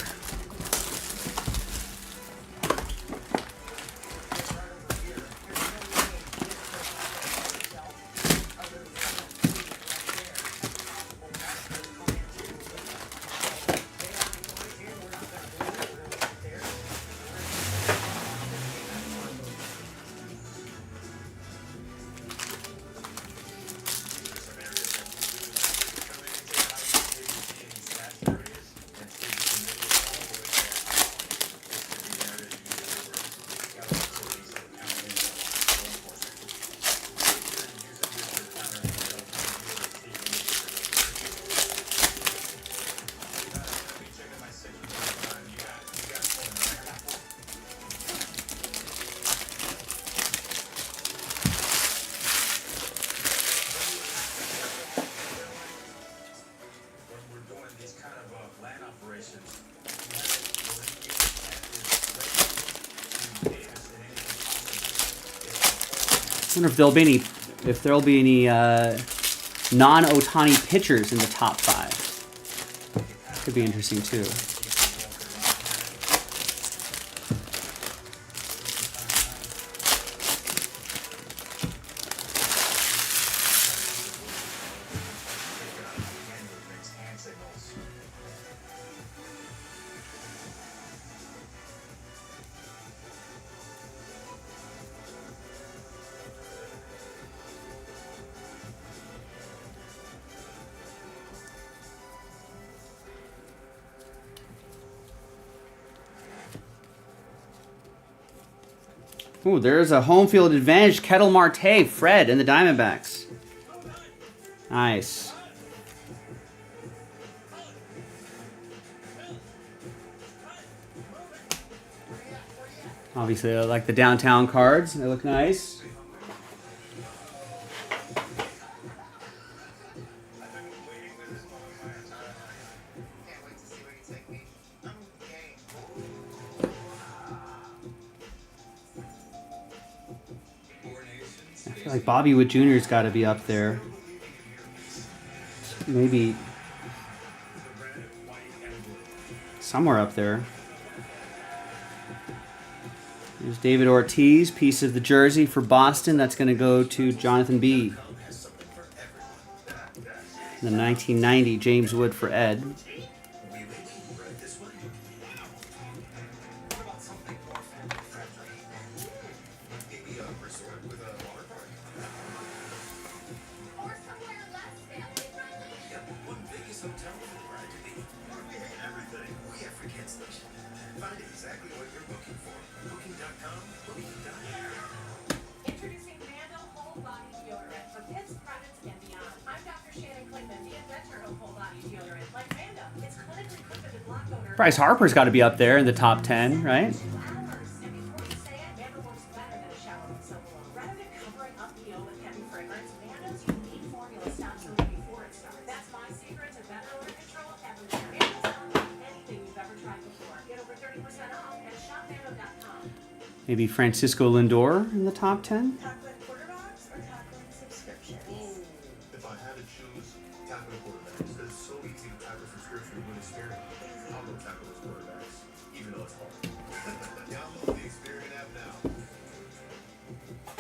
I wonder if there'll be any non-Ohtani pitchers in the top 5. Could be interesting too. Ooh, there's a home field advantage. Kettle Marte, Fred, and the Diamondbacks. Nice. Obviously, I like the downtown cards. They look nice. I feel like Bobby Wood Jr.'s got to be up there. Maybe somewhere up there. There's David Ortiz, piece of the jersey for Boston. That's going to go to Jonathan B. The 1990 James Wood for Ed. Bryce Harper's got to be up there in the top 10, right? Maybe Francisco Lindor in the top 10? If I had to choose tackle quarterbacks, it's so easy to tackle subscription with Experian. I'll go tackle those quarterbacks, even though it's hard. Download the Experian app now.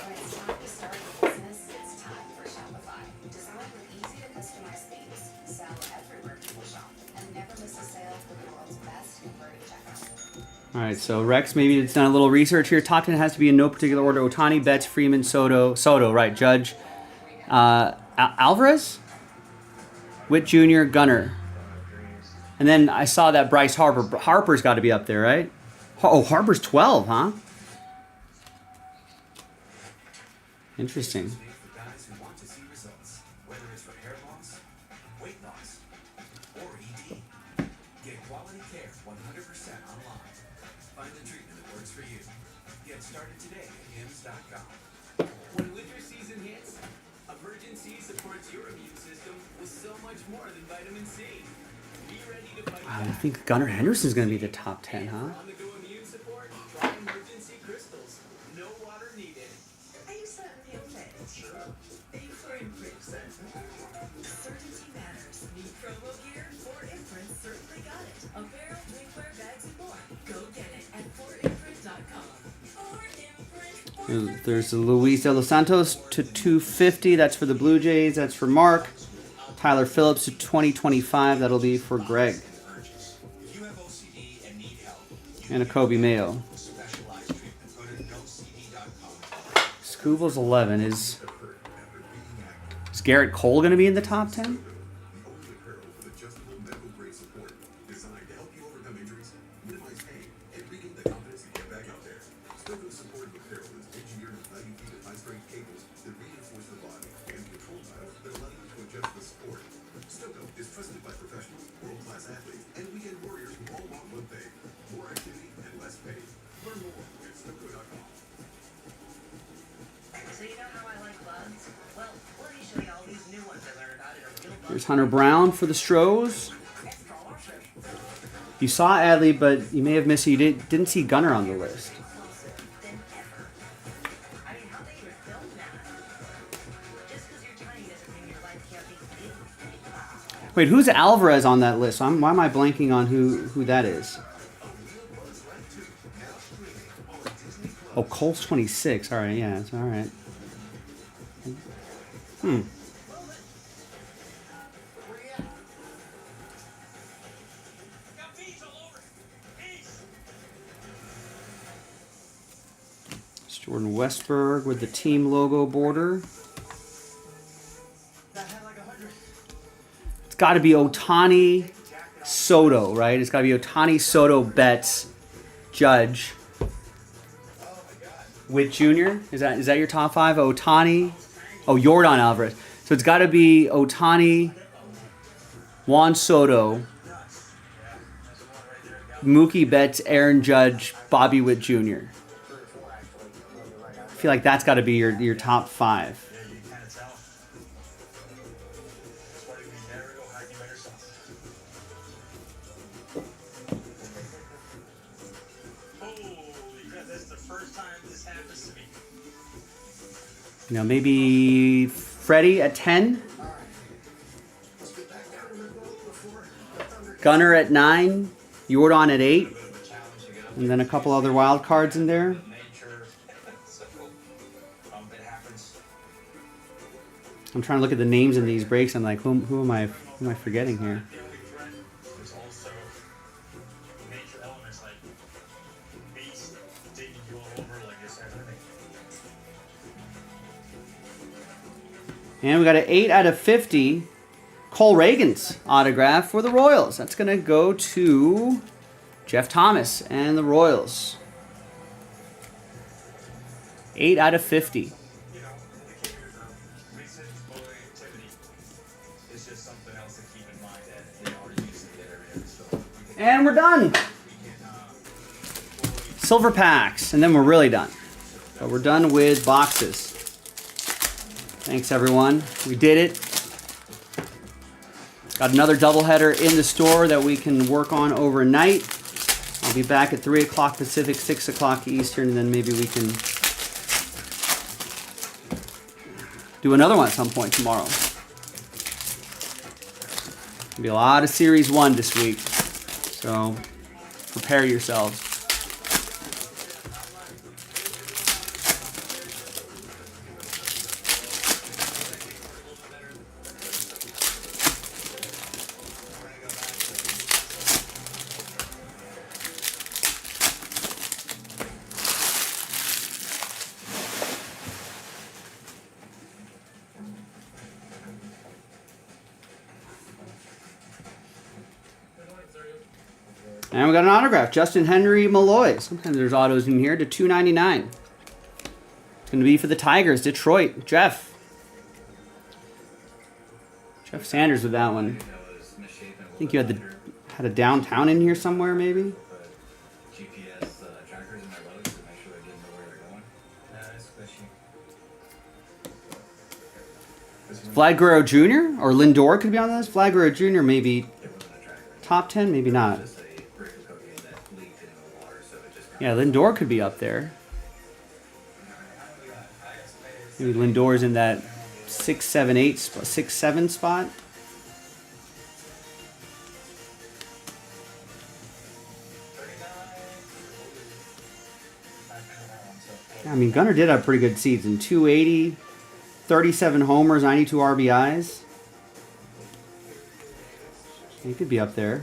When it's time to start a business, it's time for Shopify. Designed with easy to customize themes, sell everywhere people shop, and never miss a sale for the world's best converting checkout. All right, so Rex, maybe it's done a little research here. Top 10 has to be in no particular order. Otani, Betts, Freeman, Soto, right, Judge. Alvarez? Witt Jr., Gunnar. And then I saw that Bryce Harper. Harper's got to be up there, right? Oh, Harper's 12, huh? Interesting. For guys who want to see results, whether it's for hair loss, weight loss, or ED. Get quality care 100% online. Find the treatment that works for you. Get started today at hims.com. When winter season hits, Emergency supports your immune system with so much more than vitamin C. Be ready to fight I think Gunnar Henderson's going to be the top 10, huh? on the go immune support. Try Emergency Crystals. No water needed. Are you certain you'll fit? Sure. Are you for imprints then? Certainty matters. Need promo gear? For Imprints certainly got it. Apparel, drinkware, bags, and more. Go get it at forimprint.com. There's Luis De Los Santos to 250. That's for the Blue Jays. That's for Mark. Tyler Phillips to 2025. That'll be for Greg. And a Kobe Mayo. Scubal's 11. Is Garrett Cole going to be in the top 10? Adjustable medical grade support designed to help you overcome injuries, minimize pain, and regain the confidence to get back out there. Stoko's supportive apparel is engineered with 90 feet of high-strength cables that reinforce the body and control dials that allow you to adjust the support. Stoko is trusted by professionals, world-class athletes, and weekend warriors who all want one thing: more activity and less pain. Learn more at Stoko.com. So you know how I like bugs? Well, let me show you all these new ones I learned about in a real bug. There's Hunter Brown for the Stros. You saw Adley, but you may have missed it. You didn't see Gunnar on the list. Wait, who's Alvarez on that list? Why am I blanking on who that is? Oh, Cole's 26. All right, yeah, it's all right. It's Jordan Westberg with the team logo border. It's got to be Otani Soto, right? It's got to be Otani Soto, Betts, Judge. Witt Jr. Is that your top 5? Otani. Oh, Yordan Alvarez. So it's got to be Otani, Juan Soto, Mookie Betts, Aaron Judge, Bobby Witt Jr. I feel like that's got to be your top 5. You know, maybe Freddie at 10. Gunnar at 9. Yordan at 8. And then a couple other wild cards in there. I'm trying to look at the names in these breaks. I'm like, who am I forgetting here? And we got an 8 out of 50 Cole Reagan's autograph for the Royals. That's going to go to Jeff Thomas and the Royals. 8 out of 50. And we're done. Silver packs, and then we're really done. But we're done with boxes. Thanks, everyone. We did it. Got another doubleheader in the store that we can work on overnight. I'll be back at 3 o'clock Pacific, 6 o'clock Eastern, and then maybe we can do another one at some point tomorrow. There'll be a lot of Series 1 this week, so prepare yourselves. And we got an autograph. Justin Henry Malloy. Sometimes there's autos in here to $2.99. It's going to be for the Tigers. Detroit. Jeff Sanders with that one. I think you had a downtown in here somewhere, maybe. GPS trackers in my loads to make sure I didn't know where they're going. That's fishy. Vlad Guerrero Jr. or Lindor could be on this. Vlad Guerrero Jr. maybe top 10, maybe not. Yeah, Lindor could be up there. Maybe Lindor's in that 6, 7, 8, 6, 7 spot. I mean, Gunnar did have a pretty good season. 280, 37 homers, 92 RBIs. He could be up there.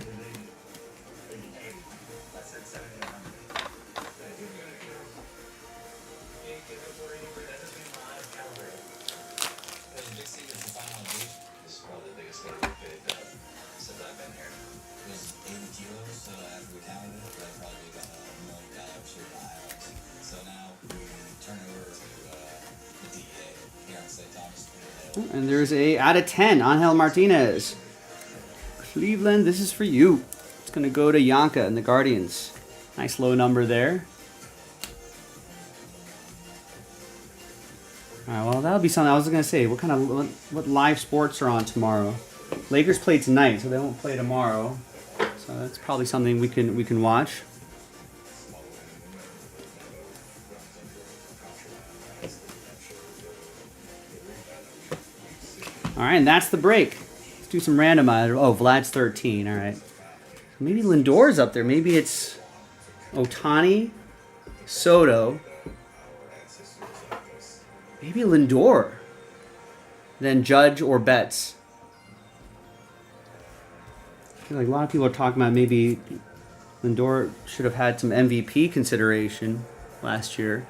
And there's a out of 10, Angel Martinez. Cleveland, this is for you. It's going to go to Yanka and the Guardians. Nice low number there. All right, well, that'll be something I was going to say. What live sports are on tomorrow? Lakers play tonight, so they won't play tomorrow. So that's probably something we can watch. All right, and that's the break. Let's do some randomizer. Oh, Vlad's 13. All right. Maybe Lindor's up there. Maybe it's Ohtani, Soto. Maybe Lindor. Then Judge or Betts. I feel like a lot of people are talking about maybe Lindor should have had some MVP consideration last year.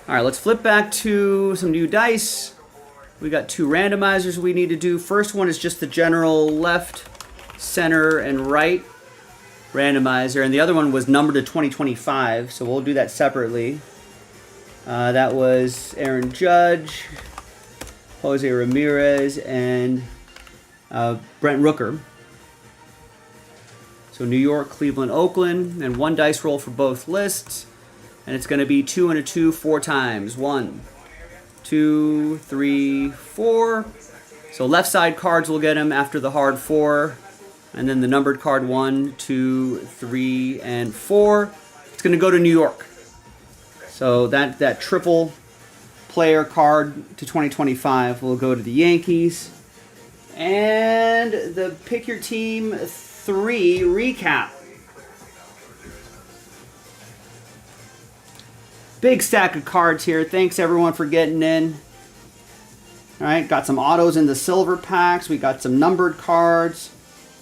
All right, let's flip back to some new dice. We got 2 randomizers we need to do. First one is just the general left, center, and right randomizer. And the other one was numbered to 2025, so we'll do that separately. That was Aaron Judge, Jose Ramirez, and Brent Rooker. So New York, Cleveland, Oakland, and 1 dice roll for both lists. And it's going to be 2 and a 2 4 times. 1, 2, 3, 4. So left side cards will get them after the hard 4. And then the numbered card 1, 2, 3, and 4. It's going to go to New York. So that triple player card to 2025 will go to the Yankees. And the Pick Your Team 3 recap. Big stack of cards here. Thanks everyone for getting in. All right, got some autos in the silver packs. We got some numbered cards.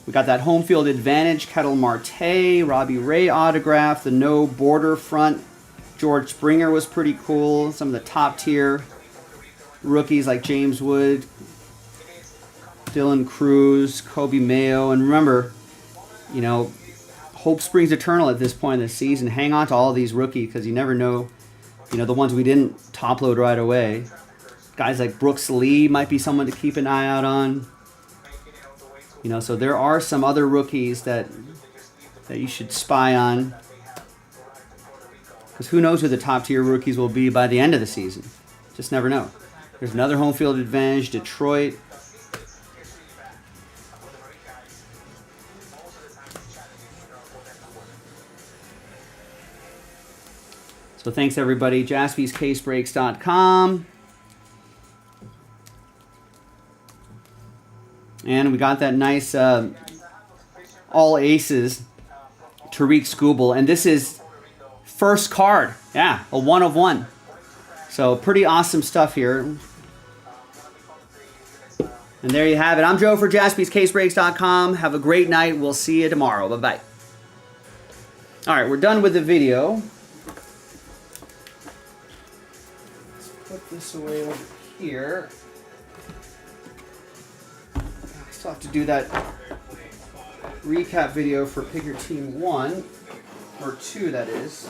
We got that home field advantage, Kettle Marte, Robbie Ray autograph, the no border front. George Springer was pretty cool. Some of the top tier rookies like James Wood, Dylan Cruz, Kobe Mayo. And remember, you know, hope springs eternal at this point in the season. Hang on to all these rookies because you never know. You know, the ones we didn't top load right away. Guys like Brooks Lee might be someone to keep an eye out on. You know, so there are some other rookies that you should spy on. Because who knows who the top tier rookies will be by the end of the season. Just never know. There's another home field advantage, Detroit. So thanks everybody. JaspysCaseBreaks.com. And we got that nice all aces Tariq Skubal. And this is first card. Yeah, a 1 of 1. So pretty awesome stuff here. And there you have it. I'm Joe for JaspysCaseBreaks.com. Have a great night. We'll see you tomorrow. Bye-bye. All right, we're done with the video. Put this away over here. I still have to do that recap video for Pick Your Team 1, or 2 that is.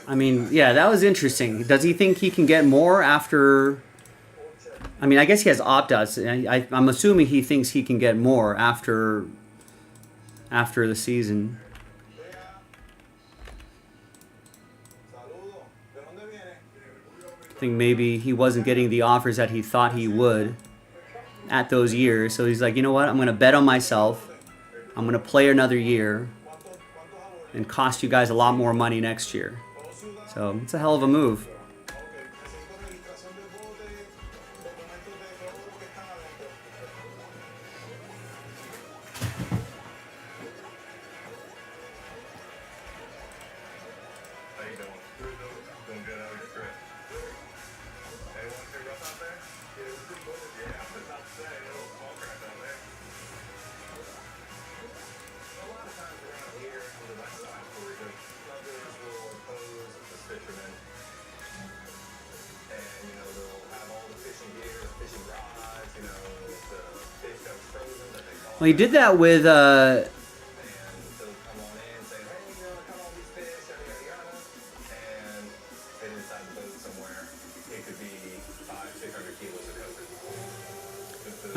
I mean, yeah, that was interesting. Does he think he can get more after... I mean, I guess he has opt-outs. I'm assuming he thinks he can get more after the season. I think maybe he wasn't getting the offers that he thought he would at those years. So he's like, you know what? I'm going to bet on myself. I'm going to play another year and cost you guys a lot more money next year. So it's a hell of a move. Well, he did that with I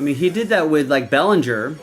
mean, he did that with like Bellinger.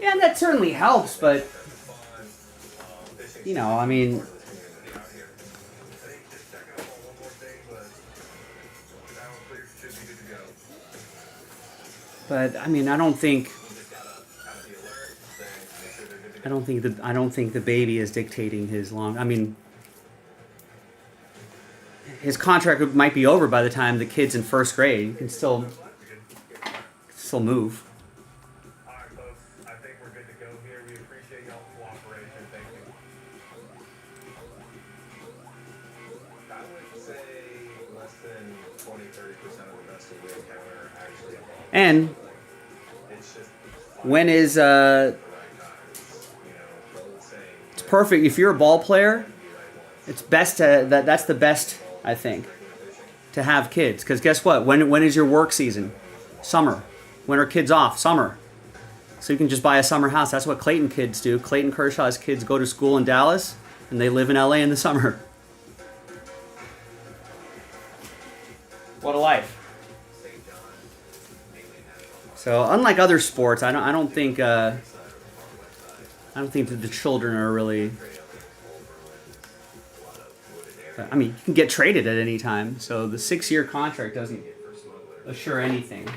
Yeah, that certainly helps, but you know, I mean, but I mean, I don't think the baby is dictating his long. I mean, his contract might be over by the time the kid's in first grade. You can still move. And when is it's perfect if you're a ball player. It's best to that's the best, I think, to have kids, because guess what? When is your work season? Summer. When are kids off? Summer. So you can just buy a summer house. That's what Clayton kids do. Clayton Kershaw's kids go to school in Dallas and they live in LA in the summer. What a life. So unlike other sports, I don't think that the children are really. I mean, you can get traded at any time, so the 6-year contract doesn't assure anything.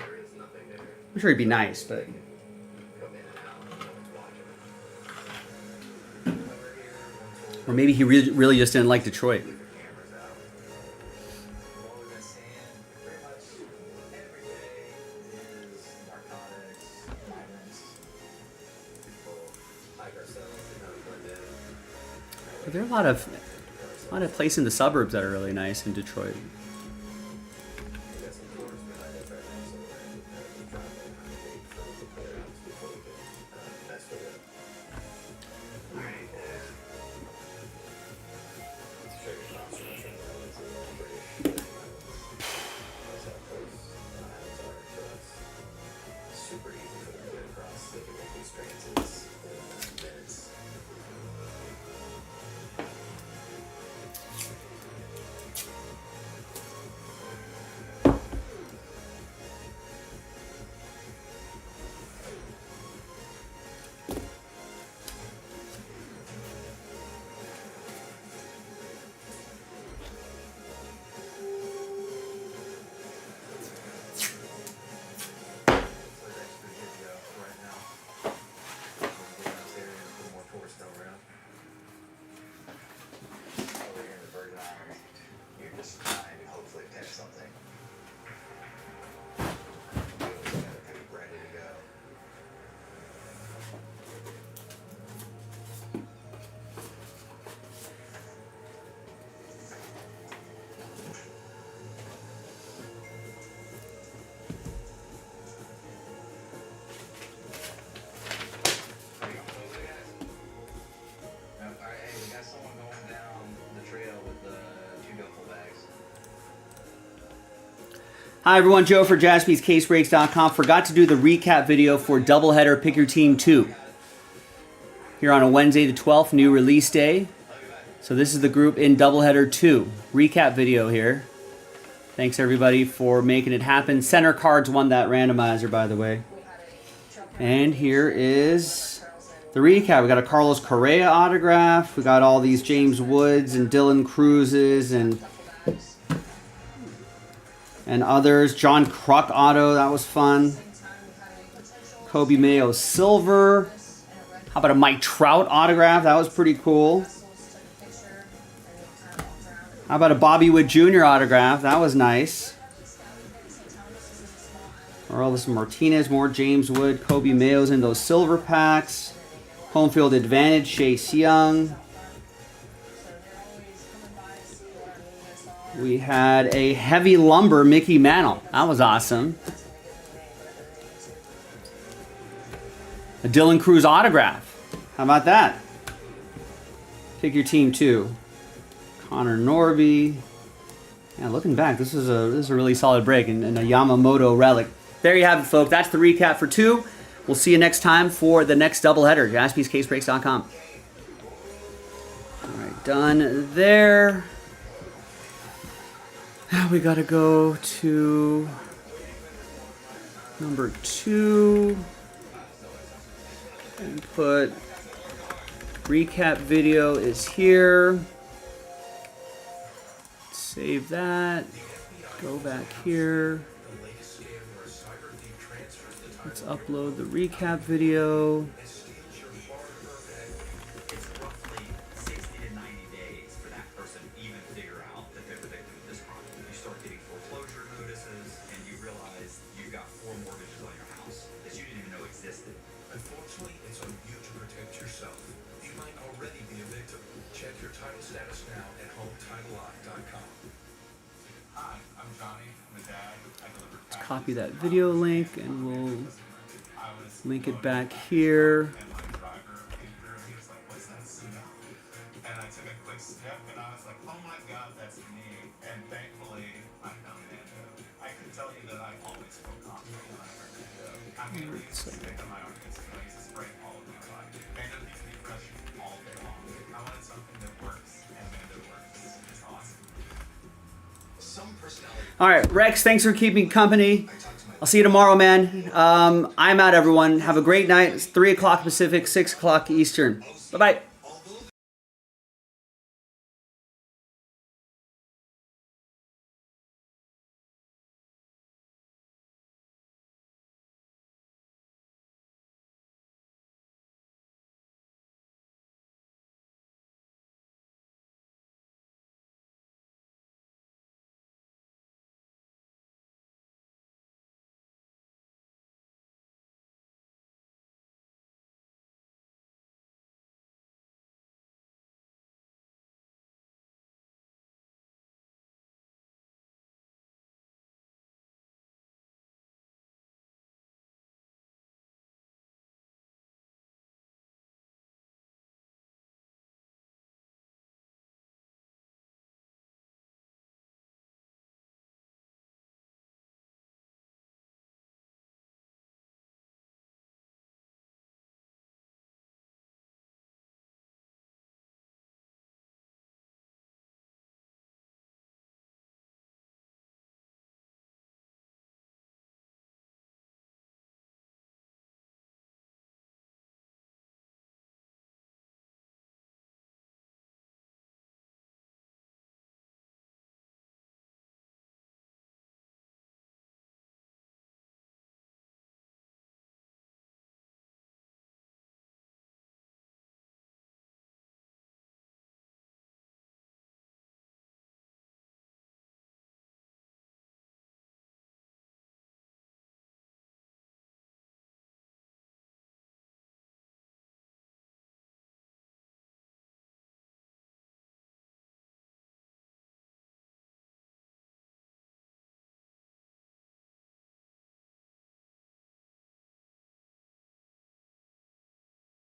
I'm sure it'd be nice, but. Or maybe he really just didn't like Detroit. But there are a lot of places in the suburbs that are really nice in Detroit. Hi everyone, Joe for JaspysCaseBreaks.com. Forgot to do the recap video for Doubleheader Pick Your Team 2. Here on a Wednesday the 12th, new release day. So this is the group in Doubleheader 2. Recap video here. Thanks everybody for making it happen. Center Cards won that randomizer, by the way. And here is the recap. We got a Carlos Correa autograph. We got all these James Woods and Dylan Cruzes and others. John Kruk auto, that was fun. Kobe Mayo silver. How about a Mike Trout autograph? That was pretty cool. How about a Bobby Wood Jr. autograph? That was nice. Orelvis Martinez, more James Wood, Kobe Mayo's in those silver packs. Home field advantage, Chase Young. We had a heavy lumber Mickey Mantle. That was awesome. A Dylan Cruz autograph. How about that? Pick your team 2. Connor Norby. Yeah, looking back, this is a really solid break and a Yamamoto relic. There you have it, folks. That's the recap for 2. We'll see you next time for the next doubleheader. JaspysCaseBreaks.com. All right, done there. Now we got to go to number 2 and put recap video is here. Save that. Go back here. Let's upload the recap video. Unfortunately, it's on you to protect yourself. You might already be a victim. Check your title status now at HomeTitleLock.com. Hi, I'm Johnny. I'm a dad. I deliver Let's copy that video link and we'll link it back here. and I took a quick step and I was like, oh my God, that's me. And thankfully, I found it. I can tell you that I always feel confident when I wear makeup. I'm going to use this stick on my armpits and I use to spray all over my body. Makeup keeps me fresh all day long. I wanted something that works, and Mando works. It's awesome. Some personality. All right, Rex, thanks for keeping company. I'll see you tomorrow, man. I'm out, everyone. Have a great night. It's 3 o'clock Pacific, 6 o'clock Eastern. Bye-bye.